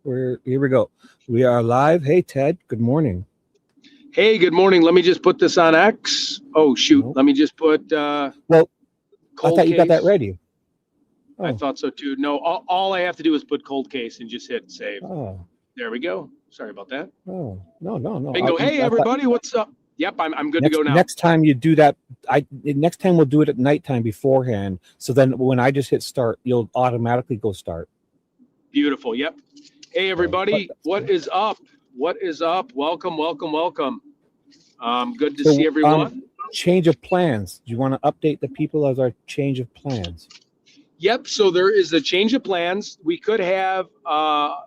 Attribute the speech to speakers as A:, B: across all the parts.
A: Here we go. We are live. Hey, Ted. Good morning.
B: Hey, good morning. Let me just put this on X. Oh, shoot.
A: Nope.
B: Let me just put
A: Well,
B: cold
A: I thought you got that
B: case.
A: ready. Oh.
B: I thought so too. No, all I have to do is put cold case and just hit save.
A: Oh.
B: There we go. Sorry about that.
A: Oh. No.
B: Bingo. Hey, everybody. What's up? Yep, I'm good to go now.
A: Next time you do that, next time we'll do it at nighttime beforehand. So then when I just hit start, you'll automatically go start.
B: Beautiful. Yep. Hey, everybody. What is up? What is up? Welcome. Good to see everyone.
A: Change of plans. Do you want to update the people as our change of plans?
B: Yep. So there is a change of plans. We could have,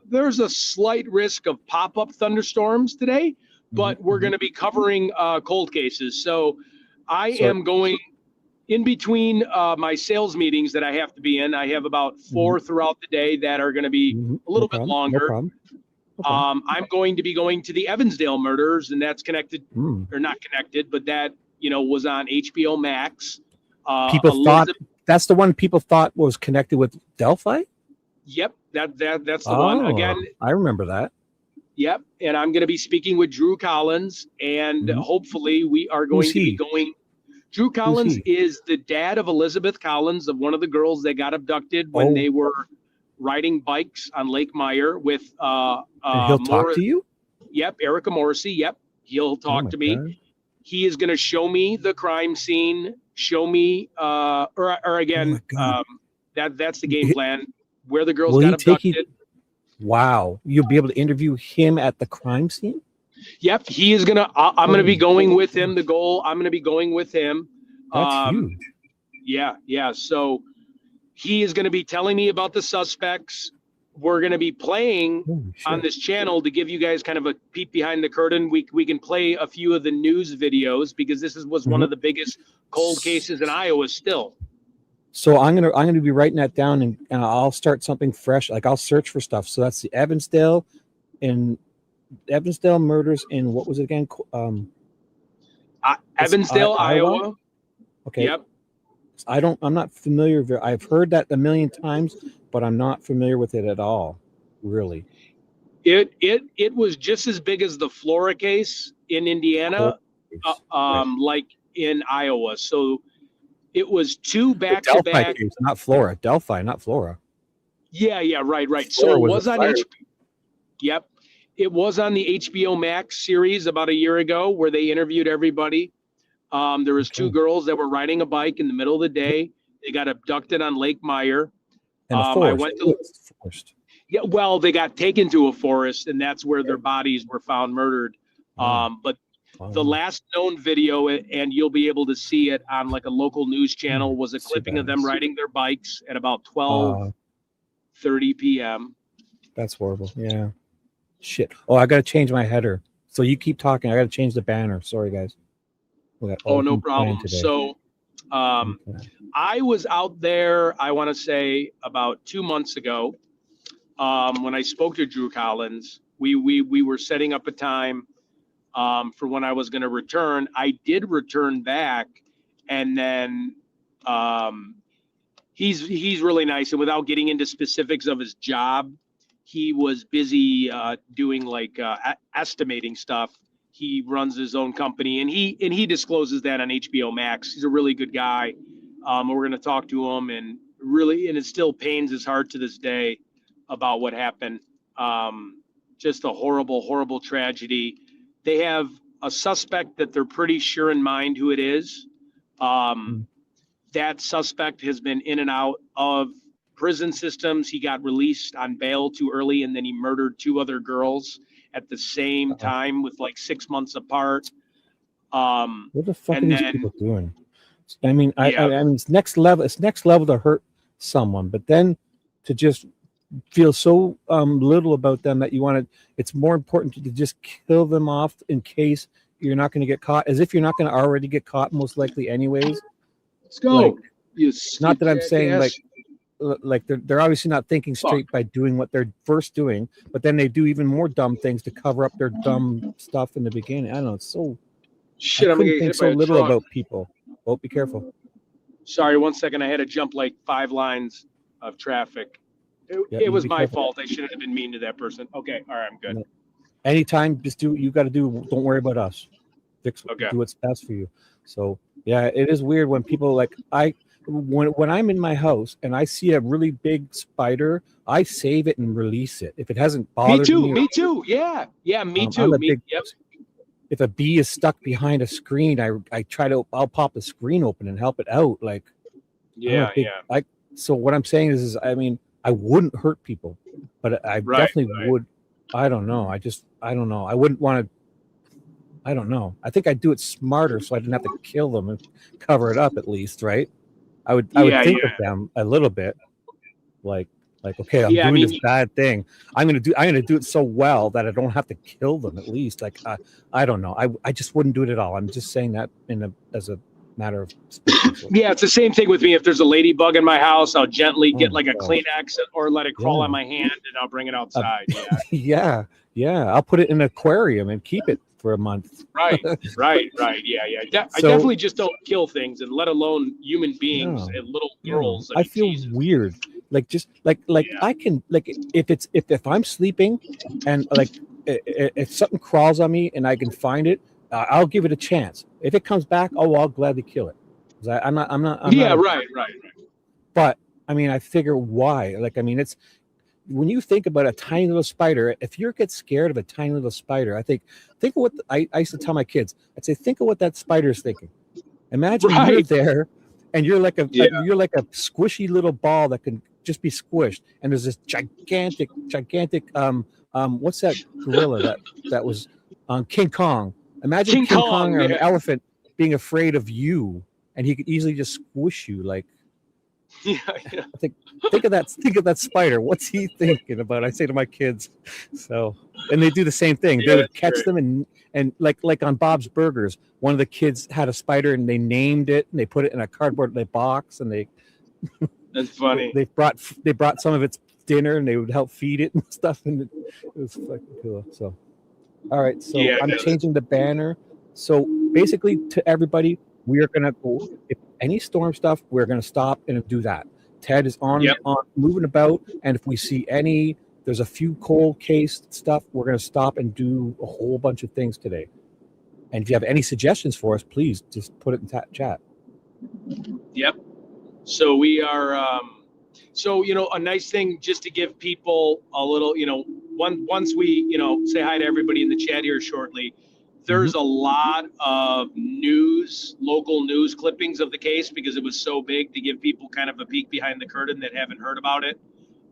B: there's a slight risk of pop-up thunderstorms today, but we're going to be covering cold cases. So I am going in between my sales meetings that I have to be in. I have about 4 throughout the day that are going to be a little bit longer.
A: No problem.
B: I'm going to be going to the Evansdale murders, and that's connected or not connected, but that, was on HBO Max.
A: People thought that's the one people thought was connected with Delphi.
B: Yep. That's the one. Again,
A: I remember that.
B: Yep. And I'm going to be speaking with Drew Collins, and hopefully we are going to be going. Drew Collins is the dad of Elizabeth Collins, of one of the girls that got abducted when they were riding bikes on Lake Meyer with
A: and he'll talk to you?
B: Yep, Erica Morrissey. Yep. He'll talk to me. God. He is going to show me the crime scene, show me or again, that's the game plan, where the girls got abducted.
A: Wow. You'll be able to interview him at the crime scene?
B: Yep, he is gonna. I'm gonna be going with him. The goal. I'm gonna be going with him.
A: That's huge.
B: Yeah. So he is gonna be telling me about the suspects. We're gonna be playing on this channel to give you guys kind of a peek behind the curtain. We can play a few of the news videos because this was one of the biggest cold cases in Iowa still. So
A: I'm gonna be writing that down, and I'll start something fresh. Like I'll search for stuff. So that's the Evansdale murders in, what was it again?
B: Evansdale, Iowa.
A: Okay.
B: Yep.
A: I'm not familiar. I've heard that a million times, but I'm not familiar with it at all. Really.
B: It was just as big as the Flora case in Indiana, like in Iowa. So it was two back-to-back.
A: Not Flora. Delphi, not Flora.
B: Yeah. Right. So it was on HBO. Yep. It was on the HBO Max series about a year ago where they interviewed everybody. There was 2 girls that were riding a bike in the middle of the day. They got abducted on Lake Meyer.
A: And I went to
B: forest. Yeah, well, they got taken to a forest, and that's where their bodies were found murdered. But the last known video, and you'll be able to see it on like a local news channel, was a clipping of them riding their bikes at about 12:30 p.m.
A: That's horrible. Yeah. Shit. Oh, I got to change my header. So you keep talking. I got to change the banner. Sorry, guys.
B: No problem. So I was out there, I want to say about 2 months ago, when I spoke to Drew Collins. We were setting up a time for when I was going to return. I did return back, and then he's really nice. And without getting into specifics of his job, he was busy doing like estimating stuff. He runs his own company, and he discloses that on HBO Max. He's a really good guy. We're going to talk to him, and it still pains his heart to this day about what happened. Just a horrible tragedy. They have a suspect that they're pretty sure in mind who it is. That suspect has been in and out of prison systems. He got released on bail too early, and then he murdered 2 other girls at the same time with like 6 months apart.
A: What the fuck are these people doing? I mean, I mean, it's next level. It's next level to hurt someone, but then to just feel so little about them that you want to. It's more important to just kill them off in case you're not going to get caught, as if you're not going to already get caught, most likely anyways.
B: Let's go.
A: Like, not that I'm saying like they're obviously not thinking straight by doing what they're first doing, but then they do even more dumb things to cover up their dumb stuff in the beginning. I don't know. It's so
B: shit. I'm gonna think
A: so little about people. Oh, be careful.
B: Sorry, 1 second. I had to jump like 5 lines of traffic. It was my fault. I shouldn't have been mean to that person. Okay. All right. I'm good.
A: No. Anytime, just do what you got to do. Don't worry about us. Do what's best for you. So yeah, it is weird when people like when I'm in my house and I see a really big spider, I save it and release it. If it hasn't bothered me.
B: Me too. Yeah. Me too. Yep.
A: If a bee is stuck behind a screen, I'll pop the screen open and help it out. Like, so what I'm saying is I mean, I wouldn't hurt people, but I definitely would. I don't know. I don't know. I wouldn't want to. I don't know. I think I'd do it smarter so I didn't have to kill them and cover it up at least, right? I would think of them a little bit, like okay, I'm doing this bad thing. I'm gonna do it so well that I don't have to kill them at least. Like I don't know. I just wouldn't do it at all. I'm just saying that as a matter of
B: yeah, it's the same thing with me. If there's a ladybug in my house, I'll gently get like a Kleenex or let it crawl on my hand, and I'll bring it outside.
A: Yeah. I'll put it in an aquarium and keep it for a month. Right.
B: Yeah. I definitely just don't kill things, and let alone human beings and little girls.
A: I feel weird. Like just like I can like if I'm sleeping and like if something crawls on me and I can find it, I'll give it a chance. If it comes back, I'll gladly kill it. I'm not.
B: Right.
A: But I mean, I figure why? Like, I mean, it's when you think about a tiny little spider. If you get scared of a tiny little spider, I think of what I used to tell my kids. I'd say, think of what that spider's thinking. Imagine you're there, and you're like a squishy little ball that can just be squished, and there's this gigantic what's that gorilla that was on King Kong? Imagine King Kong or an elephant being afraid of you, and he could easily just squish you. Like, think of that spider. What's he thinking about? I say to my kids, so, and they do the same thing. They would catch them and like on Bob's Burgers, one of the kids had a spider and they named it and they put it in a cardboard box and they.
B: That's funny.
A: They brought some of its dinner and they would help feed it and stuff, and it was fucking cool. So, all right. So I'm changing the banner. So basically, to everybody, we are gonna go. If any storm stuff, we're gonna stop and do that. Ted is on moving about, and if we see there's a few cold case stuff, we're gonna stop and do a whole bunch of things today. And if you have any suggestions for us, please just put it in chat.
B: Yep. So we are, a nice thing just to give people a little, once we, say hi to everybody in the chat here shortly, there's a lot of local news clippings of the case because it was so big, to give people kind of a peek behind the curtain that haven't heard about it.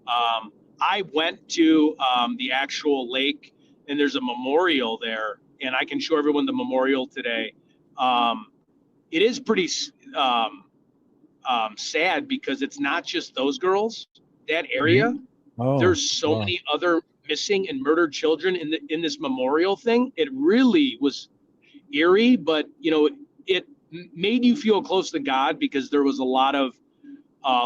B: I went to the actual lake, and there's a memorial there, and I can show everyone the memorial today. It is pretty sad because it's not just those girls. That area, there's so many other missing and murdered children in this memorial thing. It really was eerie, but it made you feel close to God because there was a lot of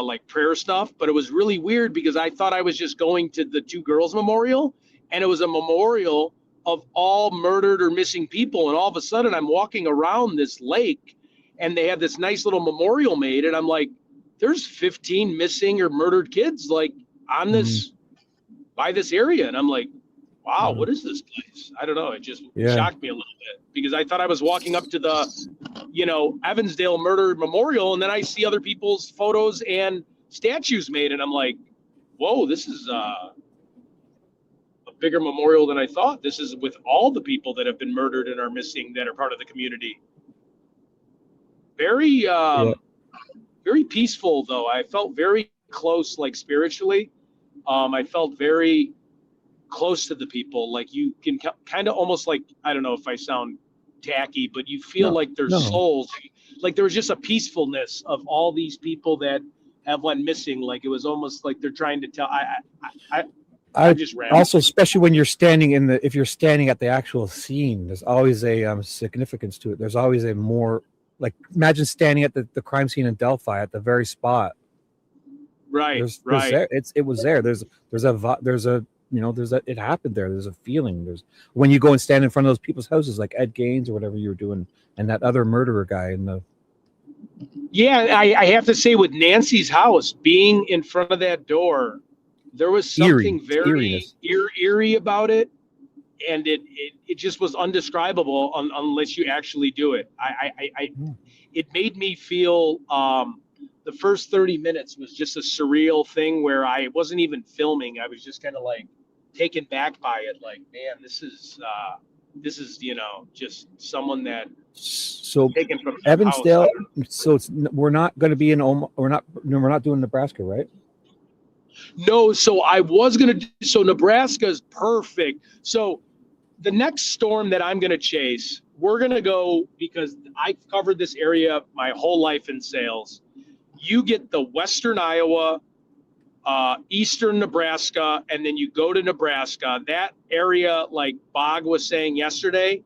B: like prayer stuff. But it was really weird because I thought I was just going to the two girls memorial, and it was a memorial of all murdered or missing people. And all of a sudden I'm walking around this lake, and they have this nice little memorial made, and I'm like, there's 15 missing or murdered kids like on this by this area, and I'm like, wow, what is this place? I don't know. It just shocked me a little bit because I thought I was walking up to the, Evansdale murder memorial, and then I see other people's photos and statues made, and I'm like, whoa, this is a bigger memorial than I thought. This is with all the people that have been murdered and are missing that are part of the community. Very, very peaceful though. I felt very close, like spiritually. I felt very close to the people. Like you can kind of almost like, I don't know if I sound tacky, but you feel like their souls, like there was just a peacefulness of all these people that have went missing. Like it was almost like they're trying to tell. I just ran.
A: Also, especially when you're standing if you're standing at the actual scene, there's always a significance to it. There's always a more. Like imagine standing at the crime scene in Delphi at the very spot.
B: Right.
A: It was there. It happened there. There's a feeling. There's when you go and stand in front of those people's houses, like Ed Gaines or whatever you were doing, and that other murderer guy in the.
B: Yeah, I have to say with Nancy's house, being in front of that door There was something very eerie about it, and it just was undescribable unless you actually do it. It made me feel the first 30 minutes was just a surreal thing where I wasn't even filming. I was just kind of like taken back by it. Like, man, this is just someone that taken from
A: Evansdale. So we're not going to be in Omaha. We're not doing Nebraska, right?
B: No, so I was going to so Nebraska's perfect. So the next storm that I'm going to chase, we're going to go, because I've covered this area my whole life in sales. You get the Western Iowa, Eastern Nebraska, and then you go to Nebraska. That area, like Bog was saying yesterday,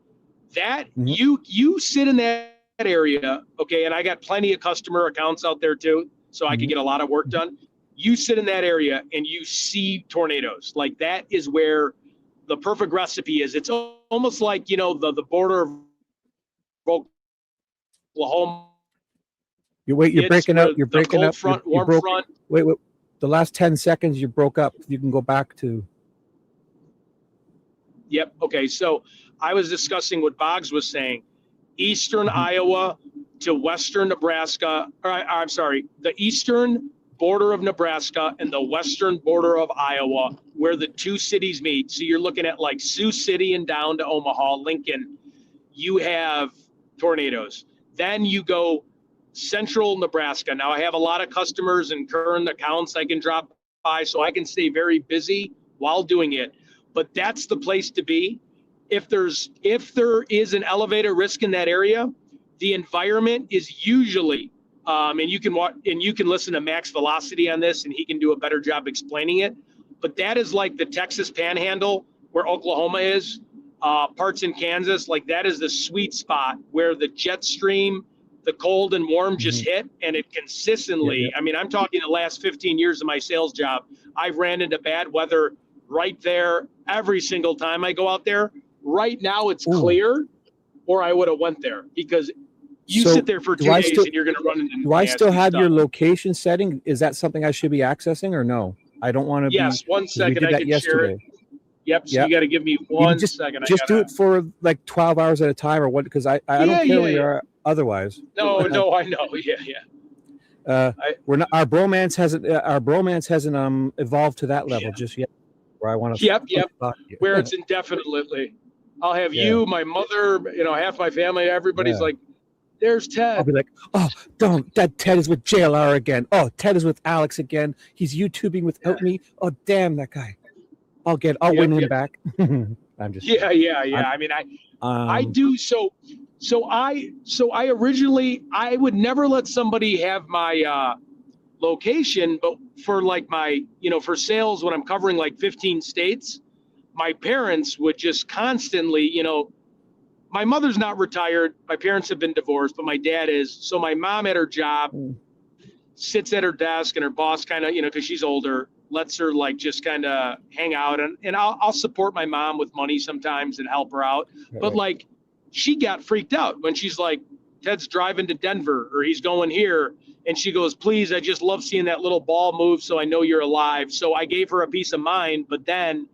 B: that you sit in that area, okay, and I got plenty of customer accounts out there too, so I can get a lot of work done. You sit in that area and you see tornadoes. Like, that is where the perfect recipe is. It's almost like, the border of Oklahoma.
A: You're breaking up. You're breaking up.
B: Front, warm front.
A: Wait. The last 10 seconds you broke up. You can go back to.
B: Yep. Okay. So I was discussing what Boggs was saying. Eastern Iowa to Western Nebraska. I'm sorry. The eastern border of Nebraska and the western border of Iowa, where the two cities meet. So you're looking at like Sioux City and down to Omaha, Lincoln. You have tornadoes. Then you go central Nebraska. Now I have a lot of customers and current accounts I can drop by, so I can stay very busy while doing it. But that's the place to be. If there is an elevator risk in that area, the environment is usually and you can listen to Max Velocity on this, and he can do a better job explaining it. But that is like the Texas Panhandle, where Oklahoma is, parts in Kansas. Like, that is the sweet spot where the jet stream, the cold and warm just hit, and it consistently. I mean, I'm talking the last 15 years of my sales job, I've ran into bad weather right there every single time I go out there. Right now it's clear, or I would have went there, because you sit there for 2 days and you're going to run into.
A: Do I still have your location setting? Is that something I should be accessing, or no? I don't want to.
B: Yes, 1 second. I can share it. Yep. So you got to give me one second.
A: Just do it for like 12 hours at a time, or what? Because I don't care where you are otherwise.
B: No, I know. Yeah.
A: We're not. Our bromance hasn't evolved to that level just yet. Where I want to.
B: Yep. Where it's indefinitely. I'll have you, my mother, half my family. Everybody's like, there's Ted.
A: I'll be like, oh, that Ted is with JLR again. Oh, Ted is with Alex again. He's YouTubing without me. Oh, damn that guy. I'll win him back. I'm just.
B: Yeah. I mean, I do. So I originally, I would never let somebody have my location, but for like my, for sales, when I'm covering like 15 states, my parents would just constantly, my mother's not retired. My parents have been divorced, but my dad is. So my mom at her job sits at her desk, and her boss kind of, because she's older, lets her like just kind of hang out. And I'll support my mom with money sometimes and help her out. Right. But like, she got freaked out when she's like, Ted's driving to Denver, or he's going here. And she goes, please, I just love seeing that little ball move, so I know you're alive. So I gave her a peace of mind. But then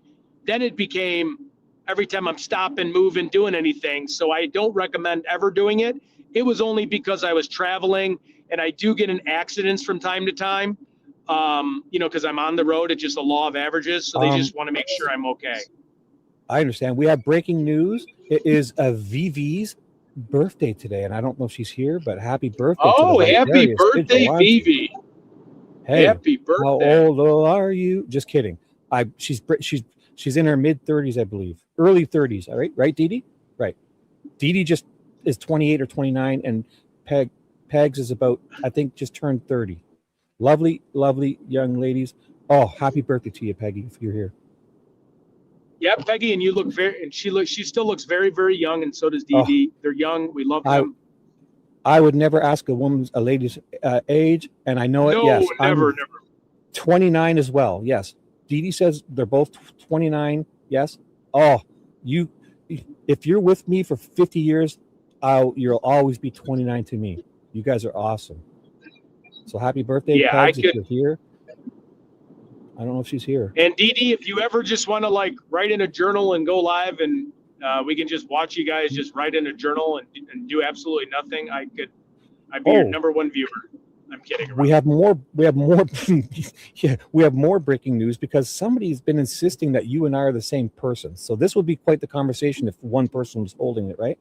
B: it became, every time I'm stopping, moving, doing anything. So I don't recommend ever doing it. It was only because I was traveling, and I do get in accidents from time to time, because I'm on the road. It's just a law of averages. So they just want to make sure I'm okay.
A: I understand. We have breaking news. It is Vivi's birthday today, and I don't know if she's here, but happy birthday.
B: Oh, happy birthday, Vivi.
A: Hey,
B: happy birthday.
A: How old are you? Just kidding. She's in her mid-30s, I believe. Early 30s, all right? Right, Dee Dee? Right. Dee Dee just is 28 or 29, and Pegs is about, I think, just turned 30. Lovely, lovely young ladies. Oh, happy birthday to you, Peggy, if you're here.
B: Yeah, Peggy, and you look she still looks very, very young, and so does Dee Dee. They're young. We love them.
A: I would never ask a lady's age, and I know it.
B: No,
A: yes,
B: never.
A: 29 as well. Yes. Dee Dee says they're both 29. Yes. Oh, if you're with me for 50 years, you'll always be 29 to me. You guys are awesome. So happy birthday, Pegs, if you're here. I don't know if she's here.
B: And Dee Dee, if you ever just want to like write in a journal and go live, and we can just watch you guys just write in a journal and do absolutely nothing, I'd be your number one viewer. I'm kidding around.
A: We have more yeah, we have more breaking news because somebody's been insisting that you and I are the same person. So this would be quite the conversation if one person was holding it, right?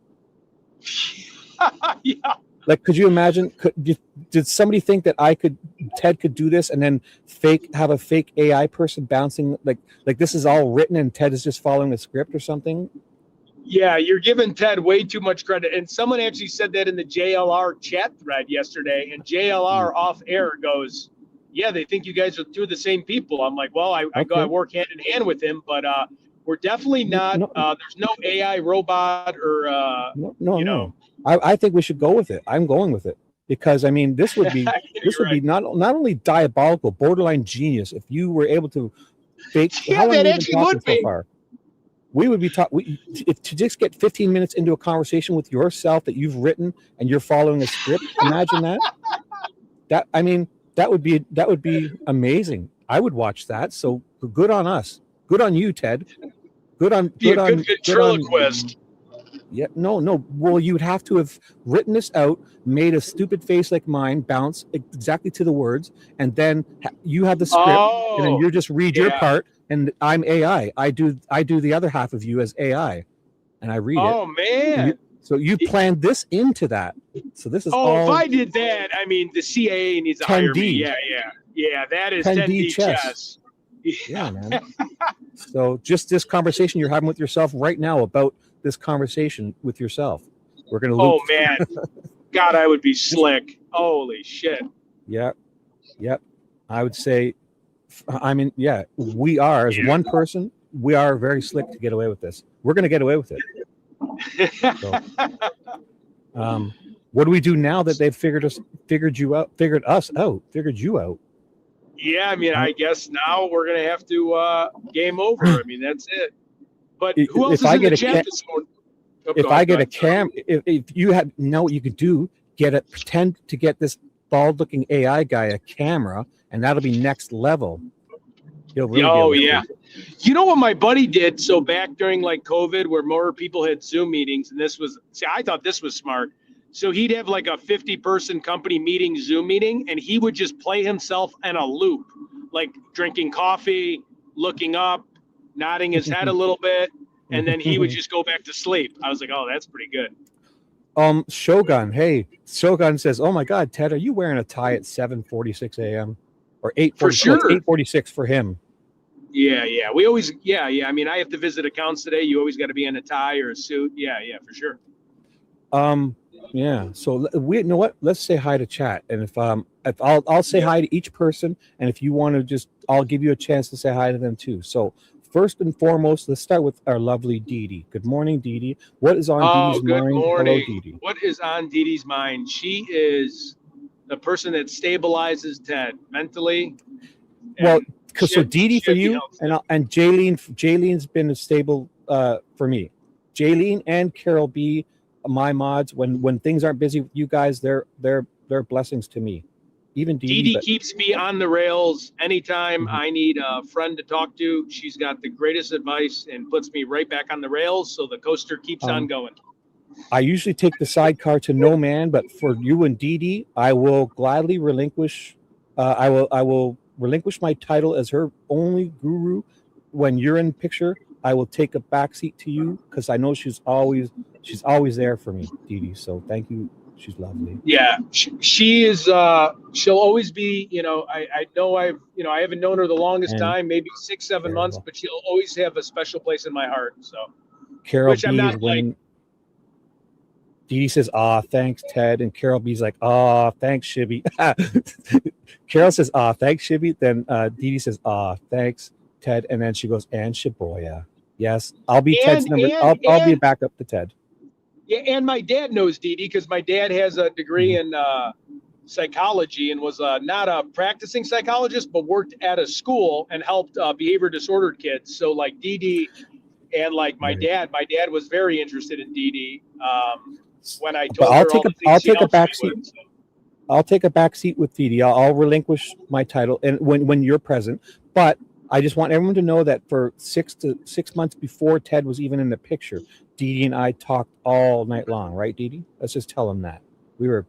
B: Yeah.
A: Like, could you imagine? Did somebody think that Ted could do this and then have a fake AI person bouncing like this is all written and Ted is just following a script or something?
B: Yeah, you're giving Ted way too much credit. And someone actually said that in the JLR chat thread yesterday. And JLR off air goes, "Yeah, they think you guys are two of the same people." I'm like, "Well, I work hand in hand with him, but we're definitely not. There's no AI robot or
A: no. I think we should go with it. I'm going with it because I mean this would be be not only diabolical, borderline genius if you were able to fake.
B: Yeah,
A: how long
B: that
A: have we
B: actually
A: been talking
B: would be.
A: So far? We would be if to just get 15 minutes into a conversation with yourself that you've written and you're following a script. Imagine that. That would be amazing. I would watch that. So good on us. Good on you, Ted. Good
B: ventriloquist.
A: Yeah, no. Well, you'd have to have written this out, made a stupid face like mine bounce exactly to the words, and then you have the script, and then you just read your part, and I'm AI. I do the other half of you as AI, and I read it.
B: Oh man!
A: So you planned this into that. So this is
B: if I did that, I mean, the CIA needs to hire me. Yeah. That is 10D chess.
A: Yeah, man. So just this conversation you're having with yourself right now about this conversation with yourself. We're going to loop.
B: Oh, man. God, I would be slick. Holy shit.
A: Yep. I would say, we are, as one person, we are very slick to get away with this. We're going to get away with it. So, what do we do now that they've figured you out?
B: Yeah, I mean, I guess now we're going to have to game over. I mean, that's it. But who else is in the chat this morning?
A: If you had know what you could do, pretend to get this bald-looking AI guy a camera, and that'll be next level. He'll really
B: You know what my buddy did? So back during like COVID, where more people had Zoom meetings, and I thought this was smart. So he'd have like a 50-person company meeting, Zoom meeting, and he would just play himself in a loop, like drinking coffee, looking up, nodding his head a little bit, and then he would just go back to sleep. I was like, oh, that's pretty good.
A: Shogun. Hey, Shogun says, oh my God, Ted, are you wearing a tie at 7:46 a.m. or 8:46?
B: For sure.
A: 8:46 for him.
B: Yeah. We always, I mean, I have to visit accounts today. You always got to be in a tie or a suit. Yeah, for sure.
A: Yeah. So you know what? Let's say hi to chat, and if I'll say hi to each person, and if you want to I'll give you a chance to say hi to them too. So first and foremost, let's start with our lovely Dee Dee. Good morning, Dee Dee. What is on Dee Dee's mind?
B: Morning.
A: Hello, Dee Dee.
B: What is on Dee Dee's mind? She is the person that stabilizes Ted mentally.
A: Well, so Dee Dee for you, and Jaylene's been stable for me. Jaylene and Carol B, my mods, when things aren't busy with you guys, they're blessings to me. Even Dee
B: Dee keeps me on the rails anytime I need a friend to talk to. She's got the greatest advice and puts me right back on the rails, so the coaster keeps on going.
A: I usually take the sidecar to no man, but for you and Dee Dee, I will gladly relinquish. I will relinquish my title as her only guru. When you're in the picture, I will take a backseat to you because I know she's always there for me, Dee Dee. So thank you. She's lovely.
B: Yeah, she is. She'll always be. I know I haven't known her the longest time, maybe 6-7 months, but she'll always have a special place in my heart. So,
A: Carol
B: which
A: B
B: I'm not
A: is when Dee Dee says, thanks, Ted. And Carol B's like, thanks, Shibby. Carol says, thanks, Shibby. Then Dee Dee says, thanks, Ted. And then she goes, and Shibuya. Yes, I'll be Ted's number. I'll be a backup to Ted.
B: Yeah, and my dad knows Dee Dee because my dad has a degree in psychology and was not a practicing psychologist, but worked at a school and helped behavior disordered kids. So like Dee Dee and like my dad was very interested in Dee Dee. When I told her
A: I'll take a back seat. I'll take a back seat with Dee Dee. I'll relinquish my title and when you're present. But I just want everyone to know that for 6 months before Ted was even in the picture, Dee Dee and I talked all night long, right, Dee Dee? Let's just tell them that we were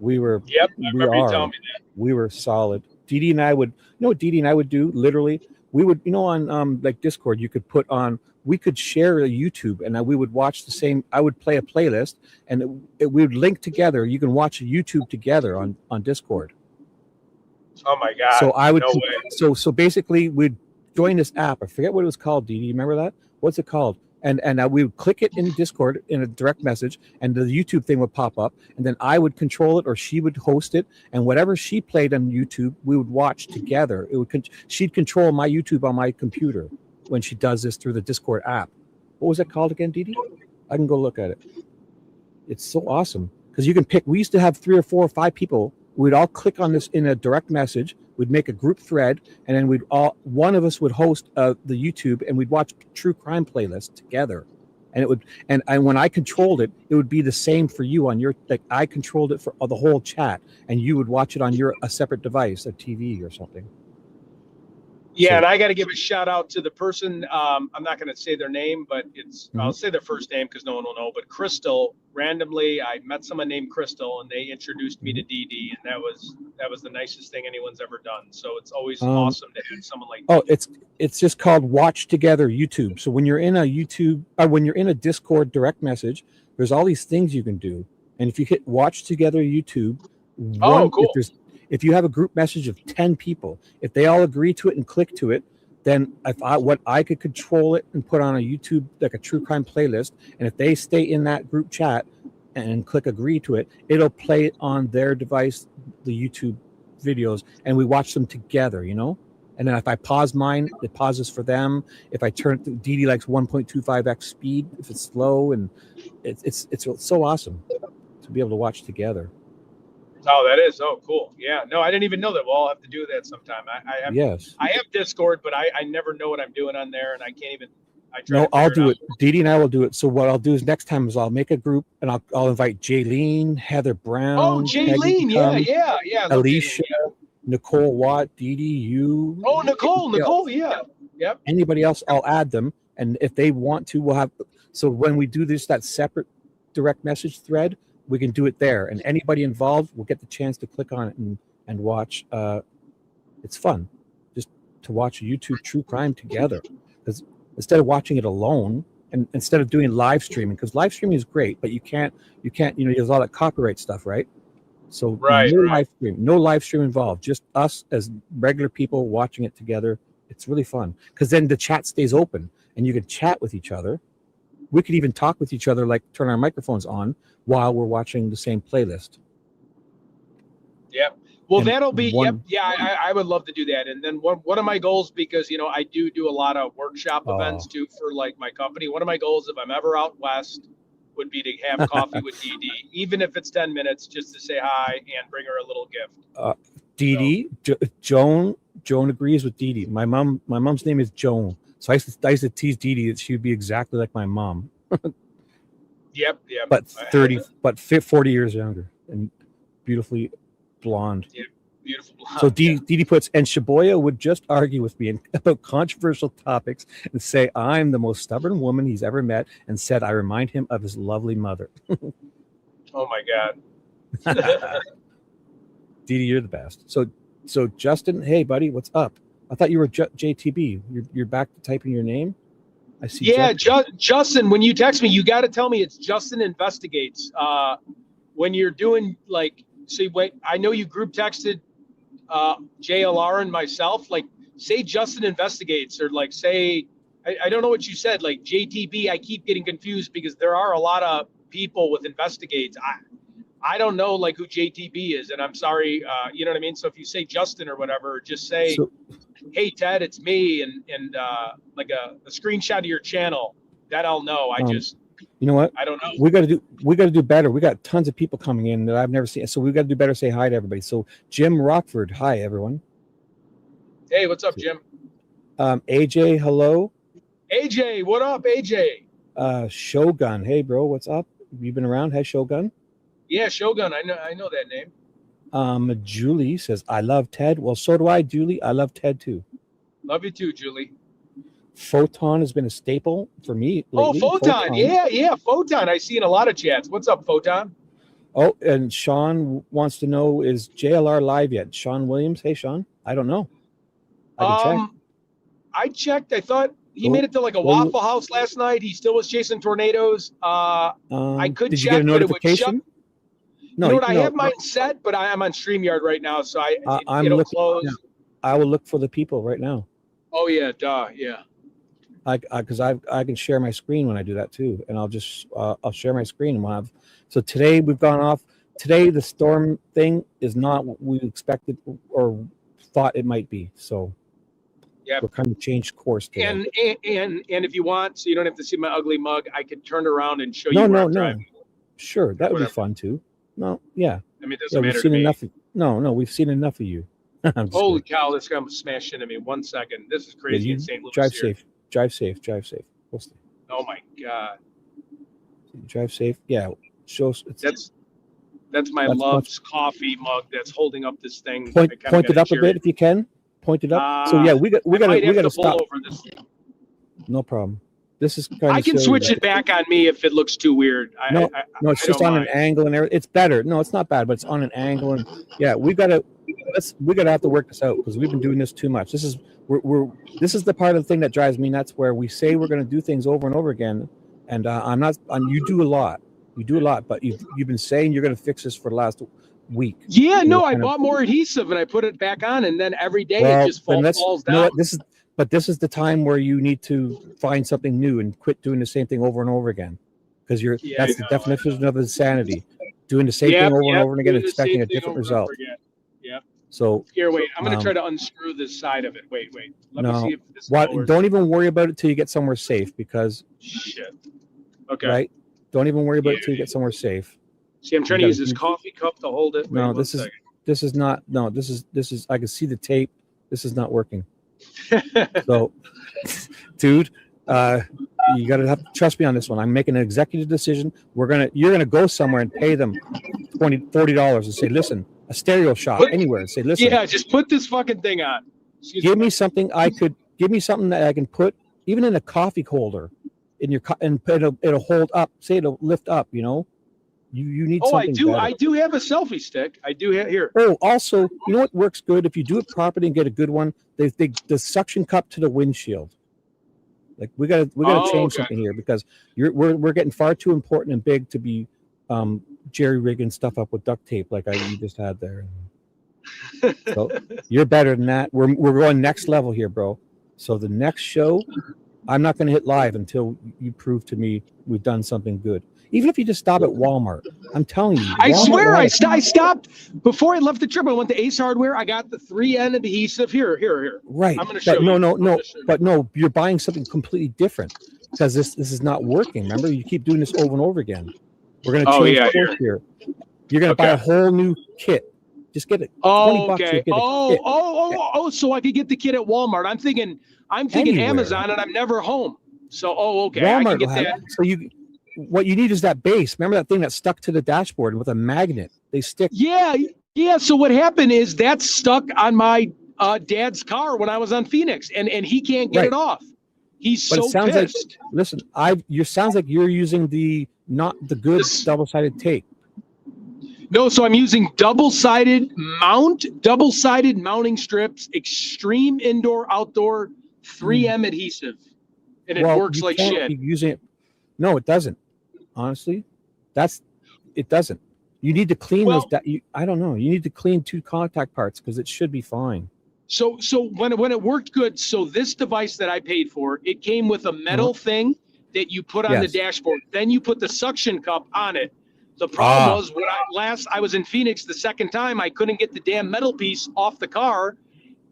B: Yep, I remember you telling me that.
A: we were solid. Dee Dee and I would, what Dee Dee and I would do? Literally, we would, on like Discord, you could put on, we could share a YouTube, and we would watch the same. I would play a playlist, and we would link together. You can watch a YouTube together on Discord.
B: Oh my God!
A: So I would.
B: No way.
A: So basically, we'd join this app. I forget what it was called. Do you remember that? What's it called? And we would click it in Discord in a direct message, and the YouTube thing would pop up, and then I would control it, or she would host it, and whatever she played on YouTube, we would watch together. She'd control my YouTube on my computer when she does this through the Discord app. What was it called again, Dee Dee? I can go look at it. It's so awesome because you can pick. We used to have 3 or 4 or 5 people. We'd all click on this in a direct message. We'd make a group thread, and then one of us would host the YouTube, and we'd watch true crime playlists together. And it would, and when I controlled it, it would be the same for you on your, like I controlled it for the whole chat, and you would watch it on a separate device, a TV or something.
B: Yeah, and I got to give a shout out to the person. I'm not going to say their name, but I'll say their first name because no one will know. But Crystal, randomly, I met someone named Crystal, and they introduced me to Dee Dee, and that was the nicest thing anyone's ever done. So it's always awesome to have someone like.
A: Oh, it's just called Watch Together YouTube. So when you're in a YouTube, or when you're in a Discord direct message, there's all these things you can do, and if you hit Watch Together YouTube,
B: cool.
A: If you have a group message of 10 people, if they all agree to it and click to it, then I could control it and put on a YouTube, like a true crime playlist. And if they stay in that group chat and click agree to it, it'll play it on their device, the YouTube videos, and we watch them together, And then if I pause mine, it pauses for them. If I turn it to Dee Dee likes 1.25x speed, if it's slow, and it's so awesome to be able to watch together.
B: Oh, that is. Oh, cool. Yeah. No, I didn't even know that. We'll all have to do that sometime. I have Discord, but I never know what I'm doing on there, and I can't even.
A: I'll do it. Dee Dee and I will do it. So what I'll do is next time is I'll make a group, and I'll invite Jaylene, Heather Brown.
B: Oh, Jaylene. Yeah.
A: Alicia, Nicole Watt, Dee Dee, you.
B: Oh, Nicole. Yeah. Yep.
A: Anybody else, I'll add them, and if they want to, we'll have. So when we do that separate direct message thread, we can do it there, and anybody involved will get the chance to click on it and watch. It's fun just to watch YouTube true crime together, because instead of watching it alone, and instead of doing live streaming, because live streaming is great, but you can't there's all that copyright stuff, right? So no live stream involved, just us as regular people watching it together. It's really fun because then the chat stays open and you can chat with each other. We could even talk with each other, like turn our microphones on while we're watching the same playlist.
B: Yeah. Well, that'll be, I would love to do that. And then one of my goals, because, I do a lot of workshop events too for like my company. One of my goals, if I'm ever out West, would be to have coffee with Dee Dee, even if it's 10 minutes, just to say hi and bring her a little gift.
A: Dee Dee, Joan agrees with Dee Dee. My mom's name is Joan. So I used to tease Dee Dee that she would be exactly like my mom.
B: Yep.
A: But 40 years younger and beautifully blonde.
B: Yeah, beautiful blonde.
A: So Dee Dee puts, and Shibuya would just argue with me about controversial topics and say I'm the most stubborn woman he's ever met, and said I remind him of his lovely mother.
B: Oh my God.
A: Dee Dee, you're the best. So Justin, hey buddy, what's up? I thought you were JTB. You're back to typing your name. I see.
B: Yeah, Justin. When you text me, you got to tell me it's Justin Investigates. When you're doing I know you group texted JLR and myself. Like, say Justin Investigates, or like say I don't know what you said. Like JTB. I keep getting confused because there are a lot of people with Investigates. I don't know like who JTB is, and I'm sorry. You know what I mean? So if you say Justin or whatever, just say. Hey Ted, it's me, and like a screenshot of your channel, that I'll know.
A: You know what?
B: I don't know.
A: We got to do better. We got tons of people coming in that I've never seen, so we got to do better. Say hi to everybody. So Jim Rockford, hi everyone.
B: Hey, what's up, Jim?
A: AJ, hello.
B: AJ, what up, AJ?
A: Shogun, hey bro, what's up? You been around? Hey Shogun.
B: Yeah, Shogun. I know that name.
A: Julie says, I love Ted. Well, so do I, Julie. I love Ted too.
B: Love you too, Julie.
A: Photon has been a staple for me lately.
B: Oh, Photon. Yeah, Photon. I see in a lot of chats. What's up, Photon?
A: Oh, and Sean wants to know, is JLR live yet? Sean Williams. Hey, Sean. I don't know. I can check.
B: I checked. I thought he made it to like a Waffle House last night. He still was chasing tornadoes. I could
A: did
B: check,
A: you get a notification?
B: No, you know what? I have mine set, but I'm on StreamYard right now, so it'll
A: looking,
B: close.
A: Yeah. I will look for the people right now.
B: Oh yeah, yeah.
A: Because I can share my screen when I do that too, and I'll share my screen and we'll have. So today we've gone off. Today the storm thing is not what we expected or thought it might be. So yeah, we're kind of changed course today.
B: And if you want, so you don't have to see my ugly mug, I could turn around and show you where I'm driving.
A: Sure, that would be fun too. No, yeah.
B: I mean, it doesn't matter
A: we've seen
B: to me.
A: enough. No, we've seen enough of you.
B: Holy cow! This guy smashed into me. 1 second. This is crazy in St. Louis.
A: Drive safe. Drive safe. Drive safe. We'll stay.
B: Oh my God.
A: Drive safe. Yeah.
B: That's my Love's coffee mug that's holding up this thing.
A: Point it up a bit if you can. Point it up. So yeah, we got to stop.
B: Over this.
A: No problem. This is kind of.
B: I can switch it back on me if it looks too weird.
A: No, it's just on an angle and everything. It's better. No, it's not bad, but it's on an angle and yeah, we gotta have to work this out because we've been doing this too much. This is the part of the thing that drives me nuts where we say we're going to do things over and over again, and you do a lot. You do a lot, but you've been saying you're going to fix this for the last week.
B: Yeah, no, I bought more adhesive and I put it back on, and then every day it just falls down.
A: This is the time where you need to find something new and quit doing the same thing over and over again, because that's the definition of insanity. Doing the same thing over and over again, expecting a different result.
B: Yeah.
A: So
B: here, wait. I'm going to try to unscrew this side of it. Wait. Let me see if this.
A: Don't even worry about it till you get somewhere safe, because.
B: Shit. Okay.
A: Right. Don't even worry about it till you get somewhere safe.
B: See, I'm trying to use this coffee cup to hold it.
A: No, this is not. No, this is. I can see the tape. This is not working. So, dude, you gotta have to trust me on this one. I'm making an executive decision. You're gonna go somewhere and pay them $40 and say, listen, a stereo shop anywhere, and say, listen.
B: Yeah, just put this fucking thing on.
A: Give me something that I can put even in a coffee holder in your and it'll hold up. Say it'll lift up. You know. You need something better.
B: I do have a selfie stick. I do have here.
A: Oh, also, you know what works good? If you do it properly and get a good one, the suction cup to the windshield. Like we gotta change something here, because we're getting far too important and big to be jerry rigging stuff up with duct tape like you just had there. So you're better than that. We're going next level here, bro. So the next show, I'm not going to hit live until you prove to me we've done something good. Even if you just stop at Walmart, I'm telling you.
B: I swear, I stopped before I left the trip. I went to Ace Hardware. I got the 3N adhesive. Here.
A: Right.
B: I'm going to show you.
A: No, you're buying something completely different, because this is not working. Remember, you keep doing this over and over again. We're going to change course here. You're going to buy a whole new kit. Just get it.
B: Oh, okay. So I could get the kit at Walmart. I'm thinking anywhere. Amazon, and I'm never home. So, okay.
A: Walmart
B: I can get that.
A: So what you need is that base. Remember that thing that's stuck to the dashboard with a magnet? They stick.
B: Yeah. So what happened is that's stuck on my dad's car when I was on Phoenix, and he can't get it off. He's so pissed.
A: Listen, sounds like you're using not the good double-sided tape.
B: No, so I'm using double-sided mounting strips, extreme indoor-outdoor 3M adhesive, and it works like shit.
A: Using it. No, it doesn't. Honestly, it doesn't. You need to clean those. I don't know. You need to clean 2 contact parts, because it should be fine.
B: So when it worked good, so this device that I paid for, it came with a metal thing that you put on the dashboard. Then you put the suction cup on it. The problem was when I was in Phoenix the second time, I couldn't get the damn metal piece off the car,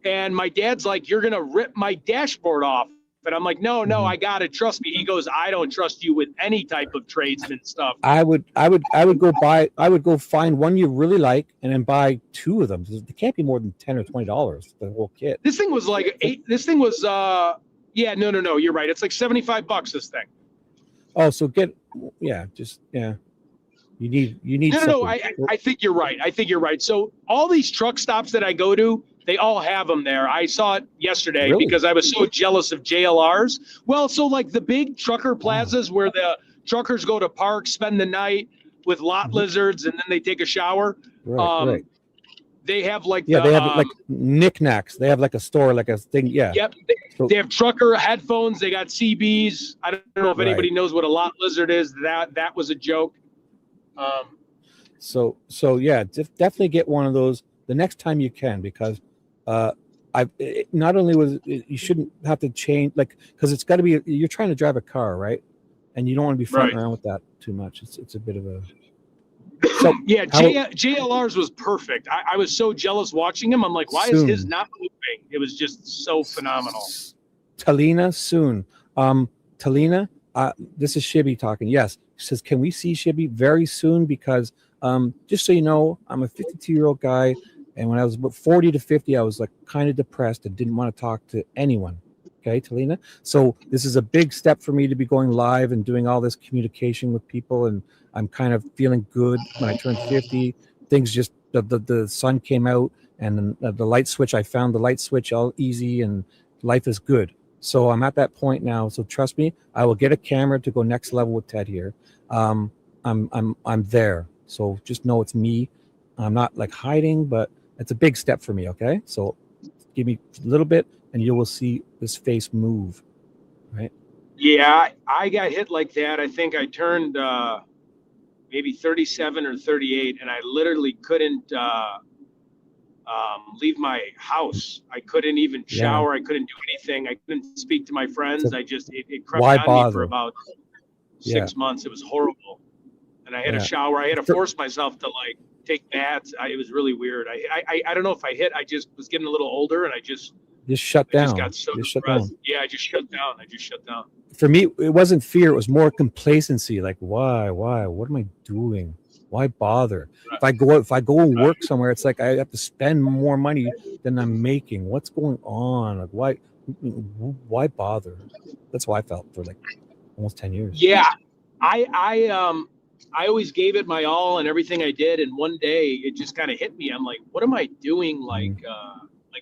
B: and my dad's like, "You're gonna rip my dashboard off." And I'm like, no, I gotta trust me. He goes, I don't trust you with any type of tradesman stuff.
A: I would go find one you really like and then buy 2 of them. It can't be more than $10 or $20, the whole kit.
B: This thing was like no, you're right. It's like $75, this thing.
A: Oh, so you need
B: No, I think you're right. So all these truck stops that I go to, They all have them there. I saw it yesterday
A: Really?
B: because I was so jealous of JLRs. Well, so like the big trucker plazas where the truckers go to park, spend the night with lot lizards, and then they take a shower.
A: Right.
B: They have like
A: they have like knickknacks. They have like a store, like a thing. Yeah.
B: Yep. They have trucker headphones. They got CBs. I don't know if anybody knows what a lot lizard is. That was a joke.
A: So yeah, definitely get one of those the next time you can, because not only was you shouldn't have to change, like, because it's got to be, you're trying to drive a car, right? And you don't want to be fucking around with that too much. It's a bit of a
B: yeah. JLR's was perfect. I was so jealous watching him. I'm like, why is his not moving? It was just so phenomenal.
A: Talina soon. Talina, this is Shibby talking. Yes, she says, can we see Shibby very soon? Because just so you know, I'm a 52-year-old guy, and when I was about 40 to 50, I was like kind of depressed and didn't want to talk to anyone. Okay, Talina. So this is a big step for me to be going live and doing all this communication with people, and I'm kind of feeling good. When I turned 50, things just the sun came out, and the light switch. I found the light switch all easy, and life is good. So I'm at that point now. So trust me, I will get a camera to go next level with Ted here. I'm there. So just know it's me. I'm not like hiding, but it's a big step for me. Okay, so give me a little bit, and you will see this face move. Right?
B: Yeah, I got hit like that. I think I turned maybe 37 or 38, and I literally couldn't leave my house. I couldn't even shower. I couldn't do anything. I couldn't speak to my friends. It crept on me for about 6 months. It was horrible. And I had to shower. I had to force myself to like take baths. It was really weird. I don't know if I hit. I just was getting a little older, and I just
A: shut down.
B: Just got so depressed. Yeah, I just shut down.
A: For me, it wasn't fear. It was more complacency. Like, why? What am I doing? Why bother? Right. If I go and work somewhere, it's like I have to spend more money than I'm making. What's going on? Like, why bother? That's how I felt for like almost 10 years.
B: Yeah, I always gave it my all and everything I did, and one day it just kind of hit me. I'm like, what am I doing? Like,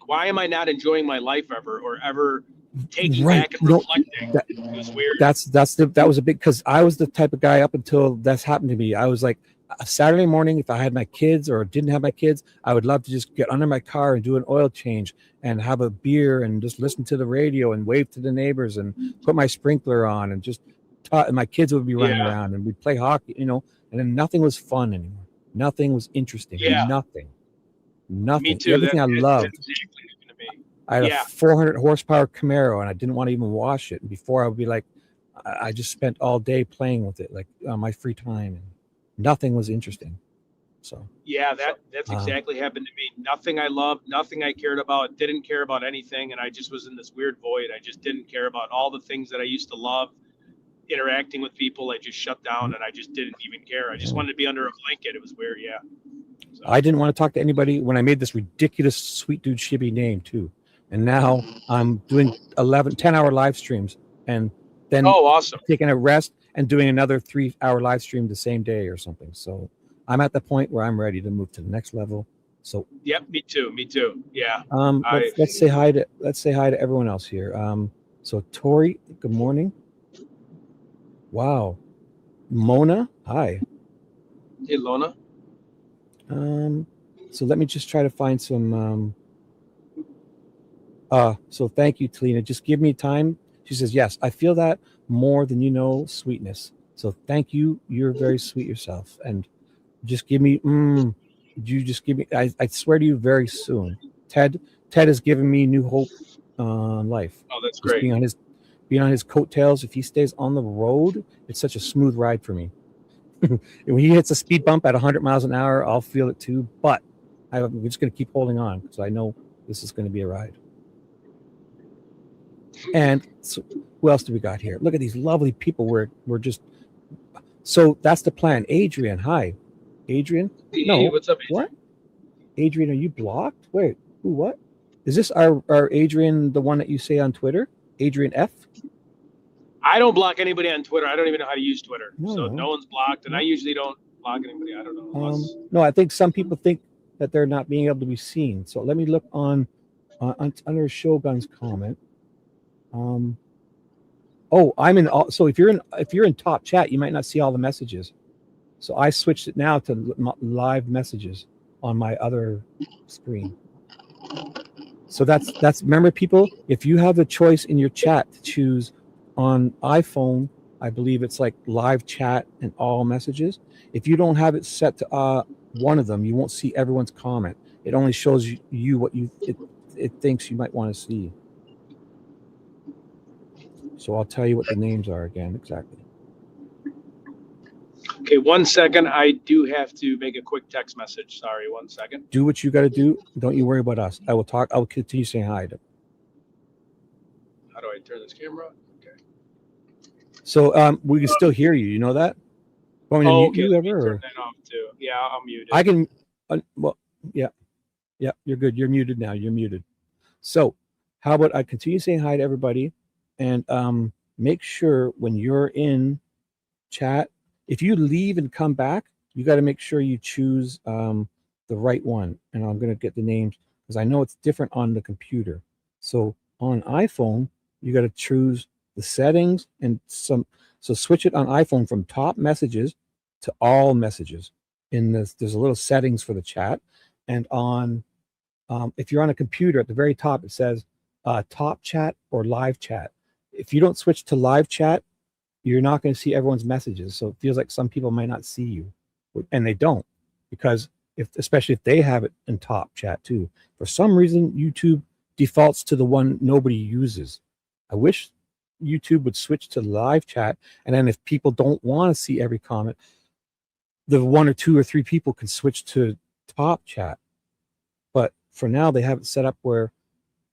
B: why am I not enjoying my life ever taking back and reflecting? It was weird.
A: That was a big, because I was the type of guy up until that's happened to me. I was like, a Saturday morning, if I had my kids or didn't have my kids, I would love to just get under my car and do an oil change and have a beer and just listen to the radio and wave to the neighbors and put my sprinkler on and just and my kids would be running around and we'd play hockey, and then nothing was fun anymore. Nothing was interesting. Nothing. Me too. Everything I loved. I had a 400 horsepower Camaro, and I didn't want to even wash it. And before, I would be like, I just spent all day playing with it, like on my free time, and nothing was interesting. So that's exactly happened to me. Nothing I loved, nothing I cared about, didn't care about anything, and I just was in this weird void. I just didn't care about all the things that I used to love. Interacting with people, I just shut down, and I just didn't even care. I just wanted to be under a blanket. It was weird. So. I didn't want to talk to anybody when I made this ridiculous sweet dude Shibby name too. And now I'm doing 10-hour live streams, and then awesome, taking a rest and doing another 3-hour live stream the same day or something. So I'm at the point where I'm ready to move to the next level. So me too. Yeah. Let's say hi to everyone else here. So Tori, good morning. Wow. Mona, hi.
B: Hey, Lona.
A: So let me just try to find some. So thank you, Talina. Just give me time. She says, yes, I feel that more than you know, sweetness. So thank you. You're very sweet yourself. And just give me, you just give me, I swear to you very soon. Ted has given me new hope on life.
B: Oh, that's great.
A: Being on his coattails, if he stays on the road, it's such a smooth ride for me. When he hits a speed bump at 100 miles an hour, I'll feel it too. But we're just going to keep holding on because I know this is going to be a ride. And so who else do we got here? Look at these lovely people. We're just, so that's the plan. Adrian, hi. Adrian? No.
B: Hey, what's up, Adrian?
A: What? Adrian, are you blocked? Wait, who, what? Is this our Adrian, the one that you say on Twitter? Adrian F?
B: I don't block anybody on Twitter. I don't even know how to use Twitter. So no one's blocked, and I usually don't block anybody. I don't know.
A: No, I think some people think that they're not being able to be seen. So let me look on under Shogun's comment. Oh, I'm in. So if you're in top chat, you might not see all the messages. So I switched it now to live messages on my other screen. So that's remember, people, if you have the choice in your chat to choose on iPhone, I believe it's like live chat and all messages. If you don't have it set to one of them, you won't see everyone's comment. It only shows you what it thinks you might want to see. So I'll tell you what the names are again exactly.
B: Okay, 1 second. I do have to make a quick text message. Sorry, 1 second.
A: Do what you got to do. Don't you worry about us. I will talk. I will continue saying hi to.
B: How do I turn this camera on? Okay.
A: So we can still hear you. You know that? Want me to mute you ever?
B: Turn that off too. Yeah, I'm muted.
A: I can. Well, yeah. You're good. You're muted now. You're muted. So, how about I continue saying hi to everybody, and make sure when you're in chat, if you leave and come back, you got to make sure you choose the right one. And I'm going to get the names because I know it's different on the computer. So on iPhone, you got to choose the settings and some. So switch it on iPhone from top messages to all messages. In this, there's a little settings for the chat, and on if you're on a computer, at the very top it says top chat or live chat. If you don't switch to live chat, you're not going to see everyone's messages. So it feels like some people might not see you, and they don't, because especially if they have it in top chat too. For some reason, YouTube defaults to the one nobody uses. I wish YouTube would switch to live chat, and then if people don't want to see every comment, the 1 or 2 or 3 people can switch to top chat. But for now, they have it set up where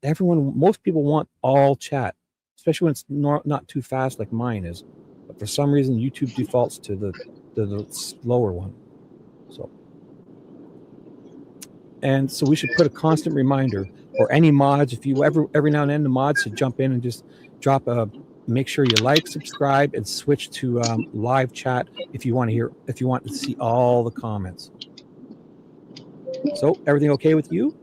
A: most people want all chat, especially when it's not too fast like mine is. But for some reason, YouTube defaults to the slower one. So we should put a constant reminder, or any mods, if you every now and then the mods should jump in and just drop make sure you like, subscribe, and switch to live chat if you want to see all the comments. So everything okay with you?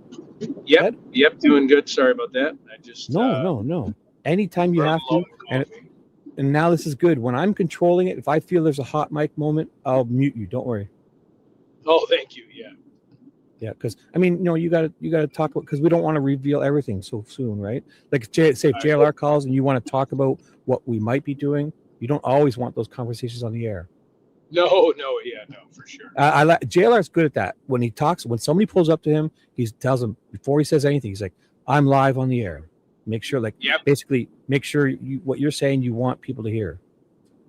B: Yep, doing good. Sorry about that. I just
A: no. Anytime you have to, and now this is good. When I'm controlling it, if I feel there's a hot mic moment, I'll mute you. Don't worry.
B: Oh, thank you.
A: Yeah, because I mean, you got to talk about, because we don't want to reveal everything so soon, right? Like say if JLR calls and you want to talk about what we might be doing, you don't always want those conversations on the air.
B: No, for sure.
A: JLR's good at that. When he talks, when somebody pulls up to him, he tells him before he says anything, he's like, "I'm live on the air." Make sure, basically, make sure what you're saying you want people to hear.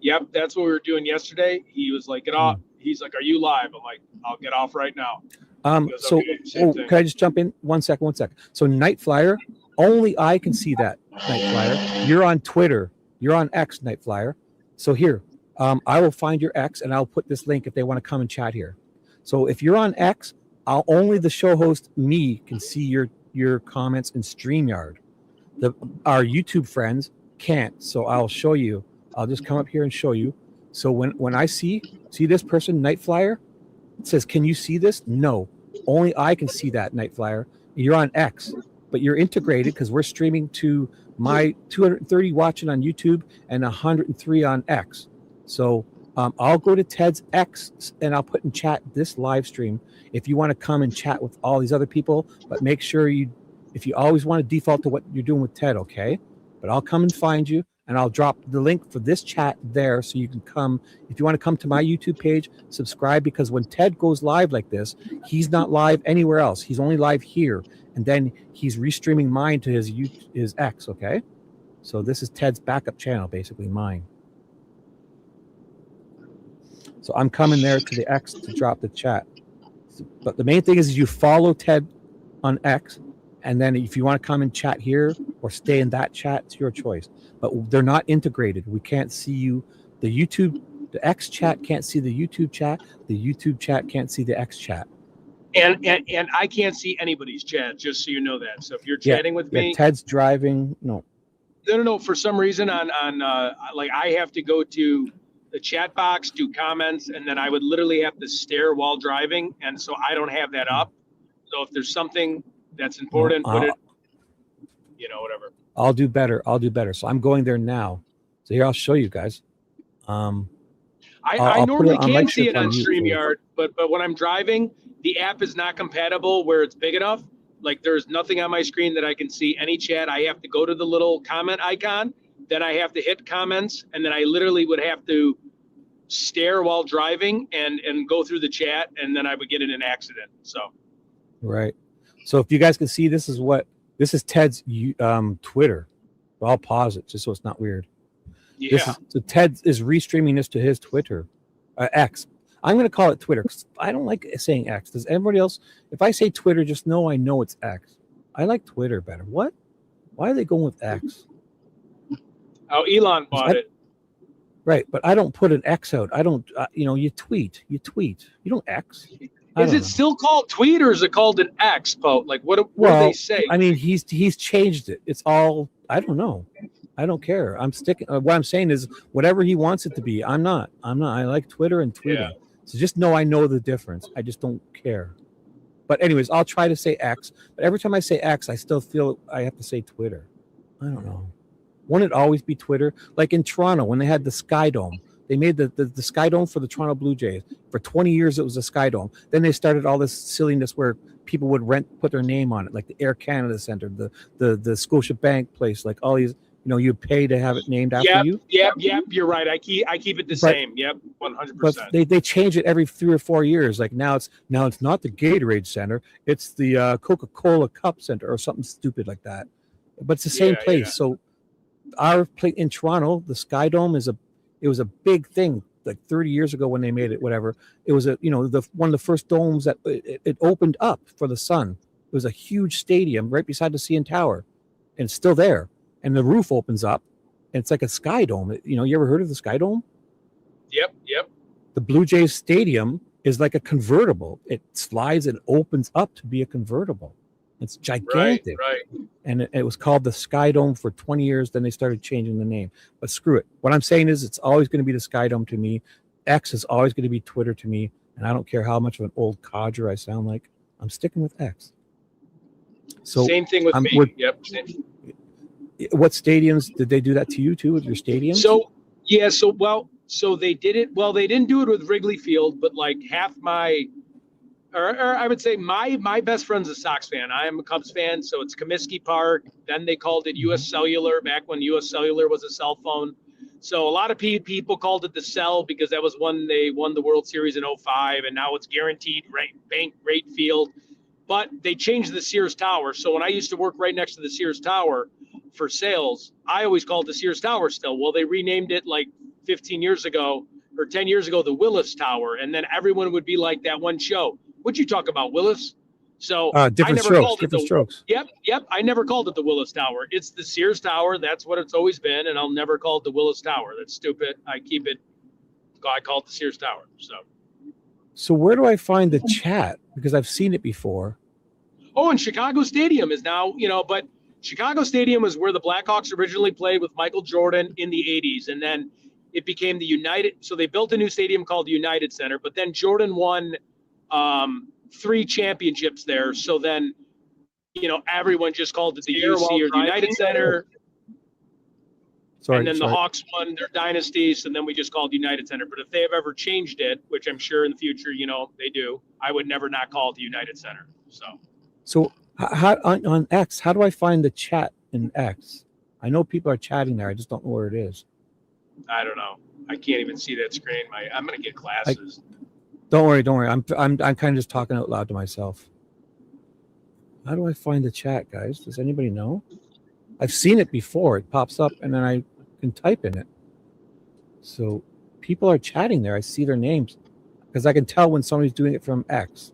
B: Yep, that's what we were doing yesterday. He was like, "Get off." He's like, "Are you live?" I'm like, "I'll get off right now." Goes,
A: can I just jump in? One second. So Night Flyer, only I can see that. Night Flyer, you're on Twitter, you're on X, Night Flyer. So here, I will find your X and I'll put this link if they want to come and chat here. So if you're on X, only the show host, me, can see your comments in StreamYard. Our YouTube friends can't. So I'll show you. I'll just come up here and show you. So when I see this person, Night Flyer, it says, "Can you see this?" No, only I can see that, Night Flyer. You're on X, but you're integrated because we're streaming to my 230 watching on YouTube and 103 on X. So I'll go to Ted's X and I'll put in chat this live stream if you want to come and chat with all these other people. But make sure if you always want to default to what you're doing with Ted, okay? But I'll come and find you, and I'll drop the link for this chat there so you can come. If you want to come to my YouTube page, subscribe, because when Ted goes live like this, he's not live anywhere else. He's only live here, and then he's restreaming mine to his X, okay? So this is Ted's backup channel, basically mine. So I'm coming there to the X to drop the chat. But the main thing is you follow Ted on X, and then if you want to come and chat here or stay in that chat, it's your choice. But they're not integrated. We can't see you. The X chat can't see the YouTube chat. The YouTube chat can't see the X chat.
B: And I can't see anybody's chat, just so you know that. So if you're chatting with me,
A: Ted's driving. No.
B: For some reason on I have to go to the chat box, do comments, and then I would literally have to stare while driving, and so I don't have that up. So if there's something that's important, put it, whatever.
A: I'll do better. So I'm going there now. So here, I'll show you guys.
B: I normally can see it on
A: YouTube.
B: StreamYard, but when I'm driving, the app is not compatible where it's big enough. Like there's nothing on my screen that I can see any chat. I have to go to the little comment icon, then I have to hit comments, and then I literally would have to stare while driving and go through the chat, and then I would get in an accident. So
A: right. So if you guys can see, this is Ted's Twitter. I'll pause it just so it's not weird.
B: Yeah.
A: So Ted is restreaming this to his Twitter, X. I'm going to call it Twitter because I don't like saying X. Does everybody else? If I say Twitter, just know I know it's X. I like Twitter better. What? Why are they going with X?
B: Oh, Elon bought it.
A: Right, but I don't put an X out. I don't. You tweet. You don't X.
B: Is it still called tweet or is it called an X, Poe? Like what do they say?
A: I mean, he's changed it. It's all. I don't know. I don't care. I'm sticking. What I'm saying is whatever he wants it to be. I'm not. I like Twitter and tweeting. Yeah. So just know I know the difference. I just don't care. But anyways, I'll try to say X. But every time I say X, I still feel I have to say Twitter. I don't know. Won't it always be Twitter? Like in Toronto, when they had the Sky Dome, they made the Sky Dome for the Toronto Blue Jays. For 20 years, it was a Sky Dome. Then they started all this silliness where people would put their name on it, like the Air Canada Center, the Scotia Bank place, like all these. You pay to have it named after you.
B: Yep. You're right. I keep it the same. Yep, 100%.
A: But they change it every 3 or 4 years. Like now it's not the Gatorade Center. It's the Coca-Cola Cup Center or something stupid like that. But it's the same place. Yeah. So our place in Toronto, the Sky Dome it was a big thing. Like 30 years ago when they made it, whatever. It was one of the first domes that it opened up for the sun. It was a huge stadium right beside the CN Tower, and it's still there. And the roof opens up, and it's like a Sky Dome. You ever heard of the Sky Dome?
B: Yep.
A: The Blue Jays Stadium is like a convertible. It slides and opens up to be a convertible. It's gigantic.
B: Right.
A: And it was called the Sky Dome for 20 years. Then they started changing the name. But screw it. What I'm saying is it's always going to be the Sky Dome to me. X is always going to be Twitter to me. And I don't care how much of an old codger I sound like. I'm sticking with X. So
B: same thing with me. Yep. Same.
A: What stadiums did they do that to you too with your stadiums?
B: So they did it. Well, they didn't do it with Wrigley Field, but like half or I would say my best friend's a Sox fan. I am a Cubs fan, so it's Comiskey Park. Then they called it U.S. Cellular back when U.S. Cellular was a cell phone. So a lot of people called it the Cell because that was when they won the World Series in 2005, and now it's guaranteed bank rate field. But they changed the Sears Tower. So when I used to work right next to the Sears Tower for sales, I always called the Sears Tower still. Well, they renamed it like 15 years ago or 10 years ago, the Willis Tower. And then everyone would be like that one show. What'd you talk about, Willis? So
A: different strokes.
B: Yep. I never called it the Willis Tower. It's the Sears Tower. That's what it's always been. And I'll never call it the Willis Tower. That's stupid. I call it the Sears Tower.
A: So where do I find the chat? Because I've seen it before.
B: Oh, and Chicago Stadium is now, but Chicago Stadium is where the Blackhawks originally played with Michael Jordan in the 80s. And then it became the United. So they built a new stadium called the United Center. But then Jordan won 3 championships there. So then, everyone just called it the UC or the United Center. And then the Hawks won their dynasties. And then we just called United Center. But if they have ever changed it, which I'm sure in the future, they do, I would never not call it the United Center.
A: So how on X, how do I find the chat in X? I know people are chatting there. I just don't know where it is.
B: I don't know. I can't even see that screen. I'm going to get glasses.
A: Don't worry. I'm kind of just talking out loud to myself. How do I find the chat, guys? Does anybody know? I've seen it before. It pops up and then I can type in it. So people are chatting there. I see their names because I can tell when somebody's doing it from X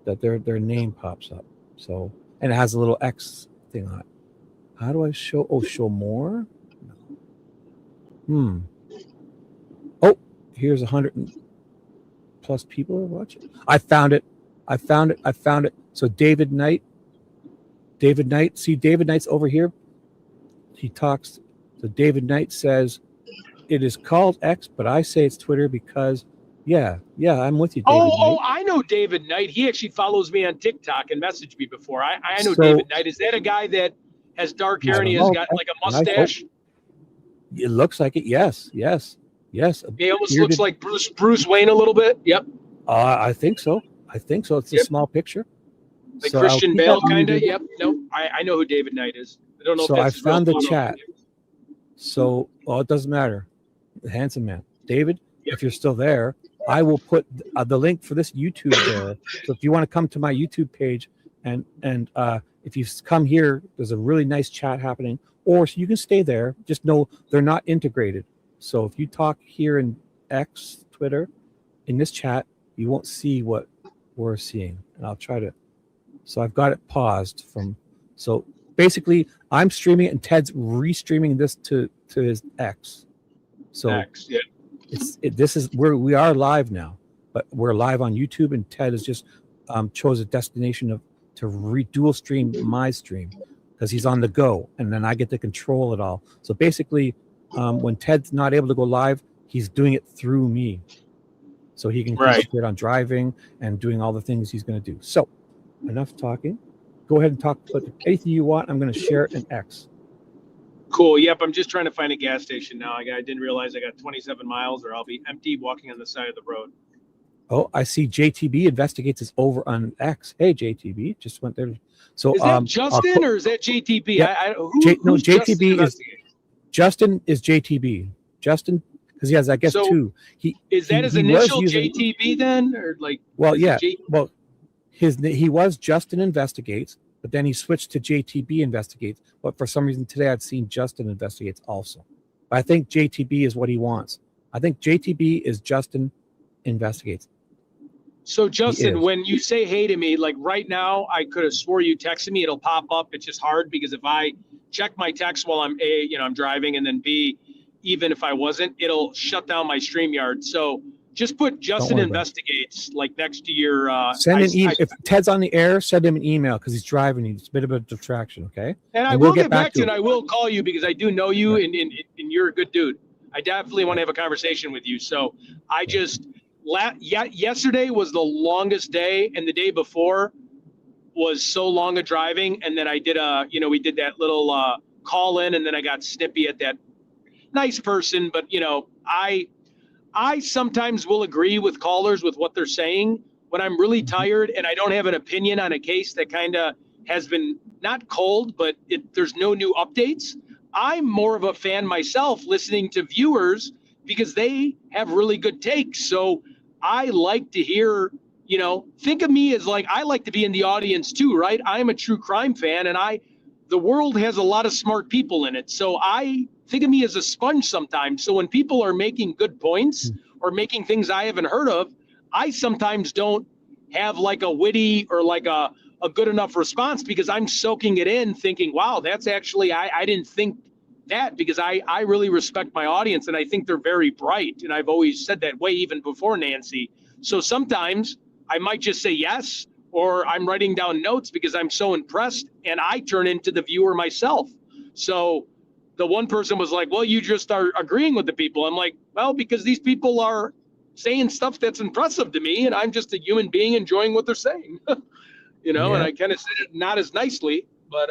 A: that their name pops up. So, and it has a little X thing on it. How do I show? Oh, show more. Oh, here's 100 plus people are watching. I found it. So David Knight. See, David Knight's over here. He talks. So David Knight says, it is called X, but I say it's Twitter because Yeah, I'm with you, David.
B: Oh, I know David Knight. He actually follows me on TikTok and messaged me before. I know
A: So,
B: David Knight. Is that a guy that has dark hair and he has got like a mustache?
A: It looks like it. Yes.
B: He almost looks like Bruce Wayne a little bit. Yep.
A: I think so. It's a small picture.
B: Like so Christian Bale, kind of. Yep. No, I know who David Knight is. I don't know
A: so
B: if that's
A: I found the chat. So, it doesn't matter. The handsome man. David, if you're still there, I will put the link for this YouTube there. So if you want to come to my YouTube page and if you come here, there's a really nice chat happening, or so you can stay there. Just know they're not integrated. So if you talk here in X, Twitter, in this chat, you won't see what we're seeing. And I'll try to. So I've got it paused from. So basically, I'm streaming it and Ted's restreaming this to his X. So
B: X, yeah.
A: This is where we are live now, but we're live on YouTube, and Ted has just chose a destination to dual stream my stream because he's on the go, and then I get to control it all. So basically, when Ted's not able to go live, he's doing it through me, so he can concentrate on driving and doing all the things he's going to do. So enough talking. Go ahead and talk about anything you want. I'm going to share it in X.
B: Cool. Yep. I'm just trying to find a gas station now. I didn't realize I got 27 miles or I'll be empty walking on the side of the road.
A: Oh, I see JTB Investigates is over on X. Hey, JTB just went there. So
B: is that Justin or is that JTB?
A: Yeah. JTB is Justin is JTB. Justin, because he has, I guess, two.
B: Is that his initial JTB then? Or like
A: he was Justin Investigates, but then he switched to JTB Investigates. But for some reason today I'd seen Justin Investigates also. But I think JTB is what he wants. I think JTB is Justin Investigates.
B: So Justin, when you say hey to me, like right now, I could have swore you texted me. It'll pop up. It's just hard because if I check my text while I'm I'm driving, and then B, even if I wasn't, it'll shut down my StreamYard. So just put Justin Investigates like next to your.
A: Send an email. If Ted's on the air, send him an email because he's driving. It's a bit of a distraction, okay?
B: And I will get back to you, and I will call you because I do know you, and you're a good dude. I definitely want to have a conversation with you. So I just. Yesterday was the longest day, and the day before was so long of driving. And then I did we did that little call in, and then I got snippy at that nice person. But I sometimes will agree with callers with what they're saying when I'm really tired and I don't have an opinion on a case that kind of has been not cold, but there's no new updates. I'm more of a fan myself listening to viewers because they have really good takes. So I like to hear, think of me as like, I like to be in the audience too, right? I'm a true crime fan and the world has a lot of smart people in it. So I think of me as a sponge sometimes. So when people are making good points or making things I haven't heard of, I sometimes don't have like a witty or like a good enough response because I'm soaking it in thinking, wow, that's actually, I didn't think that because I really respect my audience and I think they're very bright. And I've always said that way even before Nancy. So sometimes I might just say yes, or I'm writing down notes because I'm so impressed and I turn into the viewer myself. So the one person was like, well, you just are agreeing with the people. I'm like, well, because these people are saying stuff that's impressive to me and I'm just a human being enjoying what they're saying, and I kind of said it not as nicely, but,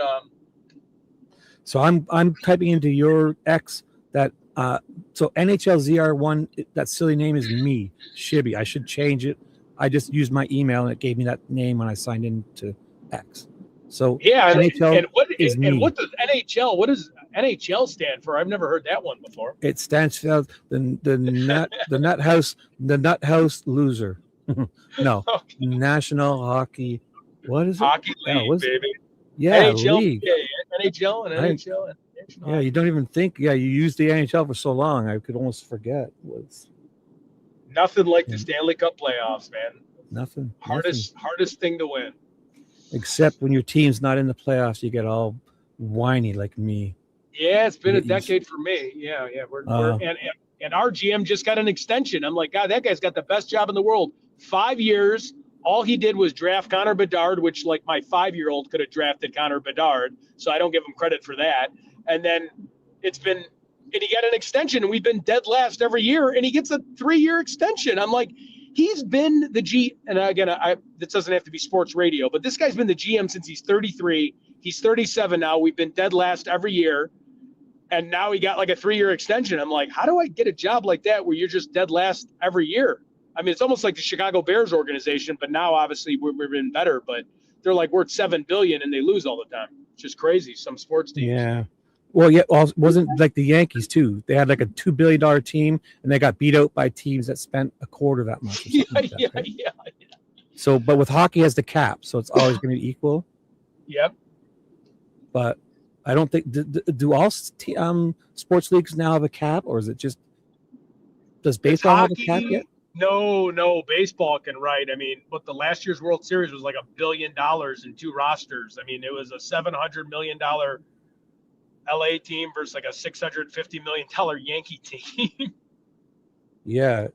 A: so I'm typing into your X that so NHL ZR1, that silly name is me, Shibby. I should change it. I just used my email and it gave me that name when I signed into X. So
B: yeah,
A: NHL
B: and what does NHL? What does NHL stand for? I've never heard that one before.
A: It stands for the nut house loser. No, okay. National Hockey. What is it?
B: Hockey League, baby.
A: Yeah,
B: NHL,
A: league.
B: Yeah, NHL and NHL. And NHL.
A: Yeah, you don't even think. Yeah, you used the NHL for so long, I could almost forget.
B: Nothing like the Stanley Cup playoffs, man.
A: Nothing.
B: Hardest thing to win.
A: Except when your team's not in the playoffs, you get all whiny like me.
B: Yeah, it's been a decade for me. Yeah. And our GM just got an extension. I'm like, God, that guy's got the best job in the world. 5 years. All he did was draft Connor Bedard, which like my 5-year-old could have drafted Connor Bedard. So I don't give him credit for that. And then it's been and he got an extension, and we've been dead last every year, and he gets a 3-year extension. I'm like, he's been the G, and again, this doesn't have to be sports radio, but this guy's been the GM since he's 33. He's 37 now. We've been dead last every year, and now he got like a 3-year extension. I'm like, how do I get a job like that where you're just dead last every year? I mean, it's almost like the Chicago Bears organization, but now obviously we've been better, but they're like worth $7 billion and they lose all the time. It's just crazy. Some sports teams.
A: Yeah. Well, yeah, wasn't like the Yankees too. They had like a $2 billion team, and they got beat out by teams that spent a quarter that much.
B: Yeah,
A: like that,
B: yeah,
A: right?
B: yeah.
A: So, but with hockey has the cap, so it's always going to be equal.
B: Yep.
A: But I don't think do all sports leagues now have a cap, or is it just does baseball have a cap yet?
B: No, baseball can write. I mean, but the last year's World Series was like $1 billion in 2 rosters. I mean, it was a $700 million LA team versus like a $650 million Yankee team.
A: Yeah.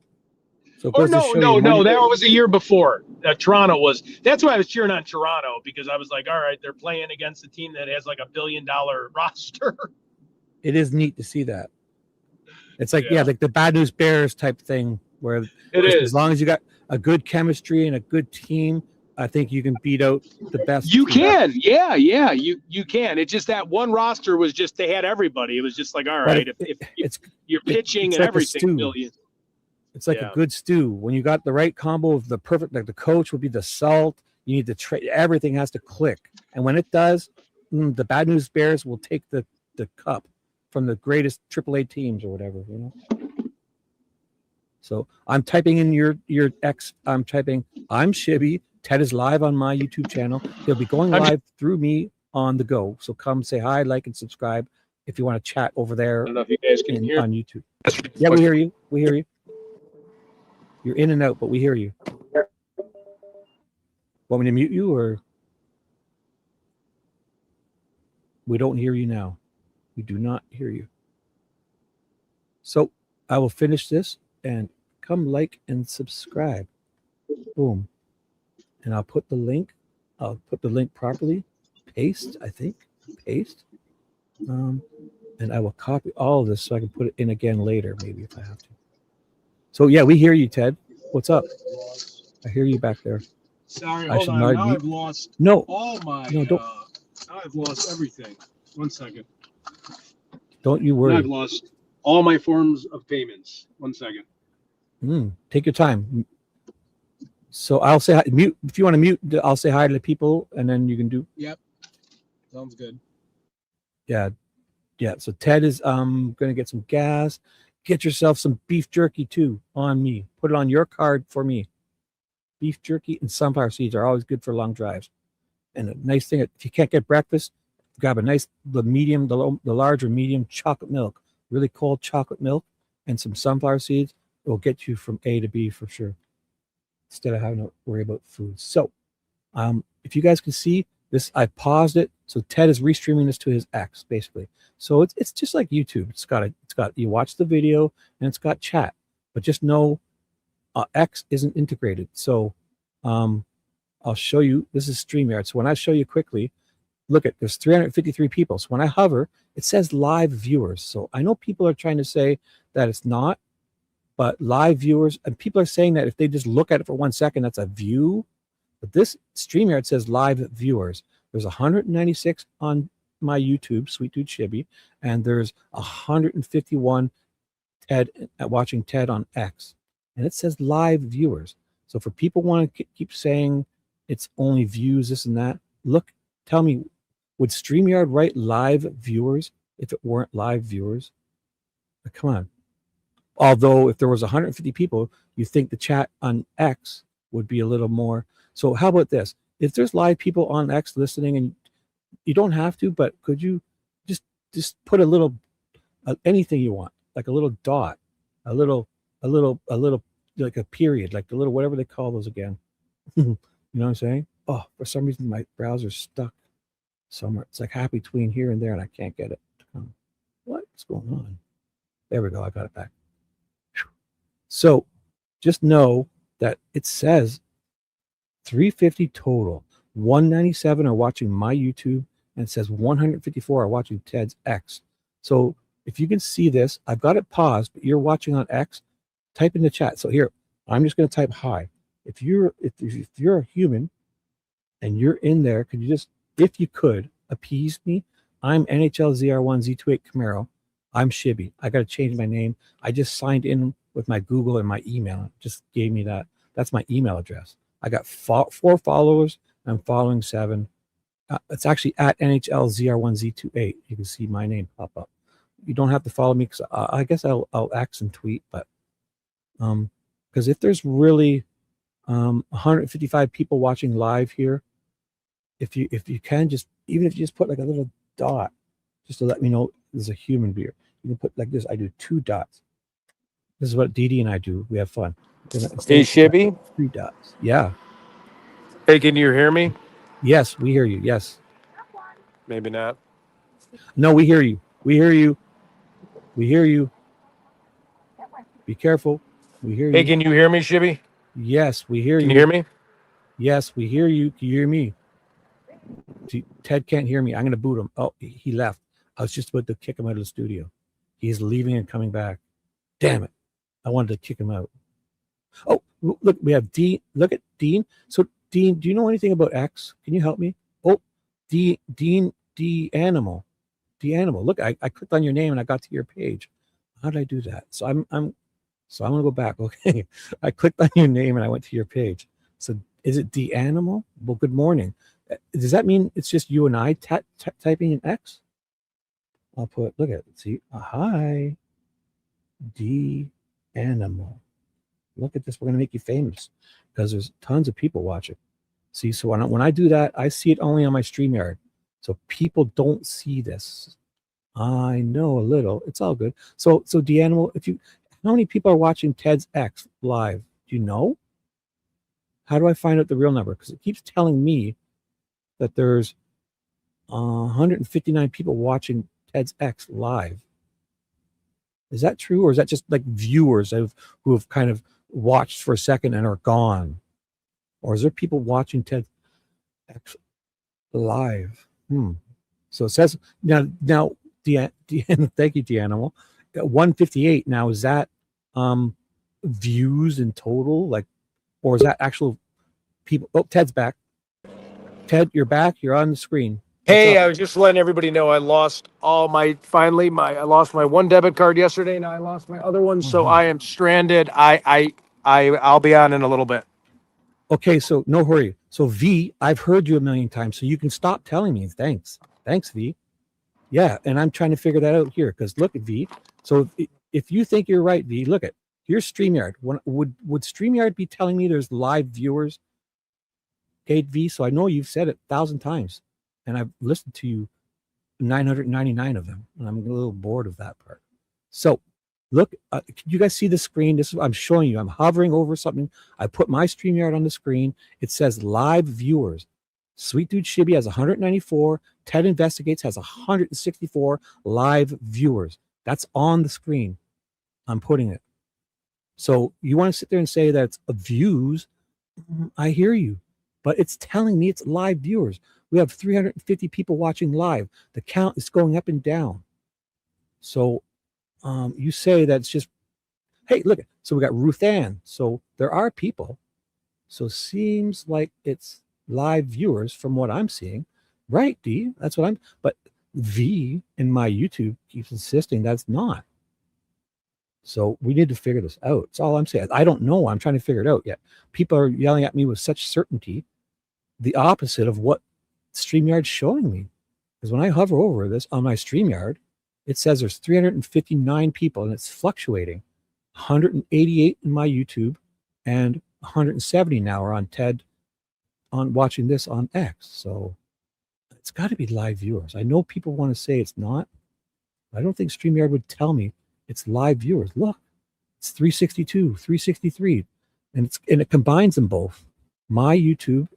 A: So
B: no, that was a year before. Toronto was. That's why I was cheering on Toronto, because I was like, all right, they're playing against a team that has like $1 billion roster.
A: It is neat to see that. It's like like the Bad News Bears type thing, where as long as you got a good chemistry and a good team, I think you can beat out the best.
B: You can, yeah, you can. It's just that one roster was just, they had everybody. It was just like, all right, if you're pitching and like everything, billion.
A: It's like a good stew. When you got the right combo of the perfect, like the coach would be the salt. You need to trade. Everything has to click, and when it does, the Bad News Bears will take the cup from the greatest AAA teams or whatever, you know. So I'm typing in your ex. I'm typing, I'm Shibby. Ted is live on my YouTube channel. He'll be going live through me on the go. So come say hi, like, and subscribe if you want to chat over there.
B: I don't know if you guys can hear
A: on YouTube. Yeah, we hear you. We hear you. You're in and out, but we hear you. Want me to mute you, or we don't hear you now? We do not hear you. So I will finish this and come like and subscribe. Boom. And I'll put the link. I'll put the link properly. Paste, I think. Paste. And I will copy all of this so I can put it in again later, maybe if I have to. So yeah, we hear you, Ted. What's up? I hear you back there.
B: Sorry, hold on. Now I've lost all my.
A: No, don't.
B: Now I've lost everything. 1 second.
A: Don't you worry.
B: Now I've lost all my forms of payments. 1 second.
A: Take your time. So I'll say hi, mute. If you want to mute, I'll say hi to the people, and then you can do.
B: Yep. Sounds good.
A: Yeah. So Ted is gonna get some gas. Get yourself some beef jerky too on me. Put it on your card for me. Beef jerky and sunflower seeds are always good for long drives. And a nice thing, if you can't get breakfast, grab a nice, the large or medium chocolate milk, really cold chocolate milk, and some sunflower seeds. It will get you from A to B for sure, instead of having to worry about food. So, if you guys can see this, I paused it. So Ted is restreaming this to his ex, basically. So it's just like YouTube. It's got you watch the video and it's got chat, but just know X isn't integrated. So I'll show you. This is StreamYard. So when I show you quickly, look at, there's 353 people. So when I hover, it says live viewers. So I know people are trying to say that it's not, but live viewers, and people are saying that if they just look at it for 1 second, that's a view. But this StreamYard says live viewers. There's 196 on my YouTube, Sweet Dude Shibby, and there's 151 watching Ted on X, and it says live viewers. So for people want to keep saying it's only views, this and that, look, tell me, would StreamYard write live viewers if it weren't live viewers? Come on. Although if there was 150 people, you think the chat on X would be a little more. So how about this? If there's live people on X listening, and you don't have to, but could you just put a little anything you want, like a little dot, a little like a period, like the little whatever they call those again. You know what I'm saying? Oh, for some reason my browser's stuck somewhere. It's like half between here and there, and I can't get it to come. What's going on? There we go. I got it back. So just know that it says 350 total. 197 are watching my YouTube, and it says 154 are watching Ted's X. So if you can see this, I've got it paused, but you're watching on X, type in the chat. So here, I'm just going to type hi. If you're a human and you're in there, could you just, if you could, appease me? I'm NHL ZR1Z28 Camaro. I'm Shibby. I got to change my name. I just signed in with my Google and my email. It just gave me that. That's my email address. I got 4 followers. I'm following 7. It's actually at NHL ZR1Z28. You can see my name pop up. You don't have to follow me because I guess I'll X and tweet, but because if there's really 155 people watching live here, if you can just, even if you just put like a little dot just to let me know there's a human beer, you can put like this. I do 2 dots. This is what Dee Dee and I do. We have fun.
C: Hey, Shibby.
A: 3 dots. Yeah.
C: Hey, can you hear me?
A: Yes, we hear you. Yes.
C: Maybe not.
A: No, we hear you. We hear you. We hear you. Be careful. We hear you.
C: Hey, can you hear me, Shibby?
A: Yes, we hear you.
C: Can you hear me?
A: Yes, we hear you. Can you hear me? See, Ted can't hear me. I'm going to boot him. Oh, he left. I was just about to kick him out of the studio. He's leaving and coming back. Damn it. I wanted to kick him out. Oh, look, we have Dean. Look at Dean. So, Dean, do you know anything about X? Can you help me? Oh, D Animal. Look, I clicked on your name and I got to your page. How did I do that? So I'm going to go back. Okay. I clicked on your name and I went to your page. So is it D Animal? Well, good morning. Does that mean it's just you and I typing in X? I'll put, look at it. See, hi, D Animal. Look at this. We're going to make you famous because there's tons of people watching. See, so when I do that, I see it only on my StreamYard. So people don't see this. I know a little. It's all good. So D Animal, how many people are watching Ted's X live? Do you know? How do I find out the real number? Because it keeps telling me that there's 159 people watching Ted's X live. Is that true, or is that just like viewers who have kind of watched for a second and are gone? Or is there people watching Ted X live? So it says now thank you, D'Animal. 158 now, is that views in total, like, or is that actual people? Oh, Ted's back. Ted, you're back. You're on the screen.
C: Hey, I was just letting everybody know I lost I lost my one debit card yesterday, and I lost my other one, so I am stranded. I'll be on in a little bit.
A: Okay, so no hurry. So V, I've heard you a million times, so you can stop telling me. Thanks, V. Yeah, and I'm trying to figure that out here because look at V. So if you think you're right, V, look at here's StreamYard. Would StreamYard be telling me there's live viewers? Okay, V. So I know you've said it 1,000 times, and I've listened to you 999 of them, and I'm a little bored of that part. So look, can you guys see the screen? This is I'm showing you. I'm hovering over something. I put my StreamYard on the screen. It says live viewers. Sweet Dude Shibby has 194. Ted Investigates has 164 live viewers. That's on the screen. I'm putting it. So you want to sit there and say that it's views? I hear you, but it's telling me it's live viewers. We have 350 people watching live. The count is going up and down. So you say that's just, hey, look. So we got Ruth Ann. So there are people. So seems like it's live viewers from what I'm seeing. Right, D? That's what I'm, but V in my YouTube keeps insisting that's not. So we need to figure this out. That's all I'm saying. I don't know. I'm trying to figure it out yet. People are yelling at me with such certainty, the opposite of what StreamYard's showing me. Because when I hover over this on my StreamYard, it says there's 359 people and it's fluctuating. 188 in my YouTube and 170 now are on Ted on watching this on X. So it's got to be live viewers. I know people want to say it's not. I don't think StreamYard would tell me it's live viewers. Look, it's 362, 363, and it combines them both. My YouTube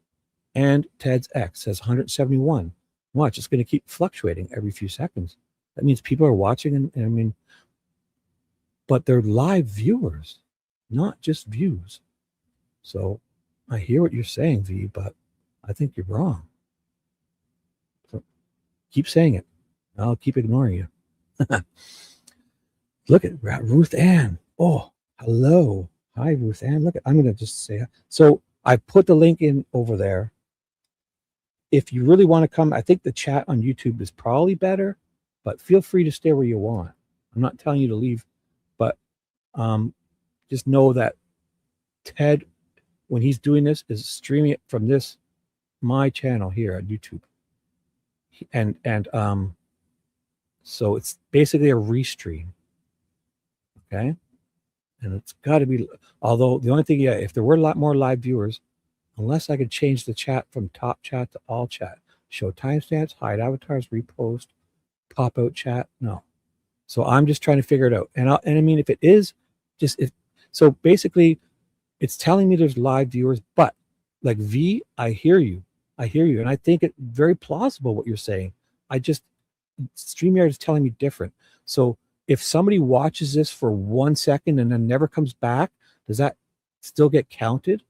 A: and Ted's X says 171. Watch, it's going to keep fluctuating every few seconds. That means people are watching, and I mean, but they're live viewers, not just views. So I hear what you're saying, V, but I think you're wrong. So keep saying it. I'll keep ignoring you. Look at Ruth Ann. Oh, hello. Hi, Ruth Ann. Look, I'm going to just say, so I put the link in over there. If you really want to come, I think the chat on YouTube is probably better, but feel free to stay where you want. I'm not telling you to leave, but just know that Ted, when he's doing this, is streaming it from my channel here on YouTube. And so it's basically a restream. Okay. And it's got to be, although the only thing, yeah, if there were a lot more live viewers, unless I could change the chat from top chat to all chat, show timestamps, hide avatars, repost, pop out chat. No. So I'm just trying to figure it out. And I mean, if it is so basically it's telling me there's live viewers, but like V, I hear you. And I think it very plausible what you're saying. StreamYard is telling me different. So if somebody watches this for 1 second and then never comes back, does that still get counted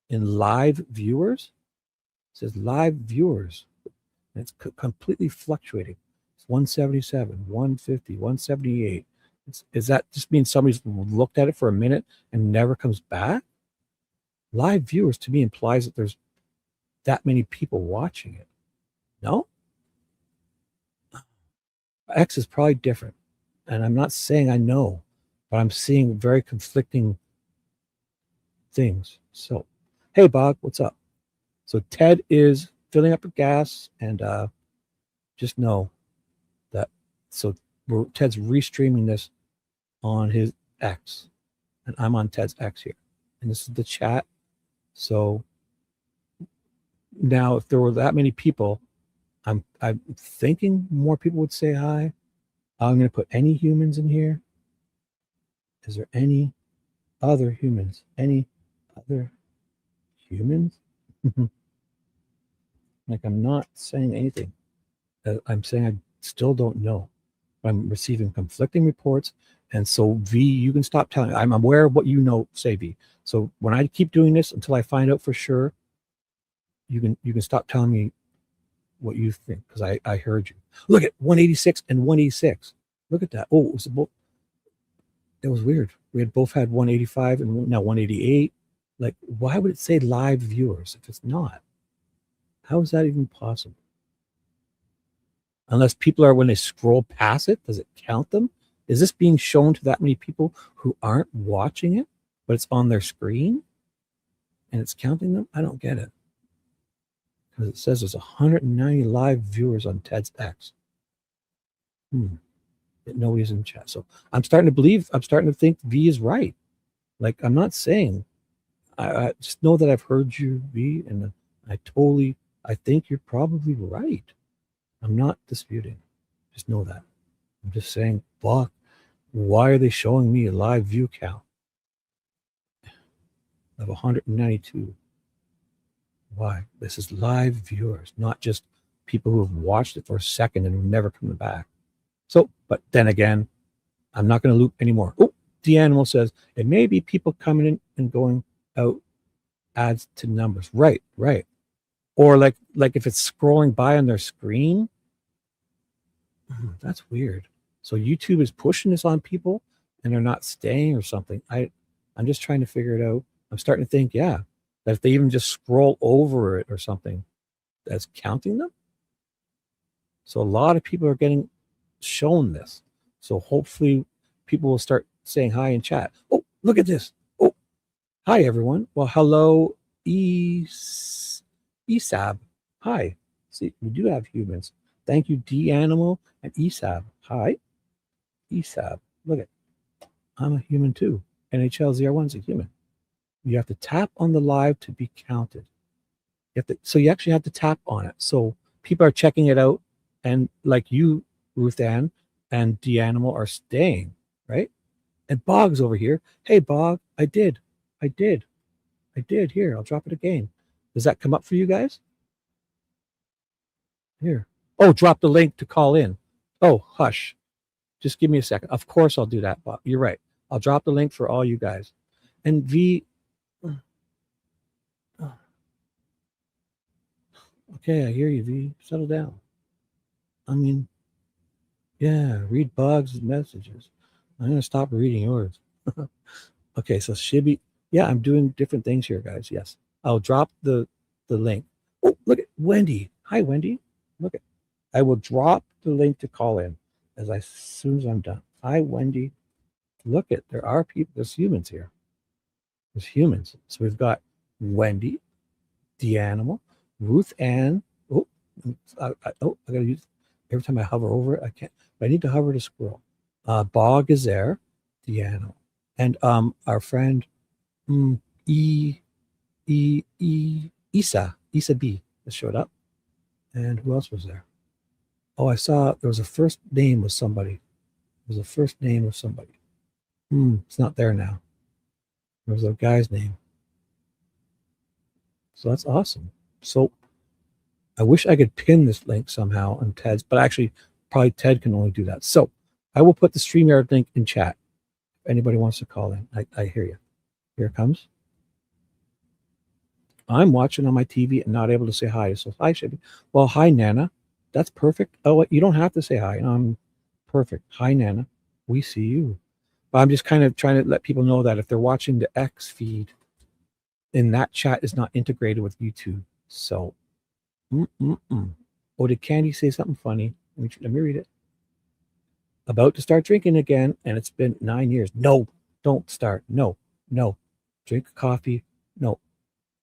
A: in live viewers? It says live viewers. And it's completely fluctuating. It's 177, 150, 178. Does that just mean somebody's looked at it for a minute and never comes back? Live viewers to me implies that there's that many people watching it. No? X is probably different. And I'm not saying I know, but I'm seeing very conflicting things. So, hey, Bob, what's up? So Ted is filling up her gas, and just know that. So Ted's restreaming this on his X, and I'm on Ted's X here, and this is the chat. So now, if there were that many people, I'm thinking more people would say hi. I'm going to put any humans in here. Is there any other humans? Any other humans? Like, I'm not saying anything. I'm saying I still don't know. I'm receiving conflicting reports. And so, V, you can stop telling me. I'm aware of what you know, say, V. So when I keep doing this until I find out for sure, you can stop telling me what you think, because I heard you. Look at 186 and 186. Look at that. Oh, it was weird. We had both had 185 and now 188. Like, why would it say live viewers if it's not? How is that even possible? Unless people are, when they scroll past it, does it count them? Is this being shown to that many people who aren't watching it, but it's on their screen and it's counting them? I don't get it. Because it says there's 190 live viewers on Ted's X. Nobody's in chat. So I'm starting to think V is right. Like, I'm not saying, I just know that I've heard you, V, and I think you're probably right. I'm not disputing. Just know that. I'm just saying, fuck, why are they showing me a live view count of 192? Why? This is live viewers, not just people who have watched it for a second and who never come back. So, but then again, I'm not going to loop anymore. Oh, the animal says it may be people coming in and going out adds to numbers. Right. Or like if it's scrolling by on their screen. That's weird. So YouTube is pushing this on people and they're not staying or something. I'm just trying to figure it out. I'm starting to think, yeah, that if they even just scroll over it or something, that's counting them. So a lot of people are getting shown this. So hopefully people will start saying hi in chat. Oh, look at this. Oh, hi, everyone. Well, hello, Esab. Hi. See, we do have humans. Thank you, D Animal and Esab. Hi, Esab. Look at, I'm a human too. NHL ZR1's a human. You have to tap on the live to be counted. So you actually have to tap on it. So people are checking it out, and like you, Ruth Ann, and D Animal are staying, right? And Bog's over here. Hey, Bog, I did. Here, I'll drop it again. Does that come up for you guys? Here. Oh, drop the link to call in. Oh, hush. Just give me a second. Of course I'll do that, Bob. You're right. I'll drop the link for all you guys. And V. Okay, I hear you, V. Settle down. I mean, yeah, read Bog's messages. I'm gonna stop reading yours. Okay, so Shibby. Yeah, I'm doing different things here, guys. Yes, I'll drop the link. Oh, look at Wendy. Hi, Wendy. Look at. I will drop the link to call in as soon as I'm done. Hi, Wendy. Look at there are people. There's humans here. There's humans. So we've got Wendy, the animal, Ruth Ann. Oh, I gotta use every time I hover over it. I can't. I need to hover to scroll. Bog is there, the animal, and our friend E Isa B that showed up. And who else was there? Oh, I saw there was a first name of somebody. There's a first name of somebody. It's not there now. There was a guy's name. So that's awesome. So I wish I could pin this link somehow on Ted's, but actually probably Ted can only do that. So I will put the StreamYard link in chat. If anybody wants to call in, I hear you. Here it comes. I'm watching on my TV and not able to say hi. So hi, Shibby. Well, hi, Nana. That's perfect. Oh, you don't have to say hi. Perfect. Hi, Nana. We see you. But I'm just kind of trying to let people know that if they're watching the X feed, then that chat is not integrated with YouTube. So, Oh, did Candy say something funny? Let me read it. About to start drinking again, and it's been 9 years. No, don't start. No. Drink coffee. No,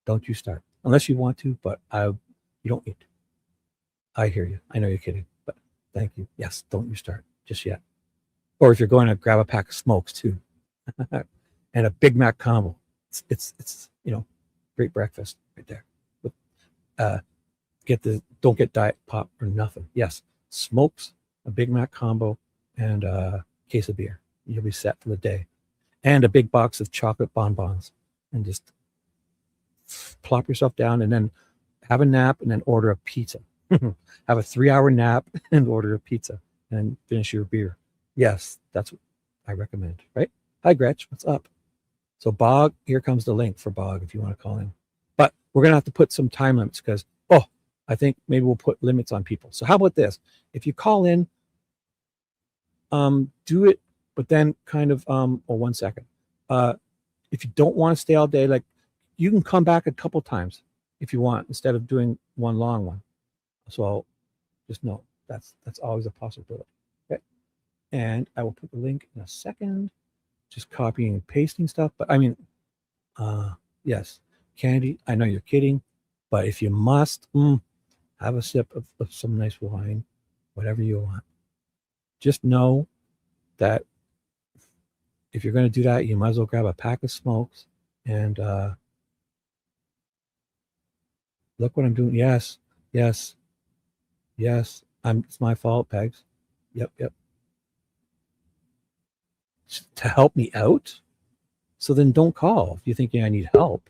A: don't you start. Unless you want to, but you don't need to. I hear you. I know you're kidding, but thank you. Yes, don't you start just yet. Or if you're going to grab a pack of smokes too, and a Big Mac combo, it's great breakfast right there. But, don't get diet pop or nothing. Yes, smokes, a Big Mac combo, and a case of beer. You'll be set for the day, and a big box of chocolate bonbons, and just plop yourself down, and then have a nap, and then order a pizza. Have a 3-hour nap and order a pizza, and finish your beer. Yes, that's what I recommend, right? Hi, Gretch. What's up? So Bog, here comes the link for Bog if you want to call in. But we're going to have to put some time limits because, I think maybe we'll put limits on people. So how about this? If you call in, do it, but then kind of, 1 second. If you don't want to stay all day, like you can come back a couple times if you want instead of doing one long one. So just know that's always a possibility. Okay. And I will put the link in a second, just copying and pasting stuff. But I mean, yes, Candy, I know you're kidding, but if you must, have a sip of some nice wine, whatever you want. Just know that if you're going to do that, you might as well grab a pack of smokes and look what I'm doing. Yes. It's my fault, Pegs. Yep. To help me out? So then don't call if you think I need help.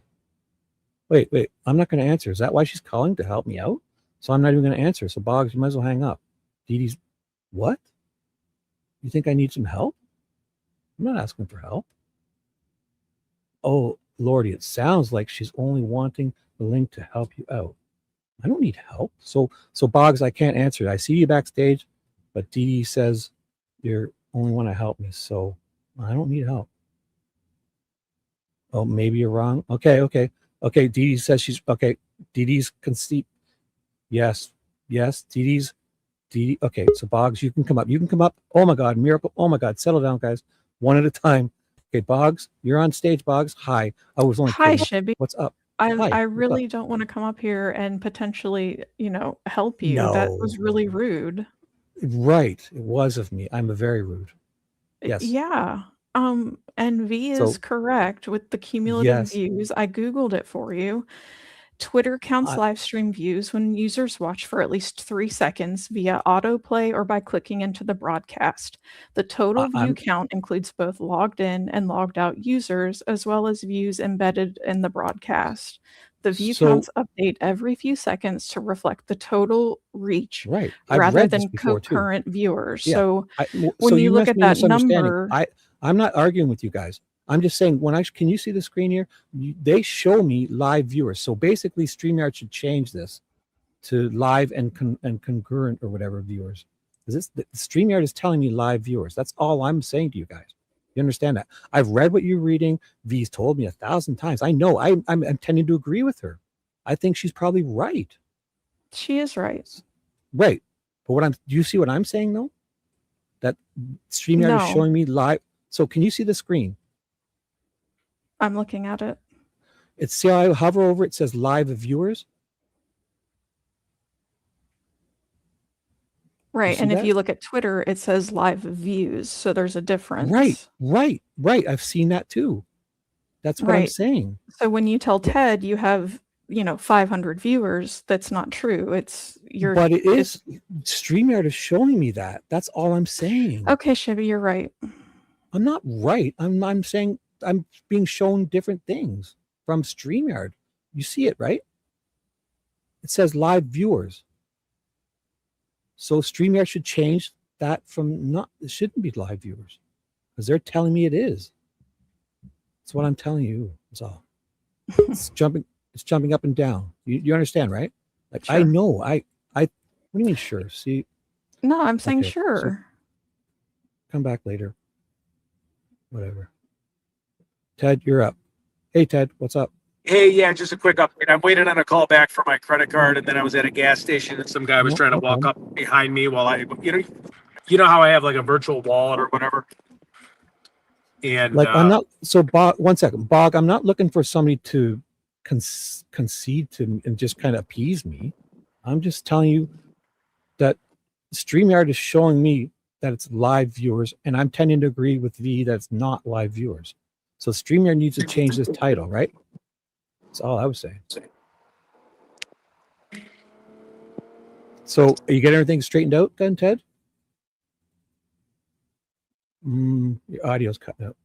A: Wait, I'm not going to answer. Is that why she's calling, to help me out? So I'm not even going to answer. So Boggs, you might as well hang up. Dee Dee's, what? You think I need some help? I'm not asking for help. Oh, Lordy, it sounds like she's only wanting the link to help you out. I don't need help. So Boggs, I can't answer. I see you backstage, but Dee Dee says you're only want to help me. So I don't need help. Oh, maybe you're wrong. Okay. Dee Dee says she's okay. Dee Dee's conceit. Yes. Dee Dee. Okay, so Boggs, you can come up. Oh my God, miracle. Oh my God, settle down, guys. One at a time. Okay, Boggs, you're on stage, Boggs. Hi. I was only
D: Hi,
A: kidding.
D: Shibby.
A: What's up?
D: I really don't want to come up here and potentially, help you.
A: No.
D: That was really rude.
A: Right. It was of me. I'm very rude. Yes.
D: Yeah. And V is correct with the cumulative views. I Googled it for you. Twitter counts live stream views when users watch for at least 3 seconds via autoplay or by clicking into the broadcast. The total view count includes both logged in and logged out users, as well as views embedded in the broadcast. The view counts update every few seconds to reflect the total reach rather than concurrent viewers.
A: Yeah.
D: So when you look at that number,
A: I'm not arguing with you guys. I'm just saying, can you see the screen here? They show me live viewers. So basically, StreamYard should change this to live and concurrent or whatever viewers. Because the StreamYard is telling me live viewers. That's all I'm saying to you guys. You understand that? I've read what you're reading. V's told me 1,000 times. I know. I'm tending to agree with her. I think she's probably right.
D: She is right.
A: Right. But do you see what I'm saying though? That StreamYard is showing me live. So can you see the screen?
D: I'm looking at it.
A: See how I hover over it, says live viewers?
D: Right. And if you look at Twitter, it says live views. So there's a difference.
A: Right. I've seen that too. That's what I'm saying.
D: So when you tell Ted you have, 500 viewers, that's not true.
A: But it is. StreamYard is showing me that. That's all I'm saying.
D: Okay, Shibby, you're right.
A: I'm not right. I'm saying I'm being shown different things from StreamYard. You see it, right? It says live viewers. So StreamYard should change that from it shouldn't be live viewers because they're telling me it is. That's what I'm telling you. That's all. It's jumping up and down. You understand, right? Like sure. I know. What do you mean sure? See?
D: No, I'm saying sure.
A: So come back later. Whatever. Ted, you're up. Hey Ted, what's up?
C: Hey, yeah, just a quick update. I'm waiting on a call back for my credit card, and then I was at a gas station, and some guy was trying to walk up behind me while you know how I have like a virtual wallet or whatever. And
A: like I'm not. So Bog, 1 second, Bog. I'm not looking for somebody to concede to and just kind of appease me. I'm just telling you that StreamYard is showing me that it's live viewers, and I'm tending to agree with V that it's not live viewers. So StreamYard needs to change this title, right? That's all I was saying. So are you getting everything straightened out then, Ted? Your audio's cutting out.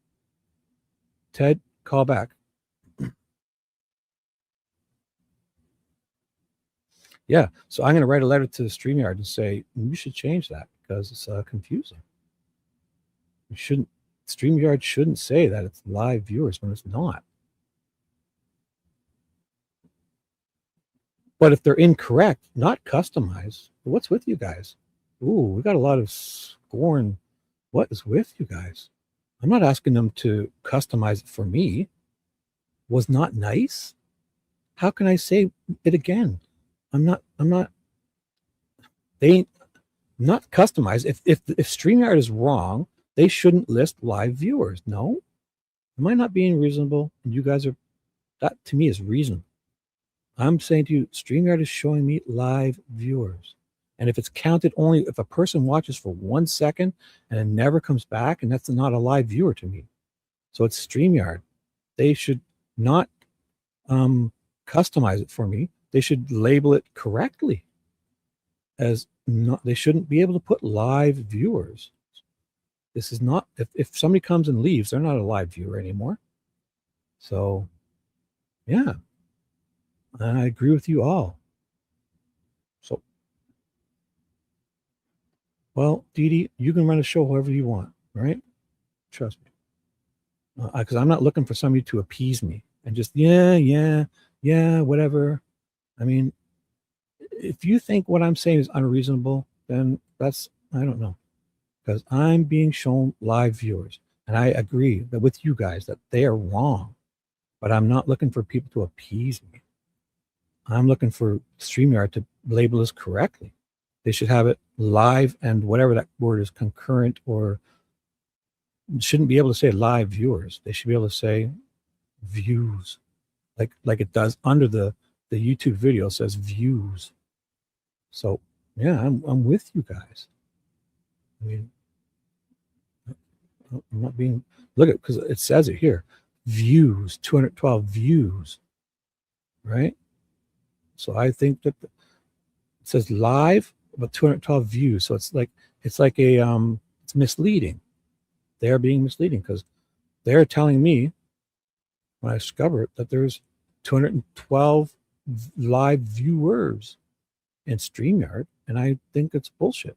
A: Ted, call back. Yeah, so I'm going to write a letter to the StreamYard and say, you should change that because it's confusing. StreamYard shouldn't say that it's live viewers when it's not. But if they're incorrect, not customized, what's with you guys? Ooh, we got a lot of scorn. What is with you guys? I'm not asking them to customize it for me. Was not nice? How can I say it again? They ain't not customized. If StreamYard is wrong, they shouldn't list live viewers. No? Am I not being reasonable? And you guys are, that to me is reasonable. I'm saying to you, StreamYard is showing me live viewers. And if it's counted only if a person watches for 1 second and it never comes back, and that's not a live viewer to me. So it's StreamYard. They should not customize it for me. They should label it correctly as not, they shouldn't be able to put live viewers. This is not, if somebody comes and leaves, they're not a live viewer anymore. So yeah. I agree with you all. So, well, Dee Dee, you can run a show however you want, right? Trust me. Because I'm not looking for somebody to appease me and just, yeah, whatever. I mean, if you think what I'm saying is unreasonable, then that's, I don't know. Because I'm being shown live viewers. And I agree that with you guys that they are wrong. But I'm not looking for people to appease me. I'm looking for StreamYard to label this correctly. They should have it live and whatever that word is, concurrent, or shouldn't be able to say live viewers. They should be able to say views, like it does under the YouTube video says views. So yeah, I'm with you guys. I mean, I'm not being, look at, because it says it here, views, 212 views, right? So I think that it says live, but 212 views. So it's like a it's misleading. They're being misleading because they're telling me when I discover it that there's 212 live viewers in StreamYard, and I think it's bullshit.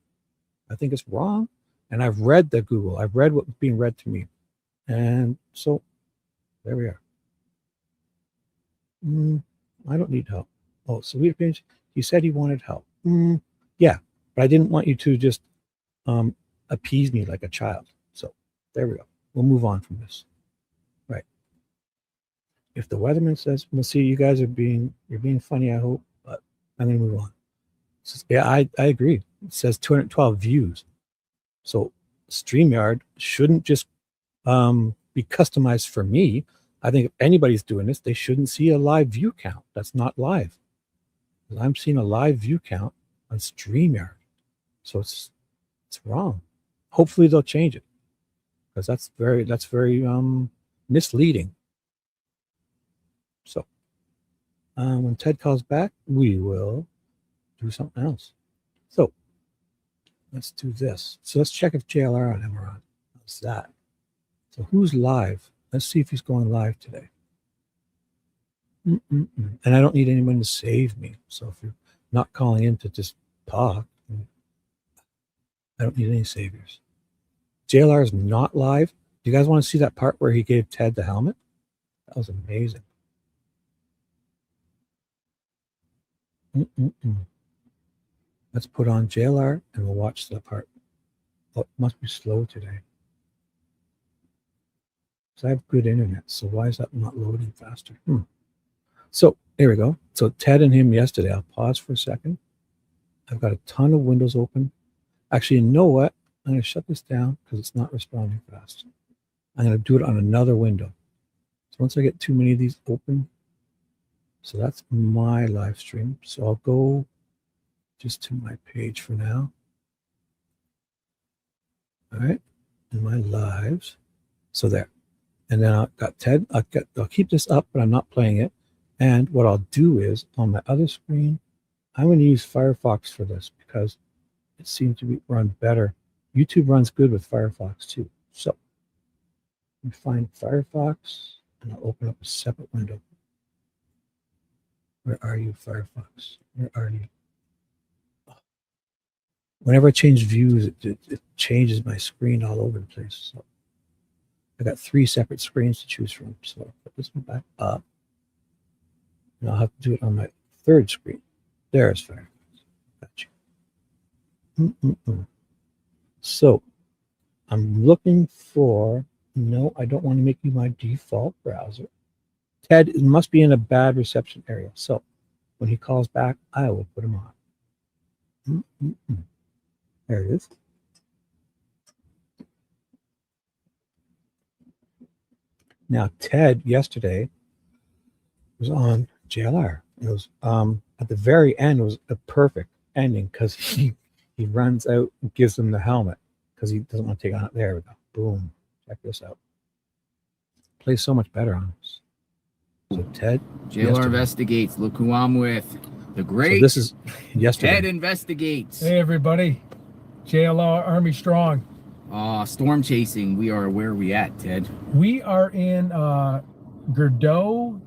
A: I think it's wrong. And I've read the Google. I've read what's being read to me. And so there we are. I don't need help. Oh, Sweet Opinions, he said he wanted help. Yeah, but I didn't want you to just appease me like a child. So there we go. We'll move on from this. Right. If the weatherman says, "We'll see, you guys you're being funny," I hope, but I'm gonna move on. Says, yeah, I agree. It says 212 views. So StreamYard shouldn't just be customized for me. I think if anybody's doing this, they shouldn't see a live view count. That's not live. I'm seeing a live view count on StreamYard. So it's wrong. Hopefully they'll change it, because that's very misleading. So when Ted calls back, we will do something else. So let's do this. So let's check if JLR and him are on. How's that? So who's live? Let's see if he's going live today. And I don't need anyone to save me. So if you're not calling in to just talk, I don't need any saviors. JLR is not live. Do you guys want to see that part where he gave Ted the helmet? That was amazing. Let's put on JLR and we'll watch that part. Oh, it must be slow today. So I have good internet. So why is that not loading faster? So here we go. So Ted and him yesterday. I'll pause for a second. I've got a ton of windows open. Actually, you know what? I'm going to shut this down because it's not responding fast. I'm going to do it on another window. So once I get too many of these open, so that's my live stream. So I'll go just to my page for now. All right, and my lives. So there. And then I've got Ted. I'll keep this up, but I'm not playing it. And what I'll do is on my other screen, I'm going to use Firefox for this because it seems to run better. YouTube runs good with Firefox too. So let me find Firefox and I'll open up a separate window. Where are you, Firefox? Where are you? Whenever I change views, it changes my screen all over the place. So I got 3 separate screens to choose from. So I'll put this one back up. And I'll have to do it on my 3rd screen. There's Firefox. Got you. So I'm looking for, no, I don't want to make you my default browser. Ted must be in a bad reception area. So when he calls back, I will put him on. There it is. Now, Ted yesterday was on JLR. It was at the very end, it was a perfect ending because he runs out and gives him the helmet because he doesn't want to take on it. There we go. Boom. Check this out. Plays so much better on this. So Ted.
E: JLR investigates. Look who I'm with. The great.
A: So this is yesterday.
E: Ted investigates.
C: Hey everybody. JLR Army Strong.
E: Storm chasing. We are where are we at, Ted?
C: We are in Gordeau,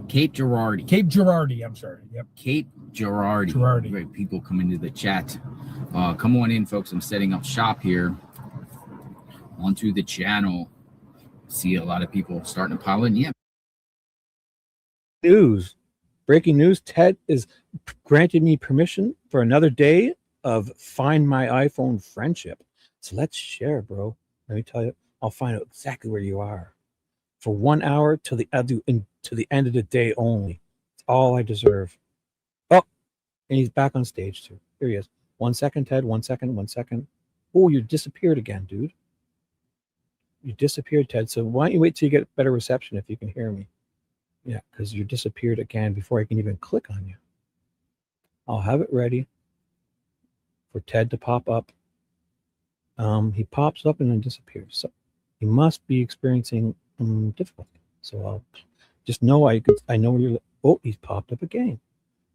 E: Cape Girardi.
C: Cape Girardi, I'm sorry. Yep.
E: Cape Girardi. Great people come into the chat. Come on in, folks. I'm setting up shop here onto the channel. See a lot of people starting to pile in. Yeah.
A: Breaking news. Ted is granted me permission for another day of Find My iPhone friendship. So let's share, bro. Let me tell you, I'll find out exactly where you are for 1 hour till the end of the day only. It's all I deserve. Oh, and he's back on stage too. Here he is. 1 second, Ted. 1 second. 1 second. Oh, you disappeared again, dude. You disappeared, Ted. So why don't you wait till you get better reception if you can hear me? Yeah, because you disappeared again before I can even click on you. I'll have it ready for Ted to pop up. He pops up and then disappears. So he must be experiencing difficulty. So I'll just know I know where you're. Oh, he's popped up again.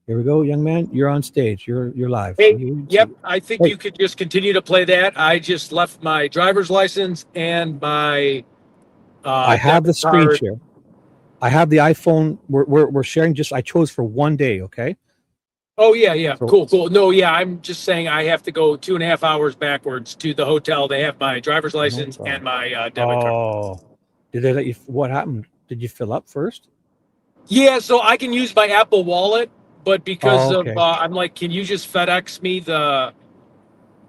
A: Here we go, young man. You're on stage. You're live.
C: Hey, yep. I think you could just continue to play that. I just left my driver's license and my.
A: I have the screen share. I have the iPhone. We're sharing. I chose for 1 day. Okay.
C: Oh yeah. So, cool. No, yeah. I'm just saying I have to go 2.5 hours backwards to the hotel. They have my driver's license and my debit card.
A: Oh, did they let you? What happened? Did you fill up first?
C: Yeah, so I can use my Apple Wallet, but because of I'm like, can you just FedEx me the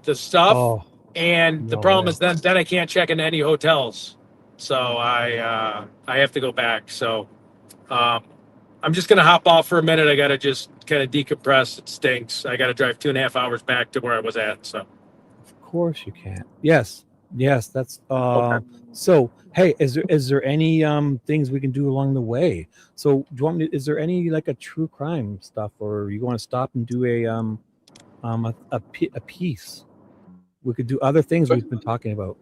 C: the stuff.
A: Oh,
C: And the
A: no
C: problem
A: way.
C: is then I can't check into any hotels. So I have to go back. So I'm just going to hop off for a minute. I got to just kind of decompress. It stinks. I got to drive 2.5 hours back to where I was at. So
A: Of course you can. Yes. That's
C: Okay.
A: so hey, is there any things we can do along the way? So do you want me is there any like a true crime stuff, or you want to stop and do a piece? We could do other things we've been talking about.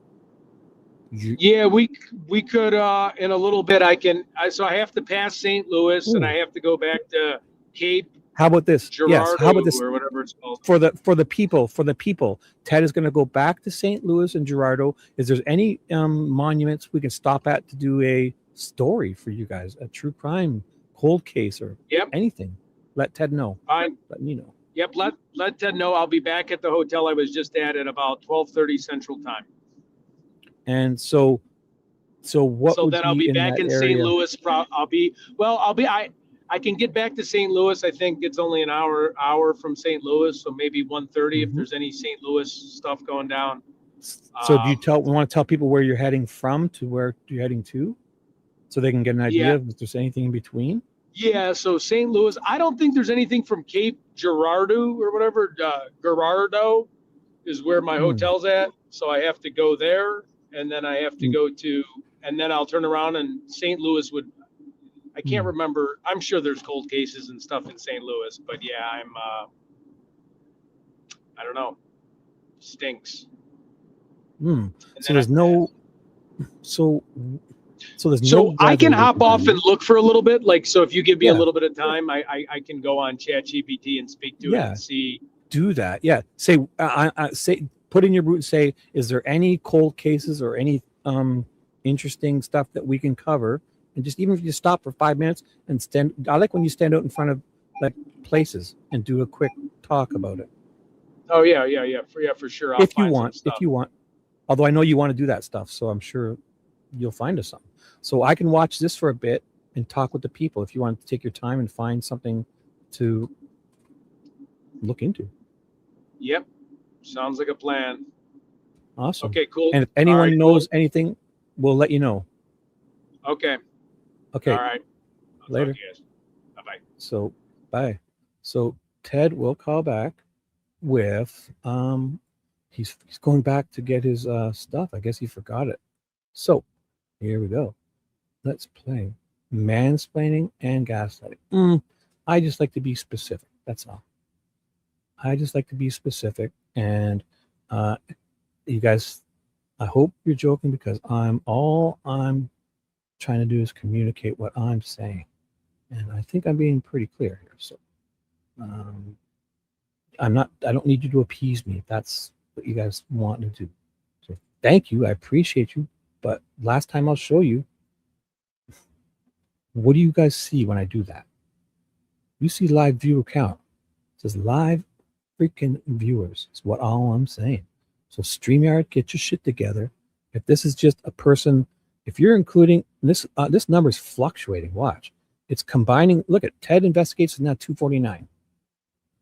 B: Yeah, we could in a little bit. So I have to pass St. Louis and I have to go back to Cape
A: How about this? Yes.
B: Girardeau
A: How about this
B: or whatever it's called.
A: for the people? Ted is going to go back to St. Louis and Girardeau. Is there any monuments we can stop at to do a story for you guys, a true crime cold case or anything? Let Ted know.
B: Fine.
A: Let me know.
B: Yep. Let Ted know. I'll be back at the hotel I was just at about 12:30 Central Time.
A: And so what?
B: So
A: would
B: then I'll be
A: in
B: back in St.
A: area?
B: Louis. I can get back to St. Louis. I think it's only an hour from St. Louis, so maybe 1:30 if there's any St. Louis stuff going down.
A: So do you want to tell people where you're heading from to where you're heading to, so they can get an idea if there's anything in between?
B: Yeah, so St. Louis, I don't think there's anything from Cape Girardeau or whatever. Girardeau is where my hotel's at, so I have to go there, and then I have to go to, and then I'll turn around and St. Louis would. I can't remember. I'm sure there's cold cases and stuff in St. Louis, but yeah, I don't know. Stinks.
A: So there's no. So there's
B: so
A: no.
B: I can hop off and look for a little bit. Like, so if you give me a little bit of time, I can go on ChatGPT and speak to it and see.
A: Do that. Yeah. Say, say, put in your route. Say, is there any cold cases or any interesting stuff that we can cover? And just even if you stop for 5 minutes and stand. I like when you stand out in front of like places and do a quick talk about it.
B: Oh yeah, for sure.
A: If you want. Although I know you want to do that stuff, so I'm sure you'll find us something. So I can watch this for a bit and talk with the people if you want to take your time and find something to look into.
B: Yep. Sounds like a plan.
A: Awesome.
B: Okay, cool.
A: And if anyone knows anything, we'll let you know.
B: Okay.
A: Okay.
B: All right.
A: Later.
B: Bye-bye.
A: So bye. So Ted will call back with he's going back to get his stuff. I guess he forgot it. So here we go. Let's play mansplaining and gaslighting. I just like to be specific. That's all. I just like to be specific. And you guys, I hope you're joking, because I'm trying to do is communicate what I'm saying. And I think I'm being pretty clear here. So I don't need you to appease me if that's what you guys want to do. So thank you. I appreciate you. But last time I'll show you. What do you guys see when I do that? You see live viewer count. It says live freaking viewers. It's what all I'm saying. So StreamYard, get your shit together. If this is just a person, if you're including this, this number is fluctuating. Watch. It's combining. Look at Ted Investigates is now 249.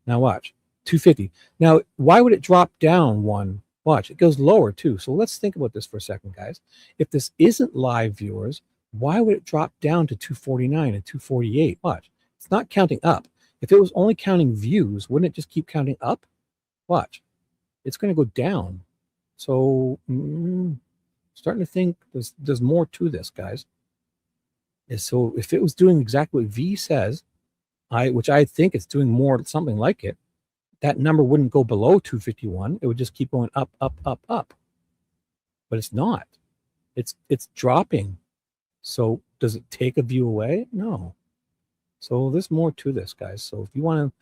A: Now watch. 250. Now, why would it drop down one? Watch, it goes lower too. So let's think about this for a second, guys. If this isn't live viewers, why would it drop down to 249 and 248? Watch, it's not counting up. If it was only counting views, wouldn't it just keep counting up? Watch, it's going to go down. So starting to think there's more to this, guys. And so if it was doing exactly what V says, which I think it's doing more something like it, that number wouldn't go below 251. It would just keep going up, up, up, up. But it's not. It's dropping. So does it take a view away? No. So there's more to this, guys. So if you want to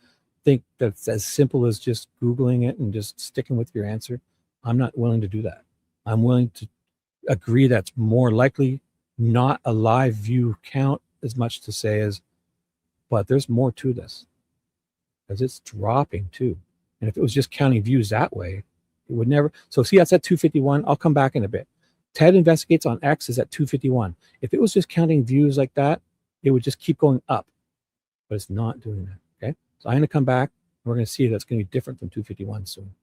A: think that's as simple as just Googling it and just sticking with your answer, I'm not willing to do that. I'm willing to agree that's more likely not a live view count as much to say as, but there's more to this. Because it's dropping too. And if it was just counting views that way, it would never. So see, that's at 251. I'll come back in a bit. Ted Investigates on X is at 251. If it was just counting views like that, it would just keep going up. But it's not doing that. Okay. So I'm going to come back. And we're going to see that's going to be different from 251 soon.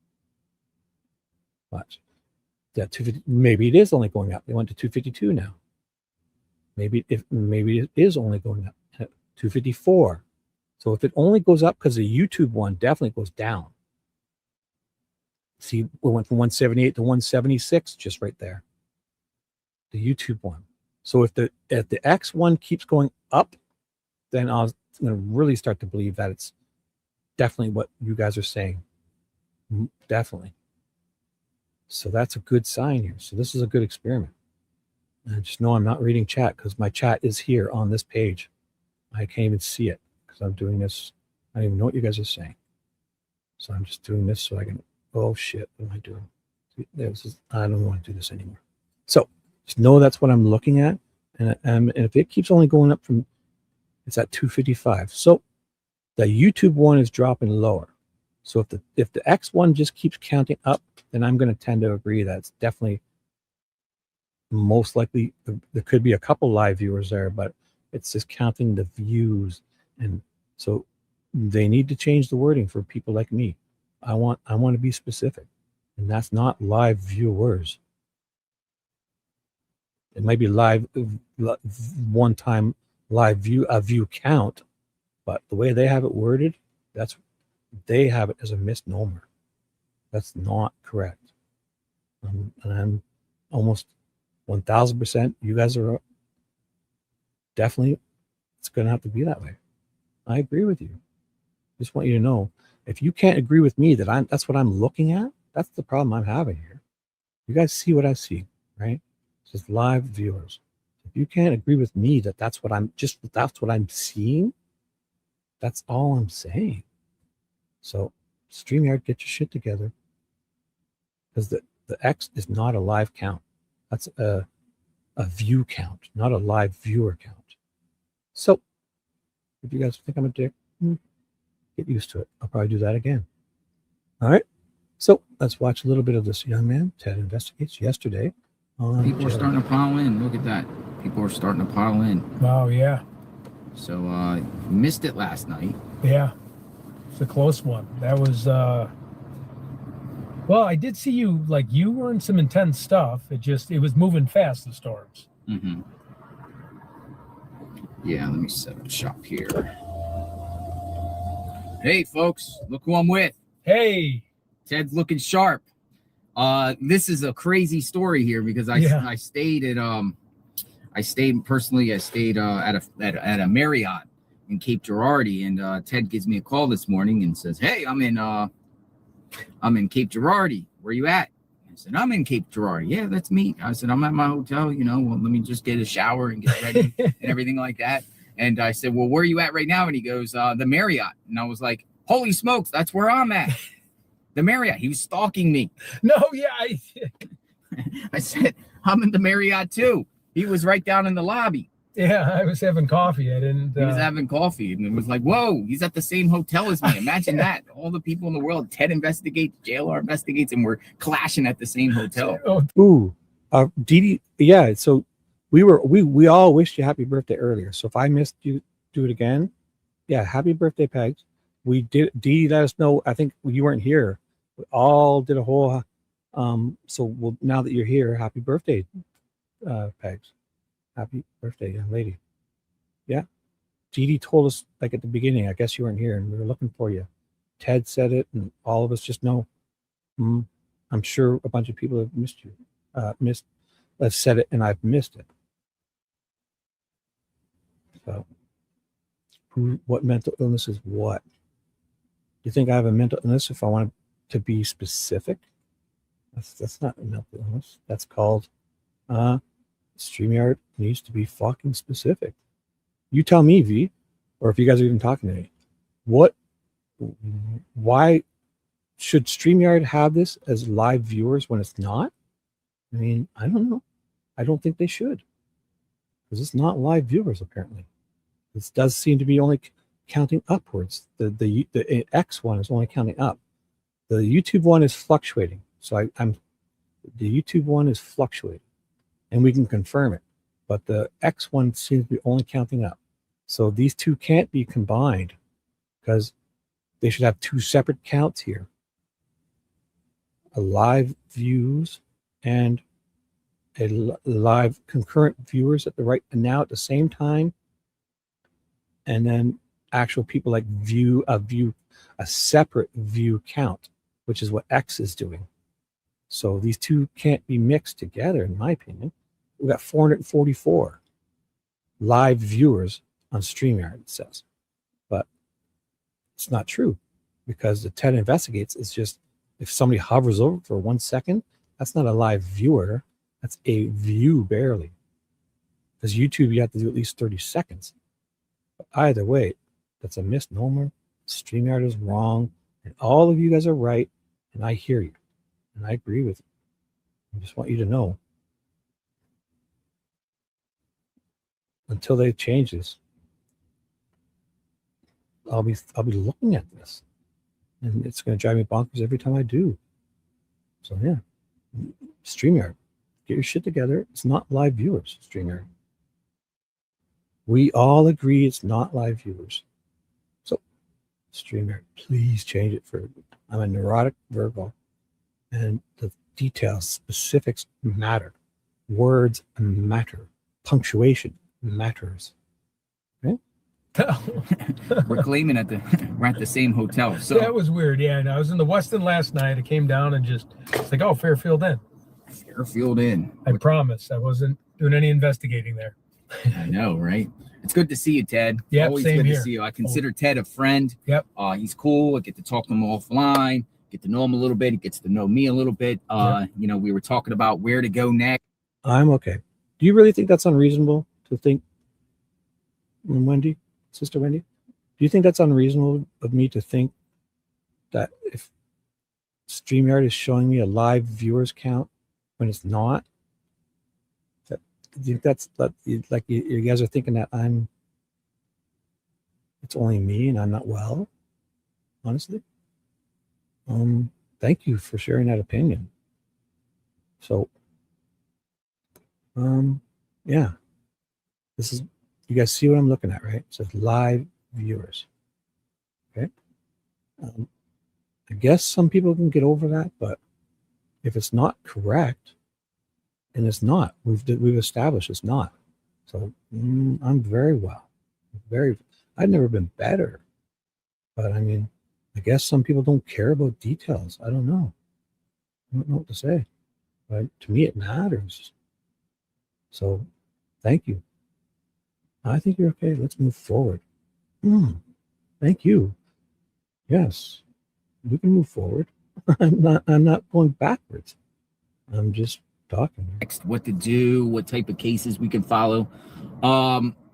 A: Watch. That 250, maybe it is only going up. They went to 252 now. Maybe it is only going up at 254. So if it only goes up because the YouTube one definitely goes down. See, we went from 178 to 176 just right there. The YouTube one. So if the X one keeps going up, then I'm going to really start to believe that it's definitely what you guys are saying. Definitely. So that's a good sign here. So this is a good experiment. And just know I'm not reading chat because my chat is here on this page. I can't even see it because I'm doing this. I don't even know what you guys are saying. So I'm just doing this so I can, oh shit, what am I doing? I don't want to do this anymore. So just know that's what I'm looking at. And if it keeps only going up from, it's at 255. So the YouTube one is dropping lower. So if the X1 just keeps counting up, then I'm going to tend to agree that it's definitely most likely there could be a couple live viewers there, but it's just counting the views. And so they need to change the wording for people like me. I want to be specific, and that's not live viewers. It might be live one time live view count, but the way they have it worded, they have it as a misnomer. That's not correct. And I'm almost 1000%. You guys are definitely, it's going to have to be that way. I agree with you. Just want you to know, if you can't agree with me that that's what I'm looking at, that's the problem I'm having here. You guys see what I see, right? It's just live viewers. If you can't agree with me that's what I'm seeing, that's all I'm saying. So StreamYard, get your shit together. Because the X is not a live count. That's a view count, not a live viewer count. So if you guys think I'm a dick, get used to it. I'll probably do that again. All right. So let's watch a little bit of this young man, Ted Investigates, yesterday.
E: People are starting to pile in. Look at that. People are starting to pile in.
C: Oh, yeah.
E: So missed it last night.
C: Yeah. It's a close one. That was, well, I did see you, you were in some intense stuff. It was moving fast, the storms.
E: Mm-hmm. Yeah, let me set up shop here. Hey, folks, look who I'm with.
C: Hey.
E: Ted's looking sharp. This is a crazy story here because I stayed at at a Marriott in Cape Girardeau, and Ted gives me a call this morning and says, "Hey, I'm in Cape Girardeau. Where you at?" I said, "I'm in Cape Girardeau." "Yeah, that's me." I said, "I'm at my hotel, well, let me just get a shower and get ready and everything like that." And I said, "Well, where are you at right now?" And he goes, "The Marriott." And I was like, "Holy smokes, that's where I'm at." The Marriott. He was stalking me.
C: No, yeah.
E: I said, "I'm in the Marriott too." He was right down in the lobby.
C: Yeah, I was having coffee. He
E: was having coffee, and it was like, whoa, he's at the same hotel as me. Imagine that. All the people in the world, Ted investigates, JLR investigates, and we're clashing at the same hotel.
A: Ooh, Dee, yeah. So we all wished you happy birthday earlier. So if I missed you, do it again. Yeah, happy birthday, Pegs. We did. Dee, let us know. I think you weren't here. We all did a whole. So now that you're here, happy birthday, Pegs. Happy birthday, young lady. Yeah. Dee told us at the beginning, I guess you weren't here, and we were looking for you. Ted said it, and all of us just know. I'm sure a bunch of people have missed you. I've said it, and I've missed it. So, what mental illness is what? Do you think I have a mental illness if I want to be specific? That's not a mental illness. That's called StreamYard needs to be fucking specific. You tell me, V, or if you guys are even talking to me, why should StreamYard have this as live viewers when it's not? I mean, I don't know. I don't think they should, because it's not live viewers apparently. This does seem to be only counting upwards. The X one is only counting up. The YouTube one is fluctuating. So the YouTube one is fluctuating, and we can confirm it. But the X one seems to be only counting up. So these two can't be combined, because they should have two separate counts here. a live views and a live concurrent viewers at the right now at the same time, and then actual people like view a separate view count, which is what X is doing. So these two can't be mixed together, in my opinion. We got 444 live viewers on StreamYard, it says, but it's not true, because the Ted Investigates is just, if somebody hovers over for 1 second, that's not a live viewer, that's a view barely. Because YouTube, you have to do at least 30 seconds. But either way, that's a misnomer. StreamYard is wrong, and all of you guys are right, and I hear you, and I agree with you. I just want you to know, until they change this, I'll be looking at this, and it's going to drive me bonkers every time I do. So yeah, StreamYard, get your shit together. It's not live viewers, StreamYard. We all agree it's not live viewers. So StreamYard, please change it for, I'm a neurotic Virgo, and the details, specifics matter. Words matter. Punctuation matters. Okay?
E: We're claiming we're at the same hotel. So
C: that was weird. Yeah, and I was in the Westin last night. I came down and it's like, oh, Fairfield Inn.
E: Fairfield Inn.
C: I promise I wasn't doing any investigating there.
E: I know, right? It's good to see you, Ted.
C: Yeah,
E: always
C: same
E: good
C: here.
E: to see you. I consider Ted a friend.
C: Yep.
E: He's cool. I get to talk to him offline, get to know him a little bit. He gets to know me a little bit. You know, we were talking about where to go next.
A: I'm okay. Do you really think that's unreasonable to think, Wendy, Sister Wendy? Do you think that's unreasonable of me to think that if StreamYard is showing me a live viewers count when it's not, that do you think that's like you guys are thinking that it's only me and I'm not well? Honestly, thank you for sharing that opinion. So, yeah, this is, you guys see what I'm looking at, right? It says live viewers. Okay. I guess some people can get over that, but if it's not correct, and it's not, we've established it's not. So I'm very well. I've never been better, but I mean, I guess some people don't care about details. I don't know. I don't know what to say, but to me it matters. So thank you. I think you're okay. Let's move forward. Thank you. Yes, we can move forward. I'm not going backwards. I'm just talking.
E: Next, what to do, what type of cases we can follow.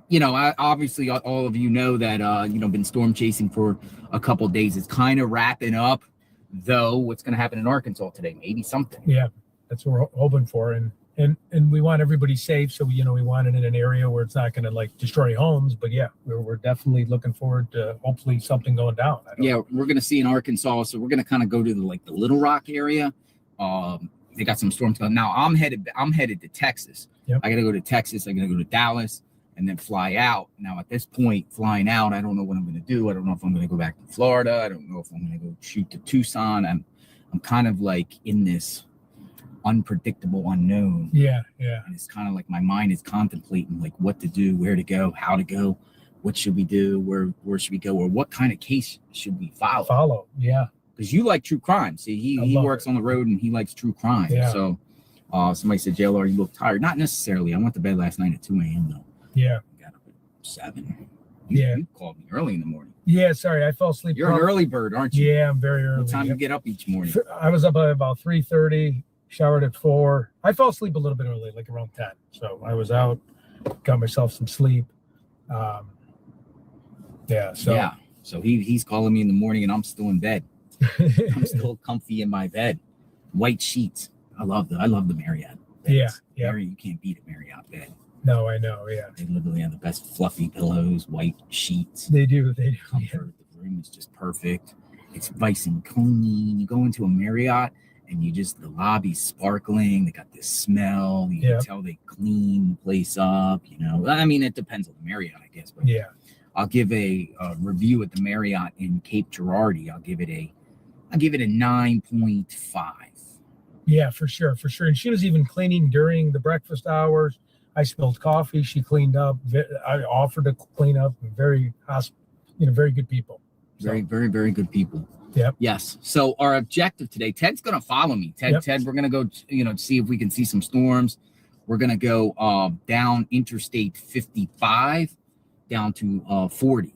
E: You know, obviously all of you know that been storm chasing for a couple of days. It's kind of wrapping up, though. What's going to happen in Arkansas today? Maybe something.
C: Yeah, that's what we're hoping for, and we want everybody safe. So we want it in an area where it's not going to like destroy homes. But yeah, we're definitely looking forward to hopefully something going down.
E: Yeah, we're going to see in Arkansas. So we're going to kind of go to the Little Rock area. They got some storms going. Now I'm headed to Texas.
C: Yep.
E: I got to go to Texas. I got to go to Dallas and then fly out. Now at this point, flying out, I don't know what I'm going to do. I don't know if I'm going to go back to Florida. I don't know if I'm going to go shoot to Tucson. I'm kind of like in this unpredictable unknown.
C: Yeah.
E: And it's kind of like my mind is contemplating like what to do, where to go, how to go, what should we do, where should we go, or what kind of case should we follow.
C: Yeah.
E: Because you like true crime. See, he works on the road and he likes true crime.
C: Yeah.
E: So somebody said, JLR, you look tired. Not necessarily. I went to bed last night at 2 a.m. though.
C: Yeah.
E: I got up at 7.
C: You
E: called me early in the morning.
C: Yeah, sorry, I fell asleep.
E: You're an early bird, aren't you?
C: Yeah, I'm very early.
E: What time do you get up each morning?
C: I was up at about 3:30, showered at 4. I fell asleep a little bit early, like around 10. So I was out, got myself some sleep. So
E: he's calling me in the morning and I'm still in bed. I'm still comfy in my bed. White sheets. I love the Marriott beds.
C: Yeah.
E: You can't beat a Marriott bed.
C: No, I know. Yeah.
E: They literally have the best fluffy pillows, white sheets.
C: They do.
E: Comfort. The room is just perfect. It's nice and clean. You go into a Marriott and the lobby's sparkling. They got this smell. You can tell they clean the place up. I mean, it depends on the Marriott, I guess. But
C: yeah.
E: I'll give a review at the Marriott in Cape Girardi. I'll give it a 9.5.
F: Yeah, for sure. And she was even cleaning during the breakfast hours. I spilled coffee. She cleaned up. I offered to clean up. Very good people.
E: Very, very, very good people.
F: Yep.
E: Yes. So our objective today, Ted's going to follow me. Ted, we're going to go, see if we can see some storms. We're going to go down Interstate 55 down to 40.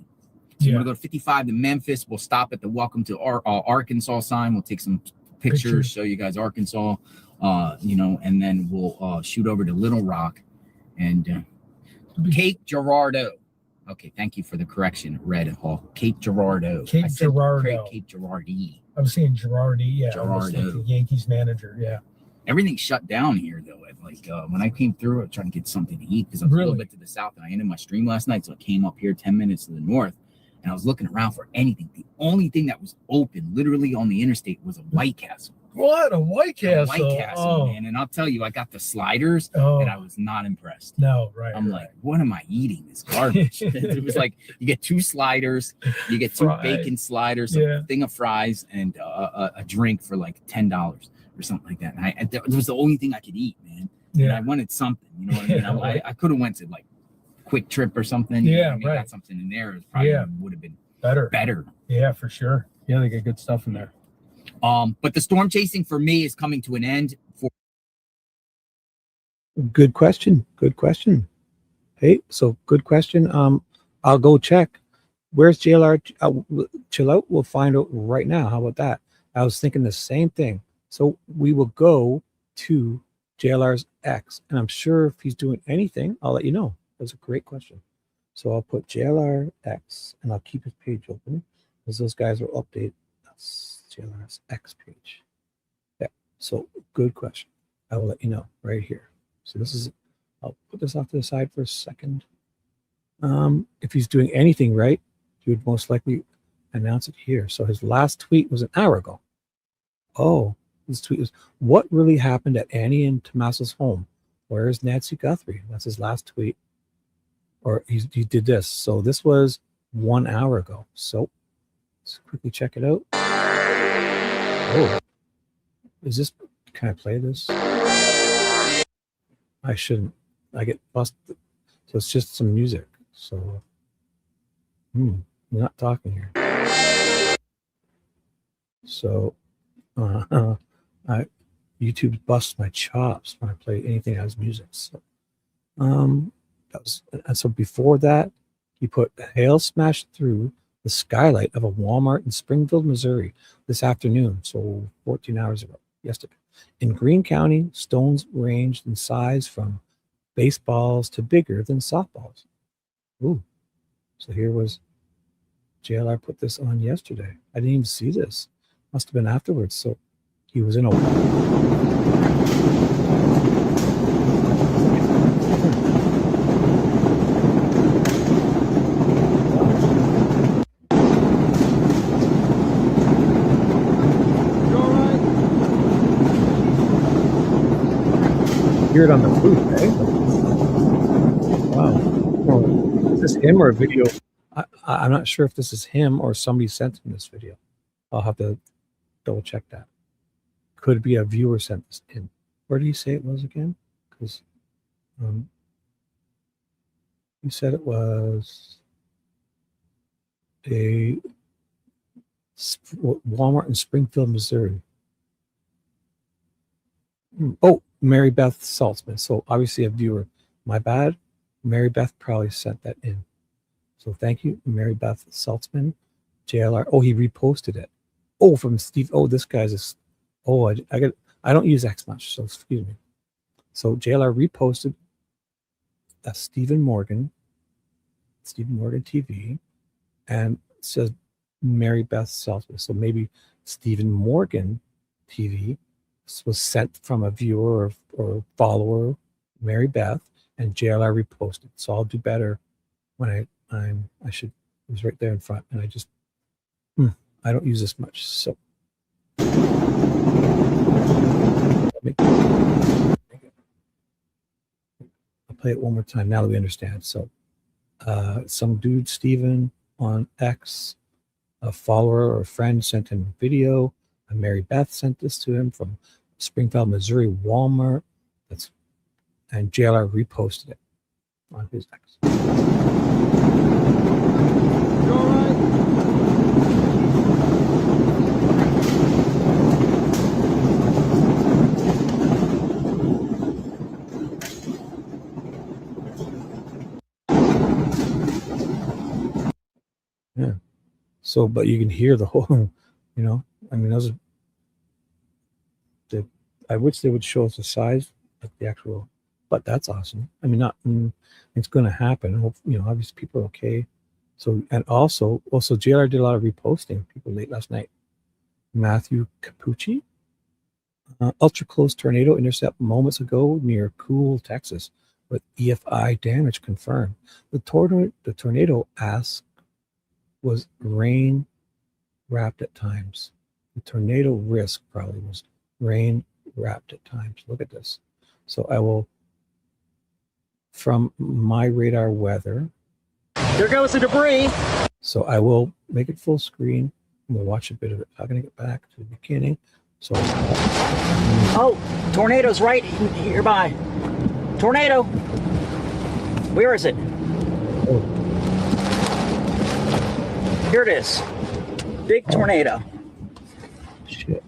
E: So we're going to go to 55 to Memphis. We'll stop at the Welcome to Arkansas sign. We'll take some pictures, show you guys Arkansas, and then we'll shoot over to Little Rock and Cape Girardeau. Okay, thank you for the correction, Red Hawk. Cape Girardeau.
F: Cape Girardeau.
E: Cape Girardi.
F: I was saying Girardi. Yeah,
E: Girardeau.
F: The Yankees manager. Yeah.
E: Everything's shut down here, though. When I came through, I was trying to get something to eat because I'm a little bit to the south, and I ended my stream last night, so I came up here 10 minutes to the north, and I was looking around for anything. The only thing that was open, literally on the interstate, was a White Castle.
F: What? A White Castle?
E: A White Castle, man. And I'll tell you, I got the sliders, and I was not impressed.
F: No, right.
E: I'm like, what am I eating? This garbage. It was like, you get 2 sliders, you get 2 bacon sliders, a thing of fries, and a drink for like $10 or something like that. And it was the only thing I could eat, man. Yeah. And I wanted something, you know what I mean? I could have went to like Quick Trip or something.
F: Yeah,
E: right. Got something in there. It probably would have been better.
F: Yeah, for sure. Yeah, they get good stuff in there.
E: But the storm chasing for me is coming to an end.
A: Good question. Hey, so good question. I'll go check. Where's JLR? Chill out. We'll find out right now. How about that? I was thinking the same thing. So we will go to JLR's X, and I'm sure if he's doing anything, I'll let you know. That's a great question. So I'll put JLR X, and I'll keep his page open because those guys will update. That's JLR's X page. Yeah. So good question. I will let you know right here. So this is. I'll put this off to the side for a second. If he's doing anything right, he would most likely announce it here. So his last tweet was an hour ago. Oh, his tweet was, what really happened at Annie and Tommaso's home? Where is Nancy Guthrie? That's his last tweet. Or he did this. So this was 1 hour ago. So let's quickly check it out. Oh, is this, can I play this? I shouldn't. I get busted. So it's just some music. So, we're not talking here. So, YouTube busts my chops when I play anything that has music. So, so before that, he put hail smashed through the skylight of a Walmart in Springfield, Missouri this afternoon. So 14 hours ago, yesterday. In Greene County, stones ranged in size from baseballs to bigger than softballs. Ooh. So here was JLR put this on yesterday. I didn't even see this. Must have been afterwards. So he was in a hear it on the flute, eh? Wow. Well, is this him or a video? I'm not sure if this is him or somebody sent him this video. I'll have to double check that. Could be a viewer sent this in. Where did he say it was again? Because he said it was a Walmart in Springfield, Missouri. Oh, Mary Beth Saltzman. So obviously a viewer. My bad. Mary Beth probably sent that in. So thank you, Mary Beth Saltzman. JLR. Oh, he reposted it. Oh, from Steve. Oh, this guy's a. Oh, I don't use X much, so excuse me. So JLR reposted Stephen Morgan TV, and it says Mary Beth Saltzman. So maybe Stephen Morgan TV was sent from a viewer or follower, Mary Beth, and JLR reposted. So I'll do better when I should. It was right there in front, and I just I don't use this much. So I'll play it one more time now that we understand. So some dude, Steven on X, a follower or a friend sent him a video. And Mary Beth sent this to him from Springfield, Missouri, Walmart. And JLR reposted it on his X. You all right? Yeah. So, but you can hear the whole, I mean, those are I wish they would show us the size of the actual, but that's awesome. I mean, it's going to happen. I hope, obviously people are okay. So, and also JLR did a lot of reposting people late last night. Matthew Capucci, ultra close tornado intercept moments ago near Cool, Texas, with EFI damage confirmed. The tornado was rain wrapped at times. The tornado risk probably was rain wrapped at times. Look at this. So I will, from my radar weather.
G: There goes the debris.
A: So I will make it full screen. We'll watch a bit of it. I'm going to get back to the beginning. So.
G: Oh, tornado's right nearby. Tornado. Where is it?
A: Oh.
G: Here it is. Big tornado.
A: Shit.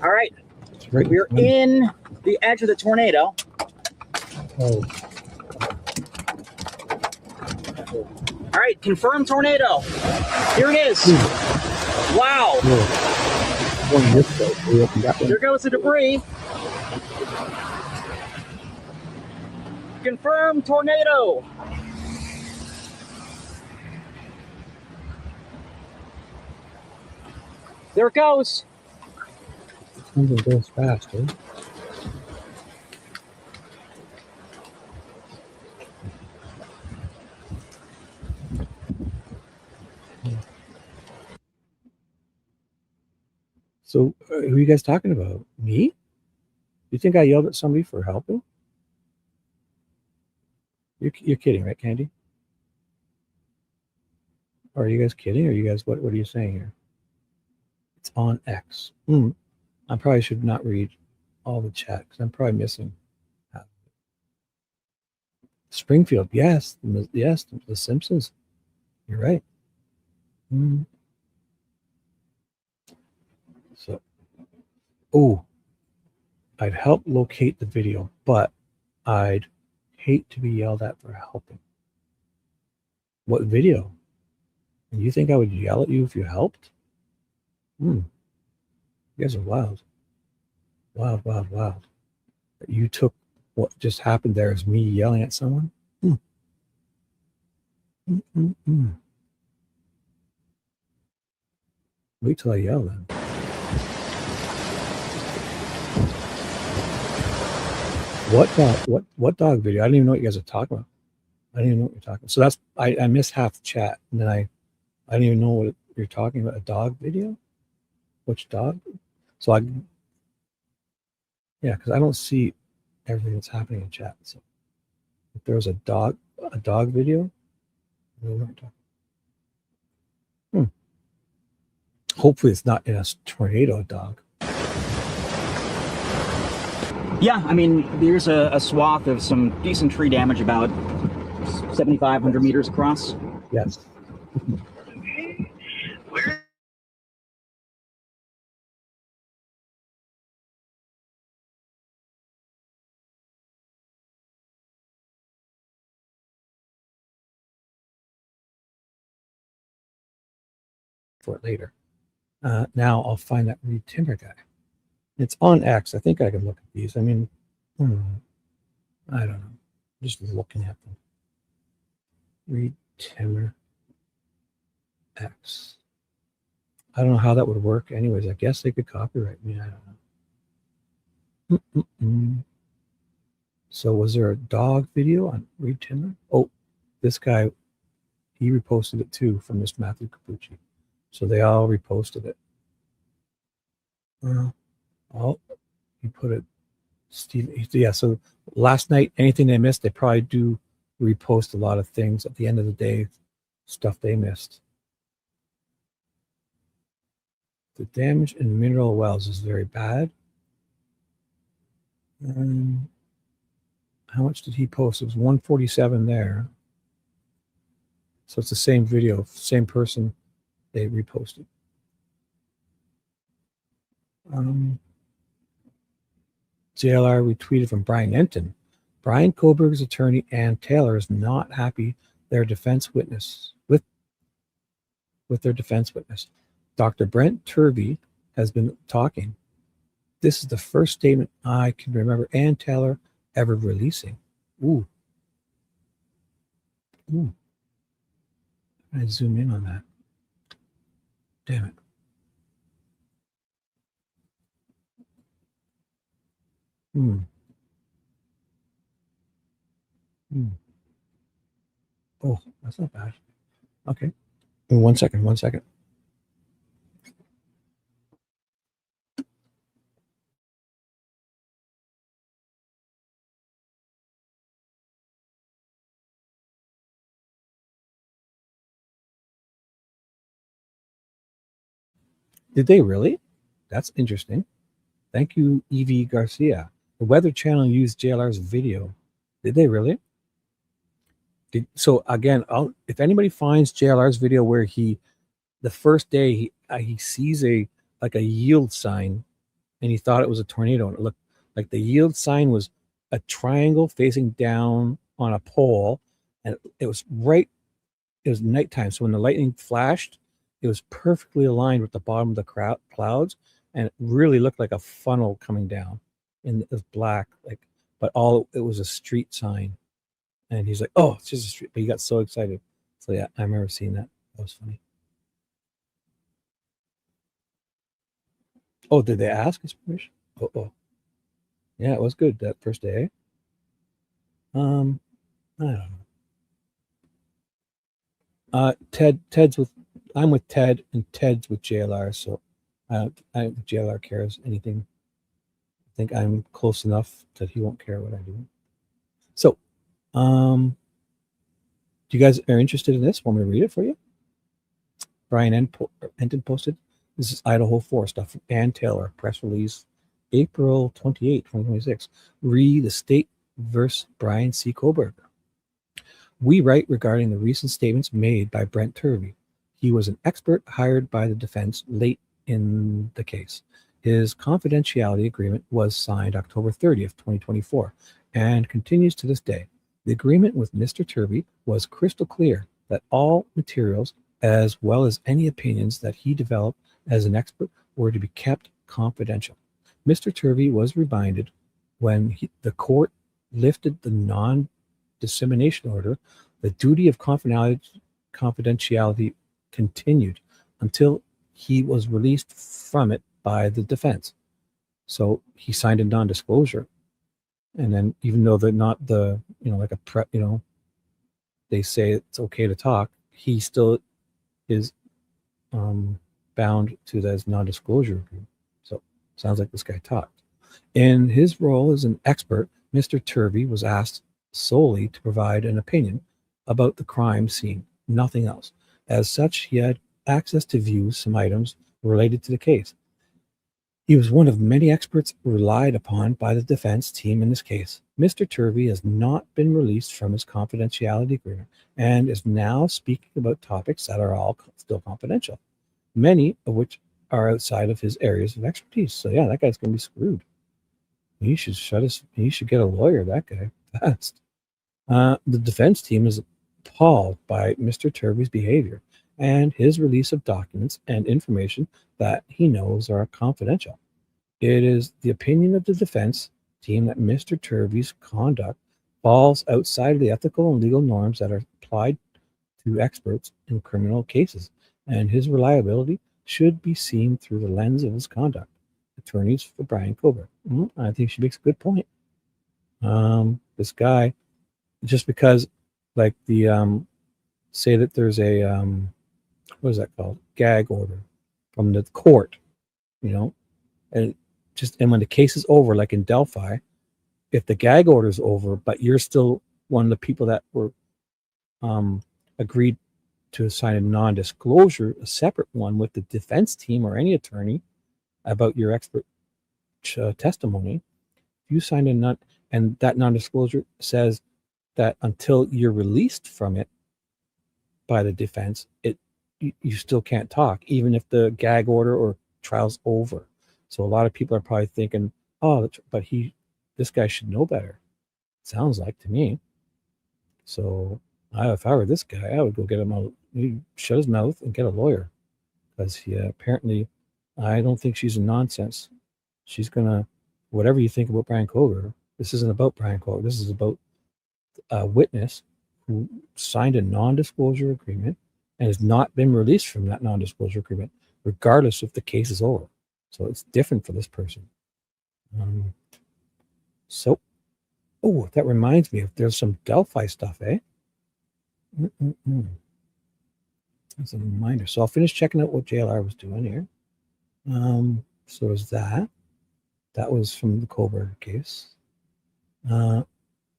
G: All right.
A: Right.
G: We're in the edge of the tornado.
A: Oh.
G: All right, confirmed tornado. Here it is. Wow.
A: One this way.
G: There goes the debris. Confirmed tornado. There it goes.
A: Something goes fast, eh? So, who are you guys talking about? Me? You think I yelled at somebody for helping? You're kidding, right, Candy? Or are you guys kidding? Or you guys, what are you saying here? It's on X. I probably should not read all the chat because I'm probably missing. Springfield, yes, the Simpsons. You're right. So, I'd help locate the video, but I'd hate to be yelled at for helping. What video? You think I would yell at you if you helped? You guys are wild. Wild, wild, wild. You took what just happened there as me yelling at someone? Wait till I yell then. What dog video? I don't even know what you guys are talking about. I don't even know what you're talking about. So that's I missed half the chat, and then I don't even know what you're talking about. A dog video? Which dog? So because I don't see everything that's happening in chat. So if there's a dog video, I don't know what you're talking. Hopefully it's not in a tornado dog.
G: Yeah, I mean, there's a swath of some decent tree damage about 7,500 meters across.
A: Yes. For it later. Now I'll find that Reed Timber guy. It's on X. I think I can look at these. I mean, I don't know. I'm just looking at them. Reed Timber X. I don't know how that would work. Anyways, I guess they could copyright me. I don't know. So was there a dog video on Reed Timber? Oh, this guy, he reposted it too from this Matthew Capucci. So they all reposted it. He put it, Steve. Yeah, so last night, anything they missed, they probably do repost a lot of things at the end of the day, stuff they missed. The damage in mineral wells is very bad. How much did he post? It was 147 there. So it's the same video, same person they reposted. JLR retweeted from Brian Enton. Brian Koberg's attorney Ann Taylor is not happy with their defense witness. Dr. Brent Turvey has been talking. This is the first statement I can remember Ann Taylor ever releasing. Ooh. I zoom in on that. Damn it. Oh, that's not bad. Okay. One second. Did they really? That's interesting. Thank you, Evie Garcia. The Weather Channel used JLR's video. Did they really? So again, if anybody finds JLR's video where the first day he sees a yield sign, and he thought it was a tornado, and it looked like the yield sign was a triangle facing down on a pole, and it was nighttime. So when the lightning flashed, it was perfectly aligned with the bottom of the clouds, and it really looked like a funnel coming down, and it was black, but it was a street sign. And he's like, "Oh, it's just a street," but he got so excited. So yeah, I remember seeing that. That was funny. Oh, did they ask his permission? Oh, yeah, it was good that first day. I don't know. I'm with Ted, and Ted's with JLR, so I don't think JLR cares anything. I think I'm close enough that he won't care what I do. So, you guys are interested in this? Want me to read it for you? Brian Enton posted. This is Idaho 4 stuff from Ann Taylor, press release, April 28, 2026. Read the state versus Brian C. Koberg. We write regarding the recent statements made by Brent Turvey. He was an expert hired by the defense late in the case. His confidentiality agreement was signed October 30th, 2024, and continues to this day. The agreement with Mr. Turvey was crystal clear that all materials, as well as any opinions that he developed as an expert, were to be kept confidential. Mr. Turvey was reminded when the court lifted the non-dissemination order, the duty of confidentiality continued until he was released from it by the defense. So he signed a non-disclosure. And then even though they're not they say it's okay to talk, he still is bound to that non-disclosure agreement. So sounds like this guy talked. In his role as an expert, Mr. Turvey was asked solely to provide an opinion about the crime scene, nothing else. As such, he had access to view some items related to the case. He was one of many experts relied upon by the defense team in this case. Mr. Turvey has not been released from his confidentiality agreement and is now speaking about topics that are all still confidential, many of which are outside of his areas of expertise. So yeah, that guy's going to be screwed. He should get a lawyer, that guy, fast. The defense team is appalled by Mr. Turvey's behavior and his release of documents and information that he knows are confidential. It is the opinion of the defense team that Mr. Turvey's conduct falls outside of the ethical and legal norms that are applied to experts in criminal cases, and his reliability should be seen through the lens of his conduct. Attorneys for Brian Koberg. I think she makes a good point. This guy, just because, like say that there's a what is that called? Gag order from the court, and when the case is over, like in Delphi, if the gag order is over, but you're still one of the people that were agreed to sign a non-disclosure, a separate one with the defense team or any attorney about your expert testimony, you signed a and that non-disclosure says that until you're released from it by the defense, you still can't talk, even if the gag order or trial's over. So a lot of people are probably thinking, oh, but this guy should know better. Sounds like to me. So if I were this guy, I would go get him shut his mouth and get a lawyer, because apparently, I don't think she's a nonsense. She's gonna, whatever you think about Brian Koger, this isn't about Brian Koger. This is about a witness who signed a non-disclosure agreement and has not been released from that non-disclosure agreement, regardless if the case is over. So it's different for this person. That reminds me, if there's some Delphi stuff, eh? That's a reminder. So I'll finish checking out what JLR was doing here. So is that. That was from the Kohlberg case. I'm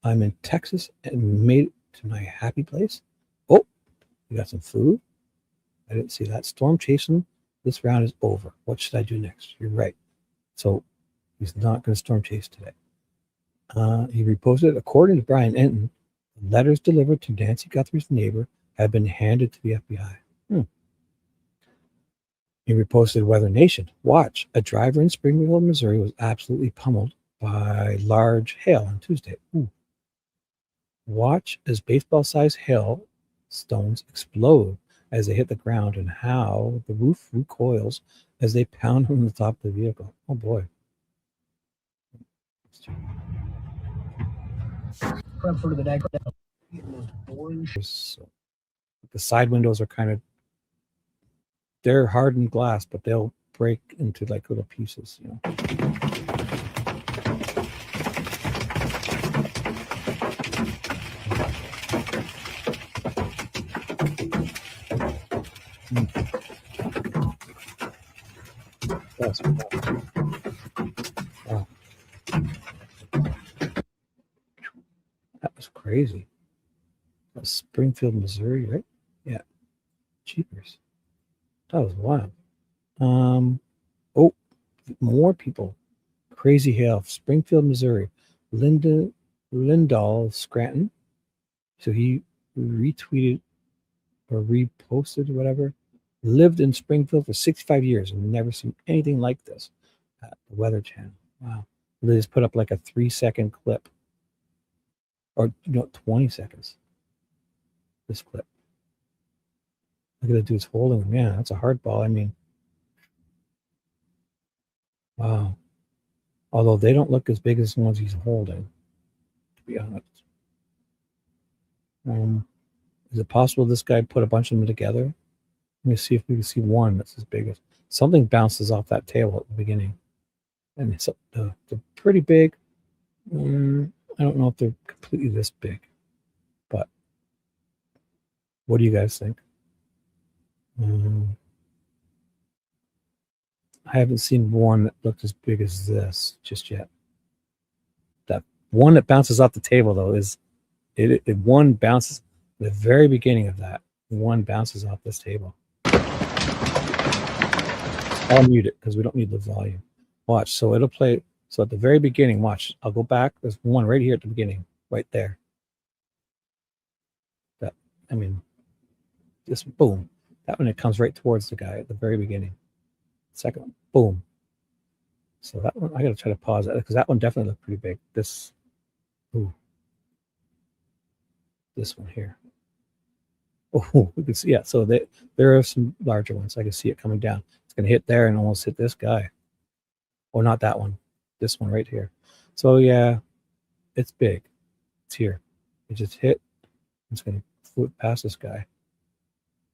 A: in Texas and made it to my happy place. Oh, we got some food. I didn't see that. Storm chasing. This round is over. What should I do next? You're right. So he's not going to storm chase today. He reposted, according to Brian Enton, the letters delivered to Nancy Guthrie's neighbor have been handed to the FBI. He reposted Weather Nation. Watch, a driver in Springfield, Missouri was absolutely pummeled by large hail on Tuesday. Watch as baseball-sized hail stones explode as they hit the ground and how the roof recoils as they pound on the top of the vehicle. Oh boy.
H: For the day.
A: So the side windows are they're hardened glass, but they'll break into like little pieces, That's wow. That was crazy. That was Springfield, Missouri, right? Yeah. Jeepers. That was wild. More people. Crazy hail. Springfield, Missouri. Lindahl Scranton. So he retweeted or reposted or whatever. Lived in Springfield for 65 years and never seen anything like this at the Weather Channel. Wow. They just put up like a 3-second clip. Or 20 seconds. This clip. Look at the dude's holding them. Yeah, that's a hard ball. I mean, wow. Although they don't look as big as the ones he's holding, to be honest. Is it possible this guy put a bunch of them together? Let me see if we can see one that's as big as something bounces off that table at the beginning. And it's they're pretty big. I don't know if they're completely this big, but what do you guys think? I haven't seen one that looked as big as this just yet. That one that bounces off the table, though, is one bounces at the very beginning of that. One bounces off this table. I'll mute it because we don't need the volume. Watch. So it'll play. So at the very beginning, watch. I'll go back. There's one right here at the beginning, right there. This boom. That one, it comes right towards the guy at the very beginning. Second one, boom. So that one, I got to try to pause that because that one definitely looked pretty big. This one here. Oh, we can see. Yeah, so there are some larger ones. I can see it coming down. It's going to hit there and almost hit this guy. Or not that one. This one right here. So yeah, it's big. It's here. It just hit. It's going to float past this guy.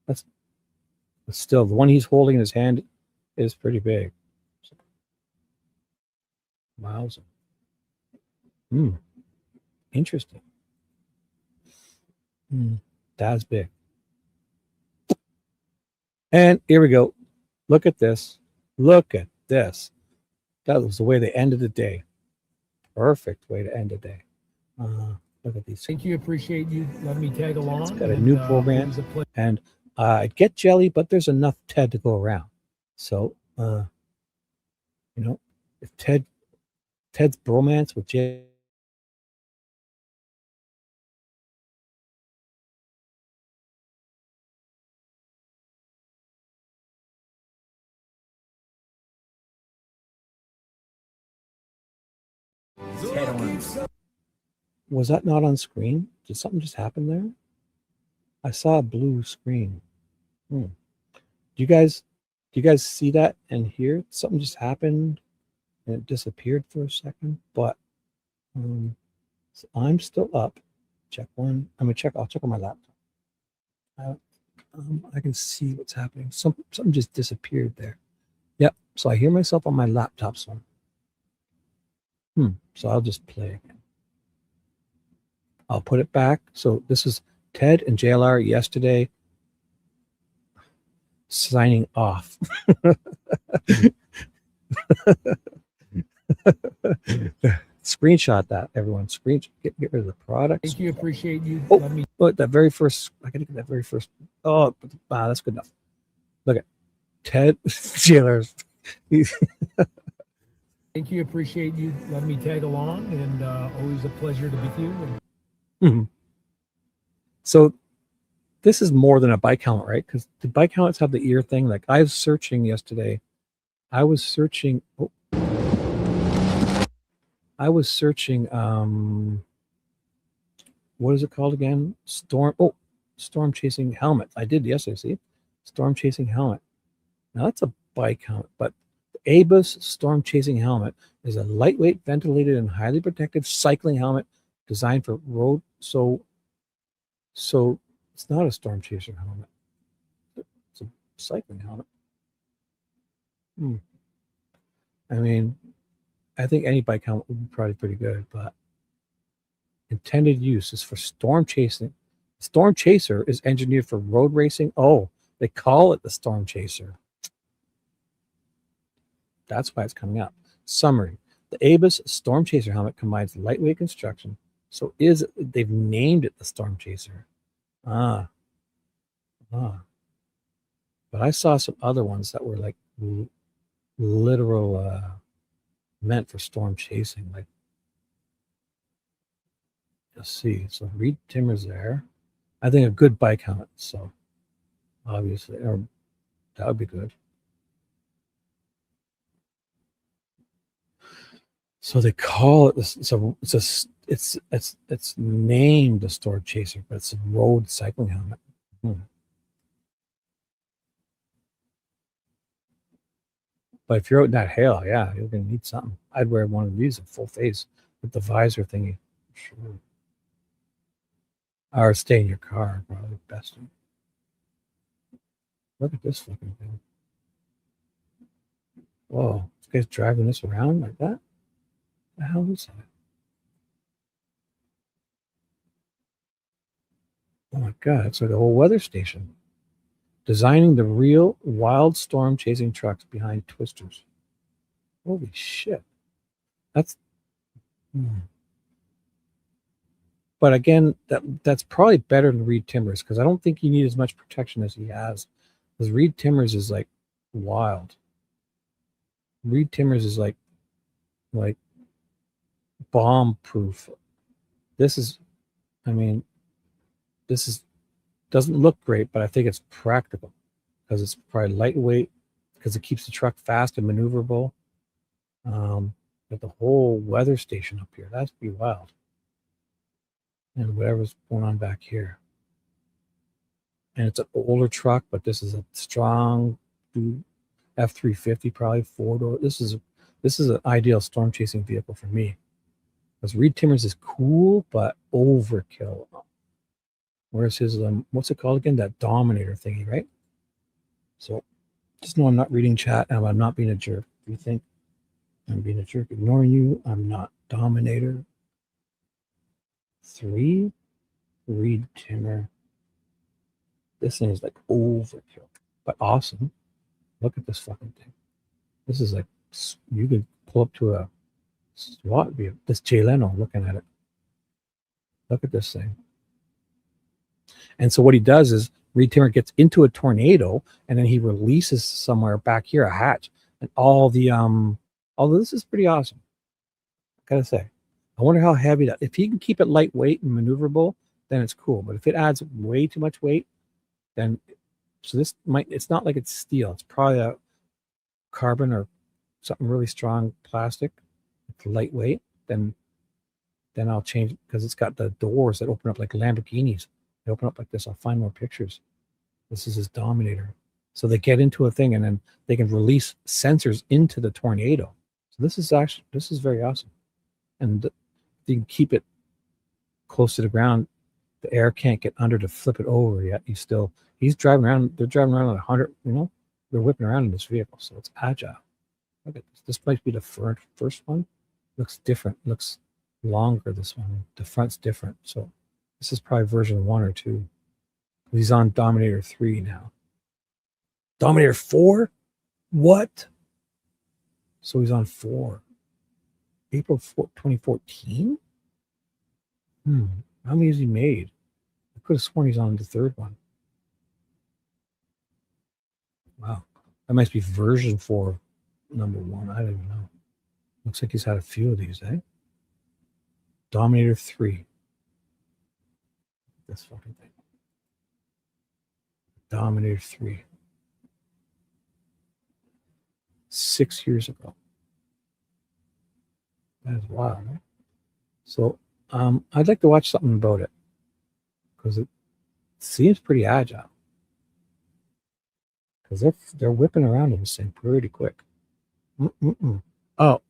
A: But still, the one he's holding in his hand is pretty big. Wowza. Interesting. That's big. And here we go. Look at this. Look at this. That was the way they ended the day. Perfect way to end the day. Look at these.
F: Thank you. Appreciate you letting me tag along.
A: It's got a new program. And I'd get jelly, but there's enough Ted to go around. So, if Ted Ted's bromance with Jay. Was that not on screen? Did something just happen there? I saw a blue screen. Do you guys see that and hear something just happened and it disappeared for a second? But so I'm still up. Check one. I'll check on my laptop. I can see what's happening. Something just disappeared there. Yep. So I hear myself on my laptop. So I'll just play again. I'll put it back. So this is Ted and JLR yesterday signing off. Screenshot that, everyone. Get rid of the products.
F: Thank you. Appreciate you.
A: But that very first, I gotta get that very first. Oh, wow, that's good enough. Look at Ted JLR's.
F: Thank you. Appreciate you letting me tag along, and always a pleasure to be with you.
A: So this is more than a bike helmet, right? Because the bike helmets have the ear thing. Like I was searching yesterday. I was searching what is it called again? Storm chasing helmet. I did yesterday, see? Storm chasing helmet. Now that's a bike helmet, but the ABUS storm chasing helmet is a lightweight, ventilated, and highly protective cycling helmet designed for road. So it's not a storm chaser helmet. It's a cycling helmet. I mean, I think any bike helmet would be probably pretty good, but intended use is for storm chasing. Storm chaser is engineered for road racing. Oh, they call it the storm chaser. That's why it's coming up. Summary. The ABUS storm chaser helmet combines lightweight construction. So they've named it the storm chaser. But I saw some other ones that were like literal meant for storm chasing. Like, let's see. So Reed Timmer's there. I think a good bike helmet. So obviously, or that would be good. So they call it this. So it's named the storm chaser, but it's a road cycling helmet. But if you're out in that hail, yeah, you're gonna need something. I'd wear one of these in full face with the visor thingy. Sure. Or stay in your car, probably best. Look at this fucking thing. Whoa, this guy's driving this around like that? The hell is that? Oh my god, it's like a whole weather station. Designing the real wild storm chasing trucks behind twisters. Holy shit. That's But again, that's probably better than Reed Timbers, because I don't think you need as much protection as he has. Because Reed Timbers is like wild. Reed Timbers is like bomb proof. This is doesn't look great, but I think it's practical because it's probably lightweight, because it keeps the truck fast and maneuverable. But the whole weather station up here, that'd be wild. And whatever's going on back here. And it's an older truck, but this is a strong F-350, probably 4-door. This is an ideal storm chasing vehicle for me. Because Reed Timbers is cool, but overkill. Where's his what's it called again? That Dominator thingy, right? So just know I'm not reading chat and I'm not being a jerk. If you think I'm being a jerk, ignoring you, I'm not. Dominator 3 Reed Timber. This thing is like overkill, but awesome. Look at this fucking thing. This is like, you could pull up to a SWAT view. This Jay Leno looking at it. Look at this thing. And so what he does is Reed Timmer gets into a tornado and then he releases somewhere back here a hatch, and all this is pretty awesome. Gotta say, I wonder how heavy that. If he can keep it lightweight and maneuverable, then it's cool. But if it adds way too much weight, then so this might. It's not like it's steel. It's probably a carbon or something really strong plastic. It's lightweight. Then I'll change because it's got the doors that open up like Lamborghinis. They open up like this. I'll find more pictures. This is his Dominator. So they get into a thing and then they can release sensors into the tornado. So this is very awesome. And you can keep it close to the ground. The air can't get under to flip it over yet. He's driving around. They're driving around at 100, they're whipping around in this vehicle. So it's agile. Look at this. This might be the first one. Looks different. Looks longer, this one. The front's different. So this is probably version 1 or 2. He's on Dominator 3 now. Dominator 4? What? So he's on 4. April 4, 2014? How many has he made? I could have sworn he's on the 3rd one. Wow. That must be version 4, number 1. I don't even know. Looks like he's had a few of these, eh? Dominator 3. This fucking thing. Dominator 3. 6 years ago. That is wild, right? So I'd like to watch something about it because it seems pretty agile. Because they're whipping around in this thing pretty quick. Oh,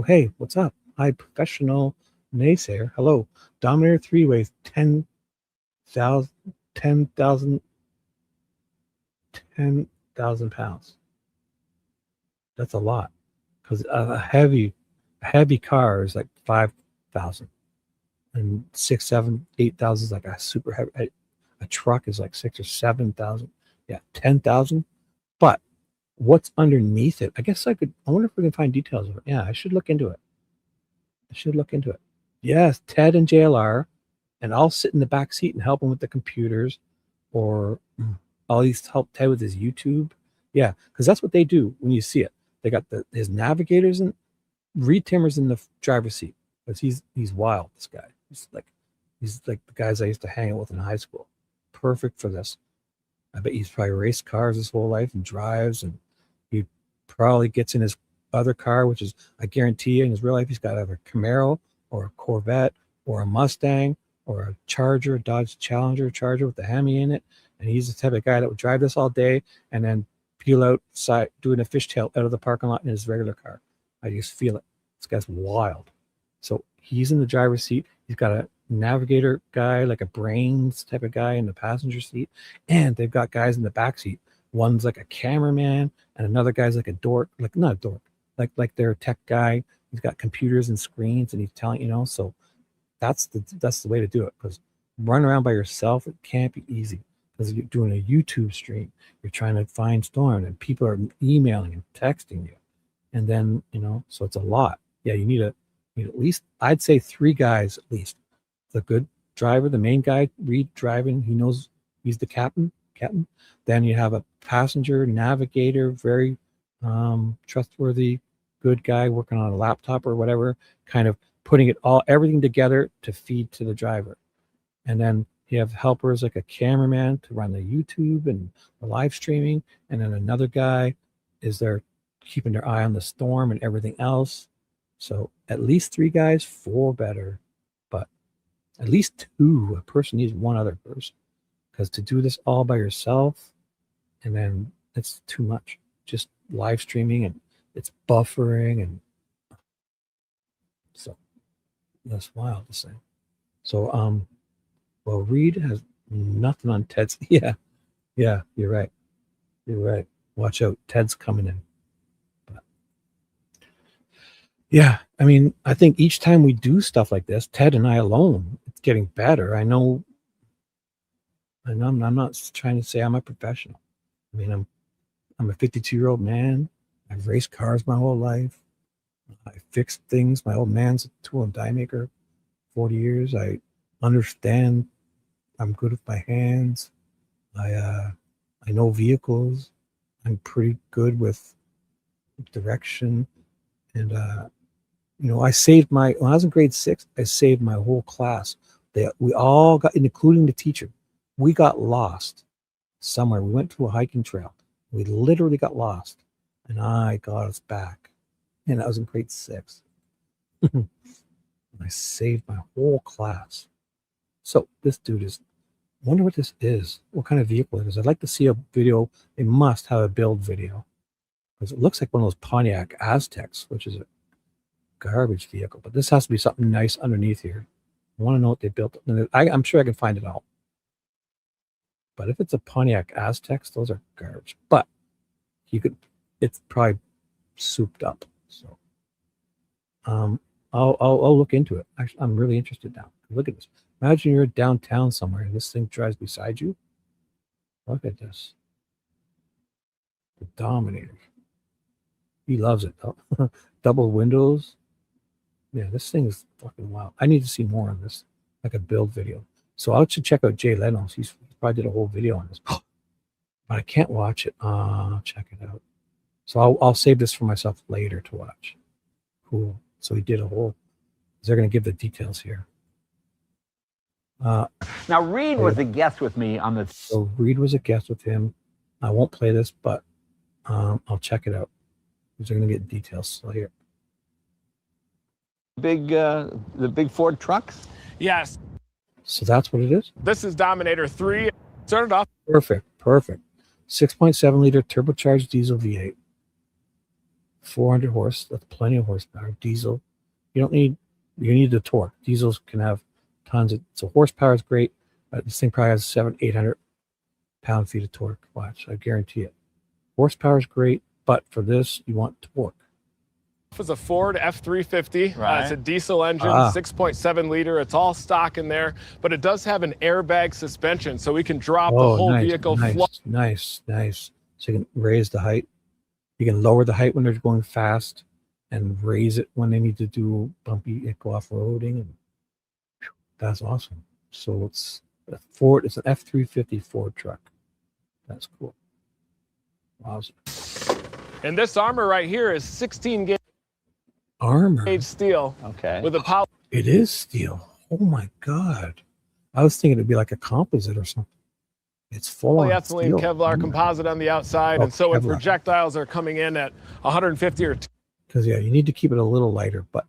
A: hey, what's up? Hi, professional naysayer. Hello. Dominator 3 weighs 10,000 pounds. That's a lot. Because a heavy car is like 5,000. And 6, 7, 8,000 is like a super heavy. A truck is like 6 or 7,000. Yeah, 10,000. But what's underneath it? I wonder if we can find details of it. Yeah, I should look into it. Yes, Ted and JLR, and I'll sit in the back seat and help him with the computers, or I'll at least help Ted with his YouTube. Yeah, because that's what they do when you see it. They got his navigators and Reed Timmer's in the driver's seat because he's wild. This guy, he's like the guys I used to hang out with in high school. Perfect for this. I bet he's probably raced cars his whole life and drives, and he probably gets in his other car, which is, I guarantee you, in his real life, he's got either a Camaro or a Corvette or a Mustang or a Charger, a Dodge Challenger Charger with the Hemi in it. And he's the type of guy that would drive this all day and then peel outside, doing a fishtail out of the parking lot in his regular car. I just feel it. This guy's wild. So he's in the driver's seat. He's got a navigator guy, like a brains type of guy in the passenger seat. And they've got guys in the back seat. One's like a cameraman and another guy's like a dork, like not a dork, like they're a tech guy. He's got computers and screens and he's telling, so that's the way to do it. Because running around by yourself, it can't be easy. Because you're doing a YouTube stream, you're trying to find Storm and people are emailing and texting you. And then, so it's a lot. Yeah, you need at least, I'd say 3 guys at least. The good driver, the main guy, Reed driving, he knows he's the captain. Then you have a passenger navigator, very trustworthy, good guy working on a laptop or whatever, kind of putting everything together to feed to the driver. And then you have helpers like a cameraman to run the YouTube and the live streaming. And then another guy is there keeping their eye on the storm and everything else. So at least 3 guys, 4 better, but at least 2. A person needs one other person, because to do this all by yourself, and then it's too much. Just live streaming and it's buffering, and so that's wild to say. So well, Reed has nothing on Ted's. Yeah, you're right. Watch out, Ted's coming in. But yeah, I mean, I think each time we do stuff like this, Ted and I alone, it's getting better. I know I'm not trying to say I'm a professional. I mean, I'm a 52-year-old man. I've raced cars my whole life. I fixed things. My old man's a tool and die maker, 40 years. I understand. I'm good with my hands. I know vehicles. I'm pretty good with direction, and I saved when I was in grade 6, I saved my whole class. We all got, including the teacher, we got lost somewhere. We went to a hiking trail. We literally got lost, and I got us back. And I was in grade 6. I saved my whole class. So this dude wonder what this is, what kind of vehicle it is. I'd like to see a video. They must have a build video, because it looks like one of those Pontiac Aztecs, which is a garbage vehicle. But this has to be something nice underneath here. I want to know what they built. I'm sure I can find it out. But if it's a Pontiac Aztecs, those are garbage. But it's probably souped up. So I'll look into it. Actually, I'm really interested now. Look at this. Imagine you're downtown somewhere and this thing drives beside you. Look at this. The Dominator. He loves it. Double windows. Yeah, this thing is fucking wild. I need to see more on this, like a build video. So I should check out Jay Leno. He probably did a whole video on this. But I can't watch it. I'll check it out. So I'll save this for myself later to watch. Cool. So he did a whole. They're going to give the details here.
I: Now Reed was a guest with me on the.
A: So Reed was a guest with him. I won't play this, but I'll check it out. They're going to get details. So here.
I: The big Ford trucks.
C: Yes.
A: So that's what it is.
C: This is Dominator 3. Started off.
A: Perfect. 6.7 liter turbocharged diesel V8. 400 horse. That's plenty of horsepower. Diesel. You need the torque. Diesels can have tons of. So horsepower is great. But this thing probably has 700-800 pound-feet of torque. Watch, I guarantee it. Horsepower is great, but for this, you want torque.
C: It's a Ford F350.
I: Right.
C: It's a diesel engine, 6.7 liter. It's all stock in there, but it does have an airbag suspension, so we can drop the whole vehicle.
A: Nice. So you can raise the height. You can lower the height when they're going fast, and raise it when they need to do bumpy, go off-roading. And that's awesome. So it's a Ford. It's an F350 Ford truck. That's cool. Wow.
C: And this armor right here is 16 gauge.
A: Armor.
C: Steel.
I: Okay.
C: With a power.
A: It is steel. Oh my God. I was thinking it'd be like a composite or something. It's full on
C: Polyethylene Kevlar composite on the outside. And so when projectiles are coming in at 150 or.
A: Because you need to keep it a little lighter, but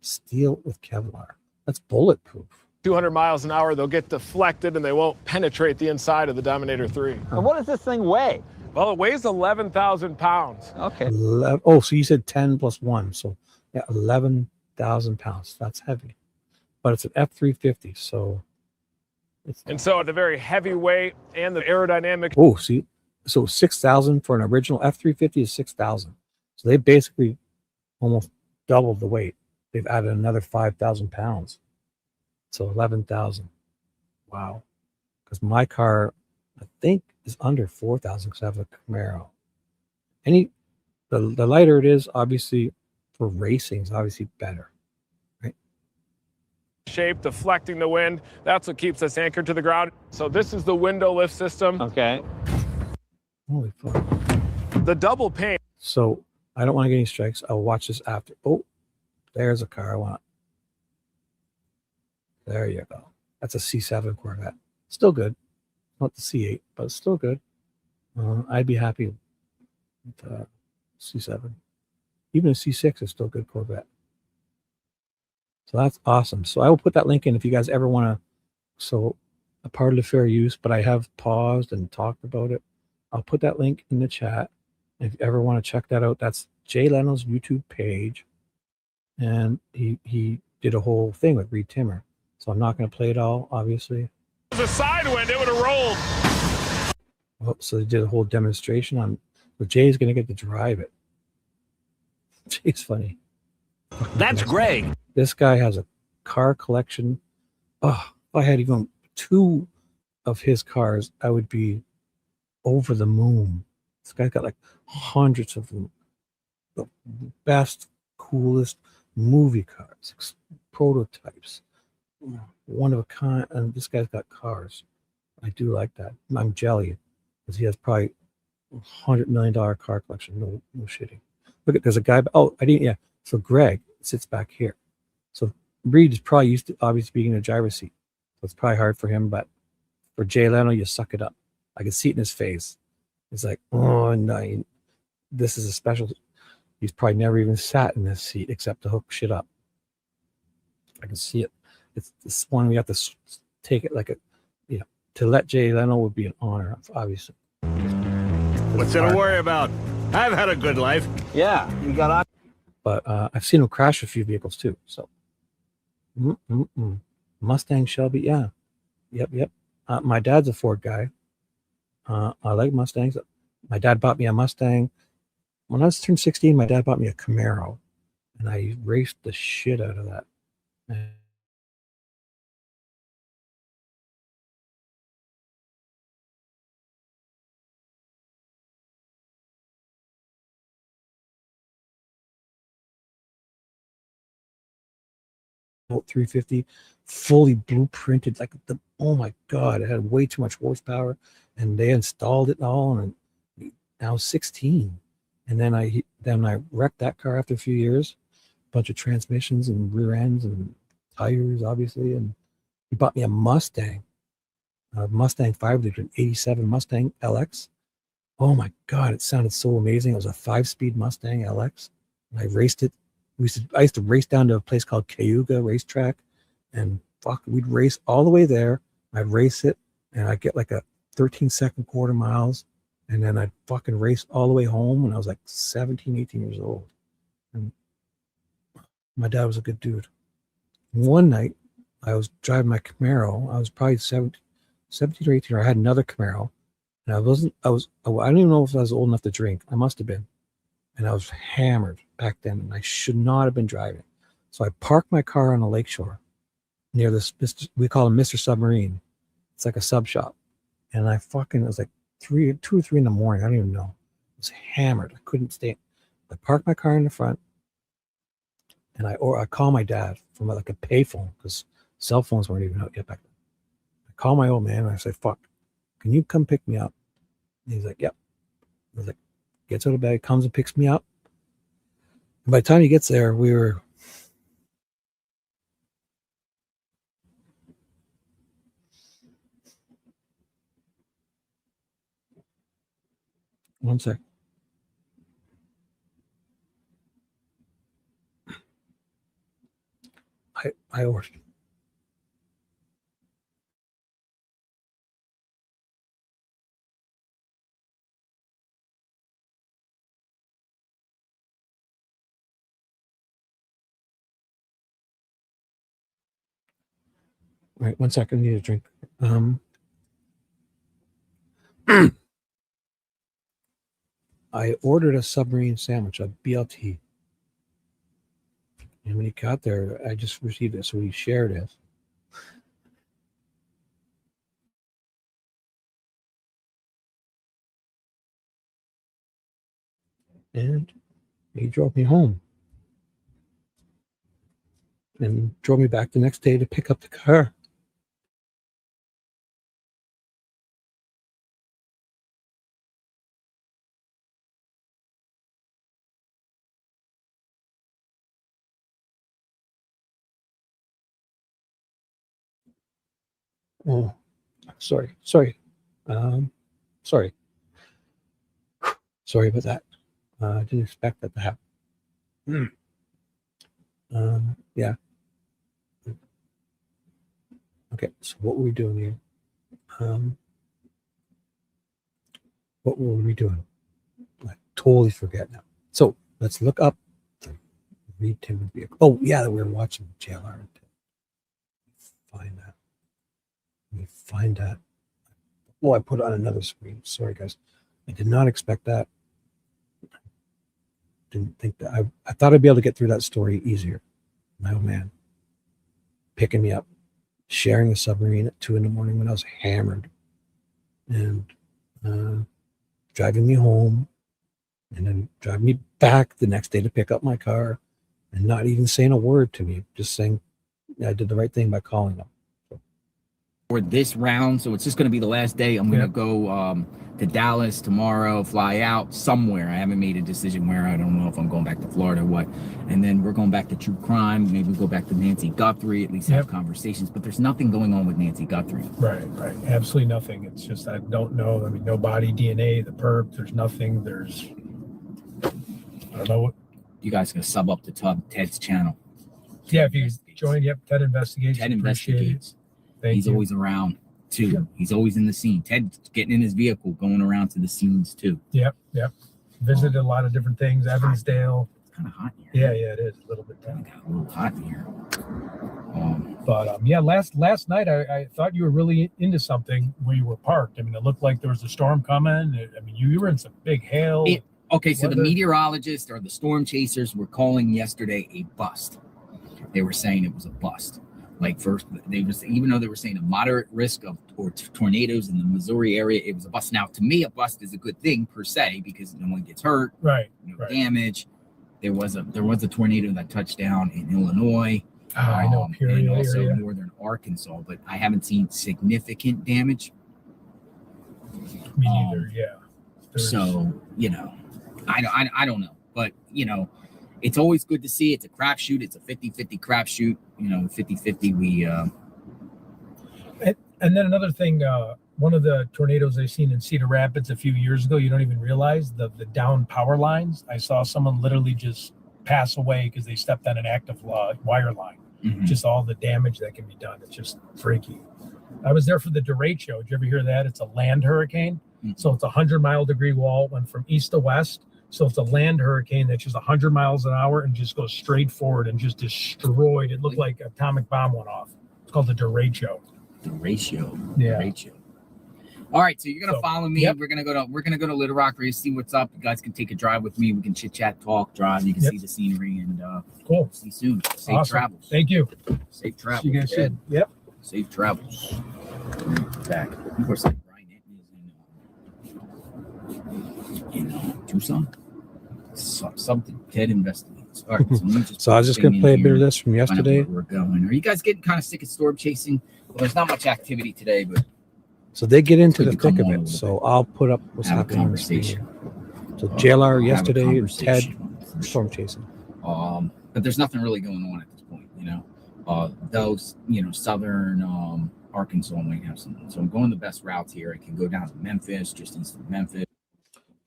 A: steel with Kevlar. That's bulletproof.
C: 200 miles an hour, they'll get deflected and they won't penetrate the inside of the Dominator 3.
I: And what does this thing weigh?
C: Well, it weighs 11,000 pounds.
I: Okay.
A: So you said 10 plus 1. So, 11,000 pounds. That's heavy. But it's an F350. So,
C: and so at the very heavy weight and the aerodynamic.
A: Oh, see? So 6,000 for an original F350 is 6,000. So they basically almost doubled the weight. They've added another 5,000 pounds. So 11,000. Wow. Because my car, I think, is under 4,000 because I have a Camaro. The lighter it is, obviously, for racing is obviously better. Right?
C: Shape, deflecting the wind. That's what keeps us anchored to the ground. So this is the window lift system.
I: Okay.
A: Holy fuck.
C: The double pane.
A: So I don't want to get any strikes. I'll watch this after. Oh, there's a car I want. There you go. That's a C7 Corvette. Still good. Not the C8, but it's still good. I'd be happy with C7. Even a C6 is still good Corvette. So that's awesome. So I will put that link in if you guys ever want to. So a part of the fair use, but I have paused and talked about it. I'll put that link in the chat. If you ever want to check that out, that's Jay Leno's YouTube page. And he did a whole thing with Reed Timmer. So I'm not going to play it all, obviously.
C: If it was a side wind, it would have rolled.
A: Oh, so they did a whole demonstration on. So Jay's going to get to drive it. Jay's funny.
I: That's Greg.
A: This guy has a car collection. Oh, if I had even 2 of his cars, I would be over the moon. This guy's got like hundreds of them. The best, coolest movie cars, prototypes. One of a kind, and this guy's got cars. I do like that. I'm jelly because he has probably $100 million car collection. No shitting. Look at there's a guy. Oh, I didn't. Yeah. So Greg, sits back here. So Reed is probably used to obviously being in a driver's seat. So it's probably hard for him, but for Jay Leno, you suck it up. I can see it in his face. It's like, oh no, this is a special. He's probably never even sat in this seat except to hook shit up. I can see it. It's this one we have to take it like a, to let Jay Leno would be an honor, obviously.
I: What's there to worry about? I've had a good life.
G: Yeah, you got on.
A: But I've seen him crash a few vehicles too. So, Mustang, Shelby, yeah, yep. My dad's a Ford guy. I like Mustangs. My dad bought me a Mustang. When I was turned 16, my dad bought me a Camaro, and I raced the shit out of that. And 350, fully blueprinted, like oh my god, it had way too much horsepower, and they installed it all, and I was 16, and then I wrecked that car after a few years, bunch of transmissions and rear ends and tires, obviously, and he bought me a Mustang 5-liter, 87 Mustang LX. Oh my god, it sounded so amazing. It was a 5-speed Mustang LX, and I raced it. I used to race down to a place called Cayuga Racetrack, and we'd race all the way there. I'd race it, and I'd get like a 13-second quarter miles, and then I'd fucking race all the way home when I was like 17, 18 years old. And my dad was a good dude. One night, I was driving my Camaro. I was probably 17 or 18, or I had another Camaro, and I don't even know if I was old enough to drink. I must have been. And I was hammered back then, and I should not have been driving. So I parked my car on the lakeshore near this, we call him Mr. Submarine. It's like a sub shop. And it was like 2 or 3 in the morning. I don't even know. I was hammered. I couldn't stay. I parked my car in the front, and I call my dad from like a payphone, because cell phones weren't even out yet back then. I call my old man, and I say, fuck, can you come pick me up? And he's like, yep. I was like, gets out of bed, comes and picks me up. And by the time he gets there, we were one sec. I ordered. Right, 1 second, I need a drink. I ordered a submarine sandwich, a BLT. And when he got there, I just received it, so he shared it. And he drove me home. And drove me back the next day to pick up the car. Oh, sorry. Sorry about that. I didn't expect that to happen. Yeah. Okay, so what were we doing here? What were we doing? I totally forget now. So let's look up the Reed Timber vehicle. Oh, yeah, that we were watching JLR. Find that. Let me find that. Oh, I put it on another screen. Sorry, guys. I did not expect that. Didn't think that. I thought I'd be able to get through that story easier. My old man picking me up, sharing a submarine at 2 a.m. when I was hammered, and driving me home, and then driving me back the next day to pick up my car, and not even saying a word to me, just saying I did the right thing by calling him. So.
E: for this round, so it's just going to be the last day. I'm going to go to Dallas tomorrow, fly out somewhere. I haven't made a decision where. I don't know if I'm going back to Florida or what. And then we're going back to true crime. Maybe we'll go back to Nancy Guthrie, at least have conversations. But there's nothing going on with Nancy Guthrie.
F: Right. Absolutely nothing. It's just, I don't know. I mean, no body DNA, the perp, there's nothing. I don't know what.
E: You guys can sub up to Ted's channel.
F: Yeah, if you join, Ted Investigates.
E: Ted Investigates. He's always around too. Yeah. He's always in the scene. Ted's getting in his vehicle, going around to the scenes too.
F: Yep. Visited a lot of different things. Evansdale.
E: It's kind of hot here.
F: Yeah, it is a little bit.
E: Got a little hot in here.
F: Last night I thought you were really into something where you were parked. I mean, it looked like there was a storm coming. I mean, you were in some big hail.
E: So the meteorologists or the storm chasers were calling yesterday a bust. They were saying it was a bust. Like first, even though they were saying a moderate risk of tornadoes in the Missouri area, it was a bust. Now, to me, a bust is a good thing per se because no one gets hurt, damage. There was a tornado that touched down in Illinois,
F: I know,
E: and also northern Arkansas, but I haven't seen significant damage.
F: Me neither.
E: So I don't know, but it's always good to see. It's a crapshoot. It's a 50-50 crapshoot. 50-50. We
F: and then another thing, one of the tornadoes I seen in Cedar Rapids a few years ago, you don't even realize the down power lines. I saw someone literally just pass away because they stepped on an active wire line. Mm-hmm. Just all the damage that can be done. It's just freaky. I was there for the derecho show. Did you ever hear that? It's a land hurricane. Mm-hmm. So it's a 100-mile-degree wall, went from east to west. So it's a land hurricane that's just 100 miles an hour and just goes straight forward and just destroyed. It looked like an atomic bomb went off. It's called the derecho.
E: Derecho. All right, so you're gonna follow me. Yep. We're gonna go to Little Rock Race, see what's up. You guys can take a drive with me. We can chit chat, talk, drive. You can see the scenery and
F: cool.
E: See you soon. Safe travels.
F: Thank you.
E: Safe travels.
F: See you guys soon. Yep.
E: Safe travels. Back. Of course, like Brian Anthony's in Tucson. Something. Ted Investigates. All right.
A: So I was just gonna play a bit of this from yesterday.
E: Where we're going. Are you guys getting kind of sick of storm chasing? Well, there's not much activity today, but.
A: So they get into the thick of it. So I'll put up what's happening on the screen. So JLR yesterday, Ted storm chasing.
E: But there's nothing really going on at this point, Those, southern Arkansas might have something. So I'm going the best routes here. I can go down to Memphis, just east of Memphis.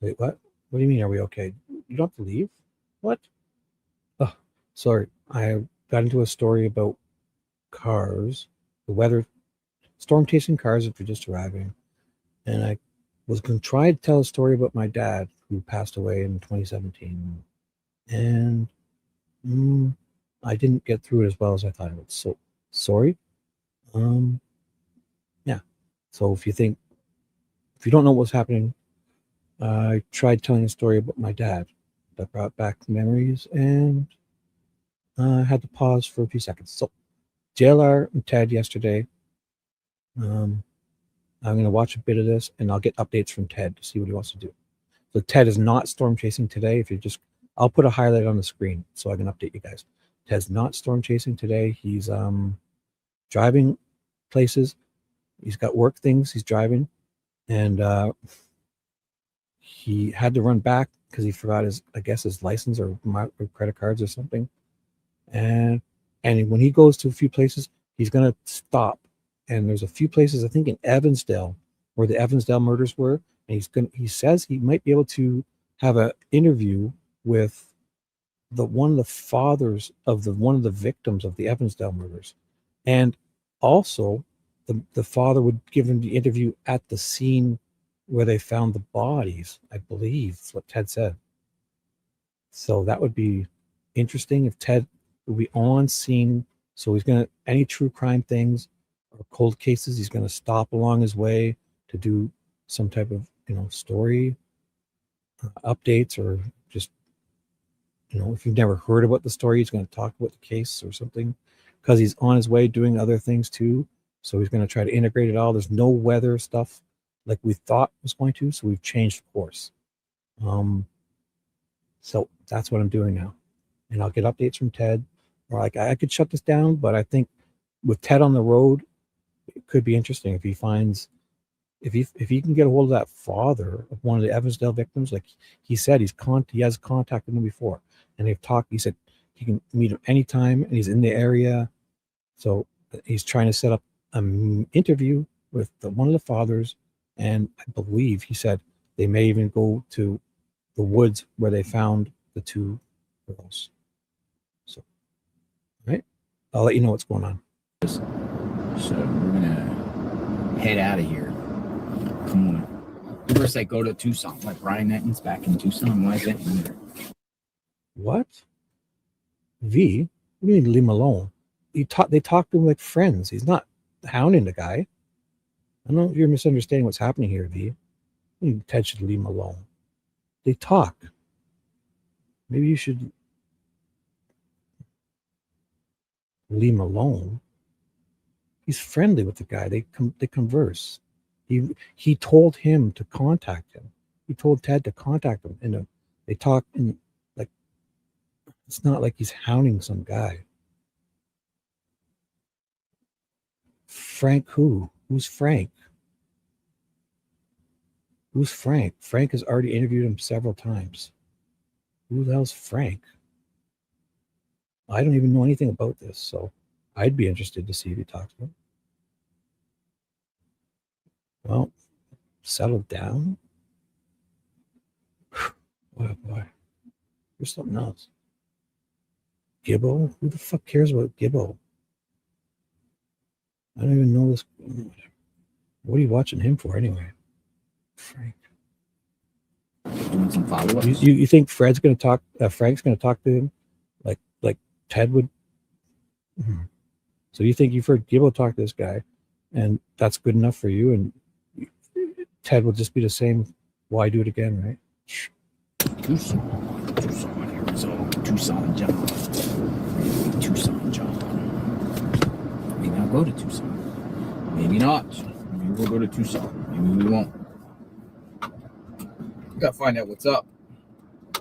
A: Wait, what? What do you mean? Are we okay? You don't have to leave? What? Oh, sorry. I got into a story about cars, the weather. Storm chasing cars if you're just arriving. And I was going to try to tell a story about my dad who passed away in 2017. And I didn't get through it as well as I thought I would. So sorry. Yeah. So if you don't know what's happening, I tried telling a story about my dad that brought back memories and I had to pause for a few seconds. So JLR and Ted yesterday. I'm going to watch a bit of this and I'll get updates from Ted to see what he wants to do. So Ted is not storm chasing today. I'll put a highlight on the screen so I can update you guys. Ted's not storm chasing today. He's driving places. He's got work things he's driving. And he had to run back because he forgot his license or credit cards or something. And when he goes to a few places, he's going to stop. And there's a few places, I think in Evansdale, where the Evansdale murders were. And he says he might be able to have an interview with one of the fathers of one of the victims of the Evansdale murders. And also the father would give him the interview at the scene where they found the bodies, I believe is what Ted said. So that would be interesting if Ted would be on scene. So he's any true crime things, or cold cases, he's going to stop along his way to do some type of story updates, or just if you've never heard about the story, he's going to talk about the case or something, because he's on his way doing other things too. So he's going to try to integrate it all. There's no weather stuff like we thought was going to, so we've changed course. So that's what I'm doing now, and I'll get updates from Ted. Or I could shut this down, but I think with Ted on the road, it could be interesting if he finds, if he can get a hold of that father of one of the Evansdale victims. Like he said, he has contacted him before, and they've talked. He said he can meet him anytime, and he's in the area. So he's trying to set up an interview with one of the fathers, and I believe he said they may even go to the woods where they found the two girls. So, all right, I'll let you know what's going on.
E: So we're gonna head out of here. Come on. People say go to Tucson. Like Brian Netton's back in Tucson. Why is that in there?
A: What? V? What do you mean leave him alone? They talk to him like friends. He's not hounding the guy. I don't know if you're misunderstanding what's happening here, V. Ted should leave him alone. They talk. Maybe you should leave him alone. He's friendly with the guy. They converse. He told him to contact him. He told Ted to contact him, and they talk. And like, it's not like he's hounding some guy. Frank who? Who's Frank? Who's Frank? Frank has already interviewed him several times. Who the hell's Frank? I don't even know anything about this, so I'd be interested to see if he talks to him. Well, settle down. Oh boy. There's something else. Gibbo? Who the fuck cares about Gibbo? I don't even know this. What are you watching him for anyway? Frank.
E: Doing some follow-ups.
A: You think Fred's going to talk? Frank's going to talk to him, like Ted would. So you think you've heard Gibbo talk to this guy, and that's good enough for you? And Ted will just be the same. Why do it again, right?
E: Tucson, Arizona, Tucson, John. Tucson, John. Maybe I'll go to Tucson. Maybe not. Maybe we'll go to Tucson. Maybe we won't. We gotta find out what's up.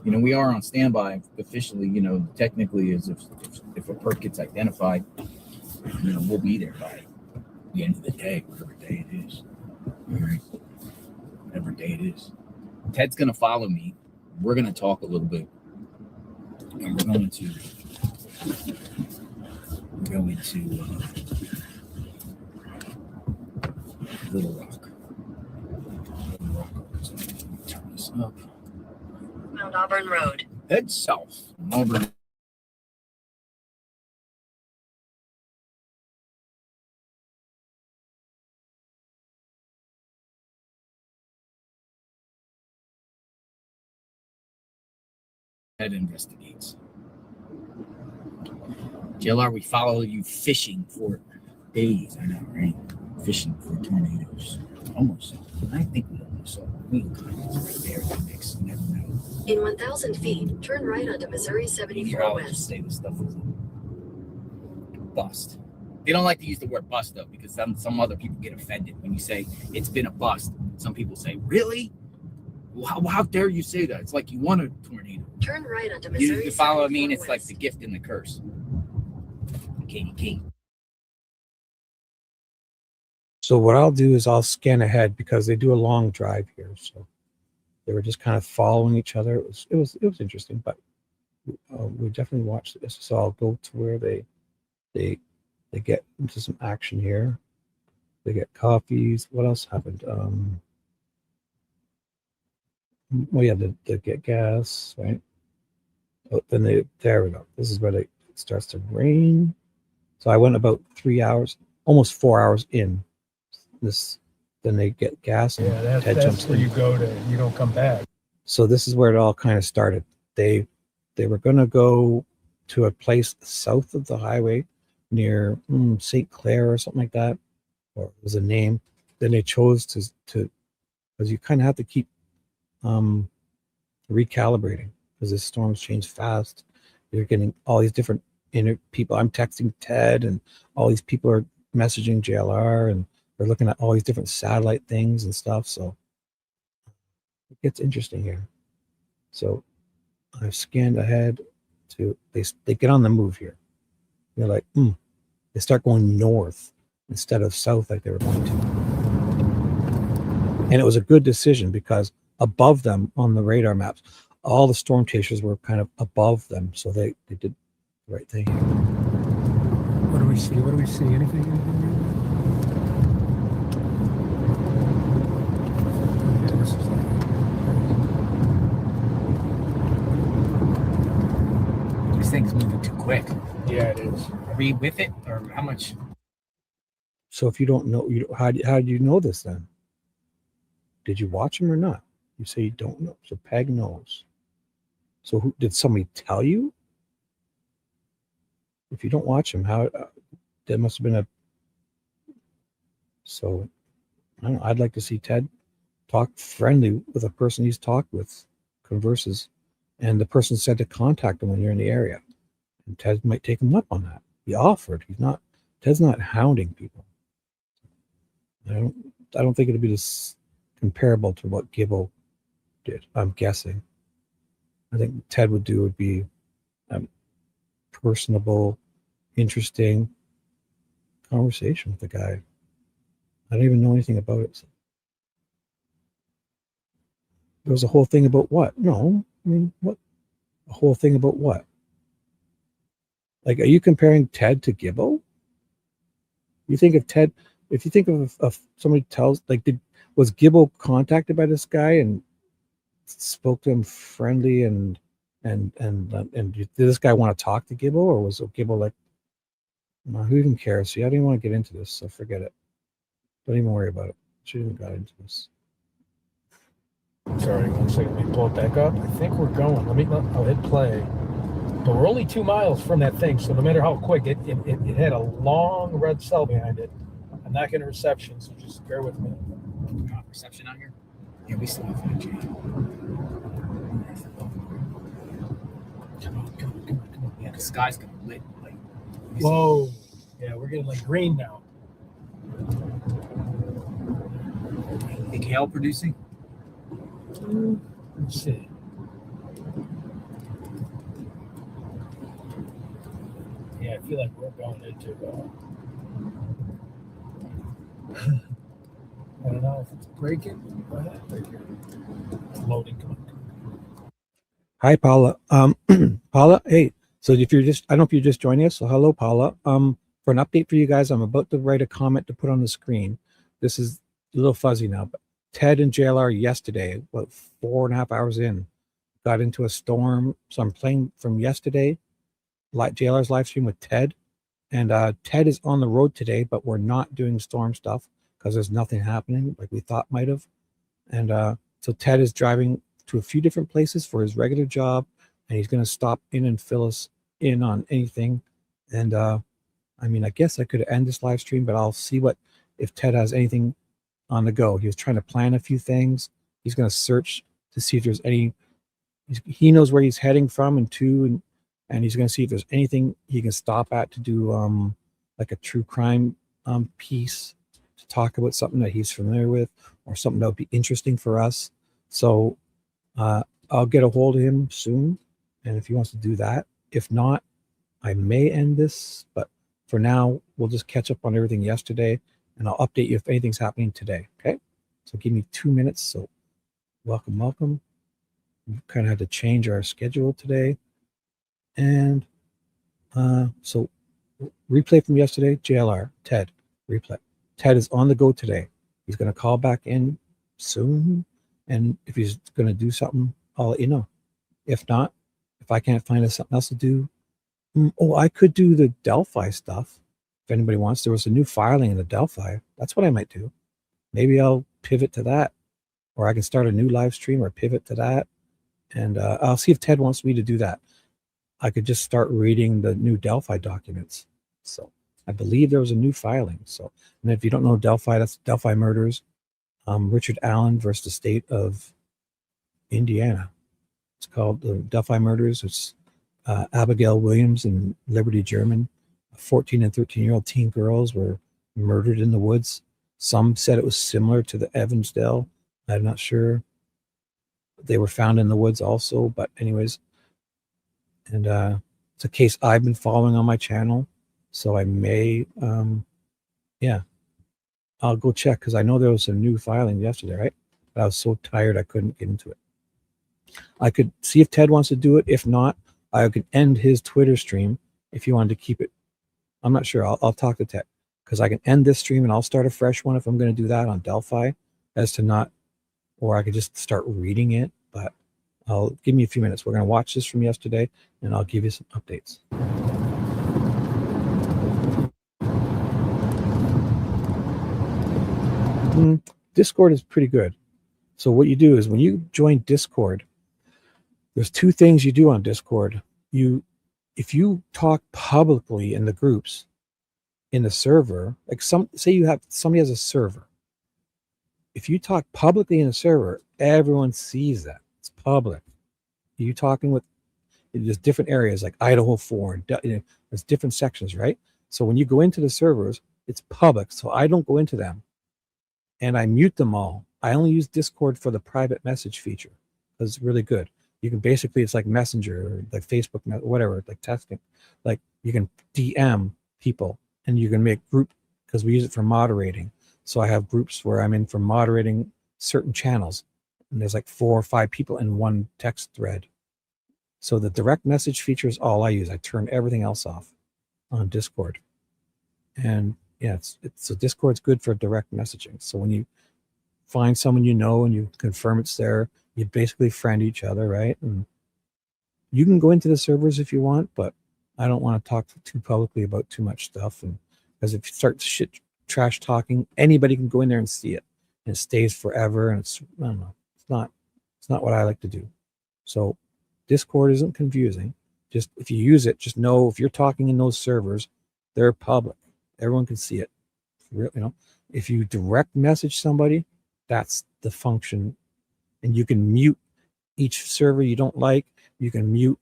E: You know, we are on standby officially. You know, technically, as if a perk gets identified, you know, we'll be there by the end of the day, whatever day it is. All right, whatever day it is. Ted's gonna follow me. We're gonna talk a little bit, and we're going to go into Little Rock. Turn this up.
J: Mount Auburn Road.
E: Head south. Auburn. Ted investigates. JLR, we follow you fishing for days. I know, right? Fishing for tornadoes. Almost. I think we almost saw we right there in the mix. You never know.
J: In 1,000 feet, turn right onto Missouri 74 West.
E: Just say this stuff was a bust. They don't like to use the word bust though, because some other people get offended when you say it's been a bust. Some people say, really? How dare you say that? It's like you want a tornado.
J: Turn right onto Missouri.
E: You follow what I mean? It's like the gift and the curse. Katie King.
A: So what I'll do is I'll scan ahead because they do a long drive here. So they were just kind of following each other. It was interesting, but we definitely watched this. So I'll go to where they get into some action here. They get coffees. What else happened? Well, yeah, they get gas, right? Oh, then there we go. This is where it starts to rain. So I went about 3 hours, almost 4 hours in. Then they get gas. And
F: yeah, that's where you go to. You don't come back.
A: So this is where it all kind of started. They were going to go to a place south of the highway near St. Clair or something like that, or it was a name. Then they chose to because you kind of have to keep recalibrating because the storms change fast. You're getting all these different people. I'm texting Ted, and all these people are messaging JLR, and they're looking at all these different satellite things and stuff. So it gets interesting here. So I've scanned ahead to they get on the move here. They're like, they start going north. instead of south like they were going to. And it was a good decision because above them on the radar maps, all the storm chasers were kind of above them, so they did the right thing.
F: What do we see? What do we see? Anything? Yeah, this is
E: This thing's moving too quick.
F: yeah, it is.
E: Are we with it, or how much?
A: So if you don't know, how do you know this then? Did you watch him or not? You say you don't know. So Peg knows. So did somebody tell you? If you don't watch him, how there must have been a. So I don't know, I'd like to see Ted talk friendly with a person he's talked with, converses, and the person said to contact him when you're in the area. And Ted might take him up on that. He offered. Ted's not hounding people. I don't think it'd be this comparable to what Gibbo did. I'm guessing. I think Ted would be personable, interesting conversation with the guy. I don't even know anything about it. There was a whole thing about what? No, I mean, what? A whole thing about what? Like, are you comparing Ted to Gibbo? You think of Ted, if you think of somebody tells, like, was Gibbo contacted by this guy and spoke to him friendly and did this guy want to talk to Gibbo, or was Gibbo like, well, who even cares? See, I didn't want to get into this, so forget it. Don't even worry about it. She even got into this.
F: Sorry, 1 second. Let me pull it back up. I think we're going. I'll hit play. But we're only 2 miles from that thing, so no matter how quick, it had a long red cell behind it. I'm not getting reception, so just bear with me.
E: Reception out here? Yeah, we still have 5G. Come on. Yeah, the sky's gonna lit. Like,
F: whoa. Yeah, we're getting like green now.
E: Big hail producing?
F: Let's see. Yeah, I feel like we're going into I don't know if it's breaking. It's loading. Come on.
A: Hi, Paula. Paula, hey. So if you're I don't know if you're just joining us. So hello, Paula. For an update for you guys, I'm about to write a comment to put on the screen. This is a little fuzzy now, but Ted and JLR yesterday, 4.5 hours in, got into a storm. So I'm playing from yesterday, JLR's live stream with Ted. And Ted is on the road today, but we're not doing storm stuff because there's nothing happening like we thought might have. And so Ted is driving to a few different places for his regular job, and he's going to stop in and fill us in on anything. And I mean, I guess I could end this live stream, but I'll see if Ted has anything on the go. He was trying to plan a few things. He's going to search to see if there's any. He knows where he's heading from and to, and he's going to see if there's anything he can stop at to do, like a true crime piece to talk about something that he's familiar with or something that would be interesting for us. So I'll get a hold of him soon, and if he wants to do that. If not, I may end this, but for now, we'll just catch up on everything yesterday, and I'll update you if anything's happening today, okay? So give me 2 minutes. So welcome. We kind of had to change our schedule today. And so replay from yesterday, JLR, Ted, replay. Ted is on the go today. He's going to call back in soon. And if he's going to do something, I'll let you know. If not, if I can't find something else to do, I could do the Delphi stuff. If anybody wants, there was a new filing in the Delphi. That's what I might do. Maybe I'll pivot to that, or I can start a new live stream or pivot to that. And I'll see if Ted wants me to do that. I could just start reading the new Delphi documents. So I believe there was a new filing. So, and if you don't know Delphi, that's Delphi murders. Richard Allen versus the state of Indiana. It's called the Delphi murders. It's Abigail Williams and Liberty German. 14 and 13-year-old teen girls were murdered in the woods. Some said it was similar to the Evansdale. I'm not sure. They were found in the woods also, but anyways. And it's a case I've been following on my channel, so I may Yeah. I'll go check because I know there was some new filing yesterday, right? But I was so tired I couldn't get into it. I could see if Ted wants to do it. If not, I could end his Twitter stream if you wanted to keep it. I'm not sure. I'll talk to Ted because I can end this stream and I'll start a fresh one if I'm going to do that on Delphi as to not, or I could just start reading it. But I'll give me a few minutes. We're going to watch this from yesterday and I'll give you some updates. Discord is pretty good. So what you do is when you join Discord, there's two things you do on Discord. If you talk publicly in the groups, in the server, like somebody has a server. If you talk publicly in a server, everyone sees that. It's public. You talking with, there's different areas like Idaho 4, there's different sections, right? So when you go into the servers, it's public. So I don't go into them and I mute them all. I only use Discord for the private message feature because it's really good. You can basically, it's like Messenger or like Facebook, whatever, like texting. Like you can DM people and you can make group, because we use it for moderating. So I have groups where I'm in for moderating certain channels. And there's like 4 or 5 people in one text thread. So the direct message feature is all I use. I turn everything else off on Discord. And yeah, so Discord's good for direct messaging. So when you find someone you know and you confirm it's there, you basically friend each other, right? And you can go into the servers if you want, but I don't want to talk too publicly about too much stuff. And because if you start trash talking, anybody can go in there and see it, and it stays forever. And it's, I don't know, it's not what I like to do. So Discord isn't confusing. Just if you use it, just know if you're talking in those servers, they're public. Everyone can see it. You know, if you direct message somebody, that's the function. And you can mute each server you don't like. You can mute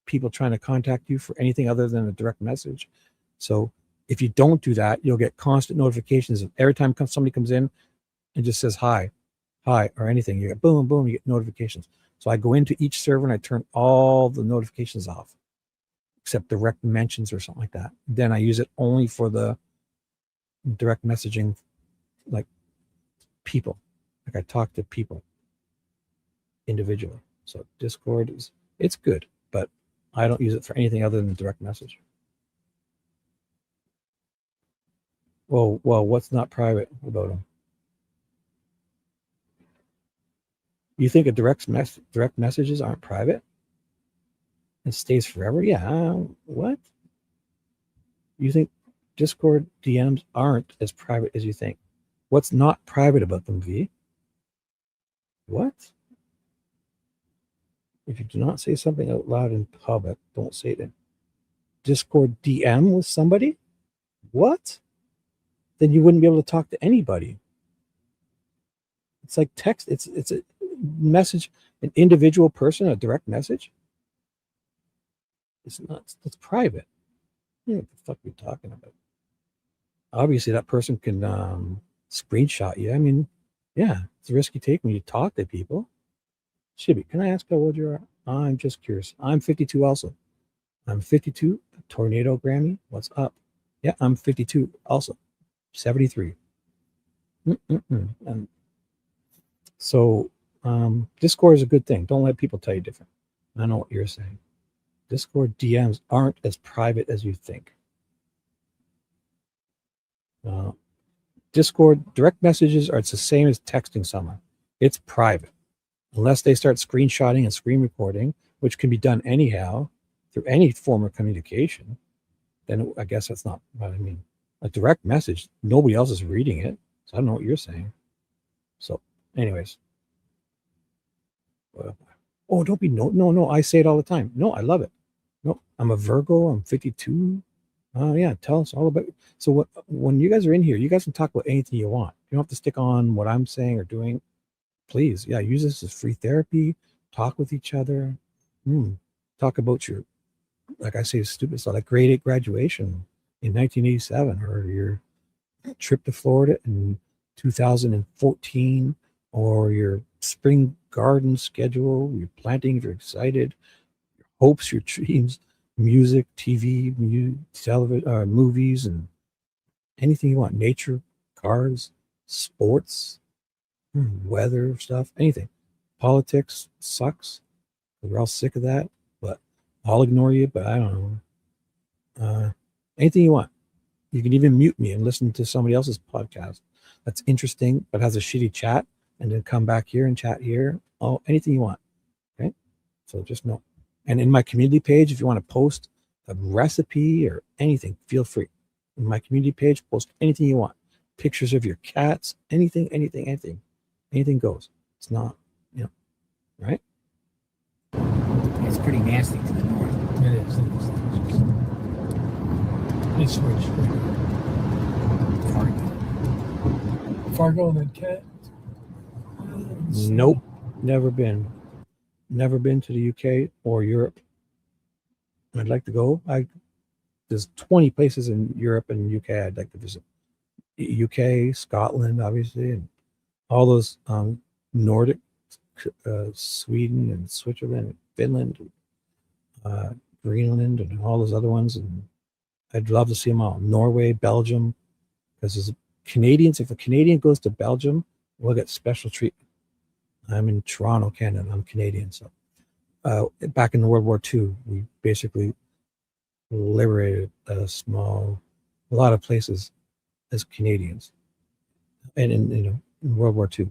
A: people trying to contact you for anything other than a direct message. So if you don't do that, you'll get constant notifications of every time somebody comes in and just says hi, or anything. You get boom, boom, you get notifications. So I go into each server and I turn all the notifications off, except direct mentions or something like that. Then I use it only for the direct messaging, like people. Like I talk to people individually. So Discord it's good, but I don't use it for anything other than direct message. Well, what's not private about them? You think a direct messages aren't private? It stays forever? Yeah. What? You think Discord DMs aren't as private as you think? What's not private about them, V? What? If you do not say something out loud in public, don't say it in Discord DM with somebody? What? Then you wouldn't be able to talk to anybody. It's like text. It's a message, an individual person, a direct message. It's not. It's private. What the fuck are you talking about? Obviously, that person can screenshot you. I mean, yeah, it's a risk you take when you talk to people. Shibby, can I ask how old you are? I'm just curious. I'm 52 also. I'm 52. Tornado Grammy. What's up? Yeah, I'm 52 also. 73. And so Discord is a good thing. Don't let people tell you different. I know what you're saying. Discord DMs aren't as private as you think. Discord direct messages it's the same as texting someone. It's private. Unless they start screenshotting and screen recording, which can be done anyhow through any form of communication, then I guess that's not what I mean. A direct message, nobody else is reading it. So I don't know what you're saying. So anyways. Oh, don't be no. I say it all the time. No, I love it. No, I'm a Virgo. I'm 52. Oh yeah, tell us all about it. So when you guys are in here, you guys can talk about anything you want. You don't have to stick on what I'm saying or doing. Please, yeah, use this as free therapy. Talk with each other. Talk about your, like I say, stupid stuff, like grade 8 graduation in 1987, or your trip to Florida in 2014, or your spring garden schedule, your planting if you're excited, your hopes, your dreams, music, TV, television, movies, and anything you want. Nature, cars, sports, weather stuff, anything. Politics sucks. We're all sick of that, but I'll ignore you. But I don't know. Anything you want. You can even mute me and listen to somebody else's podcast that's interesting but has a shitty chat, and then come back here and chat here. Oh, anything you want. Okay? So just know. And in my community page, if you want to post a recipe or anything, feel free. In my community page, post anything you want. Pictures of your cats, anything. Anything goes. It's not, right?
E: It's pretty nasty to the north.
F: It is. It's switch. Fargo and then Cat.
A: Nope. Never been to the UK or Europe. I'd like to go. There's 20 places in Europe and UK I'd like to visit. UK, Scotland, obviously, and all those Nordic, Sweden and Switzerland and Finland, Greenland, and all those other ones. And I'd love to see them all. Norway, Belgium, because as Canadians, if a Canadian goes to Belgium, we'll get special treatment. I'm in Toronto, Canada. I'm Canadian. So back in World War II, we basically liberated a lot of places as Canadians. And in World War II,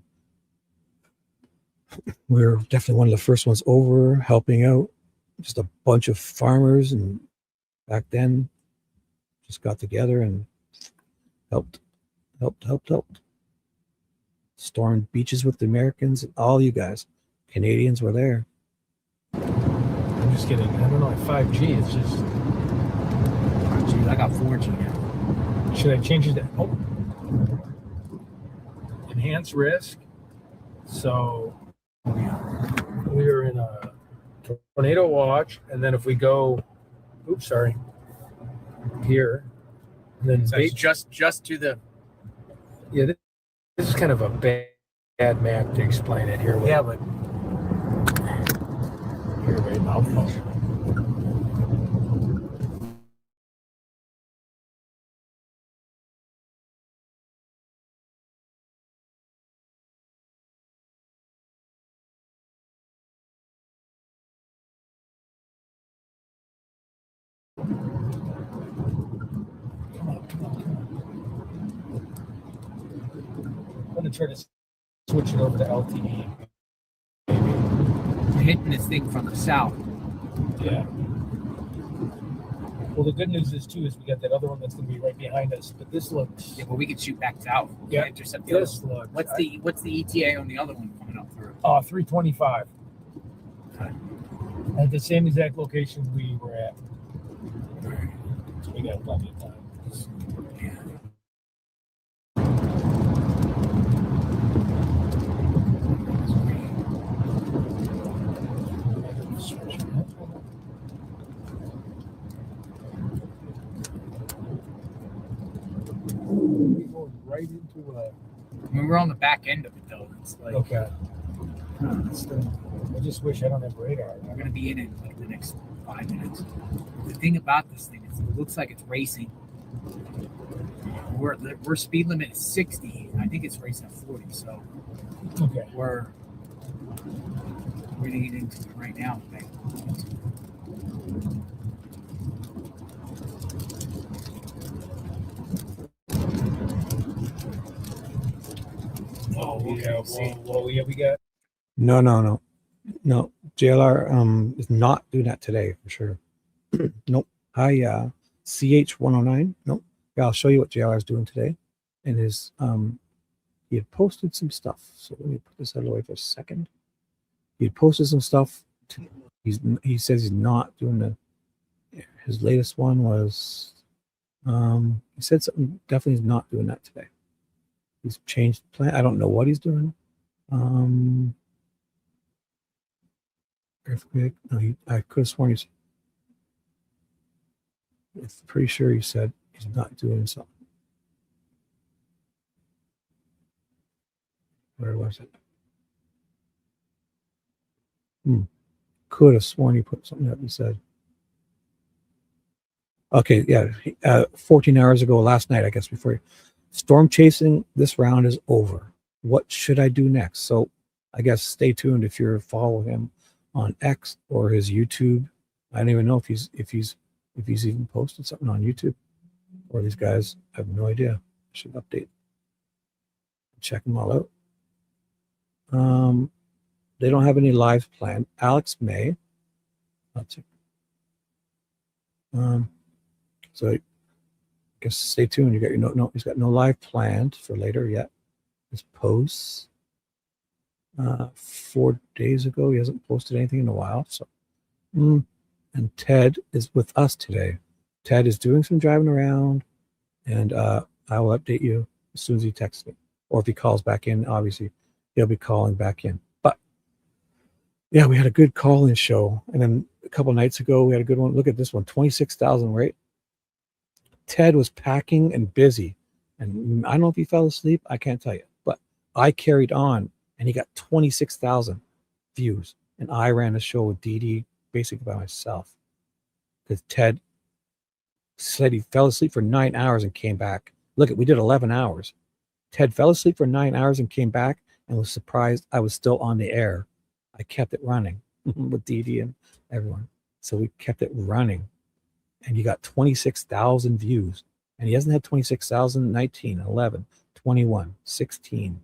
A: we were definitely one of the first ones over, helping out. Just a bunch of farmers, and back then just got together and helped. Stormed beaches with the Americans. All you guys, Canadians, were there.
F: I'm just getting, I don't know, 5G. It's just.
E: 5G. I got 4G now.
F: Should I change it to enhance risk? So we are in a tornado watch, and then if we go, here, and then
C: So just to the.
F: Yeah, this is kind of a bad map to explain it here.
C: Yeah, but
F: here, right now. I'm going to try to switch it over to LTE.
E: We're hitting this thing from the south.
F: Yeah. Well, the good news is we got that other one that's going to be right behind us. But this looks.
E: Yeah, but we can shoot back south.
F: Yeah.
E: Intercept.
F: This looks.
E: What's the ETA on the other one coming up through?
F: 325.
E: Okay.
F: At the same exact location we were at. So we got plenty of time.
E: Yeah.
F: Right into
E: I mean, we're on the back end of it though. It's like
F: okay. I just wish I don't have radar.
E: we're gonna be in it like the next 5 minutes. The thing about this thing is it looks like it's racing. We're speed limit is 60. I think it's racing at 40. So
F: Okay.
E: we're gonna get into it right now.
F: Oh, okay. Well, yeah, we got.
A: No. JLR is not doing that today for sure. Nope. Hi, CH109. Nope. Yeah, I'll show you what JLR is doing today. And he had posted some stuff. So let me put this out of the way for a second. He had posted some stuff. He says he's not doing his latest one was he said something definitely he's not doing that today. He's changed the plan. I don't know what he's doing. Earthquake. No, I could have sworn I'm pretty sure he said he's not doing something. Where was it? Could have sworn he put something up. He said. Okay, yeah. 14 hours ago, last night, I guess, before storm chasing this round is over. What should I do next? So I guess stay tuned if you're following him on X or his YouTube. I don't even know if he's even posted something on YouTube. Or these guys, I have no idea. I should update. Check them all out. They don't have any lives planned. Alex may. I'll check. So I guess stay tuned. You got your no. He's got no live planned for later yet. His posts. 4 days ago, he hasn't posted anything in a while. So, and Ted is with us today. Ted is doing some driving around, and I will update you as soon as he texts me, or if he calls back in. Obviously, he'll be calling back in. But yeah, we had a good call-in show, and then a couple nights ago we had a good one. Look at this one, 26,000, right? Ted was packing and busy, and I don't know if he fell asleep. I can't tell you, but I carried on, and he got 26,000 views, and I ran a show with Dee Dee basically by myself because Ted said he fell asleep for 9 hours and came back. Look, we did 11 hours. Ted fell asleep for 9 hours and came back and was surprised I was still on the air. I kept it running with Dee Dee and everyone. So we kept it running. And you got 26,000 views. And he hasn't had 26,000, 19, 11, 21, 16.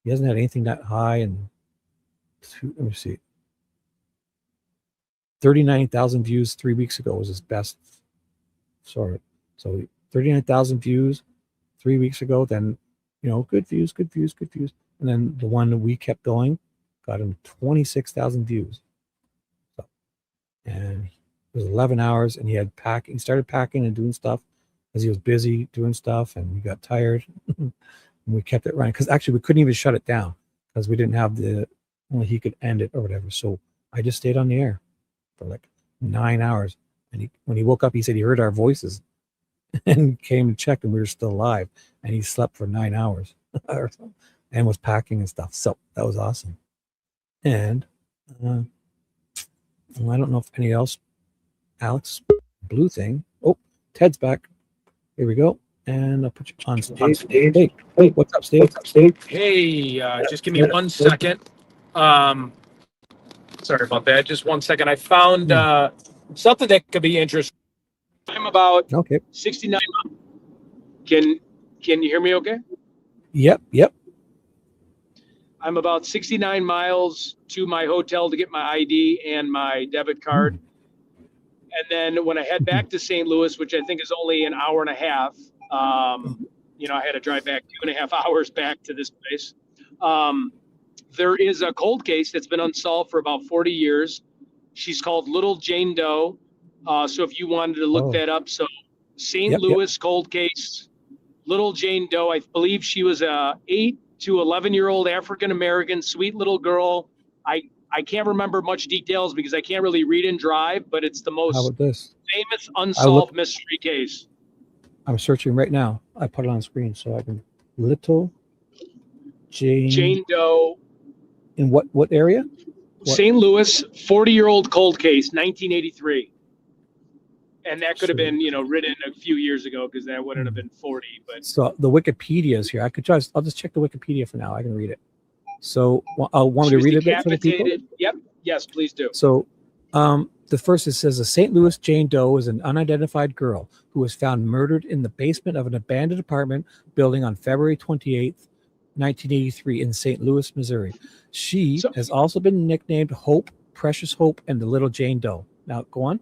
A: He hasn't had anything that high. And let me see. 39,000 views 3 weeks ago was his best. Sorry. So 39,000 views 3 weeks ago. Then, good views. And then the one that we kept going got him 26,000 views. So, and it was 11 hours, and he started packing and doing stuff because he was busy doing stuff, and he got tired. And we kept it running because actually we couldn't even shut it down because we didn't have only he could end it or whatever. So I just stayed on the air for like 9 hours. And when he woke up, he said he heard our voices and came and checked, and we were still alive. And he slept for 9 hours or something, and was packing and stuff. So that was awesome. And I don't know if any else. Alex, blue thing. Oh, Ted's back. Here we go. And I'll put you on stage. Hey, what's up, stage?
C: Hey, just give me 1 second. Sorry about that. Just 1 second. I found something that could be interesting.
B: I'm about 69. Can you hear me okay?
A: Yep.
B: I'm about 69 miles to my hotel to get my ID and my debit card. And then when I head back to St. Louis, which I think is only an hour and a half, I had to drive back 2.5 hours back to this place. There is a cold case that's been unsolved for about 40 years. She's called Little Jane Doe. So if you wanted to look that up, so St. Louis cold case, Little Jane Doe. I believe she was a 8 to 11-year-old African-American, sweet little girl. I can't remember much details because I can't really read and drive, but it's the most famous unsolved mystery case.
A: I'm searching right now. I put it on screen so I can. Little Jane
B: Doe.
A: In what area?
B: St. Louis, 40-year-old cold case, 1983. And that could have been, written a few years ago because that wouldn't have been 40. But
A: so the Wikipedia is here. I'll just check the Wikipedia for now. I can read it. So I'll want me to read it for the people.
B: Yep. Yes, please do.
A: So the first, it says, a St. Louis Jane Doe is an unidentified girl who was found murdered in the basement of an abandoned apartment building on February 28th, 1983 in St. Louis, Missouri. She has also been nicknamed Hope, Precious Hope, and the Little Jane Doe. Now, go on.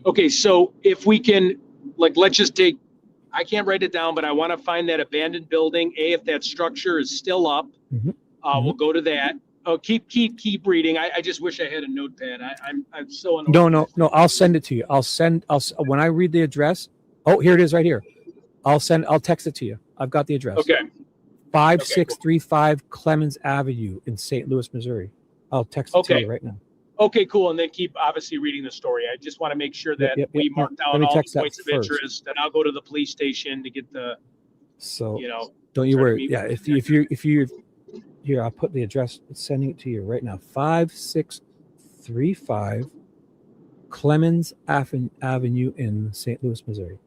B: Okay, so if we can, let's just take, I can't write it down, but I want to find that abandoned building. If that structure is still up, we'll go to that. Oh, keep reading. I just wish I had a notepad. I'm so annoyed.
A: No. I'll send it to you. When I read the address. Oh, here it is right here. I'll text it to you. I've got the address.
B: Okay.
A: 5635 Clemens Avenue in St. Louis, Missouri. I'll text it to you right now.
B: Okay, cool. And then keep obviously reading the story. I just want to make sure that we mark down all the points of interest, and I'll go to the police station to get the.
A: So don't you worry. Yeah, if you here, I'll put the address. Sending it to you right now. 5635 Clemens Avenue in St. Louis, Missouri.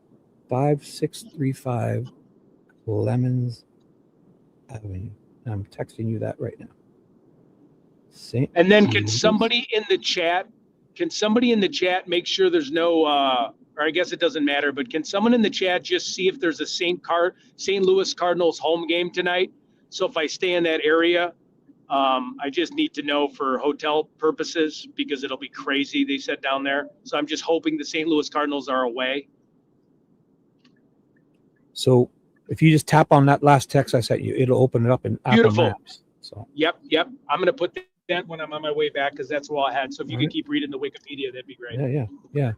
A: 5635 Clemens Avenue. I'm texting you that right now.
B: And then can somebody in the chat make sure there's no, or I guess it doesn't matter, but can someone in the chat just see if there's a St. Louis Cardinals home game tonight? So if I stay in that area, I just need to know for hotel purposes because it'll be crazy, they said down there. So I'm just hoping the St. Louis Cardinals are away.
A: So if you just tap on that last text I sent you, it'll open it up in Apple Maps. So
B: Yep. I'm going to put that when I'm on my way back because that's all I had. So if you can keep reading the Wikipedia, that'd be great.
A: Yeah.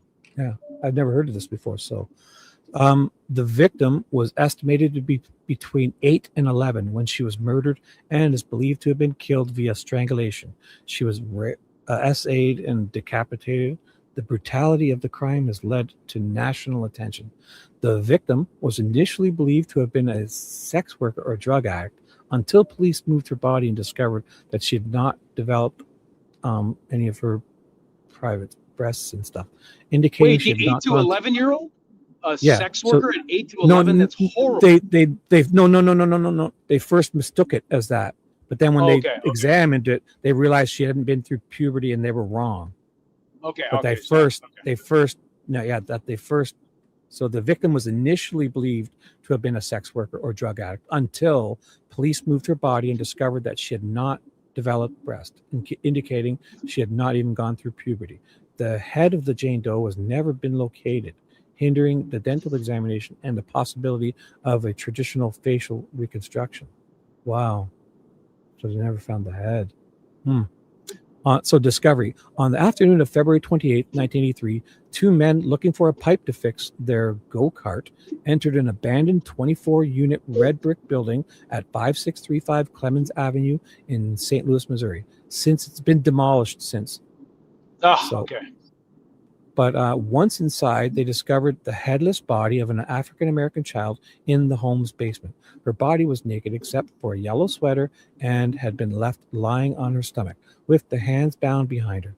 A: I've never heard of this before. So the victim was estimated to be between 8 and 11 when she was murdered and is believed to have been killed via strangulation. She was essayed and decapitated. The brutality of the crime has led to national attention. The victim was initially believed to have been a sex worker or drug addict until police moved her body and discovered that she had not developed any of her private breasts and stuff. Indicating
B: Wait,
A: she
B: the
A: had
B: 8
A: not
B: to
A: gone
B: 11-year-old? Sex worker at 8 to 11? That's horrible.
A: No. They first mistook it as that. But then when they examined it, they realized she hadn't been through puberty and they were wrong. So the victim was initially believed to have been a sex worker or drug addict until police moved her body and discovered that she had not developed breast, indicating she had not even gone through puberty. The head of the Jane Doe has never been located, hindering the dental examination and the possibility of a traditional facial reconstruction. Wow. So they never found the head. So discovery. On the afternoon of February 28, 1983, two men looking for a pipe to fix their go-kart entered an abandoned 24-unit red brick building at 5635 Clemens Avenue in St. Louis, Missouri. Since it's been demolished since. But once inside, they discovered the headless body of an African-American child in the home's basement. Her body was naked except for a yellow sweater and had been left lying on her stomach with the hands bound behind her,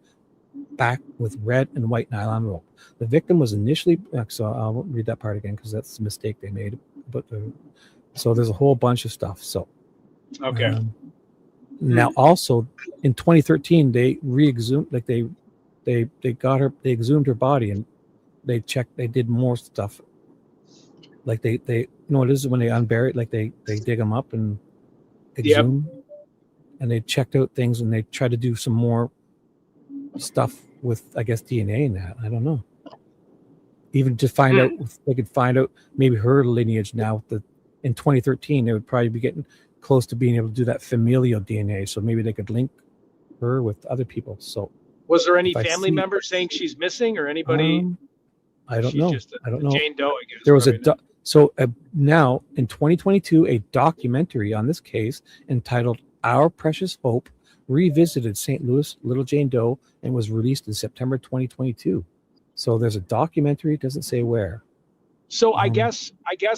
A: back with red and white nylon rope. The victim was initially, so I'll read that part again because that's the mistake they made. So there's a whole bunch of stuff. So now also in 2013, they re-exhumed, like they exhumed her body and they did more stuff. Like they you know what it is when they unbury it, like they dig them up and exhume. And they checked out things and they tried to do some more stuff with, I guess, DNA and that. I don't know. Even to find out if they could find out maybe her lineage now. In 2013, they would probably be getting close to being able to do that familial DNA. So maybe they could link her with other people. So
B: was there any family member saying she's missing or anybody?
A: I don't know. I don't know.
B: Jane Doe, I guess.
A: There was now in 2022, a documentary on this case entitled Our Precious Hope revisited St. Louis Little Jane Doe and was released in September 2022. So there's a documentary, it doesn't say where.
B: So I guess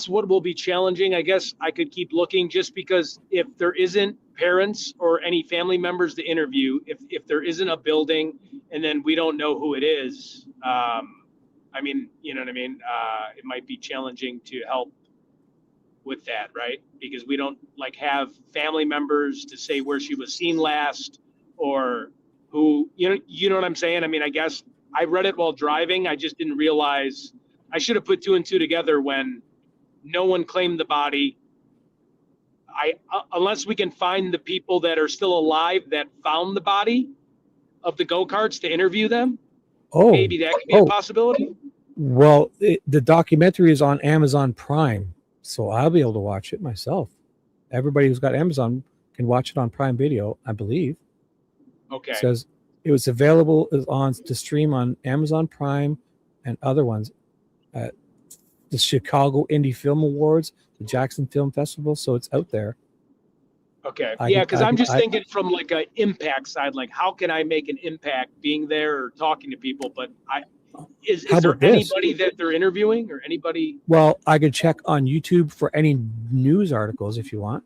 B: what will be challenging, I guess I could keep looking just because if there isn't parents or any family members to interview, if there isn't a building and then we don't know who it is, I mean, you know what I mean? It might be challenging to help with that, right? Because we don't have family members to say where she was seen last or who, you know what I'm saying? I mean, I guess I read it while driving. I just didn't realize I should have put two and two together when no one claimed the body. Unless we can find the people that are still alive that found the body of the go-karts to interview them. Maybe that could be a possibility.
A: Well, the documentary is on Amazon Prime, so I'll be able to watch it myself. Everybody who's got Amazon can watch it on Prime Video, I believe.
B: Okay.
A: It says it was available to stream on Amazon Prime and other ones at the Chicago Indie Film Awards, the Jackson Film Festival, so it's out there.
B: Okay. Because I'm just thinking from an impact side, how can I make an impact being there or talking to people? But is there anybody that they're interviewing or anybody?
A: Well, I could check on YouTube for any news articles if you want.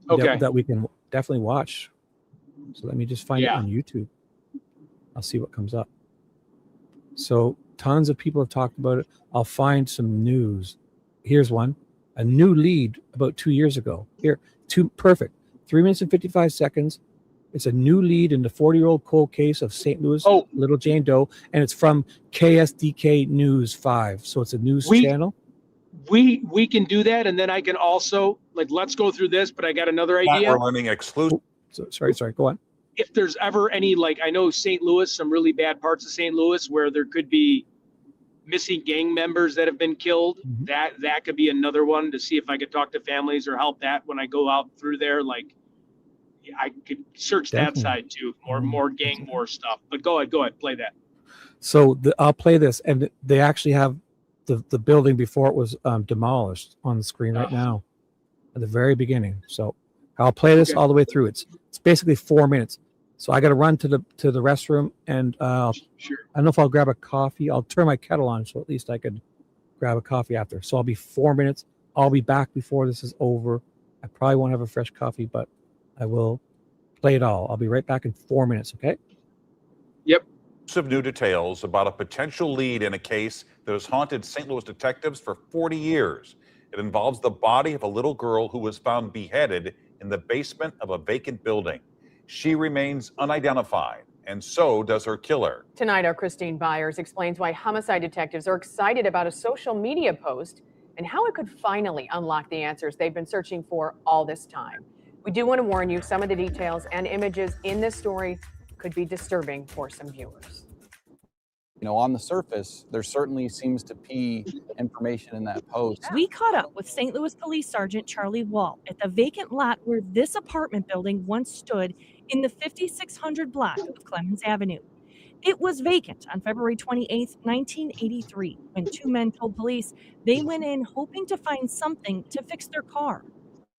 B: Okay.
A: That we can definitely watch. So let me just find it on YouTube. I'll see what comes up. So tons of people have talked about it. I'll find some news. Here's one. A new lead about 2 years ago. Here, perfect. 3 minutes and 55 seconds. It's a new lead in the 40-year-old cold case of St. Louis little Jane Doe, and it's from KSDK News 5. So it's a news channel.
B: We can do that, and then I can also let's go through this. But I got another idea.
K: We're learning exclusive.
A: Sorry. Go on.
B: If there's ever any, I know St. Louis, some really bad parts of St. Louis where there could be missing gang members that have been killed. Mm-hmm. That could be another one to see if I could talk to families or help that when I go out through there. I could search that side too, more gang war stuff. But go ahead, play that.
A: So I'll play this, and they actually have the building before it was demolished on the screen right now, at the very beginning. So I'll play this all the way through. It's basically 4 minutes. So I got to run to the restroom, and I don't know if I'll grab a coffee. I'll turn my kettle on, so at least I could grab a coffee after. So I'll be 4 minutes. I'll be back before this is over. I probably won't have a fresh coffee, but I will play it all. I'll be right back in 4 minutes, okay?
B: Yep.
K: Some new details about a potential lead in a case that has haunted St. Louis detectives for 40 years. It involves the body of a little girl who was found beheaded in the basement of a vacant building. She remains unidentified, and so does her killer.
L: Tonight, our Christine Byers explains why homicide detectives are excited about a social media post and how it could finally unlock the answers they've been searching for all this time. We do want to warn you, some of the details and images in this story could be disturbing for some viewers.
M: On the surface, there certainly seems to be information in that post.
N: We caught up with St. Louis Police Sergeant Charlie Wall at the vacant lot where this apartment building once stood in the 5600 block of Clemens Avenue. It was vacant on February 28, 1983, when two men told police they went in hoping to find something to fix their car.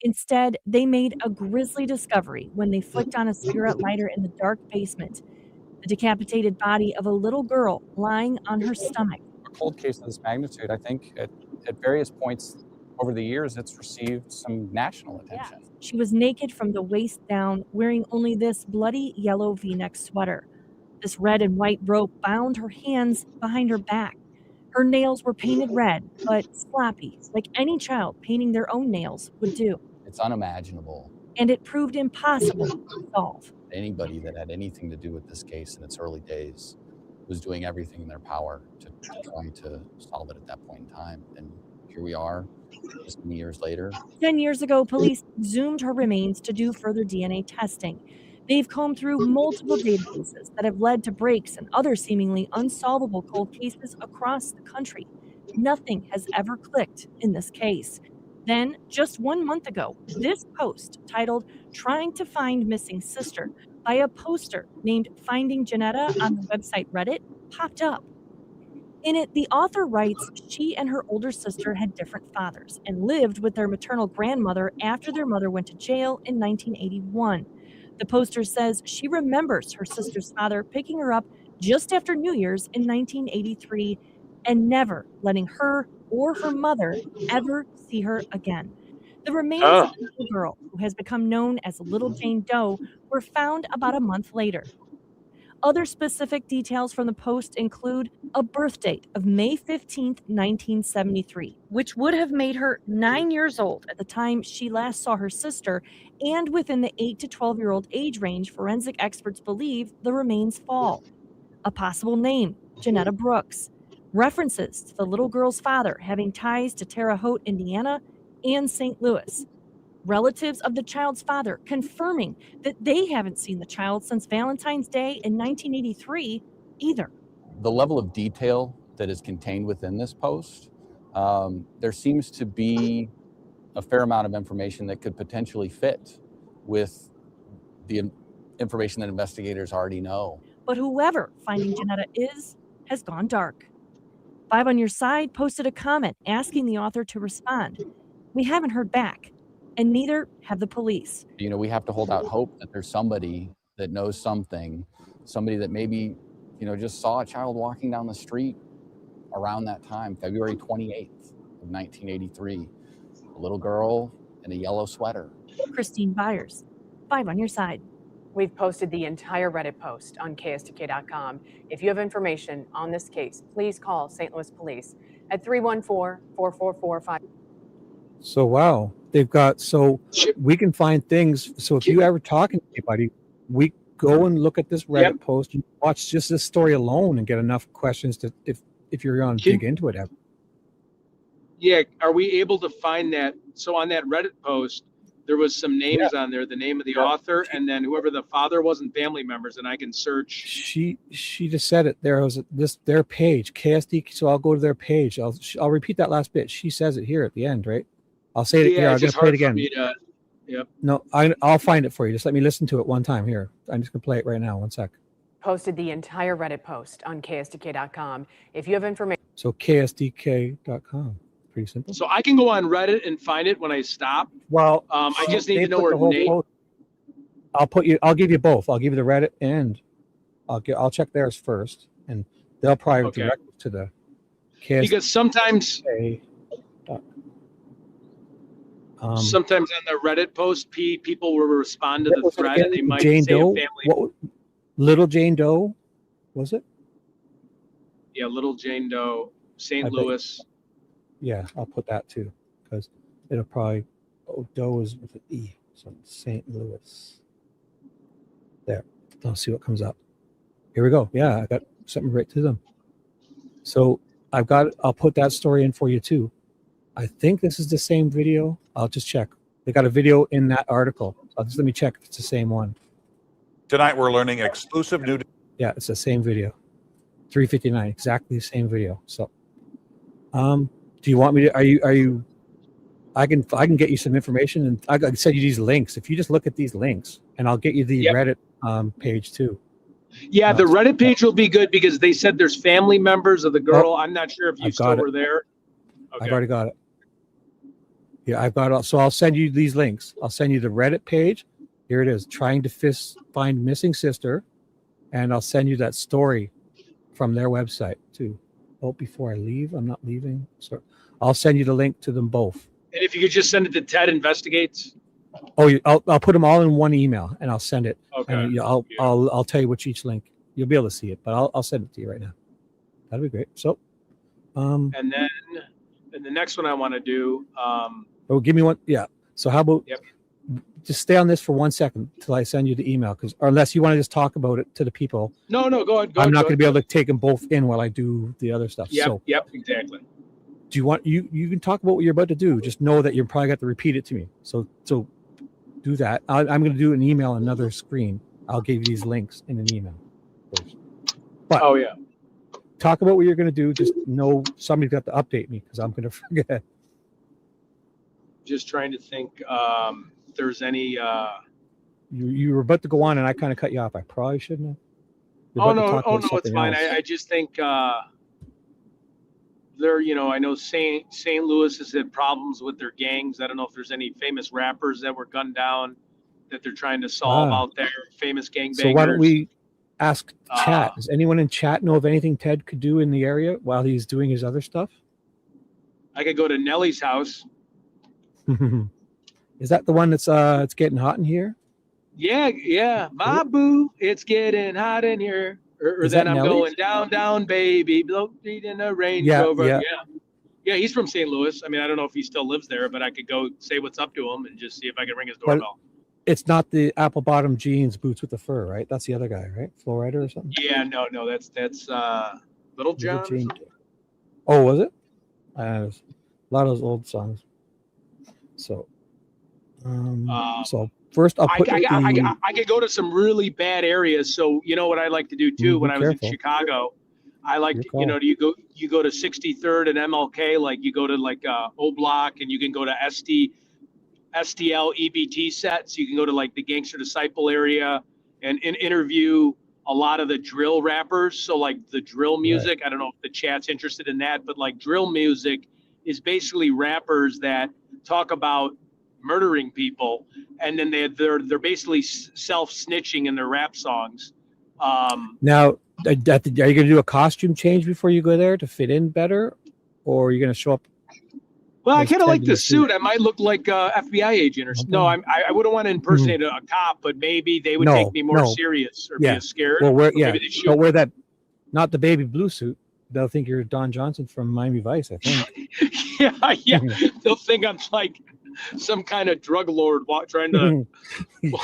N: Instead, they made a grisly discovery when they flicked on a cigarette lighter in the dark basement. The decapitated body of a little girl lying on her stomach.
M: A cold case of this magnitude, I think, at various points over the years, it's received some national attention.
N: Yeah. She was naked from the waist down, wearing only this bloody yellow V-neck sweater. This red and white rope bound her hands behind her back. Her nails were painted red, but sloppy, like any child painting their own nails would do.
M: It's unimaginable.
N: And it proved impossible to solve.
M: Anybody that had anything to do with this case in its early days was doing everything in their power to try to solve it at that point in time. And here we are, just many years later.
N: 10 years ago, police exhumed her remains to do further DNA testing. They've combed through multiple databases that have led to breaks and other seemingly unsolvable cold cases across the country. Nothing has ever clicked in this case. Then, just 1 month ago, this post titled "Trying to Find Missing Sister" by a poster named Finding Janetta on the website Reddit popped up. In it, the author writes she and her older sister had different fathers and lived with their maternal grandmother after their mother went to jail in 1981. The poster says she remembers her sister's father picking her up just after New Year's in 1983 and never letting her or her mother ever see her again. The remains of the little girl, who has become known as Little Jane Doe, were found about a month later. Other specific details from the post include a birth date of May 15th, 1973, which would have made her 9 years old at the time she last saw her sister, and within the 8 to 12-year-old age range forensic experts believe the remains fall. A possible name, Janetta Brooks. References to the little girl's father having ties to Terre Haute, Indiana, and St. Louis. Relatives of the child's father confirming that they haven't seen the child since Valentine's Day in 1983 either.
M: The level of detail that is contained within this post, there seems to be a fair amount of information that could potentially fit with the information that investigators already know.
N: But whoever Finding Janetta is has gone dark. 5 on Your Side posted a comment asking the author to respond. We haven't heard back, and neither have the police.
M: We have to hold out hope that there's somebody that knows something, somebody that maybe, just saw a child walking down the street around that time, February 28th of 1983. A little girl in a yellow sweater.
N: Christine Byers, 5 on Your Side.
L: We've posted the entire Reddit post on KSTK.com. If you have information on this case, please call St. Louis Police at 314-444-5.
A: So wow, they've got, so we can find things. So if you ever talking to anybody, we go and look at this Reddit post, you watch just this story alone and get enough questions to, if you're going to dig into it.
B: Yeah, are we able to find that? So on that Reddit post, there was some names on there, the name of the author, and then whoever the father was and family members, and I can search.
A: She just said it. There was their page, KSD. So I'll go to their page. I'll repeat that last bit. She says it here at the end, right? I'll say it here. I'm going to play it again. No, I'll find it for you. Just let me listen to it one time here. I'm just going to play it right now. One sec.
L: Posted the entire Reddit post on KSTK.com. If you have information.
A: So KSDK.com. Pretty simple.
B: So I can go on Reddit and find it when I stop.
A: Well,
B: I just need to know her name.
A: I'll give you both. I'll give you the Reddit and I'll check theirs first, and they'll probably direct it to the KSDK.
B: Because sometimes sometimes on the Reddit post, people will respond to the thread and they might
A: Jane
B: say
A: Doe?
B: a family.
A: Little Jane Doe, was it?
B: Yeah, Little Jane Doe, St. Louis.
A: Yeah, I'll put that too, because it'll probably, Doe is with an E, so St. Louis. There, I'll see what comes up. Here we go. Yeah, I got something right to them. So I'll put that story in for you too. I think this is the same video. I'll just check. They got a video in that article. Let me check if it's the same one.
K: Tonight we're learning exclusive new.
A: Yeah, it's the same video. 3:59, exactly the same video. So, do you want me to? Are you? I can get you some information, and I can send you these links. If you just look at these links, and I'll get you the Reddit page too.
B: Yeah, the Reddit page will be good because they said there's family members of the girl. I'm not sure if you still were there. Okay.
A: I've already got it. Yeah, I've got it. So I'll send you these links. I'll send you the Reddit page. Here it is, trying to find missing sister, and I'll send you that story from their website too. Oh, before I leave, I'm not leaving. So I'll send you the link to them both.
B: And if you could just send it to Ted Investigates.
A: Oh, I'll put them all in one email and I'll send it.
B: Okay.
A: And I'll tell you which each link. You'll be able to see it, but I'll send it to you right now. That'd be great. So,
B: and then the next one I want to do.
A: Give me one. Yeah. So how about just stay on this for 1 second till I send you the email, or unless you want to just talk about it to the people.
B: No, go ahead.
A: I'm not going to be able to take them both in while I do the other stuff.
B: Yep, exactly.
A: Do you want you can talk about what you're about to do? Just know that you're probably got to repeat it to me. So do that. I'm going to do an email on another screen. I'll give you these links in an email first. But talk about what you're going to do. Just know somebody's got to update me because I'm going to forget.
B: Just trying to think if there's any.
A: You were about to go on and I kind of cut you off. I probably shouldn't have.
B: Oh no, it's fine. I just think there. I know St. Louis has had problems with their gangs. I don't know if there's any famous rappers that were gunned down that they're trying to solve out there. Famous gangbangers.
A: So why don't we ask chat? Does anyone in chat know of anything Ted could do in the area while he's doing his other stuff?
B: I could go to Nellie's house.
A: Is that the one that's it's getting hot in here?
B: Yeah. My boo, it's getting hot in here. Or then I'm going down, baby. Blow in a Range Rover. Yeah, he's from St. Louis. I mean, I don't know if he still lives there, but I could go say what's up to him and just see if I can ring his doorbell.
A: It's not the apple bottom jeans, boots with the fur, right? That's the other guy, right? Flowrider or something?
B: Yeah, no, that's Little John.
A: Oh, was it? A lot of those old songs. So, first I'll put.
B: I could go to some really bad areas. So you know what I like to do too. When I was in Chicago, I like to, you go to 63rd and MLK. Like you go to like O Block, and you can go to STL EBT sets. You can go to like the Gangster Disciple area and interview a lot of the drill rappers. So like the drill music. Right. I don't know if the chat's interested in that, but like drill music is basically rappers that talk about murdering people, and then they're basically self-snitching in their rap songs.
A: Now, are you going to do a costume change before you go there to fit in better, or are you going to show up?
B: Well, I kind of like the suit. I might look like a FBI agent or no. I wouldn't want to impersonate a cop, but maybe they would take me more serious or be scared.
A: Well,
B: maybe they should.
A: But wear that, not the baby blue suit. They'll think you're Don Johnson from Miami Vice, I think.
B: yeah. They'll think I'm like some kind of drug lord trying to.
A: Do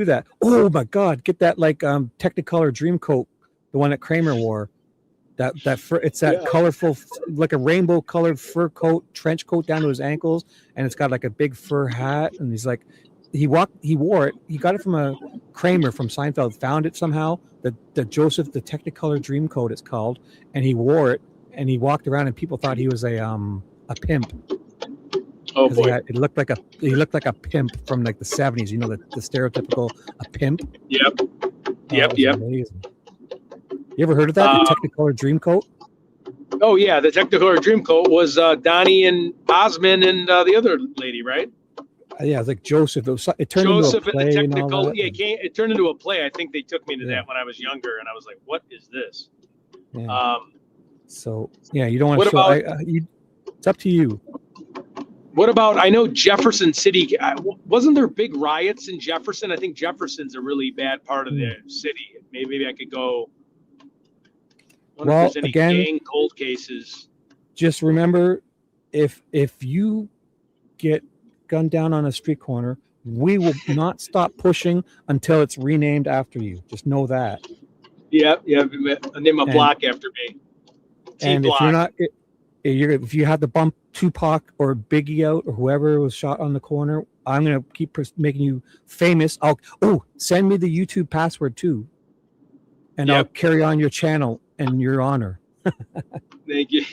A: that. Oh my God, get that like Technicolor dream coat, the one that Kramer wore. That fur, it's that colorful, like a rainbow colored fur coat, trench coat down to his ankles, and it's got like a big fur hat. And he's like, he wore it. He got it from a Kramer from Seinfeld, found it somehow. The Joseph, the Technicolor dream coat, it's called, and he wore it, and he walked around, and people thought he was a pimp.
B: Oh boy!
A: He looked like a pimp from like the 70s. You know, the stereotypical a pimp.
B: Yep.
A: Amazing. You ever heard of that? The Technicolor dream coat?
B: Oh yeah, the Technicolor dream coat was Donnie and Osmond and the other lady, right?
A: Yeah, it's like Joseph. It turned
B: Joseph
A: into a play
B: and the Technicolor. It turned into a play. I think they took me to that when I was younger, and I was like, "What is this?"
A: Yeah. You don't want to show. It's up to you.
B: What about? I know Jefferson City. Wasn't there big riots in Jefferson? I think Jefferson's a really bad part of the city. Maybe I could go.
A: Well, again,
B: gang cold cases.
A: Just remember, if you get gunned down on a street corner, we will not stop pushing until it's renamed after you. Just know that.
B: Yeah. Name a block after me.
A: And if you're not, if you had to bump Tupac or Biggie out or whoever was shot on the corner, I'm gonna keep making you famous. Send me the YouTube password too, and I'll carry on your channel and your honor.
B: Thank you.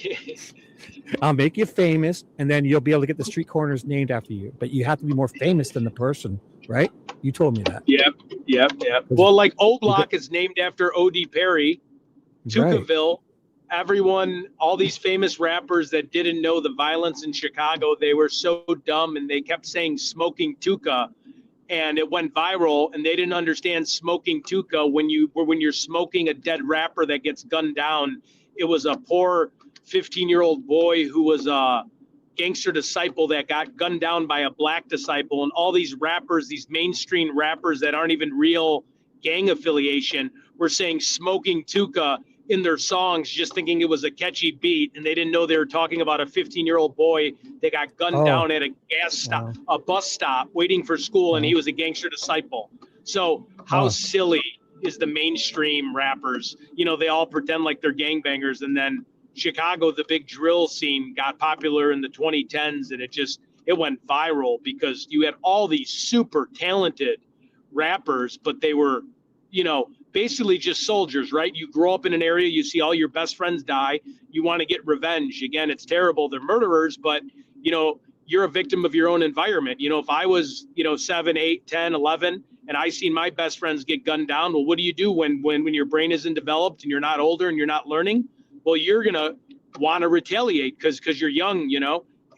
A: I'll make you famous, and then you'll be able to get the street corners named after you. But you have to be more famous than the person, right? You told me that.
B: Yep. Well, like O Block is named after O.D. Perry, Tukaville. Everyone, all these famous rappers that didn't know the violence in Chicago, they were so dumb, and they kept saying "smoking Tuka," and it went viral, and they didn't understand smoking Tuka when you're smoking a dead rapper that gets gunned down. It was a poor 15-year-old boy who was a gangster disciple that got gunned down by a black disciple, and all these rappers, these mainstream rappers that aren't even real gang affiliation, were saying "smoking Tuka" in their songs, just thinking it was a catchy beat, and they didn't know they were talking about a 15-year-old boy that got gunned down at a gas stop, a bus stop, waiting for school, and he was a gangster disciple. So how silly is the mainstream rappers? You know, they all pretend like they're gangbangers, and then Chicago, the big drill scene, got popular in the 2010s, and it went viral because you had all these super talented rappers, but they were, basically just soldiers, right? You grow up in an area, you see all your best friends die, you want to get revenge. Again, it's terrible. They're murderers, but you're a victim of your own environment. If I was, 7, 8, 10, 11, and I seen my best friends get gunned down, well, what do you do when your brain isn't developed and you're not older and you're not learning? Well, you're going to want to retaliate because you're young,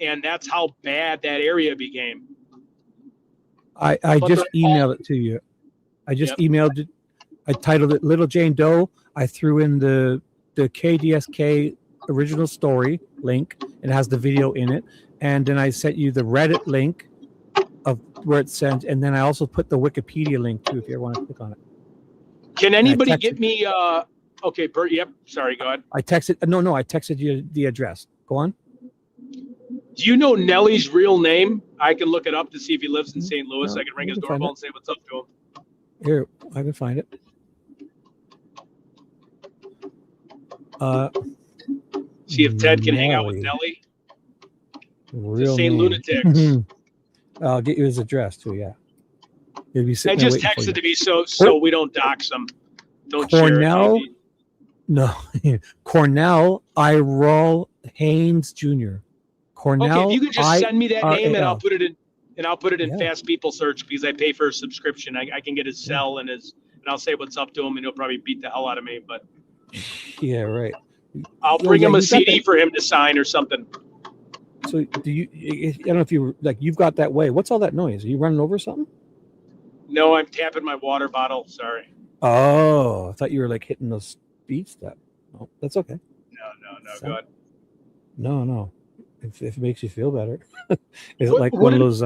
B: and that's how bad that area became.
A: I just emailed it to you. I just emailed it. I titled it Little Jane Doe. I threw in the KDSK original story link. It has the video in it. And then I sent you the Reddit link of where it's sent. And then I also put the Wikipedia link too, if you ever want to click on it.
B: Can anybody get me, okay, Bert, yep, sorry, go ahead.
A: I texted you the address. Go on.
B: Do you know Nelly's real name? I can look it up to see if he lives in St. Louis. I can ring his doorbell and say what's up to him.
A: Here, I can find it.
B: See if Ted can hang out with Nelly.
A: Real
B: St.
A: name.
B: Lunatics.
A: I'll get you his address too. Yeah. He'll be
B: And just text it to me so we don't dox him. Don't
A: Cornell.
B: Share it,
A: no, Cornell Irol Haynes Jr. Cornell.
B: Okay, if you could just send me that name and I'll put it in. And I'll put it in Fast People Search because I pay for a subscription. I can get his cell and I'll say what's up to him, and he'll probably beat the hell out of me. But
A: yeah, right.
B: I'll bring him a CD for him to sign or something.
A: So do you? I don't know if you you've got that way. What's all that noise? Are you running over something?
B: No, I'm tapping my water bottle. Sorry.
A: Oh, I thought you were hitting those speed stuff. Oh, that's okay.
B: No, go ahead.
A: No. if it makes you feel better. Is it like one of those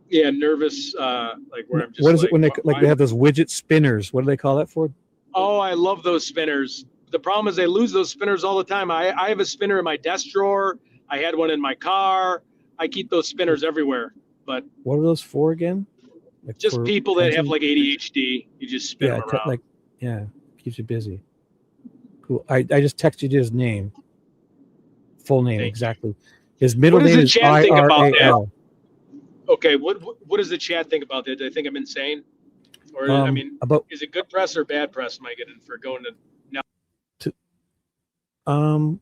B: Yeah, nervous, like where I'm just
A: what is
B: like,
A: it when they have those widget spinners? What do they call that for?
B: Oh, I love those spinners. The problem is they lose those spinners all the time. I have a spinner in my desk drawer. I had one in my car. I keep those spinners everywhere. But
A: what are those for again? Like
B: just people that have like ADHD, you just spin them around.
A: Keeps you busy. Cool. I just texted you his name, full name. Exactly. His middle name is IRAL.
B: Okay, what does the chat think about that? Do they think I'm insane? Or I mean, is it good press or bad press? Am I getting for going to now?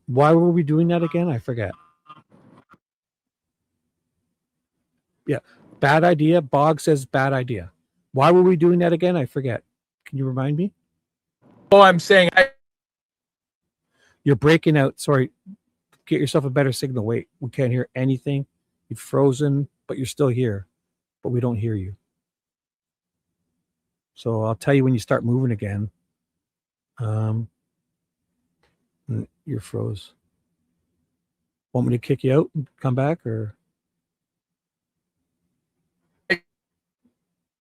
A: Why were we doing that again? I forget. Yeah, bad idea. Bog says bad idea. Why were we doing that again? I forget. Can you remind me?
C: Oh, I'm saying
A: you're breaking out. Sorry. Get yourself a better signal. Wait, we can't hear anything. You've frozen, but you're still here, but we don't hear you. So I'll tell you when you start moving again. You're froze. Want me to kick you out and come back, or?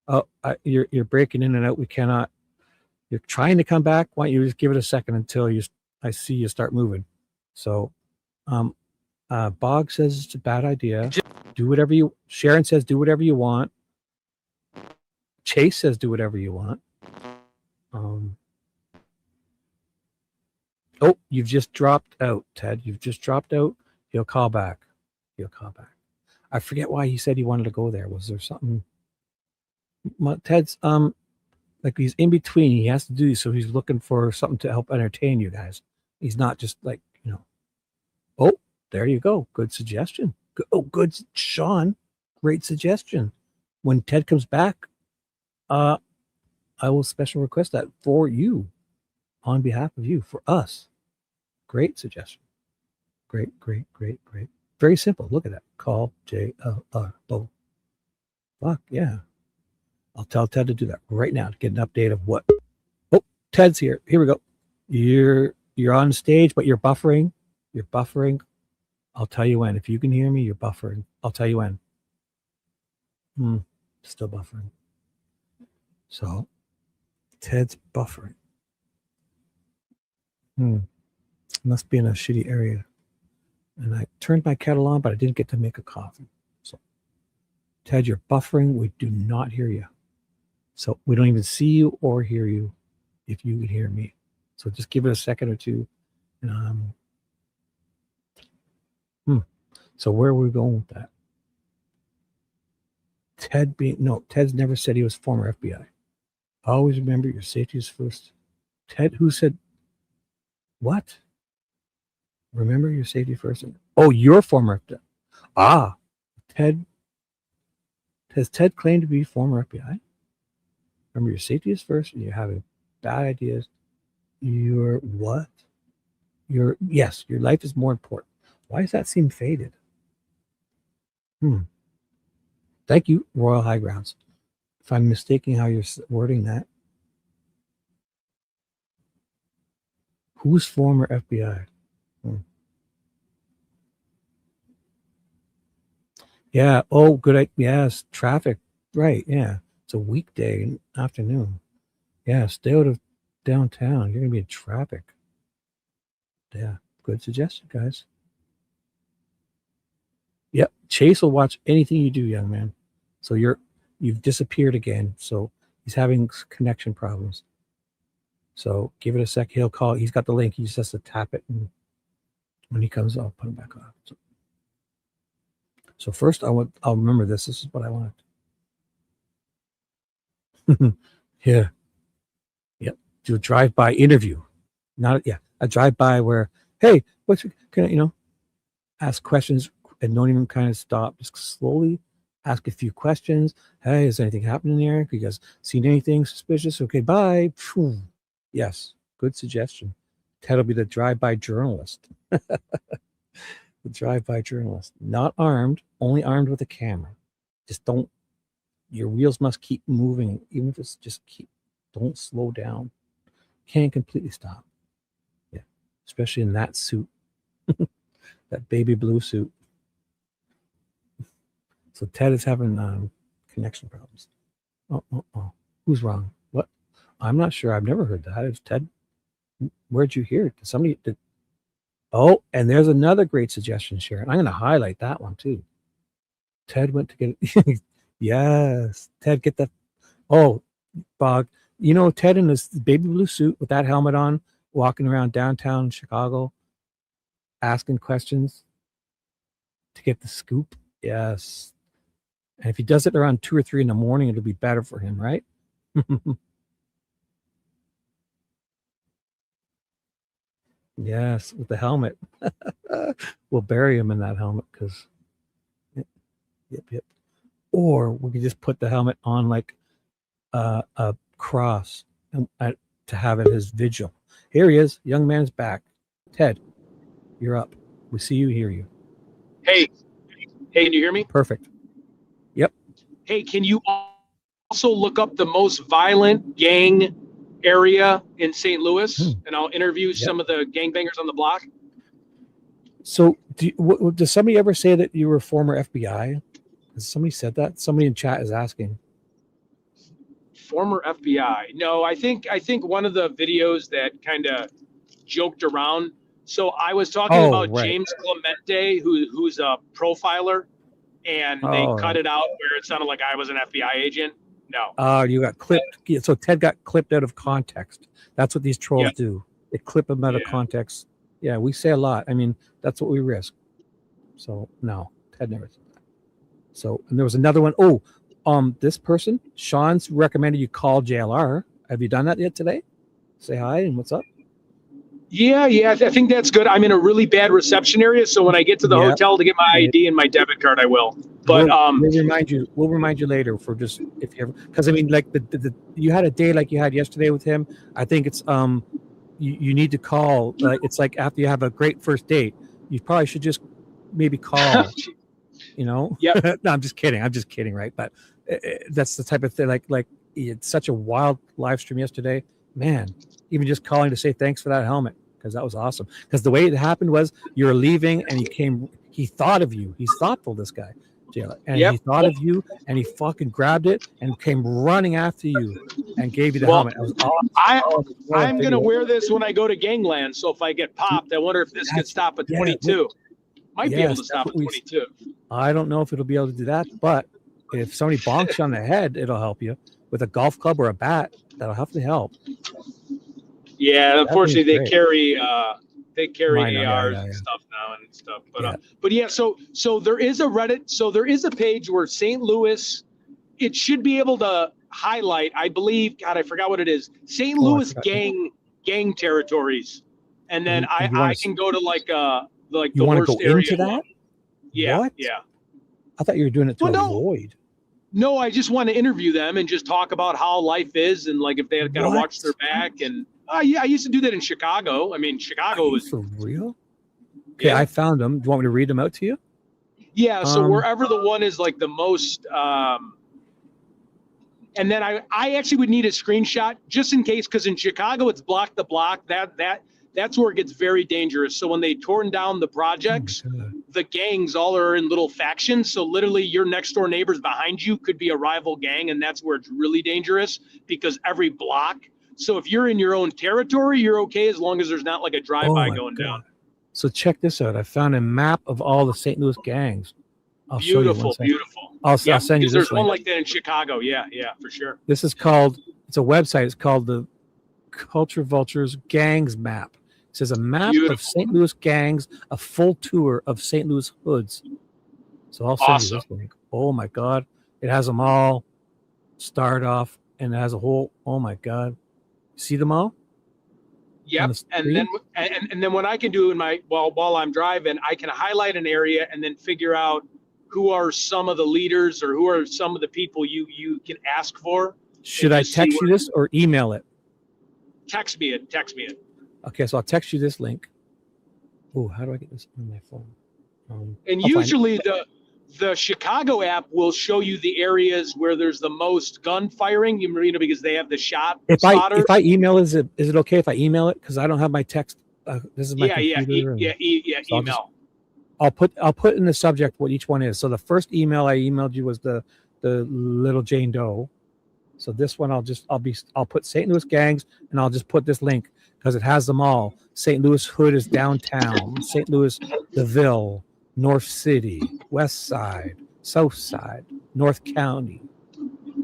A: Oh, you're breaking in and out. We cannot. You're trying to come back. Why don't you just give it a second until I see you start moving. So, Bog says it's a bad idea. Do whatever you. Sharon says do whatever you want. Chase says do whatever you want. Oh, you've just dropped out, Ted. You've just dropped out. He'll call back. I forget why he said he wanted to go there. Was there something? Ted's like he's in between. He has to do so. He's looking for something to help entertain you guys. He's not just like Oh, there you go. Good suggestion. Good, Sean. Great suggestion. When Ted comes back, I will special request that for you, on behalf of you, for us. Great suggestion. Great. Very simple. Look at that. Call JLR. Boom. Fuck yeah. I'll tell Ted to do that right now to get an update of what. Oh, Ted's here. Here we go. You're on stage, but you're buffering. You're buffering. I'll tell you when. If you can hear me, you're buffering. I'll tell you when. Still buffering. So, Ted's buffering. Must be in a shitty area. And I turned my kettle on, but I didn't get to make a coffee. So, Ted, you're buffering. We do not hear you. So, we don't even see you or hear you if you can hear me. So, just give it a second or two. So, where are we going with that? Ted's never said he was former FBI. Always remember your safety is first. Ted, who said what? Remember your safety first. Oh, you're former FBI. Ted. Has Ted claimed to be former FBI? Remember your safety is first, and you're having bad ideas. Your what? Your life is more important. Why does that seem faded? Thank you, Royal High Grounds. If I'm mistaking how you're wording that. Who's former FBI? Yeah. Oh, good. Yes. Traffic. Right. Yeah. It's a weekday afternoon. Yeah. Stay out of downtown. You're going to be in traffic. Yeah. Good suggestion, guys. Yep. Chase will watch anything you do, young man. So you've disappeared again. So he's having connection problems. So give it a sec. He'll call. He's got the link. He just has to tap it. And when he comes, I'll put him back on. So first, I'll remember this. This is what I want. Yeah. Yep. Do a drive-by interview. A drive-by where, hey, can I, ask questions and don't even kind of stop. Just slowly ask a few questions. Hey, is anything happening there? You guys seen anything suspicious? Okay, bye. Yes, good suggestion. Ted will be the drive-by journalist. The drive-by journalist. Not armed, only armed with a camera. Just your wheels must keep moving, even if it's don't slow down. Can't completely stop. Yeah, especially in that suit. That baby blue suit. So Ted is having connection problems. Oh. Who's wrong? What? I'm not sure. I've never heard that. It's Ted. Where'd you hear it? Did somebody? Oh, and there's another great suggestion, Sharon. I'm going to highlight that one too. Ted went to get it. Yes. Ted, get that. Oh, Bog. You know, Ted in his baby blue suit with that helmet on, walking around downtown Chicago, asking questions to get the scoop. Yes. And if he does it around 2 or 3 in the morning, it'll be better for him, right? Yes, with the helmet. We'll bury him in that helmet because, yep. Or we could just put the helmet on like a cross and to have it his vigil. Here he is. Young man's back. Ted, you're up. We see you, hear you.
B: Hey, can you hear me?
A: Perfect. Yep.
B: Hey, can you also look up the most violent gang area in St. Louis, and I'll interview some of the gangbangers on the block?
A: So, does somebody ever say that you were a former FBI? Has somebody said that? Somebody in chat is asking.
B: Former FBI? No, I think one of the videos that kind of joked around. So I was talking about James Clemente, who's a profiler, and they cut it out where it sounded like I was an FBI agent. No.
A: You got clipped. So Ted got clipped out of context. That's what these trolls do. They clip them out of context. Yeah, we say a lot. I mean, that's what we risk. So no, Ted never said that. So, and there was another one. This person, Sean's recommended you call JLR. Have you done that yet today? Say hi and what's up?
B: Yeah, I think that's good. I'm in a really bad reception area, so when I get to the hotel to get my ID and my debit card, I will. But
A: we'll remind you later for just if you ever, because I mean, like the you had a day like you had yesterday with him. I think it's you need to call. Like it's like after you have a great first date, you probably should just maybe call. You know?
B: Yeah.
A: No, I'm just kidding, right? But that's the type of thing. Like it's such a wild live stream yesterday, man. Even just calling to say thanks for that helmet, because that was awesome. Because the way it happened was you were leaving and he thought of you. He's thoughtful, this guy, Jayla. And he thought of you and he fucking grabbed it and came running after you and gave you the helmet. It was awesome.
B: I'm going to wear this when I go to gangland. So if I get popped, I wonder if this could stop at 22. Might be able to stop at 22.
A: I don't know if it'll be able to do that, but if somebody bonks you on the head, it'll help you. With a golf club or a bat, that'll definitely help.
B: Yeah, unfortunately they carry ARs and stuff now and stuff. But yeah, so there is a Reddit, so there is a page where St. Louis, it should be able to highlight, I believe, God, I forgot what it is. St. Louis gang territories. And then I can go to like the worst area.
A: Into that?
B: Yeah.
A: What?
B: Yeah.
A: I thought you were doing it to avoid.
B: No, I just want to interview them and just talk about how life is and like if they got to watch their back. And yeah, I used to do that in Chicago. I mean, Chicago was
A: for real. Okay, yeah. I found them. Do you want me to read them out to you?
B: Yeah. So wherever the one is like the most, and then I actually would need a screenshot just in case, because in Chicago it's block the block. That's where it gets very dangerous. So when they torn down the projects, the gangs all are in little factions. So literally your next door neighbors behind you could be a rival gang. And that's where it's really dangerous because every block. So if you're in your own territory, you're okay as long as there's not like a drive-by going down.
A: So check this out. I found a map of all the St. Louis gangs.
B: Beautiful.
A: I'll send you this
B: there's
A: link.
B: one like that in Chicago. Yeah, for sure.
A: This is called, it's a website. It's called the Culture Vultures Gangs Map. It says a map of St. Louis gangs, a full tour of St. Louis hoods. So I'll send you this link. Oh my God. It has them all starred off and it has a whole, oh my God. See them all?
B: Yep. And then what I can do in my, while I'm driving, I can highlight an area and then figure out who are some of the leaders or who are some of the people you can ask for.
A: Should I text you this or email it?
B: Text me it.
A: Okay, so I'll text you this link. Oh, how do I get this on my phone?
B: And usually the Chicago app will show you the areas where there's the most gun firing, because they have the shot spotter.
A: If I email, is it okay if I email it? Because I don't have my text. This is my computer.
B: Email.
A: I'll put in the subject what each one is. So the first email I emailed you was the little Jane Doe. So this one I'll put St. Louis gangs, and I'll just put this link because it has them all. St. Louis Hood is downtown. St. Louis the Ville, North City, West Side, South Side, North County.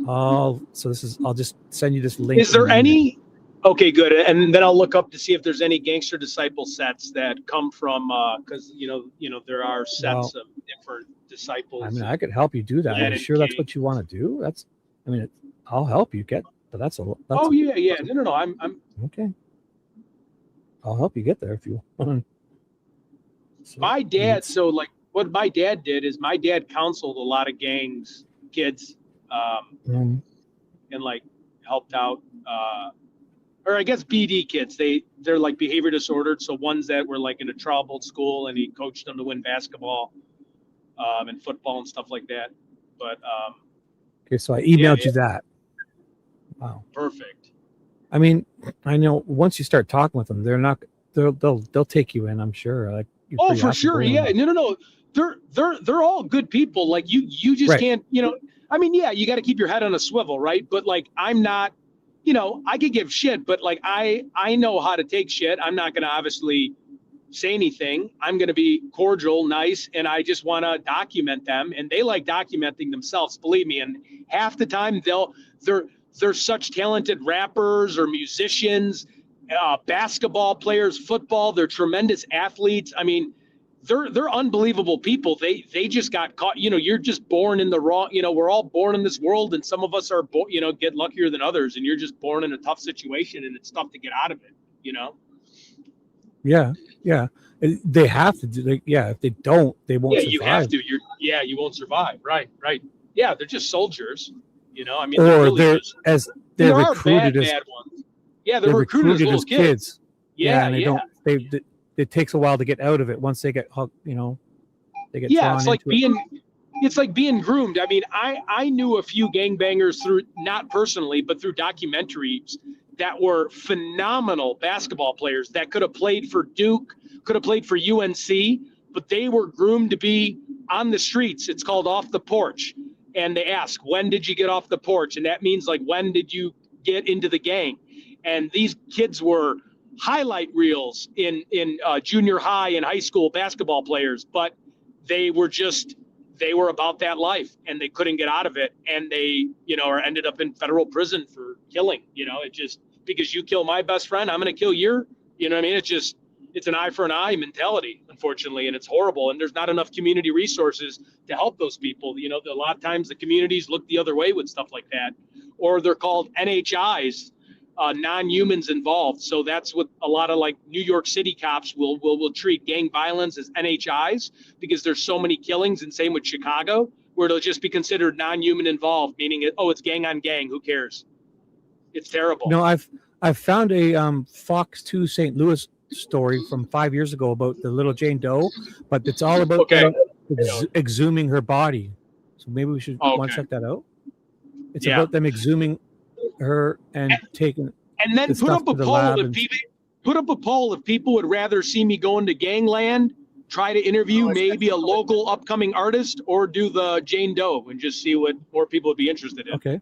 A: I'll just send you this link.
B: Is there any? Okay, good. And then I'll look up to see if there's any Gangster Disciple sets that come from because there are sets of different disciples.
A: I mean, I could help you do that. Are you sure that's what you want to do? I'll help you get, but that's a.
B: Oh yeah. No. I'm
A: okay. I'll help you get there if you want.
B: My dad. So like, what my dad did is my dad counseled a lot of kids, and like helped out. Or I guess BD kids, they're like behavior disordered. So ones that were like in a troubled school, and he coached them to win basketball, and football and stuff like that. But
A: okay, so I emailed you that. Wow.
B: Perfect.
A: I mean, I know once you start talking with them, they'll take you in. I'm sure. Like.
B: Oh, for sure. Yeah. No. They're all good people. Like you just can't. I mean, yeah, you got to keep your head on a swivel, right? But like, I'm not. I could give shit, but like I know how to take shit. I'm not going to obviously say anything. I'm going to be cordial, nice, and I just want to document them. And they like documenting themselves, believe me. And half the time they're such talented rappers or musicians, basketball players, football. They're tremendous athletes. I mean, they're unbelievable people. They just got caught. You're just born in the wrong. We're all born in this world, and some of us are, get luckier than others. And you're just born in a tough situation, and it's tough to get out of it.
A: Yeah. They have to do. If they don't, they won't.
B: Yeah,
A: survive.
B: You have to. You won't survive. Right. Yeah, they're just soldiers. I mean,
A: or
B: really
A: they're
B: are
A: recruited
B: bad ones. Yeah, they're recruited as kids.
A: Yeah, and it takes a while to get out of it once they get hooked. They get.
B: Yeah, it's like being groomed. I mean, I knew a few gangbangers through, not personally, but through documentaries that were phenomenal basketball players that could have played for Duke, could have played for UNC, but they were groomed to be on the streets. It's called off the porch. And they ask, when did you get off the porch? And that means like, when did you get into the gang? And these kids were highlight reels in junior high and high school basketball players, but they were about that life, and they couldn't get out of it. And they, or ended up in federal prison for killing, it just, because you kill my best friend, I'm going to kill your, what I mean? It's an eye for an eye mentality, unfortunately, and it's horrible. And there's not enough community resources to help those people. A lot of times the communities look the other way with stuff like that, or they're called NHIs, non-humans involved. So that's what a lot of like New York City cops will treat gang violence as NHIs, because there's so many killings, and same with Chicago, where it'll just be considered non-human involved, meaning it's gang on gang. Who cares? It's terrible.
A: I've found a Fox 2 St. Louis story from 5 years ago about the little Jane Doe, but it's all about exhuming her body. So maybe we should want to check that out. It's about them exhuming her and taking.
B: And then put up a poll if people would rather see me go into gangland, try to interview maybe a local upcoming artist, or do the Jane Doe and just see what more people would be interested in.
A: Okay.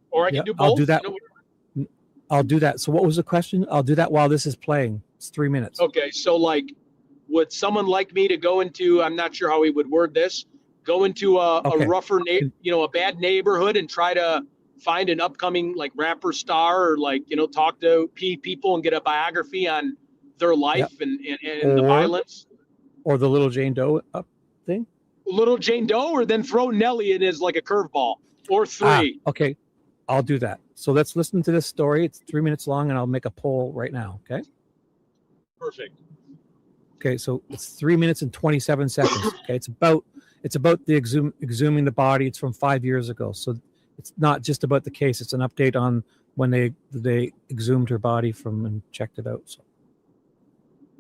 B: Or I can do both.
A: I'll do that. I'll do that. So what was the question? I'll do that while this is playing. It's 3 minutes.
B: Okay. So like, would someone like me to go into, I'm not sure how we would word this, go into a rougher, a bad neighborhood and try to find an upcoming like rapper star, or like, talk to people and get a biography on their life and the violence.
A: Or the little Jane Doe thing?
B: Little Jane Doe, or then throw Nelly in as like a curveball, or three.
A: Okay. I'll do that. So let's listen to this story. It's 3 minutes long, and I'll make a poll right now. Okay.
B: Perfect.
A: Okay. So it's 3 minutes and 27 seconds. Okay. It's about the exhuming the body. It's from 5 years ago. So it's not just about the case. It's an update on when they exhumed her body from and checked it out. So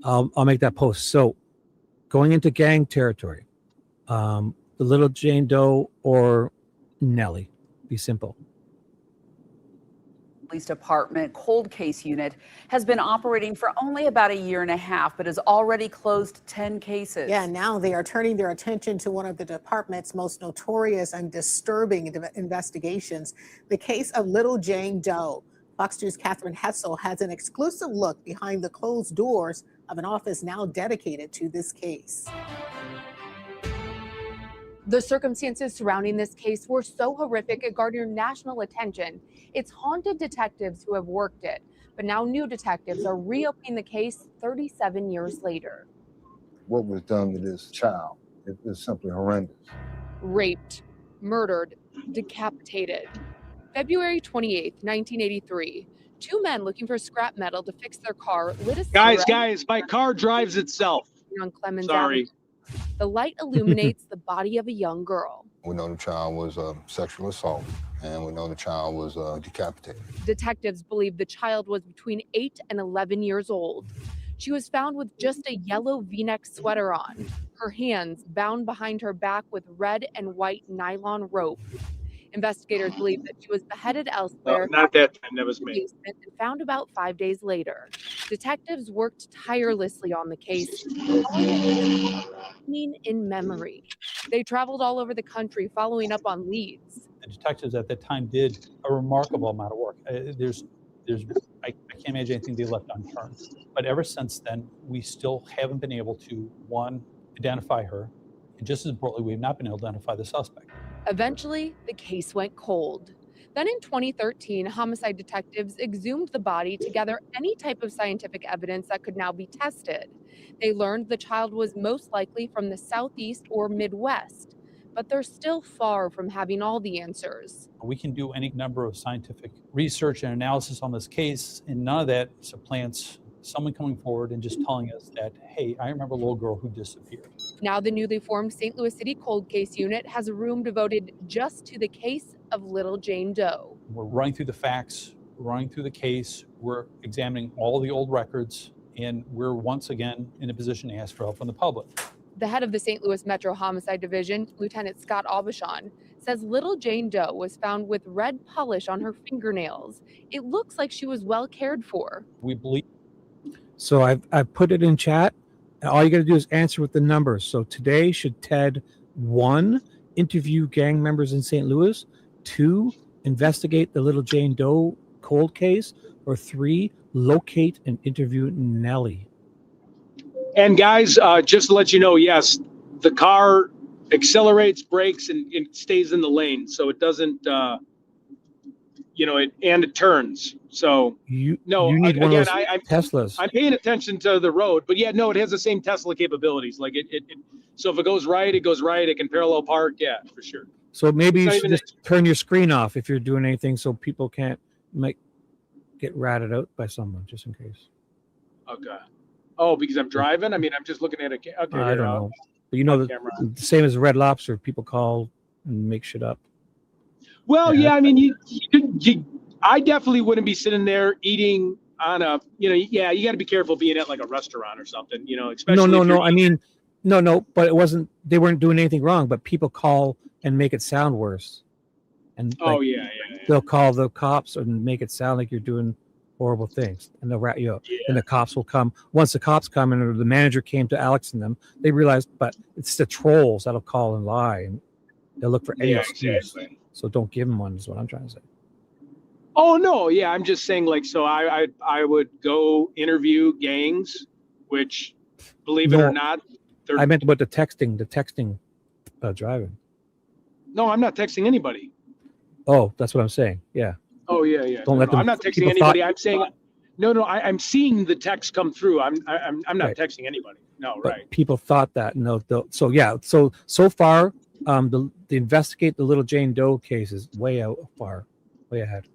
A: I'll make that post. So going into gang territory, the little Jane Doe or Nelly, be simple.
O: Police Department cold case unit has been operating for only about a year and a half, but has already closed 10 cases.
P: Yeah, now they are turning their attention to one of the department's most notorious and disturbing investigations, the case of little Jane Doe. Fox News' Catherine Hessel has an exclusive look behind the closed doors of an office now dedicated to this case.
L: The circumstances surrounding this case were so horrific it garnered national attention. It's haunted detectives who have worked it, but now new detectives are reopening the case 37 years later.
Q: What was done to this child is simply horrendous.
L: Raped, murdered, decapitated. February 28th, 1983. Two men looking for scrap metal to fix their car lit a
B: Guys, my car drives itself.
L: On Clemens
B: Sorry.
L: Avenue. The light illuminates the body of a young girl.
Q: We know the child was sexual assault, and we know the child was decapitated.
L: Detectives believe the child was between 8 and 11 years old. She was found with just a yellow V-neck sweater on, her hands bound behind her back with red and white nylon rope. Investigators believe that she was beheaded elsewhere.
B: Not that time, that was me.
L: And found about 5 days later. Detectives worked tirelessly on the case, in memory. They traveled all over the country following up on leads.
R: The detectives at that time did a remarkable amount of work. I can't imagine anything they left unturned. But ever since then, we still haven't been able to, one, identify her, and just as importantly, we've not been able to identify the suspect.
L: Eventually, the case went cold. Then in 2013, homicide detectives exhumed the body to gather any type of scientific evidence that could now be tested. They learned the child was most likely from the Southeast or Midwest, but they're still far from having all the answers.
R: We can do any number of scientific research and analysis on this case, and none of that supplants someone coming forward and just telling us that, hey, I remember a little girl who disappeared.
L: Now the newly formed St. Louis City Cold Case Unit has a room devoted just to the case of little Jane Doe.
R: We're running through the facts, running through the case, we're examining all the old records, and we're once again in a position to ask for help from the public.
L: The head of the St. Louis Metro Homicide Division, Lieutenant Scott Aubuchon, says little Jane Doe was found with red polish on her fingernails. It looks like she was well cared for.
R: We believe.
A: So I've put it in chat. All you got to do is answer with the numbers. So today, should Ted 1, interview gang members in St. Louis, 2, investigate the little Jane Doe cold case, or 3, locate and interview Nellie?
B: And guys, just to let you know, yes, the car accelerates, brakes, and it stays in the lane, so it doesn't, it turns. So
A: you need one of those Teslas.
B: I'm paying attention to the road, but yeah, no, it has the same Tesla capabilities. Like it so if it goes right, it goes right. It can parallel park. Yeah, for sure.
A: So maybe you should just turn your screen off if you're doing anything, so people can't get ratted out by someone, just in case.
B: Okay. Oh, because I'm driving. I mean, I'm just looking at it. Okay.
A: I don't know. But the same as Red Lobster, people call and make shit up.
B: Well, yeah, I mean, I definitely wouldn't be sitting there eating on a, you got to be careful being at like a restaurant or something, especially.
A: No. I mean, no, but they weren't doing anything wrong, but people call and make it sound worse. And they'll call the cops and make it sound like you're doing horrible things, and they'll rat you up. And the cops will come. Once the cops come and the manager came to Alex and them, they realized, but it's the trolls that'll call and lie, and they'll look for any excuse. Exactly. So don't give them one, is what I'm trying to say.
B: Oh no, yeah, I'm just saying, like, so I would go interview gangs, which, believe it or not,
A: I meant about the texting driving.
B: No, I'm not texting anybody.
A: Oh, that's what I'm saying. Yeah.
B: Oh yeah.
A: Don't let them.
B: I'm not texting anybody. I'm saying, no. I'm seeing the text come through. I'm not texting anybody. No,
A: but
B: right.
A: People thought that. No. So yeah. So far, the investigate the little Jane Doe case is way ahead.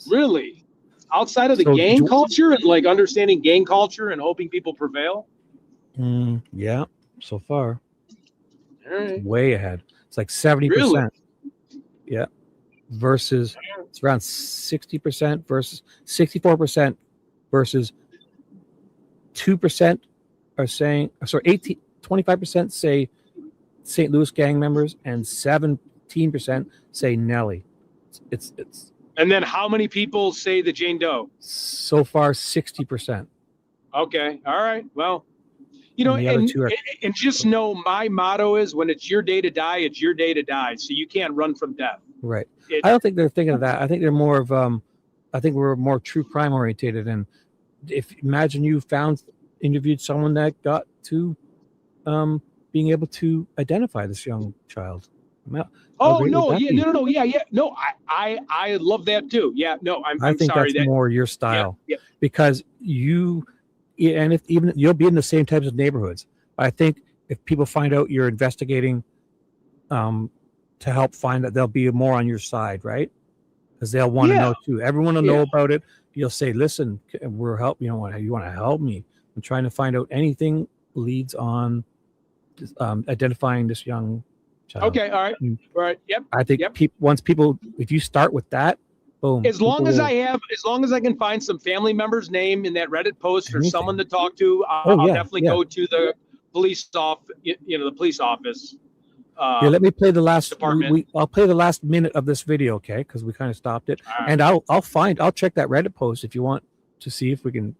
B: Really? Outside of the gang culture and like understanding gang culture and hoping people prevail?
A: Yeah, so far.
B: All right.
A: Way ahead. It's like 70%. Really? Yeah. Versus it's around 60% versus 64% versus 2% are saying, 25% say St. Louis gang members and 17% say Nellie. It's
B: And then how many people say the Jane Doe?
A: So far, 60%.
B: Okay. All right. Well, you
A: And
B: know,
A: the other two are-
B: and just know my motto is when it's your day to die, it's your day to die. So you can't run from death.
A: Right. I don't think they're thinking of that. I think they're more of I think we're more true crime orientated. And if imagine you interviewed someone that got to being able to identify this young child.
B: Oh no, yeah, no, yeah. No, I love that too. Yeah, no,
A: I
B: I'm
A: think
B: sorry
A: that's more your style.
B: Yeah.
A: Because you'll be in the same types of neighborhoods. I think if people find out you're investigating to help find that, they'll be more on your side, right? Because they'll want to know too. Everyone will know about it. You'll say, listen, we're help. You want to help me. I'm trying to find out anything leads on identifying this young child.
B: Okay, all right. All right. Yep.
A: I think if you start with that, boom.
B: As long as I can find some family member's name in that Reddit post or someone to talk to, I'll definitely go to the police the police office.
A: Here, let me play the last.
B: Department.
A: I'll play the last minute of this video, okay? Because we kind of stopped it, and I'll check that Reddit post if you want to see if we can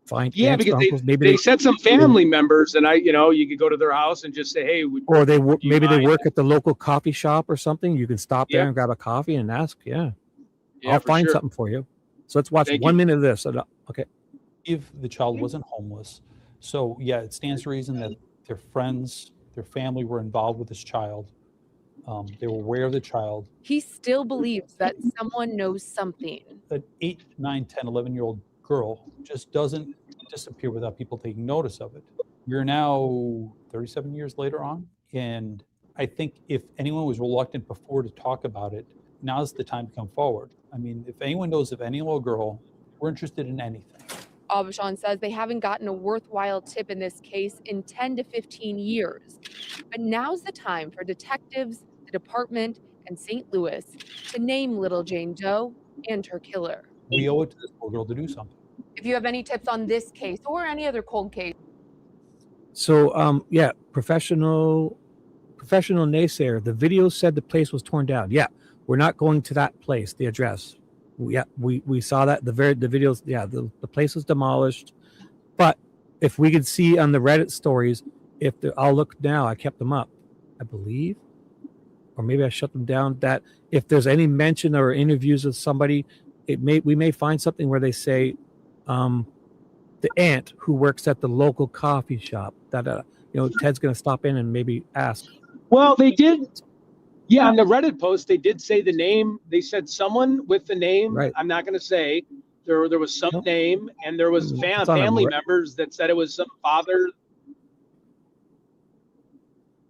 A: find.
B: Yeah,
A: aunts,
B: because
A: uncles. Maybe
B: they said some family members, and you could go to their house and just say, hey.
A: Or they work at the local coffee shop or something. You can stop there and grab a coffee and ask. Yeah, I'll find something for you. So let's watch 1 minute of this. Okay.
R: If the child wasn't homeless, so yeah, it stands to reason that their friends, their family were involved with this child. They were aware of the child.
S: He still believes that someone knows something.
R: An 8, 9, 10, 11-year-old girl just doesn't disappear without people taking notice of it. We're now 37 years later on, and I think if anyone was reluctant before to talk about it, now's the time to come forward. I mean, if anyone knows of any little girl, we're interested in anything.
S: Abishan says they haven't gotten a worthwhile tip in this case in 10 to 15 years. But now's the time for detectives, the department, and St. Louis to name little Jane Doe and her killer.
R: We owe it to this little girl to do something.
L: If you have any tips on this case or any other cold case.
A: So, professional naysayer. The video said the place was torn down. Yeah, we're not going to that place. The address. Yeah, we saw that the videos. Yeah, the place was demolished. But if we could see on the Reddit stories, I'll look now. I kept them up, I believe, or maybe I shut them down. That if there's any mention or interviews with somebody, we may find something where they say, the aunt who works at the local coffee shop that Ted's going to stop in and maybe ask.
B: Well, they did. Yeah, on the Reddit post, they did say the name. They said someone with the name. Right. I'm not going to say. There was some name, and there was family members that said it was some father.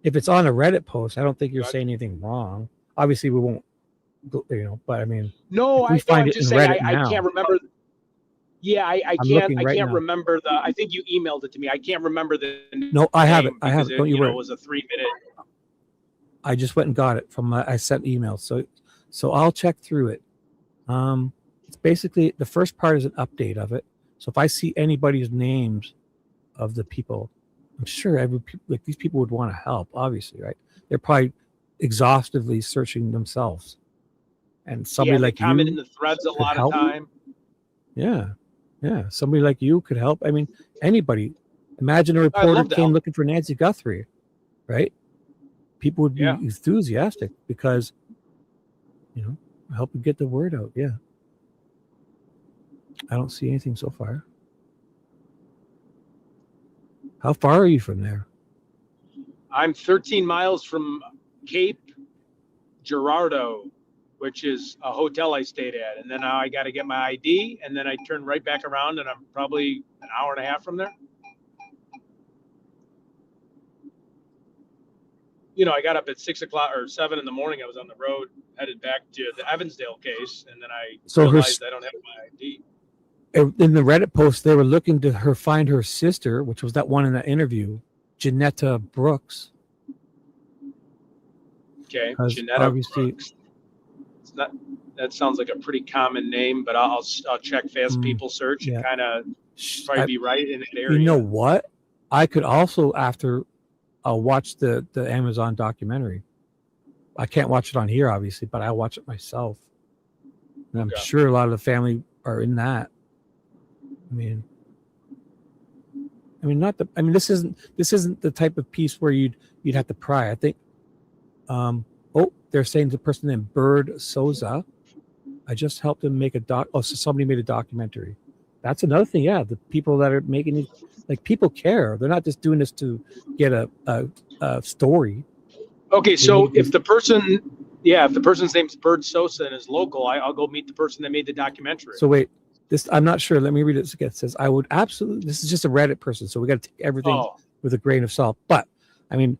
A: If it's on a Reddit post, I don't think you're saying anything wrong. Obviously, we won't, but I mean,
B: no, I'm just saying I can't remember. Yeah, I can't remember I think you emailed it to me. I can't remember the name.
A: No, I have it. Don't you worry.
B: It was a 3-minute.
A: I just went and got it from I sent emails. So I'll check through it. It's basically the first part is an update of it. So if I see anybody's names of the people, I'm sure these people would want to help, obviously, right? They're probably exhaustively searching themselves. And somebody like you
B: comment in the threads a lot of time.
A: Yeah. Somebody like you could help. I mean, anybody. Imagine a reporter came looking for Nancy Guthrie, right? People would be enthusiastic because, help you get the word out. Yeah. I don't see anything so far. How far are you from there?
B: I'm 13 miles from Cape Girardeau, which is a hotel I stayed at. And then now I got to get my ID, and then I turn right back around, and I'm probably an hour and a half from there. I got up at 6 o'clock or 7 in the morning. I was on the road, headed back to the Evansdale case, and then I realized I don't have my ID.
A: In the Reddit post, they were looking to find her sister, which was that one in the interview, Janetta Brooks.
B: Okay, Janetta Brooks. That sounds like a pretty common name, but I'll check Fast People Search and kind of probably be right in that area.
A: You know what? I could also I'll watch the Amazon documentary. I can't watch it on here, obviously, but I'll watch it myself. And I'm sure a lot of the family are in that. I mean, this isn't the type of piece where you'd have to pry. I think. They're saying the person named Bird Souza. I just helped him make a doc. Oh, so somebody made a documentary. That's another thing. Yeah, the people that are making it, like, people care. They're not just doing this to get a story.
B: Okay, so if the person's name's Bird Sosa and is local, I'll go meet the person that made the documentary.
A: So wait, I'm not sure. Let me read it again. It says, I would absolutely, this is just a Reddit person, so we got to take everything with a grain of salt. But, I mean,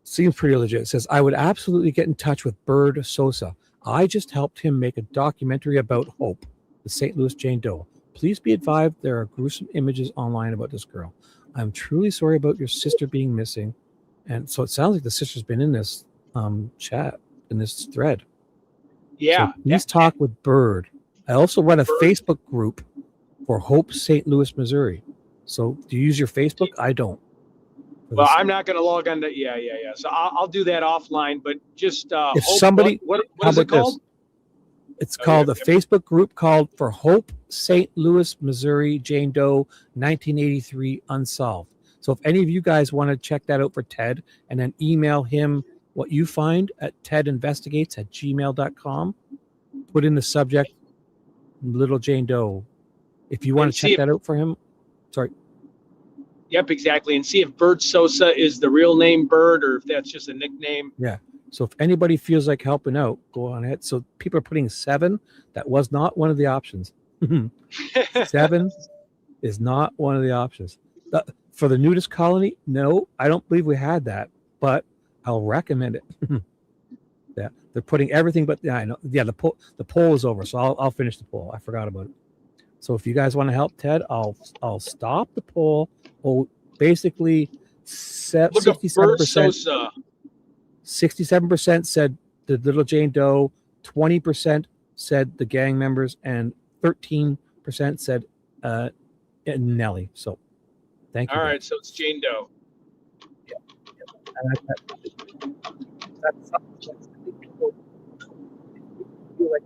A: seems pretty legit. It says, I would absolutely get in touch with Bird Sosa. I just helped him make a documentary about Hope, the St. Louis Jane Doe. Please be advised there are gruesome images online about this girl. I'm truly sorry about your sister being missing. And so it sounds like the sister's been in this chat, in this thread.
B: Yeah.
A: So please talk with Bird. I also run a Facebook group for Hope, St. Louis, Missouri. So do you use your Facebook? I don't.
B: Well, I'm not going to log on to. Yeah. So I'll do that offline. But just
A: if somebody,
B: what is it called?
A: It's called a Facebook group called For Hope, St. Louis, Missouri, Jane Doe, 1983 Unsolved. So if any of you guys want to check that out for Ted, and then email him what you find at tedinvestigates@gmail.com, put in the subject Little Jane Doe. If you want to check that out for him, sorry.
B: Yep, exactly. And see if Bird Sosa is the real name Bird, or if that's just a nickname.
A: Yeah. So if anybody feels like helping out, go on ahead. So people are putting 7. That was not one of the options. 7 is not one of the options. For the nudist colony, no, I don't believe we had that, but I'll recommend it. Yeah, they're putting everything, but I know. Yeah, the poll is over, so I'll finish the poll. I forgot about it. So if you guys want to help Ted, I'll stop the poll. Oh, basically, 67%. 67% said the Little Jane Doe, 20% said the gang members, and 13% said Nellie. So thank you.
B: All right, so it's Jane Doe.
A: Yeah. That's people feel like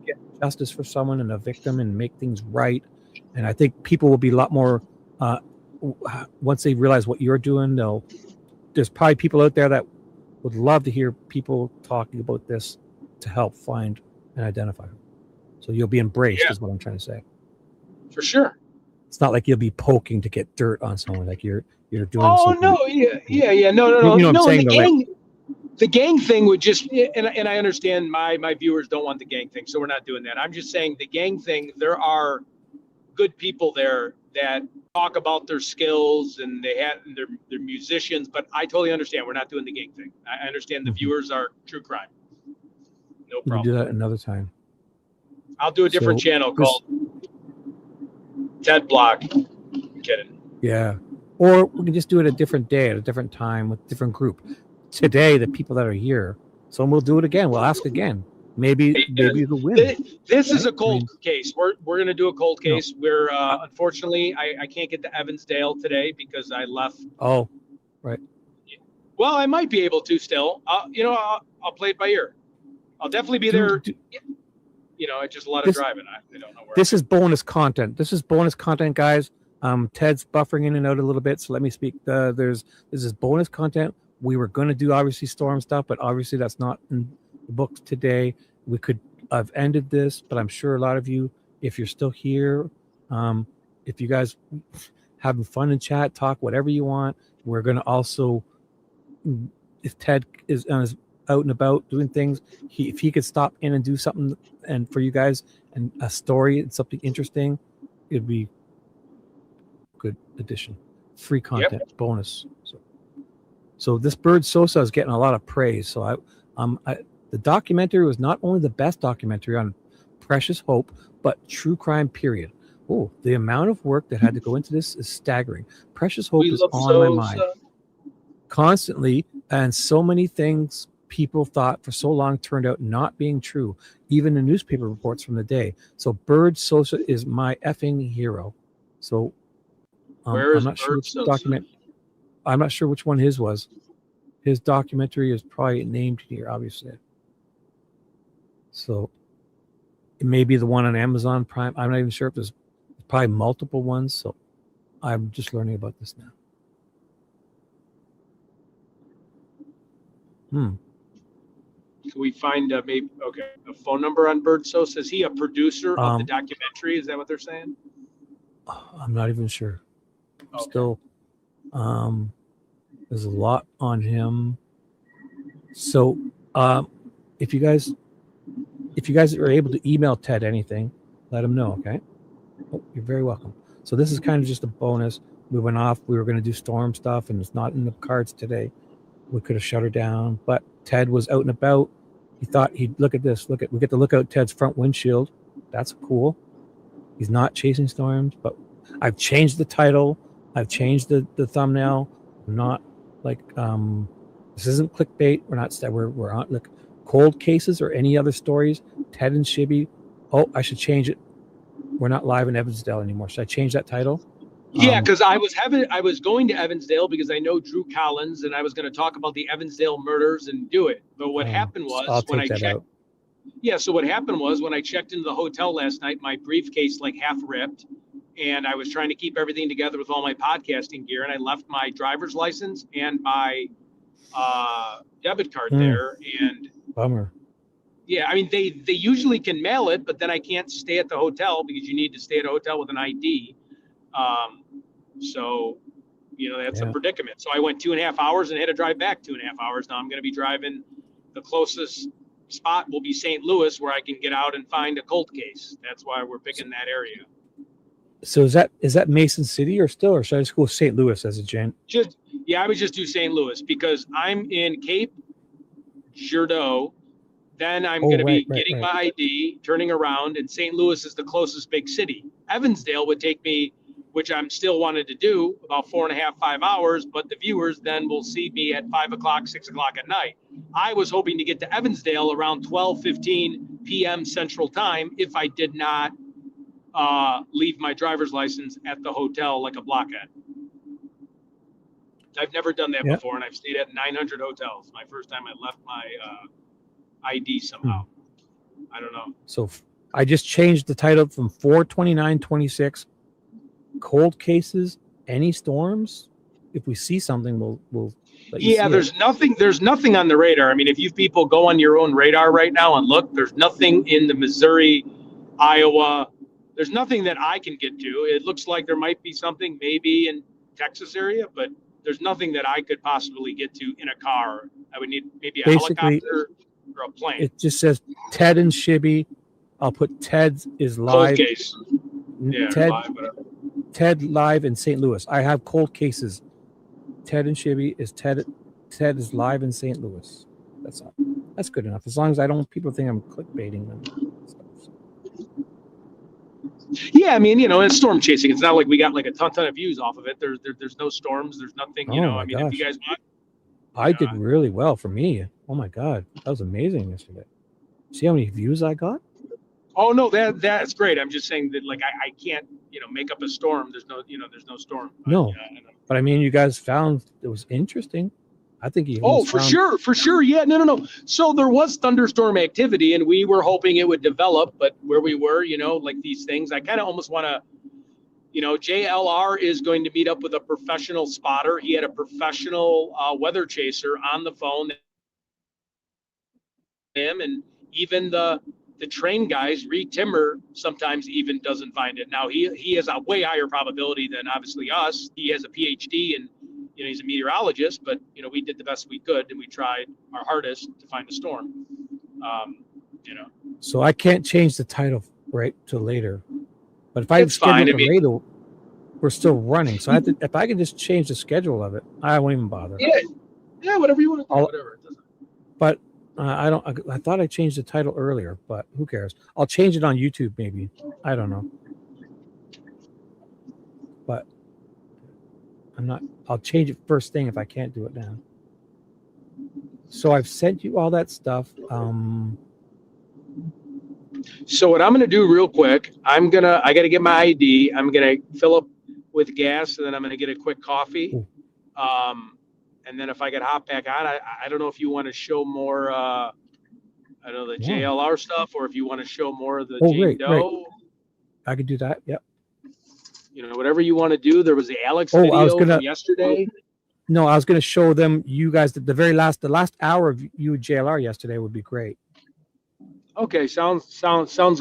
A: get justice for someone and a victim and make things right. And I think people will be a lot more once they realize what you're doing. There's probably people out there that would love to hear people talking about this to help find and identify them. So you'll be embraced, is what I'm trying to say.
B: For sure.
A: It's not like you'll be poking to get dirt on someone, like you're doing.
B: Oh
A: something.
B: No, yeah, no.
A: You know what I'm saying,
B: the gang thing would just, and I understand my viewers don't want the gang thing, so we're not doing that. I'm just saying the gang thing. There are good people there that talk about their skills and they're musicians, but I totally understand we're not doing the gang thing. I understand the viewers are true crime. No problem.
A: We'll do that another time.
B: I'll do a different channel called Ted Block. I'm kidding.
A: Yeah. Or we can just do it a different day at a different time with a different group. Today, the people that are here. So we'll do it again. We'll ask again. Maybe the win.
B: This is a cold case. We're going to do a cold case. We're unfortunately I can't get to Evansdale today because I left.
A: Oh, right.
B: Well, I might be able to still. I'll play it by ear. I'll definitely be there. It's just a lot of driving. I don't know where.
A: This is bonus content. This is bonus content, guys. Ted's buffering in and out a little bit, so let me speak. This is bonus content. We were going to do obviously storm stuff, but obviously that's not in the books today. We could have ended this, but I'm sure a lot of you, if you're still here, if you guys having fun in chat, talk whatever you want. We're going to also, if Ted is out and about doing things, if he could stop in and do something and for you guys and a story and something interesting, it'd be good addition. Free content, bonus. So this Bird Sosa is getting a lot of praise. So the documentary was not only the best documentary on Precious Hope, but true crime, period. Oh, the amount of work that had to go into this is staggering. Precious Hope is on my mind constantly, and so many things people thought for so long turned out not being true, even the newspaper reports from the day. So Bird Sosa is my effing hero. So
B: where is
A: I'm not sure which
B: Sosa?
A: document. I'm not sure which one his was. His documentary is probably named here, obviously. So It may be the one on Amazon Prime. I'm not even sure if there's probably multiple ones. So I'm just learning about this now.
B: Can we find maybe a phone number on Birdsos? Is he a producer of the documentary? Is that what they're saying?
A: I'm not even sure. Still, there's a lot on him. So, if you guys are able to email Ted anything, let him know. Okay. Oh, you're very welcome. So this is kind of just a bonus. We went off. We were going to do storm stuff, and it's not in the cards today. We could have shut her down, but Ted was out and about. He thought he'd look at this. We get to look out Ted's front windshield. That's cool. He's not chasing storms, but I've changed the title. I've changed the thumbnail. I'm not like this isn't clickbait. We're on like cold cases or any other stories. Ted and Shibby. Oh, I should change it. We're not live in Evansdale anymore. Should I change that title?
B: Yeah, because I was going to Evansdale because I know Drew Collins, and I was going to talk about the Evansdale murders and do it. But what happened was when I checked. Yeah, so what happened was when I checked into the hotel last night, my briefcase like half ripped, and I was trying to keep everything together with all my podcasting gear, and I left my driver's license and my debit card there. And
A: bummer.
B: Yeah, I mean they usually can mail it, but then I can't stay at the hotel because you need to stay at a hotel with an ID. So, that's a predicament. So I went 2.5 hours and had to drive back 2.5 hours. Now I'm going to be driving. The closest spot will be St. Louis, where I can get out and find a cold case. That's why we're picking that area.
A: So is that Mason City or should I just go St. Louis as a gen?
B: I would just do St. Louis because I'm in Cape Girardeau. Then I'm going to be getting my ID, turning around, and St. Louis is the closest big city. Evansdale would take me, which I'm still wanted to do, about 4.5, 5 hours, but the viewers then will see me at 5 o'clock, 6 o'clock at night. I was hoping to get to Evansdale around 12:15 p.m. Central Time if I did not leave my driver's license at the hotel like a blockhead. I've never done that before, and I've stayed at 900 hotels. My first time I left my ID somehow. I don't know.
A: So I just changed the title from 4/29/26. Cold cases, any storms. If we see something, we'll let you see
B: there's nothing on the radar. I mean, if you people go on your own radar right now and look, there's nothing in the Missouri, Iowa. There's nothing that I can get to. It looks like there might be something maybe in Texas area, but there's nothing that I could possibly get to in a car. I would need maybe a helicopter or a plane.
A: It just says Ted and Shibby. I'll put Ted is live.
B: Cold case. Yeah,
A: Ted live in St. Louis. I have cold cases. Ted and Shibby is Ted is live in St. Louis. That's all. That's good enough. As long as I don't people think I'm clickbaiting them.
B: Yeah, I mean, it's storm chasing. It's not like we got like a ton of views off of it. There's no storms. There's nothing. I mean, if you guys want,
A: I did really well for me. Oh my God, that was amazing yesterday. See how many views I got?
B: Oh no, that's great. I'm just saying that like I can't make up a storm. There's no storm.
A: No, but I mean, you guys found it was interesting. I think you.
B: Oh, for sure. Yeah, no. So there was thunderstorm activity, and we were hoping it would develop, but where we were, like these things, I kind of almost want to. JLR is going to meet up with a professional spotter. He had a professional weather chaser on the phone. Him and even the train guys, Reed Timmer, sometimes even doesn't find it. Now he has a way higher probability than obviously us. He has a PhD and he's a meteorologist, but we did the best we could and we tried our hardest to find a storm.
A: So I can't change the title right to later, but if I schedule the radio, we're still running. So if I can just change the schedule of it, I won't even bother.
B: Yeah, whatever you want to do, whatever.
A: But I don't. I thought I changed the title earlier, but who cares? I'll change it on YouTube, maybe. I don't know. But I'm not. I'll change it first thing if I can't do it now. So I've sent you all that stuff.
B: So what I'm gonna do real quick, I gotta get my ID. I'm gonna fill up with gas, and then I'm gonna get a quick coffee. And then if I could hop back on, I don't know if you want to show more. I know the
A: Yeah.
B: JLR stuff, or if you want to show more of the
A: Oh,
B: Jane
A: right.
B: Doe,
A: I could do that. Yep.
B: Whatever you want to do. There was the Alex
A: Oh, I was
B: video
A: gonna.
B: from yesterday.
A: No, I was gonna show them you guys the the last hour of you and JLR yesterday would be great.
B: Okay, sounds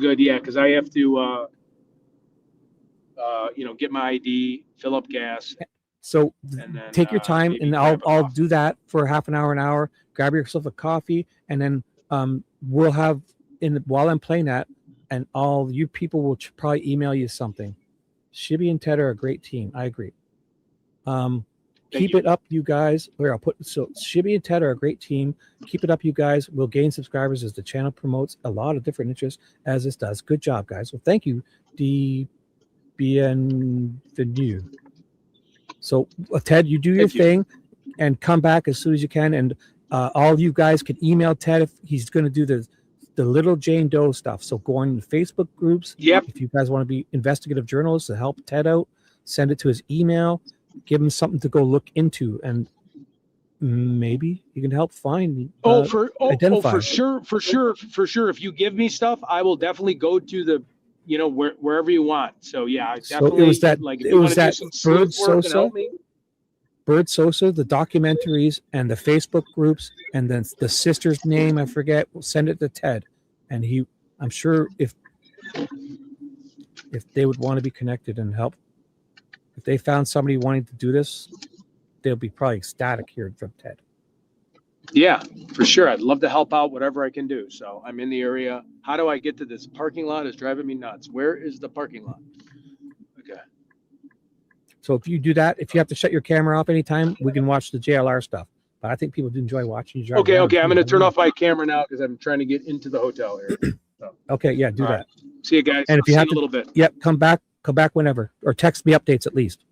B: good. Yeah, because I have to, get my ID, fill up gas,
A: So
B: and then
A: take your time,
B: maybe
A: and
B: grab a
A: I'll do that for half an hour. Grab yourself a coffee, and then we'll have while I'm playing that, and all you people will probably email you something. Shibby and Ted are a great team. I agree. Keep it up, you guys. Shibby and Ted are a great team. Keep it up, you guys. We'll gain subscribers as the channel promotes a lot of different interests as this does. Good job, guys. Well, thank you, Bienvenue. So, Ted, you do your thing and come back as soon as you can. And all of you guys can email Ted if he's going to do the little Jane Doe stuff. So go on the Facebook groups.
B: Yep.
A: If you guys want to be investigative journalists to help Ted out, send it to his email. Give him something to go look into, and maybe you can help find. Identify.
B: For sure. If you give me stuff, I will definitely go to the, wherever you want. So yeah, I
A: So
B: definitely
A: it was that.
B: like if
A: It
B: you want
A: was
B: to do
A: that
B: some
A: Bird
B: sleuth work and
A: Sosa.
B: help me.
A: Bird Sosa, the documentaries and the Facebook groups, and then the sister's name I forget. We'll send it to Ted, and I'm sure if they would want to be connected and help, if they found somebody wanting to do this, they'll be probably ecstatic hearing from Ted.
B: Yeah, for sure. I'd love to help out whatever I can do. So I'm in the area. How do I get to this parking lot? Is driving me nuts. Where is the parking lot? Okay.
A: So if you do that, if you have to shut your camera off anytime, we can watch the JLR stuff. But I think people do enjoy watching you drive.
B: Okay.
A: around,
B: I'm
A: too.
B: going to turn off my camera now because I'm trying to get into the hotel area. So.
A: Okay, yeah, do
B: All
A: that.
B: right. See you guys.
A: And if you
B: I'll
A: have
B: see
A: to,
B: you in a little bit.
A: Yep, come back whenever, or text me updates at least.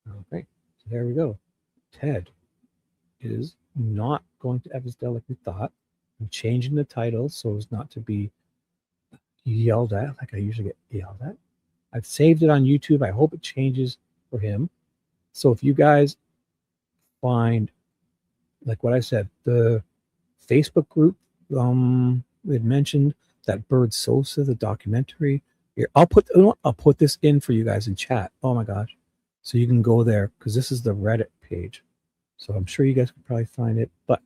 A: Okay, so there we go. Ted is not going to Evansdale like we thought. I'm changing the title so as not to be yelled at like I usually get yelled at. I've saved it on YouTube. I hope it changes for him. So if you guys find, like what I said, the Facebook group, we had mentioned that Bird Sosa, the documentary. Here, I'll put this in for you guys in chat. Oh my gosh. So you can go there because this is the Reddit page. So I'm sure you guys can probably find it, but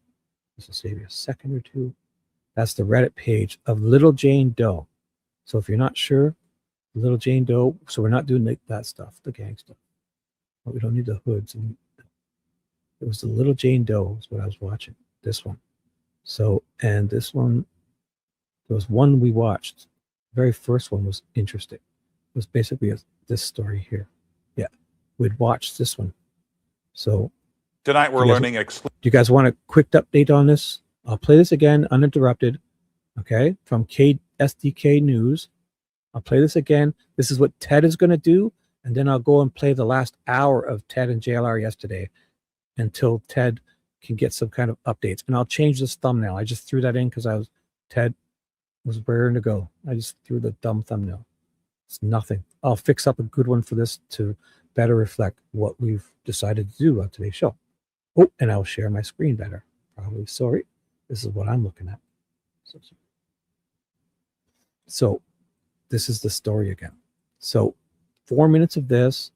A: this will save you a second or two. That's the Reddit page of Little Jane Doe. So if you're not sure, Little Jane Doe, so we're not doing that stuff, the gang stuff. But we don't need the hoods. And it was the Little Jane Doe is what I was watching. This one. So, and this one, there was one we watched. The very first one was interesting. It was basically this story here. Yeah, we'd watched this one. So
K: tonight we're learning.
A: Do you guys want a quick update on this? I'll play this again uninterrupted. Okay, from KSDK News. I'll play this again. This is what Ted is going to do, and then I'll go and play the last hour of Ted and JLR yesterday until Ted can get some kind of updates. And I'll change this thumbnail. I just threw that in because Ted was raring to go. I just threw the dumb thumbnail. It's nothing. I'll fix up a good one for this to better reflect what we've decided to do on today's show. Oh, and I'll share my screen better. Probably sorry. This is what I'm looking at. So this is the story again. So 4 minutes of this.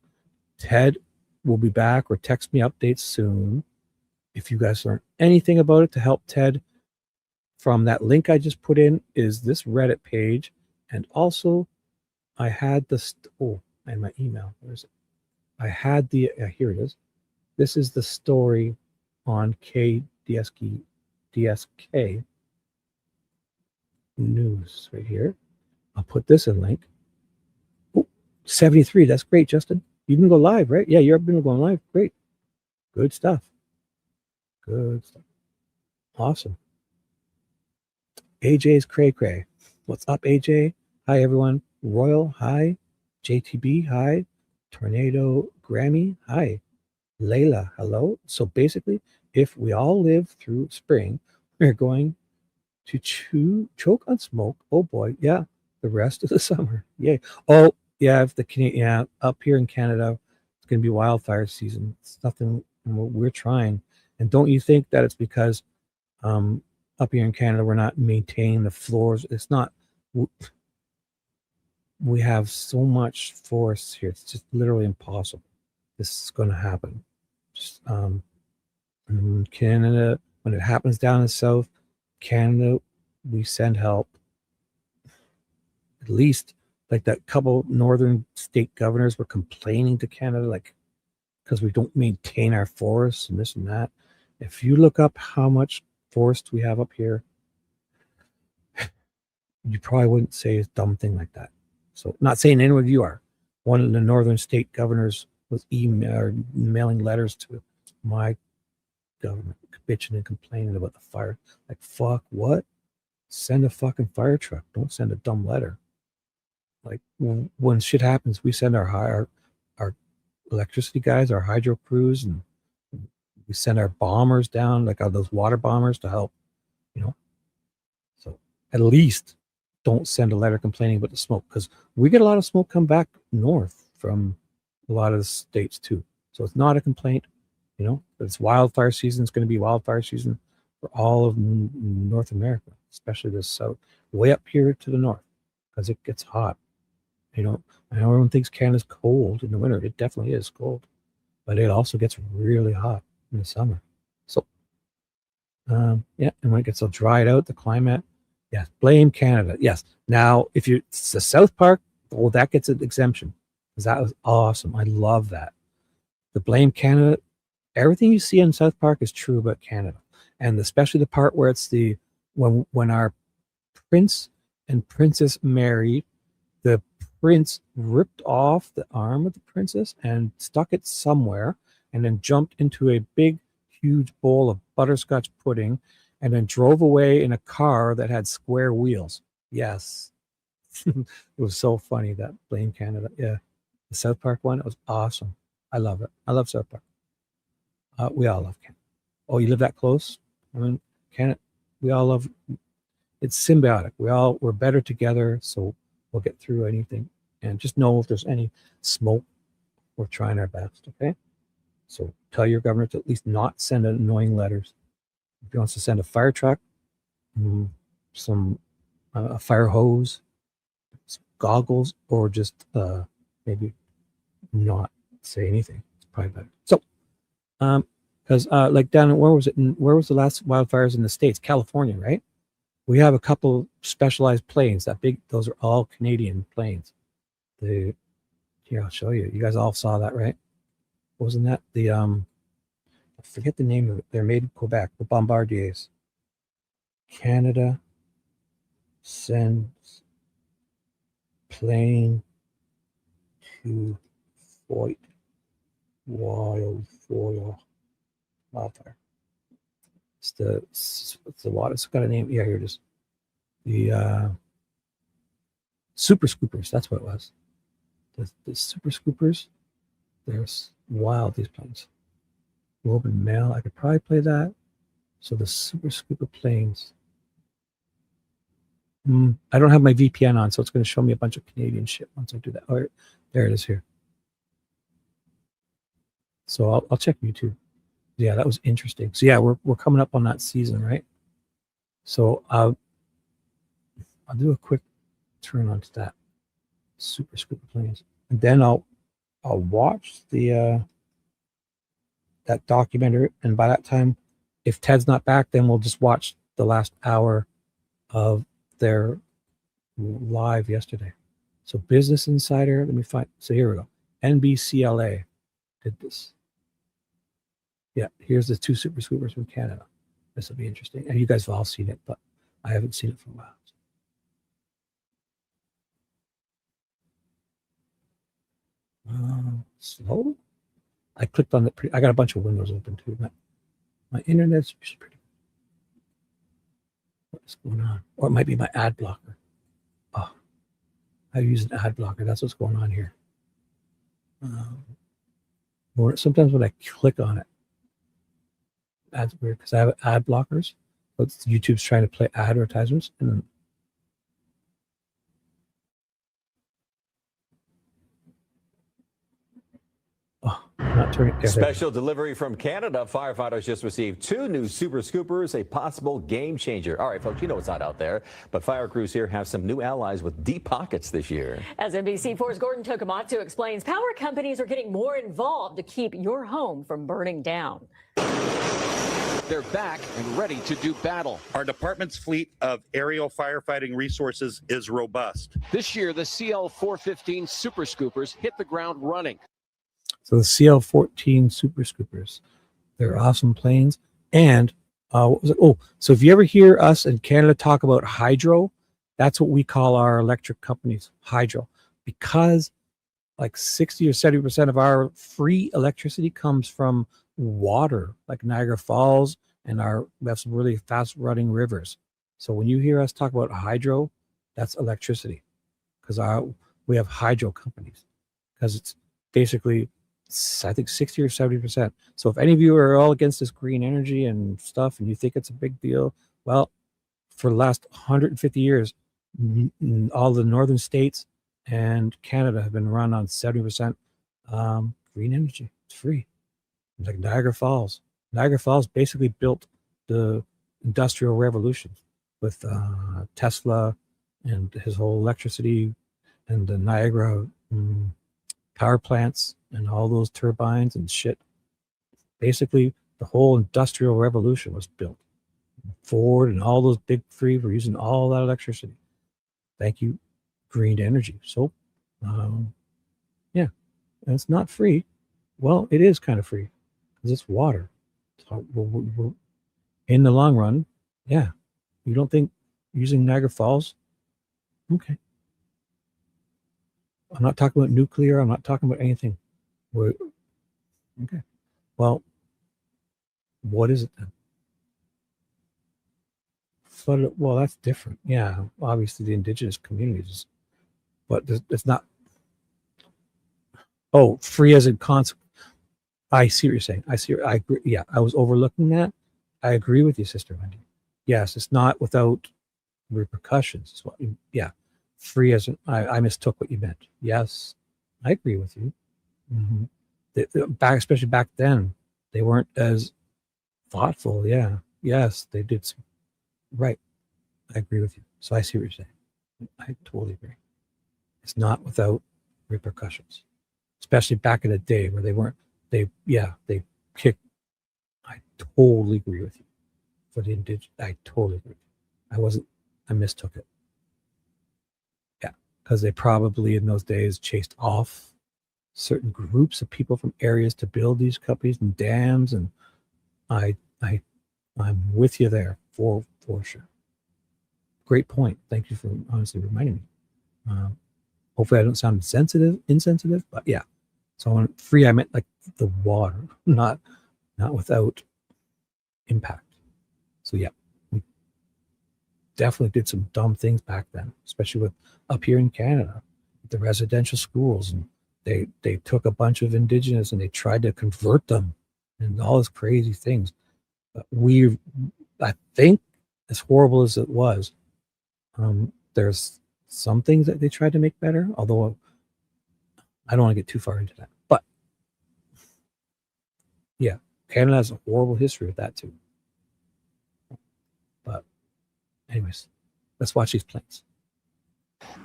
A: Ted will be back or text me updates soon. If you guys learn anything about it to help Ted, from that link I just put in is this Reddit page. And also I had and my email. Where is it? I had here it is. This is the story on DSK News right here. I'll put this in link. 73. That's great, Justin. You can go live, right? Yeah, you're going live. Great. Good stuff. Good stuff. Awesome. AJ's cray cray. What's up, AJ? Hi, everyone. Royal, hi. JTB, hi. Tornado Grammy, hi. Layla, hello. So basically, if we all live through spring, we're going to choke on smoke. Oh boy, yeah. The rest of the summer. Yay. Oh, yeah, up here in Canada, it's going to be wildfire season. It's nothing we're trying. And don't you think that it's because up here in Canada, we're not maintaining the floors. It's not. We have so much forest here. It's just literally impossible. This is going to happen. Just, in Canada, when it happens down in the south, Canada, we send help. At least, like that couple northern state governors were complaining to Canada, like, because we don't maintain our forests and this and that. If you look up how much forest we have up here, you probably wouldn't say a dumb thing like that. So, not saying any of you are. One of the northern state governors was mailing letters to my government, bitching and complaining about the fire. Like, fuck, what? Send a fucking fire truck. Don't send a dumb letter. Like, when shit happens, we send our electricity guys, our hydro crews, and we send our bombers down, like those water bombers, to help, you know. So at least don't send a letter complaining about the smoke, because we get a lot of smoke come back north from a lot of the states too. So it's not a complaint, you know. It's wildfire season. It's going to be wildfire season for all of North America, especially the south, way up here to the north, because it gets hot. You know, I know everyone thinks Canada's cold in the winter. It definitely is cold, but it also gets really hot in the summer. So, yeah, and when it gets all dried out, the climate, yes, blame Canada. Yes. Now, if it's the South Park, oh, that gets an exemption, because that was awesome. I love that. The blame Canada, everything you see in South Park is true about Canada, and especially the part where it's when our prince and princess married, the prince ripped off the arm of the princess and stuck it somewhere, and then jumped into a big, huge bowl of butterscotch pudding, and then drove away in a car that had square wheels. Yes. It was so funny, that blame Canada. Yeah. The South Park one, it was awesome. I love it. I love South Park. We all love Canada. Oh, you live that close? I mean, Canada, we all love, it's symbiotic. We're better together, so we'll get through anything. And just know if there's any smoke, we're trying our best, okay? So tell your governor to at least not send annoying letters. If he wants to send a fire truck, some a fire hose, some goggles, or just maybe not say anything. It's probably better. So, because like down, where was the last wildfires in the States? California, right? We have a couple specialized planes. Those are all Canadian planes. Here, I'll show you. You guys all saw that, right? Wasn't that the I forget the name of it. They're made in Quebec, the Bombardiers. Canada sends plane to fight wildfire. It's what? It's got a name. Yeah, here it is. The Super Scoopers. That's what it was. The Super Scoopers. They're wild, these planes. Globe and Mail. I could probably play that. So the Super Scooper planes. I don't have my VPN on, so it's going to show me a bunch of Canadian shit once I do that. Oh, there it is here. So I'll check YouTube. Yeah, that was interesting. So yeah, we're coming up on that season, right? So I'll do a quick turn onto that Super Scooper planes, and then I'll watch the that documentary, and by that time, if Ted's not back, then we'll just watch the last hour of their live yesterday. So Business Insider, let me find. So here we go. NBCLA did this. Yeah, here's the two Super Scoopers from Canada. This will be interesting. And you guys have all seen it, but I haven't seen it for a while. Slow. I clicked on I got a bunch of windows open too. My internet's pretty. What's going on? Or it might be my ad blocker. Oh, I use an ad blocker. That's what's going on here. Sometimes when I click on it, that's weird because I have ad blockers, but YouTube's trying to play advertisements, and then
I: Special delivery from Canada. Firefighters just received 2 new super scoopers, a possible game changer. All right, folks, you know it's hot out there, but fire crews here have some new allies with deep pockets this year.
T: As NBC4's Gordon Tokamatsu explains, power companies are getting more involved to keep your home from burning down.
U: They're back and ready to do battle. Our department's fleet of aerial firefighting resources is robust. This year, the CL-415 Super Scoopers hit the ground running.
A: So the CL-14 Super Scoopers, they're awesome planes. And what was it? Oh, so if you ever hear us in Canada talk about hydro, that's what we call our electric companies, hydro, because like 60 or 70% of our free electricity comes from water, like Niagara Falls, and we have some really fast running rivers. So when you hear us talk about hydro, that's electricity, because we have hydro companies, because it's basically, I think, 60 or 70%. So if any of you are all against this green energy and stuff and you think it's a big deal, well, for the last 150 years, all the northern states and Canada have been run on 70% green energy. It's free. Like Niagara Falls. Niagara Falls basically built the Industrial Revolution with Tesla and his whole electricity and the Niagara power plants and all those turbines and shit. Basically, the whole Industrial Revolution was built. Ford and all those big three were using all that electricity. Thank you, green energy. So, yeah, and it's not free. Well, it is kind of free, because it's water. So we're, in the long run, yeah. You don't think using Niagara Falls? Okay. I'm not talking about nuclear. I'm not talking about anything. Okay. Well, what is it then? Well, that's different. Yeah, obviously the indigenous communities, but it's not. Oh, free as in consequence. I see what you're saying. I agree. Yeah, I was overlooking that. I agree with you, Sister Wendy. Yes, it's not without repercussions. Yeah, free as in, I mistook what you meant. Yes, I agree with you. Especially back then, they weren't as thoughtful. Yeah, yes, they did. Right, I agree with you. So I see what you're saying. I totally agree. It's not without repercussions, especially back in the day where they weren't. They kicked. I totally agree with you. For the indigenous, I totally agree. I mistook it. Yeah, because they probably in those days chased off certain groups of people from areas to build these companies and dams, and I'm with you there for sure. Great point. Thank you for honestly reminding me. Hopefully I don't sound insensitive, but yeah. So on free, I meant like the water, not without impact. So yeah, we definitely did some dumb things back then, especially with up here in Canada, the residential schools, and they took a bunch of indigenous and they tried to convert them and all these crazy things. But I think, as horrible as it was, there's some things that they tried to make better, although I don't want to get too far into that. But yeah, Canada has a horrible history with that too. But anyways, let's watch these planes.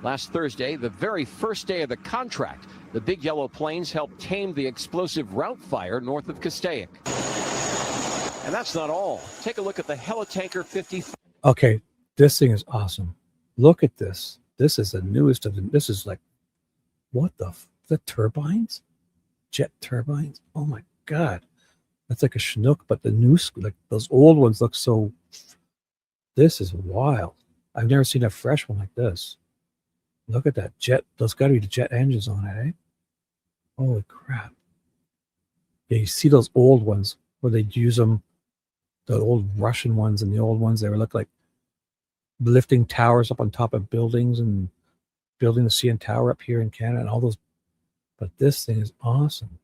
U: Last Thursday, the very first day of the contract, the big yellow planes helped tame the explosive route fire north of Castaic. And that's not all. Take a look at the Helitanker 55.
A: Okay, this thing is awesome. Look at this. This is the newest of them. This is like, what the turbines? Jet turbines? Oh my God. That's like a Chinook, but the new, like those old ones look so, this is wild. I've never seen a fresh one like this. Look at that jet. Those got to be the jet engines on it, eh? Holy crap. Yeah, you see those old ones where they'd use them, the old Russian ones and the old ones, they would look like lifting towers up on top of buildings and building the CN Tower up here in Canada and all those. But this thing is awesome.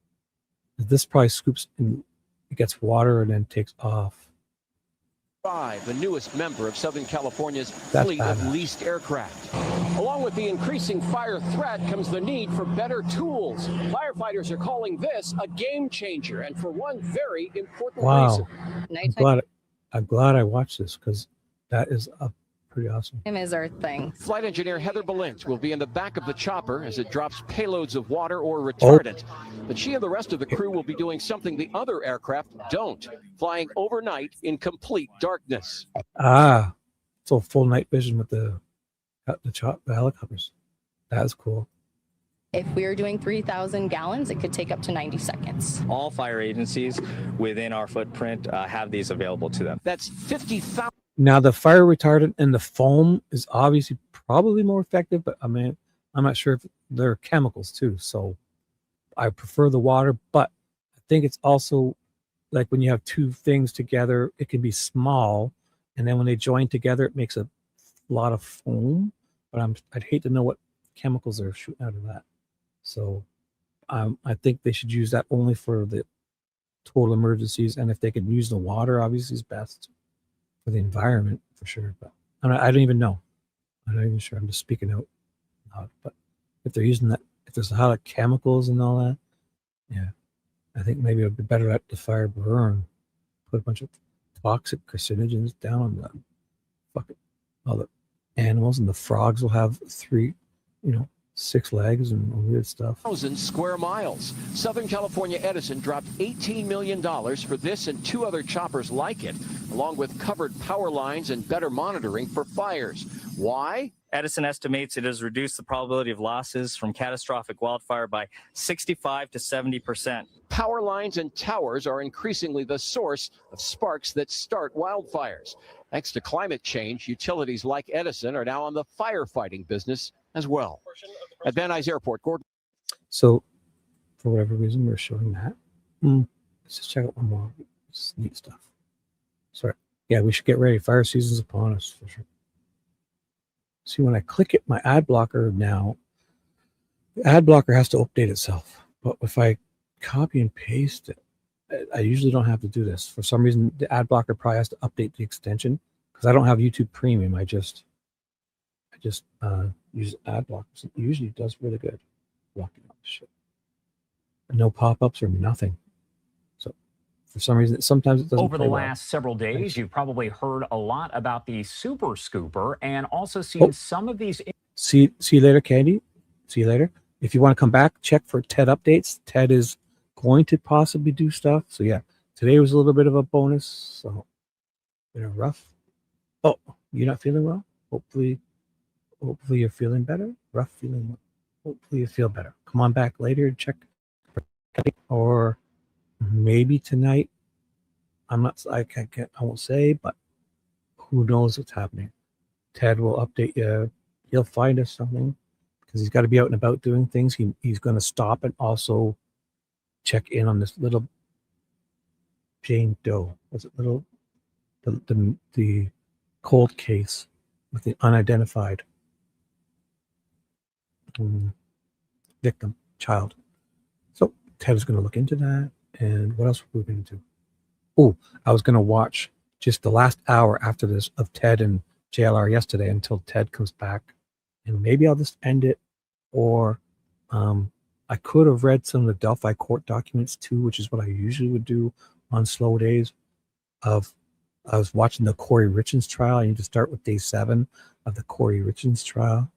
A: This probably scoops and it gets water and then takes off.
U: The newest member of Southern California's fleet of leased aircraft. Along Along with the increasing fire threat comes the need for better tools. Firefighters are calling this a game changer, and for one very important reason.
A: I'm glad I watched this, because that is pretty awesome.
D: Is our thing.
U: Flight engineer Heather Balint will be in the back of the chopper as it drops payloads of water or retardant. But she and the rest of the crew will be doing something the other aircraft don't, flying overnight in complete darkness.
A: So full night vision with the helicopters. That's cool.
D: If we were doing 3,000 gallons, it could take up to 90 seconds.
V: All fire agencies within our footprint have these available to them.
U: That's 50,000.
A: Now the fire retardant and the foam is obviously probably more effective, but I mean, I'm not sure if they're chemicals too. So I prefer the water, but I think it's also like when you have two things together, it can be small, and then when they join together, it makes a lot of foam. But I'd hate to know what chemicals are shooting out of that. So I think they should use that only for the total emergencies, and if they could use the water, obviously is best for the environment for sure. But I don't even know. I'm not even sure. I'm just speaking out loud. But if they're using that, if there's a lot of chemicals and all that, yeah, I think maybe it would be better let the fire burn. Put a bunch of toxic carcinogens down on all the animals, and the frogs will have 6 legs and weird stuff.
U: 1,000 square miles. Southern California Edison dropped $18 million for this and 2 other choppers like it, along with covered power lines and better monitoring for fires. Why?
V: Edison estimates it has reduced the probability of losses from catastrophic wildfire by 65 to 70%.
U: Power lines and towers are increasingly the source of sparks that start wildfires. Thanks to climate change, utilities like Edison are now on the firefighting business as well. At Van Nuys Airport, Gordon.
A: So, for whatever reason, we're showing that. Let's just check out one more. It's neat stuff. Sorry. Yeah, we should get ready. Fire season's upon us for sure. See, when I click it, my ad blocker now, the ad blocker has to update itself. But if I copy and paste it, I usually don't have to do this. For some reason, the ad blocker probably has to update the extension because I don't have YouTube Premium. I just use ad blockers. It usually does really good blocking out shit. No pop-ups or nothing. So for some reason, sometimes it doesn't.
W: Over the last several days, you've probably heard a lot about the Super Scooper and also seen some of these.
A: See you later, Candy. See you later. If you want to come back, check for TED updates. TED is going to possibly do stuff. So yeah, today was a little bit of a bonus. So rough. Oh, you're not feeling well? Hopefully you're feeling better. Rough feeling well. Hopefully you feel better. Come on back later and check. Or maybe tonight. I won't say, but who knows what's happening. Ted will update you. He'll find us something because he's got to be out and about doing things. He's going to stop and also check in on this little Jane Doe. Was it little the cold case with the unidentified victim child? So Ted is going to look into that. And what else were we going to do? Oh, I was going to watch just the last hour after this of Ted and JLR yesterday until Ted comes back, and maybe I'll just end it, or I could have read some of the Delphi court documents too, which is what I usually would do on slow days. I was watching the Corey Richards trial. I need to start with day 7 of the Corey Richards trial.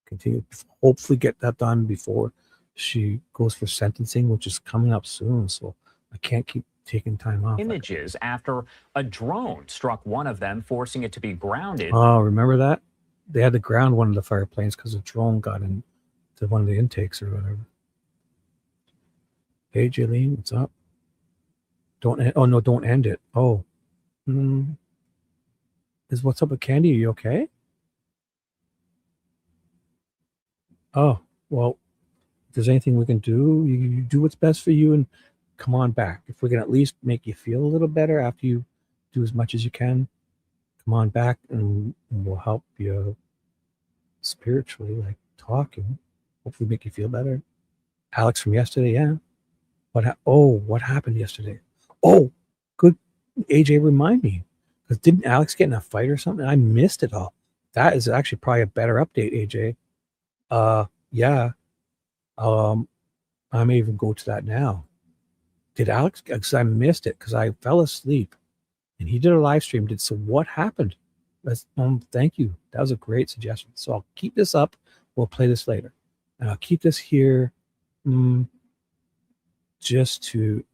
A: Continue, hopefully get that done before she goes for sentencing, which is coming up soon. So I can't keep taking time off.
W: Images after a drone struck one of them, forcing it to be grounded.
A: Oh, remember that? They had to ground one of the fire planes because a drone got into one of the intakes or whatever. Hey, Jaylene, what's up? Don't end it. Oh. What's up with Candy? Are you okay? Oh, well, if there's anything we can do, you do what's best for you and come on back. If we can at least make you feel a little better after you do as much as you can, come on back and we'll help you spiritually, like talking, hopefully make you feel better. Alex from yesterday, yeah. What happened yesterday? Oh, good. AJ, remind me. Because didn't Alex get in a fight or something? I missed it all. That is actually probably a better update, AJ. Yeah. I may even go to that now. Did Alex? Because I missed it because I fell asleep, and he did a live stream. So what happened? Thank you. That was a great suggestion. So I'll keep this up. We'll play this later, and I'll keep this here, just to.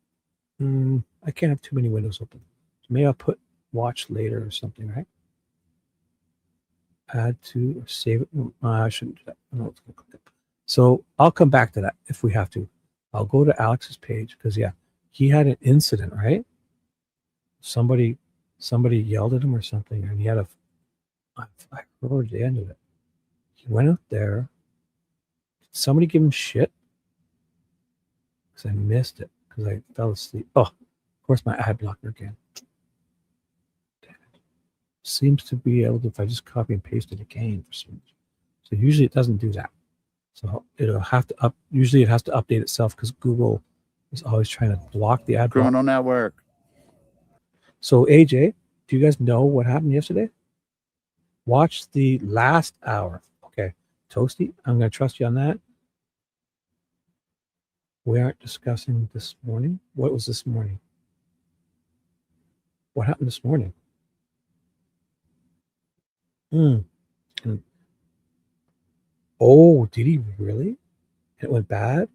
A: I can't have too many windows open. So maybe I'll put watch later or something, right? Add to or save it. I shouldn't do that. No, it's gonna click up. So I'll come back to that if we have to. I'll go to Alex's page because he had an incident, right? Somebody yelled at him or something, and he had I heard the end of it. He went out there. Did somebody give him shit? Because I missed it because I fell asleep. Oh, of course, my ad blocker again. Damn it. Seems to be able to, if I just copy and paste it again for some reason. So usually it doesn't do that. So it'll have to usually it has to update itself because Google is always trying to block the ad blocker.
G: Criminal Network.
A: So AJ, do you guys know what happened yesterday? Watch the last hour. Okay. Toasty, I'm going to trust you on that. We aren't discussing this morning. What was this morning? What happened this morning? Oh, did he really? It went bad?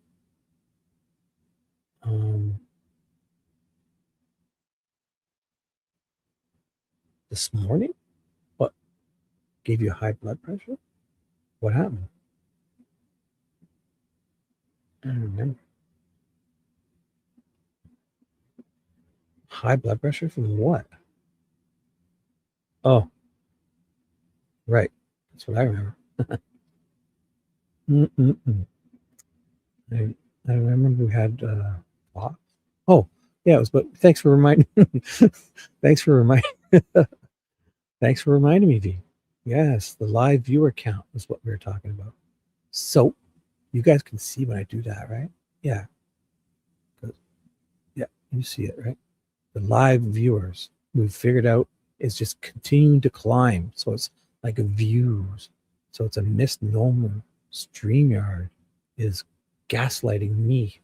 A: This morning? What? Gave you high blood pressure? What happened? I don't remember. High blood pressure from what? Oh, right. That's what I remember. I remember we had oh yeah, it was. But thanks for reminding. Thanks for reminding. Thanks for reminding me, V. Yes, the live viewer count is what we were talking about. So you guys can see when I do that, right? Yeah. Yeah, you see it, right? The live viewers we've figured out is just continuing to climb. So it's like a views. So it's a misnomer. StreamYard is gaslighting me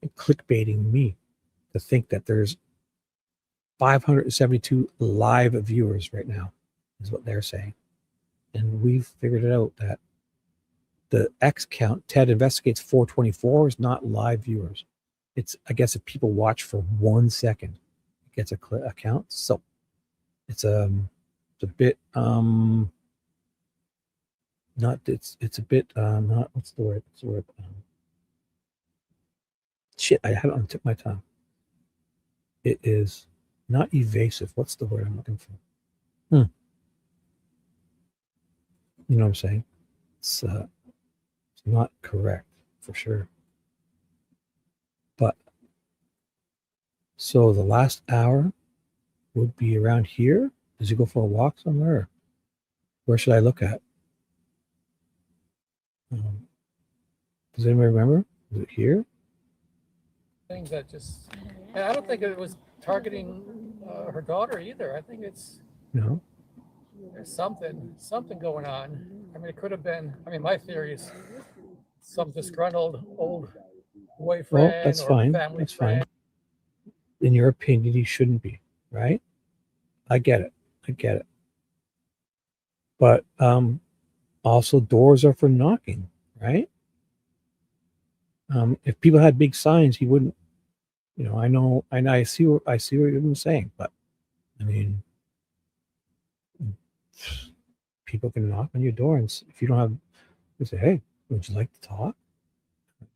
A: and clickbaiting me to think that there's 572 live viewers right now, is what they're saying. And we've figured it out that the X count, Ted investigates 424, is not live viewers. It's, I guess, if people watch for 1 second, it gets a count. So it's a bit not it's a bit not what's the word? Shit, I had it on the tip of my tongue. It is not evasive. What's the word I'm looking for? You know what I'm saying? It's not correct for sure. But so the last hour would be around here. Does he go for a walk somewhere? Where should I look at? Does anybody remember? Is it here?
H: Things that just, and I don't think it was targeting her daughter either. I think it's
A: No.
H: there's something going on. I mean, it could have been. I mean, my theory is some disgruntled old boyfriend
A: Well, that's
H: or
A: fine.
H: family
A: That's
H: friend.
A: fine. In your opinion, he shouldn't be, right? I get it. I get it. But also doors are for knocking, right? If people had big signs, he wouldn't. You know, I see what you're saying, but I mean, people can knock on your door, and if you don't have, you say, "Hey, would you like to talk?"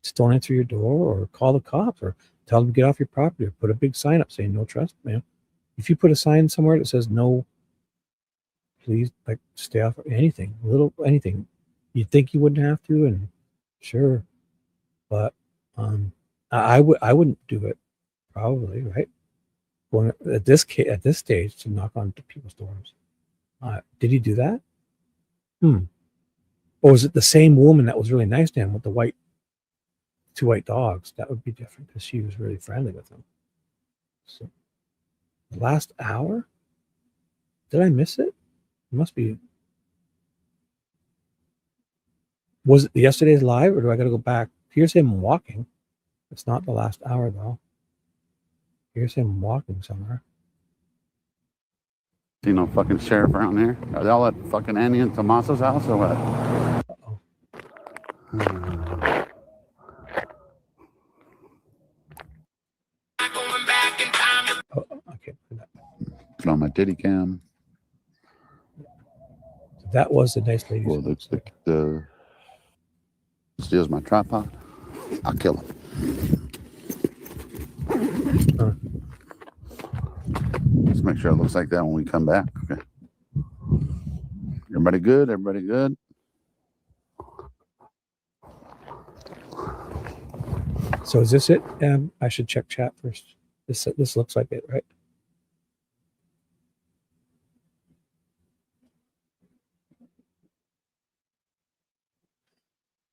A: Just don't answer your door, or call the cops, or tell them to get off your property, or put a big sign up saying "No trespass." Man, if you put a sign somewhere that says "No, please, like stay off," anything, anything, you'd think you wouldn't have to, and sure, but I wouldn't do it, probably, right? Going at this stage to knock on people's doors. Did he do that? Or was it the same woman that was really nice to him with the two white dogs? That would be different because she was really friendly with him. So the last hour, did I miss it? It must be. Was it yesterday's live, or do I got to go back? Here's him walking. It's not the last hour though. Here's him walking somewhere.
E: See no fucking sheriff around here? Are they all at fucking Annie and Tomaso's house or what?
A: Oh, okay.
E: Put on my titty cam.
A: That was the nice lady.
E: Well, the steals my tripod. I'll kill him. Let's make sure it looks like that when we come back. Okay. Everybody good? Everybody good?
A: So is this it? I should check chat first. This looks like it, right?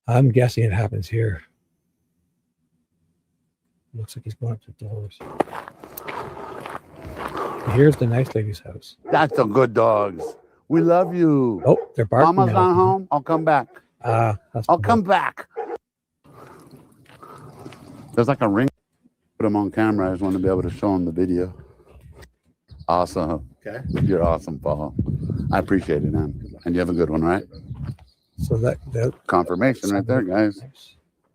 A: I'm guessing it happens here. Looks like he's going up the doors. Here's the nice lady's house.
E: That's the good dogs. We love you.
A: Oh, they're barking.
E: Mama's
A: now.
E: not home. I'll come back. I'll come back. There's like a ring. Put them on camera. I just want to be able to show them the video. Awesome. Okay. You're awesome, Paul. I appreciate it, man. And you have a good one, right?
A: So that
E: confirmation right there, guys.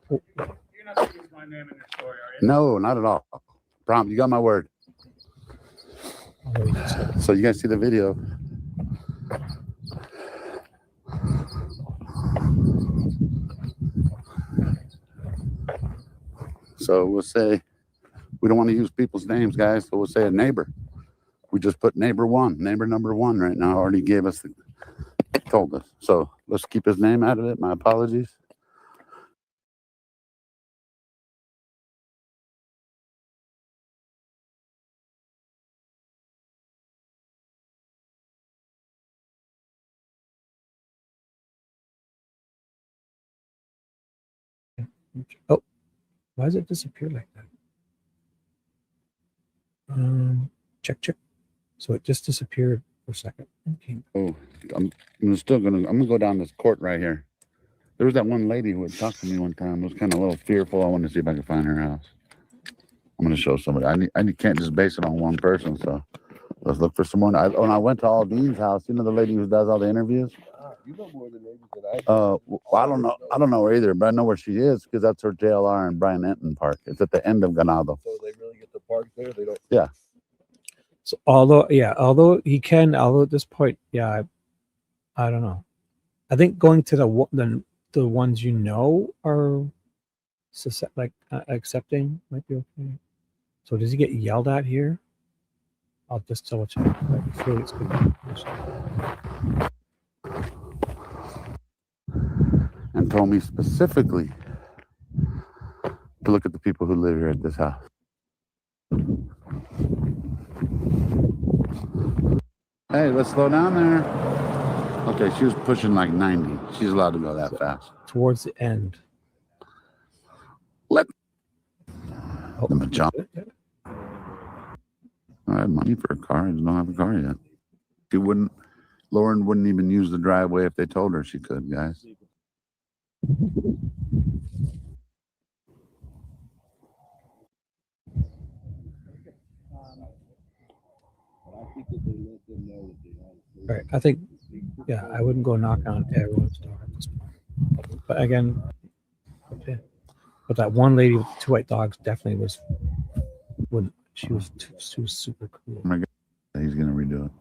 C: You're not going to use my name in your story, are you?
E: No, not at all. Prom, you got my word. So you guys see the video. So we'll say, we don't want to use people's names, guys. So we'll say a neighbor. We just put neighbor number one right now already gave us told us. So let's keep his name out of it. My apologies.
A: Oh, why does it disappear like that? Check. So it just disappeared for a second. Okay.
E: Oh, I'm gonna go down this court right here. There was that one lady who had talked to me one time. I was kind of a little fearful. I wanted to see if I could find her house. I'm gonna show somebody. I can't just base it on one person. So let's look for someone. When I went to Aldine's house, you know the lady who does all the interviews.
G: You know more than ladies than I do.
E: Well, I don't know. I don't know her either, but I know where she is because that's her JLR in Brian Enton Park. It's at the end of Ganado.
G: So they really get the park there. They don't.
E: Yeah.
A: So although at this point, I don't know. I think going to the ones you know are accepting might be okay. So does he get yelled at here? I'll just double check. I feel it's good.
E: And told me specifically to look at the people who live here at this house. Hey, let's slow down there. Okay, she was pushing like 90. She's allowed to go that fast.
A: Towards the end.
E: The jump. I had money for a car. I just don't have a car yet. Lauren wouldn't even use the driveway if they told her she could, guys.
A: All right, I think, I wouldn't go knock on everyone's door at this point. But again, okay. But that one lady with the two white dogs definitely was. She was super cool.
E: Oh my God, he's gonna redo it.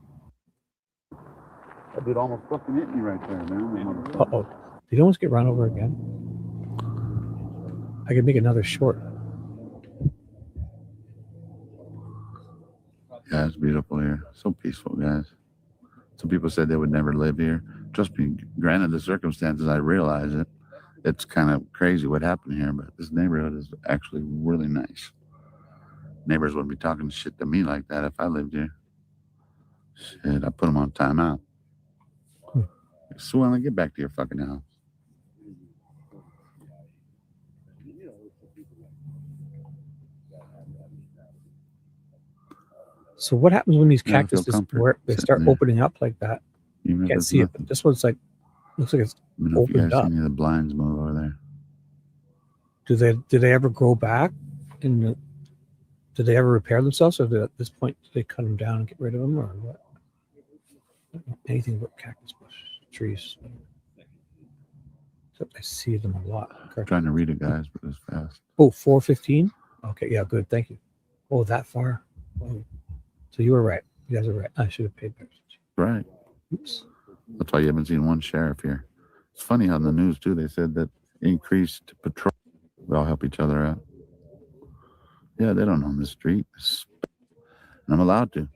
E: That dude almost fucking hit me right there, man.
A: Uh-oh. Did you almost get run over again? I could make another short.
E: Yeah, it's beautiful here. So peaceful, guys. Some people said they would never live here. Trust me, granted the circumstances, I realize it. It's kind of crazy what happened here, but this neighborhood is actually really nice. Neighbors wouldn't be talking shit to me like that if I lived here. Shit, I put them on timeout. So when I get back to your fucking house.
A: So what happens when these cactuses they start opening up like that?
E: Even
A: You can't see it, but this one's like Looks like it's
E: I don't know if you
A: opened
E: guys see
A: up.
E: any of the blinds move over there.
A: Do they ever grow back? And did they ever repair themselves, or at this point did they cut them down and get rid of them, or what? I don't know anything about cactus bush trees. Except I see them a lot.
E: I'm trying to read it, guys, but it's fast.
A: Oh, 4:15. Okay, yeah, good. Thank you. Oh, that far. Oh. So you were right. You guys are right. I should have paid better attention.
E: Right.
A: Oops.
E: That's why you haven't seen one sheriff here. It's funny how in the news too they said that increased patrol. We all help each other out. Yeah, they don't own the street. And I'm allowed to.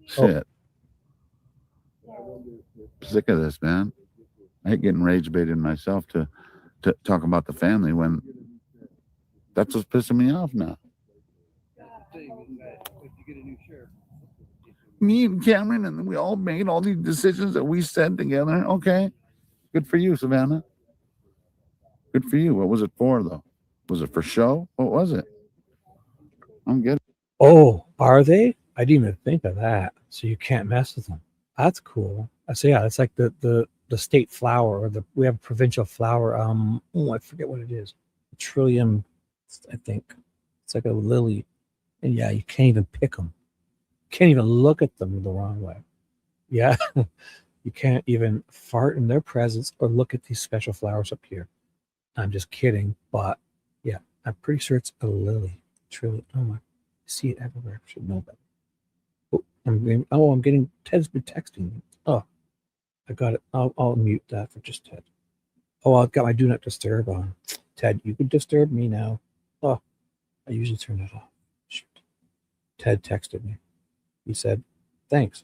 E: Shit. Sick of this, man. I hate getting rage baited myself to talk about the family when that's what's pissing me off now. Me and Cameron, and we all made all these decisions that we said together. Okay. Good for you, Savannah. Good for you. What was it for, though? Was it for show? What was it? I'm getting.
A: Oh, are they? I didn't even think of that. So you can't mess with them. That's cool. So yeah, it's like the state flower, or we have a provincial flower. I forget what it is. Trillium, I think. It's like a lily. And yeah, you can't even pick them. Can't even look at them the wrong way. Yeah. You can't even fart in their presence or look at these special flowers up here. I'm just kidding, but yeah, I'm pretty sure it's a lily. Trillium. Oh my, I see it everywhere. I should know that. Oh, I'm getting Ted's been texting me. Oh, I got it. I'll mute that for just Ted. Oh, I've got my do not disturb on. Ted, you can disturb me now. Oh, I usually turn it off. Shoot. Ted texted me. He said, thanks.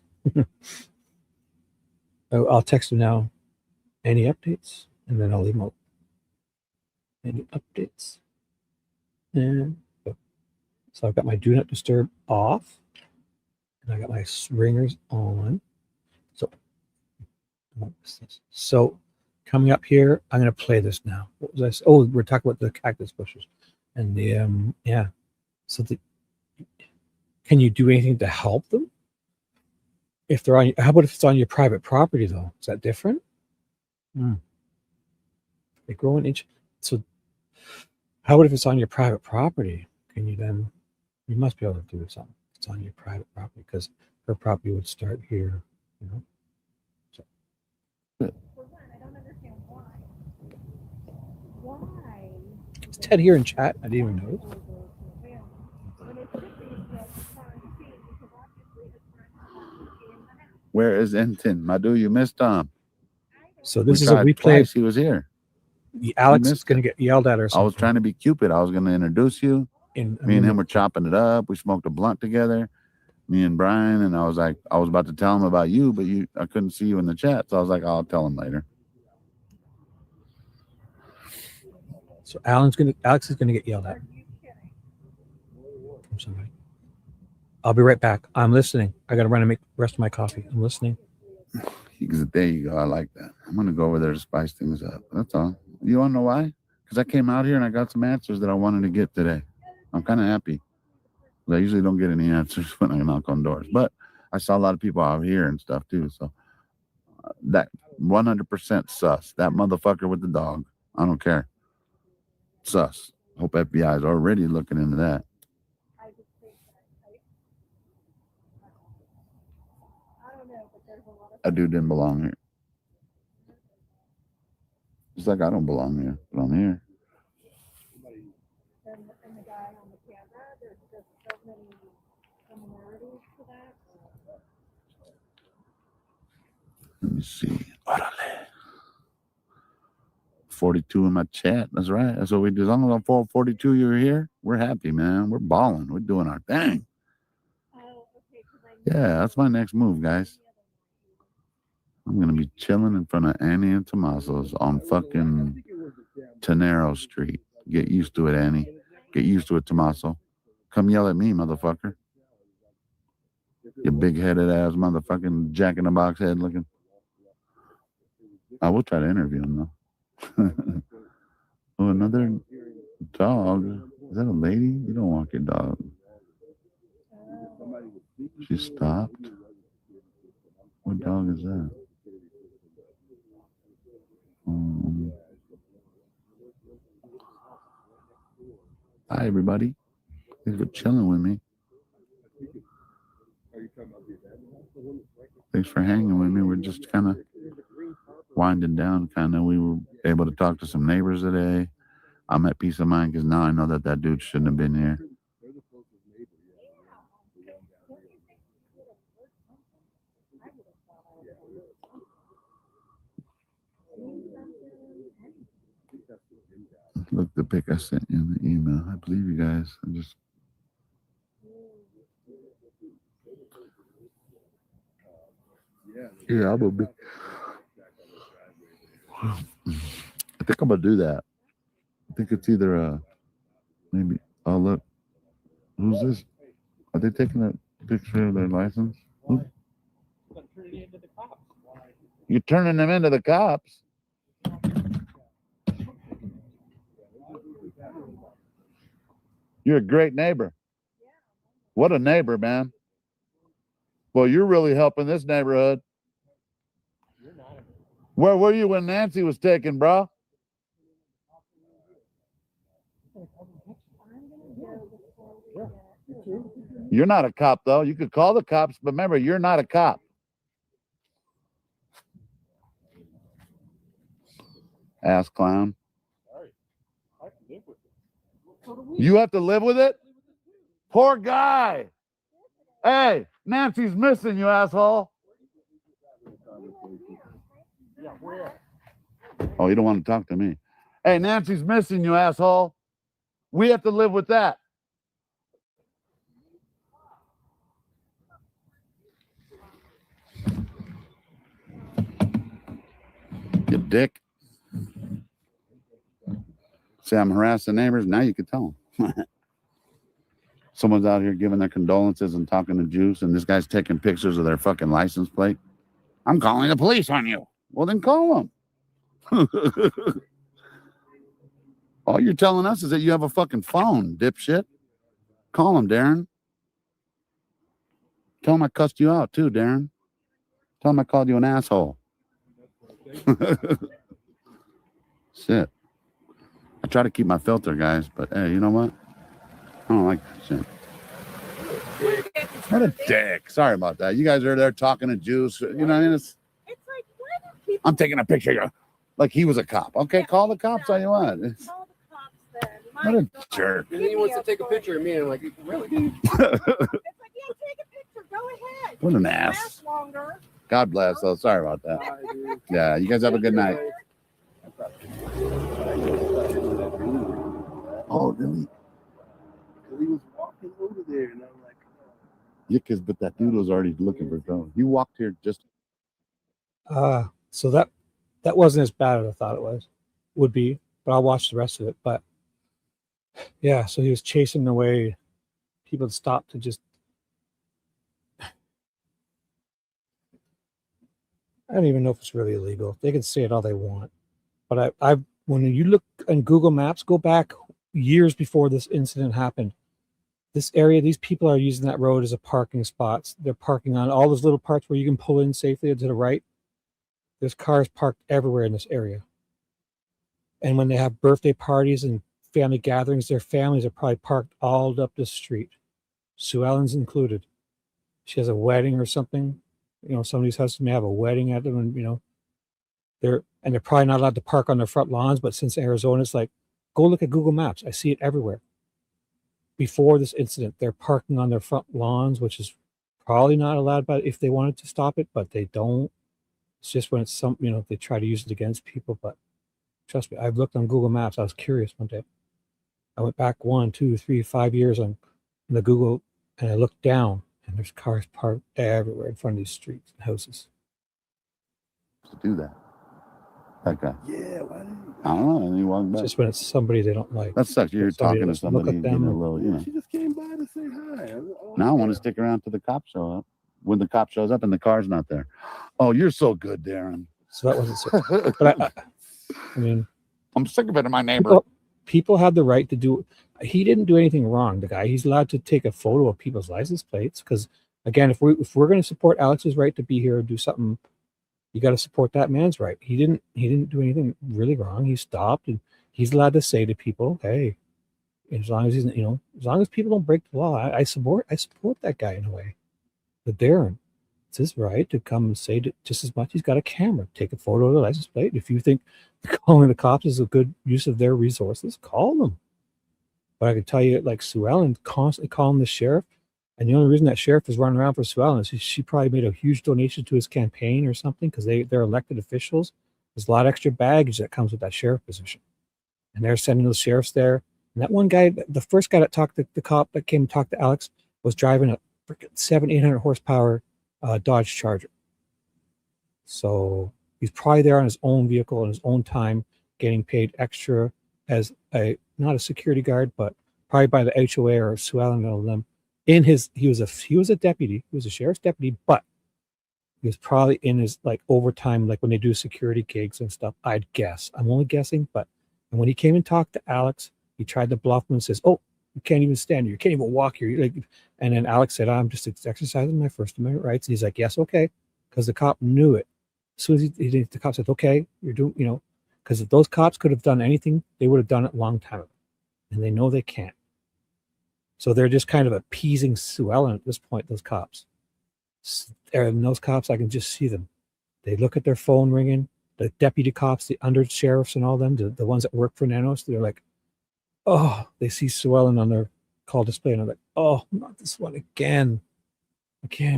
A: I'll text him now. Any updates? And then I'll emote. Any updates? And so I've got my do not disturb off. And I got my ringers on. So coming up here, I'm going to play this now. What was I saying? Oh, we're talking about the cactus bushes. And the, yeah. So can you do anything to help them? If they're on, how about if it's on your private property though? Is that different? They grow an inch. So how about if it's on your private property? Can you then, you must be able to do something. It's on your private property because her property would start here, you know? So. Is Ted here in chat? I didn't even notice.
E: Where is Enton? Madu, you missed Tom.
A: So this is a replay.
E: Twice. He was here.
A: Alex is going to get yelled at or something.
E: I was trying to be Cupid. I was going to introduce you. Me and him were chopping it up. We smoked a blunt together. Me and Brian, and I was about to tell him about you, but I couldn't see you in the chat, so I was like, I'll tell him later.
A: So Alex is gonna get yelled at from somebody. I'll be right back. I'm listening. I gotta run and make the rest of my coffee. I'm listening.
E: There you go. I like that. I'm gonna go over there to spice things up. That's all. You wanna know why? Because I came out here and I got some answers that I wanted to get today. I'm kind of happy. I usually don't get any answers when I knock on doors, but I saw a lot of people out here and stuff too. So that 100% sus. That motherfucker with the dog. I don't care. Sus. Hope FBI is already looking into that. That dude didn't belong here. It's like I don't belong here, but I'm here. Let me see. Orale. 42 in my chat. That's right. That's what we do. As long as I'm 442, you're here. We're happy, man. We're balling. We're doing our thing. Yeah, that's my next move, guys. I'm going to be chilling in front of Annie and Tommaso's on fucking Tenero Street. Get used to it, Annie. Get used to it, Tommaso. Come yell at me, motherfucker. You big-headed ass motherfucking jack-in-the-box head looking. I will try to interview him, though. Oh, another dog. Is that a lady? You don't walk your dog. She stopped. What dog is that? Hi, everybody. Thanks for chilling with me. Thanks for hanging with me. We're just kind of winding down. We were able to talk to some neighbors today. I'm at peace of mind because now I know that that dude shouldn't have been here. Look, the pic I sent you in the email. I believe you guys. I'm just. Yeah, I'm gonna be. I think I'm gonna do that. I think it's either maybe. Oh, look, who's this? Are they taking a picture of their license? You're turning them into the cops. You're a great neighbor. What a neighbor, man. Well, you're really helping this neighborhood. Where were you when Nancy was taken, bro? You're not a cop, though. You could call the cops, but remember, you're not a cop. Ass clown. You have to live with it? Poor guy. Hey, Nancy's missing you, asshole. Oh, you don't want to talk to me. Hey, Nancy's missing you, asshole. We have to live with that. You dick. Say I'm harassing neighbors. Now you can tell them. Someone's out here giving their condolences and talking to Juice, and this guy's taking pictures of their fucking license plate. I'm calling the police on you. Well, then call them. All you're telling us is that you have a fucking phone, dipshit. Call them, Darren. Tell them I cussed you out, too, Darren. Tell them I called you an asshole. Shit. I try to keep my filter, guys, but hey, you know what? I don't like that shit. What a dick. Sorry about that. You guys are there talking to Juice. You know, and it's like, I'm taking a picture of you. Like he was a cop. Okay, call the cops all you want. Call the cops then. What a jerk.
G: And then he wants to take a picture of me, and I'm like, really?
E: It's
G: like, yeah, take a picture. Go ahead.
E: What an ass. God bless. Oh, sorry about that. Yeah, you guys have a good night. Oh, really?
G: He was walking over there, and I'm like,
E: yeah, but that dude was already looking for something. He walked here just.
A: So that wasn't as bad as I thought it would be, but I'll watch the rest of it. But yeah, so he was chasing away people to stop to just. I don't even know if it's really illegal. They can say it all they want, but I when you look on Google Maps, go back years before this incident happened. This area, these people are using that road as a parking spots. They're parking on all those little parts where you can pull in safely to the right. There's cars parked everywhere in this area. And when they have birthday parties and family gatherings, their families are probably parked all up the street. Sue Ellen's included. She has a wedding or something. You know, some of these husbands may have a wedding at them, and you know, they're probably not allowed to park on their front lawns. But since Arizona, it's like, go look at Google Maps. I see it everywhere. Before this incident, they're parking on their front lawns, which is probably not allowed, but if they wanted to stop it, but they don't. It's just when it's some, you know, they try to use it against people. But trust me, I've looked on Google Maps. I was curious one day. I went back 1, 2, 3, 5 years on the Google, and I looked down, and there's cars parked everywhere in front of these streets and houses.
E: To do that. That guy.
G: yeah, why didn't you?
E: I don't know. And he walked back.
A: Just when it's somebody they don't like.
E: That sucks. You're talking to somebody,
A: look at
E: getting
A: them.
E: a little, you know.
G: She just came by to say hi.
E: Now I want to stick around till the cops show up. When the cop shows up and the car's not there. Oh, you're so good, Darren.
A: So that wasn't so. But I mean,
E: I'm sick of it in my neighbor.
A: People have the right to do. He didn't do anything wrong. The guy. He's allowed to take a photo of people's license plates because, again, if we're going to support Alex's right to be here and do something You got to support that man's right. He didn't do anything really wrong. He stopped, and he's allowed to say to people, hey, as long as as long as people don't break the law, I support that guy in a way. But Darren, it's his right to come and say to, just as much. He's got a camera, take a photo of the license plate. If you think calling the cops is a good use of their resources, call them. But I can tell you, like Sue Ellen constantly calling the sheriff, and the only reason that sheriff is running around for Sue Ellen is she probably made a huge donation to his campaign or something, because they're elected officials. There's a lot of extra baggage that comes with that sheriff position, and they're sending those sheriffs there. And that one guy, the first guy that talked to the cop that came and talked to Alex, was driving a freaking 800 horsepower Dodge Charger. So he's probably there on his own vehicle in his own time, getting paid extra as not a security guard, but probably by the HOA or Sue Ellen or them. He was a deputy, he was a sheriff's deputy, but he was probably in his like overtime, like when they do security gigs and stuff. I'd guess. I'm only guessing, but and when he came and talked to Alex, he tried to bluff him and says, "Oh, you can't even stand here. You can't even walk here." And then Alex said, "I'm just exercising my First Amendment rights." And he's like, "Yes, okay," because the cop knew it. As soon as the cop said, "Okay, you're doing," because if those cops could have done anything, they would have done it a long time ago, and they know they can't. So they're just kind of appeasing Sue Ellen at this point. Those cops, and those cops, I can just see them. They look at their phone ringing. The deputy cops, the under sheriffs, and all them, the ones that work for Nanos, they're like, oh, they see Sue Ellen on their call display, and I'm like, oh, not this one again.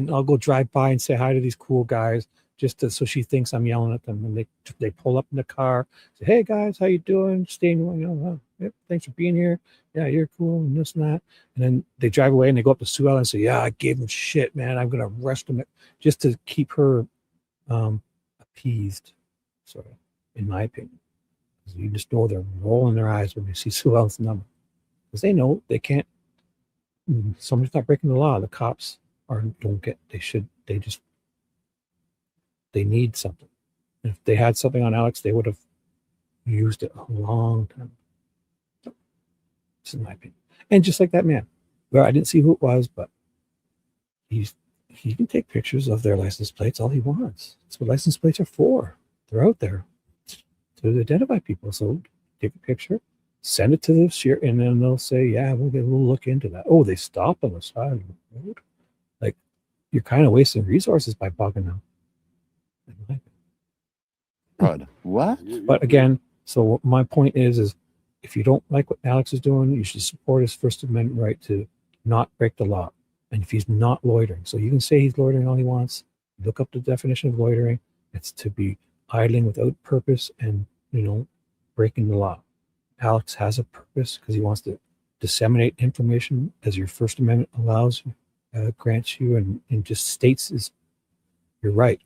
A: I'll go drive by and say hi to these cool guys so she thinks I'm yelling at them. And they pull up in the car, say, hey guys, how you doing? Staying, thanks for being here. Yeah, you're cool, and this and that. And then they drive away and they go up to Sue Ellen and say, yeah, I gave him shit, man. I'm gonna arrest him, just to keep her appeased, sort of, in my opinion. You just know they're rolling their eyes when they see Sue Ellen's number, because they know they can't. Somebody's not breaking the law. The cops they need something. And if they had something on Alex, they would have used it a long time. So, this is my opinion. And just like that man, well, I didn't see who it was, but he can take pictures of their license plates all he wants. That's what license plates are for. They're out there to identify people. So take a picture, send it to the sheriff, and then they'll say, yeah, we'll look into that. Oh, they stopped on the side of the road. Like, you're kind of wasting resources by bugging them.
E: What?
A: But again, so my point is if you don't like what Alex is doing, you should support his First Amendment right to not break the law. And if he's not loitering, so you can say he's loitering all he wants. Look up the definition of loitering. It's to be idling without purpose and, breaking the law. Alex has a purpose because he wants to disseminate information as your First Amendment allows, grants you, and just states is your right.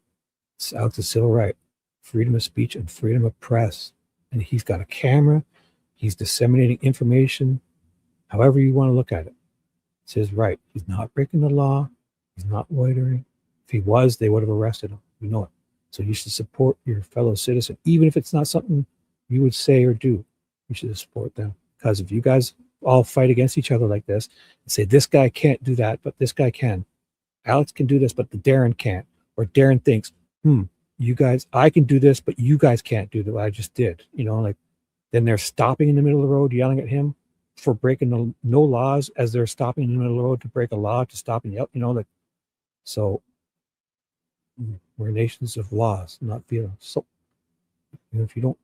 A: It's Alex's civil right, freedom of speech and freedom of press. And he's got a camera. He's disseminating information, however you want to look at it. It's his right. He's not breaking the law. He's not loitering. If he was, they would have arrested him. We know it. So you should support your fellow citizen, even if it's not something you would say or do. You should support them. Because if you guys all fight against each other like this and say, this guy can't do that, but this guy can. Alex can do this, but the Darren can't. Or Darren thinks, you guys, I can do this, but you guys can't do what I just did. Then they're stopping in the middle of the road, yelling at him for breaking no laws as they're stopping in the middle of the road to break a law, to stop and yell, so we're nations of laws, not feelings. So if you don't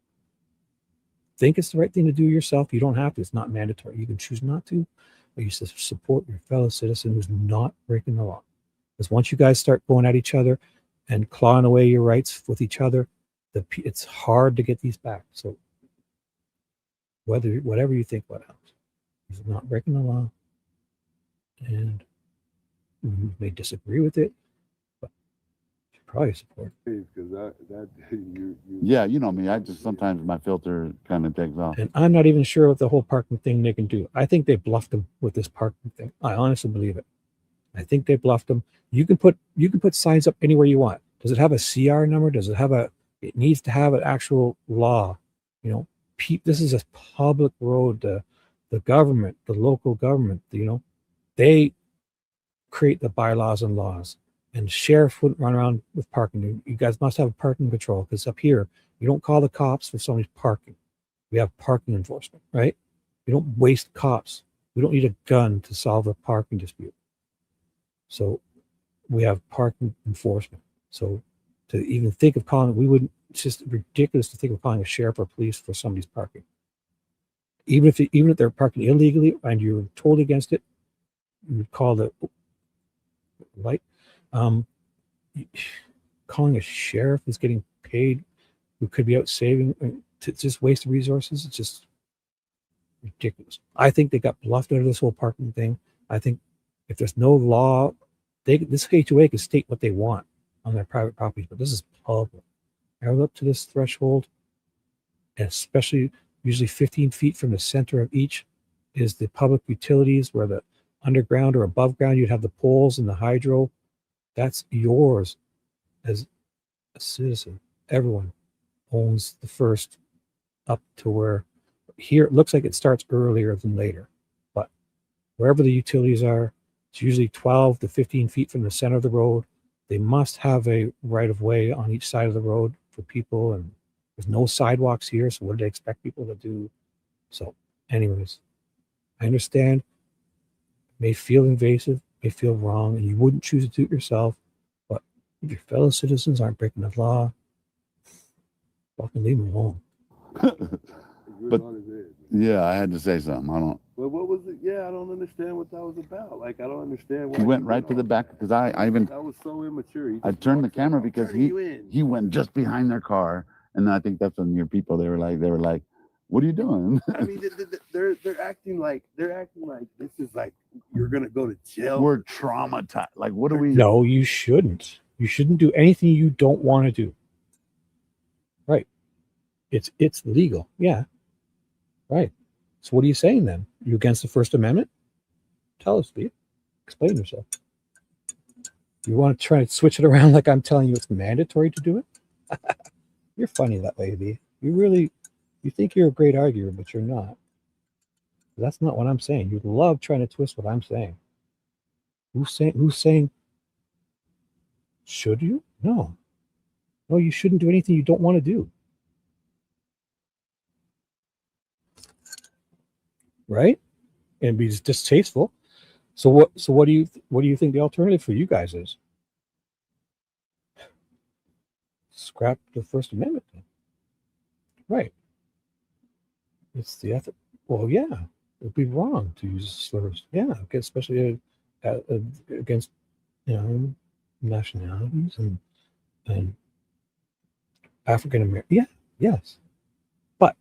A: think it's the right thing to do yourself, you don't have to. It's not mandatory. You can choose not to, but you should support your fellow citizen who's not breaking the law. Because once you guys start going at each other and clawing away your rights with each other, it's hard to get these back. So whatever you think about Alex, he's not breaking the law, and you may disagree with it, but you should probably support it.
E: Yeah, you know me. I just sometimes my filter kind of takes off.
A: And I'm not even sure what the whole parking thing they can do. I think they bluffed him with this parking thing. I honestly believe it. I think they bluffed him. You can put signs up anywhere you want. Does it have a CR number? Does it have it needs to have an actual law. This is a public road. The government, the local government, they create the bylaws and laws. And sheriff wouldn't run around with parking. You guys must have a parking patrol, because up here, you don't call the cops for somebody's parking. We have parking enforcement, right? We don't waste cops. We don't need a gun to solve a parking dispute. So we have parking enforcement. So to even think of calling, it's just ridiculous to think of calling a sheriff or police for somebody's parking. Even if they're parking illegally and you're totally against it, you would call the light. Calling a sheriff who's getting paid, who could be out saving, to just waste resources, it's just ridiculous. I think they got bluffed out of this whole parking thing. I think if there's no law, this HOA can state what they want on their private properties, but this is public. They're up to this threshold, and especially usually 15 feet from the center of each is the public utilities, where the underground or above ground, you'd have the poles and the hydro. That's yours as a citizen. Everyone owns the first up to where here it looks like it starts earlier than later, but wherever the utilities are, it's usually 12 to 15 feet from the center of the road. They must have a right of way on each side of the road for people, and there's no sidewalks here, so what do they expect people to do? So anyways, I understand, it may feel invasive, may feel wrong, and you wouldn't choose to do it yourself, but if your fellow citizens aren't breaking the law, fucking leave them alone.
E: But yeah, I had to say something. I don't.
G: But what was it? Yeah, I don't understand what that was about. Like, I don't understand why
E: He went right to the back, because I even
G: that was so immature.
E: I turned the camera because he went just behind their car, and I think that's when your people they were like, what are you doing?
G: I mean, they're acting like this is like you're gonna go to jail.
E: We're traumatized. Like, what do we?
A: No, you shouldn't. You shouldn't do anything you don't want to do. Right. It's legal. Yeah. Right. So what are you saying then? You against the First Amendment? Tell us, Steve. Explain yourself. You want to try to switch it around like I'm telling you it's mandatory to do it? You're funny that way, Lee. You think you're a great arguer, but you're not. That's not what I'm saying. You love trying to twist what I'm saying. Who's saying should you? No. No, you shouldn't do anything you don't want to do. Right? And be distasteful. So what do you think the alternative for you guys is? Scrap the First Amendment then. Right. It's the ethic. Well, yeah, it'd be wrong to use slurs. Yeah, especially against nationalities and African American. Yeah, yes. But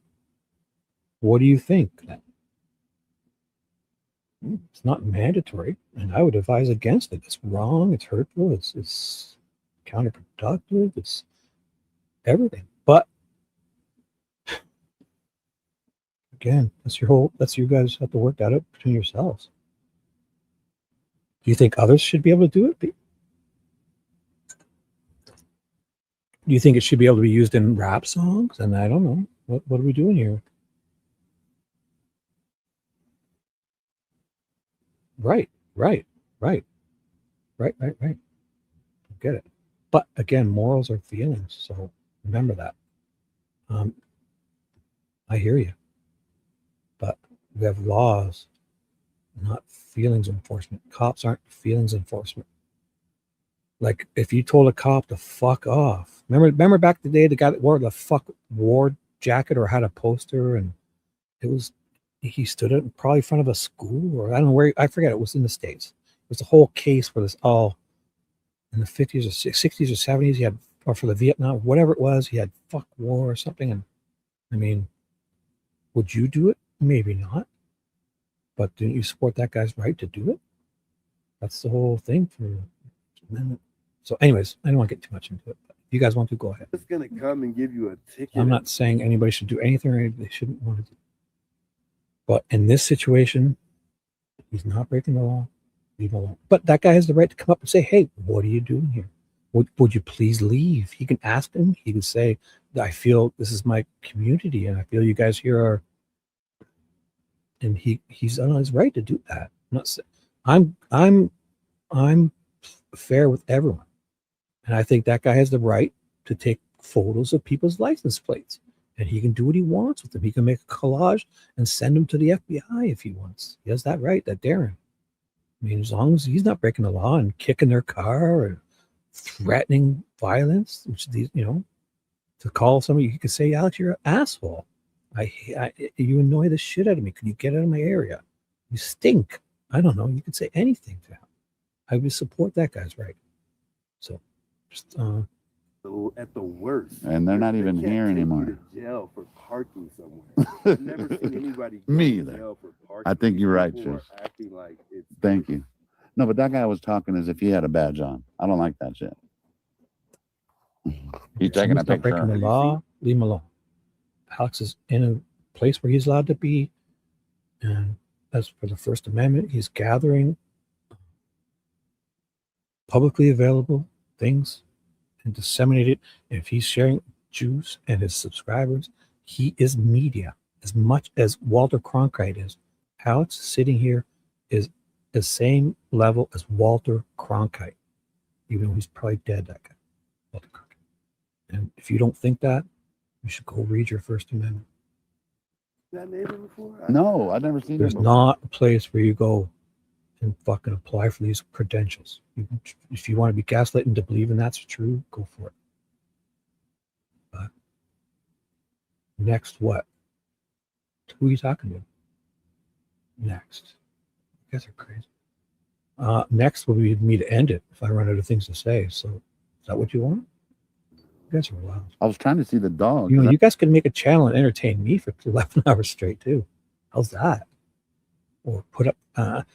A: what do you think then? It's not mandatory, and I would advise against it. It's wrong. It's hurtful. It's counterproductive. It's everything. But again, that's you guys have to work that out between yourselves. Do you think others should be able to do it? Do you think it should be able to be used in rap songs? And I don't know. What are we doing here? Right. Get it. But again, morals are feelings. So remember that. I hear you. But we have laws, not feelings enforcement. Cops aren't feelings enforcement. Like if you told a cop to fuck off. Remember back in the day, the guy that wore the fuck war jacket or had a poster, and he stood up probably in front of a school, or I don't know where, I forget, it was in the States. It was a whole case where this all in the 50s or 60s or 70s, he had, or for the Vietnam, whatever it was, he had fuck war or something. And I mean, would you do it? Maybe not. But didn't you support that guy's right to do it? That's the whole thing for amendment. So anyways, I don't want to get too much into it. But if you guys want to, go ahead.
G: It's gonna come and give you a ticket.
A: I'm not saying anybody should do anything or they shouldn't want to do. But in this situation, he's not breaking the law. Leave him alone. But that guy has the right to come up and say, hey, what are you doing here? Would you please leave? He can ask him. He can say, I feel this is my community and I feel you guys here are. And he's on his right to do that. I'm fair with everyone. And I think that guy has the right to take photos of people's license plates. And he can do what he wants with them. He can make a collage and send them to the FBI if he wants. He has that right, that Darren. I mean, as long as he's not breaking the law and kicking their car or threatening violence, which these, to call somebody, you could say, Alex, you're an asshole. You annoy the shit out of me. Can you get out of my area? You stink. I don't know. You could say anything to him. I would support that guy's right. So, just
G: at the worst,
E: And they're not even here anymore.
G: to jail for parking somewhere. I've never seen anybody go
E: Me
G: to
E: either.
G: jail for parking.
E: I think you're right,
G: People are
E: Chase.
G: acting like it's
E: Thank you. No, but that guy was talking as if he had a badge on. I don't like that shit. He's taking a
A: someone's not breaking the
E: picture.
A: law, leave him alone. Alex is in a place where he's allowed to be. And as for the First Amendment, he's gathering publicly available things and disseminate it. If he's sharing Jews and his subscribers, he is media as much as Walter Cronkite is. Alex sitting here is the same level as Walter Cronkite, even though he's probably dead, that guy, Walter Cronkite. And if you don't think that, you should go read your First Amendment.
G: that neighbor before?
E: No, I've never seen
A: There's
E: him.
A: not a place where you go and fucking apply for these credentials. If you want to be gaslit and to believe in that's true, go for it. But next, what? Who are you talking to? Next. You guys are crazy. Next will be me to end it if I run out of things to say. So, is that what you want? You guys are wild.
E: I was trying to see the dog.
A: You guys can make a channel and entertain me for 11 hours straight too. How's that? Or put up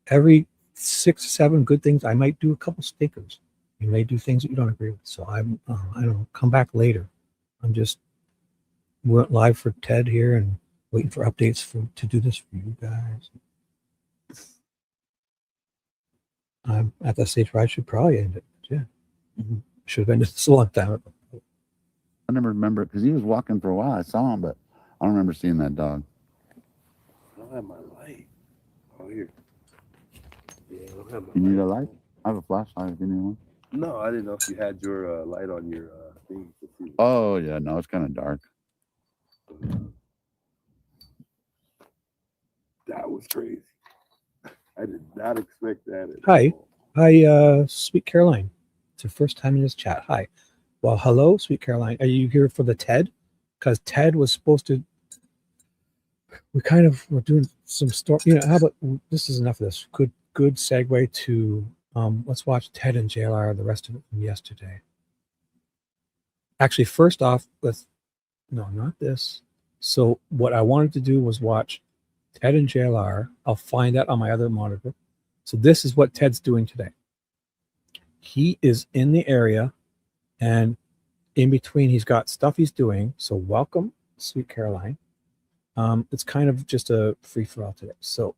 A: every 6 or 7 good things. I might do a couple stickers. You may do things that you don't agree with. So I don't know. Come back later. I'm just went live for Ted here and waiting for updates to do this for you guys. I'm at that stage where I should probably end it. Yeah, should have ended this a long time ago.
E: I never remember because he was walking for a while. I saw him, but I don't remember seeing that dog.
G: I don't have my light. Oh, here. Yeah, I don't have my
E: You need a
G: light.
E: light? I have a flashlight if you need one.
G: No, I didn't know if you had your light on your thing. To see.
E: Oh yeah, no, it's kind of dark.
G: That was crazy. I did not expect that.
A: Hi, Sweet Caroline. It's your first time in this chat. Hi. Well, hello, Sweet Caroline. Are you here for the TED? Because TED was supposed to. We kind of were doing some story. How about this is enough of this. Good segue to let's watch TED and JLR. The rest of it from yesterday. Actually, first off, no, not this. So what I wanted to do was watch Ted and JLR. I'll find that on my other monitor. So this is what Ted's doing today. He is in the area, and in between he's got stuff he's doing. So welcome, Sweet Caroline. It's kind of just a free-for-all today. So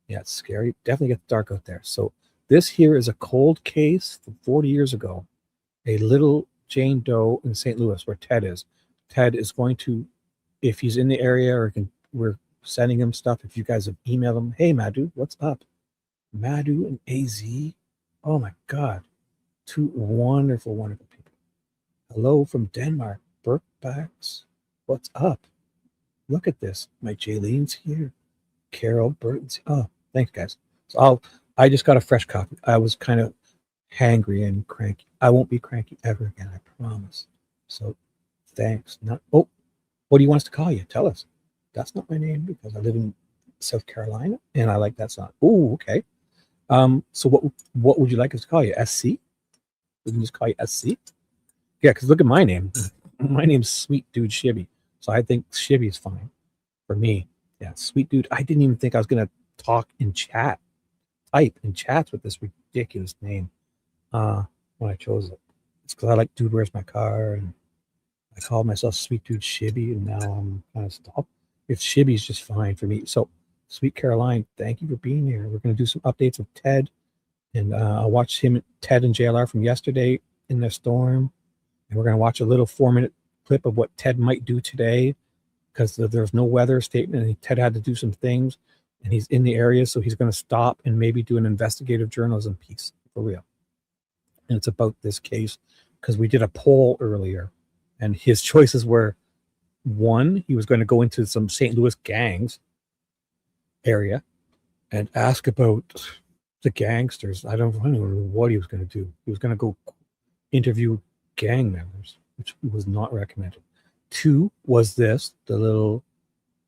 A: yeah, it's scary. Definitely gets dark out there. So this here is a cold case from 40 years ago. A little Jane Doe in St. Louis where Ted is. Ted is going to, if he's in the area or we're sending him stuff. If you guys have emailed him, hey Madhu, what's up? Madhu and AZ. Oh my God. 2 wonderful, wonderful people. Hello from Denmark. Burkbacks. What's up? Look at this. My Jaylene's here. Carol Burton's. Oh, thanks guys. So I just got a fresh copy. I was kind of hangry and cranky. I won't be cranky ever again, I promise. So thanks. What do you want us to call you? Tell us. That's not my name because I live in South Carolina and I like that song. Oh, okay. So what would you like us to call you? SC? We can just call you SC? Yeah, because look at my name. My name's Sweet Dude Shibby. So I think Shibby is fine for me. Yeah, Sweet Dude. I didn't even think I was going to talk in chat, type in chats with this ridiculous name when I chose it. It's because I like Dude, Where's My Car? And I called myself Sweet Dude Shibby, and now I'm kind of stopped. If Shibby's just fine for me. So, Sweet Caroline, thank you for being here. We're going to do some updates of Ted, and I'll watch Ted and JLR from yesterday in the storm, and we're going to watch a little 4-minute clip of what Ted might do today because there's no weather statement, and Ted had to do some things, and he's in the area, so he's going to stop and maybe do an investigative journalism piece for real. and it's about this case because we did a poll earlier, and his choices were: one, he was going to go into some St. Louis gangs area and ask about the gangsters. I don't know what he was going to do. He was going to go interview gang members, which was not recommended. Two was this, the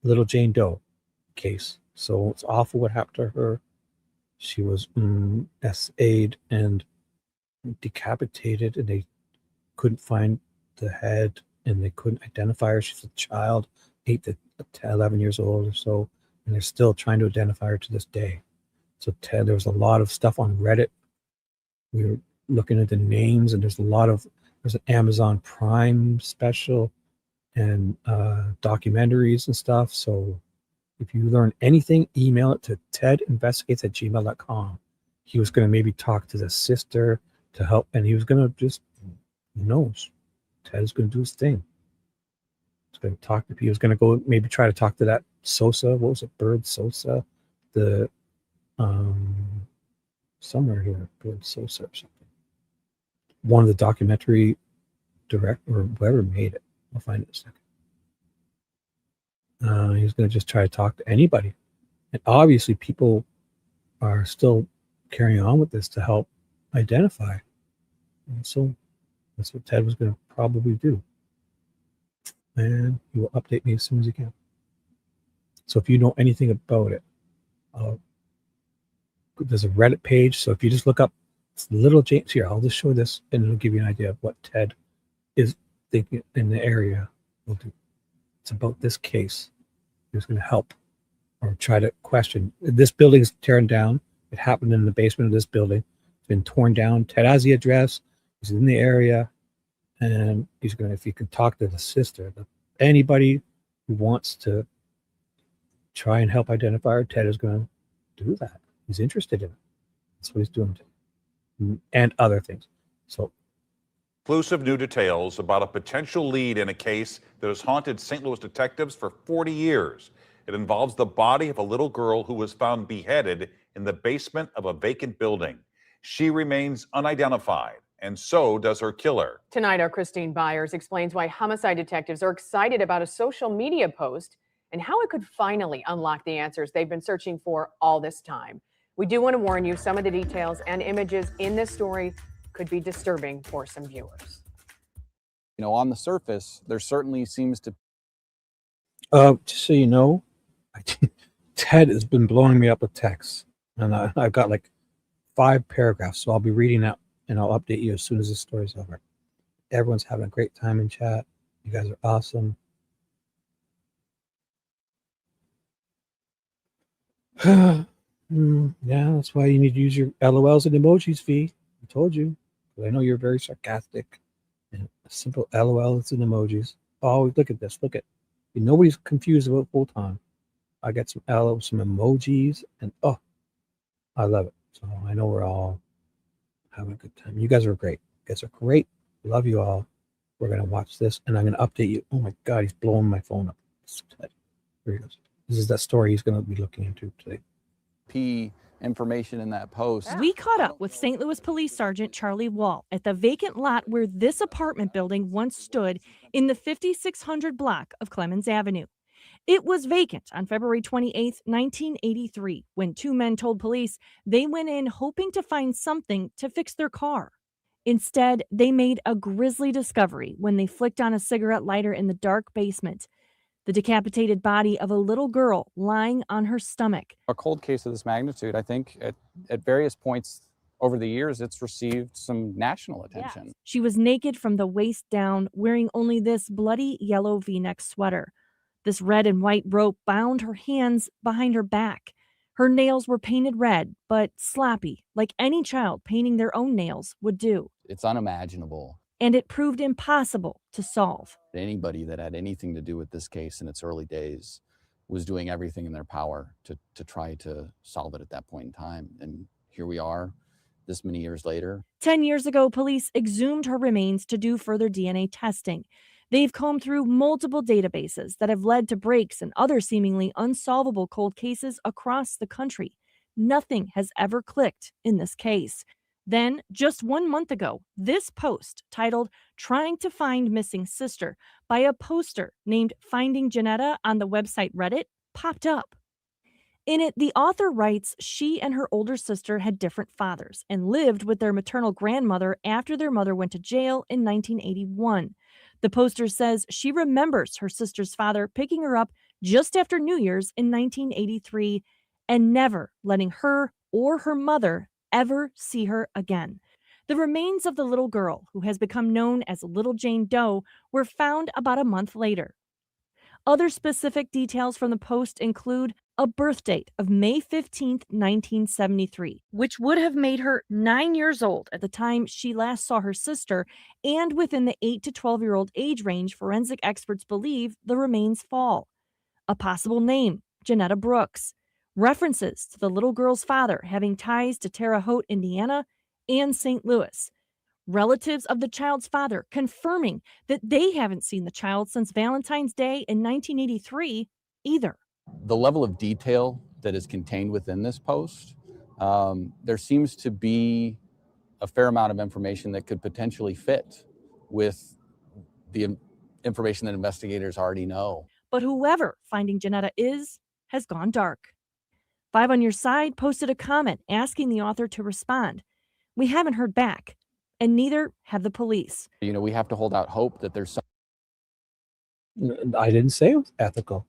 A: little Jane Doe case. So it's awful what happened to her. She was SA'd and decapitated, and they couldn't find the head, and they couldn't identify her. She's a child, 8 to 11 years old or so, and they're still trying to identify her to this day. So there was a lot of stuff on Reddit. We were looking at the names, and there's an Amazon Prime special and documentaries and stuff. So if you learn anything, email it to tedinvestigates@gmail.com. He was going to maybe talk to the sister to help, and he was going to just, who knows, Ted's going to do his thing. He's going to talk to people. He was going to go maybe try to talk to that Sosa. What was it? Bird Sosa? The somewhere here, Bird Sosa or something. One of the documentary direct or whoever made it. I'll find it in a second. He's going to just try to talk to anybody. And obviously people are still carrying on with this to help identify. And so that's what Ted was going to probably do. And he will update me as soon as he can. So if you know anything about it, there's a Reddit page. So if you just look up Little James here, I'll just show this and it'll give you an idea of what Ted is thinking in the area will do. It's about this case. He was going to help or try to question. This building is torn down. It happened in the basement of this building. It's been torn down. Ted has the address. He's in the area. And he's going to, if you can talk to the sister, anybody who wants to try and help identify her, Ted is going to do that. He's interested in it. That's what he's doing. And other things. So
K: Exclusive new details about a potential lead in a case that has haunted St. Louis detectives for 40 years. It involves the body of a little girl who was found beheaded in the basement of a vacant building. She remains unidentified, and so does her killer.
L: Tonight, our Christine Byers explains why homicide detectives are excited about a social media post and how it could finally unlock the answers they've been searching for all this time. We do want to warn you, some of the details and images in this story could be disturbing for some viewers.
F: You know, on the surface, there certainly seems to.
A: Just so you know, Ted has been blowing me up with texts, and I've got like 5 paragraphs, so I'll be reading that, and I'll update you as soon as the story's over. Everyone's having a great time in chat. You guys are awesome. Yeah, that's why you need to use your LOLs and emojis, V. I told you. I know you're very sarcastic. And a simple LOL is in emojis. Oh, look at this. Look at. Nobody's confused about full time. I got some LOL, some emojis, and oh, I love it. So I know we're all having a good time. You guys are great. You guys are great. Love you all. We're gonna watch this, and I'm gonna update you. Oh my God, he's blowing my phone up. Here he goes. This is that story he's gonna be looking into today.
F: Information in that post.
N: We caught up with St. Louis Police Sergeant Charlie Wall at the vacant lot where this apartment building once stood in the 5600 block of Clemens Avenue. It was vacant on February 28, 1983, when 2 men told police they went in hoping to find something to fix their car. Instead, they made a grisly discovery when they flicked on a cigarette lighter in the dark basement. The decapitated body of a little girl lying on her stomach.
F: A cold case of this magnitude, I think at various points over the years, it's received some national attention.
N: Yes. She was naked from the waist down, wearing only this bloody yellow V-neck sweater. This red and white rope bound her hands behind her back. Her nails were painted red, but sloppy, like any child painting their own nails would do.
F: It's unimaginable.
N: And it proved impossible to solve.
F: Anybody that had anything to do with this case in its early days was doing everything in their power to try to solve it at that point in time. And here we are, this many years later.
N: 10 years ago, police exhumed her remains to do further DNA testing. They've combed through multiple databases that have led to breaks and other seemingly unsolvable cold cases across the country. Nothing has ever clicked in this case. Then, just 1 month ago, this post titled "Trying to Find Missing Sister" by a poster named Finding Janetta on the website Reddit popped up. In it, the author writes she and her older sister had different fathers and lived with their maternal grandmother after their mother went to jail in 1981. The poster says she remembers her sister's father picking her up just after New Year's in 1983 and never letting her or her mother ever see her again. The remains of the little girl, who has become known as Little Jane Doe, were found about a month later. Other specific details from the post include a birth date of May 15th, 1973, which would have made her 9 years old at the time she last saw her sister, and within the 8 to 12-year-old age range forensic experts believe the remains fall. A possible name, Janetta Brooks. References to the little girl's father having ties to Terre Haute, Indiana, and St. Louis. Relatives of the child's father confirming that they haven't seen the child since Valentine's Day in 1983 either.
F: The level of detail that is contained within this post, there seems to be a fair amount of information that could potentially fit with the information that investigators already know.
N: But whoever Finding Janetta is has gone dark. 5 on Your Side posted a comment asking the author to respond. We haven't heard back, and neither have the police.
F: You know, we have to hold out hope that there's some.
A: I didn't say it was ethical.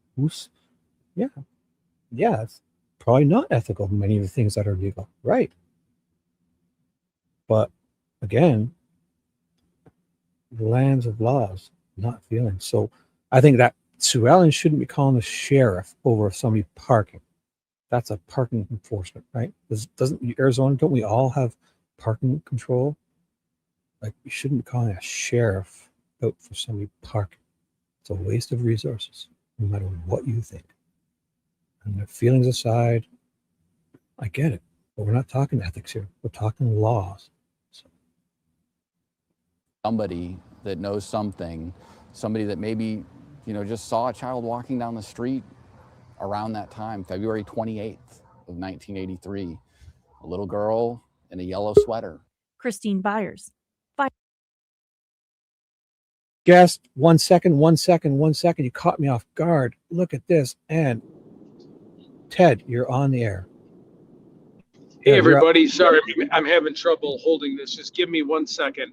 A: Yeah, it's probably not ethical, many of the things that are legal, right? But again, lands of laws, not feelings. So I think that Sue Ellen shouldn't be calling the sheriff over somebody parking. That's a parking enforcement, right? Doesn't Arizona, don't we all have parking control? Like, you shouldn't be calling a sheriff out for somebody parking. It's a waste of resources, no matter what you think. And the feelings aside, I get it, but we're not talking ethics here. We're talking laws.
F: Somebody that knows something, somebody that maybe, you know, just saw a child walking down the street around that time, February 28th of 1983, a little girl in a yellow sweater.
N: Christine Byers.
A: Guest, 1 second. You caught me off guard. Look at this. And Ted, you're on the air.
B: Hey, everybody. Sorry, I'm having trouble holding this. Just give me 1 second.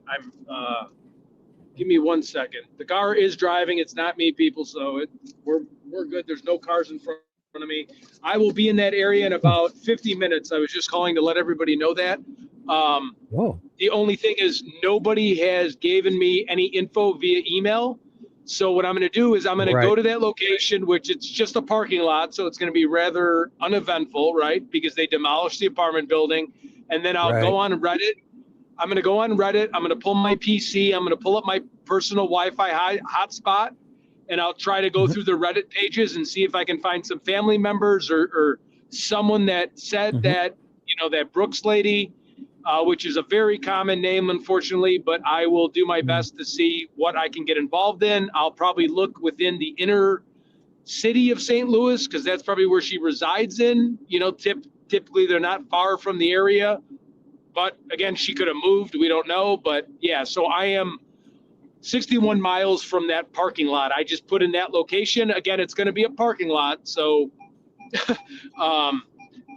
B: Give me 1 second. The car is driving. It's not me, people. So we're good. There's no cars in front of me. I will be in that area in about 50 minutes. I was just calling to let everybody know that. The only thing is nobody has given me any info via email. So what I'm going to do is I'm going to go to that location, which it's just a parking lot. So it's going to be rather uneventful, right? Because they demolished the apartment building. And then I'll go on Reddit. I'm going to go on Reddit. I'm going to pull my PC. I'm going to pull up my personal Wi-Fi hotspot. And I'll try to go through the Reddit pages and see if I can find some family members or someone that said that, you know, that Brooks lady, which is a very common name, unfortunately, but I will do my best to see what I can get involved in. I'll probably look within the inner city of St. Louis, because that's probably where she resides in. You know, typically they're not far from the area. But again, she could have moved. We don't know. But yeah, so I am 61 miles from that parking lot. I just put in that location. Again, it's going to be a parking lot. So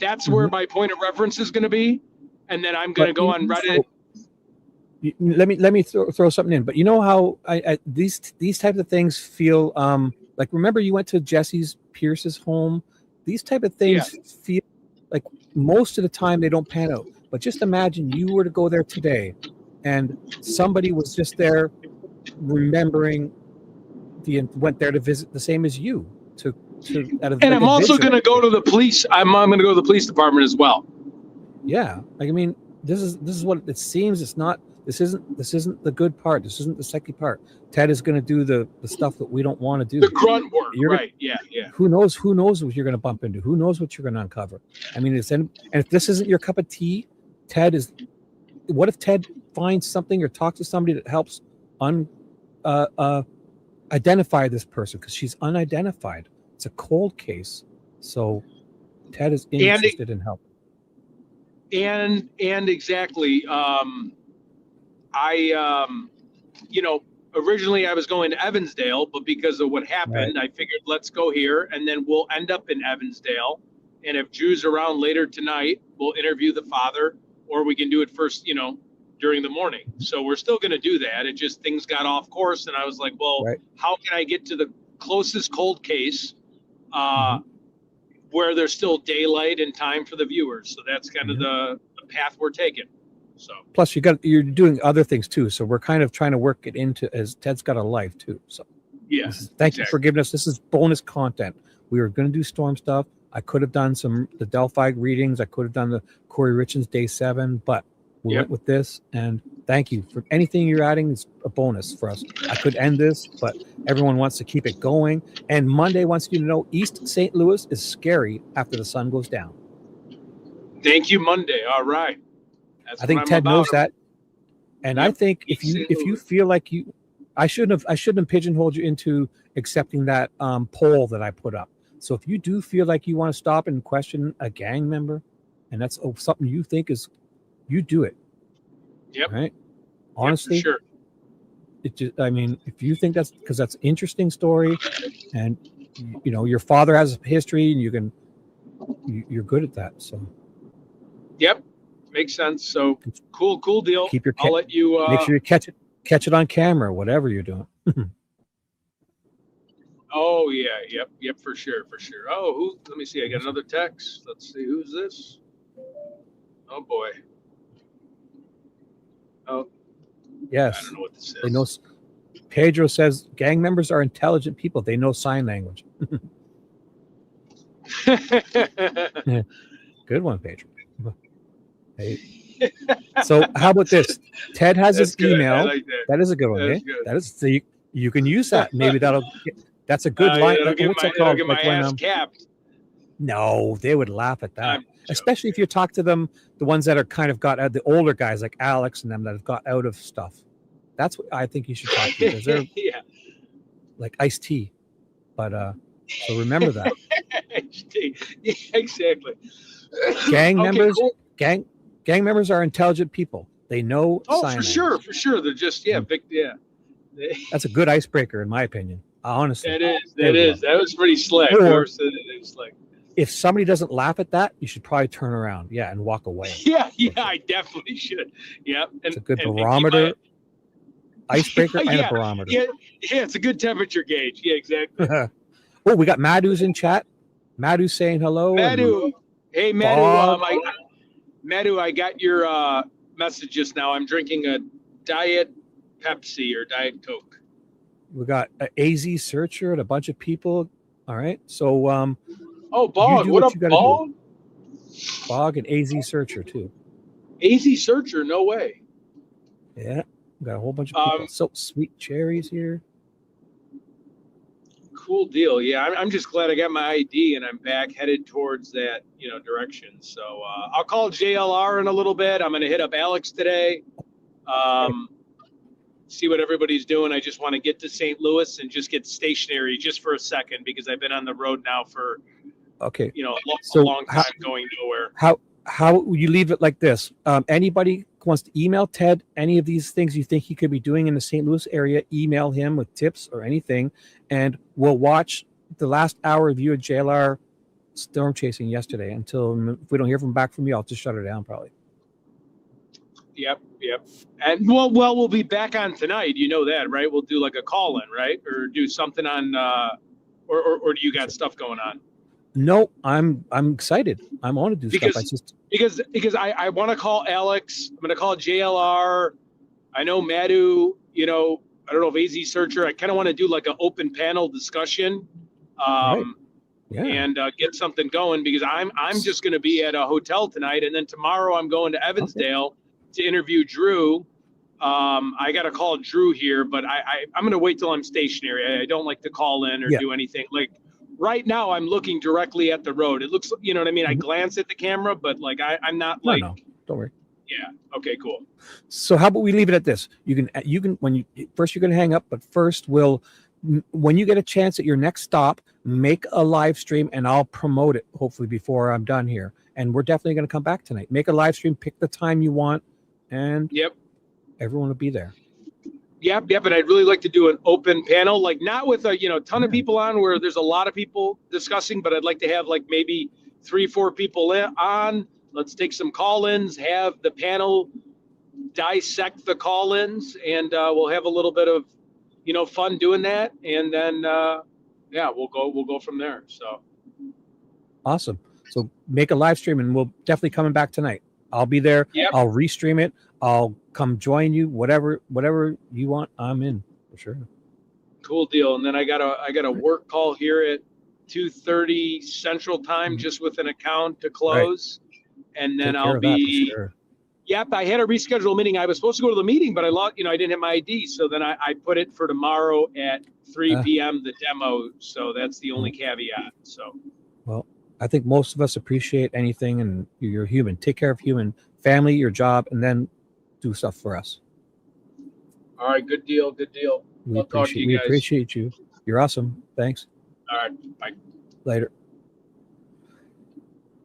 B: that's where my point of reference is going to be. And then I'm going to go on Reddit.
A: Let me throw something in. But you know how these types of things feel like, remember you went to Jesse Pierce's home? These type of things feel like most of the time they don't pan out. But just imagine you were to go there today and somebody was just there remembering went there to visit the same as you
B: and I'm also going to go to the police. I'm going to go to the police department as well.
A: Yeah, like, I mean, this is what it seems. It's not. This isn't the good part. This isn't the sexy part. Ted is going to do the stuff that we don't want to do.
B: The grunt work, right? Yeah.
A: Who knows what you're going to bump into? Who knows what you're going to uncover? I mean, and if this isn't your cup of tea, Ted is. What if Ted finds something or talks to somebody that helps identify this person, because she's unidentified. It's a cold case, so Ted is interested in helping.
B: and exactly. Originally I was going to Evansdale, but because of what happened, I figured let's go here, and then we'll end up in Evansdale. And if Drew's around later tonight, we'll interview the father, or we can do it first, during the morning. So we're still going to do that. It just, things got off course, and I was like, well, how can I get to the closest cold case where there's still daylight and time for the viewers? So that's kind of the path we're taking. So
A: plus you're doing other things too. So we're kind of trying to work it into, as Ted's got a life too. So thank you for giving us, this is bonus content. We were going to do storm stuff. I could have done the Delphi readings. I could have done the Corey Richards Day 7, but we went with this, and thank you for anything you're adding. Is a bonus for us. I could end this, but everyone wants to keep it going. And Monday wants you to know East St. Louis is scary after the sun goes down.
B: Thank you, Monday. All right. That's
A: I think Ted knows that. And I think if you feel like I shouldn't have pigeonholed you into accepting that poll that I put up. So if you do feel like you want to stop and question a gang member, and that's something you think is, you do it.
B: Yep.
A: Right. Honestly,
B: sure.
A: It just, I mean, if you think that's because that's an interesting story, and your father has a history, and you're good at that. So. Yep.
B: Makes sense. So cool deal.
A: Keep your
B: I'll let you
A: make sure you catch it on camera, whatever you're doing.
B: Oh yeah, yep, for sure. Oh, let me see. I got another text. Let's see, who's this? Oh boy. Oh.
A: Yes.
B: I don't know what this is.
A: They know. Pedro says gang members are intelligent people. They know sign language. Good one, Pedro. Hey. So how about this? Ted has his email.
B: Like
A: that is a good one.
B: That's
A: Okay?
B: good.
A: That is you can use that. Maybe that's a good line. What's it called?
B: Get my ass capped.
A: No, they would laugh at that. Especially if you talk to them, the ones that are kind of got out, the older guys like Alex and them that have got out of stuff. That's what I think you should talk to. Because they're like iced tea. But so remember that.
B: Yeah, exactly.
A: Gang members, cool. gang members are intelligent people. They know.
B: Oh, for sure. They're just big. Yeah.
A: That's a good icebreaker, in my opinion. Honestly,
B: that is. That was pretty slick. If
A: somebody doesn't laugh at that, you should probably turn around, and walk away.
B: Yeah, I definitely should. Yeah,
A: it's a good barometer, icebreaker, and a barometer.
B: Yeah, it's a good temperature gauge. Yeah, exactly.
A: Oh, we got Madhu's in chat. Madhu's saying hello.
B: Madhu, hey Madhu, Madhu, I got your message just now. I'm drinking a Diet Pepsi or Diet Coke.
A: We got an AZ searcher and a bunch of people. All right, so
B: Bog, what up, Bog?
A: Bog and AZ searcher too.
B: AZ searcher, no way.
A: Yeah, we got a whole bunch of people. So sweet cherries here.
B: Cool deal. Yeah, I'm just glad I got my ID and I'm back headed towards that direction. So I'll call JLR in a little bit. I'm gonna hit up Alex today. See what everybody's doing. I just want to get to St. Louis and just get stationary just for a second because I've been on the road now for a long time going nowhere.
A: How you leave it like this? Anybody wants to email Ted any of these things you think he could be doing in the St. Louis area, email him with tips or anything, and we'll watch the last hour of you at JLR storm chasing yesterday until if we don't hear back from you, I'll just shut her down probably.
B: Yep. And we'll be back on tonight. You know that, right? We'll do like a call in, right? Or do something on or do you got stuff going on?
A: No, I'm excited. I want to do stuff.
B: Because I want to call Alex. I'm going to call JLR. I know Madhu, I don't know if AZ Searcher. I kind of want to do like an open panel discussion. And get something going because I'm just going to be at a hotel tonight. And then tomorrow I'm going to Evansdale to interview Drew. I got to call Drew here, but I'm going to wait till I'm stationary. I don't like to call in or do anything. Like right now I'm looking directly at the road. It looks, you know what I mean? I glance at the camera, but like I'm not like,
A: no, don't worry.
B: Yeah. Okay, cool.
A: So how about we leave it at this? You can, when you're going to hang up, but first when you get a chance at your next stop, make a live stream and I'll promote it hopefully before I'm done here. and we're definitely going to come back tonight. Make a live stream, pick the time you want, and everyone will be there.
B: Yep. And I'd really like to do an open panel, like not with a ton of people on where there's a lot of people discussing, but I'd like to have like maybe 3-4 people on. Let's take some call-ins, have the panel dissect the call-ins, and we'll have a little bit of fun doing that, and then we'll go from there. So
A: awesome. So make a live stream, and we'll definitely coming back tonight. I'll be there. I'll restream it. I'll come join you. Whatever you want, I'm in for sure.
B: Cool deal. And then I got a work call here at 2:30 Central Time, just with an account to close, and then I'll be. Sure. Yep, I had a rescheduled meeting. I was supposed to go to the meeting, but I lost. I didn't have my ID, so then I put it for tomorrow at 3 p.m. The demo. So that's the only caveat. So.
A: Well, I think most of us appreciate anything, and you're human. Take care of human family, your job, and then do stuff for us.
B: All right, good deal. I'll talk to you guys.
A: We appreciate you. You're awesome. Thanks.
B: All right, bye.
A: Later.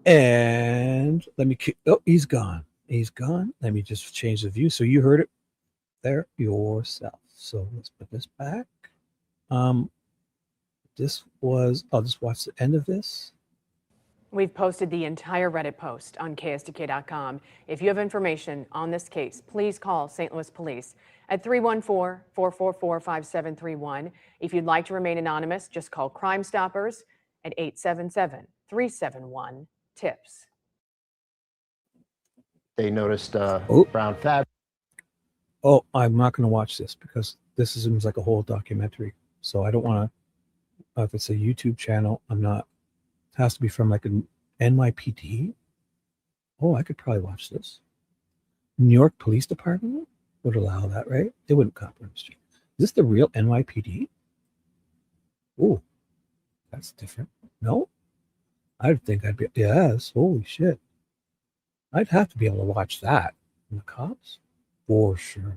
A: And let me he's gone. Let me just change the view. So you heard it there yourself. So let's put this back. I'll just watch the end of this.
L: We've posted the entire Reddit post on ksdk.com. If you have information on this case, please call St. Louis Police at 314-444-5731. If you'd like to remain anonymous, just call Crime Stoppers at 877-371-TIPS.
J: They noticed brown fat.
A: Oh, I'm not going to watch this because this seems like a whole documentary. So I don't want to, if it's a YouTube channel, I'm not. It has to be from like an NYPD. Oh, I could probably watch this. New York Police Department would allow that, right? They wouldn't compromise. Is this the real NYPD? Oh, that's different. No, I think I'd be. Yes, holy shit. I'd have to be able to watch that. And the cops, for sure.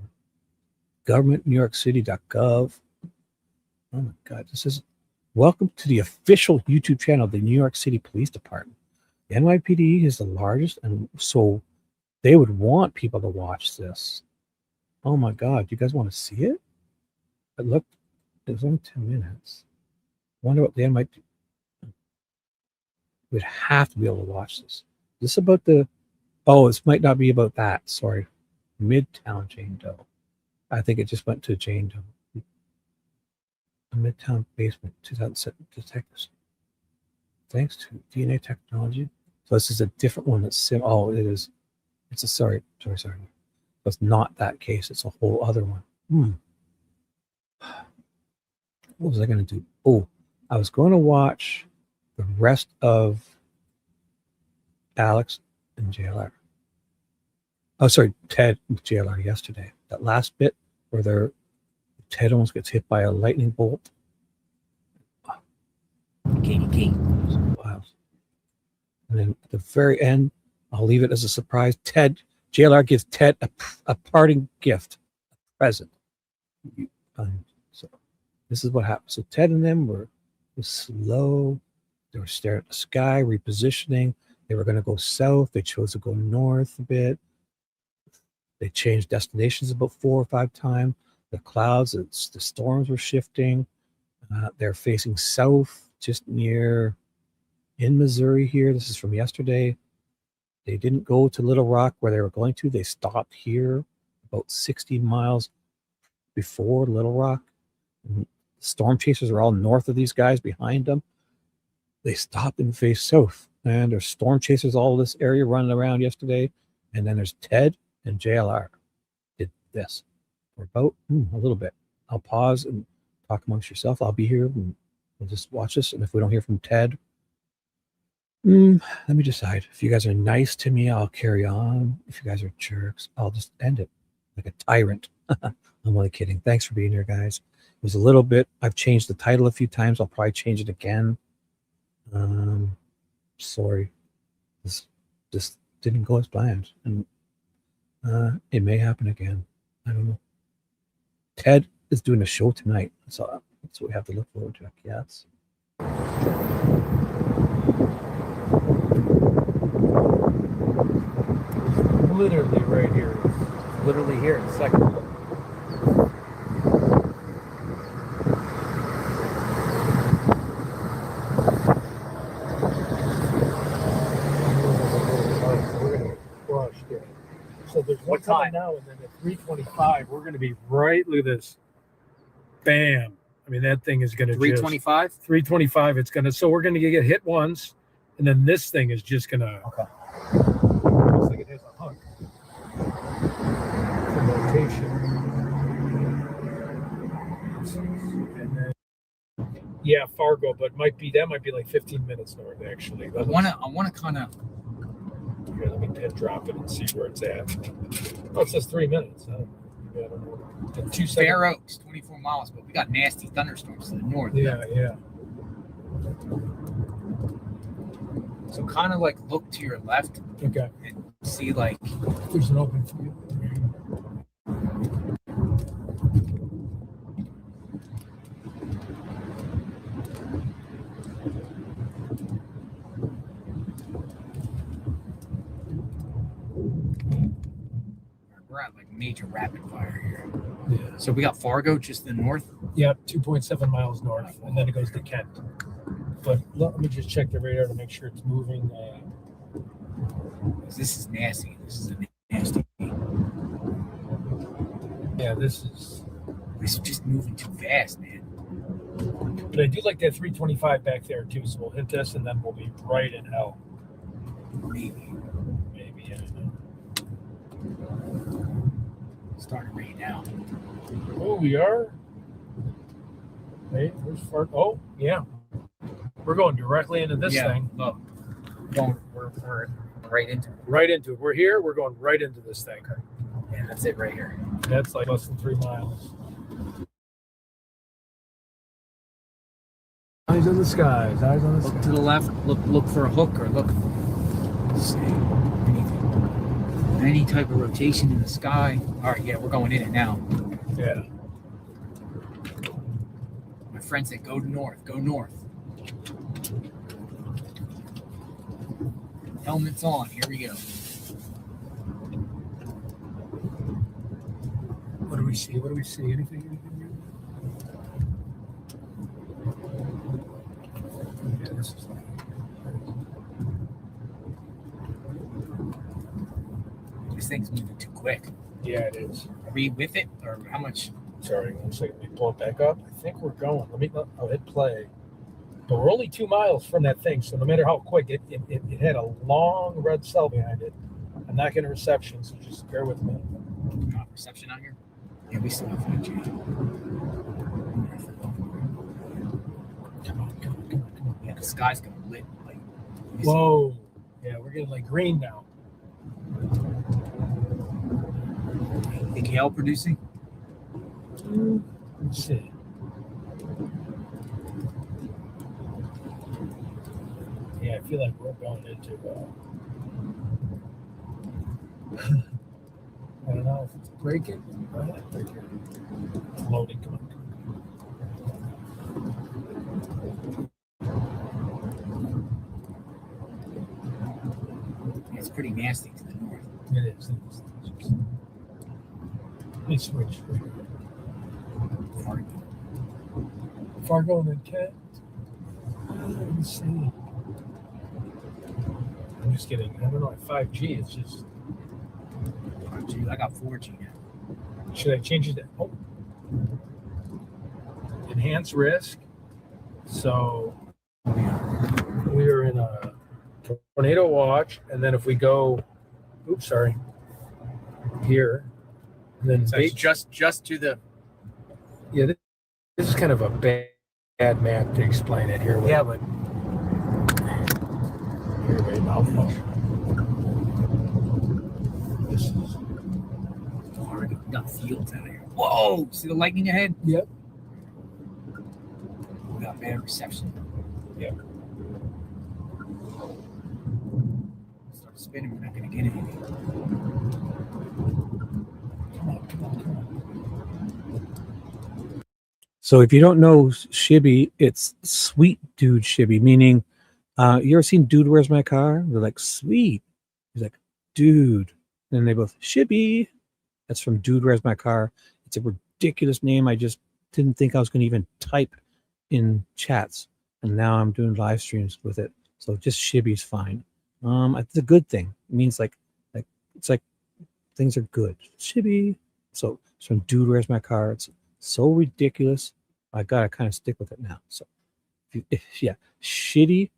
A: Government, New York City.gov. Oh my God, this is. Welcome to the official YouTube channel of the New York City Police Department. The NYPD is the largest, and so they would want people to watch this. Oh my God, you guys want to see it? It looked, it was only 10 minutes. Wonder what the NYPD would have to be able to watch this. Is this about the, oh, this might not be about that. Sorry. Midtown Jane Doe. I think it just went to Jane Doe. A Midtown basement, 2007 detectives. Thanks to DNA technology. So this is a different one that's oh, it is. It's a sorry. It's not that case. It's a whole other one. What was I going to do? Oh, I was going to watch the rest of Alex and JLR. Oh, sorry, Ted with JLR yesterday. That last bit where Ted almost gets hit by a lightning bolt. Katie. Wow. And then at the very end, I'll leave it as a surprise. JLR gives Ted a parting gift, a present. So this is what happened. So Ted and them were slow. They were staring at the sky, repositioning. They were going to go south. They chose to go north a bit. They changed destinations about 4 or 5 times. The clouds, the storms were shifting. They're facing south, just near in Missouri here. This is from yesterday. They didn't go to Little Rock where they were going to. They stopped here about 60 miles before Little Rock. And storm chasers are all north of these guys behind them. They stopped and faced south. And there's storm chasers all this area running around yesterday. And then there's Ted and JLR did this. For about a little bit. I'll pause and talk amongst yourself. I'll be here and we'll just watch this. And if we don't hear from Ted, let me decide. If you guys are nice to me, I'll carry on. If you guys are jerks, I'll just end it like a tyrant. I'm only kidding. Thanks for being here, guys. It was a little bit. I've changed the title a few times. I'll probably change it again. Sorry. This just didn't go as planned. And it may happen again. I don't know. Ted is doing a show tonight. So that's what we have to look forward to, I guess.
C: literally right here. It's literally here in a second. We're gonna crush it. So there's one coming now, and then at 3:25, we're gonna be right. Look at this. Bam! I mean, that thing is gonna
M: 325.
C: 3:25. It's gonna. So we're gonna get hit once, and then this thing is just gonna.
M: Okay.
C: Looks like it has a hunk. For rotation. And then, yeah, Fargo, but that might be like 15 minutes north actually.
M: I wanna kind of.
C: Here, let me pin drop it and see where it's at. Oh, it says 3 minutes. I don't know. 2 seconds.
M: Fair Oaks, 24 miles, but we got nasty thunderstorms to the north.
C: Yeah, yeah.
M: So kind of like look to your left.
C: Okay.
M: And see like
C: there's an open field.
M: We're at like major rapid fire here.
C: Yeah.
M: So we got Fargo just to the north.
C: Yep, 2.7 miles north, and then it goes to Kent. But let me just check the radar to make sure it's moving.
M: This is nasty. This is a nasty.
C: Yeah, this is
M: just moving too fast, man.
C: But I do like that 325 back there too, so we'll hit this and then we'll be right in hell.
M: Maybe,
C: I don't know.
M: Starting right now.
C: Oh, we are. Wait, where's Far? Oh, yeah. We're going directly into this thing.
M: Look, we're right into it.
C: Right into it. We're here. We're going right into this thing.
M: Yeah, that's it right here.
C: That's like less than 3 miles. Eyes on the skies. Eyes on the
M: Look to the left. Look for a hook or look. Any type of rotation in the sky. All right, yeah, we're going in it now.
C: Yeah.
M: My friend said, "Go north. Go north." Helmets on. Here we go.
C: What do we see? What do we see? Anything? Yeah, this is like.
M: This thing's moving too quick.
C: Yeah, it is.
M: Are we with it, or how much?
C: Sorry, 1 second. Let me pull it back up. I think we're going. I'll hit play. But we're only 2 miles from that thing, so no matter how quick, it had a long red cell behind it. I'm not getting a reception, so just bear with me.
M: Not reception out here? Yeah, we still have 5G. Come on. Yeah, the sky's going lit. Like,
C: whoa. Yeah, we're getting like green now.
M: Think hail producing?
C: Let's see. Yeah, I feel like we're going into. I don't know if it's breaking. It's loading. Come on.
M: It's pretty nasty to the north.
C: It is. Let me switch. Fargo and then Kent. Let me see. I'm just kidding. I don't know. 5G. It's just.
M: 5G. I got 4G now.
C: Should I change it to enhance risk? So we are in a tornado watch, and then if we go, here, and then
M: So it's just to the.
C: Yeah, this is kind of a bad map to explain it here.
M: Yeah, but
C: here, wait, this is.
M: We got fields out here. Whoa! See the lightning ahead?
C: Yep.
M: We got bad reception.
C: Yep.
M: Start spinning. We're not going to get anything.
C: Come on.
A: So if you don't know Shibby, it's sweet dude Shibby, meaning you ever seen Dude, Where's My Car? They're like, sweet. He's like, dude, And then they both, Shibby. That's from Dude, Where's My Car? It's a ridiculous name. I just didn't think I was going to even type in chats. And now I'm doing live streams with it. So just Shibby's fine. It's a good thing. It means like it's like things are good. Shibby. So it's from Dude, Where's My Car? It's so ridiculous. I gotta kind of stick with it now. So yeah, shitty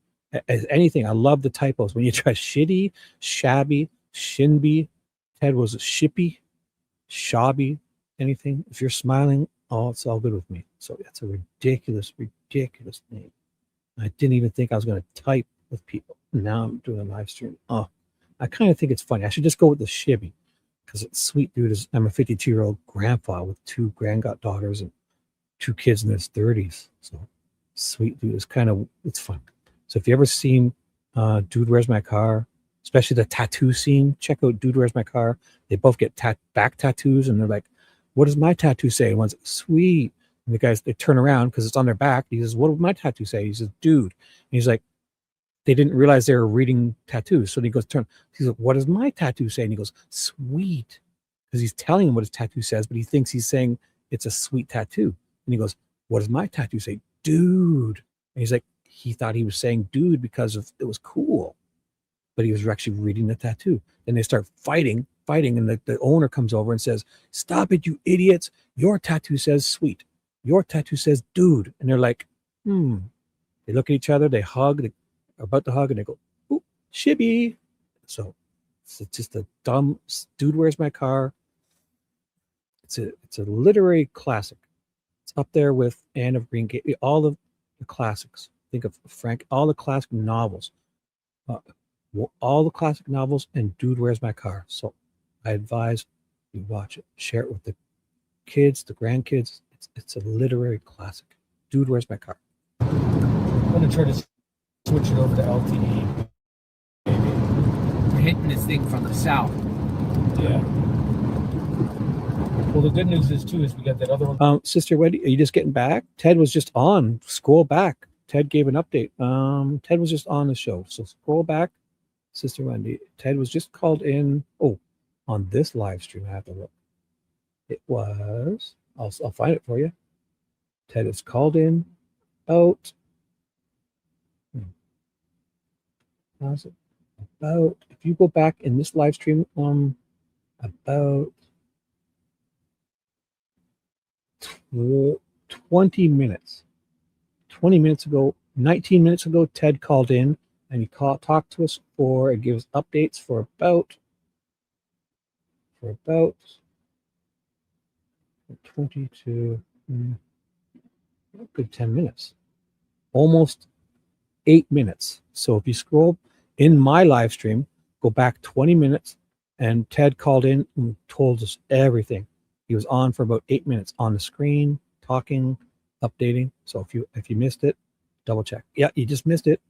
A: as anything. I love the typos. When you try shitty, shabby, shinby, Ted was shippy, shabby, anything. If you're smiling, oh, it's all good with me. So it's a ridiculous name. I didn't even think I was going to type with people. Now I'm doing a live stream. Oh, I kind of think it's funny. I should just go with the Shibby because it's sweet, dude. I'm a 52-year-old grandpa with 2 granddaughters and 2 kids in their 30s. So sweet, dude. It's fun. So if you ever seen Dude, Where's My Car? Especially the tattoo scene, check out Dude, Where's My Car? They both get back tattoos, and they're like, what does my tattoo say? And one's like, sweet. And the guys, they turn around because it's on their back. He says, what would my tattoo say? He says, dude. And he's like, they didn't realize they were reading tattoos. So he goes, he's like, what does my tattoo say? And he goes, sweet. Because he's telling him what his tattoo says, but he thinks he's saying it's a sweet tattoo. And he goes, what does my tattoo say? Dude. And he's like, he thought he was saying dude because it was cool. But he was actually reading the tattoo. Then they start fighting, and the owner comes over and says, stop it, you idiots. Your tattoo says sweet. Your tattoo says dude. And they're like, They look at each other, they hug, they're about to hug, and they go, ooh, Shibby. So it's just a dumb Dude, Where's My Car? It's a literary classic. It's up there with Anne of Green Gables, all of the classics. Think of Frank, all the classic novels. All the classic novels and Dude, Where's My Car? So I advise you watch it, share it with the kids, the grandkids. It's a literary classic. Dude, Where's My Car?
H: I'm going to try to switch it over to LTE.
M: We're hitting this thing from the south.
H: Yeah. Well, the good news is too is we got that other one.
A: Sister Wendy, are you just getting back? Ted was just on. Scroll back. Ted gave an update. Ted was just on the show. So scroll back. Sister Wendy, Ted was just called in. Oh, on this live stream, I have to look. It was, I'll find it for you. Ted is called in about, how's it? About, if you go back in this live stream, about 20 minutes. 20 minutes ago, 19 minutes ago, Ted called in and he talked to us and gave us updates for about 22, good 10 minutes, almost 8 minutes. So if you scroll in my live stream, go back 20 minutes, and Ted called in and told us everything. He was on for about 8 minutes on the screen, talking, updating. So if you missed it, double check. Yeah, you just missed it,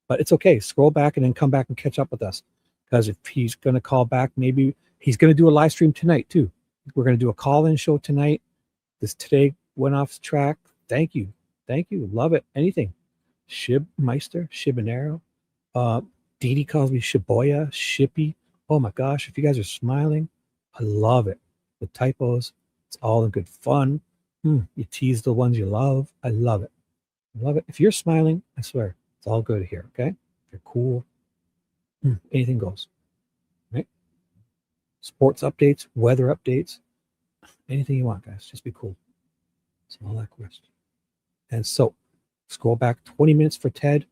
A: but it's okay. Scroll back and then come back and catch up with us. Because if he's going to call back, maybe he's going to do a live stream tonight too. We're going to do a call-in show tonight. This today went off track. Thank you. Love it. Anything. Shibmeister, Shibinero. Dee Dee calls me Shiboya, Shippy. Oh my gosh, if you guys are smiling, I love it. The typos, it's all in good fun. You tease the ones you love. I love it. If you're smiling, I swear, it's all good here, okay? If you're cool, anything goes, right? Sports updates, weather updates, anything you want, guys. Just be cool. It's all that question. And so, scroll back 20 minutes for Ted.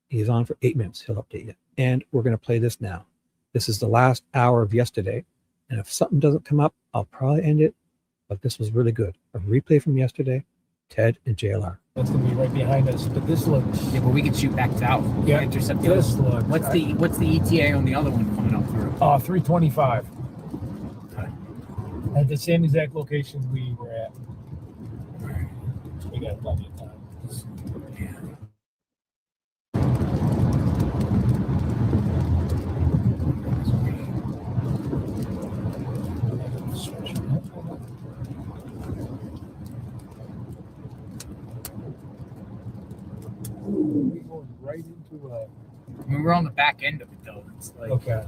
A: He's on for 8 minutes. He'll update you. And we're going to play this now. This is the last hour of yesterday. And if something doesn't come up, I'll probably end it. But this was really good. A replay from yesterday, Ted and JLR.
H: That's going to be right behind us. But this looks...
M: Yeah, but we can shoot back south.
H: Yeah,
M: intercept
H: this
M: those.
H: looks...
M: What's the ETA on the other one coming up through?
H: 325. Okay. At the same exact location we were at. We got plenty of time.
M: Right into we're on the back end of it though. It's like
H: okay.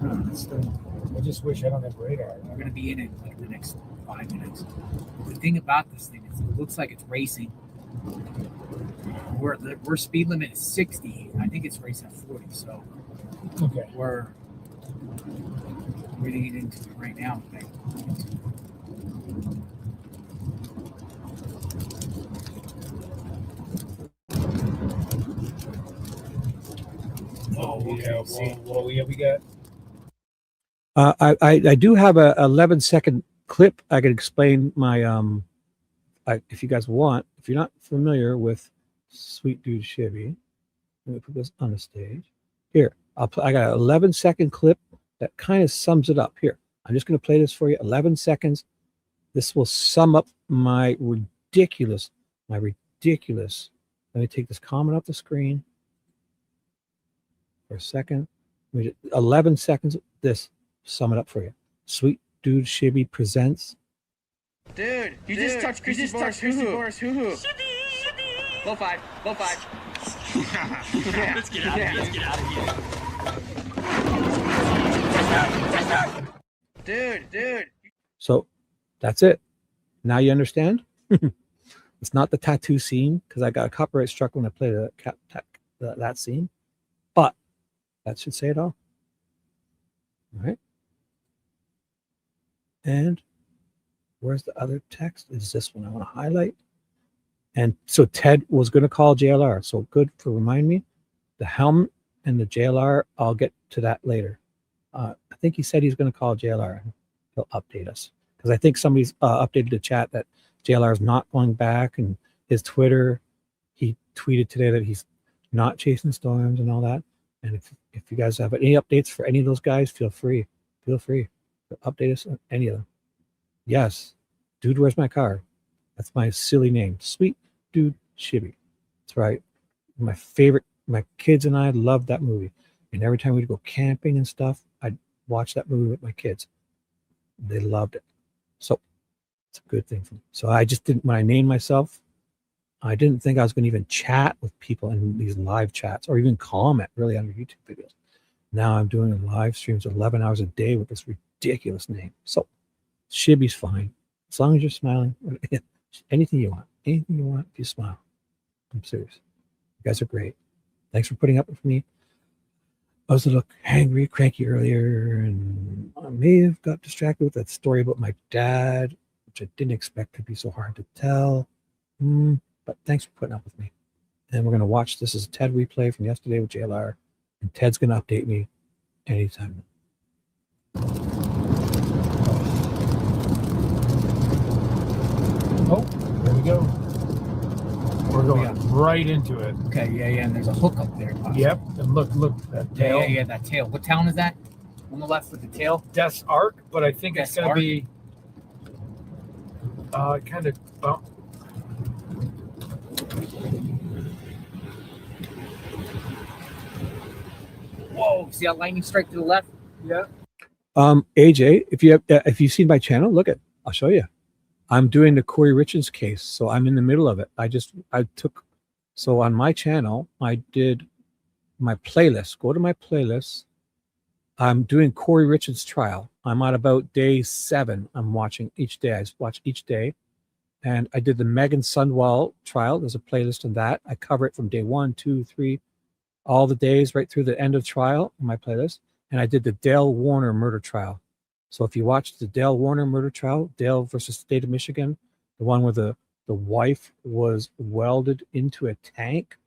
M: I just wish I don't have radar. We're going to be in it like the next 5 minutes. The thing about this thing is it looks like it's racing. We're speed limit is 60. I think it's racing at 40. So
H: Okay.
M: we're getting into it right now.
H: Oh, okay. Whoa, we got.
A: I do have a 11-second clip. I can explain my if you guys want. If you're not familiar with Sweet Dude Shibby, let me put this on the stage. Here, I got an 11-second clip that kind of sums it up. Here, I'm just going to play this for you. 11 seconds. This will sum up my ridiculous. Let me take this comment off the screen for a second. 11 seconds. This sum it up for you. Sweet Dude Shibby presents.
O: Dude, you just touched Chrissy Boris. Hoo-hoo. Low five. Let's get out of here. Dude.
A: So that's it. Now you understand? It's not the tattoo scene because I got a copyright struck when I played that scene, but that should say it all. All right. And where's the other text? Is this one I want to highlight? And so Ted was going to call JLR. So good for reminding me. The helmet and the JLR, I'll get to that later. I think he said he's going to call JLR. He'll update us. Because I think somebody's updated the chat that JLR is not going back. And his Twitter, he tweeted today that he's not chasing storms and all that. And if you guys have any updates for any of those guys, feel free to update us on any of them. Yes, Dude, Where's My Car? That's my silly name. Sweet Dude Shibby. That's right. My favorite, my kids and I loved that movie. And every time we'd go camping and stuff, I'd watch that movie with my kids. They loved it. So it's a good thing for me. So I just didn't, when I named myself, I didn't think I was going to even chat with people in these live chats or even comment really on YouTube videos. Now I'm doing live streams 11 hours a day with this ridiculous name. So Shibby's fine. As long as you're smiling. Anything you want. Anything you want, if you smile. I'm serious. You guys are great. Thanks for putting up with me. I was a little angry, cranky earlier, and I may have got distracted with that story about my dad, which I didn't expect to be so hard to tell. But thanks for putting up with me. And we're going to watch this as a TED replay from yesterday with JLR. And Ted's going to update me anytime.
H: Oh, there we go. We're going right into it.
M: Okay, yeah, and there's a hook up there. Possibly.
H: Yep, and look, that tail.
M: Yeah, that tail. What town is that? On the left with the tail?
H: Death's Arc, but I think
M: Death's
H: it's going to be kind of.
M: Whoa! See that lightning strike to the left?
H: Yeah.
A: AJ, if you've seen my channel, look at. I'll show you. I'm doing the Corey Richards case, so I'm in the middle of it. So on my channel, I did my playlist. Go to my playlist. I'm doing Corey Richards' trial. I'm at about day 7. I'm watching each day. I watch each day. And I did the Megan Sundwall trial. There's a playlist on that. I cover it from day 1, 2, 3, all the days right through the end of trial on my playlist. And I did the Dale Warner murder trial. So if you watch the Dale Warner murder trial, Dale versus State of Michigan, the one where the wife was welded into a tank,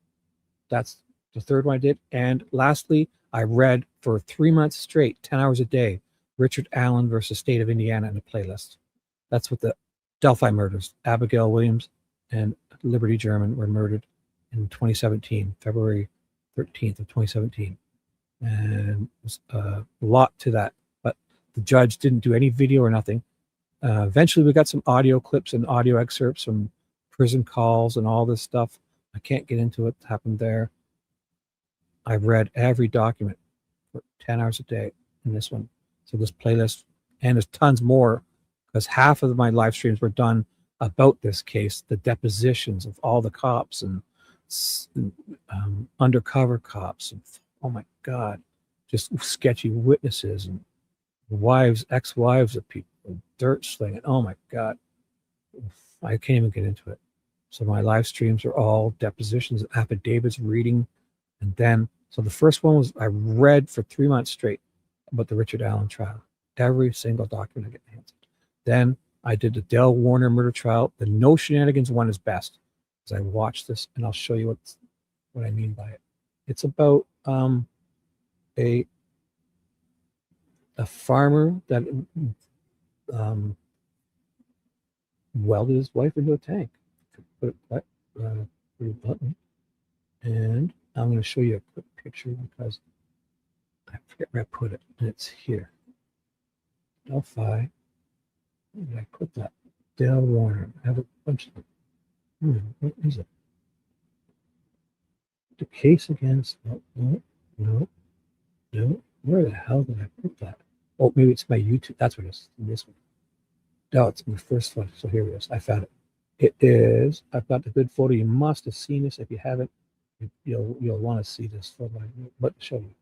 A: that's the third one I did. And lastly, I read for 3 months straight, 10 hours a day, Richard Allen versus State of Indiana in a playlist. That's what the Delphi murders. Abigail Williams and Liberty German were murdered in 2017, February 13th of 2017. And there's a lot to that. The judge didn't do any video or nothing. Eventually, we got some audio clips and audio excerpts from prison calls and all this stuff. I can't get into it. It happened there. I've read every document for 10 hours a day in this one. So this playlist, and there's tons more because half of my live streams were done about this case, the depositions of all the cops and undercover cops. And, oh my God, just sketchy witnesses and wives, ex-wives of people, and dirt slinging. Oh my God. I can't even get into it. So my live streams are all depositions, affidavits, reading. And then, so the first one was I read for 3 months straight about the Richard Allen trial. Every single document I get my hands on. Then I did the Dale Warner murder trial. The no shenanigans one is best. Because I watched this and I'll show you what I mean by it. It's about a farmer that welded his wife into a tank. Put it pretty bluntly. And I'm going to show you a quick picture because I forget where I put it. And it's here. Delphi. Where did I put that? Dale Warner. I have a bunch of them. What is it? The case against. No. Where the hell did I put that? Oh, maybe it's my YouTube. That's what it is. This one. No, it's my first one. So here it is. I found it. It is. I've got the good photo. You must have seen this. If you haven't, you'll want to see this photo. Let me show you.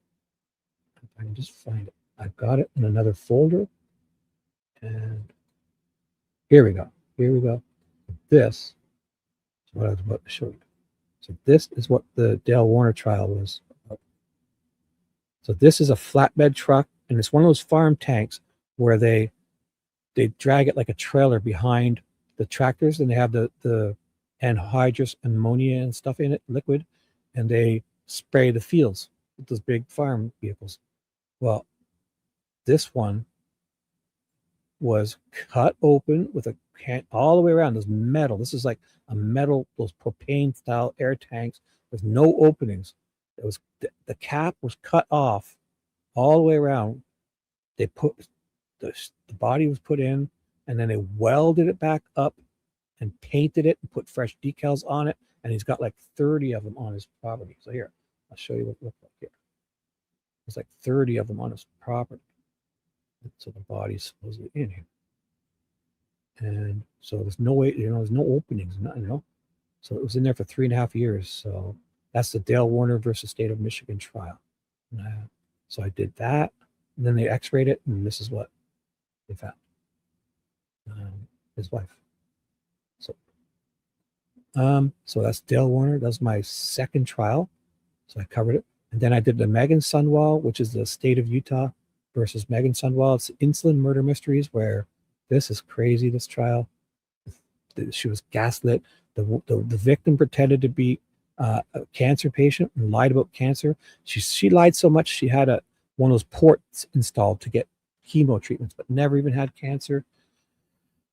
A: If I can just find it. I've got it in another folder. And here we go. This is what I was about to show you. So this is what the Dale Warner trial was about. So this is a flatbed truck, and it's one of those farm tanks where they drag it like a trailer behind the tractors, and they have the anhydrous ammonia and stuff in it, liquid, and they spray the fields with those big farm vehicles. Well, this one was cut open with a can all the way around. There's metal. This is like a metal, those propane style air tanks with no openings. It was the cap was cut off all the way around. They put the body was put in, and then they welded it back up and painted it and put fresh decals on it. And he's got like 30 of them on his property. So here, I'll show you what it looked like here. There's like 30 of them on his property. So the body's supposedly in here. And so there's no way, there's no openings, nothing, So it was in there for 3.5 years. So that's the Dale Warner versus State of Michigan trial. So I did that, and then they x-rayed it, and this is what they found. His wife. So that's Dale Warner. That's my second trial. So I covered it. And then I did the Megan Sunwall, which is the state of Utah versus Megan Sunwall. It's insulin murder mysteries, where this is crazy, this trial. She was gaslit. The victim pretended to be a cancer patient and lied about cancer. She lied so much she had one of those ports installed to get chemo treatments, but never even had cancer.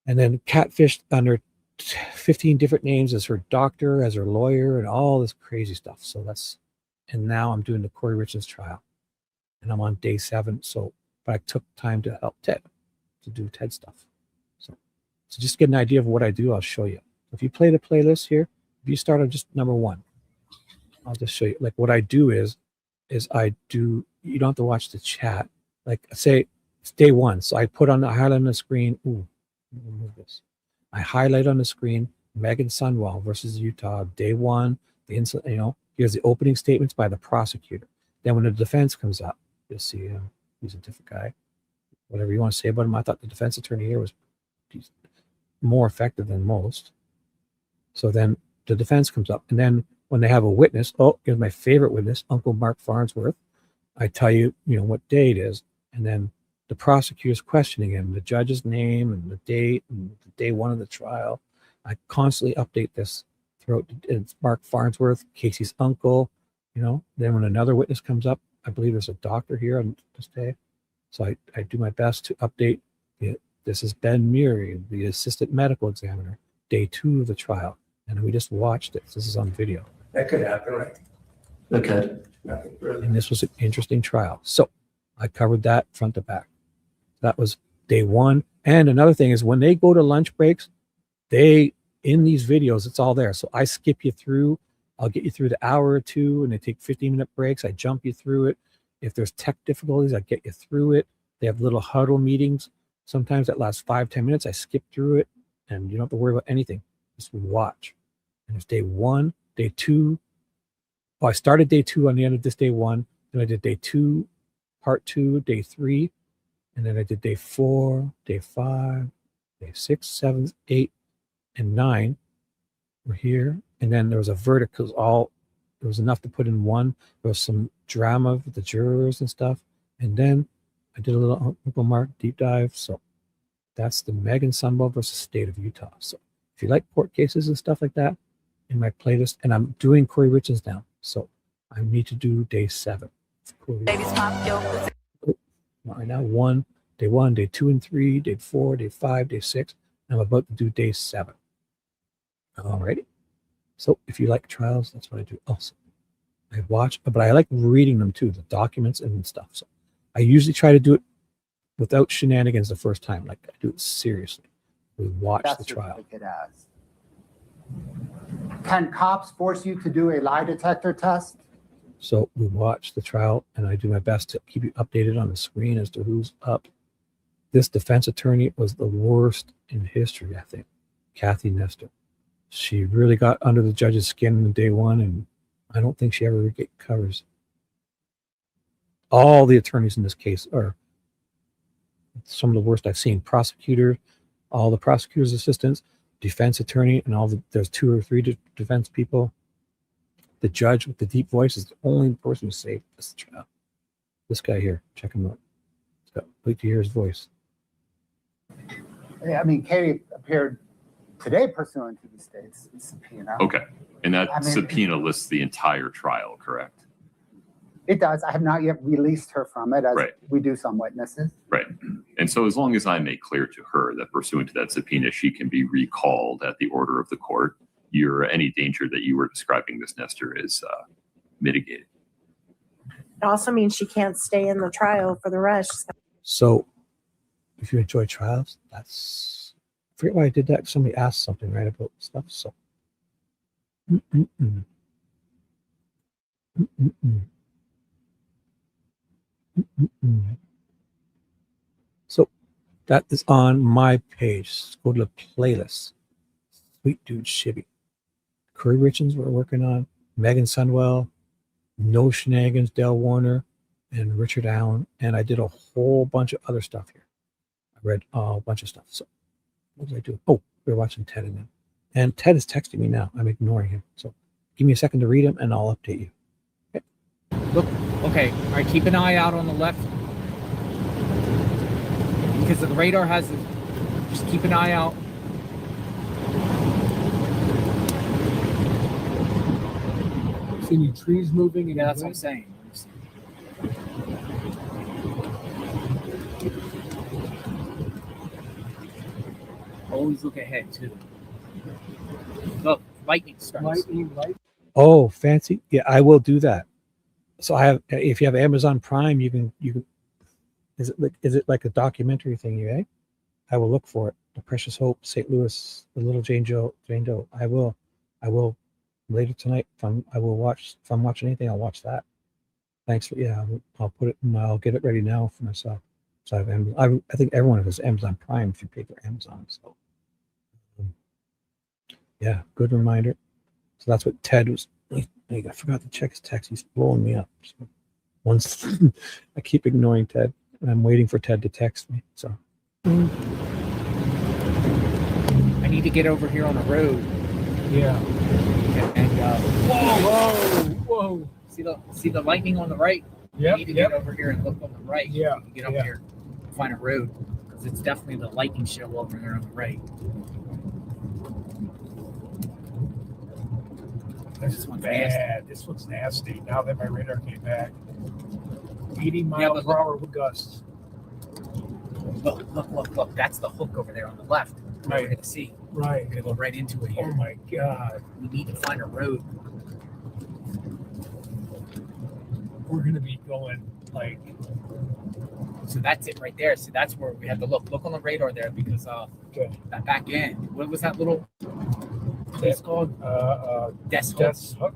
A: And then catfished under 15 different names as her doctor, as her lawyer, and all this crazy stuff. And now I'm doing the Corey Richards trial, and I'm on day 7. But I took time to help Ted to do Ted stuff. So just to get an idea of what I do, I'll show you. If you play the playlist here, if you start on just number 1, I'll just show you. Like what I do is I do. You don't have to watch the chat. Like say it's day 1, so I put on the highlight on the screen. Ooh, let me move this. I highlight on the screen Megan Sunwall versus Utah, day 1. Here's the opening statements by the prosecutor. Then when the defense comes up, you'll see he's a different guy. Whatever you want to say about him, I thought the defense attorney here was more effective than most. So then the defense comes up, and then when they have a witness, here's my favorite witness, Uncle Mark Farnsworth. I tell you, what day it is, and then the prosecutor's questioning him, the judge's name and the date and the day 1 of the trial. I constantly update this throughout. It's Mark Farnsworth, Casey's uncle. Then when another witness comes up, I believe there's a doctor here on this day. So I do my best to update it. This is Ben Murray, the assistant medical examiner, day 2 of the trial. And we just watched it. This is on video.
P: That could happen, right? That could.
A: And this was an interesting trial. So I covered that front to back. That was day 1. And another thing is when they go to lunch breaks, in these videos, it's all there. So I skip you through. I'll get you through the hour or 2, and they take 15-minute breaks. I jump you through it. If there's tech difficulties, I get you through it. They have little huddle meetings. Sometimes that lasts 5-10 minutes. I skip through it, and you don't have to worry about anything. Just watch. And it's day 1, day 2. I started day 2 on the end of this day 1. Then I did day 2 part 2, day 3, and then I did day 4, day 5, day 6, 7, 8, and 9 were here. And then there was a verdict because there was enough to put in one. There was some drama with the jurors and stuff. And then I did a little Uncle Mark deep dive. So that's the Megan Sunwell versus State of Utah. So if you like court cases and stuff like that, in my playlist, and I'm doing Corey Richards now. So I need to do day 7. Not right now. Day 1, day 2 and 3, day 4, day 5, day 6. I'm about to do day 7. Alrighty. So if you like trials, that's what I do also. I watch, but I like reading them too, the documents and stuff. So I usually try to do it without shenanigans the first time. Like I do it seriously. We watch the trial.
Q: Can cops force you to do a lie detector test?
A: So we watch the trial, and I do my best to keep you updated on the screen as to who's up. This defense attorney was the worst in history, I think. Kathy Nestor. She really got under the judge's skin in day 1, and I don't think she ever recovers. All the attorneys in this case are some of the worst I've seen. Prosecutor, all the prosecutor's assistants, defense attorney, and there's 2 or 3 defense people. The judge with the deep voice is the only person who saved this trial. This guy here, check him out. Wait to hear his voice.
Q: I mean, Katie appeared today pursuant to the state's subpoena.
R: Okay. And that subpoena lists the entire trial, correct?
Q: It does. I have not yet released her from it, as we do some witnesses.
R: Right. And so as long as I make clear to her that pursuant to that subpoena, she can be recalled at the order of the court, any danger that you were describing, Ms. Nestor, is mitigated.
S: It also means she can't stay in the trial for the rest.
A: So if you enjoy trials, I forget why I did that. Somebody asked something, right, about stuff. So So that is on my page. Go to the playlist. Sweet Dude Shibby. Corey Richards we're working on. Megan Sunwell. No Shenanigans, Dale Warner, and Richard Allen. And I did a whole bunch of other stuff here. I read a bunch of stuff. So what did I do? Oh, we're watching Ted again. And Ted is texting me now. I'm ignoring him. So give me a second to read him and I'll update you.
M: Okay. Look, okay. All right, keep an eye out on the left. Because the radar has it. Just keep an eye out.
H: See any trees moving?
M: Yeah, that's what I'm saying. Always look ahead too. Look, lightning strikes.
A: Oh, fancy. Yeah, I will do that. So if you have Amazon Prime, you can is it like a documentary thing, eh? I will look for it. The Precious Hope, St. Louis, the little Jane Doe. I will later tonight. If I'm watching anything, I'll watch that. Thanks for I'll put it. I'll get it ready now for myself. So I think everyone has Amazon Prime if you pay for Amazon. So yeah, good reminder. So that's what Ted was. I forgot to check his text. He's blowing me up. So once I keep ignoring Ted, and I'm waiting for Ted to text me. So
M: I need to get over here on the road.
H: Yeah.
M: And whoa! See the lightning on the right?
H: Yeah.
M: I need to get over here and look on the right.
H: Yeah.
M: Get over here, find a road, because it's definitely the lightning show over here on the right.
H: This one's bad. This one's nasty. Now that my radar came back, 80 miles per hour with gusts.
M: Look! That's the hook over there on the left.
H: Right.
M: We're gonna see.
H: Right.
M: We're gonna go right into it here.
H: Oh my God!
M: We need to find a road.
H: We're gonna be going like.
M: So that's it right there. So that's where we have to look. Look on the radar there, because that back end. What was that little place called? Death's Hook.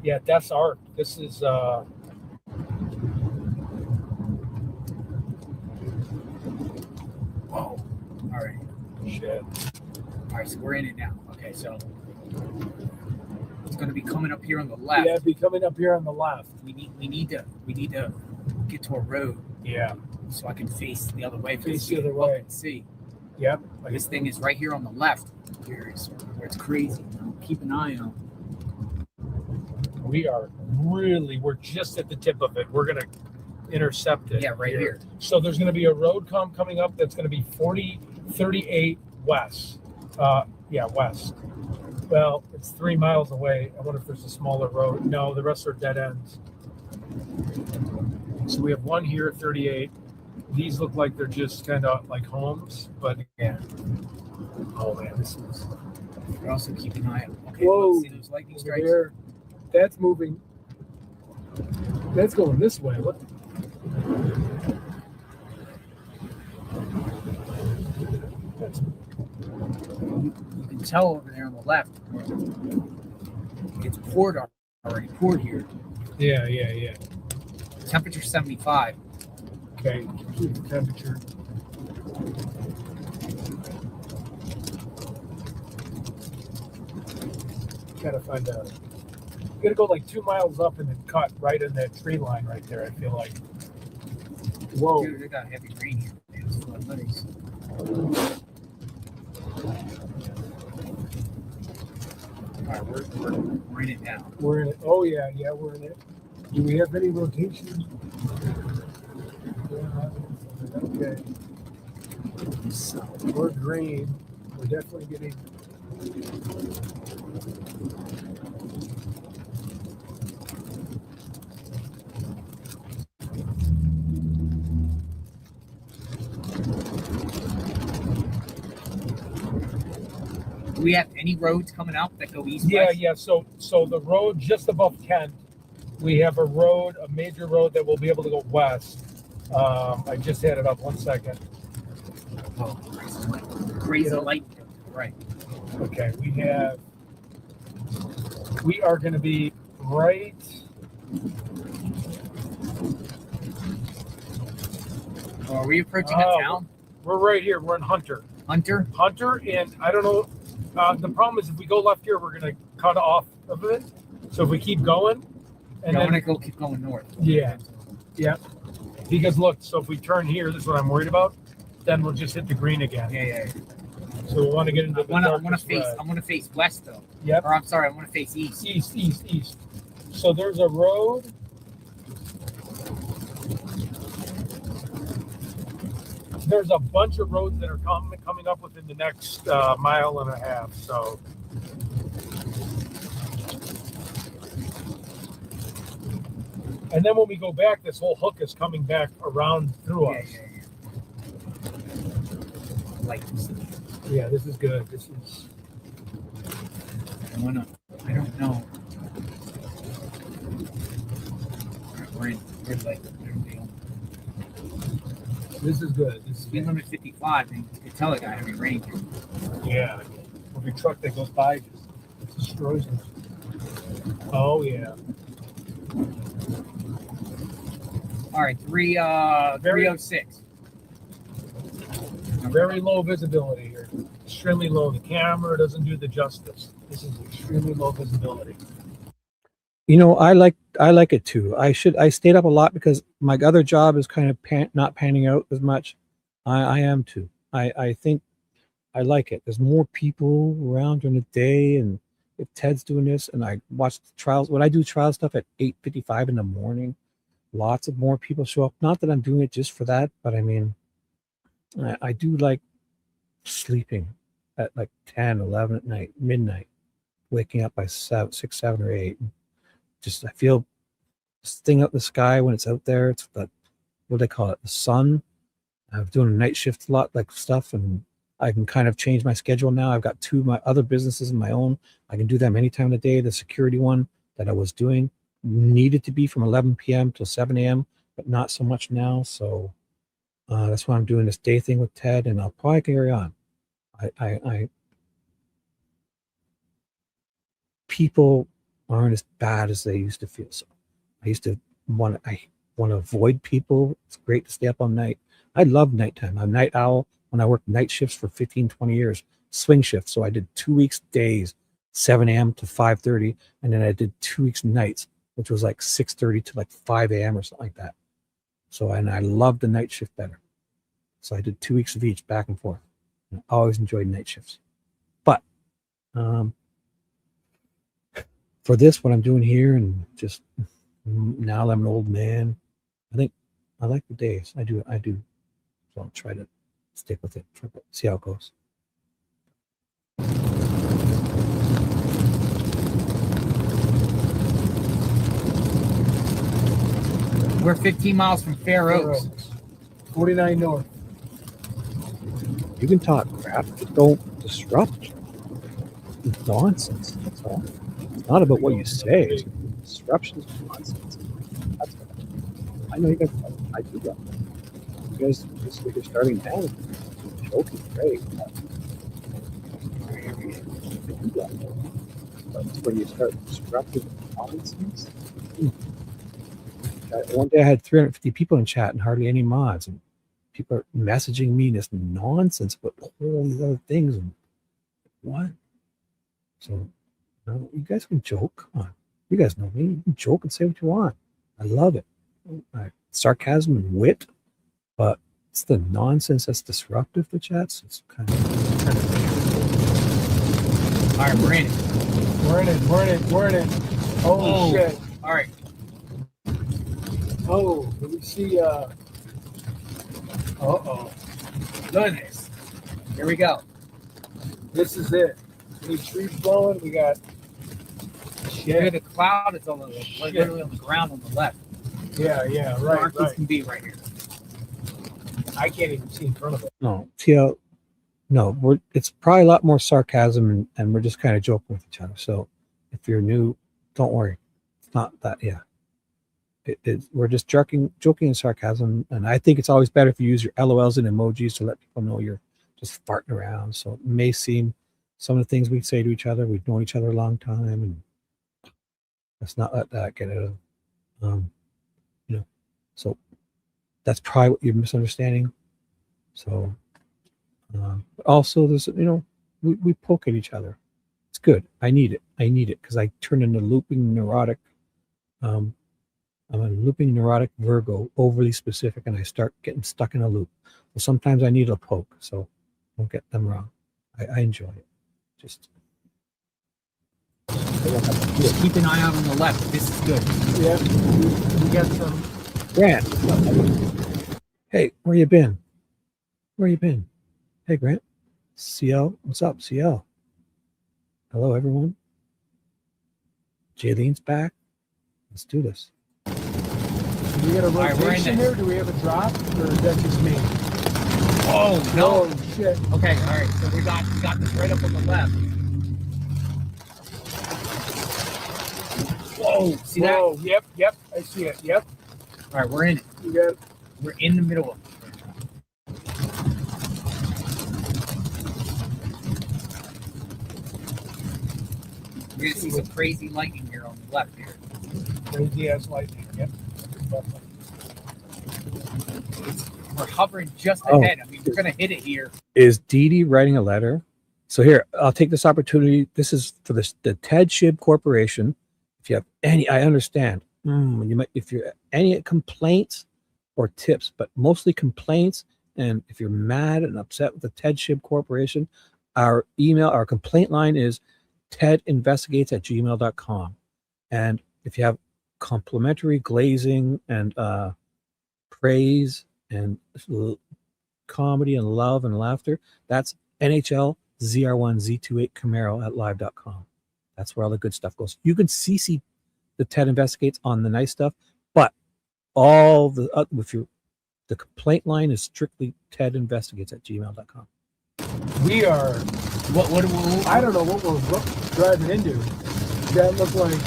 H: Yeah, Death's Arc. This is
M: Whoa. All right.
H: Shit.
M: All right, so we're in it now. Okay, so It's going to be coming up here on the left.
C: Yeah, it'd be coming up here on the left.
M: We need to get to a road.
C: Yeah.
M: So I can face the other way.
C: Face the other way.
M: And see.
C: Yep.
M: This thing is right here on the left. Here is where it's crazy. Keep an eye on.
C: We're just at the tip of it. We're gonna intercept it.
M: Yeah, right here.
C: So there's gonna be a road coming up that's gonna be 4038 west. West. Well, it's 3 miles away. I wonder if there's a smaller road. No, the rest are dead ends. So we have one here at 38. These look like they're just kind of like homes, but yeah. Oh man, this is.
M: We're also keeping an eye on. Okay,
C: whoa!
M: See those lightning strikes?
C: There. That's moving. That's going this way. What?
M: You can tell over there on the left. It's poured already. Poured here.
C: Yeah.
M: Temperature 75.
C: Okay, keep the temperature. Gotta find out. You gotta go like 2 miles up and then cut right in that tree line right there, I feel like. Whoa.
M: Dude, they got heavy rain here. It's full of hoodies. All right, we're in it now.
C: We're in it. Oh, yeah, we're in it. Do we have any rotation? Okay. So we're green. We're definitely getting.
M: Do we have any roads coming out that go east?
C: Yeah.
M: West?
C: So the road just above Kent, we have a major road that will be able to go west. I just had it up 1 second.
M: Oh, crazy light. Right.
C: Okay, we are going to be right.
M: Oh, are we approaching a town?
C: We're right here. We're in Hunter.
M: Hunter,
C: and I don't know. The problem is if we go left here, we're going to cut off of it. So if we keep going,
M: and then keep going north.
C: Yeah. Because look, so if we turn here, this is what I'm worried about. Then we'll just hit the green again.
M: Yeah.
C: So we want to get into the darkest red.
M: I'm gonna face west though.
C: Yep.
M: Or I'm sorry, I want to face east.
C: East. So there's a road. There's a bunch of roads that are coming up within the next mile and a half. So. And then when we go back, this whole hook is coming back around through us. Yeah, this is good. This is.
M: I don't know. We're like.
C: This is good. This is
M: speed limit 55. And you can tell it got heavy rain.
C: Yeah. Every truck that goes by just destroys it. Oh yeah.
M: All right, 306.
C: Very low visibility here. Extremely low. The camera doesn't do the justice. This is extremely low visibility. You know, I like it too. I stayed up a lot because my other job is kind of not panning out as much. I am too. I think I like it. There's more people around during the day, and if Ted's doing this, and I watch the trials. When I do trial stuff at 8:55 in the morning, lots of more people show up. Not that I'm doing it just for that, but I mean, I do like sleeping at like 10, 11 at night, midnight, waking up by 6, 7, or 8. Just I feel this thing up the sky when it's out there. It's that, what do they call it? The sun. I'm doing a night shift a lot, like stuff, and I can kind of change my schedule now. I've got 2 of my other businesses of my own. I can do them any time of the day. The security one that I was doing needed to be from 11 p.m. till 7 a.m., but not so much now. So that's why I'm doing this day thing with Ted, and I'll probably carry on. People aren't as bad as they used to feel. So I used to want to avoid people. It's great to stay up all night. I love nighttime. I'm a night owl. When I worked night shifts for 15, 20 years, swing shifts. So I did 2 weeks days,
A: 7 a.m. to 5:30, and then I did 2 weeks nights, which was like 6:30 to like 5 a.m. or something like that. So, and I loved the night shift better. So I did 2 weeks of each, back and forth. I always enjoyed night shifts. But for this, what I'm doing here, and just now that I'm an old man, I think I like the days. I do. So I'll try to stick with it. See how it goes.
M: We're 15 miles from Fair Oaks.
D: 49 north.
A: You can talk crap, but don't disrupt. It's nonsense. That's all. It's not about what you say. Disruption is nonsense. That's I know you guys. I do that. You guys, you're starting now. Joking, great. I do that. But when you start disrupting nonsense. One day I had 350 people in chat and hardly any mods, and people are messaging me this nonsense about all these other things. And what? So, you guys can joke. Come on. You guys know me. You can joke and say what you want. I love it. Sarcasm and wit, but it's the nonsense that's disruptive to chats. It's kind of
M: All right, we're in it.
D: We're in it. Oh, shit.
M: All right.
D: Oh, let me see. Uh-oh.
M: Look at this. Here we go.
D: This is it. Any trees blowing? We got
M: Shit. The cloud is on literally on the ground on the left.
D: Yeah, right.
M: Can be right here.
D: I can't even see in front of it.
A: no TL. No, it's probably a lot more sarcasm, and we're just kind of joking with each other. So if you're new, don't worry. It's not that. Yeah. We're just joking and sarcasm, and I think it's always better if you use your LOLs and emojis to let people know you're just farting around. So it may seem some of the things we say to each other, we've known each other a long time, and let's not let that get out of, So that's probably what you're misunderstanding. So also, there's we poke at each other. It's good. I need it because I turn into looping neurotic. I'm a looping neurotic Virgo, overly specific, and I start getting stuck in a loop. So sometimes I need a poke, so don't get them wrong. I enjoy it. Just
M: keep an eye out on the left. This is good.
D: Yeah, we got some.
A: Grant. Hey, where you been? Hey, Grant. CL, what's up, CL? Hello, everyone. Jaylene's back. Let's do this.
D: Do we got a rotation here? Do we have a drop, or is that just me?
M: Oh no!
D: Oh, shit.
M: Okay, all right. So we got this right up on the left. Whoa! See that?
D: Whoa, yep. I see it. Yep.
M: All right, we're in it. We're in the middle of it. You're gonna see some crazy lightning here on the left here.
D: Crazy ass lightning. Yep.
M: We're hovering just ahead. I mean, we're gonna hit it here.
A: Is Dee Dee writing a letter? So here, I'll take this opportunity. This is for the Ted Shib Corporation. If you have any, I understand. If you're any complaints or tips, but mostly complaints, and if you're mad and upset with the Ted Shib Corporation, our complaint line is tedinvestigates@gmail.com. And if you have complimentary glazing and praise and comedy and love and laughter, that's NHL ZR1Z28 Camaro at live.com. That's where all the good stuff goes. You can CC the Ted Investigates on the nice stuff, but all the the complaint line is strictly tedinvestigates@gmail.com.
D: We are.
M: What
D: I don't know what we're driving into. That looked like.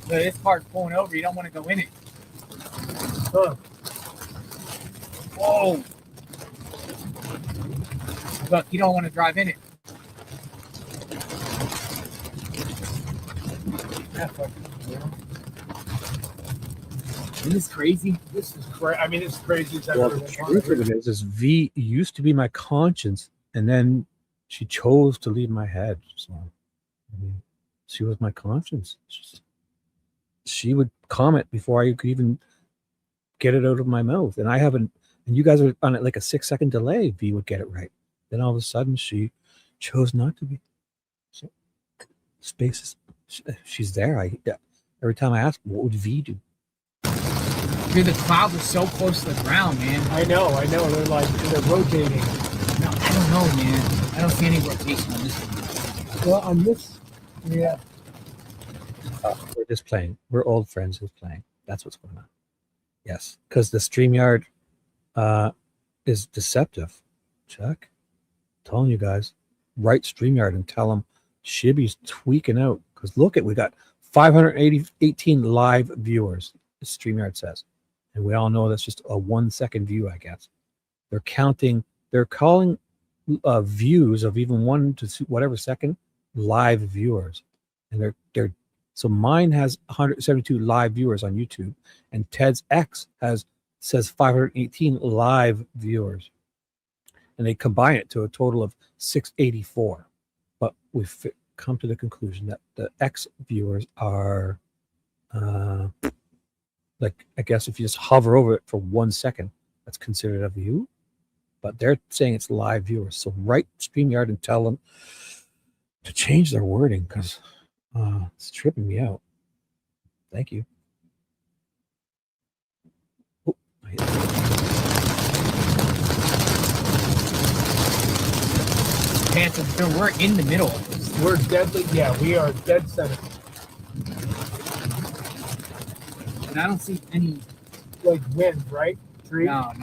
M: This car's pulling over. You don't want to go in it.
D: Huh.
M: Whoa! Look, you don't want to drive in it. Isn't this crazy?
D: This is crazy. I mean, it's crazy as
A: Well,
D: ever.
A: the truth of it is V used to be my conscience, and then she chose to leave my head. So, I mean, she was my conscience. She would comment before I could even get it out of my mouth, and I haven't. And you guys are on it like a 6-second delay. V would get it right. Then all of a sudden, she chose not to be. So, spaces. She's there. Every time I ask, what would V do?
M: Dude, the clouds are so close to the ground, man.
D: I know. They're rotating.
M: No, I don't know, man. I don't see any rotation on this one.
D: Well, on this, yeah.
A: We're just playing. We're old friends who's playing. That's what's going on. Yes, because the StreamYard is deceptive. Chuck, I'm telling you guys, write StreamYard and tell them Shibby's tweaking out. Because look we got 518 live viewers, as StreamYard says. And we all know that's just a 1-second view, I guess. They're calling views of even 1 to whatever second live viewers. And so mine has 172 live viewers on YouTube, and Ted's X says 518 live viewers. And they combine it to a total of 684. But we've come to the conclusion that the X viewers are like, I guess if you just hover over it for 1 second, that's considered a view. But they're saying it's live viewers. So write StreamYard and tell them to change their wording, because it's tripping me out. Thank you. Oh,
M: Panther, we're in the middle.
D: We're deadly. Yeah, we are dead center.
M: And I don't see any
D: like wind, right? Tree?
M: No.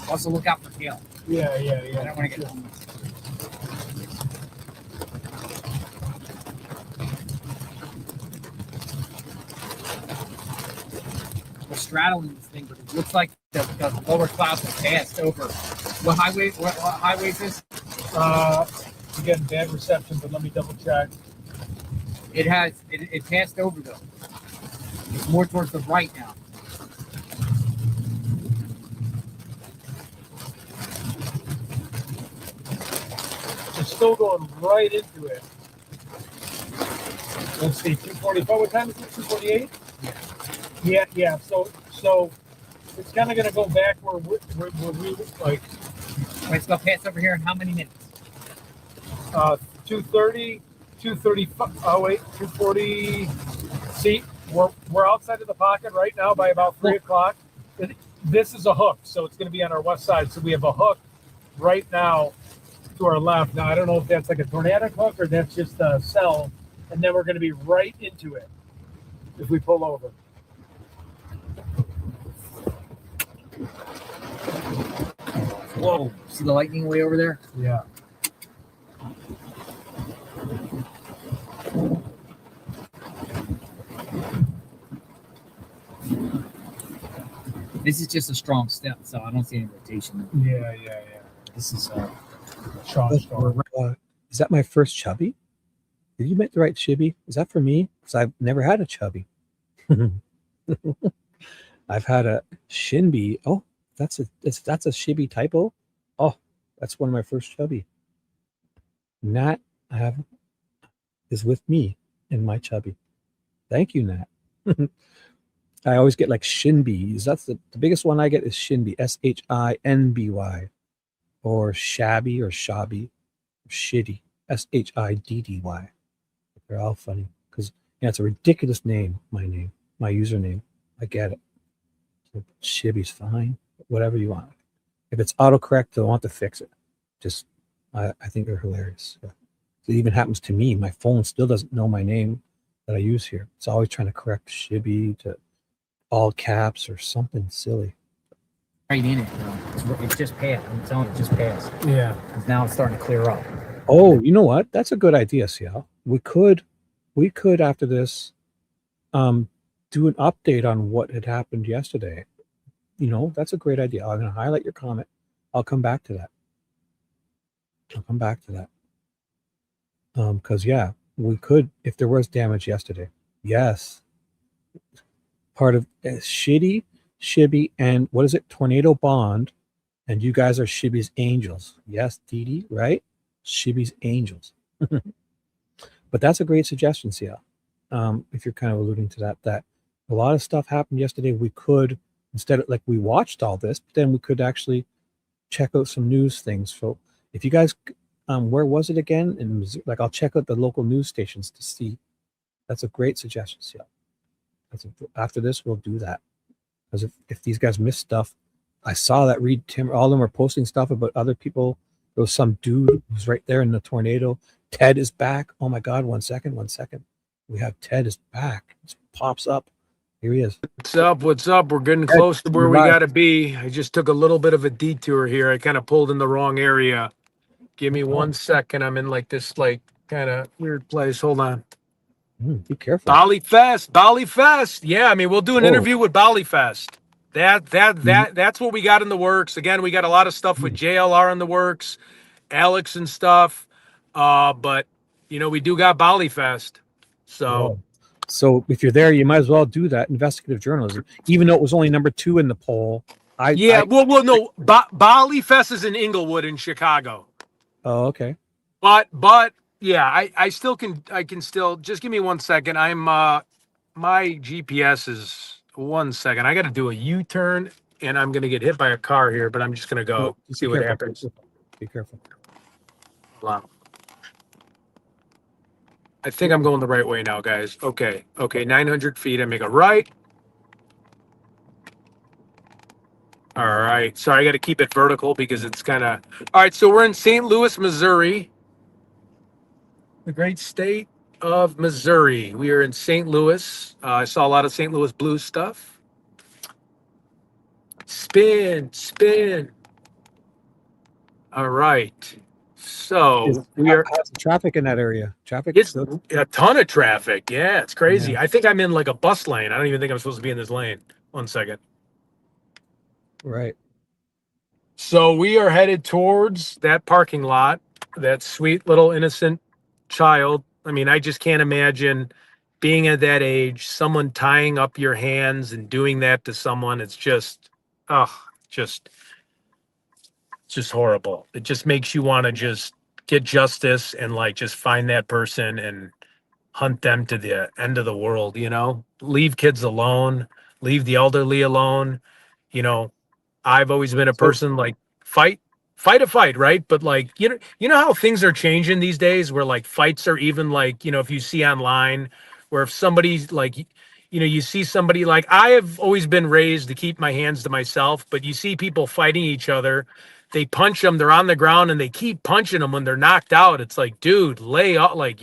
M: Also, look out for hail.
D: Yeah.
M: I don't want to get homeless. We're straddling this thing, but it looks like the lower clouds have passed over. What highway is this?
D: You're getting bad reception, but let me double check.
M: It passed over though. It's more towards the right now.
D: It's still going right into it. Let's see, 245. What time is it? 248? Yeah. So it's kind of going to go back where we like.
M: Wait, it's going to pass over here in how many minutes?
D: 230, 235. Oh wait, 240. See, we're outside of the pocket right now by about 3 o'clock. This is a hook, so it's going to be on our west side. So we have a hook right now to our left. Now I don't know if that's like a tornadic hook or that's just a cell, and then we're going to be right into it if we pull over.
M: Whoa! See the lightning way over there?
D: Yeah.
M: This is just a strong step, so I don't see any rotation.
D: Yeah.
M: This is
D: strong.
A: Is that my first chubby? Did you make the right Shibby? Is that for me? Because I've never had a chubby. I've had a Shinby. Oh, that's a Shibby typo. Oh, that's one of my first chubby. Nat is with me in my chubby. Thank you, Nat. I always get like Shinbys. That's the biggest one I get is Shinby, SHINBY, or Shabby or Shabby, or Shitty, SHIDDY. They're all funny because it's a ridiculous name. My username. I get it. So Shibby's fine. Whatever you want. If it's autocorrect, I want to fix it. Just I think they're hilarious. So it even happens to me. My phone still doesn't know my name that I use here. It's always trying to correct Shibby to all caps or something silly.
M: Right in it, bro. It's just passed. I'm telling you, it just passed.
D: Yeah.
M: Now it's starting to clear up.
A: Oh, you know what? That's a good idea, Ciel. We could after this do an update on what had happened yesterday. That's a great idea. I'm going to highlight your comment. I'll come back to that. Because We could, if there was damage yesterday. Yes. Part of Shibby, and what is it? Tornado Bond. And you guys are Shibby's angels. Yes, Dee Dee, right? Shibby's angels. But that's a great suggestion, Sia. If you're kind of alluding to that a lot of stuff happened yesterday. We could, instead of like we watched all this, but then we could actually check out some news things. So if you guys, where was it again? In Missouri? Like I'll check out the local news stations to see. That's a great suggestion, Sia. After this, we'll do that. Because if these guys miss stuff, I saw that Reed Tim, all of them are posting stuff about other people. There was some dude who's right there in the tornado. Ted is back. Oh my God, 1 second. We have Ted is back. Just pops up. Here he is.
C: What's up? What's up? We're getting
A: Ted,
C: close to where
A: you're
C: we
A: live.
C: got to be. I just took a little bit of a detour here. I kind of pulled in the wrong area. Give me 1 second. I'm in like this like kind of weird place. Hold on.
A: Be careful.
C: Bali Fest. Yeah, I mean, we'll do an interview with Bali Fest. That's what we got in the works. Again, we got a lot of stuff with JLR in the works, Alex and stuff. But you know, we do got Bali Fest. So
A: So if you're there, you might as well do that investigative journalism, even though it was only number 2 in the poll.
C: No, Bali Fest is in Inglewood in Chicago.
A: Oh, okay.
C: But yeah, I can still just give me 1 second. I'm my GPS is 1 second. I got to do a U-turn and I'm gonna get hit by a car here, but I'm just gonna go see what happens.
A: Be careful.
C: Hold on. I think I'm going the right way now, guys. Okay, 900 feet. I make a right. All right. Sorry, I got to keep it vertical because it's kind of... All right, so we're in St. Louis, Missouri. The great state of Missouri. We are in St. Louis. I saw a lot of St. Louis Blues stuff. Spin. All right. So we are...
A: How's the traffic in that area?
C: It's a ton of traffic. Yeah, it's crazy. Yeah. I think I'm in like a bus lane. I don't even think I'm supposed to be in this lane. 1 second.
A: Right.
C: So we are headed towards that parking lot, that sweet little innocent child. I mean, I just can't imagine being at that age, someone tying up your hands and doing that to someone. It's just, just horrible. It just makes you want to just get justice and like just find that person and hunt them to the end of the world, you know? Leave kids alone, leave the elderly alone, you know? I've always been a person like fight a fight, right? But like, you know how things are changing these days where like fights are even like, you know, if you see online where if somebody's like, you know, you see somebody like, I have always been raised to keep my hands to myself, but you see people fighting each other, they punch them, they're on the ground and they keep punching them when they're knocked out. It's like, dude, lay up. Like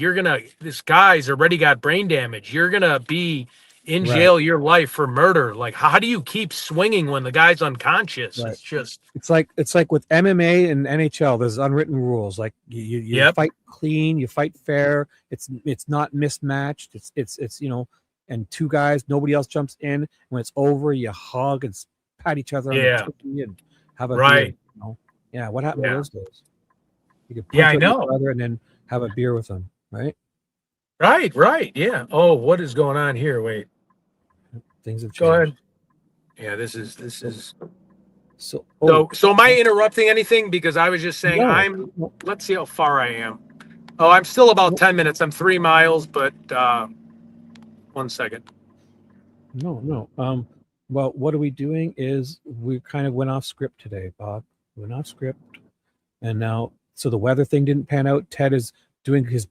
C: this guy's already got brain damage. You're going to be in jail your life for murder. Like, how do you keep swinging when the guy's unconscious?
A: Right.
C: It's just,
A: it's like with MMA and NHL, there's unwritten rules. Like you fight clean, you fight fair. It's not mismatched. It's you know, and 2 guys, nobody else jumps in. When it's over, you hug and pat each other on the tea and have a beer, you know? Yeah, what happened to those days? You could punch
C: I know.
A: each other and then have a beer with them, right?
C: Right. Yeah. Oh, what is going on here? Wait.
A: Things have changed.
C: Go ahead. Yeah, this is.
A: So
C: am I interrupting anything? Because I was just saying let's see how far I am. Oh, I'm still about 10 minutes. I'm 3 miles, but 1 second.
A: No. Well, what are we doing is we kind of went off script today, Bob. Went off script. And now, so the weather thing didn't pan out. Ted is doing he's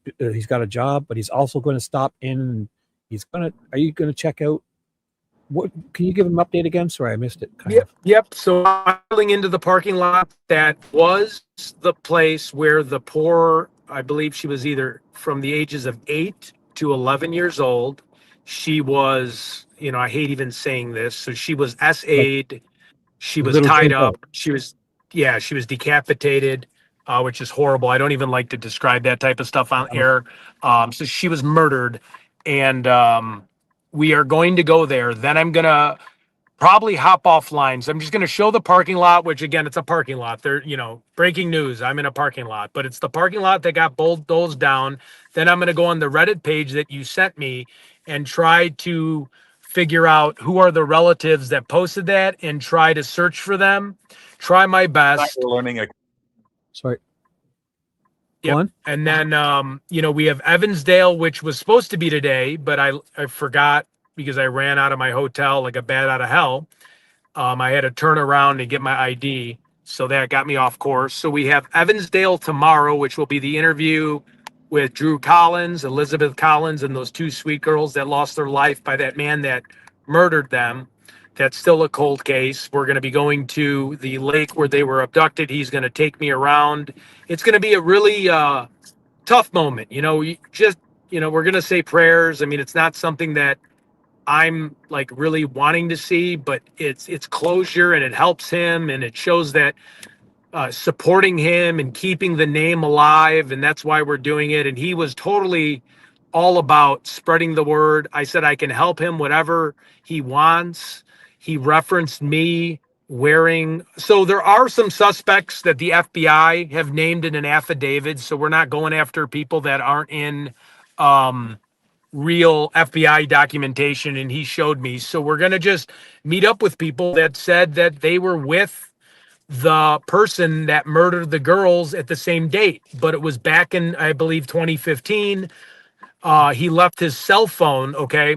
A: got a job, but he's also going to stop in and are you going to check out? What can you give him an update again? Sorry, I missed it.
C: Yep. So I'm pulling into the parking lot that was the place where the poor, I believe she was either from the ages of 8 to 11 years old. She was, you know, I hate even saying this. So she was SA'd. She was tied up. She was decapitated, which is horrible. I don't even like to describe that type of stuff on air. So she was murdered, and we are going to go there. Then I'm gonna probably hop off lines. I'm just going to show the parking lot, which again, it's a parking lot. They're, breaking news. I'm in a parking lot, but it's the parking lot that got bulldozed down. Then I'm going to go on the Reddit page that you sent me and try to figure out who are the relatives that posted that and try to search for them. Try my best.
K: We're learning a
A: Sorry.
C: Yep.
A: Go on.
C: And then, we have Evansdale, which was supposed to be today, but I forgot because I ran out of my hotel like a bat out of hell. I had to turn around and get my ID. So that got me off course. So we have Evansdale tomorrow, which will be the interview with Drew Collins, Elizabeth Collins, and those two sweet girls that lost their life by that man that murdered them. That's still a cold case. We're going to be going to the lake where they were abducted. He's going to take me around. It's going to be a really tough moment. We're going to say prayers. I mean, it's not something that I'm like really wanting to see, but it's closure, and it helps him, and it shows that supporting him and keeping the name alive, and that's why we're doing it. And he was totally all about spreading the word. I said I can help him whatever he wants. He referenced me wearing. So there are some suspects that the FBI have named in an affidavit. So we're not going after people that aren't in real FBI documentation, and he showed me. So we're going to just meet up with people that said that they were with the person that murdered the girls at the same date, but it was back in, I believe, 2015. He left his cell phone. Okay.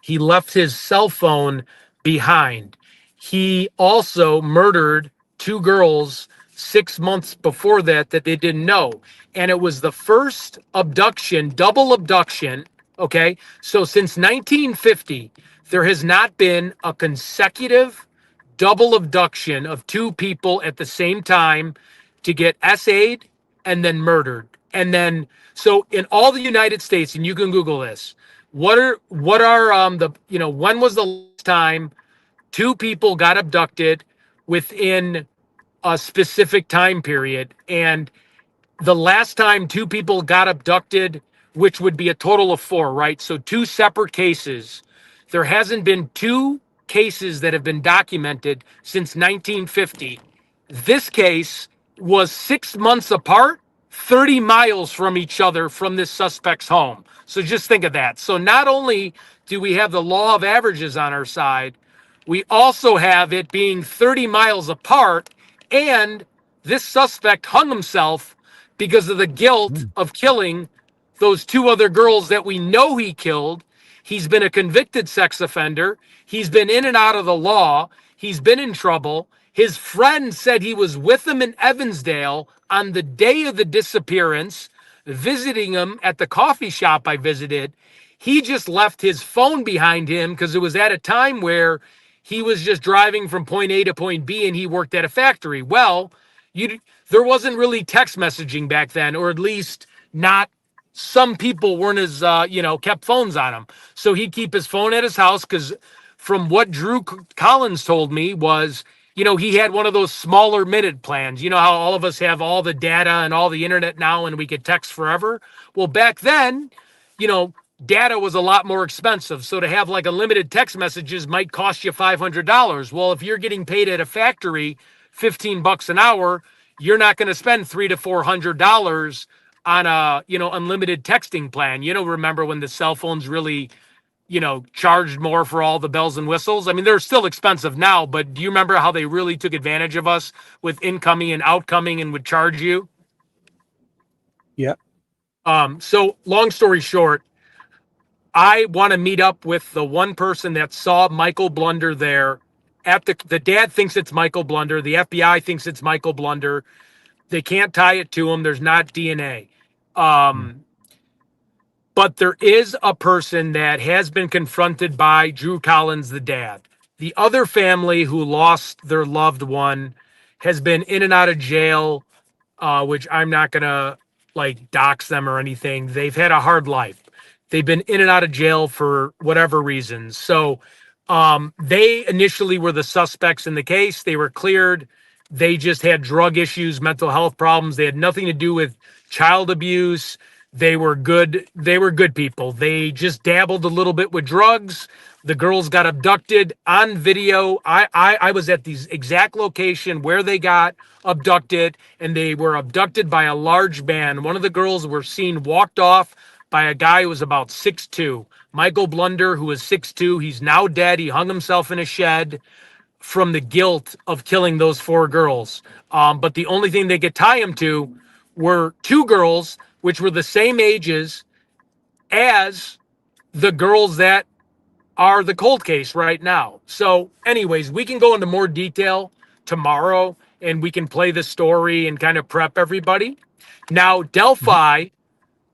C: He left his cell phone behind. He also murdered two girls 6 months before that they didn't know. And it was the first abduction, double abduction. Okay. So since 1950, there has not been a consecutive double abduction of two people at the same time to get SA'd and then murdered. And then, so in all the United States, and you can Google this, when was the last time two people got abducted within a specific time period? And the last time two people got abducted, which would be a total of four, right? So two separate cases. There hasn't been two cases that have been documented since 1950. This case was 6 months apart, 30 miles from each other from this suspect's home. So just think of that. So not only do we have the law of averages on our side, we also have it being 30 miles apart, and this suspect hung himself because of the guilt of killing those two other girls that we know he killed. He's been a convicted sex offender. He's been in and out of the law. He's been in trouble. His friend said he was with him in Evansdale on the day of the disappearance, visiting him at the coffee shop I visited. He just left his phone behind him because it was at a time where he was just driving from point A to point B, and he worked at a factory. Well, there wasn't really text messaging back then, or at least not. Some people weren't as, kept phones on him. So he'd keep his phone at his house because from what Drew Collins told me was, he had one of those smaller minute plans. You know how all of us have all the data and all the internet now and we could text forever? Well, back then, data was a lot more expensive. So to have like unlimited text messages might cost you $500. Well, if you're getting paid at a factory $15 an hour, you're not going to spend $300 to $400 on a, unlimited texting plan. Remember when the cell phones really, charged more for all the bells and whistles? I mean, they're still expensive now, but do you remember how they really took advantage of us with incoming and outcoming and would charge you?
A: Yeah.
C: So long story short, I want to meet up with the one person that saw Michael Blunder there. The dad thinks it's Michael Blunder. The FBI thinks it's Michael Blunder. They can't tie it to him. There's not DNA. But there is a person that has been confronted by Drew Collins, the dad. The other family who lost their loved one has been in and out of jail, which I'm not going to dox them or anything. They've had a hard life. They've been in and out of jail for whatever reasons. So they initially were the suspects in the case. They were cleared. They just had drug issues, mental health problems. They had nothing to do with child abuse. They were good. They were good people. They just dabbled a little bit with drugs. The girls got abducted on video. I was at the exact location where they got abducted, and they were abducted by a large man. One of the girls were seen walked off by a guy who was about 6'2". Michael Blunder, who was 6'2". He's now dead. He hung himself in a shed from the guilt of killing those 4 girls. But the only thing they could tie him to were 2 girls, which were the same ages as the girls that are the cold case right now. So anyways, we can go into more detail tomorrow and we can play the story and kind of prep everybody. Now, Delphi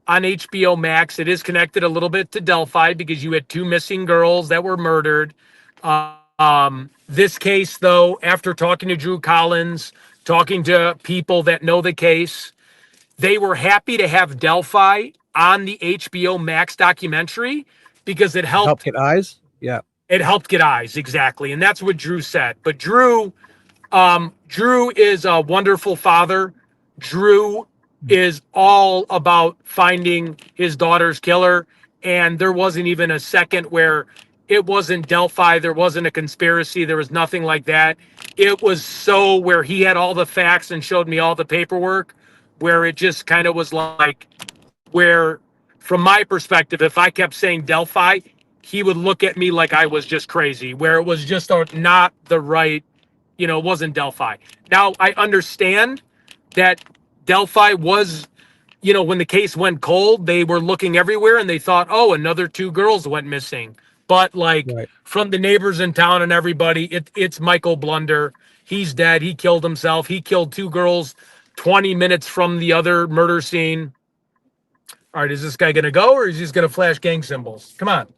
C: on HBO Max, it is connected a little bit to Delphi because you had 2 missing girls that were murdered. This case, though, after talking to Drew Collins, talking to people that know the case, they were happy to have Delphi on the HBO Max documentary because it helped
A: get eyes. Yeah.
C: It helped get eyes, exactly. And that's what Drew said. But Drew is a wonderful father. Drew is all about finding his daughter's killer. And there wasn't even a second where it wasn't Delphi. There wasn't a conspiracy. There was nothing like that. It was so where he had all the facts and showed me all the paperwork, where it just kind of was like, where from my perspective, if I kept saying Delphi, he would look at me like I was just crazy, where it was just not the right, it wasn't Delphi. Now, I understand that Delphi was, when the case went cold, they were looking everywhere and they thought, oh, another 2 girls went missing. But from the neighbors in town and everybody, it's Michael Blunder. He's dead. He killed himself. He killed 2 girls 20 minutes from the other murder scene. All right, is this guy going to go or is he just going to flash gang symbols? Come on.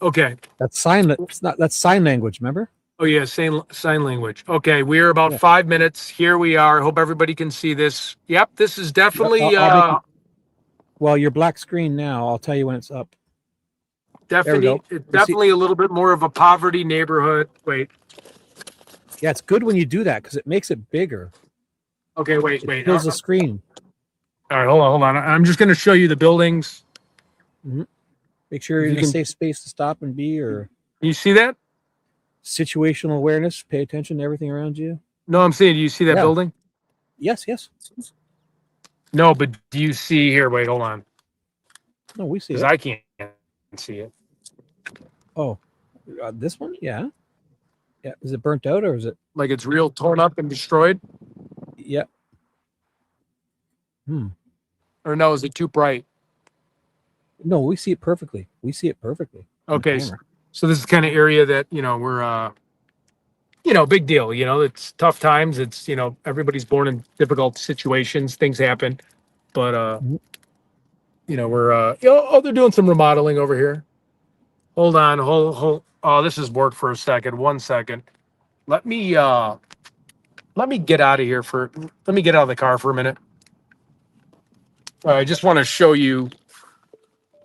C: Okay.
A: That's sign language, remember?
C: Oh, yeah, sign language. Okay, we're about 5 minutes. Here we are. Hope everybody can see this. Yep, this is definitely...
A: well, your black screen now. I'll tell you when it's up.
C: Definitely a little bit more of a poverty neighborhood. Wait.
A: Yeah, it's good when you do that because it makes it bigger.
C: Okay, wait.
A: Here's the screen.
C: All right, hold on. I'm just going to show you the buildings.
A: Mm-hmm. Make sure you're in a safe space to stop and be, or
C: you see that?
A: Situational awareness. Pay attention to everything around you.
C: No, I'm saying, do you see that building?
A: Yes.
C: No, but do you see here? Wait, hold on.
A: No, we see it.
C: Because I can't see it.
A: Oh, this one? Yeah. Is it burnt out or is it
C: like it's real torn up and destroyed?
A: Yeah.
C: Or no, is it too bright?
A: No, we see it perfectly.
C: Okay, so this is kind of area that we're big deal. It's tough times. It's everybody's born in difficult situations. Things happen, but we're they're doing some remodeling over here. Hold on, hold. Oh, this has worked for a second. 1 second. Let me get out of here let me get out of the car for a minute. I just want to show you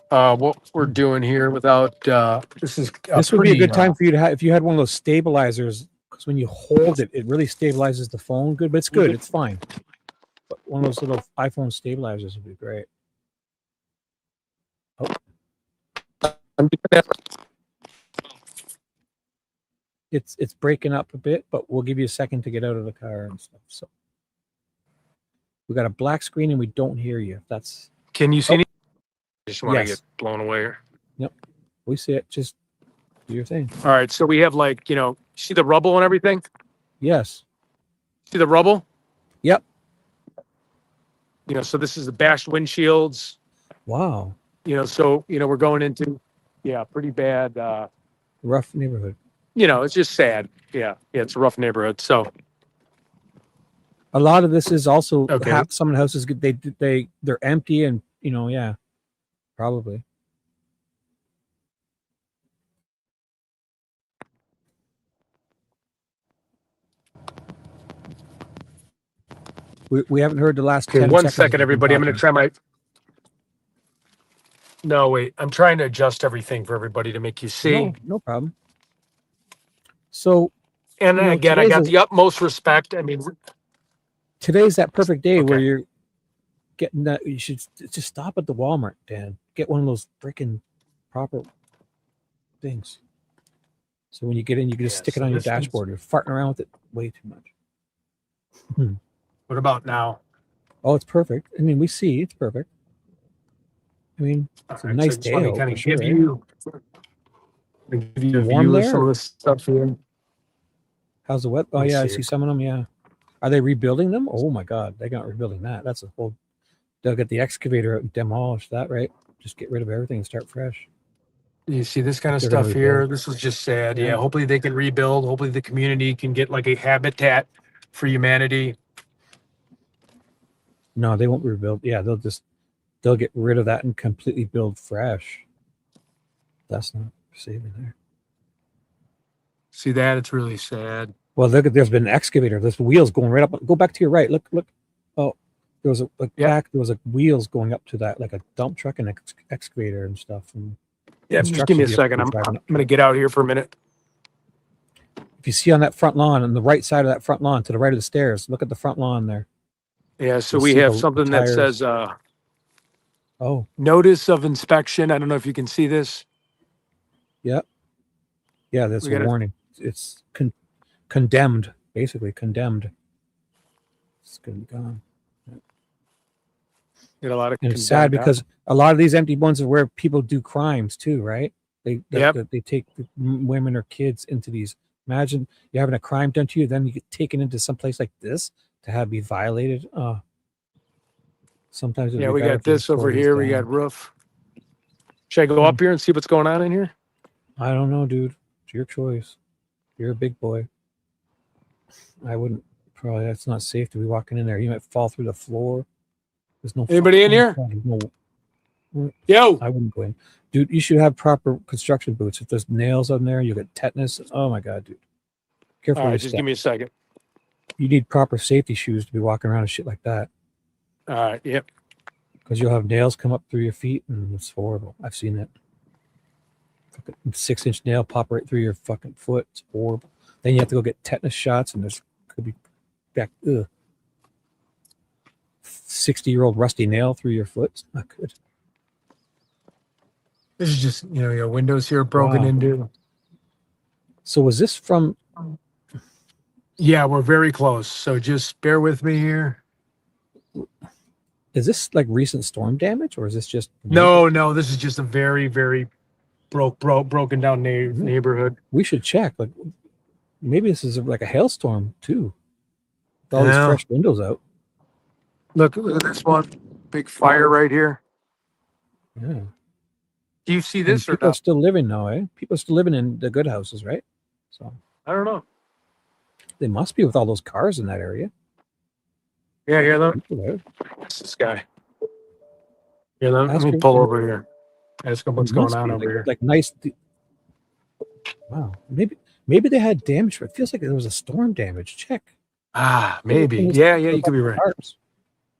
C: what we're doing here without this
A: would be a good time for you to have if you had one of those stabilizers, because when you hold it, it really stabilizes the phone good, but it's good, it's fine. But one of those little iPhone stabilizers would be great. It's breaking up a bit, but we'll give you a second to get out of the car and stuff. So we got a black screen and we don't hear you. That's
C: Can you see any? I just want to get blown away.
A: Yep. We see it. Just do your thing.
C: All right. So we have see the rubble and everything?
A: Yes.
C: See the rubble?
A: Yep.
C: So this is the bashed windshields.
A: Wow.
C: So, we're going into, pretty bad.
A: Rough neighborhood.
C: It's just sad. Yeah. It's a rough neighborhood. So.
A: A lot of this is also
C: Okay.
A: Some houses they're empty and probably. We haven't heard the last 10
C: 1
A: seconds
C: second,
A: of
C: everybody. I'm going to
A: talking.
C: try No, wait. I'm trying to adjust everything for everybody to make you see.
A: No problem. So,
C: And again, I got the utmost respect. I mean,
A: today's that perfect day where getting that. You should just stop at the Walmart, Dan. Get one of those freaking proper things. So when you get in, you can just stick it on your dashboard. You're farting around with it way too much.
C: What about now?
A: Oh, it's perfect. I mean, we see it's perfect. I mean, it's a nice day out for sure.
C: Give you a
A: Warm
C: view of
A: there?
C: some of this stuff here.
A: How's the wet? Oh
C: Let me
A: yeah, I
C: see
A: see
C: it.
A: some of them. Yeah, are they rebuilding them? Oh my God, they're not rebuilding that. That's a whole. They'll get the excavator out and demolish that, right? Just get rid of everything and start fresh.
C: You see this kind of
A: They're gonna
C: stuff here.
A: rebuild.
C: This is just sad.
A: Yeah.
C: Yeah. Hopefully they can rebuild. Hopefully the community can get like a habitat for humanity.
A: No, they won't rebuild. Yeah, they'll get rid of that and completely build fresh. That's not saving there.
C: See that? It's really sad.
A: Well, look at there's been an excavator. There's wheels going right up. Go back to your right. Look. Oh, there was back. There was wheels going up to that, like a dump truck and excavator and stuff. And
C: Yeah, just give me a second. I'm going to get out here for a minute.
A: If you see on that front lawn, on the right side of that front lawn, to the right of the stairs, look at the front lawn there.
C: Yeah, so
A: You'll
C: we
A: see
C: have
A: the
C: something that
A: tires.
C: says
A: Oh,
C: notice of inspection. I don't know if you can see this.
A: yep. Yeah, that's
C: We
A: a
C: gotta-
A: warning. It's condemned, basically condemned. It's going to be gone.
C: Get a lot of
A: And it's sad
C: condemned
A: because a lot of these empty ones are where people do crimes too, right? They take the women or kids into these. Imagine you're having a crime done to you, then you get taken into some place like this to be violated. Sometimes it'd
C: Yeah,
A: be
C: we
A: better
C: got
A: if you
C: this
A: just tore
C: over
A: these
C: here. We
A: down.
C: got roof. Should I go up here and see what's going on in here?
A: I don't know, dude. It's your choice. You're a big boy. I wouldn't. Probably that's not safe to be walking in there. You might fall through the floor. There's no.
C: Anybody in here?
A: No.
C: Yo,
A: I wouldn't go in, dude. You should have proper construction boots. If there's nails on there, you'll get tetanus. Oh my God, dude. Careful.
C: all
A: where
C: right,
A: you
C: just
A: step.
C: give me a second.
A: You need proper safety shoes to be walking around and shit like that,
C: All right, yep.
A: because you'll have nails come up through your feet, and it's horrible. I've seen it. Fucking 6-inch nail pop right through your fucking foot. It's horrible. Then you have to go get tetanus shots, and there's could be back 60-year-old rusty nail through your foot. It's not good.
C: This is just, your windows here broken
A: Wow.
C: into.
A: So was this from?
C: Yeah, we're very close. So just bear with me here.
A: Is this like recent storm damage, or is this just?
C: No, this is just a very, very broken down neighborhood.
A: We should check. Like maybe this is like a hailstorm too. With all these
C: Yeah.
A: fresh windows out.
C: Look at this one. Big fire right here.
A: Yeah.
C: Do you see
A: And
C: this or
A: people are
C: not?
A: still living now, eh? People are still living in the good houses, right? So
C: I don't know.
A: they must be with all those cars in that area.
C: Yeah, here, look.
A: People there.
C: It's this guy. Here, let
A: Ask
C: me
A: him-
C: pull over here. Ask him what's
A: It
C: going
A: must
C: on
A: be,
C: over
A: like,
C: here.
A: Like nice. Wow. Maybe they had damage. It feels like there was a storm damage. Check.
C: Ah, maybe.
A: Things-
C: Yeah, you could be right.
A: cars.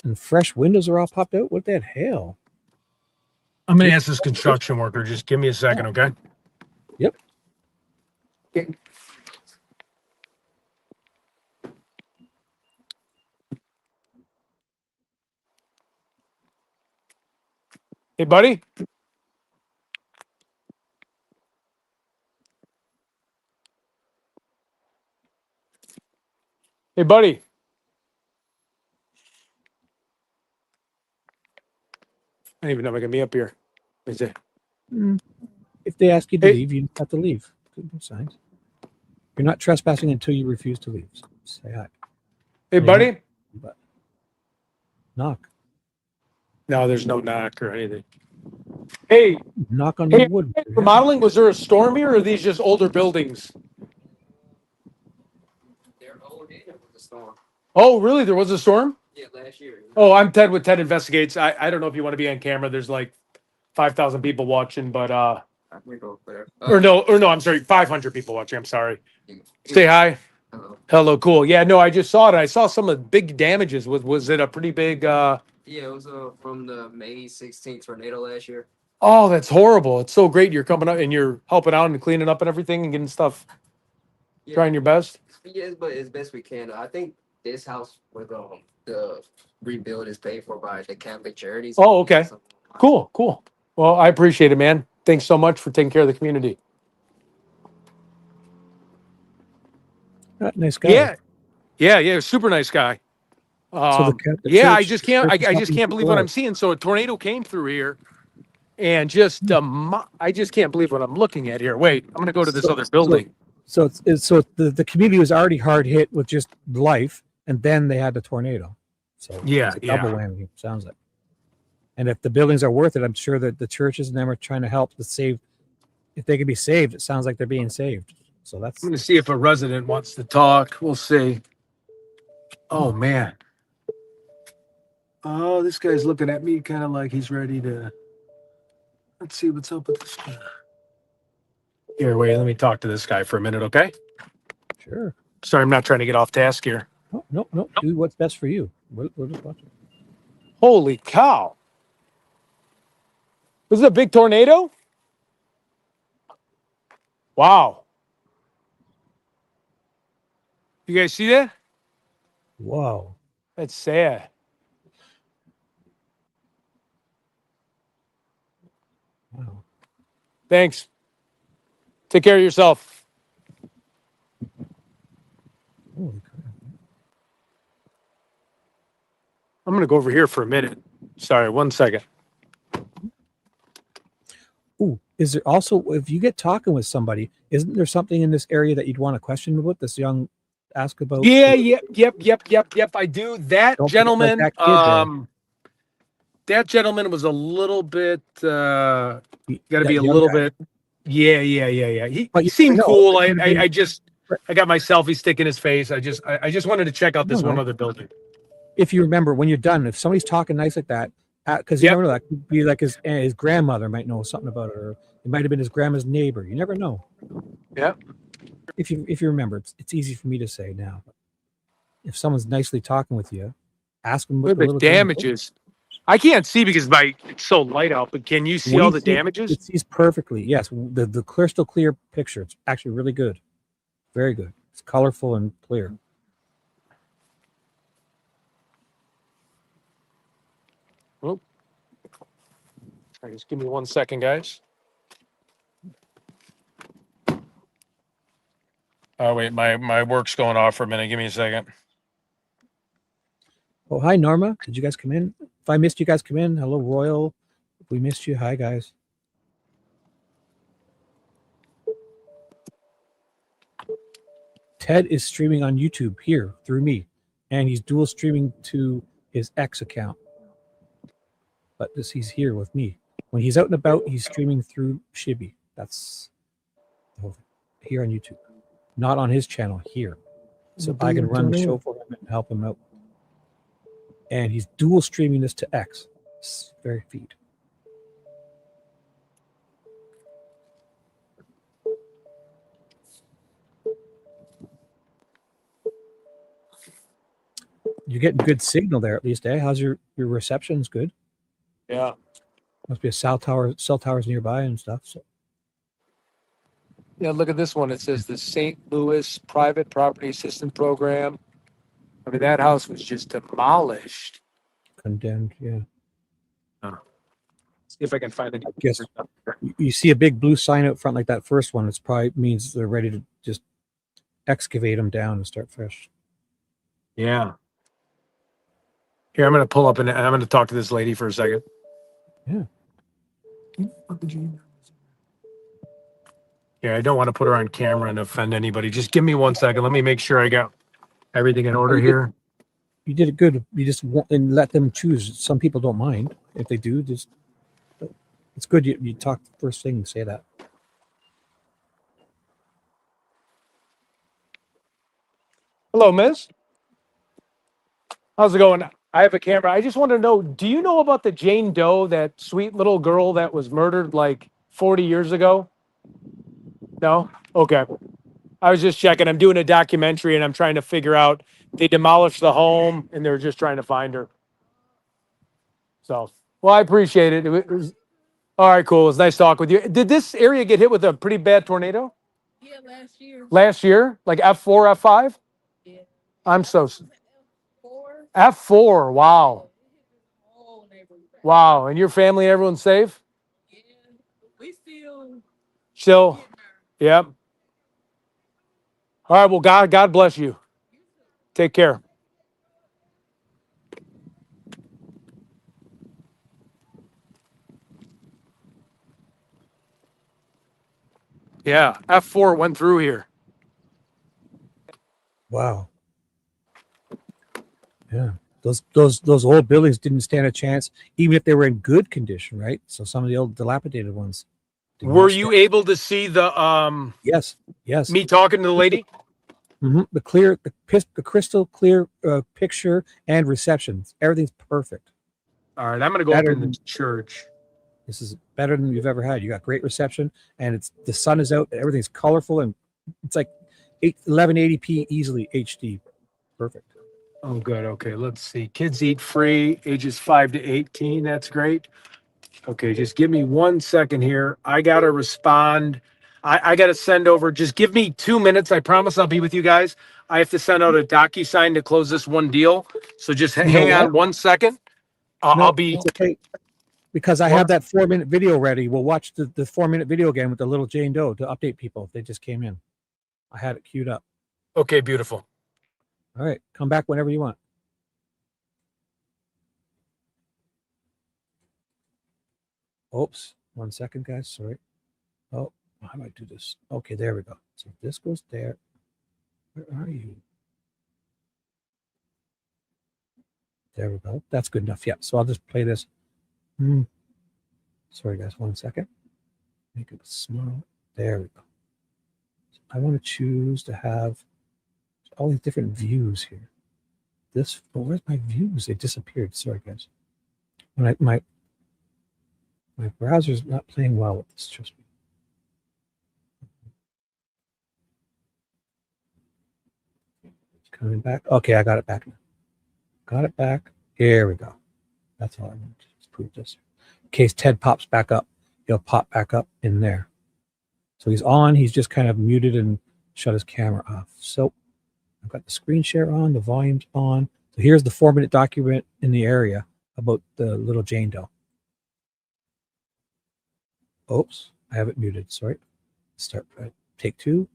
A: And fresh windows are all popped out. What the hell?
C: I'm going to ask this construction worker. Just give me a second, okay?
A: Yep.
C: Hey, buddy. Hey, buddy. I don't even know if I can be up here. Is it?
A: If they ask you to
C: Hey.
A: leave, you have to leave. Good signs. You're not trespassing until you refuse to leave. So say hi.
C: Hey, buddy.
A: But knock.
C: No, there's no knock or anything. Hey,
A: Knock on
C: hey,
A: your wood.
C: remodeling, was there a storm here or are these just older buildings? Oh, really? There was a storm?
I: Yeah, last year.
C: Oh, I'm Ted with Ted Investigates. I don't know if you want to be on camera. There's like 5,000 people watching, but
I: We go there.
C: or no, I'm sorry, 500 people watching. I'm sorry. Say hi. Hello, cool. Yeah, no, I just saw it. I saw some of the big damages. Was it a pretty big
I: Yeah, it was from the May 16th tornado last year.
C: Oh, that's horrible. It's so great you're coming up and you're helping out and cleaning up and everything and getting stuff,
I: Yeah.
C: trying your best.
I: Yes, but as best we can. I think this house with the rebuild is paid for by the Catholic Charities.
C: Oh, okay. Cool. Well, I appreciate it, man. Thanks so much for taking care of the community.
A: Nice guy.
C: Yeah. Super nice guy.
A: So the
C: yeah, I
A: church-
C: just can't.
A: church is
C: I just
A: helping
C: can't believe
A: people
C: what
A: out.
C: I'm seeing. So a tornado came through here, and just I just can't believe what I'm looking at here. Wait, I'm gonna go to this other building.
A: So the community was already hard hit with just life, and then they had the tornado. So
C: Yeah,
A: it's a double whammy. Sounds like. And if the buildings are worth it, I'm sure that the churches and them are trying to help to save. If they can be saved, it sounds like they're being saved. So that's.
C: I'm gonna see if a resident wants to talk. We'll see. Oh man. Oh, this guy's looking at me kind of like he's ready to. Let's see what's up with this guy. Here, wait. Let me talk to this guy for a minute, okay?
A: Sure.
C: Sorry, I'm not trying to get off task here.
A: No. Do what's best for you. We're just watching.
C: Holy cow! This is a big tornado. Wow. You guys see that?
A: Wow.
C: That's sad.
A: Wow.
C: Thanks. Take care of yourself.
A: Holy crap.
C: I'm going to go over here for a minute. Sorry, 1 second.
A: Ooh, is there also, if you get talking with somebody, isn't there something in this area that you'd want to question about? This young ask about?
C: Yeah, yep. I do. That
A: Don't forget
C: gentleman,
A: that kid there.
C: that gentleman was a little bit, got to
A: That
C: be a
A: young
C: little
A: guy?
C: bit. Yeah. He
A: But you
C: seemed
A: never know.
C: cool.
A: It could have
C: I
A: been-
C: just got my selfie stick in his face. I just wanted to check out this
A: No.
C: one other building.
A: If you remember, when you're done, if somebody's talking nice like that, because you never know, that could be like his grandmother might know something about it, or it might have been his grandma's neighbor. You never know.
C: Yeah.
A: If you remember, it's easy for me to say now. If someone's nicely talking with you, ask them
C: Look at the
A: little
C: damages. I can't see because it's so light out, but can you see all the damages?
A: It sees perfectly. Yes, the crystal clear picture. It's actually really good, very good. It's colorful and clear.
C: Oh. All right, just give me 1 second, guys. Oh wait, my work's going off for a minute. Give me a second.
A: Oh, hi Norma. Did you guys come in? If I missed you guys, come in. Hello Royal. If we missed you, hi guys. Ted is streaming on YouTube here through me, and he's dual streaming to his X account. But he's here with me. When he's out and about, he's streaming through Shibby. That's here on YouTube, not on his channel here. So I can run the show for him and help him out. And he's dual streaming this to X. It's very feed. You're getting good signal there, at least, eh? How's your reception's good?
C: Yeah.
A: Must be a cell towers nearby and stuff. So
C: Yeah, look at this one. It says the St. Louis Private Property Assistance Program. I mean, that house was just demolished.
A: condemned, yeah.
C: See if I can find it.
A: Yes. You see a big blue sign out front like that first one. It's probably means they're ready to just excavate them down and start fresh.
C: Yeah. Here, I'm going to pull up and I'm going to talk to this lady for a second.
A: Yeah.
C: Yeah, I don't want to put her on camera and offend anybody. Just give me 1 second. Let me make sure I got everything in order here.
A: You did it good. You just want and let them choose. Some people don't mind. If they do, just it's good you talk first thing and say that.
C: Hello, miss. How's it going? I have a camera. I just want to know, do you know about the Jane Doe, that sweet little girl that was murdered like 40 years ago? No? Okay. I was just checking. I'm doing a documentary and I'm trying to figure out, they demolished the home and they're just trying to find her. So, well, I appreciate it. It was, all right, cool. It was nice talking with you. Did this area get hit with a pretty bad tornado?
T: Yeah, last year.
C: Last year? Like F4, F5?
T: Yeah.
C: I'm so, F4. Wow. Wow. And your family, everyone's safe? Still. Yep. All right. Well, God bless you. Take care. Yeah. F4 went through here.
A: Wow. Yeah. Those old buildings didn't stand a chance, even if they were in good condition, right? So some of the old dilapidated ones.
C: Were you able to see the
A: Yes.
C: me talking to the lady?
A: The crystal clear picture and receptions. Everything's perfect.
C: All right, I'm gonna go up in the church.
A: This is better than you've ever had. You got great reception, and the sun is out. Everything's colorful, and it's like 1180p easily HD. Perfect.
C: Oh, good. Okay, let's see. Kids eat free, ages 5 to 18. That's great. Okay, just give me 1 second here. I gotta respond. I gotta send over. Just give me 2 minutes. I promise I'll be with you guys. I have to send out a DocuSign to close this one deal. So just hang on 1 second. I'll be.
A: It's okay. Because I have that 4-minute video ready. We'll watch the 4-minute video again with the little Jane Doe to update people if they just came in. I had it queued up.
C: Okay, beautiful.
A: All right, come back whenever you want. Oops, 1 second, guys. Sorry. Oh, how do I do this? Okay, there we go. So this goes there. Where are you? There we go. That's good enough. Yeah. So I'll just play this. Sorry, guys. 1 second. Make it small. There we go. So I want to choose to have all these different views here. This, where's my views? They disappeared. Sorry, guys. When my browser's not playing well with this. Trust me. It's coming back. Okay, I got it back now. Got it back. Here we go. That's all I want to just prove this. In case Ted pops back up, he'll pop back up in there. So he's on. He's just kind of muted and shut his camera off. So I've got the screen share on. The volume's on. So here's the 4-minute document in the area about the little Jane Doe. Oops, I have it muted. Sorry. Start. Take 2.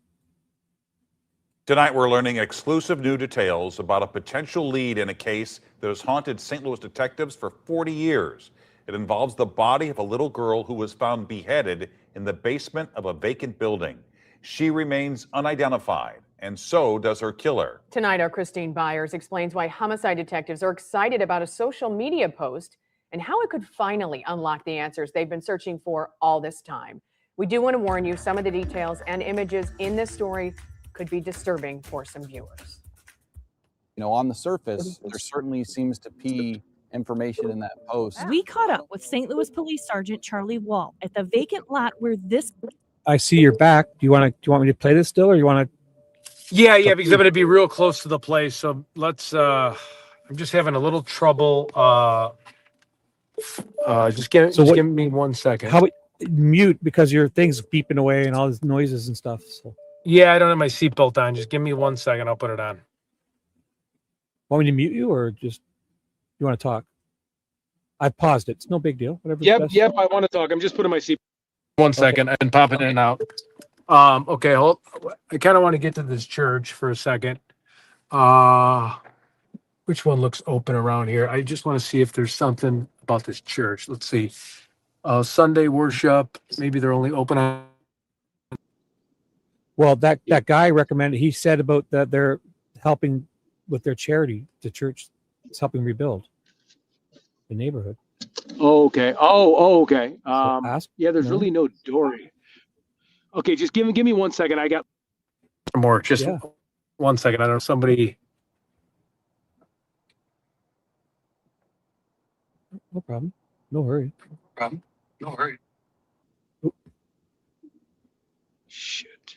K: Tonight, we're learning exclusive new details about a potential lead in a case that has haunted St. Louis detectives for 40 years. It involves the body of a little girl who was found beheaded in the basement of a vacant building. She remains unidentified, and so does her killer.
L: Tonight, our Christine Byers explains why homicide detectives are excited about a social media post and how it could finally unlock the answers they've been searching for all this time. We do want to warn you, some of the details and images in this story could be disturbing for some viewers.
F: You know, on the surface, there certainly seems to be information in that post.
N: We caught up with St. Louis Police Sergeant Charlie Wall at the vacant lot where this.
A: I see you're back. Do you want me to play this still, or you want to?
C: Yeah, because I'm going to be real close to the place. So let's. I'm just having a little trouble. Just give me 1 second.
A: How about mute because your thing's beeping away and all these noises and stuff. So.
C: Yeah, I don't have my seatbelt on. Just give me 1 second. I'll put it on.
A: Want me to mute you, or just you want to talk? I paused it. It's no big deal. Whatever.
C: Yep. I want to talk. I'm just putting my seat. 1 second and popping in and out. Okay. I kind of want to get to this church for a second. Which one looks open around here? I just want to see if there's something about this church. Let's see. Sunday worship. Maybe they're only open on.
A: Well, that guy recommended. He said about that they're helping with their charity. The church is helping rebuild the neighborhood.
B: Oh, okay. Okay. Yeah, there's
A: No.
B: really no door. Okay, just give me 1 second. I got
C: More. Just 1 second. I don't know somebody.
A: No problem. No hurry.
B: Shit.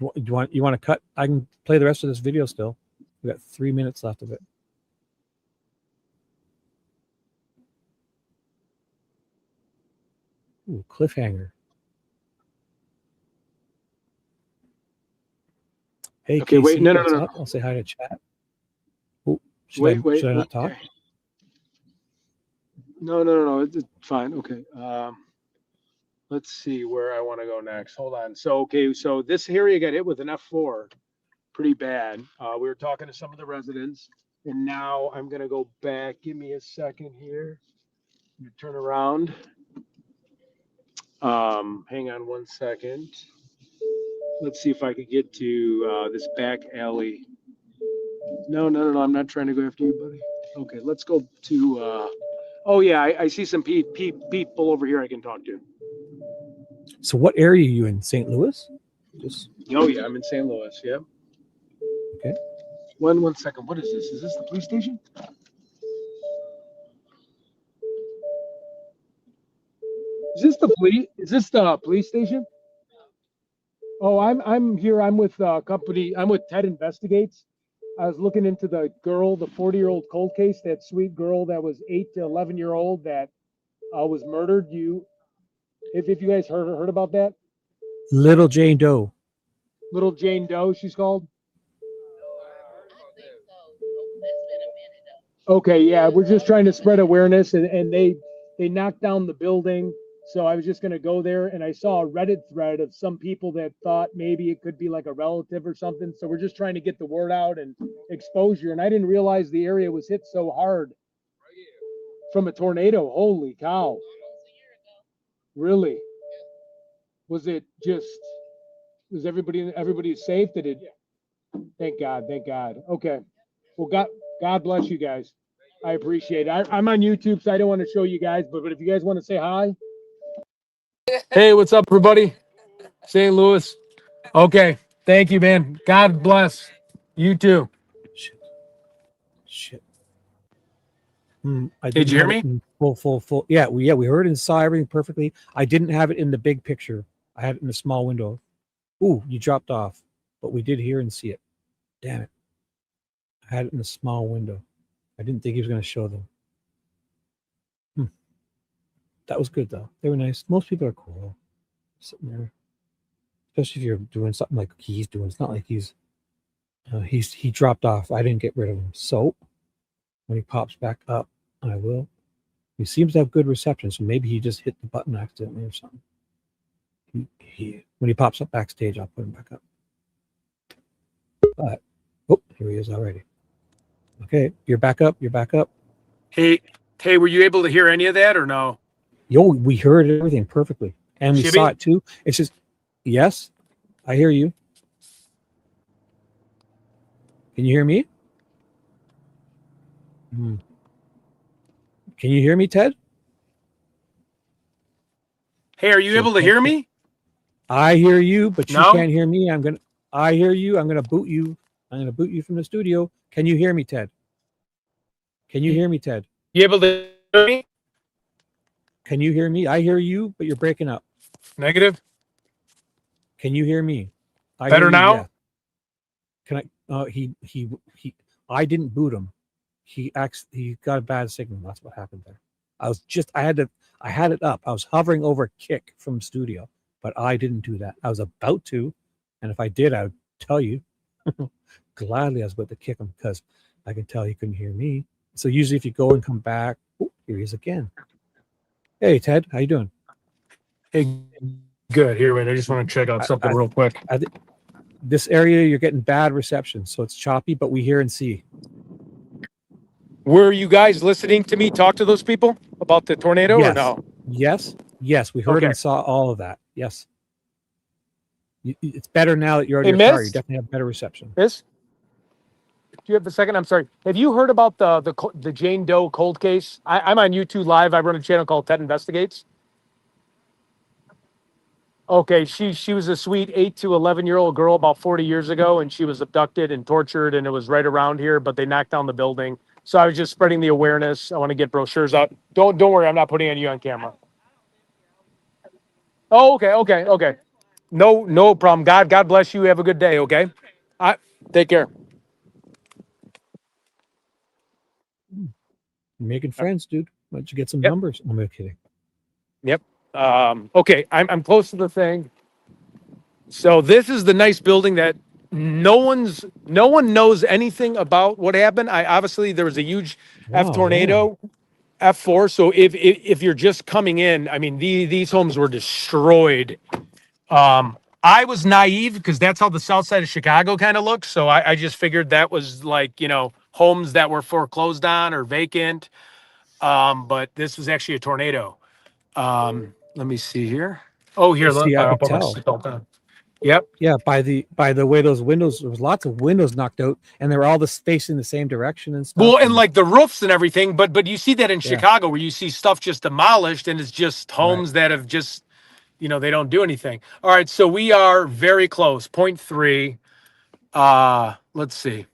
A: You want to cut? I can play the rest of this video still. We got 3 minutes left of it. Ooh, cliffhanger. Hey,
B: Okay,
A: Casey,
B: wait, no.
A: what's up? I'll say hi to chat. Should I not talk?
D: Okay. No. It's fine. Okay. Let's see where I want to go next. Hold on. So this area got hit with an F4 pretty bad. We were talking to some of the residents, and now I'm gonna go back. Give me a second here. Turn around. Hang on 1 second. Let's see if I could get to this back alley. No. I'm not trying to go after you, buddy. Okay, let's go to. Oh yeah, I see some people over here I can talk to.
A: So what area are you in? St. Louis?
D: Oh yeah, I'm in St. Louis. Yep.
A: Okay.
D: 1 second. What is this? Is this the police station? Is this the police station? Oh, I'm here. I'm with company. I'm with Ted Investigates. I was looking into the 40-year-old cold case, that sweet girl that was 8 to 11-year-old that was murdered. If you guys heard about that?
A: Little Jane Doe.
D: Little Jane Doe, she's called. Okay, yeah, we're just trying to spread awareness, and they knocked down the building. So I was just going to go there, and I saw a Reddit thread of some people that thought maybe it could be like a relative or something. So we're just trying to get the word out and exposure. And I didn't realize the area was hit so hard from a tornado. Holy cow. Really? Was everybody safe? Thank God. Okay. Well, God bless you guys. I appreciate it. I'm on YouTube, so I don't want to show you guys, but if you guys want to say hi. Hey, what's up, everybody? St. Louis. Okay. Thank you, man. God bless. You too.
A: Shit.
D: Did you hear me?
A: Full. Yeah, we heard and saw everything perfectly. I didn't have it in the big picture. I had it in the small window. Ooh, you dropped off, but we did hear and see it. Damn it. I had it in the small window. I didn't think he was going to show them. That was good, though. They were nice. Most people are cool. Sitting there. Especially if you're doing something like he's doing. It's not like he dropped off. I didn't get rid of him. So when he pops back up, I will. He seems to have good reception, so maybe he just hit the button accidentally or something. When he pops up backstage, I'll put him back up. But here he is already. Okay, you're back up.
D: Hey, were you able to hear any of that or no?
A: Yo, we heard everything perfectly, and we
D: Shibby?
A: saw it too. It's just, yes, I hear you. Can you hear me? Can you hear me, Ted?
D: Hey, are you able to hear me?
A: I hear you, but you
D: No?
A: can't hear me. I hear you. I'm gonna boot you. I'm gonna boot you from the studio. Can you hear me, Ted? You
D: able to hear me?
A: Can you hear me? I hear you, but you're breaking up.
D: Negative.
A: Can you hear me? I
D: Better
A: hear you,
D: now?
A: yeah. Can I? I didn't boot him. He got a bad signal. That's what happened there. I had it up. I was hovering over Kick from studio, but I didn't do that. I was about to, and if I did, I would tell you. Gladly, I was about to kick him because I could tell he couldn't hear me. So usually, if you go and come back, here he is again. Hey, Ted, how you doing?
D: Hey, good. Here, wait. I just want to check out something real quick.
A: This area, you're getting bad reception, so it's choppy, but we hear and see.
D: Were you guys listening to me talk to those people about the tornado or no?
A: Yes. We heard and saw all of that. Yes. It's better now that you're in your car. You definitely have better reception.
D: Miss? Do you have a second? I'm sorry. Have you heard about the Jane Doe cold case? I'm on YouTube Live. I run a channel called Ted Investigates. Okay, she was a sweet 8 to 11-year-old girl about 40 years ago, and she was abducted and tortured, and it was right around here, but they knocked down the building. So I was just spreading the awareness. I want to get brochures out. Don't worry, I'm not putting you on camera. Oh, okay. No problem. God bless you. Have a good day, okay? Take care.
A: You're making friends, dude. Why don't you get some numbers? I'm not kidding.
D: Yep. Okay, I'm close to the thing. So this is the nice building that
C: no one knows anything about what happened. Obviously there was a huge F tornado, F4. So if you're just coming in, I mean, these homes were destroyed. I was naive because that's how the south side of Chicago kind of looks. So I just figured that was like, homes that were foreclosed on or vacant. But this was actually a tornado. Let me see here. Oh, here,
A: See, I
C: I'll
A: could
C: put my
A: tell.
C: seatbelt down. Yep.
A: Yeah, by the way those windows, there was lots of windows knocked out, and they were all facing the same direction and stuff.
C: Well, and like the roofs and everything, but you see that in
A: Yeah.
C: Chicago where you see stuff just demolished and it's just homes that have just, they don't do anything. All right, so we are very close. 0.3. Let's see.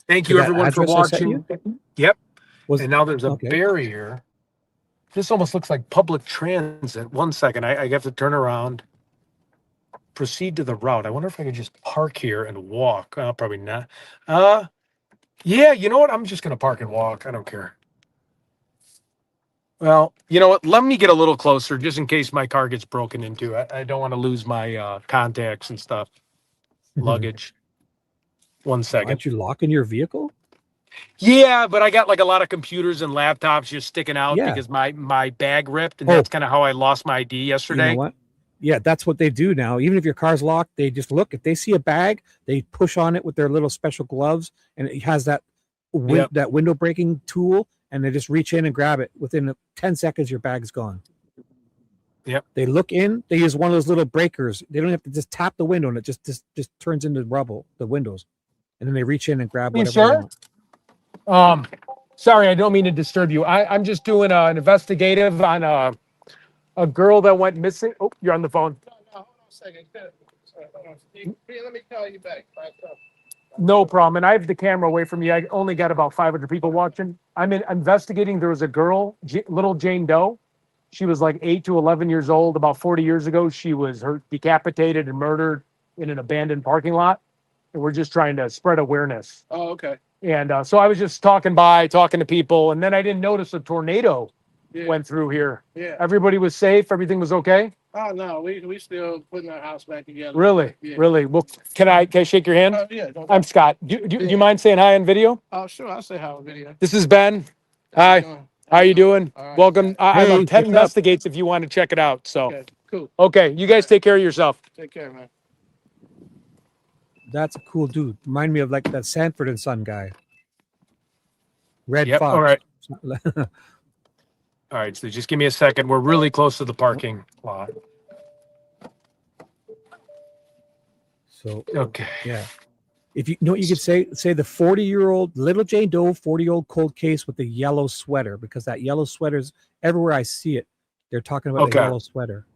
C: Thank
A: To
C: you
A: that
C: everyone for
A: address I sent
C: watching.
A: you?
C: Yep. And now there's a
A: okay.
C: barrier. This almost looks like public transit. 1 second, I have to turn around. Proceed to the route. I wonder if I could just park here and walk. Probably not. Yeah, you know what? I'm just gonna park and walk. I don't care. Well, you know what? Let me get a little closer just in case my car gets broken into. I don't want to lose my contacts and stuff. Luggage. 1 second.
A: Aren't you locking your vehicle?
C: Yeah, but I got like a lot of computers and laptops just sticking out
A: Yeah.
C: because my bag ripped, and that's kind of how I lost my ID yesterday.
A: You know what? Yeah, that's what they do now. Even if your car's locked, they just look. If they see a bag, they push on it with their little special gloves, and it has that that window breaking tool, and they just reach in and grab it. Within 10 seconds, your bag's gone.
C: Yep.
A: They look in. They use one of those little breakers. They don't have to just tap the window, and it just turns into rubble. The windows, and then they reach in and grab whatever they want.
C: Sorry, I don't mean to disturb you. I'm just doing an investigative on a girl that went missing. Oh, you're on the phone.
O: No, hold on a second. Sorry, hold on. Here, let me call you back.
C: No problem. And I have the camera away from you. I only got about 500 people watching. I'm investigating. There was a girl, little Jane Doe. She was like 8 to 11 years old. About 40 years ago, she was decapitated and murdered in an abandoned parking lot. And we're just trying to spread awareness.
O: Oh, okay.
C: And so I was just talking to people, and then I didn't notice a tornado went through here.
O: Yeah.
C: Everybody was safe. Everything was okay.
O: Oh no, we still putting our house back together.
C: Really,
O: Yeah.
C: really. Well, can I shake your hand?
O: Yeah.
C: I'm Scott. Do you mind saying hi on video?
O: Oh sure, I'll say hi on video.
C: This is Ben. Hi. How you doing? Welcome. I'm on 10 Investigates if you want to check it out. So.
O: Okay, cool.
C: Okay, you guys take care of yourself.
O: Take care, man.
A: That's a cool dude. Remind me of like that Sanford and Son guy. Red
C: Yep.
A: Fox.
C: All right. All right. So just give me a second. We're really close to the parking lot.
A: So
C: okay.
A: Yeah. If you know what you could say the 40-year-old little Jane Doe 40-year-old cold case with the yellow sweater, because that yellow sweater's everywhere I see it. They're talking about the yellow sweater.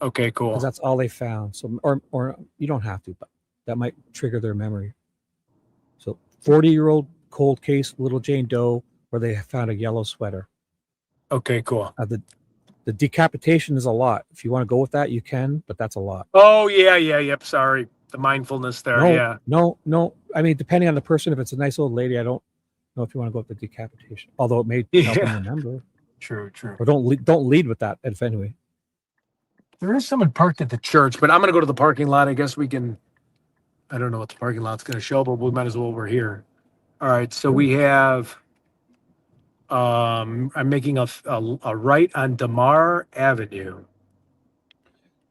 C: Okay, cool.
A: Because that's all they found. So or you don't have to, but that might trigger their memory. So 40-year-old cold case, little Jane Doe, where they found a yellow sweater.
C: Okay, cool.
A: The decapitation is a lot. If you want to go with that, you can, but that's a lot.
C: Oh yeah, yep. Sorry, the mindfulness there. Yeah.
A: No. I mean, depending on the person, if it's a nice old lady, I don't know if you want to go with the decapitation. Although it may help them remember.
C: True.
A: Or don't lead with that. If anyway.
C: There is someone parked at the church, but I'm gonna go to the parking lot. I guess we can. I don't know what the parking lot's gonna show, but we might as well. We're here. All right. So we have. I'm making a right on Damar Avenue.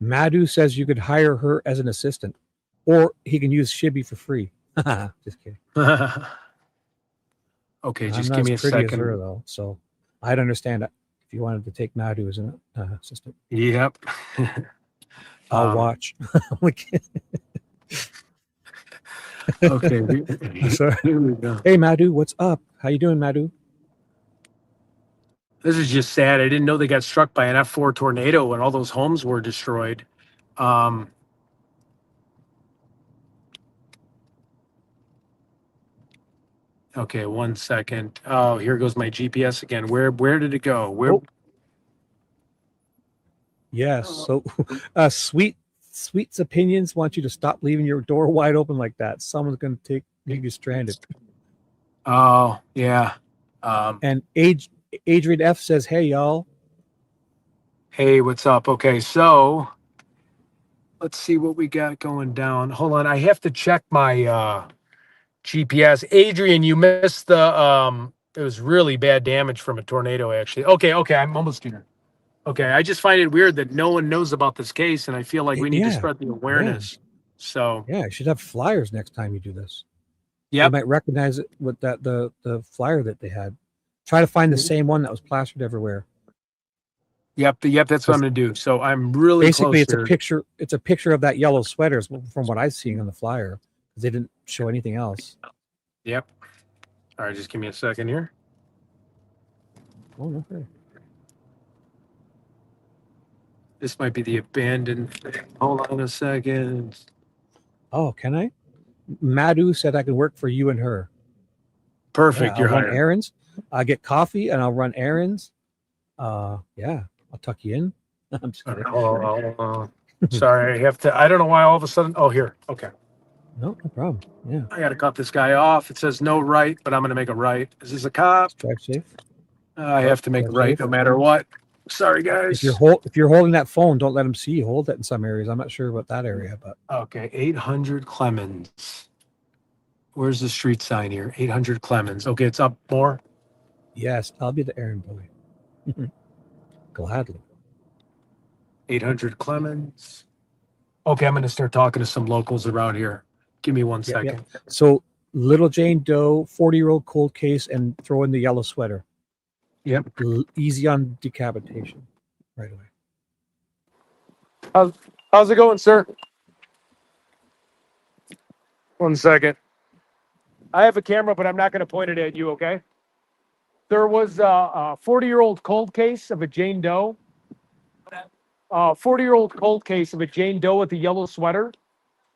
A: Madhu says you could hire her as an assistant, or he can use Shibby for free. Just kidding.
C: Okay,
A: I'm
C: just
A: not
C: give me a
A: as pretty as
C: second.
A: her, though, so I'd understand it if you wanted to take Madhu as an assistant.
C: Yep.
A: I'll watch.
C: Okay.
A: Sorry.
C: Here we go.
A: Hey, Madhu, what's up? How you doing, Madhu?
C: This is just sad. I didn't know they got struck by an F4 tornado and all those homes were destroyed. Okay, 1 second. Oh, here goes my GPS again. Where did it go? Where?
A: Yes. So, Sweet's opinions want you to stop leaving your door wide open like that. Someone's going to leave you stranded.
C: Oh, yeah.
A: And Adrian F says, "Hey, y'all."
C: Hey, what's up? Okay, so Let's see what we got going down. Hold on, I have to check my GPS. Adrian, you missed the it was really bad damage from a tornado, actually. Okay, I'm almost here. Okay, I just find it weird that no one knows about this case, and I feel like we need to spread the awareness. So
A: yeah, I should have flyers next time you do this.
C: Yeah,
A: you might recognize it with that the flyer that they had. Try to find the same one that was plastered everywhere.
C: Yep, that's what I'm gonna do. So I'm really
A: basically
C: close here.
A: It's a picture of that yellow sweater from what I've seen on the flyer. They didn't show anything else.
C: Yep. All right, just give me a second here.
A: Oh, no.
C: This might be the abandoned. Hold on a second.
A: Oh, can I? Madhu said I could work for you and her.
C: Perfect.
A: Yeah,
C: You're
A: I'll run
C: hired.
A: errands. I get coffee and I'll run errands. Yeah, I'll tuck you in. I'm just kidding.
C: Sorry, I have to. I don't know why all of a sudden. Oh, here. Okay.
A: No problem. Yeah.
C: I got to cut this guy off. It says no right, but I'm going to make a right. Is this a cop?
A: Drive safe.
C: I have to make a right no matter what. Sorry, guys.
A: If you're holding that phone, don't let them see you. Hold it in some areas. I'm not sure about that area, but
C: Okay, 800 Clemens. Where's the street sign here? 800 Clemens. Okay, it's up more.
A: yes, I'll be the errand boy. Gladly.
C: 800 Clemens. Okay, I'm going to start talking to some locals around here. Give me one
A: Yep,
C: second.
A: yep. So little Jane Doe, 40-year-old cold case, and throw in the yellow sweater.
C: Yep.
A: Easy on decapitation right away.
C: How's it going, sir? One second. I have a camera, but I'm not going to point it at you, okay? There was a 40-year-old cold case of a Jane Doe. 40-year-old cold case of a Jane Doe with a yellow sweater.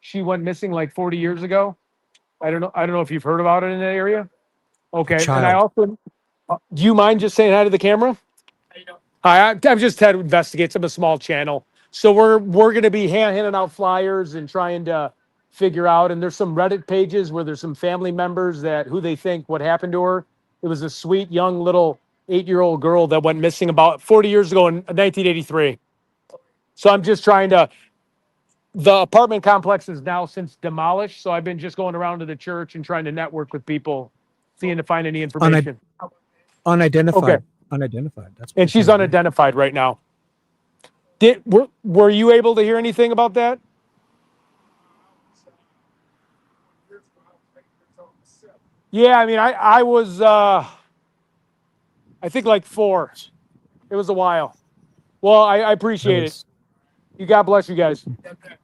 C: She went missing like 40 years ago. I don't know if you've heard about it in that area. Okay, and I also. Do you mind just saying hi to the camera? Hi, I'm just Ted Investigates. I'm a small channel, so we're going to be handing out flyers and trying to figure out. And there's some Reddit pages where there's some family members who they think what happened to her. It was a sweet young little 8-year-old girl that went missing about 40 years ago in 1983. So I'm just trying to. The apartment complex is now since demolished, so I've been just going around to the church and trying to network with people, seeing to find any information.
A: Unidentified.
C: Okay.
A: Unidentified. That's
C: And she's unidentified right now. Were you able to hear anything about that? Yeah, I mean, I was, I think like 4. It was a while. Well, I appreciate it. You God bless you guys.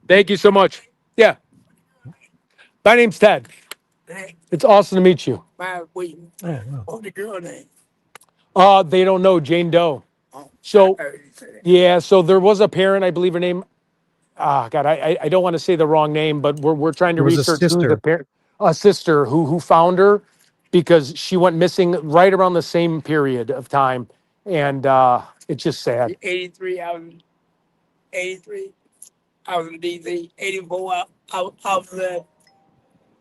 C: Thank you so much. Yeah. My name's Ted. It's awesome to meet you.
T: What's the girl name?
C: They don't know Jane Doe. So, yeah, so there was a parent, I believe her name. God, I don't want to say the wrong name, but we're trying to
A: There was a
C: research who the
A: sister.
C: parent, a sister who found her because she went missing right around the same period of time, and it's just sad.
T: 83, I was in DC. 84, I was in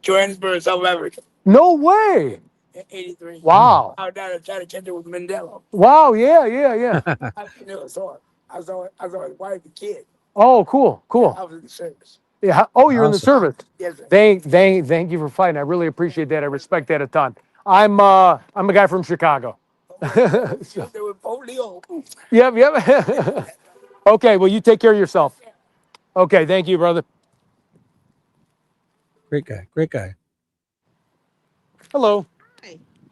T: Johannesburg, South Africa.
C: No way.
T: 83.
C: Wow.
T: I was down there trying to catch up with Mandela.
C: Wow. Yeah.
T: I never saw it. I saw his wife and kid.
C: Oh, cool.
T: I was in the service.
C: Yeah. Oh, you're in the service.
T: Yes, sir.
C: Thank you for fighting. I really appreciate that. I respect that a ton. I'm a guy from Chicago. So-
T: There was polio.
C: Yep. Okay. Well, you take care of yourself. Okay. Thank you, brother.
A: Great guy.
C: Hello.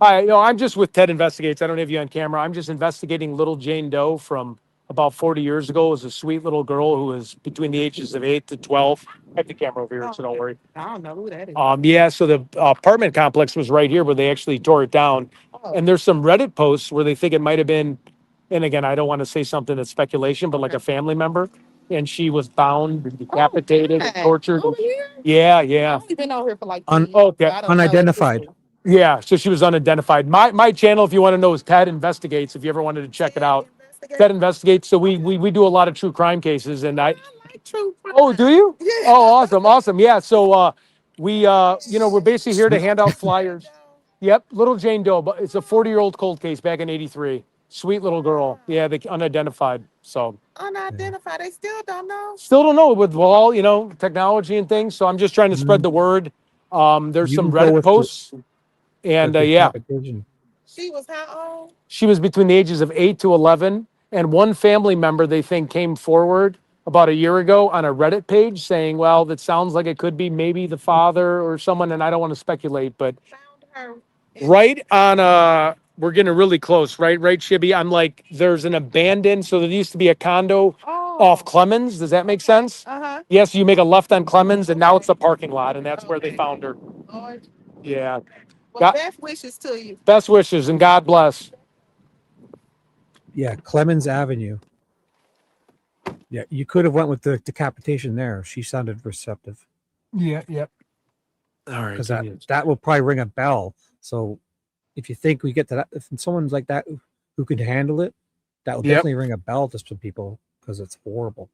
C: Hi. I'm just with Ted Investigates. I don't have you on camera. I'm just investigating little Jane Doe from about 40 years ago. It was a sweet little girl who was between the ages of 8 to 12. I have the camera over here, so don't worry.
T: I don't know who that is.
C: Yeah, so the apartment complex was right here where they actually tore it down. And there's some Reddit posts where they think it might have been, and again, I don't want to say something that's speculation, but like a family member. And she was bound, and decapitated, and tortured.
T: Over here?
C: Yeah.
T: I've only been out here for like 3 years.
C: Okay.
T: I don't know.
A: Unidentified.
C: Yeah, so she was unidentified. My channel, if you want to know, is Ted Investigates. If you ever wanted to check it out, Ted Investigates. So we do a lot of true crime cases, and I
T: like true crime.
C: Oh, do you?
T: Yeah.
C: Oh, awesome. Yeah. So we're basically here to hand out flyers. Yep, little Jane Doe, but it's a 40-year-old cold case back in '83. Sweet little girl. Yeah, the unidentified. So
O: Unidentified. They still don't know.
C: still don't know with all, technology and things. So I'm just trying to spread the word. There's
A: You
C: some
A: can go
C: Reddit
A: with
C: posts. And yeah,
A: decapitation.
O: She was how old?
C: she was between the ages of 8 to 11. And one family member, they think, came forward about a year ago on a Reddit page saying, well, that sounds like it could be maybe the father or someone. And I don't want to speculate, but right on, we're getting really close, right, Shibby? I'm like, there's an abandoned, so there used to be a condo off Clemens. Does that make sense?
O: Uh-huh.
C: Yes, you make a left on Clemens, and now it's a parking lot, and that's where they found her.
O: Lord.
C: Yeah.
O: Well, best wishes to you.
C: Best wishes, and God bless.
A: Yeah, Clemens Avenue. Yeah, you could have went with the decapitation there. She sounded receptive.
C: Yeah, yep. All right.
A: Because that will probably ring a bell. So if you think we get to that, if someone's like that who could handle it, that will definitely ring a bell to some people because it's horrible.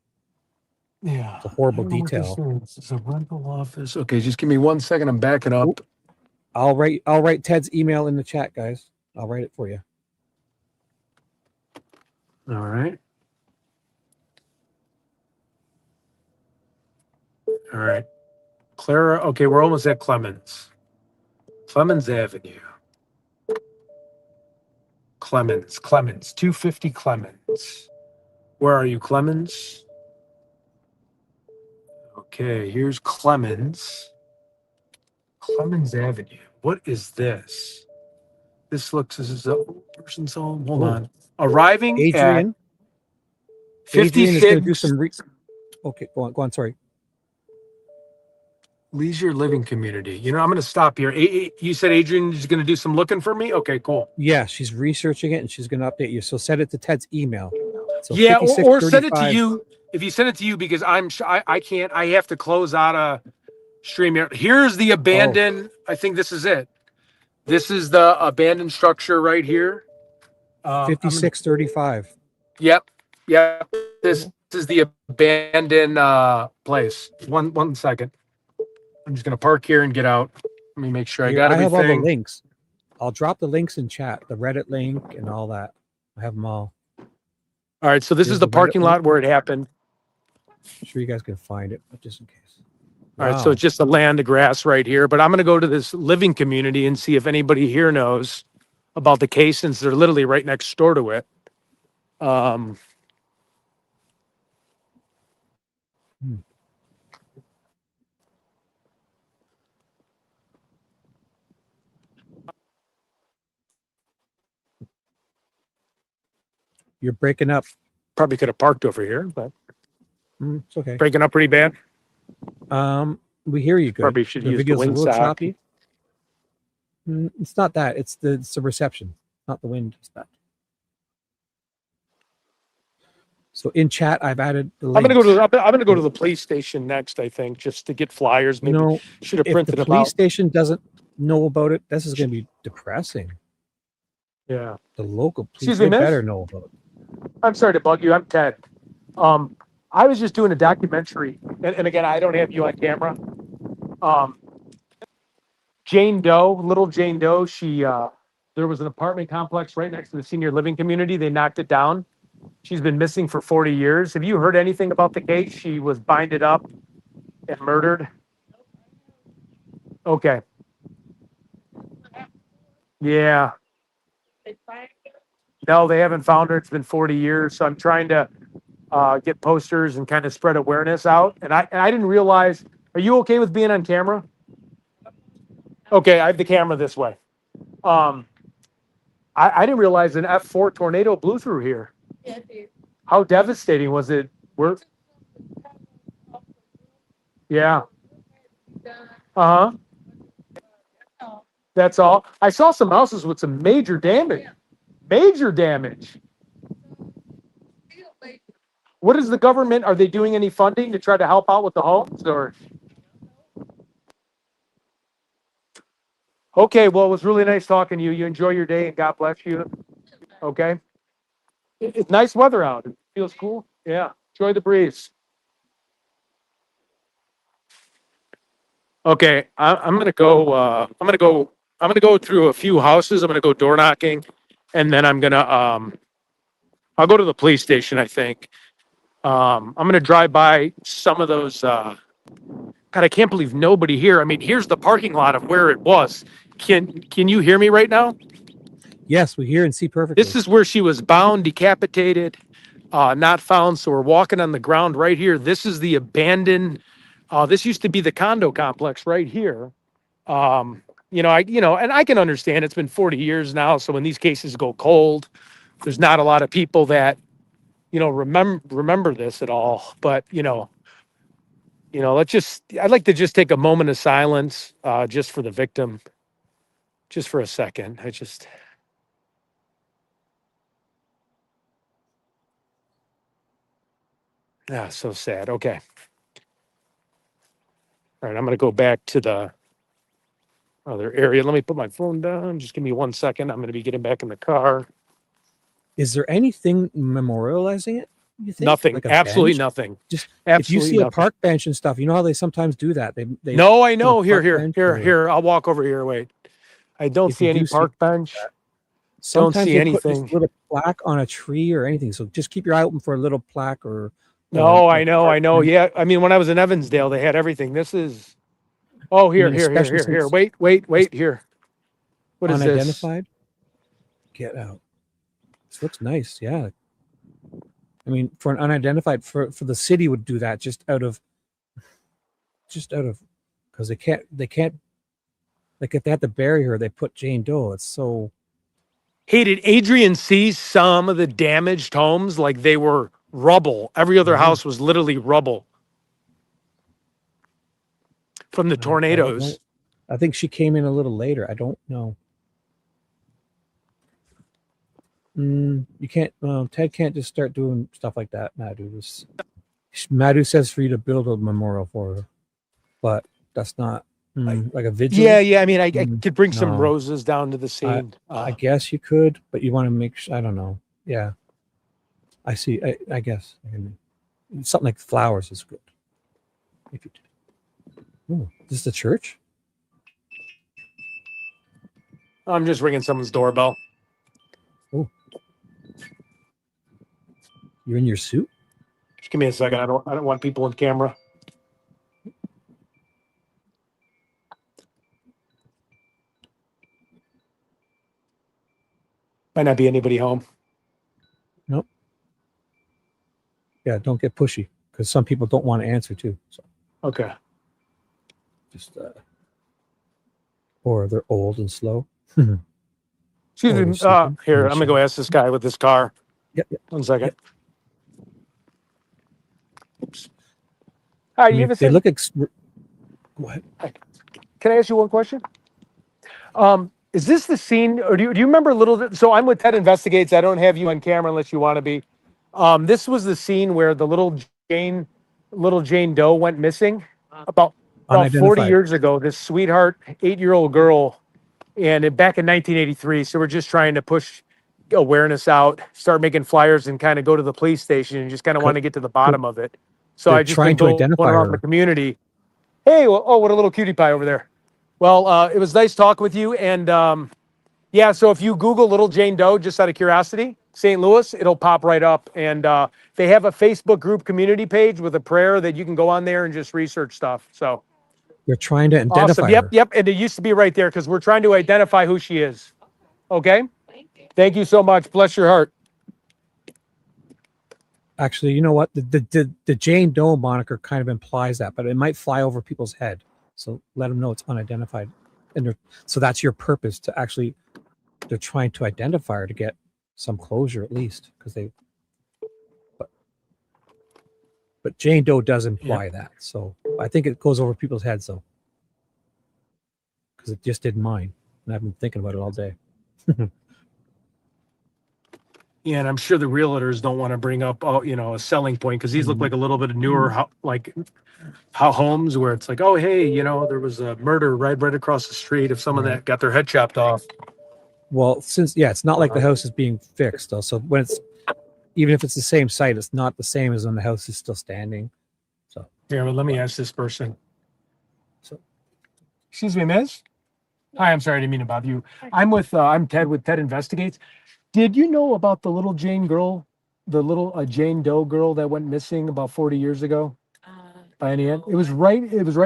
C: Yeah.
A: It's a horrible detail.
C: It's a rental office. Okay, just give me 1 second. I'm backing up.
A: Oop. I'll write Ted's email in the chat, guys. I'll write it for you.
C: All right. All right. Clara. Okay, we're almost at Clemens. Clemens Avenue. Clemens, 250 Clemens. Where are you, Clemens? Okay, here's Clemens. Clemens Avenue. What is this? This looks as a person's home. Hold on. Arriving
A: Adrian.
C: at 56.
A: Adrian is going to do some. Okay, go on. Sorry.
C: Leisure living community. I'm going to stop here. You said Adrian is going to do some looking for me? Okay, cool.
A: Yeah, she's researching it and she's going to update you. So send it to Ted's email. So
C: yeah, or send it to you. If you send it to you, because I can't, I have to close out a stream here. Here's the abandoned. I think this is it. This is the abandoned structure right here.
A: 5635.
C: Yep. This is the abandoned place. One second. I'm just gonna park here and get out. Let me make sure I got everything.
A: I have all the links. I'll drop the links in chat, the Reddit link and all that. I have them all.
C: All right, so this is the parking lot where it happened.
A: I'm sure you guys can find it, but just in case.
C: All right, so it's just the land, the grass right here. But I'm going to go to this living community and see if anybody here knows about the case, since they're literally right next door to it.
A: You're breaking up.
C: Probably could have parked over here, but
A: it's okay.
C: Breaking up pretty bad.
A: We hear you good.
C: Probably should
A: the
C: use the
A: video's a
C: wind
A: little
C: sock.
A: choppy. It's not that. It's the reception, not the wind. It's that. So in chat, I've added the links.
C: I'm gonna go to the police station next, I think, just to get flyers. Maybe should have printed them out.
A: If the police station doesn't know about it, this is going to be depressing.
C: Yeah.
A: The local police
C: Excuse me, miss?
A: better know about it.
C: I'm sorry to bug you. I'm Ted. I was just doing a documentary, and again, I don't have you on camera. Jane Doe, little Jane Doe, she there was an apartment complex right next to the senior living community. They knocked it down. She's been missing for 40 years. Have you heard anything about the case? She was binded up and murdered. Okay. Yeah. No, they haven't found her. It's been 40 years. So I'm trying to get posters and kind of spread awareness out. And I didn't realize, are you okay with being on camera? Okay, I have the camera this way. I didn't realize an F4 tornado blew through here. How devastating was it? Yeah. Uh-huh. That's all. I saw some houses with some major damage. Major damage. What is the government? Are they doing any funding to try to help out with the homes, or? Okay, well, it was really nice talking to you. You enjoy your day and God bless you. Okay. It's nice weather out. It feels cool. Yeah. Enjoy the breeze. Okay. I'm gonna go through a few houses. I'm gonna go door knocking, and then I'm gonna I'll go to the police station, I think. I'm going to drive by some of those. God, I can't believe nobody here. I mean, here's the parking lot of where it was. Can you hear me right now?
A: Yes, we hear and see perfectly.
C: This is where she was bound, decapitated, not found. So we're walking on the ground right here. This is the abandoned. This used to be the condo complex right here. And I can understand it's been 40 years now. So when these cases go cold, there's not a lot of people that, remember this at all. But, I'd like to just take a moment of silence just for the victim, just for a second. So sad. Okay. All right. I'm going to go back to the other area. Let me put my phone down. Just give me 1 second. I'm going to be getting back in the car.
A: Is there anything memorializing it? You think?
C: Nothing.
A: Like a
C: Absolutely
A: bench?
C: nothing.
A: Just
C: absolutely
A: if you see
C: nothing.
A: a park bench and stuff, you know how they sometimes do that. They
C: No, I
A: put a
C: know.
A: park bench or-
C: Here. I'll walk over here. Wait. I don't
A: If
C: see
A: you
C: any
A: do see
C: park bench.
A: that,
C: Don't
A: sometimes
C: see
A: they put
C: anything.
A: just a little plaque on a tree or anything. So just keep your eye open for a little plaque or.
C: No,
A: like
C: I know.
A: park bench.
C: Yeah. I mean, when I was in Evansdale, they had everything. This is. Oh, here.
A: especially
C: Here.
A: since
C: Wait. Here. What is this?
A: unidentified. Get out. This looks nice. Yeah. I mean, for an unidentified, for the city would do that just out of, because they can't, like if they had to bury her, they put Jane Doe. It's so.
C: Hey, did Adrian see some of the damaged homes? Like they were rubble. Every other house was literally rubble from the
A: I don't know.
C: tornadoes.
A: I think she came in a little later. I don't know. You can't. Ted can't just start doing stuff like that. Madhu says for you to build a memorial for her, but that's not like a vigil.
C: Yeah. I mean, I could bring some
A: no.
C: roses down to the scene.
A: I guess you could, but you want to make sure. I don't know. Yeah, I see. I guess something like flowers is good. If you do. Ooh, is this the church?
C: I'm just ringing someone's doorbell.
A: Oh, you're in your suit?
C: Just give me a second. I don't want people on camera. Might not be anybody home.
A: Nope. Yeah, don't get pushy because some people don't want to answer too. So
C: okay.
A: Just or they're old and slow.
C: Excuse me. Here, I'm gonna go ask this guy with this car.
A: Yep.
C: 1 second. Oops. Hi, you ever
A: they
C: seen?
A: look. Go ahead.
C: Can I ask you one question? Is this the scene, or do you remember little? So I'm with Ted Investigates. I don't have you on camera unless you want to be. This was the scene where the little Jane Doe went missing about 40 years ago. This sweetheart 8-year-old girl, and back in 1983. So we're just trying to push awareness out, start making flyers, and kind of go to the police station and just kind of want to get to the bottom of it. So I just
A: trying to identify
C: around
A: her.
C: the community. Hey, what a little cutie pie over there. Well, it was nice talking with you. And yeah, so if you Google little Jane Doe, just out of curiosity, St. Louis, it'll pop right up. And they have a Facebook group community page with a prayer that you can go on there and just research stuff. So
A: You're trying to identify
C: awesome.
A: her.
C: Yep. And it used to be right there because we're trying to identify who she is. Okay. Thank you so much. Bless your heart.
A: Actually, you know what? The Jane Doe moniker kind of implies that, but it might fly over people's head. So let them know it's unidentified. And so that's your purpose to actually, they're trying to identify her to get some closure at least. Because but Jane Doe does imply that. So I think it goes over people's heads though. Because it just did mine. And I've been thinking about it all day.
C: Yeah, and I'm sure the realtors don't want to bring up, a selling point because these look like a little bit of newer, how homes where it's like, oh, hey, there was a murder right across the street of someone that got their head chopped off.
A: Well, it's not like the house is being fixed though. So when even if it's the same site, it's not the same as when the house is still standing. So
C: here, let me ask this person. So, excuse me, Miss. Hi, I'm sorry, I didn't mean to bother you. I'm Ted with Ted Investigates. Did you know about the little Jane girl little Jane Doe girl that went missing about 40 years ago? By any end? It was right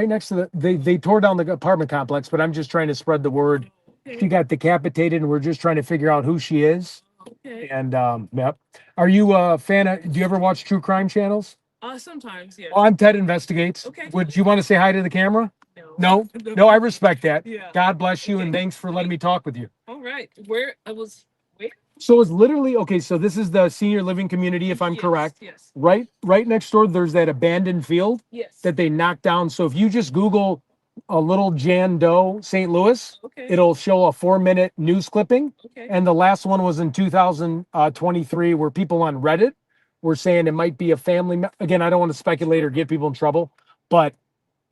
C: next to they tore down the apartment complex, but I'm just trying to spread the word. She got decapitated and we're just trying to figure out who she is.
U: Okay.
C: And yep. Are you a fan of, do you ever watch true crime channels?
U: Sometimes, yeah.
C: Well, I'm Ted Investigates.
U: Okay.
C: Would you want to say hi to the camera?
U: No.
C: No, I respect that.
U: Yeah.
C: God bless you and thanks for letting me talk with you.
U: All right. Where?
C: So it's literally, okay, so this is the senior living community, if I'm correct.
U: Yes.
C: Right next door, there's that abandoned field that they knocked down. So if you just Google a little Jane Doe, St. Louis, it'll show a 4-minute news clipping.
U: Okay.
C: And the last one was in 2023 where people on Reddit were saying it might be a family. Again, I don't want to speculate or get people in trouble, but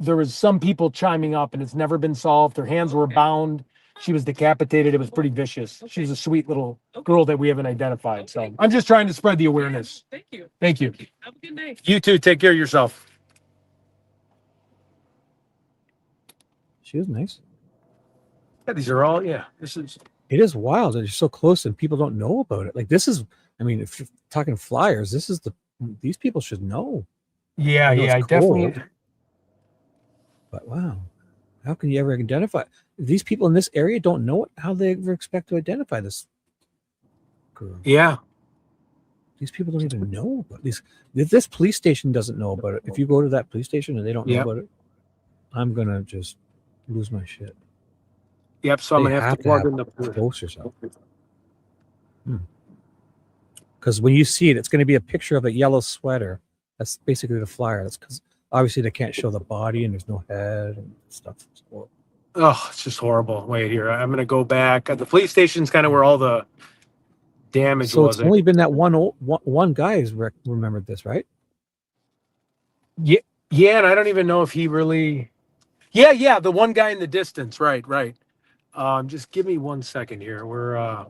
C: there was some people chiming up and it's never been solved. Her hands were bound. She was decapitated. It was pretty vicious. She was a sweet little girl that we haven't identified. So I'm just trying to spread the awareness.
U: Thank you.
C: Thank you.
U: Have a good night.
C: You too. Take care of yourself.
A: She was nice.
C: Yeah, these are all, this is.
A: It is wild that you're so close and people don't know about it. Like this is, I mean, if you're talking flyers, these people should know.
C: Yeah, I definitely.
A: But wow, how can you ever identify? These people in this area don't know it. How they ever expect to identify this girl?
C: Yeah.
A: These people don't even know about these. This police station doesn't know about it. If you go to that police station and they don't know about it, I'm gonna just lose my shit.
C: Yep. So I'm gonna have to plug in the
A: posters up. Because when you see it, it's going to be a picture of a yellow sweater. That's basically the flyer. That's because obviously they can't show the body and there's no head and stuff.
C: Oh, it's just horrible. Wait here. I'm gonna go back. The police station's kind of where all the damage
A: So
C: was.
A: it's only been that one guy has remembered this, right?
C: Yeah, and I don't even know if he really. Yeah, the one guy in the distance. Right. Just give me 1 second here. We're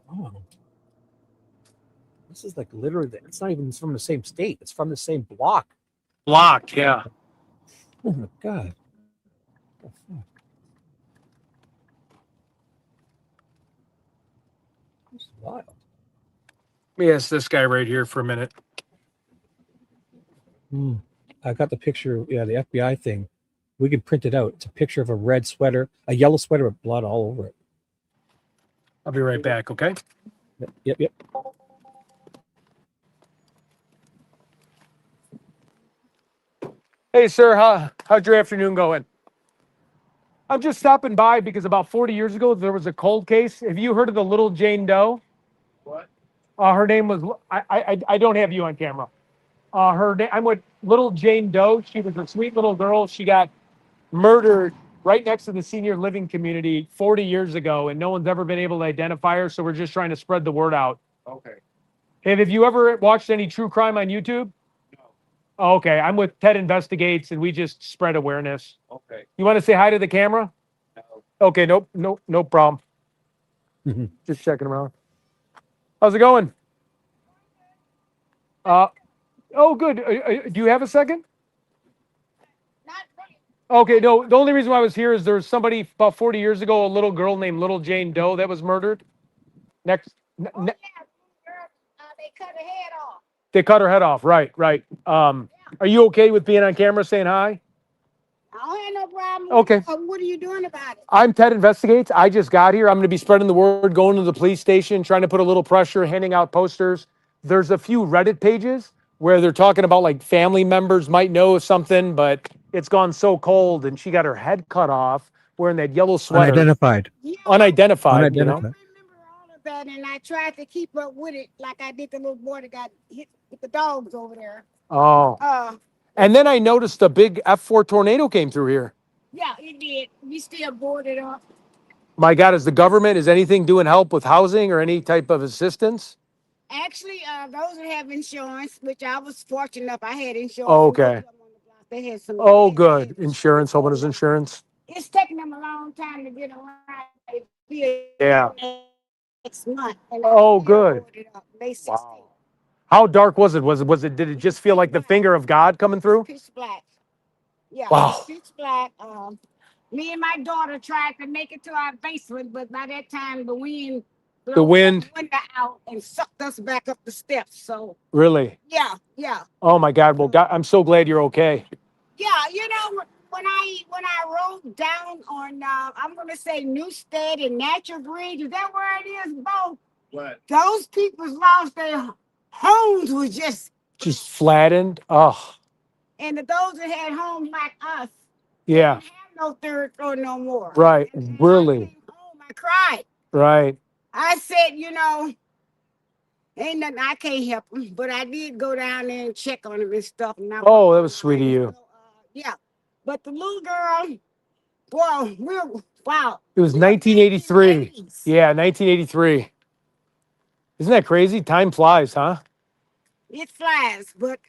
A: This is like literally. It's not even from the same state. It's from the same block.
C: Yeah.
A: Oh my god. What the fuck? This is wild.
C: Let me ask this guy right here for a minute.
A: I got the picture. Yeah, the FBI thing. We could print it out. It's a picture of a red sweater, a yellow sweater with blood all over it.
C: I'll be right back. Okay.
A: Yep.
C: Hey, sir. How'd your afternoon going? I'm just stopping by because about 40 years ago there was a cold case. Have you heard of the little Jane Doe?
U: What?
C: Her name was. I don't have you on camera. I'm with little Jane Doe. She was a sweet little girl. She got murdered right next to the senior living community 40 years ago, and no one's ever been able to identify her. So we're just trying to spread the word out.
U: Okay.
C: Hey, have you ever watched any true crime on YouTube?
U: No.
C: Oh, okay. I'm with Ted Investigates, and we just spread awareness.
U: Okay.
C: You want to say hi to the camera?
U: No.
C: Okay. No problem. Just checking around. How's it going? Oh, good. Do you have a second? Okay, no, the only reason why I was here is there was somebody about 40 years ago, a little girl named Little Jane Doe that was murdered.
V: They cut her head off.
C: They cut her head off. Right. Are you okay with being on camera saying hi?
V: I don't have no problem.
C: Okay.
V: What are you doing about it?
C: I'm Ted Investigates. I just got here. I'm going to be spreading the word, going to the police station, trying to put a little pressure, handing out posters. There's a few Reddit pages where they're talking about like family members might know something, but it's gone so cold and she got her head cut off wearing that yellow sweater.
A: Unidentified.
C: Unidentified. You know?
V: That, and I tried to keep up with it like I did the little boy that got hit with the dogs over there.
C: Oh. And then I noticed a big F4 tornado came through here.
V: Yeah, it did. We still boarded up.
C: My God, is anything doing help with housing or any type of assistance?
V: Actually, those that have insurance, which I was fortunate enough, I had insurance.
C: Oh, okay.
V: They had some.
C: Oh, good. Insurance, homeowners insurance.
V: It's taking them a long time to get around.
C: Yeah.
V: Next month.
C: Oh, good. Wow. How dark was it? Did it just feel like the finger of God coming through?
V: Pitch black. Yeah.
C: Wow.
V: Pitch black. Me and my daughter tried to make it to our basement, but by that time the wind
D: The wind.
V: Window out and sucked us back up the steps. So
D: Really?
V: yeah.
D: Oh my God. Well, God, I'm so glad you're okay.
V: Yeah, you know, when I rode down on I'm gonna say Newstead and Natural Bridge, is that where it is, Bo?
O: What?
V: Those people lost their homes was just
D: flattened. Oh,
V: and those that had homes like us
D: yeah.
V: didn't have no third floor no more.
D: Right. Really.
V: I cried.
D: Right.
V: I said, you know, ain't nothing I can't help them, but I did go down there and check on them and stuff. And
D: Oh, that was sweet of you.
V: yeah. But the little girl, boy, wow.
D: It was 1983. Yeah, 1983. Isn't that crazy? Time flies, huh?
V: It flies, but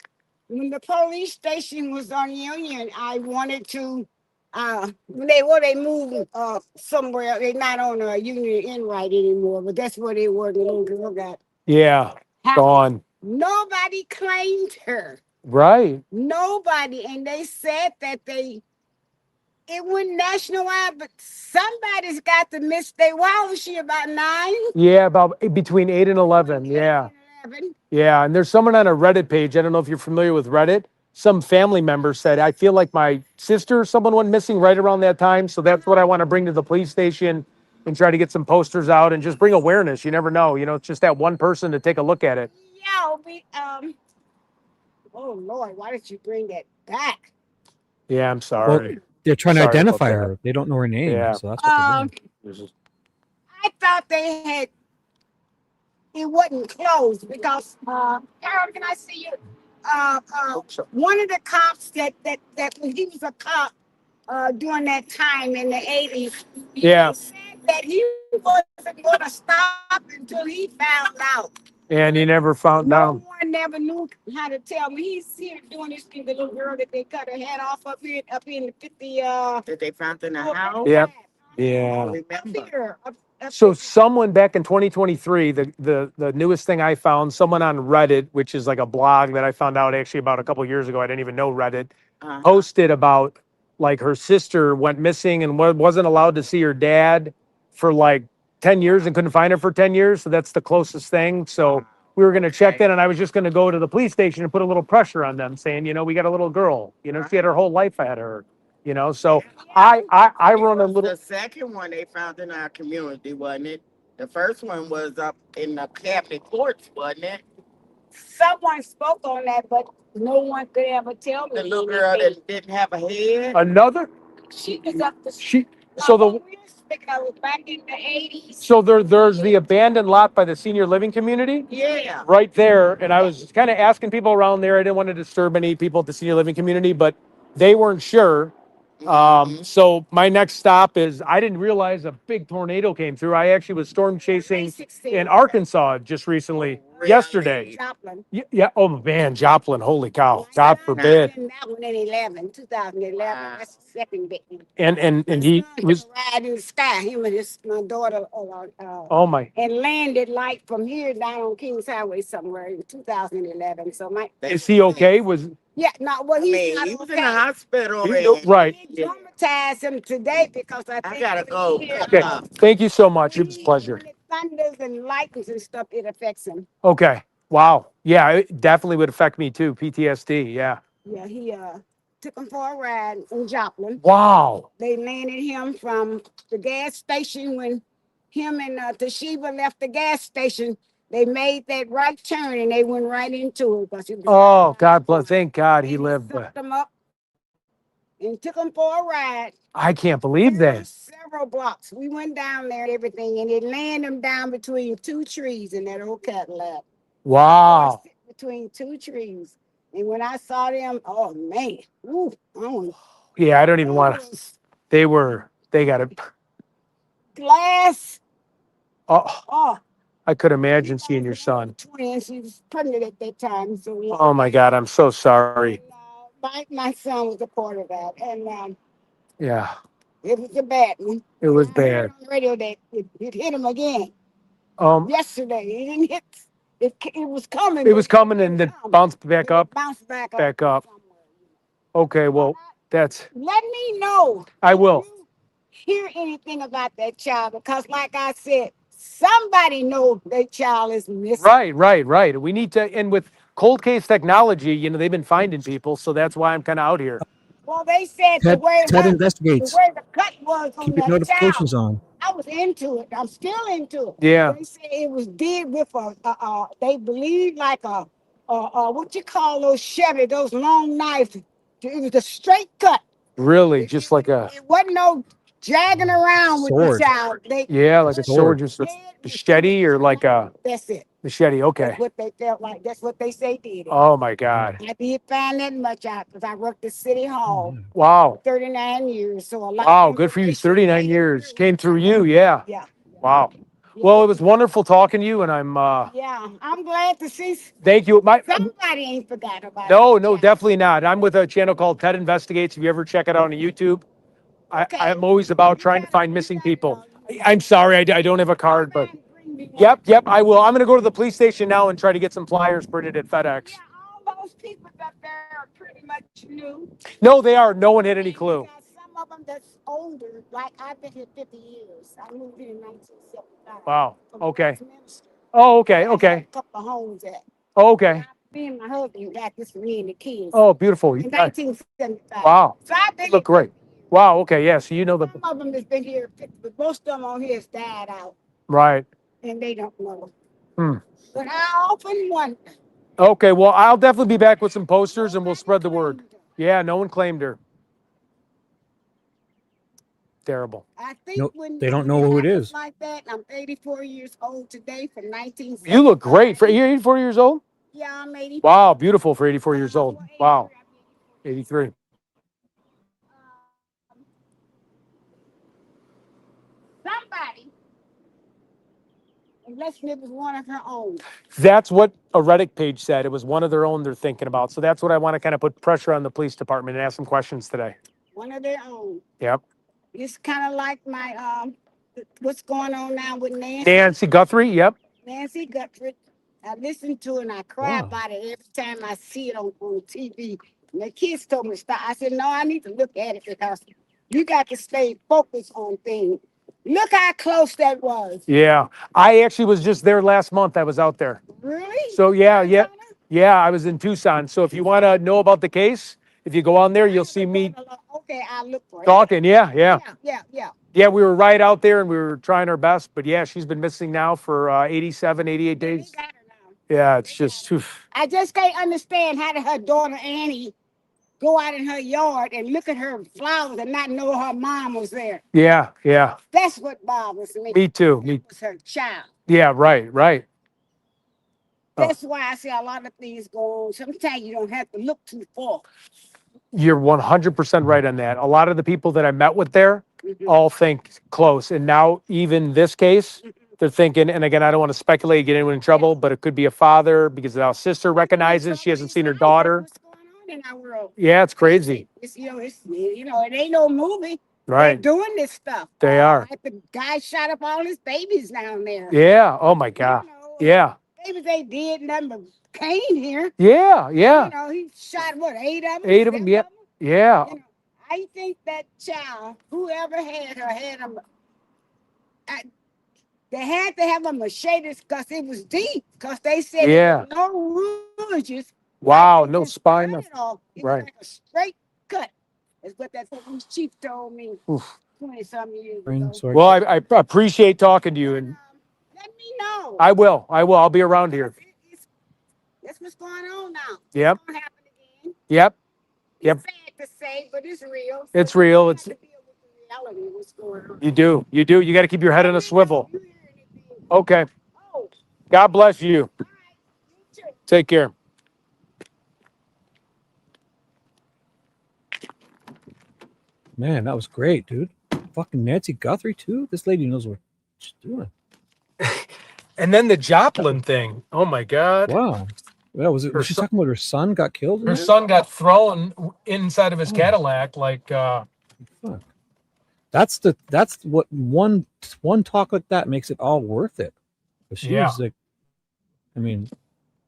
V: when the police station was on Union, I wanted to when they moved somewhere. They're not on Union Enright anymore, but that's where they were. The little girl got
D: Yeah. Gone.
V: Nobody claimed her.
D: Right.
V: Nobody, and they said that it went nationwide, but somebody's got to miss their. Why was she about 9?
D: Yeah, about between 8 and 11. Yeah.
V: 11.
D: Yeah, and there's someone on a Reddit page. I don't know if you're familiar with Reddit. Some family member said, I feel like my sister, someone went missing right around that time. So that's what I want to bring to the police station and try to get some posters out and just bring awareness. You never know. You know, it's just that one person to take a look at it.
V: Yeah, oh Lord, why did you bring that back?
D: Yeah, I'm sorry.
A: Well, they're trying to
D: Sorry about
A: identify
D: that.
A: her. They don't know her name.
D: Yeah.
A: So that's what they're doing.
V: I thought they had. It wasn't closed because Harold, can I see you? One of the cops that he was a cop during that time in the 80s.
D: Yeah.
V: He said that he wasn't going to stop until he found out.
D: And he never found out.
V: No one never knew how to tell me. He's here doing this thing. The little girl that they cut her head off up in the 50. That they found in the house.
D: Yep. Yeah.
V: Remember.
D: So someone back in 2023, the newest thing I found, someone on Reddit, which is like a blog that I found out actually about a couple years ago. I didn't even know Reddit, posted about like her sister went missing and wasn't allowed to see her dad for like 10 years and couldn't find her for 10 years. So that's the closest thing. So we were going to check that, and I was just going to go to the police station and put a little pressure on them saying, you know, we got a little girl, you know, she had her whole life ahead of her, you know, so I run a little.
E: The second one they found in our community, wasn't it? The first one was up in the cabinet courts, wasn't it?
V: Someone spoke on that, but no one could ever tell me.
E: The little girl that didn't have a head.
D: Another?
V: She was up the.
D: So the.
V: I was back in the 80s.
D: So there's the abandoned lot by the senior living community.
E: Yeah.
D: Right there, and I was kind of asking people around there. I didn't want to disturb any people at the senior living community, but they weren't sure. So my next stop is, I didn't realize a big tornado came through. I actually was storm chasing in Arkansas just recently, yesterday.
V: Joplin.
D: Yeah. Oh man, Joplin. Holy cow. God forbid.
V: That one in 2011. That's the second big one.
D: And he was
V: ride in the sky. Him and my daughter.
D: oh my.
V: And landed like from here down on Kings Highway somewhere in 2011. So
D: Is he okay?
V: Yeah, not what
E: he was in the hospital.
D: Right.
V: Traumatized him today because I think
E: gotta go.
D: Okay. Thank you so much. It was a pleasure.
V: When it thunders and lightens and stuff, it affects him.
D: Okay. Wow. Yeah, it definitely would affect me too. PTSD. Yeah.
V: Yeah, he took him for a ride in Joplin.
D: Wow.
V: They landed him from the gas station when him and Toshiba left the gas station. They made that right turn and they went right into it.
D: Oh, God bless. Thank God he lived.
V: Sucked him up and took him for a ride.
D: I can't believe that.
V: Several blocks. We went down there and everything, and it landed him down between two trees in that old Cadillac.
D: Wow.
V: Between two trees. And when I saw them, oh man. Ooh,
D: Yeah, I don't even want to. They got it.
V: Glass.
D: Oh. I could imagine seeing your son.
V: Twins. She was pregnant at that time. So
D: Oh my God, I'm so sorry.
V: my son was a part of that. And
D: Yeah,
V: it was a bad one.
D: it was bad.
V: On the radio that it hit him again. Yesterday. It didn't hit. It was coming.
D: It was coming and then bounced back up.
V: Bounced back up.
D: Back up. Okay, well, that's.
V: Let me know.
D: I will.
V: Hear anything about that child, because like I said, Somebody knows their child is missing.
C: Right. We need to, and with cold case technology, you know, they've been finding people, so that's why I'm kind of out here.
V: Well, they said the
A: Ted
V: way
A: investigates.
V: the cut was on
A: Keep your
V: that
A: notifications
V: child.
A: on.
V: I was into it. I'm still into it.
C: Yeah.
V: They said it was did with they believe like a what you call those Chevy, those long knives. It was a straight cut.
C: Really, just like a
V: It wasn't no jagging around with the
A: Sword.
V: child.
C: yeah, like a sword, just a machete or like a
V: That's it.
C: machete. Okay.
V: That's what they felt like. That's what they say did it.
C: Oh my God.
V: I did find that much out because I worked at City Hall
C: Wow.
V: 39 years. So a lot.
C: Wow, good for you. 39 years came through you. Yeah.
V: Yeah.
C: Wow. Well, it was wonderful talking to you, and I'm.
V: Yeah, I'm glad to see
C: Thank you.
V: somebody ain't forgot about it.
C: No, definitely not. I'm with a channel called Ted Investigates. If you ever check it out on YouTube, I'm always about trying to find missing people. I'm sorry, I don't have a card, but yep, I will. I'm going to go to the police station now and try to get some flyers printed at FedEx.
V: Yeah, all those people up there are pretty much new.
C: No, they are. No one had any clue.
V: Some of them that's older, like I've been here 50 years. I moved here in 1975.
C: Wow. Okay. Oh, okay.
V: A couple of homes at.
C: Oh, okay.
V: Me and my husband got this for me and the kids.
C: Oh, beautiful.
V: In 1975.
C: Wow.
V: So I've been
C: Look great. Wow. Okay. Yeah. So you know the.
V: Some of them has been here, but most of them on here has died out,
C: Right.
V: and they don't know.
C: Hmm.
V: But I often wonder.
C: Okay. Well, I'll definitely be back with some posters and we'll spread the word. Yeah. No one claimed her. Terrible.
V: I think when
A: they don't know who it is.
V: like that, I'm 84 years old today from 1970.
C: You look great. You're 84 years old?
V: Yeah, I'm 84.
C: Wow. Beautiful for 84 years old. Wow. 83.
V: Somebody, unless it was one of her own.
C: That's what a Reddit page said. It was one of their own they're thinking about. So that's what I want to kind of put pressure on the police department and ask some questions today.
V: One of their own.
C: Yep.
V: It's kind of like my what's going on now with
C: Nancy Guthrie. Yep.
V: Nancy Guthrie. I listen to it and I cry about it every time I see it on TV. And the kids told me to stop. I said, no, I need to look at it because you got to stay focused on things. Look how close that was.
C: Yeah. I actually was just there last month. I was out there.
V: Really?
C: So yeah. I was in Tucson. So if you want to know about the case, if you go on there, you'll see me
V: Okay, I'll look for it.
C: talking. Yeah.
V: Yeah.
C: We were right out there and we were trying our best. But yeah, she's been missing now for 87, 88 days. Yeah, it's just. Oof.
V: I just can't understand how did her daughter Annie go out in her yard and look at her flowers and not know her mom was there.
C: Yeah.
V: That's what bothers me.
C: Me too.
V: It was her child.
C: Yeah, right.
V: That's why I say a lot of things go on. Sometimes you don't have to look too far.
C: You're 100% right on that. A lot of the people that I met with there all think close. And now even this case, they're thinking, and again, I don't want to speculate, get anyone in trouble, but it could be a father because our sister recognizes she hasn't seen her daughter.
V: In our world.
C: Yeah, it's crazy.
V: It's it ain't no movie.
C: Right.
V: They're doing this stuff.
C: They are.
V: Like the guy shot up all his babies down there.
C: Yeah. Oh my God. Yeah.
V: Babies they did nothing but came here.
C: Yeah.
V: He shot what, 8 of them?
C: 8 of them. Yep. Yeah.
V: I think that child, whoever had her, had them. They had to have a machete because it was deep. Because they said there was no rouges.
C: Wow. No spine.
V: It was
C: Right.
V: like a straight cut. Is what that police chief told me 20-some years ago.
C: Well, I appreciate talking to you, and
V: let me know.
C: I will. I'll be around here.
V: That's what's going on now.
C: Yep.
V: It's gonna happen again.
C: Yep.
V: It's sad to say, but it's real.
C: It's real. It's
V: reality of what's going on.
C: you do. You got to keep your head on a swivel. Okay. God bless you. Take care.
A: Man, that was great, dude. Fucking Nancy Guthrie too. This lady knows what she's doing.
C: And then the Joplin thing. Oh my God.
A: Wow. Yeah, was she talking about her son got killed?
C: Her son got thrown inside of his Cadillac, like.
A: Fuck. That's what one talk like that makes it all worth it. But she was like, I mean,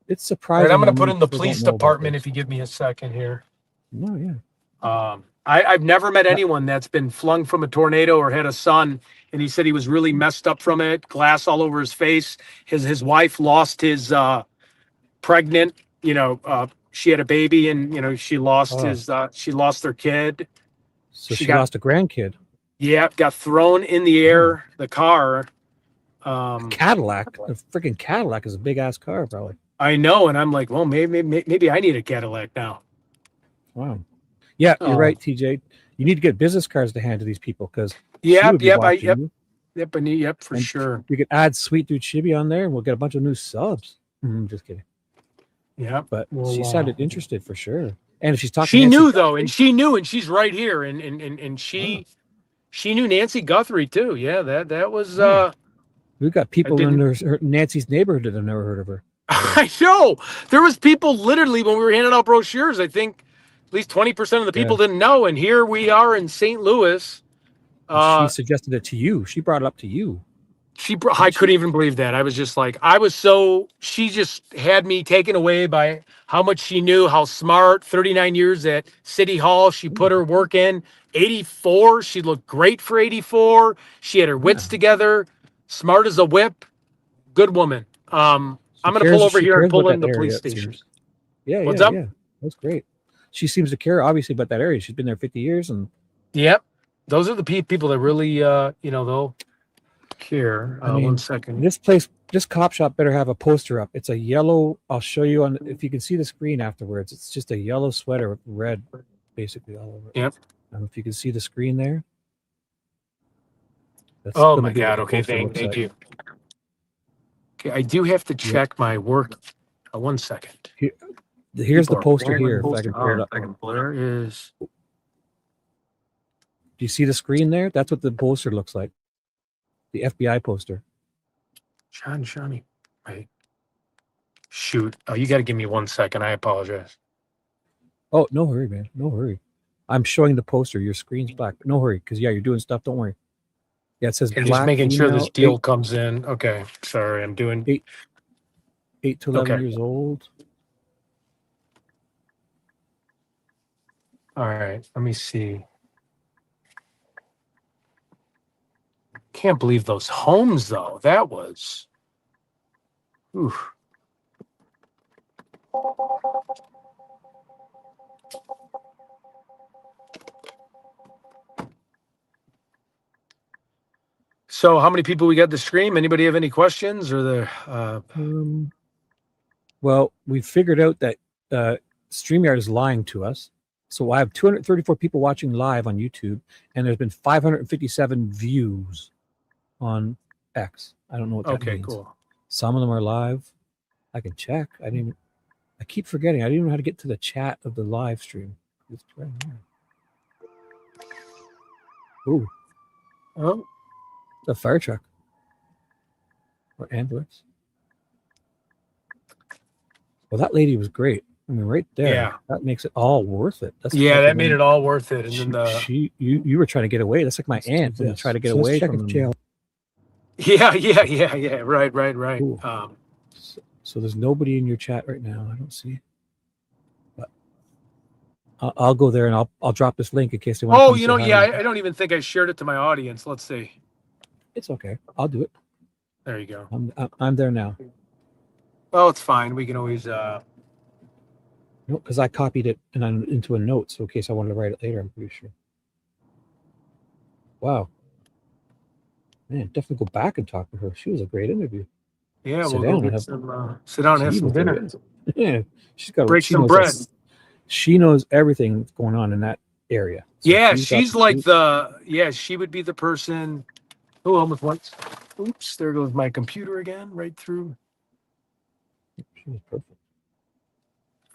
A: it's surprising.
C: All right, I'm going to put in the police department if you give me a second here.
A: No, yeah.
C: I've never met anyone that's been flung from a tornado or had a son and he said he was really messed up from it. Glass all over his face. His wife lost his pregnant. She had a baby, and she lost she lost their kid.
A: So she lost a grandkid.
C: Yeah, got thrown in the air. The car.
A: Cadillac. A freaking Cadillac is a big ass car, probably.
C: I know, and I'm like, well, maybe I need a Cadillac now.
A: Wow. Yeah, you're right, TJ. You need to get business cards to hand to these people because
C: Yep, for
A: and
C: sure.
A: You could add Sweet Dude Shibby on there, and we'll get a bunch of new subs. Just kidding.
C: Yeah,
A: but she sounded interested for sure. And if she's talking,
C: she knew though, and she knew, and she's right here, and she knew Nancy Guthrie too. Yeah, that was.
A: We've got people in Nancy's neighborhood that have never heard of her.
C: I know there was people literally when we were handing out brochures. I think at least 20% of the people didn't know, and here we are in St. Louis.
A: She suggested it to you. She brought it up to you.
C: I couldn't even believe that. I was just like, she just had me taken away by how much she knew, how smart. 39 years at City Hall. She put her work in. 84. She looked great for 84. She had her wits together. Smart as a whip. Good woman. I'm going to pull over here and pull in the police station.
A: What's up? Yeah. That's great. She seems to care, obviously, about that area. She's been there 50 years. And
C: yep. Those are the people that really, they'll care.
A: I mean,
C: 1 second.
A: This cop shop better have a poster up. It's a yellow. I'll show you if you can see the screen afterwards. It's just a yellow sweater with red, basically all over it.
C: Yep.
A: I don't know if you can see the screen there. That's
C: oh my God. Okay. Thank you. Okay. I do have to check my work. 1 second.
A: Here's the poster here. If I can pull it up.
C: Where is?
A: Do you see the screen there? That's what the poster looks like. The FBI poster.
C: Johnny. Wait. Shoot. Oh, you got to give me 1 second. I apologize.
A: Oh, no hurry, man. No hurry. I'm showing the poster. Your screen's black, but no hurry, because you're doing stuff. Don't worry. Yeah, it says
C: You're
A: black.
C: Just making
A: female,
C: sure this deal comes in. Okay. Sorry, I'm doing
A: 8 to 11 years old.
C: All right. Let me see. Can't believe those homes, though. That was. Oof. So, how many people we got to stream? Anybody have any questions or the?
A: Well, we figured out that StreamYard is lying to us. So I have 234 people watching live on YouTube, and there's been 557 views on X. I don't know what that means.
C: Okay, cool.
A: Some of them are live. I can check. I keep forgetting. I didn't even know how to get to the chat of the live stream. It's right here. Ooh.
C: Oh.
A: A fire truck. Or ambulance. Well, that lady was great. I mean, right there.
C: Yeah.
A: That makes it all worth it. That's
C: that made it all worth it. And then
A: you were trying to get away. That's like my aunt when you try to get away from jail.
C: Yeah. Right.
A: So there's nobody in your chat right now. I don't see. But I'll go there and I'll drop this link in case they want.
C: Oh, I don't even think I shared it to my audience. Let's see.
A: It's okay. I'll do it.
C: There you go.
A: I'm there now.
C: Well, it's fine. We can always.
A: No, because I copied it and I'm into a note, so in case I wanted to write it later, I'm pretty sure. Wow. Man, definitely go back and talk to her. She was a great interview.
C: Yeah, we'll go get sit down and have some dinner.
A: Yeah, she's got
C: break some bread.
A: She knows everything that's going on in that area. So
C: yeah, she's like she would be the person. Oh, almost once. Oops, there goes my computer again, right through.
A: She was perfect.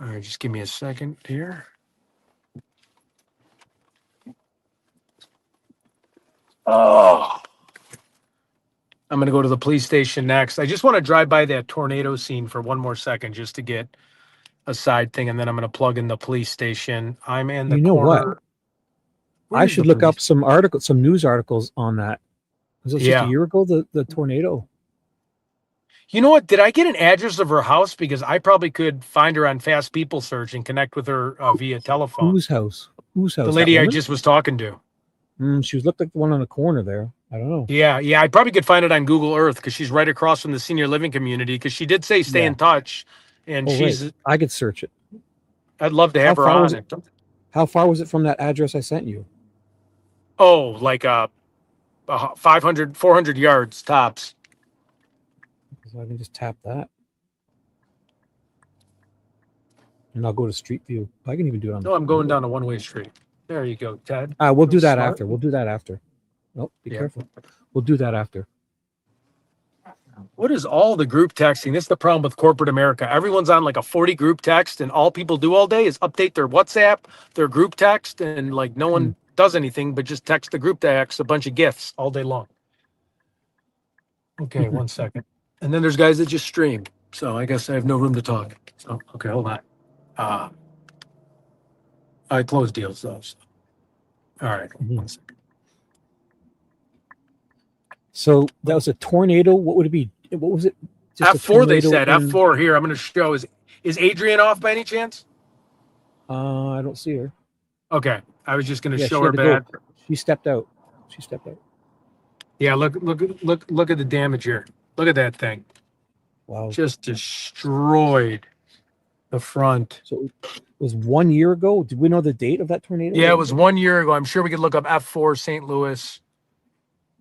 C: All right, just give me a second here. Oh. I'm going to go to the police station next. I just want to drive by that tornado scene for 1 more second just to get a side thing, and then I'm going to plug in the police station. I'm in the corner.
A: What? I should look up some news articles on that. Was it just a year ago, the tornado?
C: You know what? Did I get an address of her house? Because I probably could find her on Fast People Search and connect with her via telephone.
A: Whose house? Whose house?
C: The lady I just was talking to.
A: She looked like the one on the corner there. I don't know.
C: Yeah, I probably could find it on Google Earth because she's right across from the senior living community. Because she did say stay in touch, and she's.
A: Right. I could search it.
C: I'd love to have her on it.
A: How far was it from that address I sent you?
C: Oh, like 500, 400 yards tops.
A: So I can just tap that, and I'll go to Street View. I can even do it on.
C: No, I'm going down a one-way street. There you go, Ted.
A: We'll do that
C: Smart.
A: after. We'll do that after. Nope, be
C: Yeah.
A: careful. We'll do that after.
C: What is all the group texting? This is the problem with corporate America. Everyone's on like a 40 group text, and all people do all day is update their WhatsApp, their group text, and like no one does anything but just text the group text a bunch of GIFs all day long. Okay, 1 second. And then there's guys that just stream. So I guess I have no room to talk. So, okay, hold on. I close deals though. So. All right, 1 second.
A: So that was a tornado. What would it be? What was it? Just a
C: F4 they
A: tornado
C: said.
A: in-
C: F4 here. I'm going to show. Is Adrian off by any chance?
A: I don't see her.
C: Okay, I was just going to
A: Yeah,
C: show
A: she
C: her
A: had to go.
C: bad.
A: She stepped out. She stepped out.
C: Yeah, look at the damage here. Look at that thing.
A: Wow.
C: Just destroyed the front.
A: So it was 1 year ago. Did we know the date of that tornado?
C: Yeah, it was 1 year ago. I'm sure we could look up F4 St. Louis.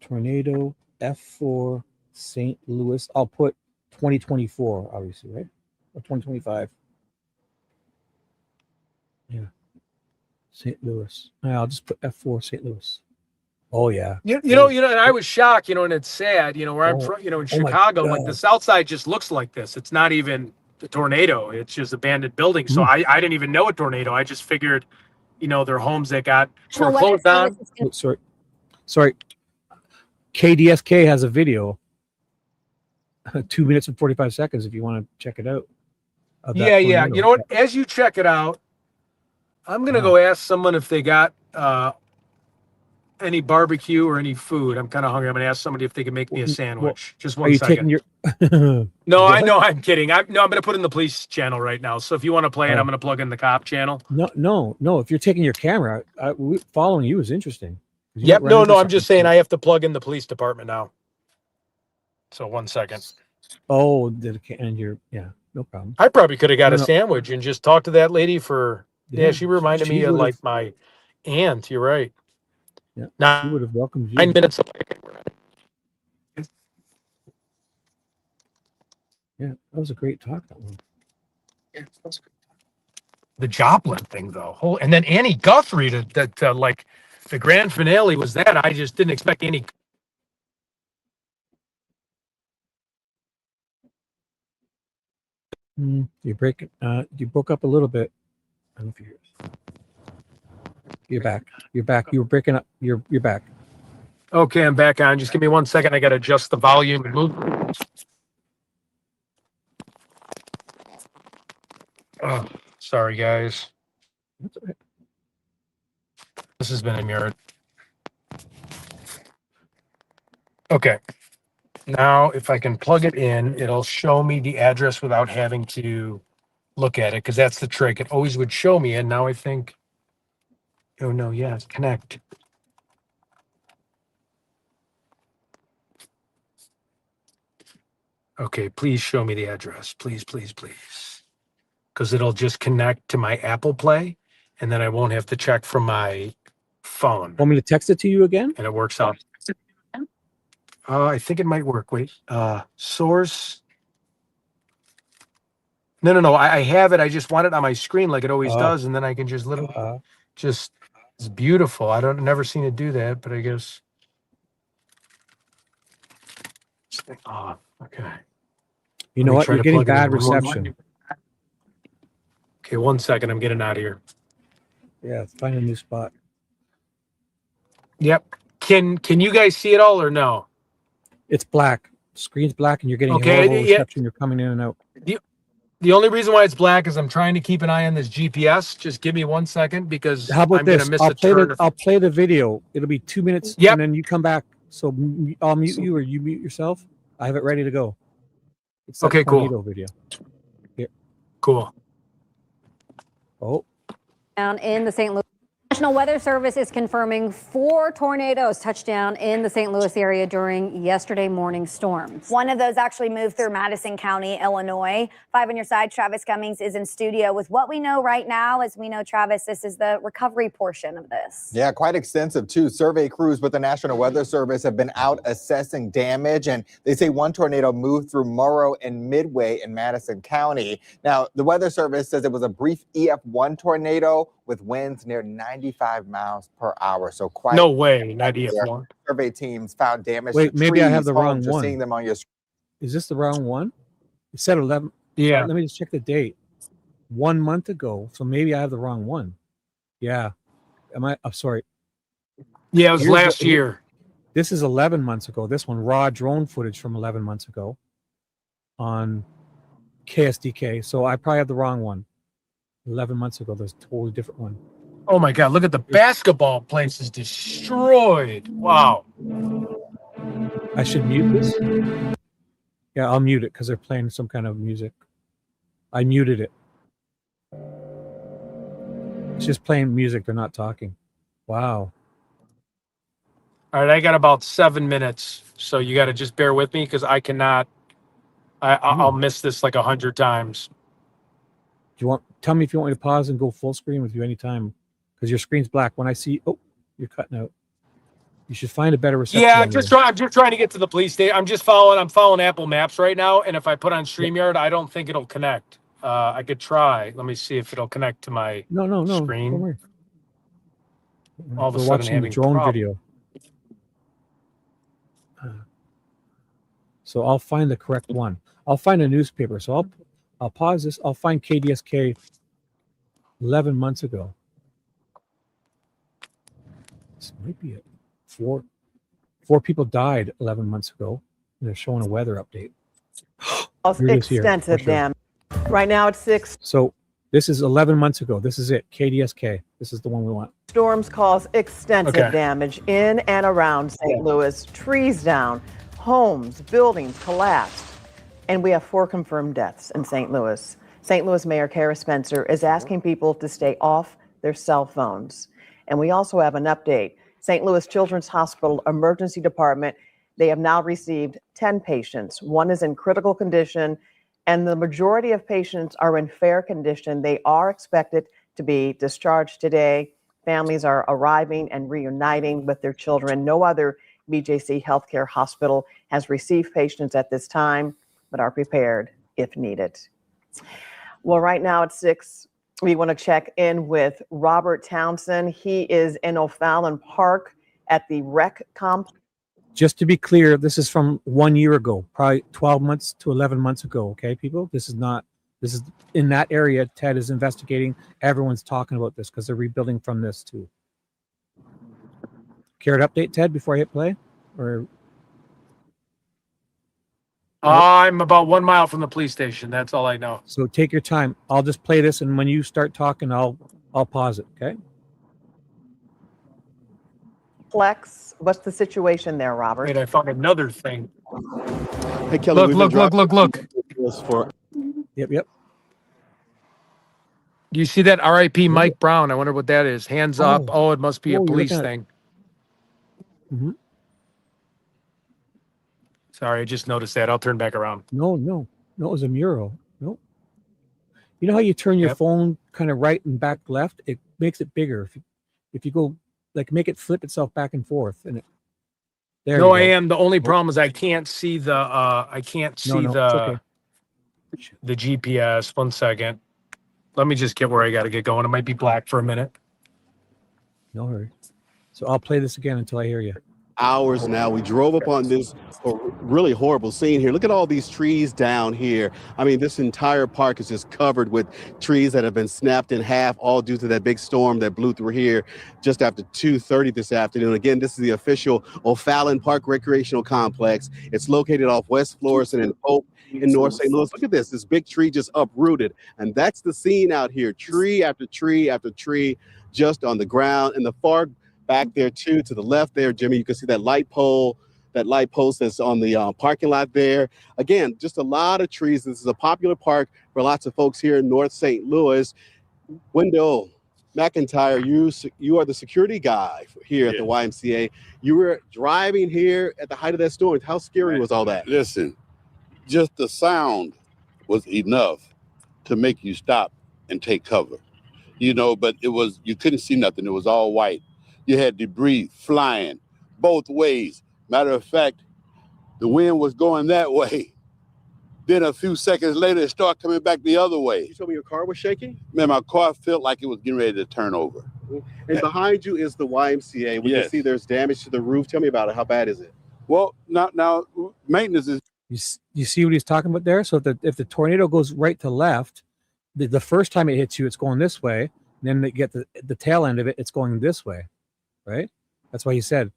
A: Tornado F4 St. Louis. I'll put 2024, obviously, right? Or 2025. Yeah. St. Louis. I'll just put F4 St. Louis. Oh yeah.
C: You know, and I was shocked, and it's sad, where I'm from, in
A: my
C: Chicago, like
A: God.
C: the South Side just looks like this. It's not even a tornado. It's just abandoned buildings. So I didn't even know a tornado. I just figured, they're homes that got foreclosed on.
A: Oh, sorry. KDSK has a video. 2 minutes and 45 seconds if you want to check it out. of that
C: Yeah.
A: tornado.
C: You know what? As you check it out, I'm going to go ask someone if they got any barbecue or any food. I'm kind of hungry. I'm going to ask somebody if they can make me a sandwich. Just
A: Are
C: 1
A: you
C: second.
A: taking your
C: No, I
A: What?
C: know. I'm kidding. I'm going to put in the police channel right now. So if you want to play it,
A: Oh.
C: I'm going to plug in the cop channel.
A: No. If you're taking your camera, following you is interesting. 'Cause you
C: Yep.
A: might run into
C: I'm just
A: something.
C: saying I have to plug in the police department now. So 1 second.
A: Oh, and you're no problem.
C: I probably could have got a
A: No.
C: sandwich and just talked to that lady for. Yeah,
A: Yeah,
C: she reminded me
A: she
C: of
A: would've-
C: like my aunt. You're right.
A: Yeah,
C: Now,
A: she would have welcomed you.
C: 9 minutes.
A: Yeah, that was a great talk. That one.
C: The Joplin thing, though. And then Annie Guthrie, that like the grand finale was that. I just didn't expect any.
A: You broke up a little bit. I don't know if you hear us. You're back. You were breaking up. You're back.
C: Okay, I'm back on. Just give me 1 second. I got to adjust the volume and move. Oh, sorry, guys.
A: That's okay.
C: This has been a mirror. Okay. Now, if I can plug it in, it'll show me the address without having to look at it, because that's the trick. It always would show me, and now I think, oh no, yes, connect. Okay, please show me the address. Please. Because it'll just connect to my Apple Play, and then I won't have to check from my phone.
A: Want me to text it to you again?
C: And it works out. I think it might work. Wait, source. No. I have it. I just want it on my screen like it always does, and then I can just literally it's beautiful. Never seen it do that, but I guess. Okay.
A: You know what? You're getting bad reception.
C: Okay, 1 second. I'm getting out of here.
A: Yeah, find a new spot.
C: Yep. Can you guys see it all or no?
A: It's black. Screen's black, and you're getting
C: Okay,
A: horrible
C: yeah.
A: reception. You're coming in and out.
C: The only reason why it's black is I'm trying to keep an eye on this GPS. Just give me 1 second because
A: How about
C: I'm going
A: this?
C: to miss
A: I'll
C: a
A: play
C: turn.
A: the I'll play the video. It'll be 2 minutes,
C: Yep.
A: and then you come back. So I'll mute you, or you mute yourself. I have it ready to go. It's that
C: Okay, cool.
A: tornado video. Here.
C: Cool.
A: Oh.
G: Down in the St. Louis National Weather Service is confirming 4 tornadoes touched down in the St. Louis area during yesterday morning storms.
J: One of those actually moved through Madison County, Illinois. 5 on your side, Travis Cummings is in studio with what we know right now. As we know, Travis, this is the recovery portion of this.
W: Yeah, quite extensive too. Survey crews with the National Weather Service have been out assessing damage, and they say one tornado moved through Morrow and Midway in Madison County. Now, the Weather Service says it was a brief EF1 tornado with winds near 95 miles per hour. So quite
C: no way, not EF1.
W: Survey teams found damage.
A: Wait,
W: to
A: maybe I have
W: trees,
A: the wrong
W: homes. You're
A: one.
W: seeing them on your screen.
A: Is this the wrong one? It said 11.
C: Yeah.
A: Let me just check the date. 1 month ago. So maybe I have the wrong one. Yeah. Am I? I'm sorry.
C: Yeah, it was
A: Here's
C: last year.
A: This is 11 months ago. This one, raw drone footage from 11 months ago on KSDK. So I probably have the wrong one. 11 months ago, there's a totally different one.
C: Oh my God, look at the basketball place is destroyed. Wow.
A: I should mute this? Yeah, I'll mute it because they're playing some kind of music. I muted it. It's just playing music. They're not talking. Wow.
C: All right, I got about 7 minutes, so you got to just bear with me because I cannot. I'll miss this like 100 times.
A: Do you want? Tell me if you want me to pause and go full screen with you anytime, because your screen's black. When I see, oh, you're cutting out. You should find a better reception.
C: Yeah, I'm just trying to get to the police station. I'm following Apple Maps right now, and if I put on StreamYard, I don't think it'll connect. I could try. Let me see if it'll connect to my
A: no
C: screen.
A: Don't worry.
C: All of a
A: We're
C: sudden,
A: watching the
C: having
A: drone
C: problem.
A: video. So I'll find the correct one. I'll find a newspaper. So I'll pause this. I'll find KDSK 11 months ago. This might be it. Four people died 11 months ago. They're showing a weather update. Here it is here,
X: Extensive
A: for sure.
X: damage. Right now it's 6.
A: So this is 11 months ago. This is it. KDSK. This is the one we want.
X: Storms cause extensive
A: Okay.
X: damage in and around St. Louis. Trees down, homes, buildings collapsed. And we have 4 confirmed deaths in St. Louis. St. Louis Mayor Kara Spencer is asking people to stay off their cell phones. And we also have an update. St. Louis Children's Hospital Emergency Department, they have now received 10 patients. 1 is in critical condition, and the majority of patients are in fair condition. They are expected to be discharged today. Families are arriving and reuniting with their children. No other BJC Healthcare Hospital has received patients at this time, but are prepared if needed. Well, right now at 6, we want to check in with Robert Townsend. He is in O'Fallon Park at the rec complex.
A: Just to be clear, this is from 1 year ago, probably 12 months to 11 months ago. Okay, people, this is in that area. Ted is investigating. Everyone's talking about this because they're rebuilding from this too. Care to update, Ted, before I hit play? Or
C: I'm about 1 mile from the police station. That's all I know.
A: so take your time. I'll just play this, and when you start talking, I'll pause it. Okay.
X: What's the situation there, Robert?
C: Wait, I found another thing.
Y: Hey, Kelly,
C: Look.
A: Yep.
C: Do you see that RIP Mike Brown? I wonder what that is. Hands up. Oh, it must be a
A: you're
C: police
A: looking at-
C: thing.
A: Mm-hmm.
C: Sorry, I just noticed that. I'll turn back around.
A: No, it was a mural. No. You know how you turn your phone kind of right and back left? It makes it bigger. If you go like make it flip itself back and forth, and there.
C: No,
A: you
C: I
A: go.
C: am. The only problem is I can't see the
A: it's okay.
C: the GPS. 1 second. Let me just get where I got to get going. It might be black for a minute.
A: No hurry. So I'll play this again until I hear you.
Y: Hours now. We drove up on this really horrible scene here. Look at all these trees down here. I mean, this entire park is just covered with trees that have been snapped in half, all due to that big storm that blew through here just after 2:30 this afternoon. Again, this is the official O'Fallon Park Recreational Complex. It's located off West Florissant and Hope in North St. Louis. Look at this big tree just uprooted. And that's the scene out here, tree after tree after tree, just on the ground. And the far back there too, to the left there, Jimmy, you can see that light pole, that light post that's on the parking lot there. Again, just a lot of trees. This is a popular park for lots of folks here in North St. Louis. Window, McIntyre, you are the security guy here at the YMCA. You were driving here at the height of that storm. How scary was all that?
H: Listen, just the sound was enough to make you stop and take cover. You know, but you couldn't see nothing. It was all white. You had debris flying both ways. Matter of fact, the wind was going that way. Then a few seconds later, it started coming back the other way.
Y: You told me your car was shaking?
H: Man, my car felt like it was getting ready to turn over.
Y: And behind you is the YMCA. We can see there's damage to the roof. Tell me about it. How bad is it?
H: Well, now maintenance is...
A: You see what he's talking about there? So if the tornado goes right to left, the first time it hits you, it's going this way. Then they get the tail end of it, it's going this way, right? That's why he said.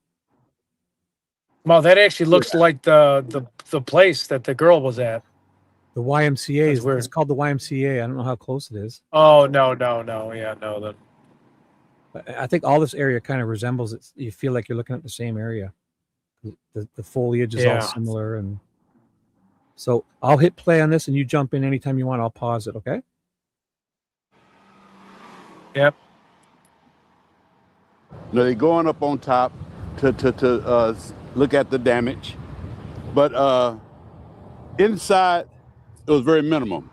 C: Well, that actually looks like the place that the girl was at.
A: The YMCA it's called the YMCA. I don't know how close it is.
C: Oh no. Yeah, no.
A: I think all this area kind of resembles it. You feel like you're looking at the same area. The foliage is all similar, and so I'll hit play on this, and you jump in anytime you want. I'll pause it. Okay.
C: Yep.
H: Now they're going up on top to look at the damage, but inside it was very minimum.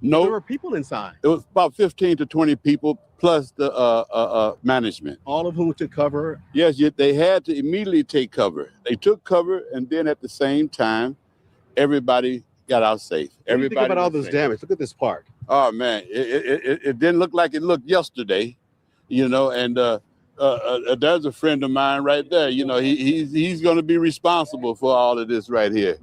H: No,
Y: there were people inside.
H: It was about 15 to 20 people plus the management.
Y: All of whom took cover.
H: Yes, they had to immediately take cover. They took cover, and then at the same time, everybody got out safe.
Y: What do you think about all this damage? Look at this park.
H: Oh man, it didn't look like it looked yesterday, you know. And there's a friend of mine right there. You know, he's going to be responsible for all of this right here.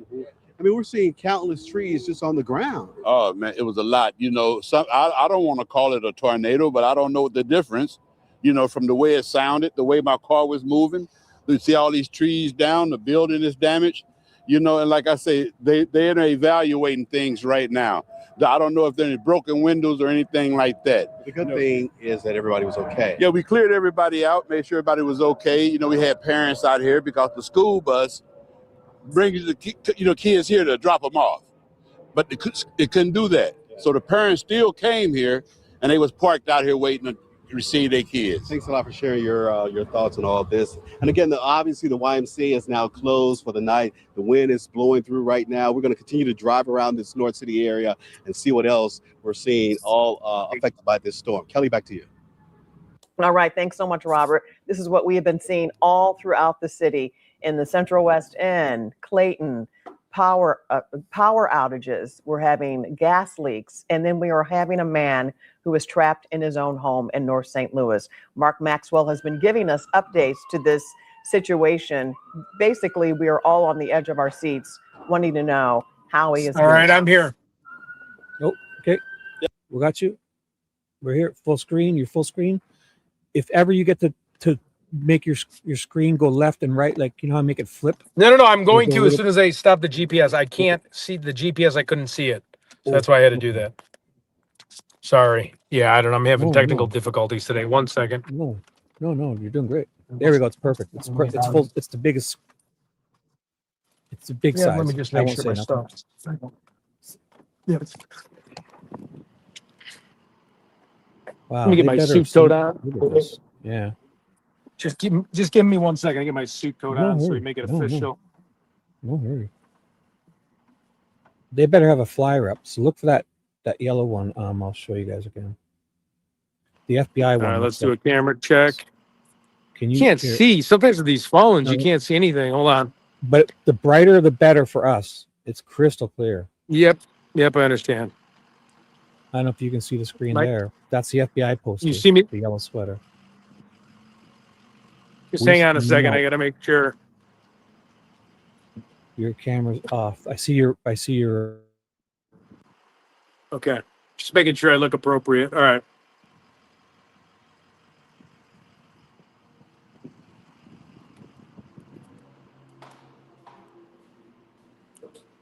Y: I mean, we're seeing countless trees just on the ground.
H: Oh man, it was a lot. You know, I don't want to call it a tornado, but I don't know the difference. You know, from the way it sounded, the way my car was moving. You see all these trees down, the building is damaged. You know, and like I say, they're evaluating things right now. I don't know if there are any broken windows or anything like that.
Y: The good thing is that everybody was okay.
H: Yeah, we cleared everybody out, made sure everybody was okay. You know, we had parents out here because the school bus brings the kids here to drop them off, but it couldn't do that. So the parents still came here, and they was parked out here waiting to receive their kids.
Y: Thanks a lot for sharing your thoughts on all of this. And again, obviously the YMCA is now closed for the night. The wind is blowing through right now. We're going to continue to drive around this North City area and see what else we're seeing all affected by this storm. Kelly, back to you.
X: All right. Thanks so much, Robert. This is what we have been seeing all throughout the city in the Central West End, Clayton, power outages. We're having gas leaks. And then we are having a man who is trapped in his own home in North St. Louis. Mark Maxwell has been giving us updates to this situation. Basically, we are all on the edge of our seats wanting to know how he is.
C: All right, I'm here.
A: Oh, okay. We got you. We're here. Full screen. You're full screen. If ever you get to make your screen go left and right, like you know how to make it flip.
C: No. I'm going to as soon as I stop the GPS. I can't see the GPS. I couldn't see it. So that's why I had to do that. Sorry. Yeah, I don't know. I'm having technical difficulties today. 1 second.
A: No. You're doing great. There we go. It's perfect. It's full. It's the biggest. It's the big size.
C: Let me just make sure my stuff. Yeah.
A: Wow.
C: Let me get my suit coat on.
A: Yeah.
C: Just give me 1 second. I get my suit coat on so we make it official.
A: No hurry. They better have a flyer up. So look for that yellow one. I'll show you guys again. The FBI one.
C: All right, let's do a camera check.
A: You
C: can't see. Sometimes with these phones, you can't see anything. Hold on.
A: But the brighter, the better for us. It's crystal clear.
C: Yep, I understand.
A: I don't know if you can see the screen there. That's the FBI poster.
C: You see me?
A: The yellow sweater.
C: Just hang on a second. I got to make sure.
A: Your camera's off. I see your.
C: Okay. Just making sure I look appropriate. All right.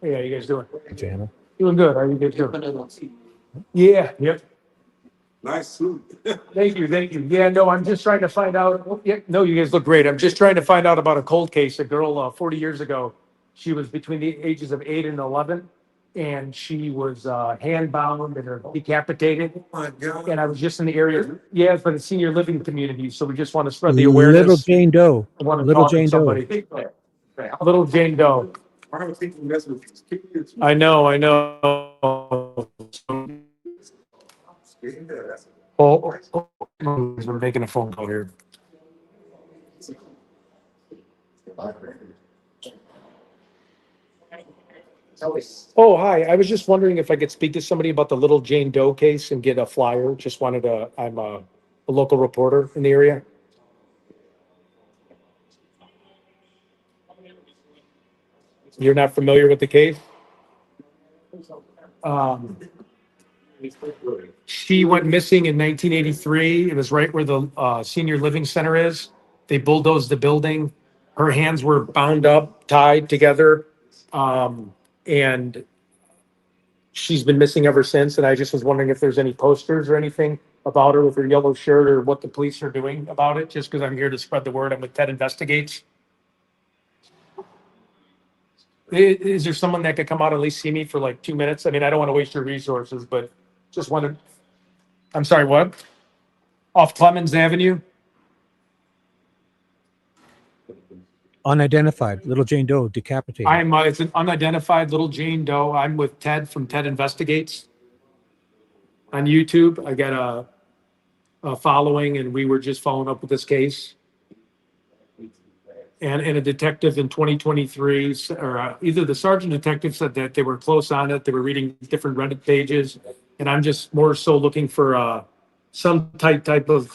C: Hey, how you guys doing?
A: Jana.
C: Doing good. How are you guys doing? Yeah. Yep.
P: Nice suit.
C: Thank you. Yeah, no, I'm just trying to find out. No, you guys look great. I'm just trying to find out about a cold case. A girl 40 years ago, she was between the ages of 8 and 11.
D: and she was hand bound and decapitated. Oh my God. And I was just in the area, yeah, for the senior living community. So we just want to spread the awareness.
A: Little Jane Doe.
D: I want to
A: Little
D: talk to
A: Jane Doe.
D: somebody. Little Jane Doe. I know, I know. We're making a phone call here. Oh, hi. I was just wondering if I could speak to somebody about the Little Jane Doe case and get a flyer. Just wanted to, I'm a local reporter in the area. You're not familiar with the case? She went missing in 1983. It was right where the senior living center is. They bulldozed the building. Her hands were bound up, tied together. And she's been missing ever since. And I just was wondering if there's any posters or anything about her with her yellow shirt or what the police are doing about it, just because I'm here to spread the word. I'm with Ted Investigates. Is there someone that could come out and at least see me for like 2 minutes? I mean, I don't want to waste your resources, but just wanted. I'm sorry, what? Off Clemens Avenue?
A: Unidentified. Little Jane Doe decapitated.
D: It's an unidentified Little Jane Doe. I'm with Ted from Ted Investigates on YouTube. I got a following, and we were just following up with this case. And a detective in 2023, or either the sergeant detective said that they were close on it. They were reading different Reddit pages. And I'm just more so looking for some type of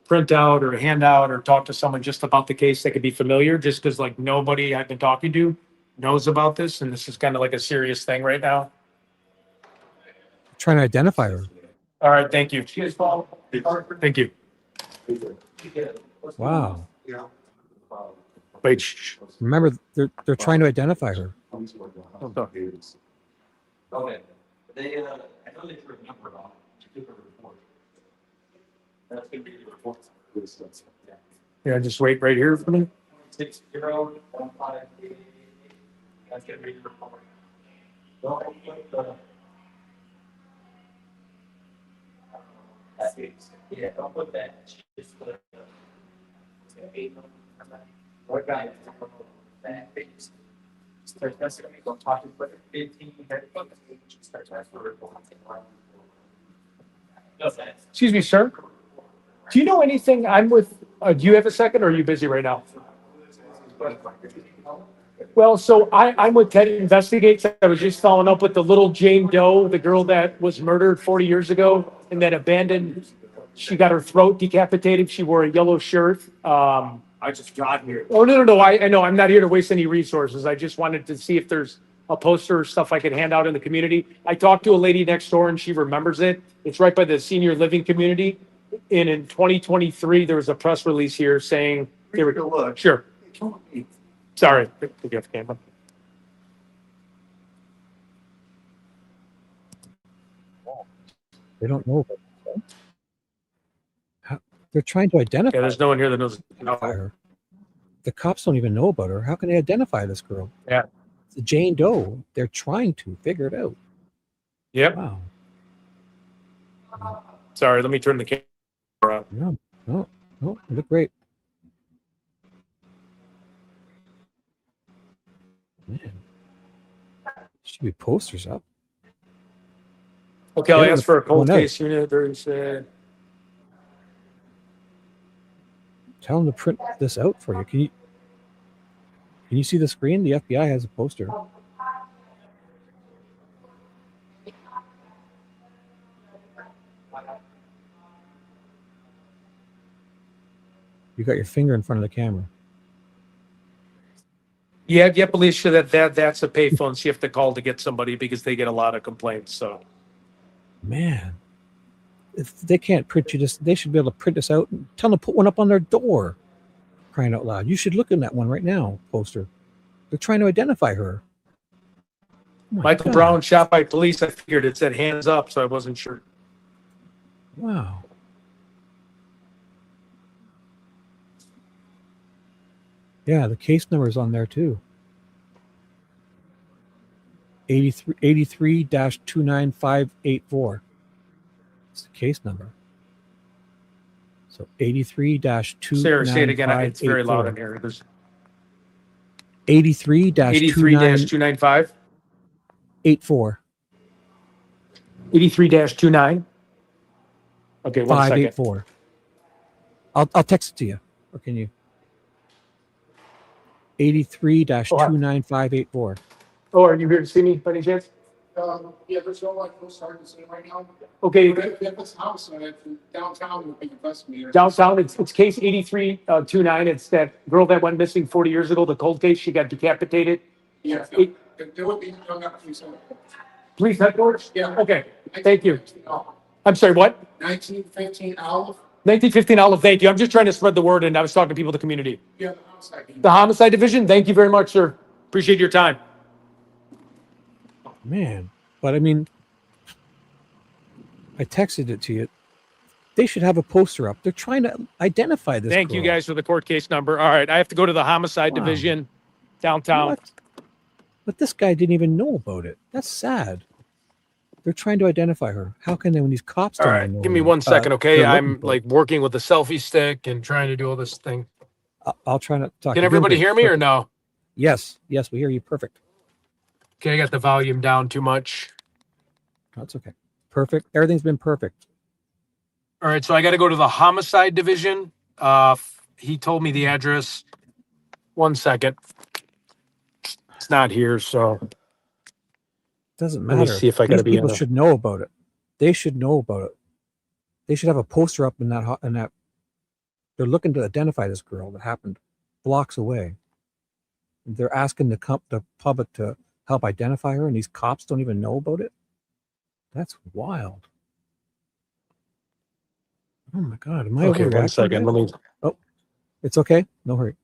D: printout or handout or talk to someone just about the case that could be familiar, just because like nobody I've been talking to knows about this. And this is kind of like a serious thing right now.
A: Trying to identify her.
D: All right. Thank you. Thank you.
A: Wow.
D: Wait. Shh.
A: Remember, they're trying to identify her.
D: Okay.
I: They, I know they threw a number on it to give a report. That's going to be the report.
D: Yeah, just wait right here for me.
I: 601588. That's going to be the report. Don't put the. Yeah, don't put that. Just put the. What guy? That face. That's going to go talking with 15 headphones.
D: Excuse me, sir. Do you know anything? I'm with, do you have a second or are you busy right now? Well, so I'm with Ted Investigates. I was just following up with the Little Jane Doe, the girl that was murdered 40 years ago and then abandoned. She got her throat decapitated. She wore a yellow shirt.
C: I just got here.
D: Oh, no. I know. I'm not here to waste any resources. I just wanted to see if there's a poster or stuff I could hand out in the community. I talked to a lady next door and she remembers it. It's right by the senior living community. And in 2023, there was a press release here saying they were.
C: Look.
D: Sure. Sorry. Pick up the camera.
A: They don't know about her. They're trying to identify.
D: Yeah, there's no one here that knows
A: her. The cops don't even know about her. How can they identify this girl?
D: Yeah.
A: It's Jane Doe. They're trying to figure it out.
D: Yep.
A: Wow.
D: Sorry, let me turn the camera up.
A: No, you look great. Man. Should be posters up.
D: Okay, I'll ask for a cold case unit. There's
A: tell them to print this out for you. Can you see the screen? The FBI has a poster. You got your finger in front of the camera.
D: Yeah, Alicia, that's a payphone. So you have to call to get somebody because they get a lot of complaints. So,
A: man, if they can't print you this, they should be able to print this out and tell them to put one up on their door. Crying out loud! You should look in that one right now. Poster. They're trying to identify her. Oh
D: Michael Brown shot by police. I figured it said hands up, so I wasn't sure.
A: Wow. Yeah, the case number is on there too. 83-29584. It's the case number. So 83-29584.
C: Sarah, say it again. It's very loud in here.
A: 83-29584.
C: 83-29. Okay, 1 second.
A: 584. I'll text it to you. Or can you? 83-29584.
C: Oh, are you here to see me by any chance?
K: Yeah, there's no starting to say right now.
C: Okay.
K: If it's homicide downtown, would be investigated.
C: Downtown, it's case 8329. It's that girl that went missing 40 years ago, the cold case. She got decapitated.
K: Yeah, there would be police.
C: Police headquarters?
K: Yeah.
C: Okay, thank you. I'm sorry, what?
K: 1915 Olive.
C: 1915 Olive, thank you. I'm just trying to spread the word, and I was talking to people in the community.
K: Yeah, the homicide.
C: The homicide division, thank you very much, sir. Appreciate your time.
A: Man, but I mean, I texted it to you. They should have a poster up. They're trying to identify this
C: Thank
A: girl.
C: you guys for the court case number. All right, I have to go to the homicide division downtown.
A: What? But this guy didn't even know about it. That's sad. They're trying to identify her. How can they when these cops
C: All
A: don't
C: right,
A: even know?
C: give me
A: her?
C: 1 second, okay?
A: They're
C: I'm
A: looking for
C: like working with a selfie stick and trying to do all this thing.
A: I'll try not to talk.
C: Can
A: You're doing
C: everybody
A: great.
C: hear me or
A: Perfect.
C: no?
A: Yes, we hear you. Perfect.
C: Okay, I got the volume down too much.
A: That's okay. Perfect. Everything's been perfect.
C: All right, so I got to go to the homicide division. He told me the address. 1 second. It's not here, so
A: Doesn't
C: let
A: matter.
C: me see if I got
A: These
C: to be in
A: people
C: the...
A: should know about it. They should know about it. They should have a poster up in that. They're looking to identify this girl that happened blocks away. They're asking the public to help identify her, and these cops don't even know about it. That's wild. Oh my God! Am I
C: Okay, 1
A: overreacting?
C: second. Let me...
A: Oh, it's okay. No hurry.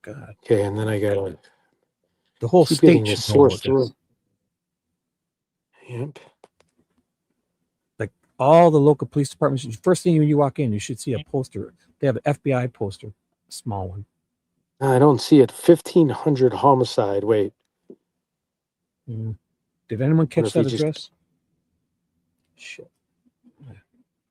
A: God.
C: Okay, and then I got
A: the whole
C: keep
A: state
C: getting
A: should
C: this
A: know
C: source
A: about
C: through.
A: this.
C: Yep.
A: Like all the local police departments, first thing when you walk in, you should see a poster. They have an FBI poster, a small one.
C: I don't see it. 1500 homicide. Wait.
A: Did anyone catch that
C: if you
A: address? Shit.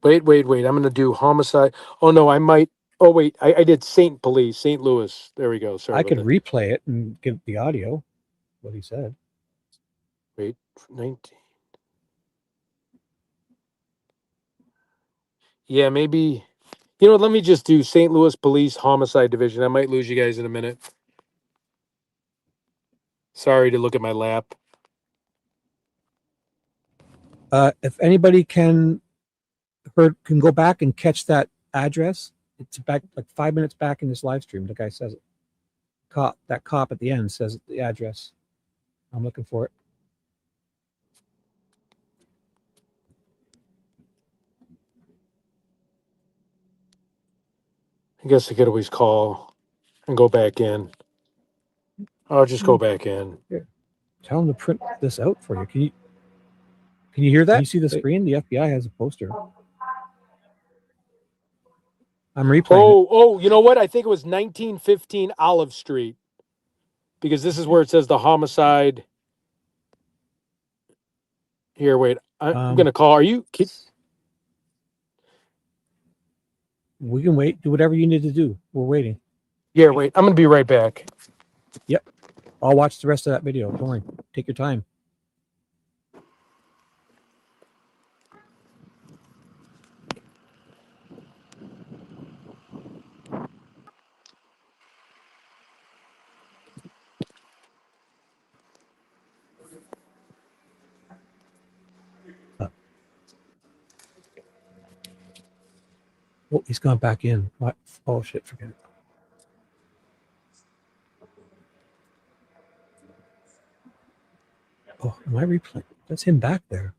C: Wait. I'm going to do homicide. Oh, no, I might. Oh, wait. I did St. Louis. There we go. Sorry
A: I
C: about
A: could
C: that.
A: replay it and give the audio, what he said.
C: Wait, 19. Yeah, maybe. You know what? Let me just do St. Louis Police Homicide Division. I might lose you guys in a minute. Sorry to look at my lap.
A: If anybody can go back and catch that address, it's back like 5 minutes back in this live stream. The guy says it. That cop at the end says the address. I'm looking for it.
C: I guess I could always call and go back in. I'll just go back in.
A: Here. Tell him to print this out for you. Can you hear that? Can you see the screen? The FBI has a poster. I'm replaying it.
C: Oh, you know what? I think it was 1915 Olive Street. Because this is where it says the homicide. Here, wait. I'm going to call.
A: We can wait. Do whatever you need to do. We're waiting.
C: Yeah, wait. I'm going to be right back.
A: Yep. I'll watch the rest of that video. Don't worry. Take your time. Oh, he's gone back in. What? Oh, shit. Forget it. Oh, am I replaying? That's him back there.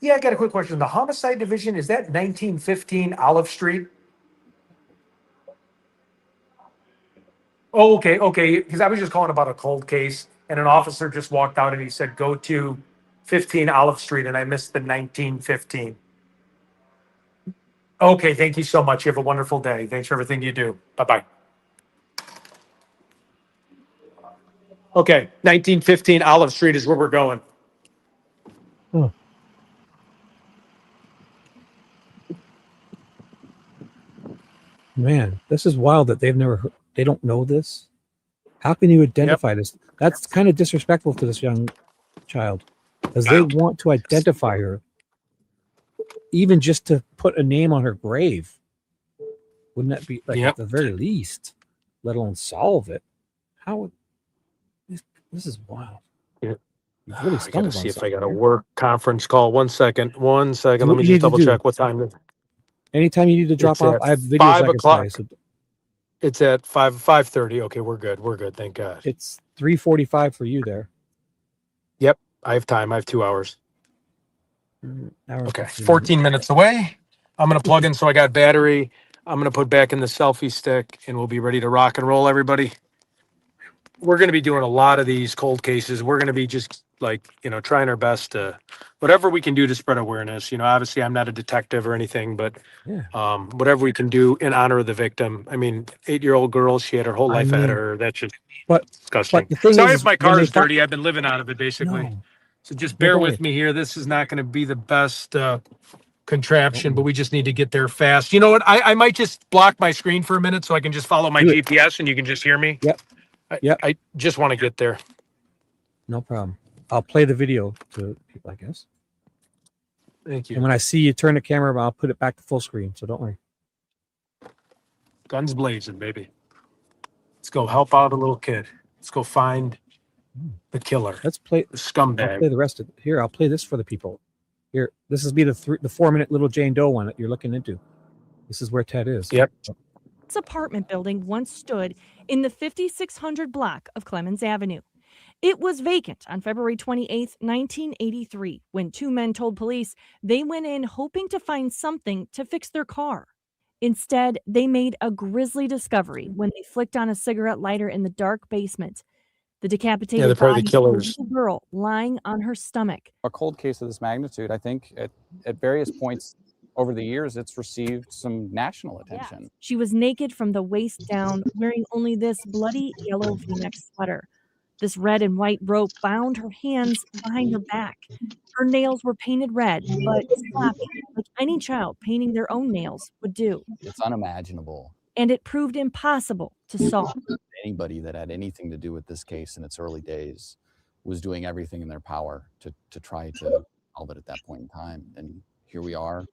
C: Yeah, I got a quick question. The homicide division, is that 1915 Olive Street? Oh, okay. Because I was just calling about a cold case, and an officer just walked out and he said, go to 15 Olive Street, and I missed the 1915. Okay, thank you so much. You have a wonderful day. Thanks for everything you do. Bye-bye. Okay, 1915 Olive Street is where we're going.
A: Huh. Man, this is wild that they don't know this. How can you identify this? That's kind of disrespectful to this young child, because they want to identify her, even just to put a name on her grave. Wouldn't that be like at the very least, let alone solve it? How would this is wild.
C: Yeah.
A: You've really
C: I gotta
A: stumbled on
C: see if I got a
A: something here.
C: work conference call. 1 second. 1 second.
A: Do
C: Let
A: what
C: me
A: you
C: just
A: need to
C: double
A: do.
C: check what time it is.
A: Anytime you need to drop
C: It's
A: off,
C: at
A: I have videos
C: 5
A: I can play.
C: o'clock.
A: So
C: It's at 5:30. Okay, we're good. We're good. Thank God.
A: it's 3:45 for you there.
C: Yep, I have time. I have 2 hours.
A: Hour
C: Okay,
A: 15
C: 14 minutes away. I'm gonna plug in so I got battery. I'm gonna put back in the selfie stick, and we'll be ready to rock and roll, everybody. We're gonna be doing a lot of these cold cases. We're gonna be just like, trying our best to whatever we can do to spread awareness. Obviously I'm not a detective or anything, but whatever we can do in honor of the victim. I mean, 8-year-old girl, she had her whole life ahead of her. That's just disgusting.
A: But the thing
C: Sorry
A: is
C: if my
A: when
C: car
A: they
C: is dirty. I've been living out of it basically.
A: No.
C: So just
A: No,
C: bear
A: don't
C: with
A: worry.
C: me here. This is not going to be the best contraption, but we just need to get there fast. You know what? I might just block my screen for a minute so I can just follow my
A: Do it.
C: GPS and you can just hear me.
A: Yep.
C: I just want to get there.
A: No problem. I'll play the video to people, I guess.
C: Thank you.
A: And when I see you turn the camera, I'll put it back to full screen. So don't worry.
C: Guns blazing, baby. Let's go help out a little kid. Let's go find the killer.
A: Let's play
C: the scumbag.
A: I'll play the rest of it. Here, I'll play this for the people. Here, this is the 4-minute little Jane Doe one that you're looking into. This is where Ted is.
C: Yep.
N: This apartment building once stood in the 5600 block of Clemens Avenue. It was vacant on February 28, 1983, when two men told police they went in hoping to find something to fix their car. Instead, they made a grisly discovery when they flicked on a cigarette lighter in the dark basement. The decapitated
C: they're probably
N: body
C: the
N: of a
C: killers.
N: little girl lying on her stomach.
F: A cold case of this magnitude, I think at various points over the years, it's received some national attention.
N: She was naked from the waist down, wearing only this bloody yellow V-neck sweater. This red and white rope bound her hands behind her back. Her nails were painted red, but sloppy, like any child painting their own nails would do.
F: It's unimaginable.
N: And it proved impossible to solve.
F: Anybody that had anything to do with this case in its early days was doing everything in their power to try to solve it at that point in time. And here we are,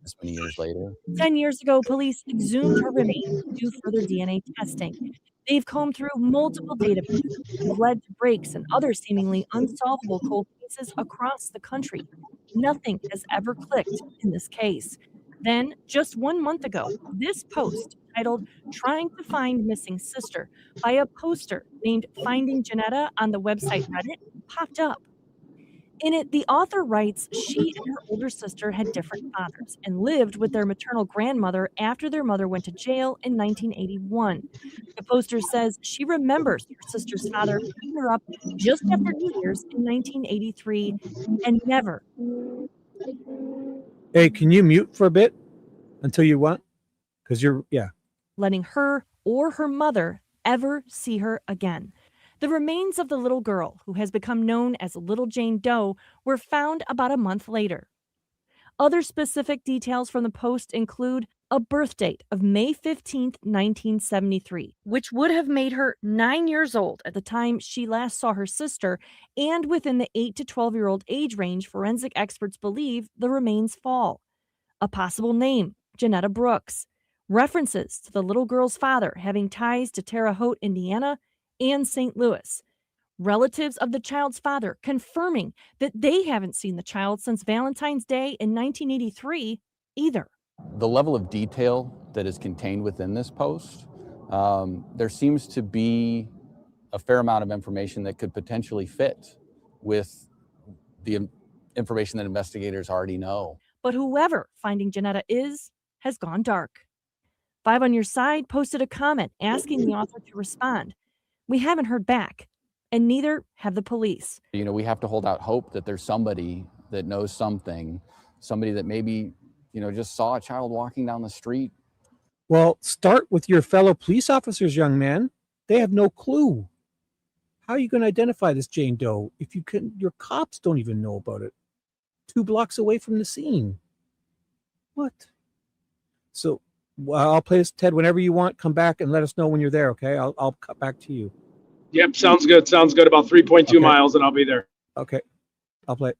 F: this many years later.
N: 10 years ago, police exhumed her remains to do further DNA testing. They've combed through multiple databases that have led to breaks and other seemingly unsolvable cold cases across the country. Nothing has ever clicked in this case. Then, just 1 month ago, this post titled "Trying to Find Missing Sister" by a poster named Finding Janetta on the website Reddit popped up. In it, the author writes she and her older sister had different fathers and lived with their maternal grandmother after their mother went to jail in 1981. The poster says she remembers her sister's father picking her up just after New Year's in 1983 and never.
A: Hey, can you mute for a bit until you want? Because
N: letting her or her mother ever see her again. The remains of the little girl, who has become known as Little Jane Doe, were found about a month later. Other specific details from the post include a birth date of May 15th, 1973, which would have made her 9 years old at the time she last saw her sister, and within the 8 to 12-year-old age range forensic experts believe the remains fall. A possible name, Janetta Brooks. References to the little girl's father having ties to Terre Haute, Indiana, and St. Louis. Relatives of the child's father confirming that they haven't seen the child since Valentine's Day in 1983 either.
F: The level of detail that is contained within this post, there seems to be a fair amount of information that could potentially fit with the information that investigators already know.
N: But whoever Finding Janetta is has gone dark. 5 on Your Side posted a comment asking the author to respond. We haven't heard back, and neither have the police.
F: We have to hold out hope that there's somebody that knows something, somebody that maybe, just saw a child walking down the street.
A: Well, start with your fellow police officers, young man. They have no clue. How are you going to identify this Jane Doe if you can? Your cops don't even know about it. 2 blocks away from the scene. What? So I'll play this, Ted, whenever you want. Come back and let us know when you're there. Okay, I'll cut back to you.
B: Yep, sounds good. Sounds good. About 3.2 miles, and I'll be there.
A: Okay, I'll play.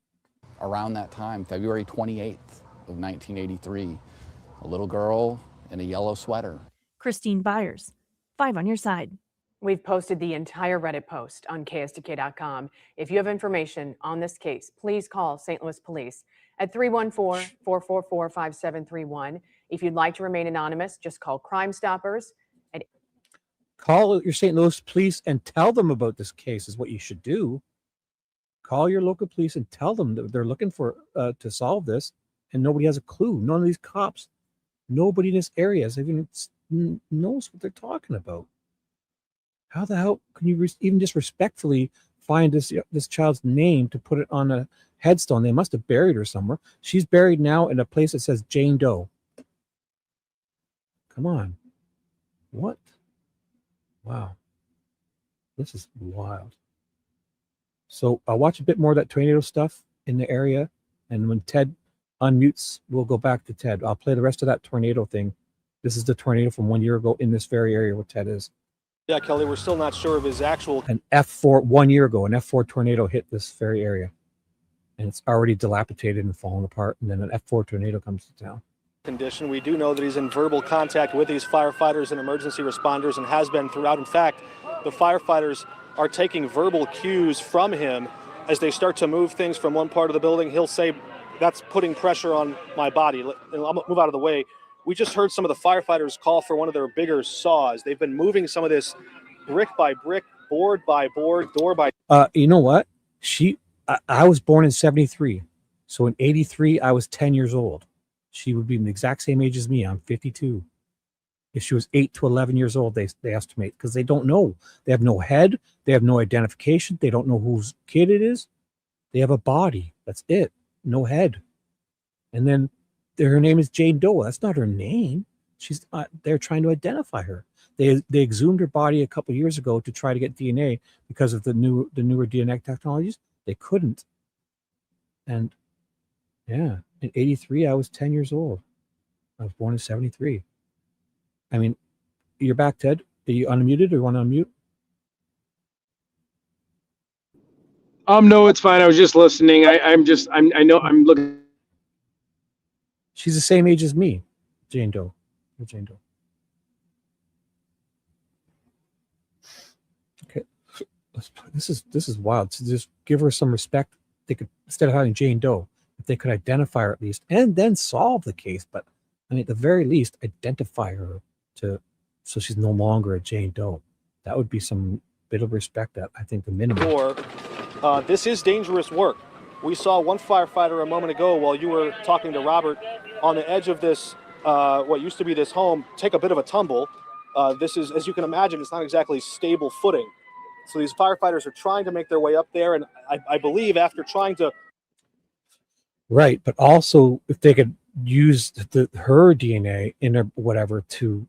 F: Around that time, February 28th of 1983, a little girl in a yellow sweater.
N: Christine Byers, 5 on your side.
L: We've posted the entire Reddit post on KSDK.com. If you have information on this case, please call St. Louis Police at 314-444-5731. If you'd like to remain anonymous, just call Crime Stoppers.
A: Call your St. Louis police and tell them about this case is what you should do. Call your local police and tell them that they're looking for to solve this, and nobody has a clue. None of these cops, nobody in this area even knows what they're talking about. How the hell can you even just respectfully find this child's name to put it on a headstone? They must have buried her somewhere. She's buried now in a place that says Jane Doe. Come on. What? Wow. This is wild. So I'll watch a bit more of that tornado stuff in the area. And when Ted unmutes, we'll go back to Ted. I'll play the rest of that tornado thing. This is the tornado from 1 year ago in this very area where Ted is.
M: Yeah, Kelly, we're still not sure of his actual.
A: An F4 1 year ago, an F4 tornado hit this very area. And it's already dilapidated and fallen apart. And then an F4 tornado comes to town.
M: Condition. We do know that he's in verbal contact with these firefighters and emergency responders and has been throughout. In fact, the firefighters are taking verbal cues from him as they start to move things from one part of the building. He'll say, "That's putting pressure on my body. I'll move out of the way." We just heard some of the firefighters call for one of their bigger saws. They've been moving some of this brick by brick, board by board, door by.
A: You know what? I was born in 73. So in 83, I was 10 years old. She would be the exact same age as me. I'm 52. If she was 8 to 11 years old, they estimate, because they don't know. They have no head. They have no identification. They don't know whose kid it is. They have a body. That's it. No head. And then her name is Jane Doe. That's not her name. They're trying to identify her. They exhumed her body a couple of years ago to try to get DNA because of the newer DNA technologies. They couldn't. And yeah, in 83, I was 10 years old. I was born in 73. I mean, you're back, Ted. Are you unmuted or you want to unmute?
B: No, it's fine. I was just listening. I know I'm looking.
A: She's the same age as me, Jane Doe. Jane Doe. Okay, this is wild. To just give her some respect, they could, instead of having Jane Doe, if they could identify her at least, and then solve the case. But I mean, at the very least, identify her so she's no longer a Jane Doe. That would be some bit of respect. That I think the minimum.
M: This is dangerous work. We saw one firefighter a moment ago while you were talking to Robert on the edge of this, what used to be this home, take a bit of a tumble. This is, as you can imagine, it's not exactly stable footing. So these firefighters are trying to make their way up there. And I believe after trying to.
A: Right. But also if they could use her DNA in her whatever to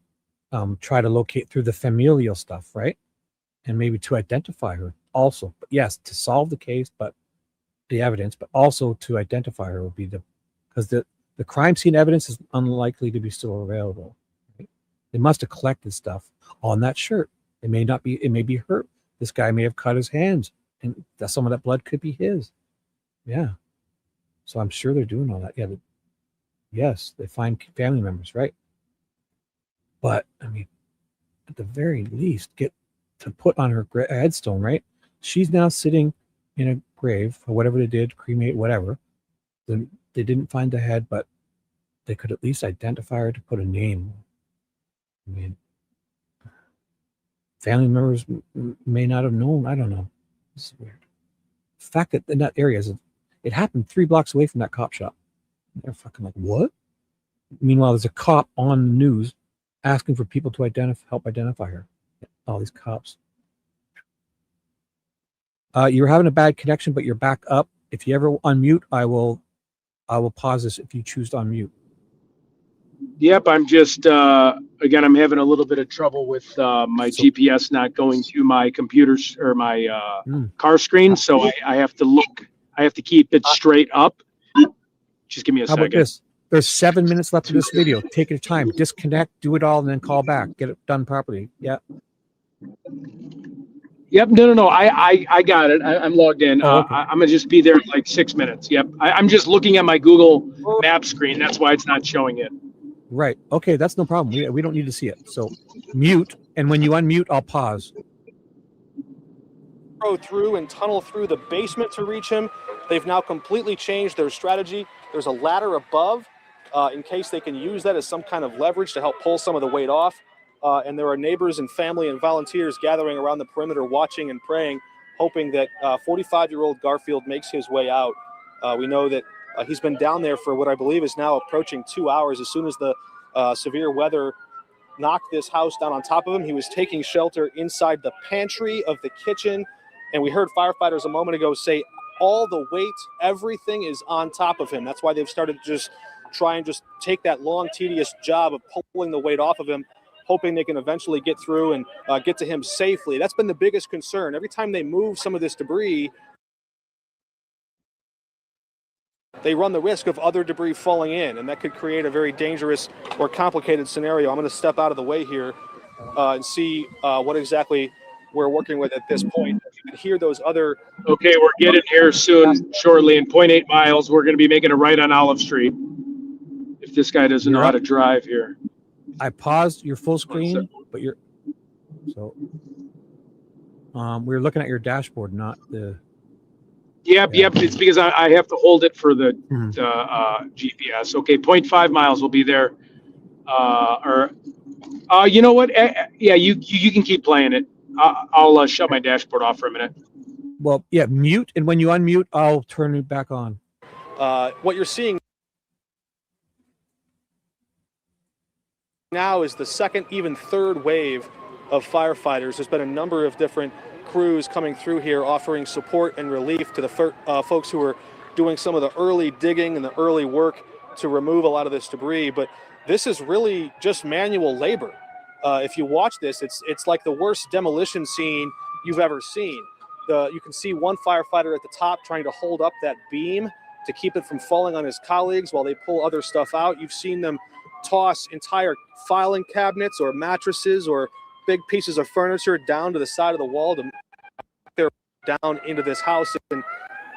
A: try to locate through the familial stuff, right? And maybe to identify her also. But yes, to solve the case, but the evidence, but also to identify her would be because the crime scene evidence is unlikely to be still available. Right? They must have collected stuff on that shirt. It may not be, it may be her. This guy may have cut his hands and some of that blood could be his. Yeah. So I'm sure they're doing all that. Yeah. Yes, they find family members, right? But I mean, at the very least, get to put on her headstone, right? She's now sitting in a grave or whatever they did, cremate, whatever. Then they didn't find the head, but they could at least identify her to put a name. I mean, family members may not have known. I don't know. It's weird. The fact that in that area, it happened 3 blocks away from that cop shop. They're fucking like, what? Meanwhile, there's a cop on the news asking for people to help identify her. All these cops. You're having a bad connection, but you're back up. If you ever unmute, I will pause this if you choose to unmute.
B: Yep, I'm just again. I'm having a little bit of trouble with my GPS not going to my computers or my car screen, so I have to look. I have to keep it straight up. Just give me a
A: How about
B: second.
A: this? There's 7 minutes left of this video. Take your time, disconnect, do it all, and then call back. Get it done properly. Yeah.
B: Yep. No. I got it. I'm logged in.
A: Oh, okay.
B: I'm gonna just be there in like 6 minutes. Yep. I'm just looking at my Google map screen. That's why it's not showing it.
A: Right. Okay, that's no problem. We don't need to see it. So mute, and when you unmute, I'll pause.
M: Go through and tunnel through the basement to reach him. They've now completely changed their strategy. There's a ladder above in case they can use that as some kind of leverage to help pull some of the weight off. And there are neighbors and family and volunteers gathering around the perimeter watching and praying, hoping that 45-year-old Garfield makes his way out. We know that he's been down there for what I believe is now approaching 2 hours. As soon as the severe weather knocked this house down on top of him, he was taking shelter inside the pantry of the kitchen. And we heard firefighters a moment ago say all the weight, everything is on top of him. That's why they've started to just try and just take that long, tedious job of pulling the weight off of him, hoping they can eventually get through and get to him safely. That's been the biggest concern. Every time they move some of this debris, they run the risk of other debris falling in, and that could create a very dangerous or complicated scenario. I'm going to step out of the way here and see what exactly we're working with at this point. If you can hear those other...
B: Okay, we're getting here soon, shortly. In 0.8 miles, we're going to be making a right on Olive Street. If this guy doesn't know how to drive here.
A: I paused your full screen, but you're... So we're looking at your dashboard, not the...
B: Yep. It's because I have to hold it for the GPS. Okay, 0.5 miles will be there. You know what? Yeah, you can keep playing it. I'll shut my dashboard off for a minute.
A: Well, yeah, mute, and when you unmute, I'll turn it back on.
M: What you're seeing now is the second, even third wave of firefighters. There's been a number of different crews coming through here offering support and relief to the folks who are doing some of the early digging and the early work to remove a lot of this debris. But this is really just manual labor. If you watch this, it's like the worst demolition scene you've ever seen. You can see one firefighter at the top trying to hold up that beam to keep it from falling on his colleagues while they pull other stuff out. You've seen them toss entire filing cabinets or mattresses or big pieces of furniture down to the side of the wall to they're down into this house. And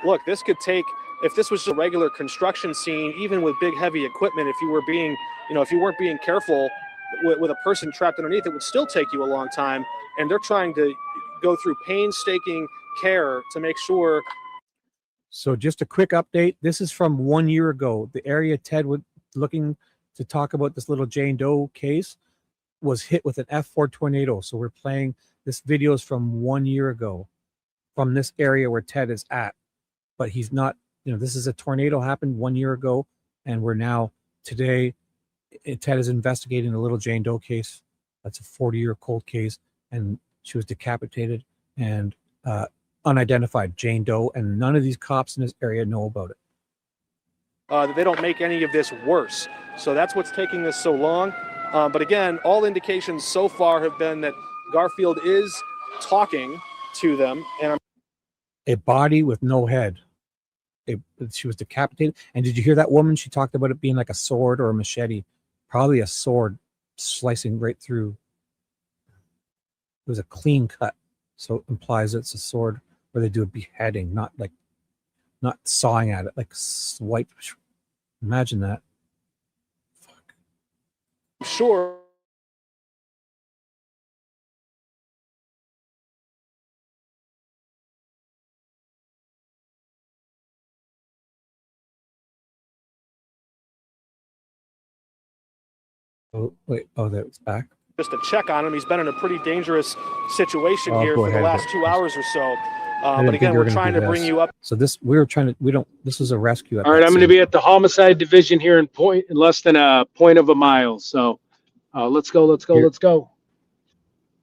M: look, this could take, if this was just a regular construction scene, even with big heavy equipment, if you were being, if you weren't being careful with a person trapped underneath, it would still take you a long time. And they're trying to go through painstaking care to make sure.
A: So just a quick update. This is from 1 year ago. The area Ted was looking to talk about, this little Jane Doe case, was hit with an F4 tornado. So we're playing this video is from 1 year ago from this area where Ted is at, but he's not, this is a tornado happened 1 year ago. And we're now today, Ted is investigating the little Jane Doe case. That's a 40-year cold case. And she was decapitated and unidentified Jane Doe. And none of these cops in this area know about it.
M: They don't make any of this worse. So that's what's taking this so long. But again, all indications so far have been that Garfield is talking to them. And
A: a body with no head. She was decapitated. And did you hear that woman? She talked about it being like a sword or a machete. Probably a sword slicing right through. It was a clean cut. So it implies it's a sword where they do a beheading, not sawing at it, like swipe. Imagine that. Fuck.
M: Sure.
A: Oh, wait. Oh, there it's back.
M: Just to check on him. He's been in a pretty dangerous situation here for the last 2 hours or so. But again, we're trying to bring you up.
A: So this, this was a rescue.
B: All right, I'm going to be at the homicide division here in less than a point of a mile. So let's go.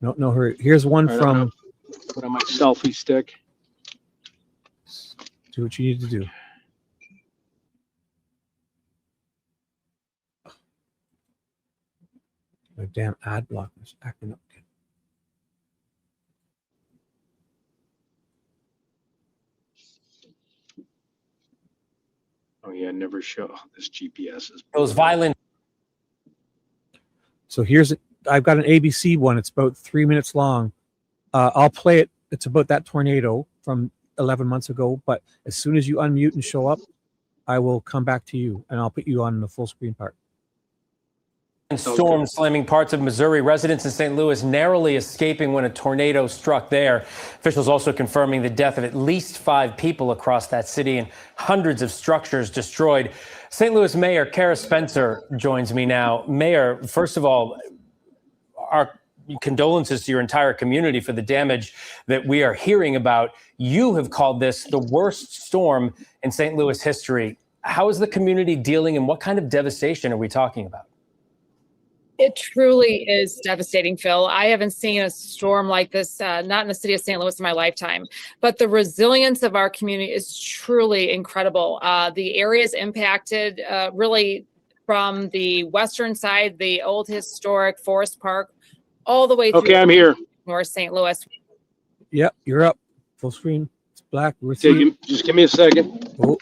A: No, hurry. Here's one from.
B: Put on my selfie stick.
A: Do what you need to do. My damn ad block is acting up again.
B: Oh yeah, never show this GPS is
Q: Those violent.
A: So I've got an ABC one. It's about 3 minutes long. I'll play it. It's about that tornado from 11 months ago. But as soon as you unmute and show up, I will come back to you and I'll put you on the full screen part.
Q: Storm slamming parts of Missouri. Residents in St. Louis narrowly escaping when a tornado struck there. Officials also confirming the death of at least 5 people across that city and hundreds of structures destroyed. St. Louis Mayor Kara Spencer joins me now. Mayor, first of all, our condolences to your entire community for the damage that we are hearing about. You have called this the worst storm in St. Louis history. How is the community dealing and what kind of devastation are we talking about?
R: It truly is devastating, Phil. I haven't seen a storm like this, not in the city of St. Louis in my lifetime. But the resilience of our community is truly incredible. The areas impacted really from the western side, the old historic Forest Park, all the way through.
B: Okay, I'm here.
R: North St. Louis.
A: Yep, you're up. Full screen. It's black.
B: Just give me a second.
A: Oh.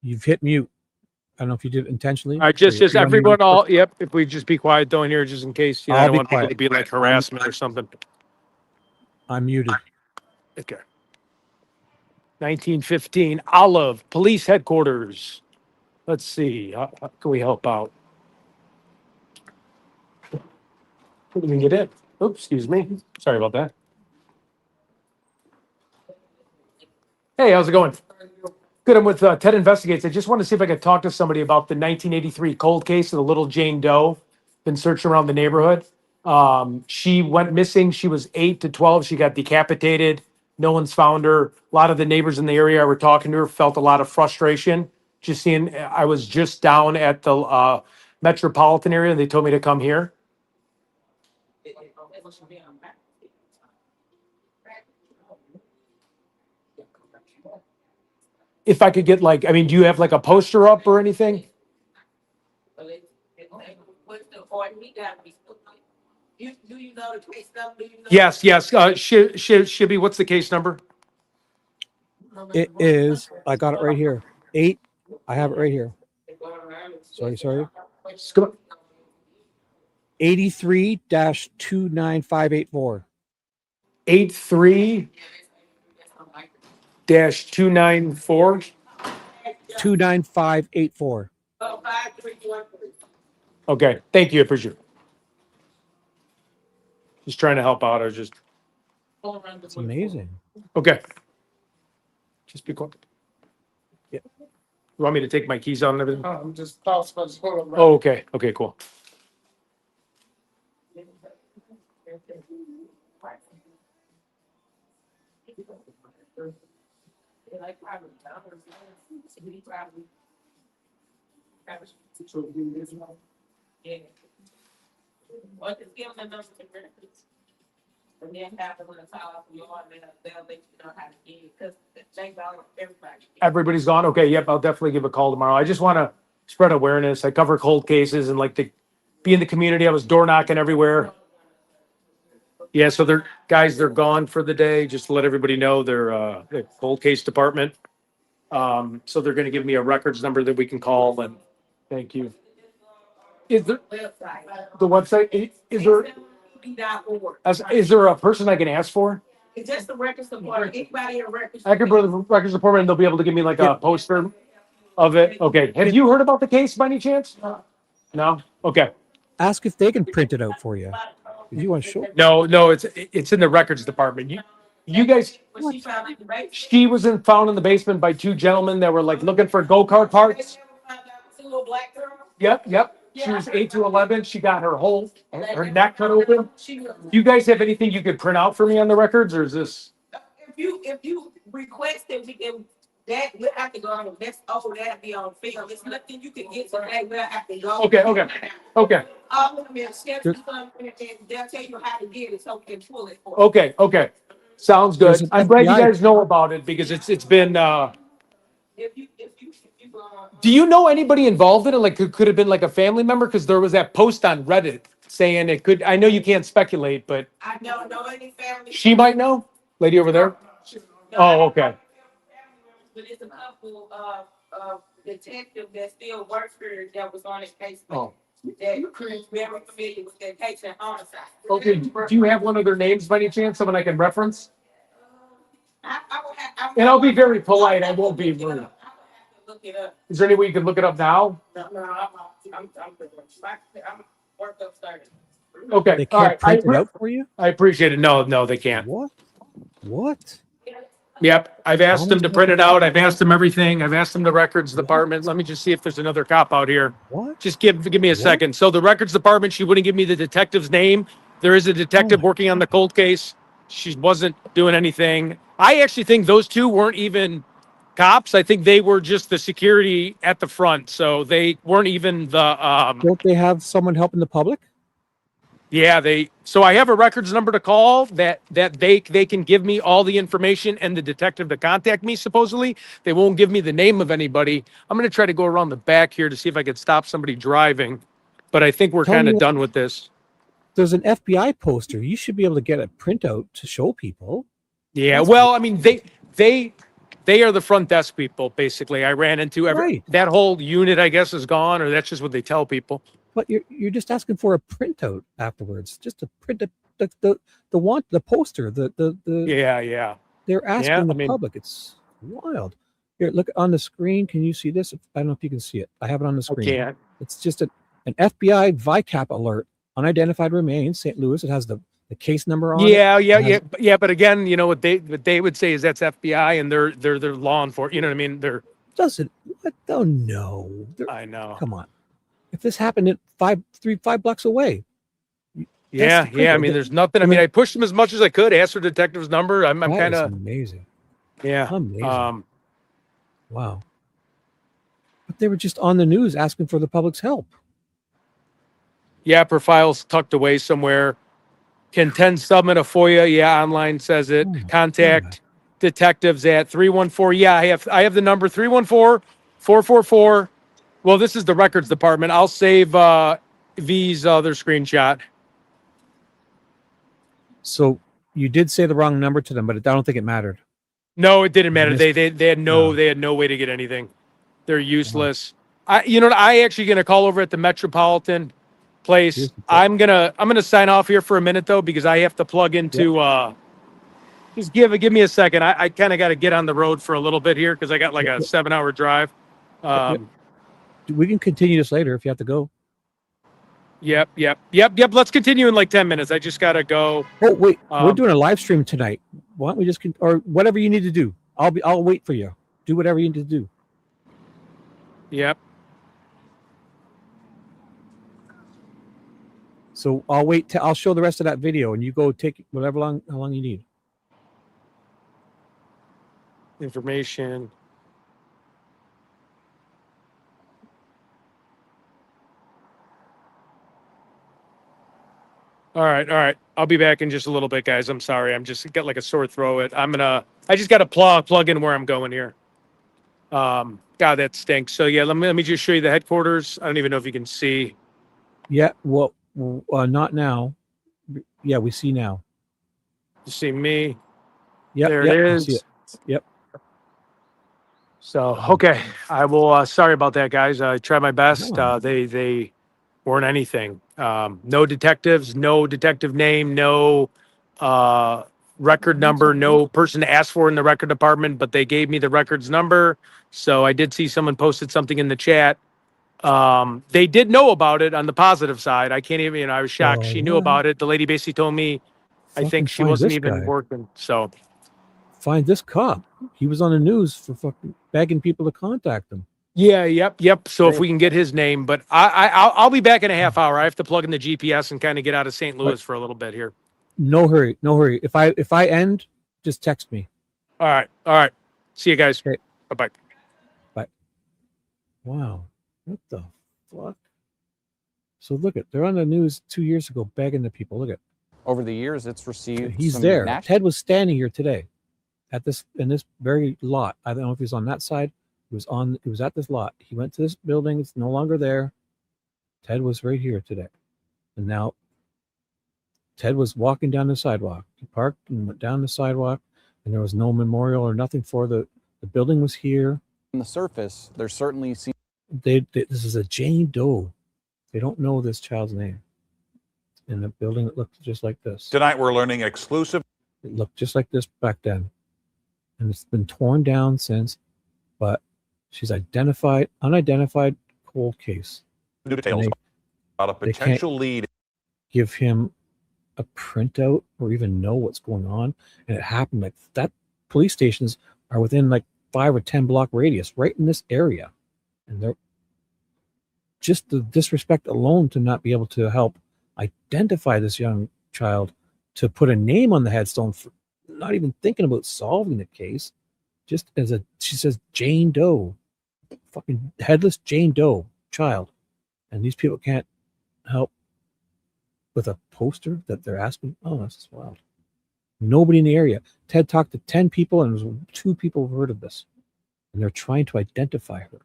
A: You've hit mute. I don't know if you did it intentionally.
C: All right, just everyone, yep. If we just be quiet though in here, just in case, I don't want people to be like harassment or something.
A: I'm muted.
C: Okay. 1915, Olive, Police Headquarters. Let's see, how can we help out? Couldn't even get in. Oops, excuse me. Sorry about that. Hey, how's it going? Good, I'm with Ted Investigates. I just want to see if I could talk to somebody about the 1983 cold case of the little Jane Doe. Been searching around the neighborhood. She went missing. She was 8 to 12. She got decapitated. No one's found her. A lot of the neighbors in the area were talking to her, felt a lot of frustration. Just seeing, I was just down at the metropolitan area and they told me to come here. If I could get do you have like a poster up or anything? Yes. Shibby, what's the case number?
A: It is, I got it right here. 8. I have it right here. Sorry. 83-29584.
C: 83-294.
A: 29584.
C: Okay, thank you. I appreciate it. Just trying to help out.
A: It's amazing.
C: Okay. Just be quiet.
A: Yeah.
C: You want me to take my keys out and everything?
K: I'm just hold on.
C: Oh, okay. Okay, cool.
E: And then have them to file out for your order, they'll let you know how to get it, because they got everybody.
C: Everybody's gone? Okay, yep, I'll definitely give a call tomorrow. I just want to spread awareness. I cover cold cases and like to be in the community. I was door knocking everywhere. Yeah, so they're gone for the day. Just to let everybody know, they're the cold case department. So they're going to give me a records number that we can call, and thank you. Is there the website? Is there a person I can ask for?
E: It's just the records department. Anybody in records.
C: I can go to the records department and they'll be able to give me like a poster of it. Okay. Have you heard about the case by any chance? No? Okay.
A: Ask if they can print it out for you. If you want to show.
C: No, it's in the records department. You guys. She was found in the basement by 2 gentlemen that were like looking for go-kart parts. Yep. She was 8 to 11. She got her neck cut open. Do you guys have anything you could print out for me on the records, or is this?
E: If you request it, we can That we'll have to go on. That's that'll be on film. It's nothing you can get to that. We'll have to go.
C: Okay.
E: All of them is scheduled and they'll tell you how to get it so we can pull it for you.
C: Okay. Sounds
A: There's
C: good.
A: an
C: I'm glad you
A: FBI
C: guys know about it because it's been. Do you know anybody involved in it? Like, could have been like a family member? Because there was that post on Reddit saying it could. I know you can't speculate, but
E: I don't know any family.
C: she might know. Lady over there. Oh, okay.
E: But it's a couple of detectives that still work here that was on his case.
C: Oh.
E: That very familiar with that case and homicide.
C: Okay. Do you have one of their names by any chance? Someone I can reference? And I'll be very polite. I won't be rude.
E: Look it up.
C: Is there any way you can look it up now?
E: No, I'm work upstairs.
C: Okay.
A: They
C: All
A: can't
C: right.
A: print it out for you?
C: I appreciate it. No, they can't.
A: What?
C: Yep. I've asked them to print it out. I've asked them everything. I've asked them the records department. Let me just see if there's another cop out here.
A: What?
C: Just give me a second. So the records department, she wouldn't give me the detective's name. There is a detective working on the cold case. She wasn't doing anything. I actually think those two weren't even cops. I think they were just the security at the front. So they weren't even the
A: Don't they have someone helping the public?
C: Yeah, so I have a records number to call that they can give me all the information and the detective to contact me, supposedly. They won't give me the name of anybody. I'm going to try to go around the back here to see if I could stop somebody driving, but I think we're kind of done with this.
A: There's an FBI poster. You should be able to get a printout to show people.
C: Yeah, well, I mean, they are the front desk people, basically. I ran into that whole unit, I guess, is gone, or that's just what they tell people.
A: But you're just asking for a printout afterwards, just to print the poster,
C: Yeah.
A: They're asking the public. It's wild. Here, look on the screen. Can you see this? I don't know if you can see it. I have it on the screen.
C: can't.
A: It's just an FBI VICAP alert. Unidentified remains, St. Louis. It has the case number on it.
C: Yeah. But again, you know what they would say is that's FBI and they're law enforcement. You know what I mean?
A: What? Oh no.
C: I know.
A: Come on. If this happened at 5 blocks away.
C: Yeah. I mean, there's nothing. I mean, I pushed them as much as I could. Asked for detective's number. I'm kind of
A: amazing.
C: Yeah.
A: Amazing. Wow. But they were just on the news asking for the public's help.
C: Yeah, per files tucked away somewhere. Can 10 submit a FOIA? Yeah, online says it. Contact detectives at 314. Yeah, I have the number 314-444. Well, this is the records department. I'll save V's other screenshot.
A: So you did say the wrong number to them, but I don't think it mattered.
C: No, it didn't matter. They had no way to get anything. They're useless. I actually gonna call over at the Metropolitan place. I'm gonna sign off here for a minute though, because I have to plug into just give me a second. I kind of got to get on the road for a little bit here because I got like a 7-hour drive.
A: We can continue this later if you have to go.
C: Yep. Let's continue in like 10 minutes. I just gotta go.
A: Oh wait, we're doing a live stream tonight. Why don't we just or whatever you need to do? I'll wait for you. Do whatever you need to do.
C: Yep.
A: So I'll wait. I'll show the rest of that video, and you go take how long you need.
C: Information. All right. I'll be back in just a little bit, guys. I'm sorry. I'm just got like a sore throat. I just got to plug in where I'm going here. God, that stinks. So yeah, let me just show you the headquarters. I don't even know if you can see.
A: Yeah. Well, not now. Yeah, we see now.
C: You see me?
A: Yep.
C: There it is.
A: See it. Yep.
C: So okay, I will. Sorry about that, guys. I tried my best. They weren't anything. No detectives, no detective name, no record number, no person to ask for in the record department, but they gave me the records number. So I did see someone posted something in the chat. They did know about it on the positive side. I can't even, I was shocked. She knew about it. The lady basically told me, I think she wasn't even working. So
A: find this cop. He was on the news for fucking begging people to contact him.
C: Yeah, yep. So if we can get his name, but I'll be back in a half hour. I have to plug in the GPS and kind of get out of St. Louis for a little bit here.
A: No hurry. If I end, just text me.
C: All right. See you guys.
A: Okay.
C: Bye-bye.
A: Bye. Wow. What the fuck? So look at, they're on the news 2 years ago begging the people. Look at.
F: Over the years, it's received
A: He's
F: some
A: there.
F: national.
A: Ted was standing here today at this, in this very lot. I don't know if he was on that side. He was at this lot. He went to this building. It's no longer there. Ted was right here today. And now Ted was walking down the sidewalk. He parked and went down the sidewalk, and there was no memorial or nothing for the building was here.
F: On the surface, there certainly seems.
A: This is a Jane Doe. They don't know this child's name. In a building that looked just like this.
O: Tonight we're learning exclusive.
A: It looked just like this back then. And it's been torn down since, but she's unidentified cold case.
O: New details about a potential lead.
A: Give him a printout or even know what's going on. And it happened like that. Police stations are within like 5 or 10 block radius right in this area. And they're just the disrespect alone to not be able to help identify this young child, to put a name on the headstone, for not even thinking about solving the case, just as she says Jane Doe, fucking headless Jane Doe child, and these people can't help with a poster that they're asking. Oh, that's just wild. Nobody in the area. Ted talked to 10 people, and 2 people have heard of this, and they're trying to identify her.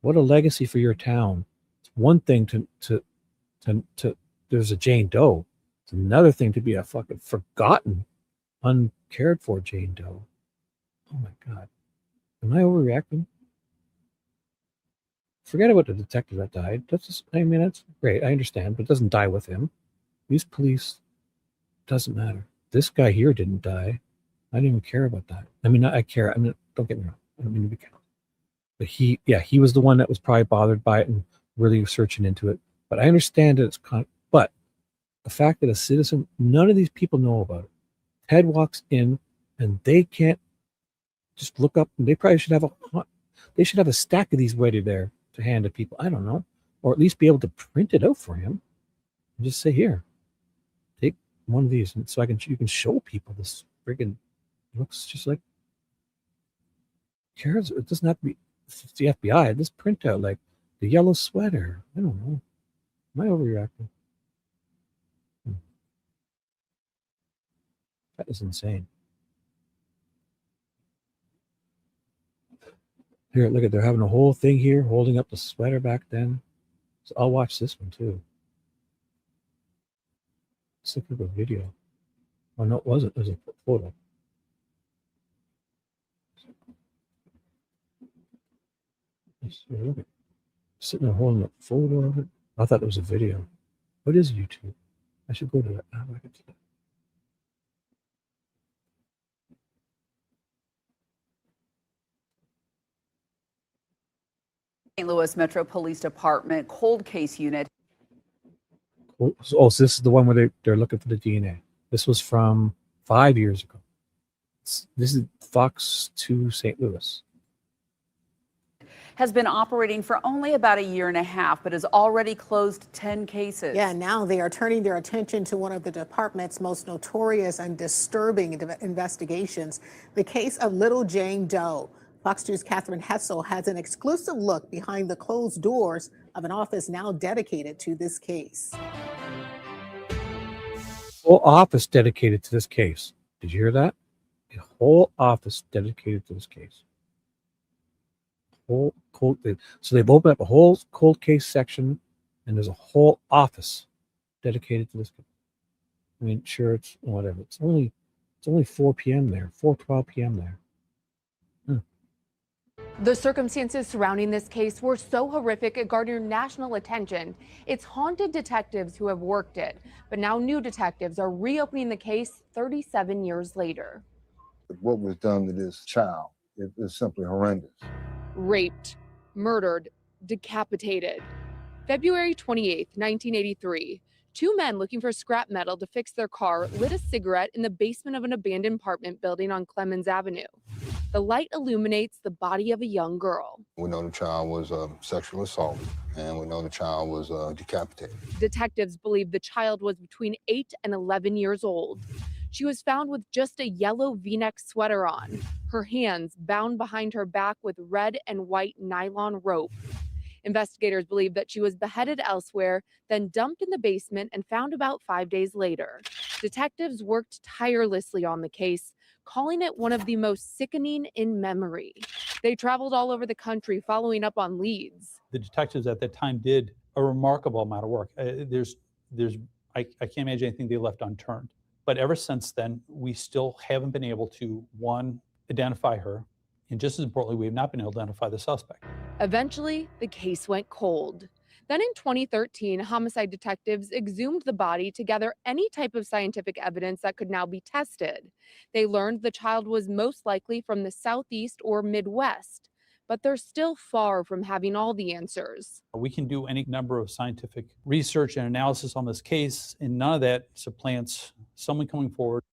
A: What a legacy for your town. It's one thing to there's a Jane Doe. It's another thing to be a fucking forgotten, uncared for Jane Doe. Oh my God. Am I overreacting? Forget about the detective that died. That's great. I understand, but it doesn't die with him. These police, doesn't matter. This guy here didn't die. I didn't even care about that. I mean, I care. I mean, don't get me wrong. I don't mean to be careful. But he was the one that was probably bothered by it and really searching into it. But I understand that but the fact that a citizen, none of these people know about it. Ted walks in and they can't just look up, and they probably should have a stack of these ready there to hand to people. I don't know. Or at least be able to print it out for him and just say, here, take one of these. And so you can show people this friggin' looks just like cares. It doesn't have to be, it's the FBI. This printout, like the yellow sweater. I don't know. Am I overreacting? That is insane. Here, look at, they're having a whole thing here, holding up the sweater back then. So I'll watch this one too. Let's look at the video. Oh no, it wasn't. It was a photo. Look at, sitting there holding a photo of it. I thought it was a video. What is YouTube? I should go to that. How do I get to that?
S: St. Louis Metro Police Department cold case unit.
A: So this is the one where they're looking for the DNA. This was from 5 years ago. This is Fox 2 St. Louis.
S: Has been operating for only about a year and a half, but has already closed 10 cases.
T: Yeah, now they are turning their attention to one of the department's most notorious and disturbing investigations, the case of little Jane Doe. Fox 2's Catherine Hessel has an exclusive look behind the closed doors of an office now dedicated to this case.
A: Whole office dedicated to this case. Did you hear that? A whole office dedicated to this case. So they've opened up a whole cold case section, and there's a whole office dedicated to this case. I mean, sure, it's whatever. It's only 4 p.m. there, 4:12 p.m. there.
L: The circumstances surrounding this case were so horrific it garnered national attention. It's haunted detectives who have worked it, but now new detectives are reopening the case 37 years later.
U: What was done to this child is simply horrendous.
L: Raped, murdered, decapitated. February 28th, 1983. 2 men looking for scrap metal to fix their car lit a cigarette in the basement of an abandoned apartment building on Clemens Avenue. The light illuminates the body of a young girl.
U: We know the child was sexually assaulted, and we know the child was decapitated.
L: Detectives believe the child was between 8 and 11 years old. She was found with just a yellow V-neck sweater on, her hands bound behind her back with red and white nylon rope. Investigators believe that she was beheaded elsewhere, then dumped in the basement and found about 5 days later. Detectives worked tirelessly on the case, calling it one of the most sickening in memory. They traveled all over the country following up on leads.
G: The detectives at that time did a remarkable amount of work. I can't imagine anything they left unturned. But ever since then, we still haven't been able to, one, identify her, and just as importantly, we have not been able to identify the suspect.
L: Eventually, the case went cold. Then in 2013, homicide detectives exhumed the body to gather any type of scientific evidence that could now be tested. They learned the child was most likely from the Southeast or Midwest, but they're still far from having all the answers.
G: We can do any number of scientific research and analysis on this case, and none of that supplants someone coming forward.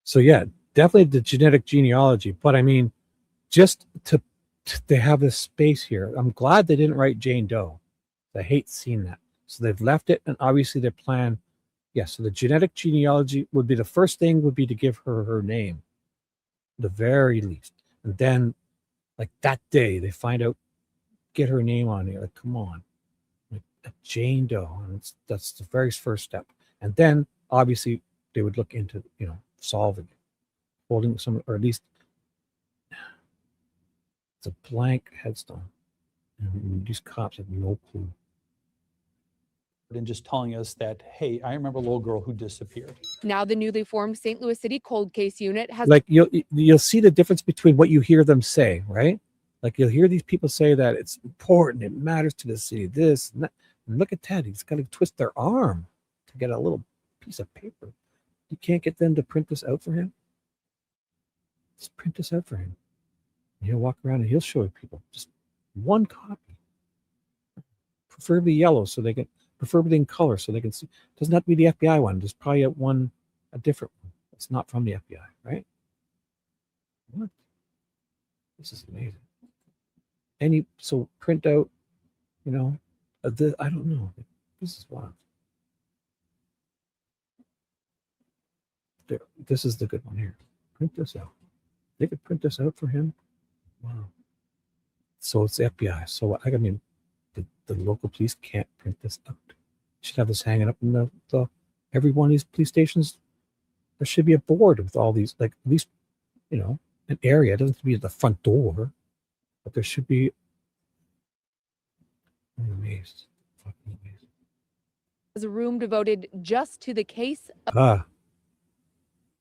A: So yeah, definitely the genetic genealogy, but I mean, just to have this space here, I'm glad they didn't write Jane Doe. I hate seeing that. So they've left it, and obviously their plan, yes, so the genetic genealogy would be the first thing would be to give her her name, the very least. And then, like that day, they find out, get her name on here. Like, come on, like Jane Doe, and that's the very first step. And then obviously they would look into, solving it, holding some, or at least it's a blank headstone. And these cops have no clue.
G: And just telling us that, hey, I remember a little girl who disappeared.
L: Now the newly formed St. Louis City Cold Case Unit has...
A: Like you'll see the difference between what you hear them say, right? Like you'll hear these people say that it's important, it matters to the city, this and that. And look at Ted, he's got to twist their arm to get a little piece of paper. You can't get them to print this out for him? Just print this out for him. And he'll walk around and he'll show people just one copy. Preferably yellow so they can, preferably in color so they can see. It doesn't have to be the FBI one. There's probably a different one. It's not from the FBI, right? What? This is amazing. So print out, I don't know. This is wild. There, this is the good one here. Print this out. They could print this out for him. Wow. So it's the FBI. So I mean, the local police can't print this out. Should have this hanging up in the every one of these police stations. There should be a board with all these, like at least, an area. It doesn't have to be at the front door, but there should be. I'm amazed. Fucking amazed.
L: There's a room devoted just to the case.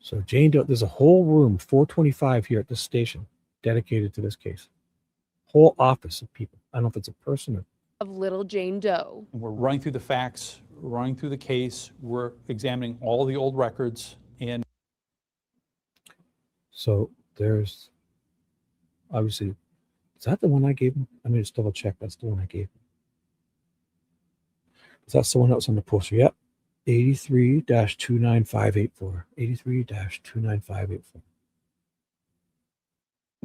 A: So Jane Doe, there's a whole room, 425 here at this station, dedicated to this case. Whole office of people. I don't know if it's a person or
L: Of little Jane Doe.
G: We're running through the facts, running through the case. We're examining all the old records. And
A: so there's obviously, is that the one I gave him? Let me just double check. That's the one I gave him. That's the one that was on the poster. Yep. 83-29584. 83-29584.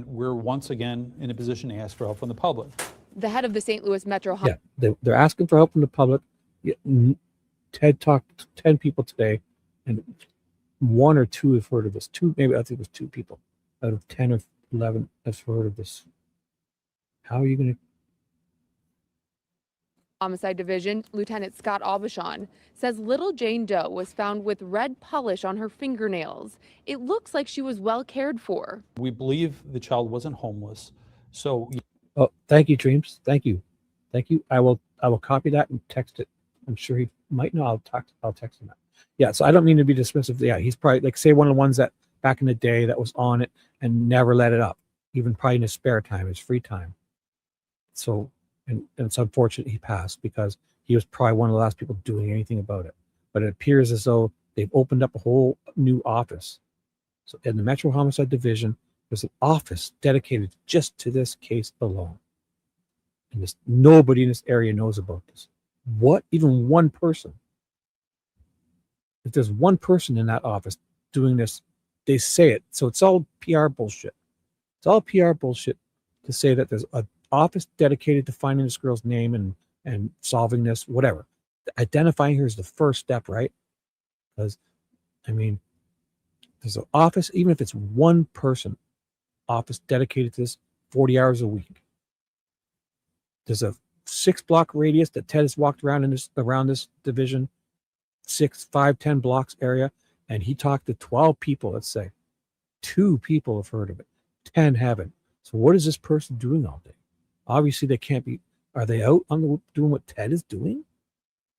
G: we're once again in a position to ask for help from the public.
L: The head of the St. Louis Metro.
A: Yeah, they're asking for help from the public. Ted talked to 10 people today, and 1 or 2 have heard of this. 2, maybe I think it was 2 people out of 10 or 11 have heard of this. How are you going to?
L: Homicide Division Lieutenant Scott Aubuchon says little Jane Doe was found with red polish on her fingernails. It looks like she was well cared for.
G: We believe the child wasn't homeless. So.
A: Oh, thank you, Dreams. Thank you. I will copy that and text it. I'm sure he might know. I'll text him that. Yeah. So I don't mean to be dismissive. Yeah, he's probably like say one of the ones that back in the day that was on it and never let it up, even probably in his spare time, his free time. So. And it's unfortunate he passed because he was probably one of the last people doing anything about it. But it appears as though they've opened up a whole new office. So in the Metro Homicide Division, there's an office dedicated just to this case alone. And nobody in this area knows about this. What? Even one person. If there's one person in that office doing this, they say it. So it's all PR bullshit. It's all PR bullshit to say that there's a office dedicated to finding this girl's name and solving this, whatever. Identifying her is the first step, right? Because, I mean, There's an office, even if it's one person, office dedicated to this 40 hours a week. There's a 6-block radius that Ted has walked around around this division, 6, 5, 10 blocks area, and he talked to 12 people, let's say. 2 people have heard of it, 10 haven't. So what is this person doing all day? Obviously, they can't be. Are they out on doing what Ted is doing?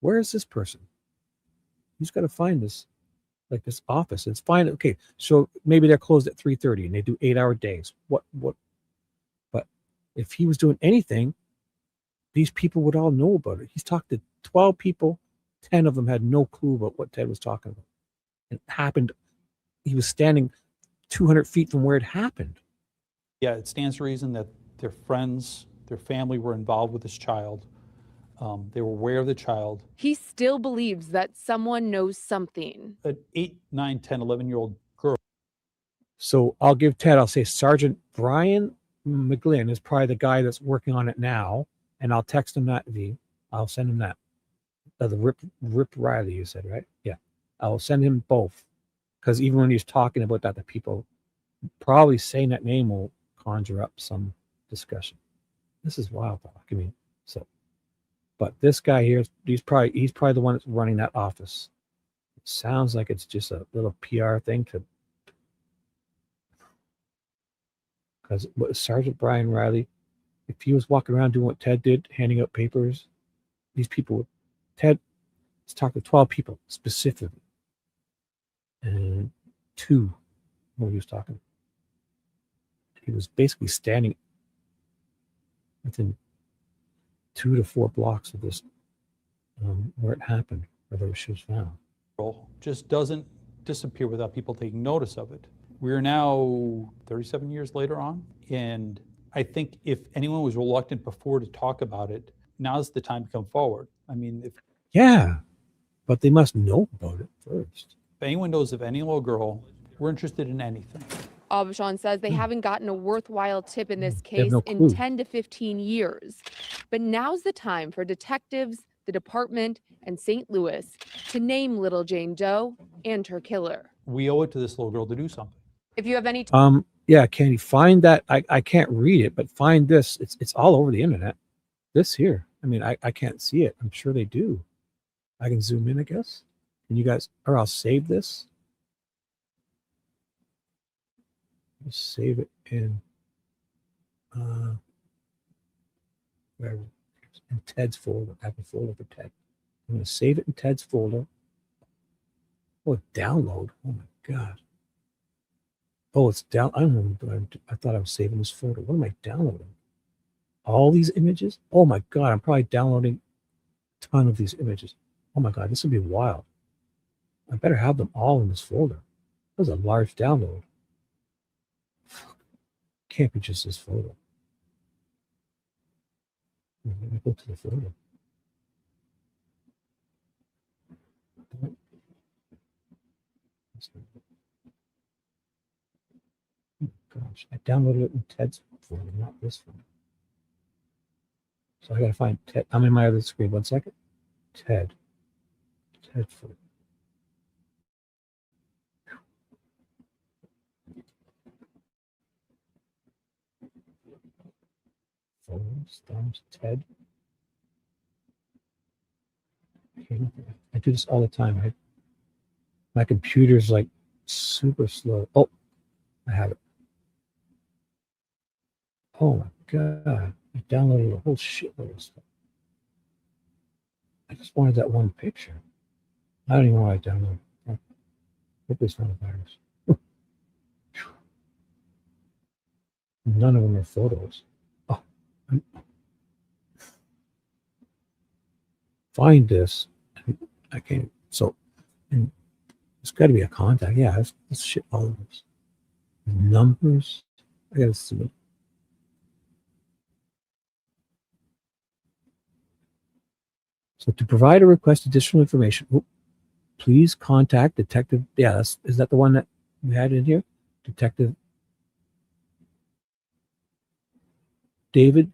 A: Where is this person? He's got to find this, like this office. It's fine. Okay, so maybe they're closed at 3:30 and they do 8-hour days. What? But if he was doing anything, these people would all know about it. He's talked to 12 people. 10 of them had no clue about what Ted was talking about. It happened. He was standing 200 feet from where it happened.
G: Yeah, it stands to reason that their friends, their family were involved with this child. They were aware of the child.
L: He still believes that someone knows something.
G: An 8, 9, 10, 11-year-old girl.
A: So I'll give Ted, I'll say Sergeant Brian McGlynn is probably the guy that's working on it now. And I'll text him that, V. I'll send him that. The Rip Riley, you said, right? Yeah. I'll send him both. Because even when he's talking about that, the people probably saying that name will conjure up some discussion. This is wild talk. I mean, so, but this guy here, he's probably the one that's running that office. It sounds like it's just a little PR thing because Sergeant Brian Riley, if he was walking around doing what Ted did, handing out papers, these people would, Ted is talking to 12 people specifically. And 2, when he was talking, he was basically standing within 2 to 4 blocks of this, where it happened, where she was found.
G: Just doesn't disappear without people taking notice of it. We're now 37 years later on, and I think if anyone was reluctant before to talk about it, now's the time to come forward. I mean,
A: yeah, but they must know about it first.
G: If anyone knows of any little girl, we're interested in anything.
L: Aubuchon says they haven't gotten a worthwhile tip in this
A: They have
L: case
A: no
L: in
A: clue.
L: 10 to 15 years. But now's the time for detectives, the department, and St. Louis to name little Jane Doe and her killer.
G: We owe it to this little girl to do something.
L: If you have any
A: Yeah, can you find that? I can't read it, but find this. It's all over the internet. This here. I mean, I can't see it. I'm sure they do. I can zoom in, I guess. And you guys, or I'll save this. I'll save it in where in Ted's folder. I have a folder for Ted. I'm going to save it in Ted's folder. Oh, download. Oh my God. Oh, it's down. I don't know. I thought I was saving this folder. What am I downloading? All these images? Oh my God. I'm probably downloading a ton of these images. Oh my God. This would be wild. I better have them all in this folder. That was a large download. Can't be just this folder. Let me go to the folder. Oh gosh, I downloaded it in Ted's folder, not this one. So I gotta find Ted. I'm in my other screen. 1 second. Ted folder. Photos, thumbs, Ted. Okay, I do this all the time. My computer's like super slow. Oh, I have it. Oh my God. I downloaded a whole shitload of stuff. I just wanted that one picture. I don't even know why I downloaded it. Hope it's not a virus. None of them are photos. Oh, find this. I can't. So, and it's got to be a contact. Yeah, let's shit all of this. Numbers. I got to submit. So to provide or request additional information, please contact Detective. Yeah, is that the one that we had in here? Detective David,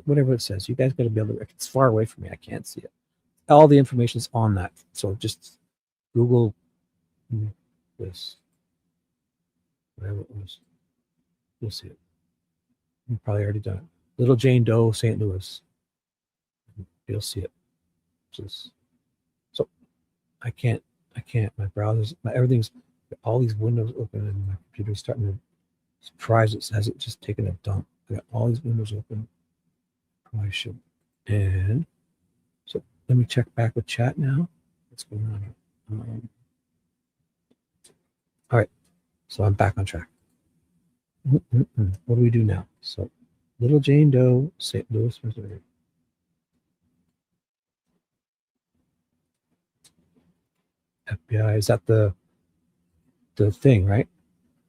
A: whatever it says. You guys got to be able to. It's far away from me. I can't see it. All the information is on that. So just Google this. whatever it was. You'll see it. You've probably already done it. Little Jane Doe, St. Louis. You'll see it. So I can't. My browser's, everything's, all these windows open, and my computer's starting to surprise. It has it just taken a dump. I got all these windows open. Probably should. And so let me check back with chat now. What's going on here? All right. So I'm back on track. What do we do now? So Little Jane Doe, St. Louis, Missouri. FBI, is that the thing, right?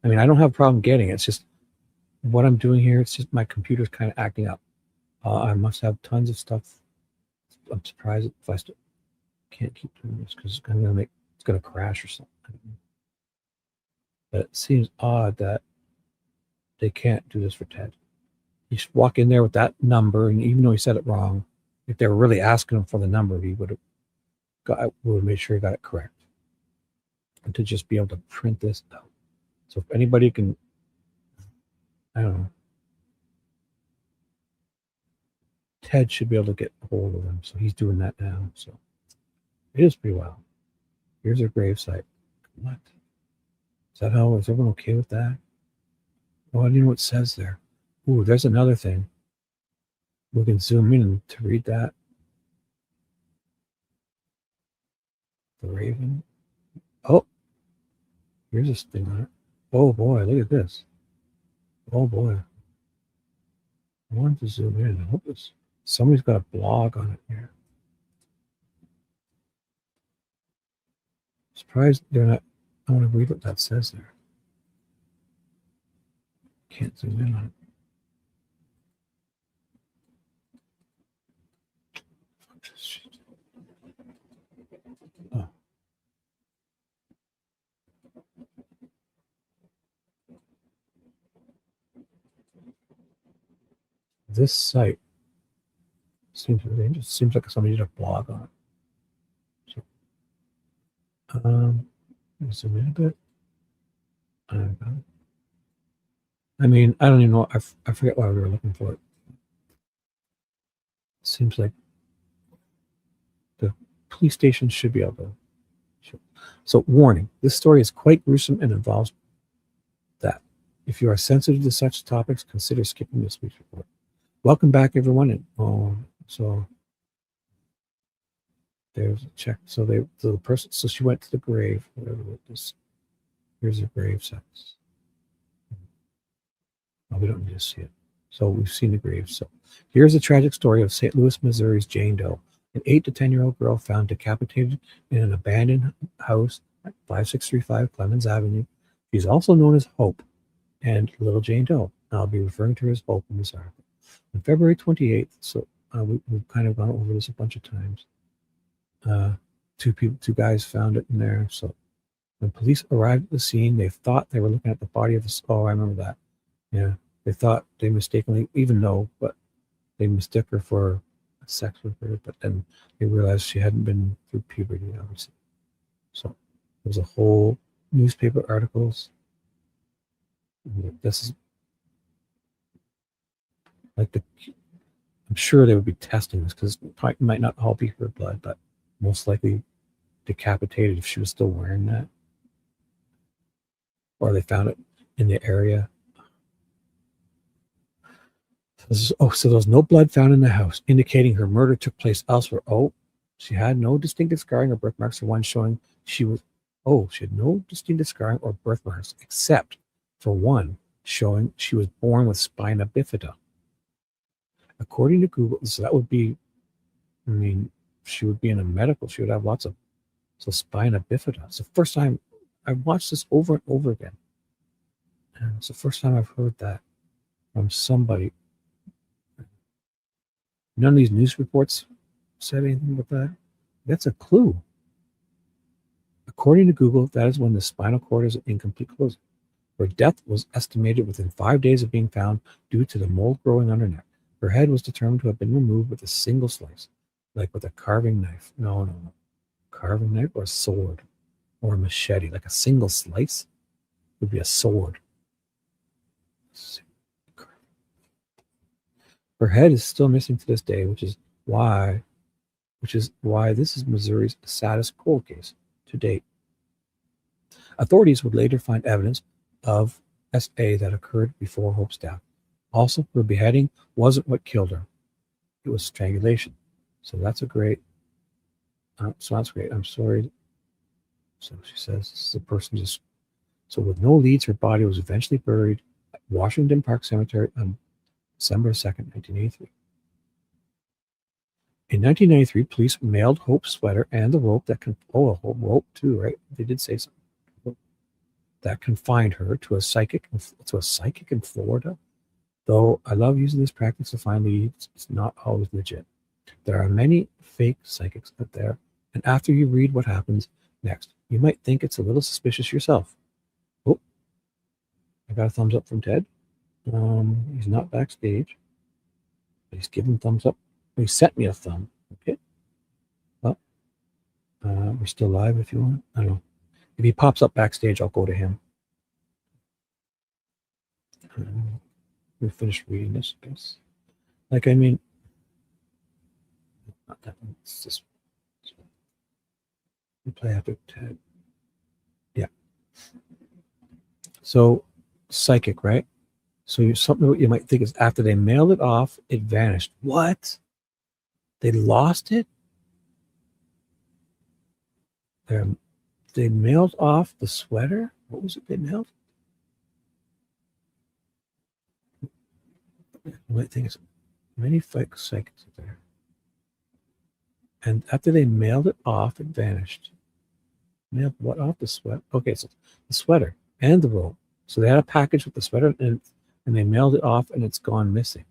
A: I mean, I don't have a problem getting it. It's just what I'm doing here. It's just my computer's kind of acting up. I must have tons of stuff. I'm surprised if I still can't keep doing this because it's gonna crash or something. But it seems odd that they can't do this for Ted. You should walk in there with that number, and even though he said it wrong, if they were really asking him for the number, he would have made sure he got it correct. And to just be able to print this out. So if anybody can, I don't know, Ted should be able to get a hold of him. So he's doing that now. So it is pretty wild. Here's their gravesite. What? Is everyone okay with that? Oh, I don't know what it says there. Ooh, there's another thing. We can zoom in to read that. The Raven. Oh, here's this thing on it. Oh boy, look at this. Oh boy. I wanted to zoom in. I hope somebody's got a blog on it here. Surprised they're not. I want to read what that says there. Can't zoom in on it. Oh. This site seems really interesting. Seems like somebody did a blog on it. So, zoom in a bit. I mean, I don't even know. I forget why we were looking for it. Seems like the police station should be able to. So, warning: this story is quite gruesome and involves that. If you are sensitive to such topics, consider skipping this week's report. Welcome back, everyone. And so there's a check. So the person. So she went to the grave. Whatever it is. Here's her grave sites. Oh, we don't need to see it. So we've seen the grave. So here's the tragic story of St. Louis, Missouri's Jane Doe, an 8 to 10-year-old girl found decapitated in an abandoned house at 5635 Clemens Avenue. She's also known as Hope and Little Jane Doe. I'll be referring to her as Hope in this article. On February 28th, so we've kind of gone over this a bunch of times. Two guys found it in there. So when police arrived at the scene, they thought they were looking at the body of a. Oh, I remember that. Yeah, they thought they mistakenly, but they mistook her for a sex worker, but then they realized she hadn't been through puberty, obviously. So there's a whole newspaper articles. This is like I'm sure they would be testing this because it might not all be her blood, but most likely decapitated if she was still wearing that. Or they found it in the area. So there was no blood found in the house, indicating her murder took place elsewhere. Oh, she had no distinctive scarring or birthmarks, or one showing she had no distinctive scarring or birthmarks, except for one showing she was born with spina bifida. According to Google, so that would be, she would be in a medical, she would have lots of, so spina bifida. It's the first time I've watched this over and over again. And it's the first time I've heard that from somebody. None of these news reports said anything about that. That's a clue. According to Google, that is when the spinal cord is in incomplete closing. Her death was estimated within 5 days of being found due to the mold growing underneath. Her head was determined to have been removed with a single slice, like with a carving knife. No. Carving knife or a sword or a machete, like a single slice would be a sword. Her head is still missing to this day, which is why this is Missouri's saddest cold case to date. Authorities would later find evidence of SA that occurred before Hope's death. Also, her beheading wasn't what killed her. It was strangulation. So that's great. I'm sorry. So she says this is a person just. So with no leads, her body was eventually buried at Washington Park Cemetery on December 2nd, 1983. In 1993, police mailed Hope's sweater and the rope that rope too, right? They did say something that confined her to a psychic in Florida. Though I love using this practice to find leads, it's not always legit. There are many fake psychics out there, and after you read what happens next, you might think it's a little suspicious yourself. Oh, I got a thumbs up from Ted. He's not backstage, but he's giving thumbs up. He sent me a thumb. Okay. Well, we're still live if you want. I don't know. If he pops up backstage, I'll go to him. We finished reading this, I guess. Not that one. It's just we play after Ted. Yeah. So psychic, right? So something what you might think is after they mailed it off, it vanished. What? They lost it? They mailed off the sweater? What was it they mailed? The thing is, many fake psychics are there. And after they mailed it off, it vanished. Mailed what off? The sweater? Okay, so the sweater and the robe. So they had a package with the sweater and they mailed it off and it's gone missing.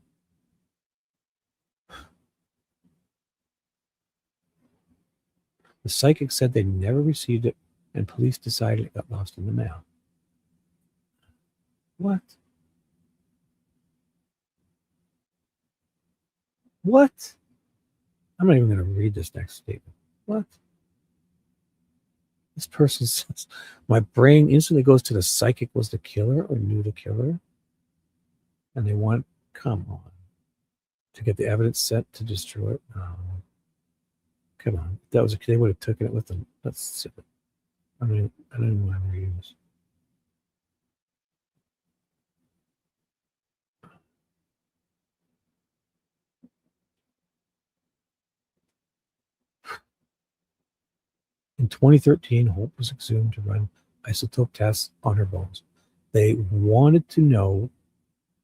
A: The psychic said they never received it and police decided it got lost in the mail. What? What? I'm not even going to read this next statement. What? This person says, my brain instantly goes to the psychic was the killer or knew the killer. And they want, come on, to get the evidence set to destroy it. No. Come on. If that was they would have taken it with them. That's silly. I don't even know why I'm reading this. In 2013, Hope was exhumed to run isotope tests on her bones. They wanted to know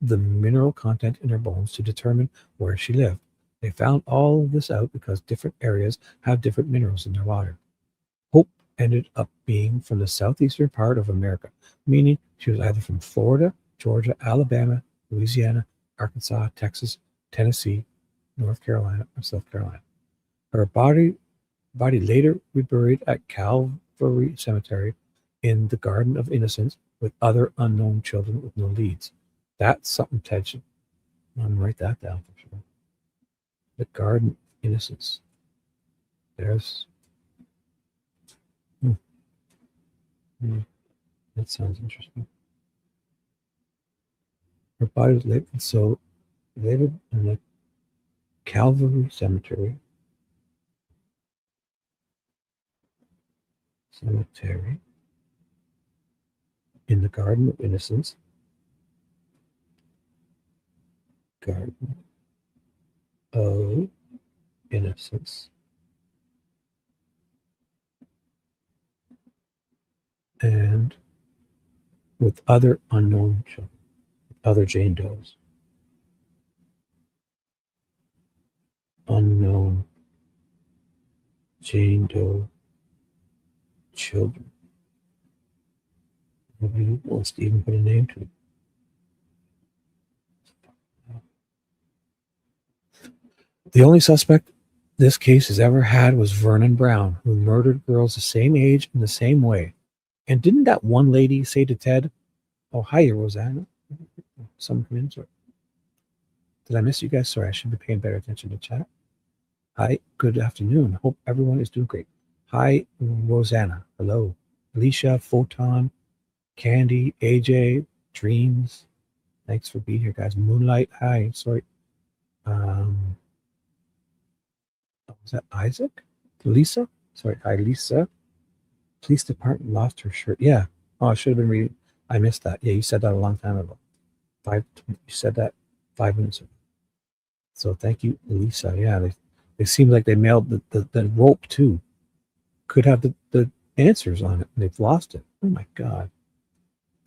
A: the mineral content in her bones to determine where she lived. They found all of this out because different areas have different minerals in their water. Hope ended up being from the southeastern part of America, meaning she was either from Florida, Georgia, Alabama, Louisiana, Arkansas, Texas, Tennessee, North Carolina, or South Carolina. Her body later reburied at Calvary Cemetery in the Garden of Innocence with other unknown children with no leads. That's something Ted should. I'm going to write that down for sure. The Garden of Innocence. There's. That sounds interesting. Her body was laid, so later in the Calvary Cemetery. In the Garden of Innocence. Garden of Innocence. And with other unknown children, other Jane Does. Unknown Jane Doe children. Nobody wants to even put a name to it. The only suspect this case has ever had was Vernon Brown, who murdered girls the same age in the same way. And didn't that one lady say to Ted, oh, hi, Rosanna? Someone come in, sorry. Did I miss you guys? Sorry, I should be paying better attention to chat. Hi, good afternoon. Hope everyone is doing great. Hi, Rosanna. Hello. Alicia, Photon, Candy, AJ, Dreams. Thanks for being here, guys. Moonlight, hi. Sorry. Was that Isaac? Lisa? Sorry, hi Lisa. Police department lost her shirt. Yeah. Oh, I should have been reading. I missed that. Yeah, you said that a long time ago. You said that 5 minutes ago. So thank you, Lisa. Yeah, they seem like they mailed the rope too. Could have the answers on it. And they've lost it. Oh my God.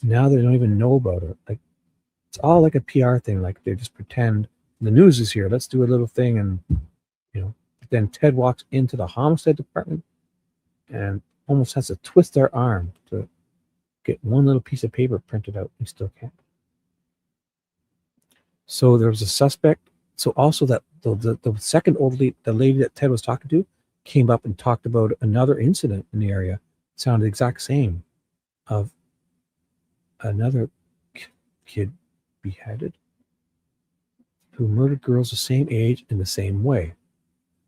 A: Now they don't even know about it. Like, it's all like a PR thing. Like, they just pretend the news is here. Let's do a little thing. And, then Ted walks into the homicide department and almost has to twist their arm to get one little piece of paper printed out. He still can't. So there was a suspect. So also that the second old lady, the lady that Ted was talking to, came up and talked about another incident in the area. It sounded the exact same, of another kid beheaded who murdered girls the same age in the same way.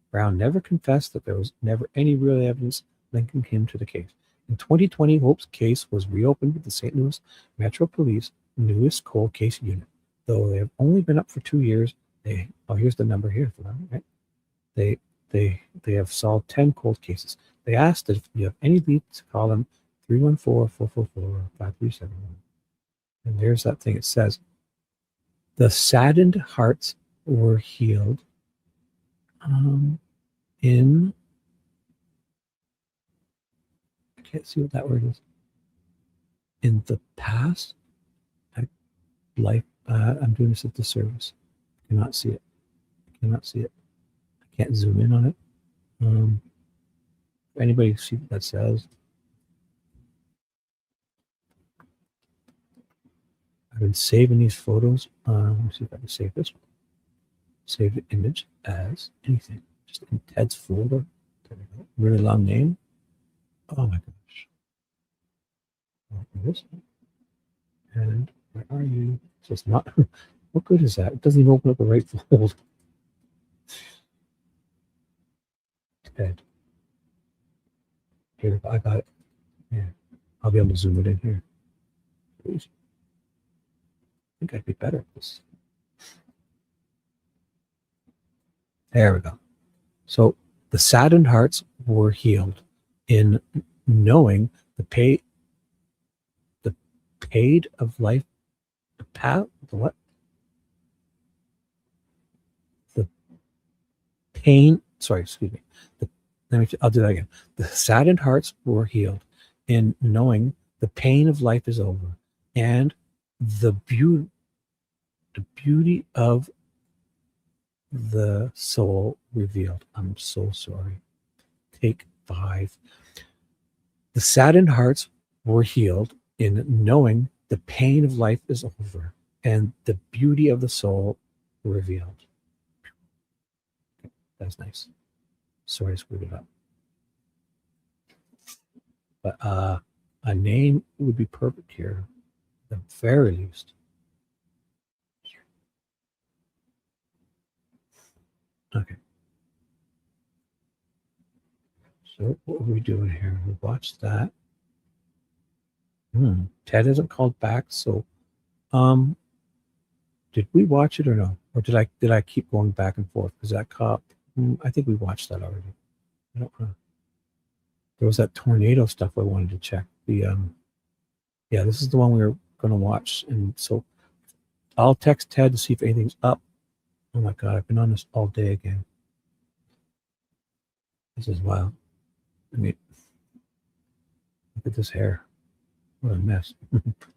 A: Brown never confessed that there was never any real evidence linking him to the case. In 2020, Hope's case was reopened with the St. Louis Metro Police newest cold case unit. Though they have only been up for 2 years, here's the number here for them, right? They have solved 10 cold cases. They asked if you have any leads to call them 314-444-5371. And there's that thing. It says, the saddened hearts were healed in, I can't see what that word is. In the past, life, I'm doing this at the service. Cannot see it. I can't zoom in on it. Anybody see what that says? I've been saving these photos. Let me see if I can save this one. Save the image as anything. Just in Ted's folder. There we go. Really long name. Oh my gosh. Open this one. And where are you? So it's not. What good is that? It doesn't even open up the right folder. Ted. Here, I got it. Yeah. I'll be able to zoom it in here. Please. I think I'd be better at this. There we go. So the saddened hearts were healed in knowing the paid of life, the pain. Sorry, excuse me. I'll do that again. The saddened hearts were healed in knowing the pain of life is over, and the beauty of the soul revealed. I'm so sorry. Take 5. The saddened hearts were healed in knowing the pain of life is over, and the beauty of the soul revealed. That's nice. Sorry, I screwed it up. But a name would be perfect here, at the very least. Okay. So what are we doing here? We watched that. Ted hasn't called back, so did we watch it or no? Or did I keep going back and forth? Because that cop, I think we watched that already. I don't know. There was that tornado stuff I wanted to check. Yeah, this is the one we were going to watch. And so I'll text Ted to see if anything's up. Oh my God, I've been on this all day again. This is wild. I mean, look at this hair. What a mess.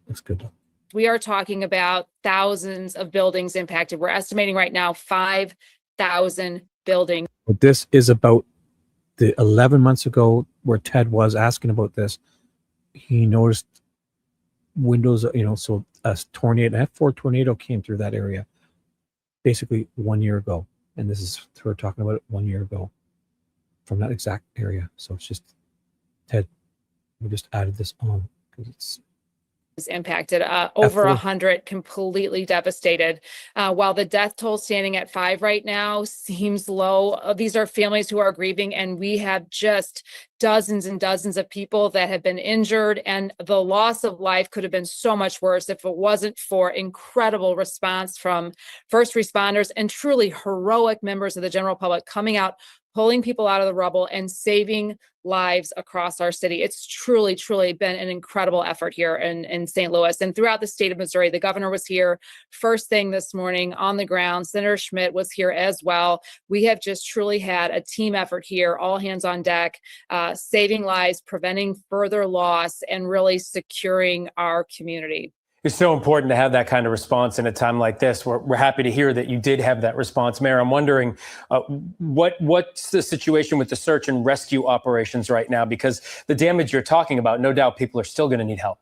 A: Looks good though.
R: We are talking about thousands of buildings impacted. We're estimating right now 5,000 buildings.
A: But this is about the 11 months ago where Ted was asking about this. He noticed windows, so a tornado, an F4 tornado came through that area basically 1 year ago. And this is, we're talking about it 1 year ago from that exact area. So it's just, Ted, we just added this on because it's
R: impacted, over
A: Absolutely.
R: 100 completely devastated. While the death toll standing at 5 right now seems low, these are families who are grieving, and we have just dozens and dozens of people that have been injured, and the loss of life could have been so much worse if it wasn't for incredible response from first responders and truly heroic members of the general public coming out, pulling people out of the rubble and saving lives across our city. It's truly, truly been an incredible effort here in St. Louis and throughout the state of Missouri. The governor was here first thing this morning on the ground. Senator Schmidt was here as well. We have just truly had a team effort here, all hands on deck, saving lives, preventing further loss, and really securing our community.
Q: It's so important to have that kind of response in a time like this. We're happy to hear that you did have that response. Mayor, I'm wondering what's the situation with the search and rescue operations right now? Because the damage you're talking about, no doubt people are still going to need help.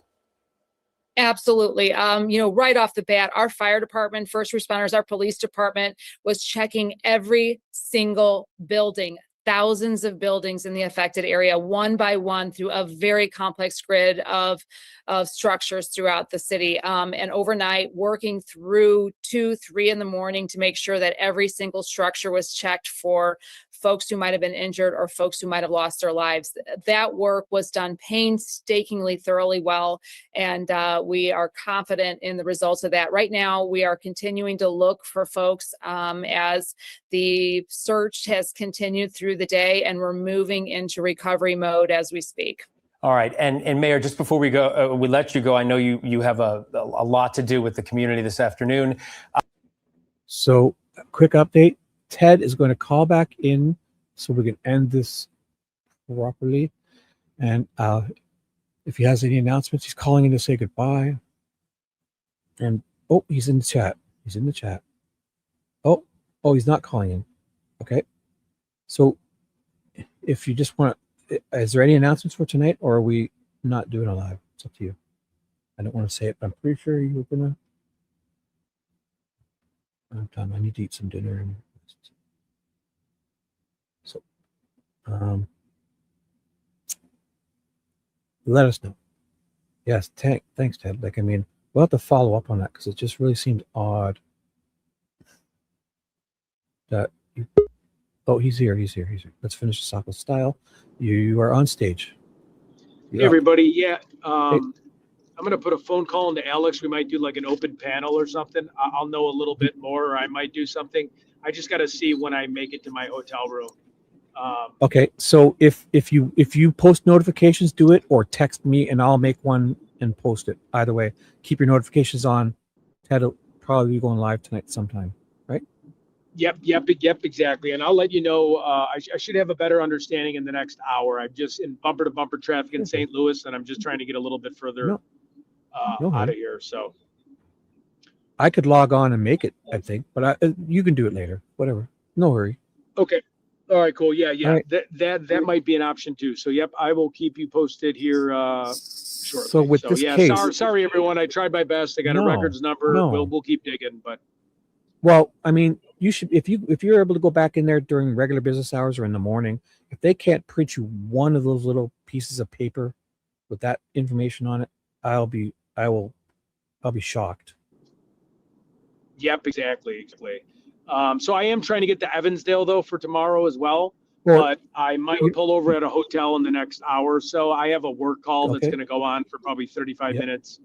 R: Absolutely. Right off the bat, our fire department, first responders, our police department was checking every single building, thousands of buildings in the affected area, one by one, through a very complex grid of structures throughout the city. And overnight, working through 2, 3 in the morning to make sure that every single structure was checked for folks who might have been injured or folks who might have lost their lives. That work was done painstakingly, thoroughly well, and we are confident in the results of that. Right now, we are continuing to look for folks as the search has continued through the day, and we're moving into recovery mode as we speak.
Q: All right. And Mayor, just before we go, we let you go. I know you have a lot to do with the community this afternoon.
A: So, quick update. Ted is going to call back in so we can end this properly. And if he has any announcements, he's calling in to say goodbye. And, oh, he's in the chat. He's in the chat. Oh, he's not calling in. Okay. So, if you just want to, is there any announcements for tonight, or are we not doing a live? It's up to you. I don't want to say it, but I'm pretty sure you were going to. I'm done. I need to eat some dinner. So, let us know. Yes, thanks, Ted. Like, I mean, we'll have to follow up on that because it just really seemed odd that you. Oh, he's here. Let's finish this off with style. You are on stage.
B: Hey, everybody. Yeah. I'm going to put a phone call into Alex. We might do like an open panel or something. I'll know a little bit more, or I might do something. I just got to see when I make it to my hotel room.
A: Okay. So if you post notifications, do it, or text me and I'll make one and post it. Either way, keep your notifications on. Ted will probably be going live tonight sometime, right?
B: Yep, exactly. And I'll let you know. I should have a better understanding in the next hour. I'm just in bumper to bumper traffic in St. Louis, and I'm just trying to get a little bit further out of here. So
A: I could log on and make it, I think, but you can do it later. Whatever. No hurry.
B: Okay. All right, cool. Yeah.
A: Right.
B: That might be an option too. So yep, I will keep you posted here shortly.
A: So with this case,
B: sorry everyone. I tried my best. I got a records number. We'll keep digging, but.
A: Well, I mean, you should if you're able to go back in there during regular business hours or in the morning, if they can't print you one of those little pieces of paper with that information on it, I'll be shocked.
B: Yep, exactly. So I am trying to get to Evansdale though for tomorrow as well, but I might pull over at a hotel in the next hour or so. I have a work call that's going to go on for probably 35 minutes.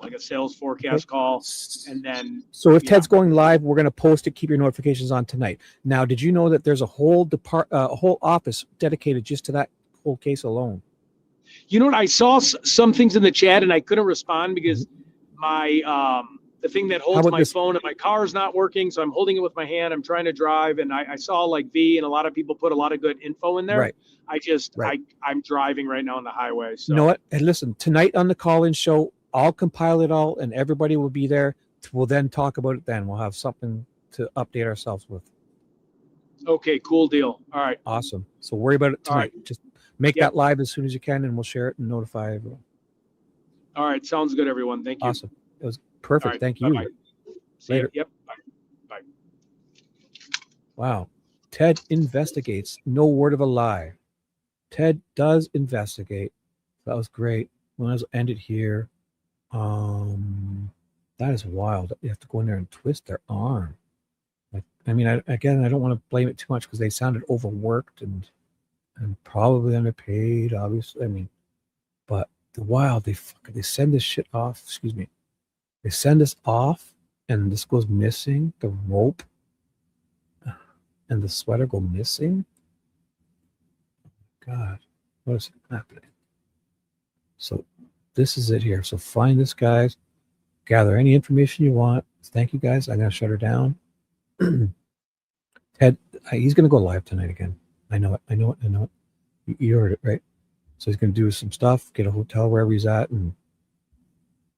B: Like a sales forecast call, and then.
A: So if Ted's going live, we're going to post it. Keep your notifications on tonight. Now, did you know that there's a whole whole office dedicated just to that whole case alone?
B: You know what? I saw some things in the chat, and I couldn't respond because my the thing that holds my phone in my car is not working. So I'm holding it with my hand. I'm trying to drive, and I saw like V and a lot of people put a lot of good info in there.
A: Right.
B: I'm driving right now on the highway. So.
A: You know what? And listen, tonight on the call-in show, I'll compile it all and everybody will be there. We'll then talk about it then. We'll have something to update ourselves with.
B: Okay, cool deal. All right.
A: Awesome. So worry about it tonight. Just make that live as soon as you can and we'll share it and notify everyone.
B: All right. Sounds good, everyone. Thank you.
A: Awesome. It was perfect.
B: Right,
A: thank you.
B: bye-bye.
A: Later.
B: Yep. Bye.
A: Wow. Ted investigates. No word of a lie. Ted does investigate. That was great. We'll end it here. That is wild. You have to go in there and twist their arm. Like, I mean, I don't want to blame it too much because they sounded overworked and probably underpaid, obviously. I mean, but the wild, they send this shit off. Excuse me. They send us off, and this goes missing. The rope and the sweater go missing. God, what is happening? So this is it here. So find this, guys. Gather any information you want. Thank you, guys. I'm gonna shut her down. Ted, he's gonna go live tonight again. I know it. You heard it, right? So he's gonna do some stuff, get a hotel wherever he's at, and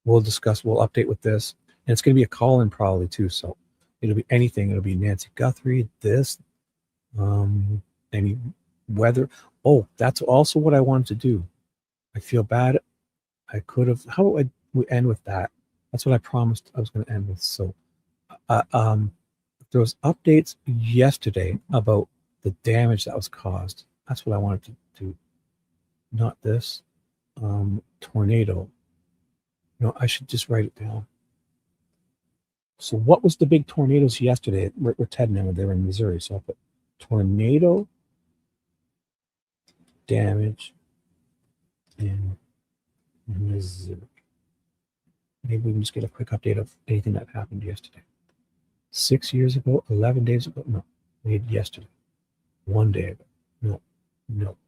A: we'll update with this. And it's gonna be a call-in probably too. So it'll be anything. It'll be Nancy Guthrie, this, any weather. Oh, that's also what I wanted to do. I feel bad. I could have. How would we end with that? That's what I promised I was going to end with. So, there was updates yesterday about the damage that was caused. That's what I wanted to do. Not this tornado. No, I should just write it down. So, what was the big tornadoes yesterday? We're Ted and they were in Missouri. So I'll put tornado damage in Missouri. Maybe we can just get a quick update of anything that happened yesterday. 6 years ago, 11 days ago. No, we had yesterday. 1 day ago. No.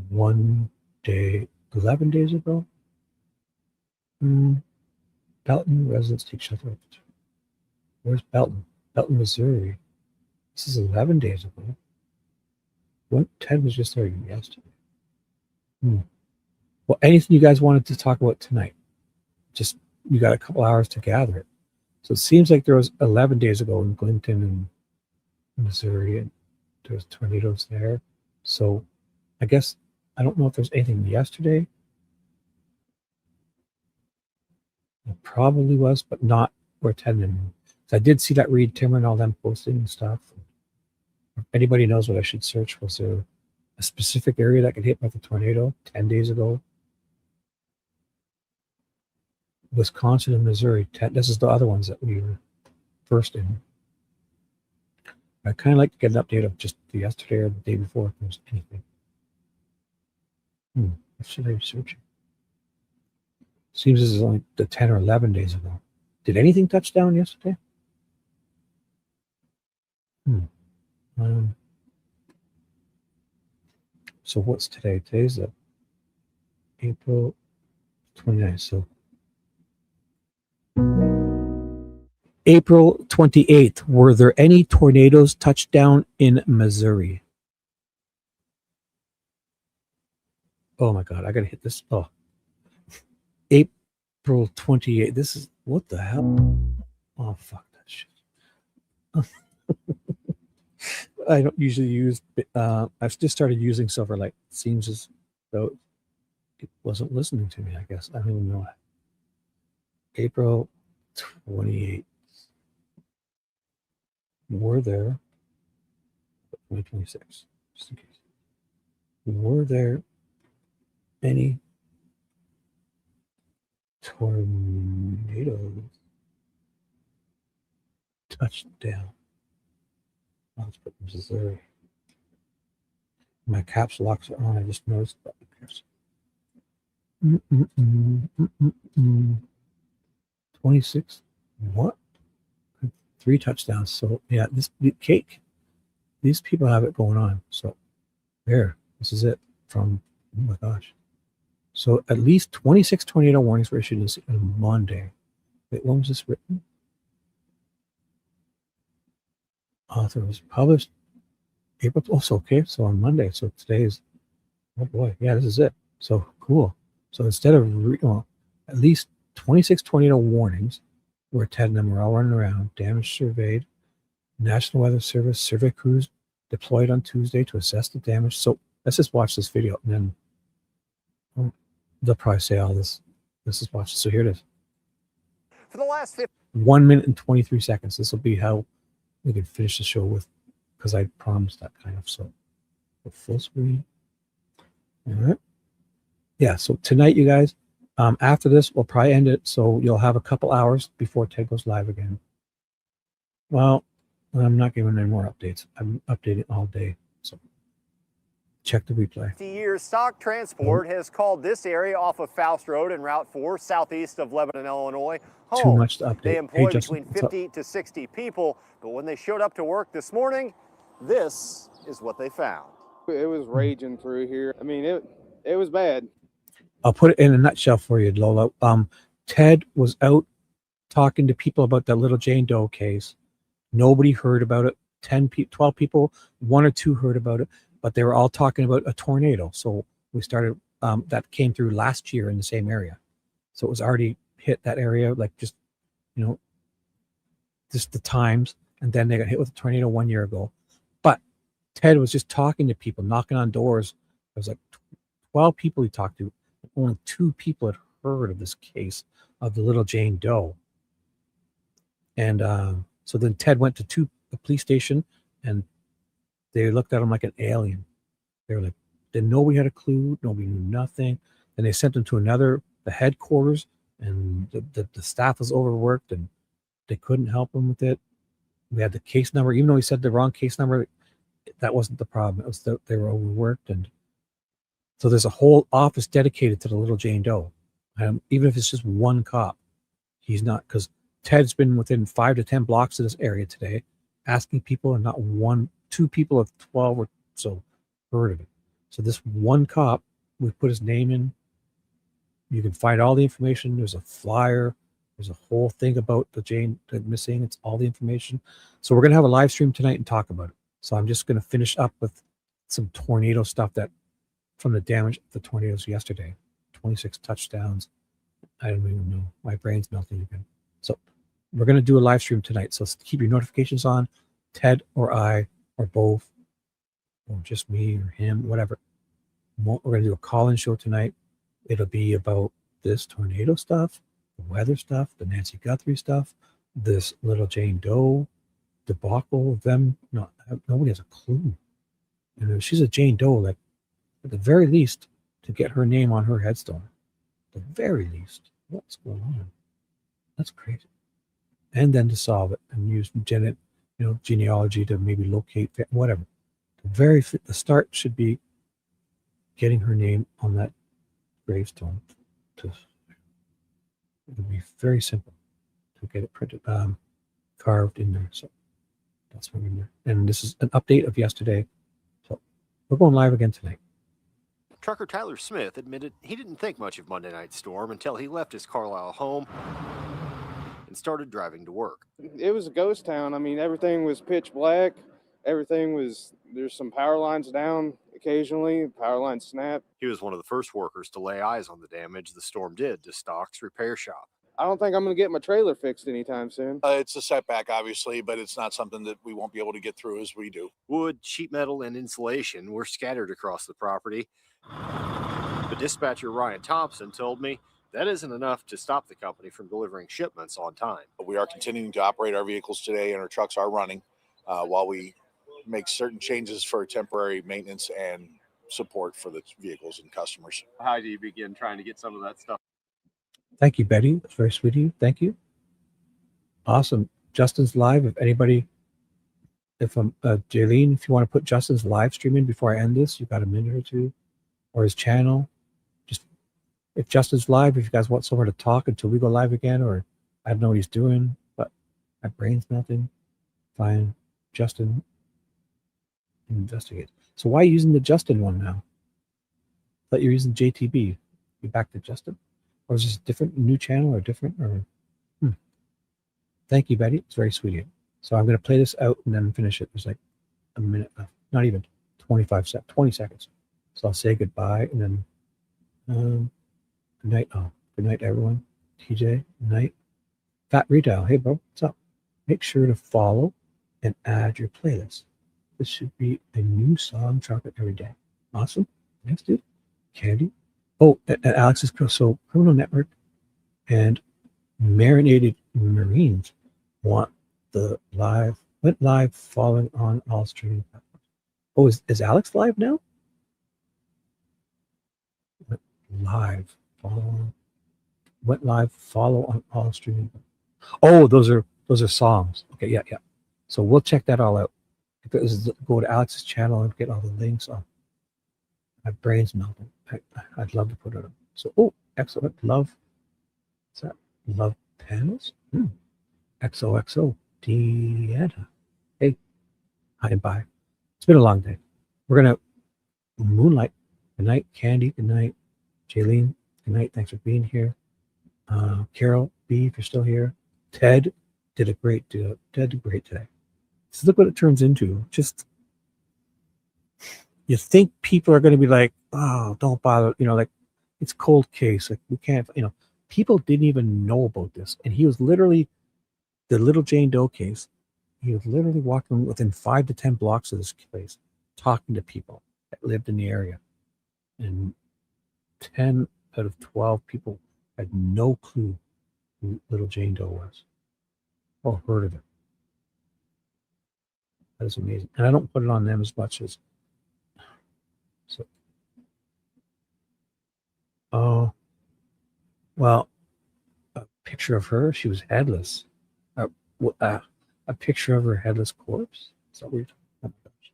A: 1 day, 11 days ago. Belton residents take shelter. Where's Belton? Belton, Missouri. This is 11 days ago. What? Ted was just there yesterday. Well, anything you guys wanted to talk about tonight? Just, you got a couple hours to gather it. So it seems like there was 11 days ago in Clinton and Missouri, and there was tornadoes there. So I guess, I don't know if there's anything yesterday. It probably was, but not where Ted and so I did see that Reed Timmer and all them posting and stuff. If anybody knows what I should search, was there a specific area that got hit by the tornado 10 days ago? Wisconsin and Missouri. This is the other ones that we were first in. I kind of like to get an update of just the yesterday or the day before if there's anything. What should I be searching? Seems this is only the 10 or 11 days ago. Did anything touch down yesterday? So what's today? Today's the April 29th. So April 28th. Were there any tornadoes touched down in Missouri? Oh my God, I gotta hit this. Oh, April 28th. This is, what the hell? Oh, fuck that shit. I don't usually use, I've just started using Silverlight. It seems as though it wasn't listening to me, I guess. I don't even know. April 28th. Were there, 2026, just in case. Were there any tornadoes touched down? Let's put Missouri. My caps locks are on. I just noticed that. 26. What? 3 touchdowns. So yeah, this cake. These people have it going on. So there. This is it from. Oh my gosh. So at least 26 tornado warnings were issued on Monday. Wait, when was this written? Author was published April. Oh, so okay. So on Monday. So today is. Oh boy. Yeah, this is it. So cool. So instead of at least 26 tornado warnings, where Ted and them were all running around, damage surveyed, National Weather Service survey crews deployed on Tuesday to assess the damage. So let's just watch this video, and then they'll probably say all this. Let's just watch it. So here it is.
H: For the last
A: 1 minute and 23 seconds. This will be how we can finish the show with, because I promised that kind of. So full screen. All right. Yeah, so tonight, you guys, After this, we'll probably end it, so you'll have a couple hours before Ted goes live again. Well, I'm not giving any more updates. I'm updating all day, so check the replay.
J: 50 years, Stock Transport has called this area off of Faust Road and Route 4, southeast of Lebanon, Illinois, home.
A: Too much to update.
J: They employ
A: Hey, Justin,
J: between 50 to 60 people, but when they showed up to work this morning, this is what they found.
V: It was raging through here. I mean, it was bad.
A: I'll put it in a nutshell for you, Lola. Ted was out talking to people about that little Jane Doe case. Nobody heard about it. 12 people, 1 or 2 heard about it, but they were all talking about a tornado. So we started, that came through last year in the same area. So it was already hit that area, like just the times. And then they got hit with a tornado 1 year ago. But Ted was just talking to people, knocking on doors. There was like 12 people he talked to. Only 2 people had heard of this case of the little Jane Doe. And so then Ted went to the police station, and they looked at him like an alien. They were like, then nobody had a clue. Nobody knew nothing. Then they sent him to the headquarters, and the staff was overworked, and they couldn't help him with it. We had the case number, even though he said the wrong case number, that wasn't the problem. It was that they were overworked. And so there's a whole office dedicated to the little Jane Doe. Even if it's just 1 cop, he's not, because Ted's been within 5 to 10 blocks of this area today, asking people, and not 2 people of 12 or so heard of it. So this 1 cop, we put his name in. You can find all the information. There's a flyer. There's a whole thing about the missing. It's all the information. So we're going to have a live stream tonight and talk about it. So I'm just going to finish up with some tornado stuff from the damage of the tornadoes yesterday. 26 touchdowns. I don't even know. My brain's melting again. So we're going to do a live stream tonight. So keep your notifications on. Ted or I or both, or just me or him, whatever. We're going to do a call-in show tonight. It'll be about this tornado stuff, the weather stuff, the Nancy Guthrie stuff, this little Jane Doe debacle of them. No, nobody has a clue. If she's a Jane Doe, like at the very least, to get her name on her headstone. At the very least. What's going on? That's crazy. And then to solve it and use genealogy to maybe locate whatever. The start should be getting her name on that gravestone. It would be very simple to get it printed, carved in there. So that's what we're doing. And this is an update of yesterday. So we're going live again tonight.
J: Trucker Tyler Smith admitted he didn't think much of Monday night's storm until he left his Carlisle home and started driving to work.
V: It was a ghost town. I mean, everything was pitch black. There's some power lines down occasionally, power lines snap.
J: He was one of the first workers to lay eyes on the damage the storm did to Stock's repair shop.
V: I don't think I'm going to get my trailer fixed anytime soon.
W: It's a setback, obviously, but it's not something that we won't be able to get through as we do.
J: Wood, sheet metal, and insulation were scattered across the property. The dispatcher, Ryan Thompson, told me that isn't enough to stop the company from delivering shipments on time.
W: We are continuing to operate our vehicles today, and our trucks are running while we make certain changes for temporary maintenance and support for the vehicles and customers.
J: How do you begin trying to get some of that stuff?
A: Thank you, Betty. That's very sweet of you. Thank you. Awesome. Justin's live. If Jaylene, if you want to put Justin's live stream in before I end this, you've got a minute or two, or his channel. Just if Justin's live, if you guys want somewhere to talk until we go live again, or I don't know what he's doing, but my brain's melting. Fine. Justin, investigate. So why are you using the Justin one now? I thought you were using JTB. You back to Justin? Or is this a different new channel or different? Or Thank you, Betty. It's very sweet of you. So I'm going to play this out and then finish it. There's like a minute left. Not even 20 seconds. So I'll say goodbye and then good night. Oh, good night, everyone. TJ, good night. Fat Retail. Hey, bro. What's up? Make sure to follow and add your playlist. This should be a new song chocolate every day. Awesome. Next, dude. Candy. Oh, and Alex's so Criminal Network and Marinated Marines went live following on all streaming platforms. Oh, is Alex live now? Went live following went live. Follow on all streaming. Oh, those are songs. Okay, yeah. So we'll check that all out. If it was, go to Alex's channel and get all the links on. My brain's melting. I'd love to put it up. So, excellent. Love. What's that? Love panels? XOXO. Deanna. Hey. Hi and bye. It's been a long day. We're going to moonlight. Good night, Candy. Good night, Jaylene. Good night. Thanks for being here. Carol B, if you're still here. Ted did great today. So look what it turns into. Just, you think people are going to be like, oh, don't bother, like it's cold case, like we can't, people didn't even know about this. And he was literally, the little Jane Doe case, he was literally walking within 5 to 10 blocks of this place, talking to people that lived in the area. And 10 out of 12 people had no clue who little Jane Doe was or heard of it. That is amazing. And I don't put it on them as much as, so. Oh, well, a picture of her, she was headless. A picture of her headless corpse? Is that what you're talking about? Oh my gosh.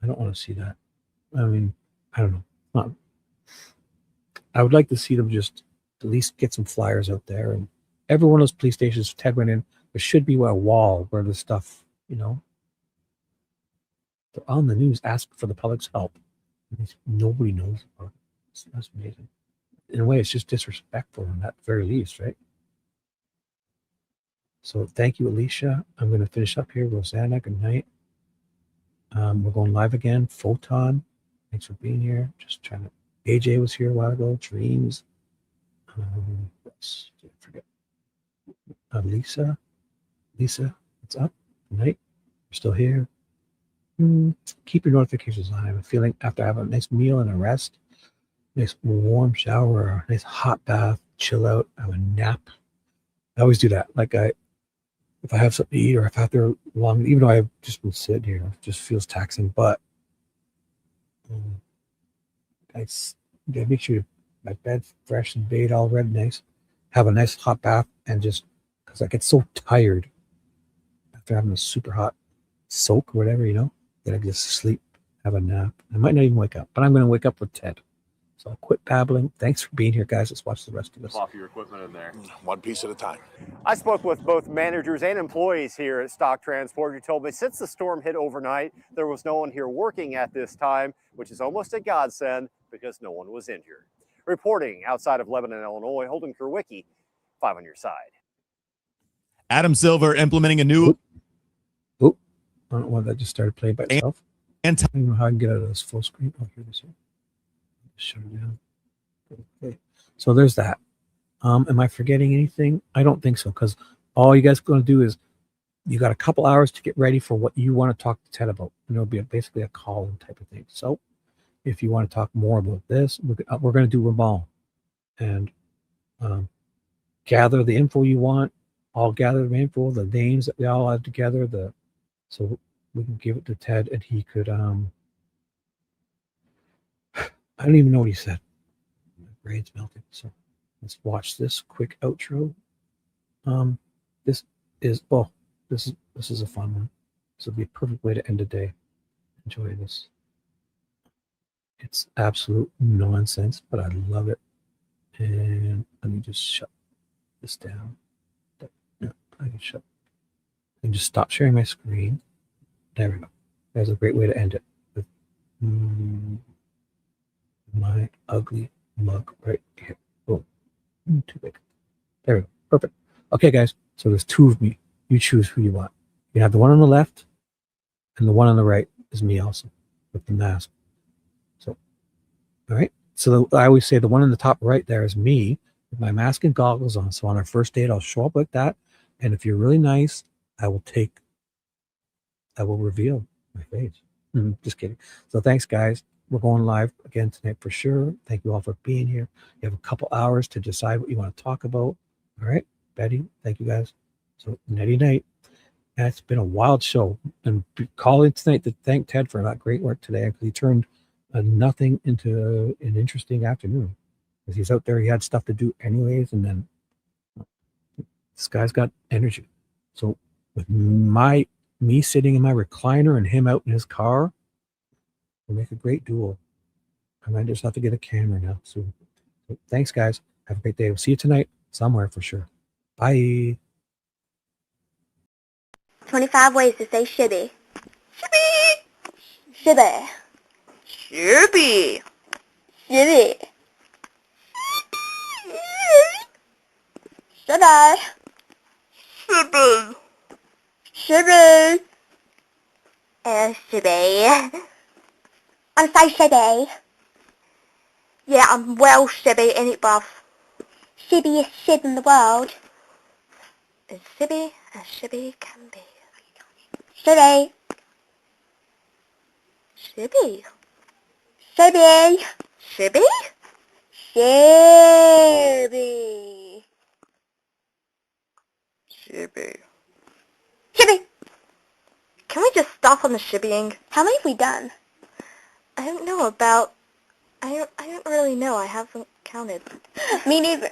A: I don't want to see that. I mean, I don't know. I would like to see them just at least get some flyers out there. And every one of those police stations Ted went in, there should be a wall where the stuff, they're on the news asking for the public's help. Nobody knows about it. That's amazing. In a way, it's just disrespectful at the very least, right? So thank you, Alicia. I'm going to finish up here. Rosanna, good night. We're going live again. Photon, thanks for being here. Just trying to. AJ was here a while ago. Dreams. Forget. Lisa, what's up? Good night. You're still here. Keep your notifications on. I have a feeling after I have a nice meal and a rest, nice warm shower, a nice hot bath, chill out, have a nap. I always do that. Like if I have something to eat or if after long, even though I've just been sitting here, it just feels taxing. But I make sure my bed's fresh and bathed all red, nice. Have a nice hot bath and just because I get so tired after having a super hot soak or whatever, that I just sleep, have a nap. I might not even wake up, but I'm going to wake up with Ted. So I'll quit babbling. Thanks for being here, guys. Let's watch the rest of this.
W: Off your equipment in there. One piece at a time.
J: I spoke with both managers and employees here at Stock Transport who told me since the storm hit overnight, there was no one here working at this time, which is almost a godsend because no one was injured. Reporting outside of Lebanon, Illinois, Holden Kerwicki, 5 on your side.
D: Adam Silver implementing a new.
A: I don't know why that just started playing by itself. I don't know how I can get out of this full screen. Oh, here it is. Shut it down. Okay. So there's that. Am I forgetting anything? I don't think so, because all you guys are going to do is you got a couple hours to get ready for what you want to talk to Ted about. And it'll be basically a call-in type of thing. So if you want to talk more about this, we're going to do them all. And gather the info you want. I'll gather the info, the names that we all have together, so we can give it to Ted and he could I don't even know what he said. My brain's melting. So let's watch this quick outro. This is a fun one. This will be a perfect way to end the day. Enjoy this. It's absolute nonsense, but I love it. And let me just shut this down. No, I can just stop sharing my screen. There we go. There's a great way to end it. With, my ugly mug right here. Boom. Too big. There we go. Perfect. Okay, guys. So there's 2 of me. You choose who you want. You have the one on the left, and the one on the right is me also with the mask. So, all right. So I always say the one in the top right there is me with my mask and goggles on. So on our first date, I'll show up like that. And if you're really nice, I will reveal my face. Just kidding. So thanks, guys. We're going live again tonight for sure. Thank you all for being here. You have a couple hours to decide what you want to talk about. All right, Betty, thank you guys. So nighty night. And it's been a wild show. And calling tonight to thank Ted for that great work today because he turned nothing into an interesting afternoon. because he's out there. He had stuff to do anyways, and then this guy's got energy. So with me sitting in my recliner and him out in his car, we make a great duo. I might just have to get a camera now soon. So thanks, guys. Have a great day. We'll see you tonight somewhere for sure. Bye.
I: 25 ways to say Shibby. Shibby. Shibby. Shibby. Shibby. Shibby. Shibby. Shibby. I'm so Shibby. Yeah, I'm well Shibby, ain't it, bruv? Shibbiest shib in the world. As Shibby as Shibby can be. Shibby. Shibby. Shibby. Shibby? Shibby. Shibby. Shibby. Can we just stop on the shibbying? How many have we done? I don't know about... I don't really know. I haven't counted. Me neither.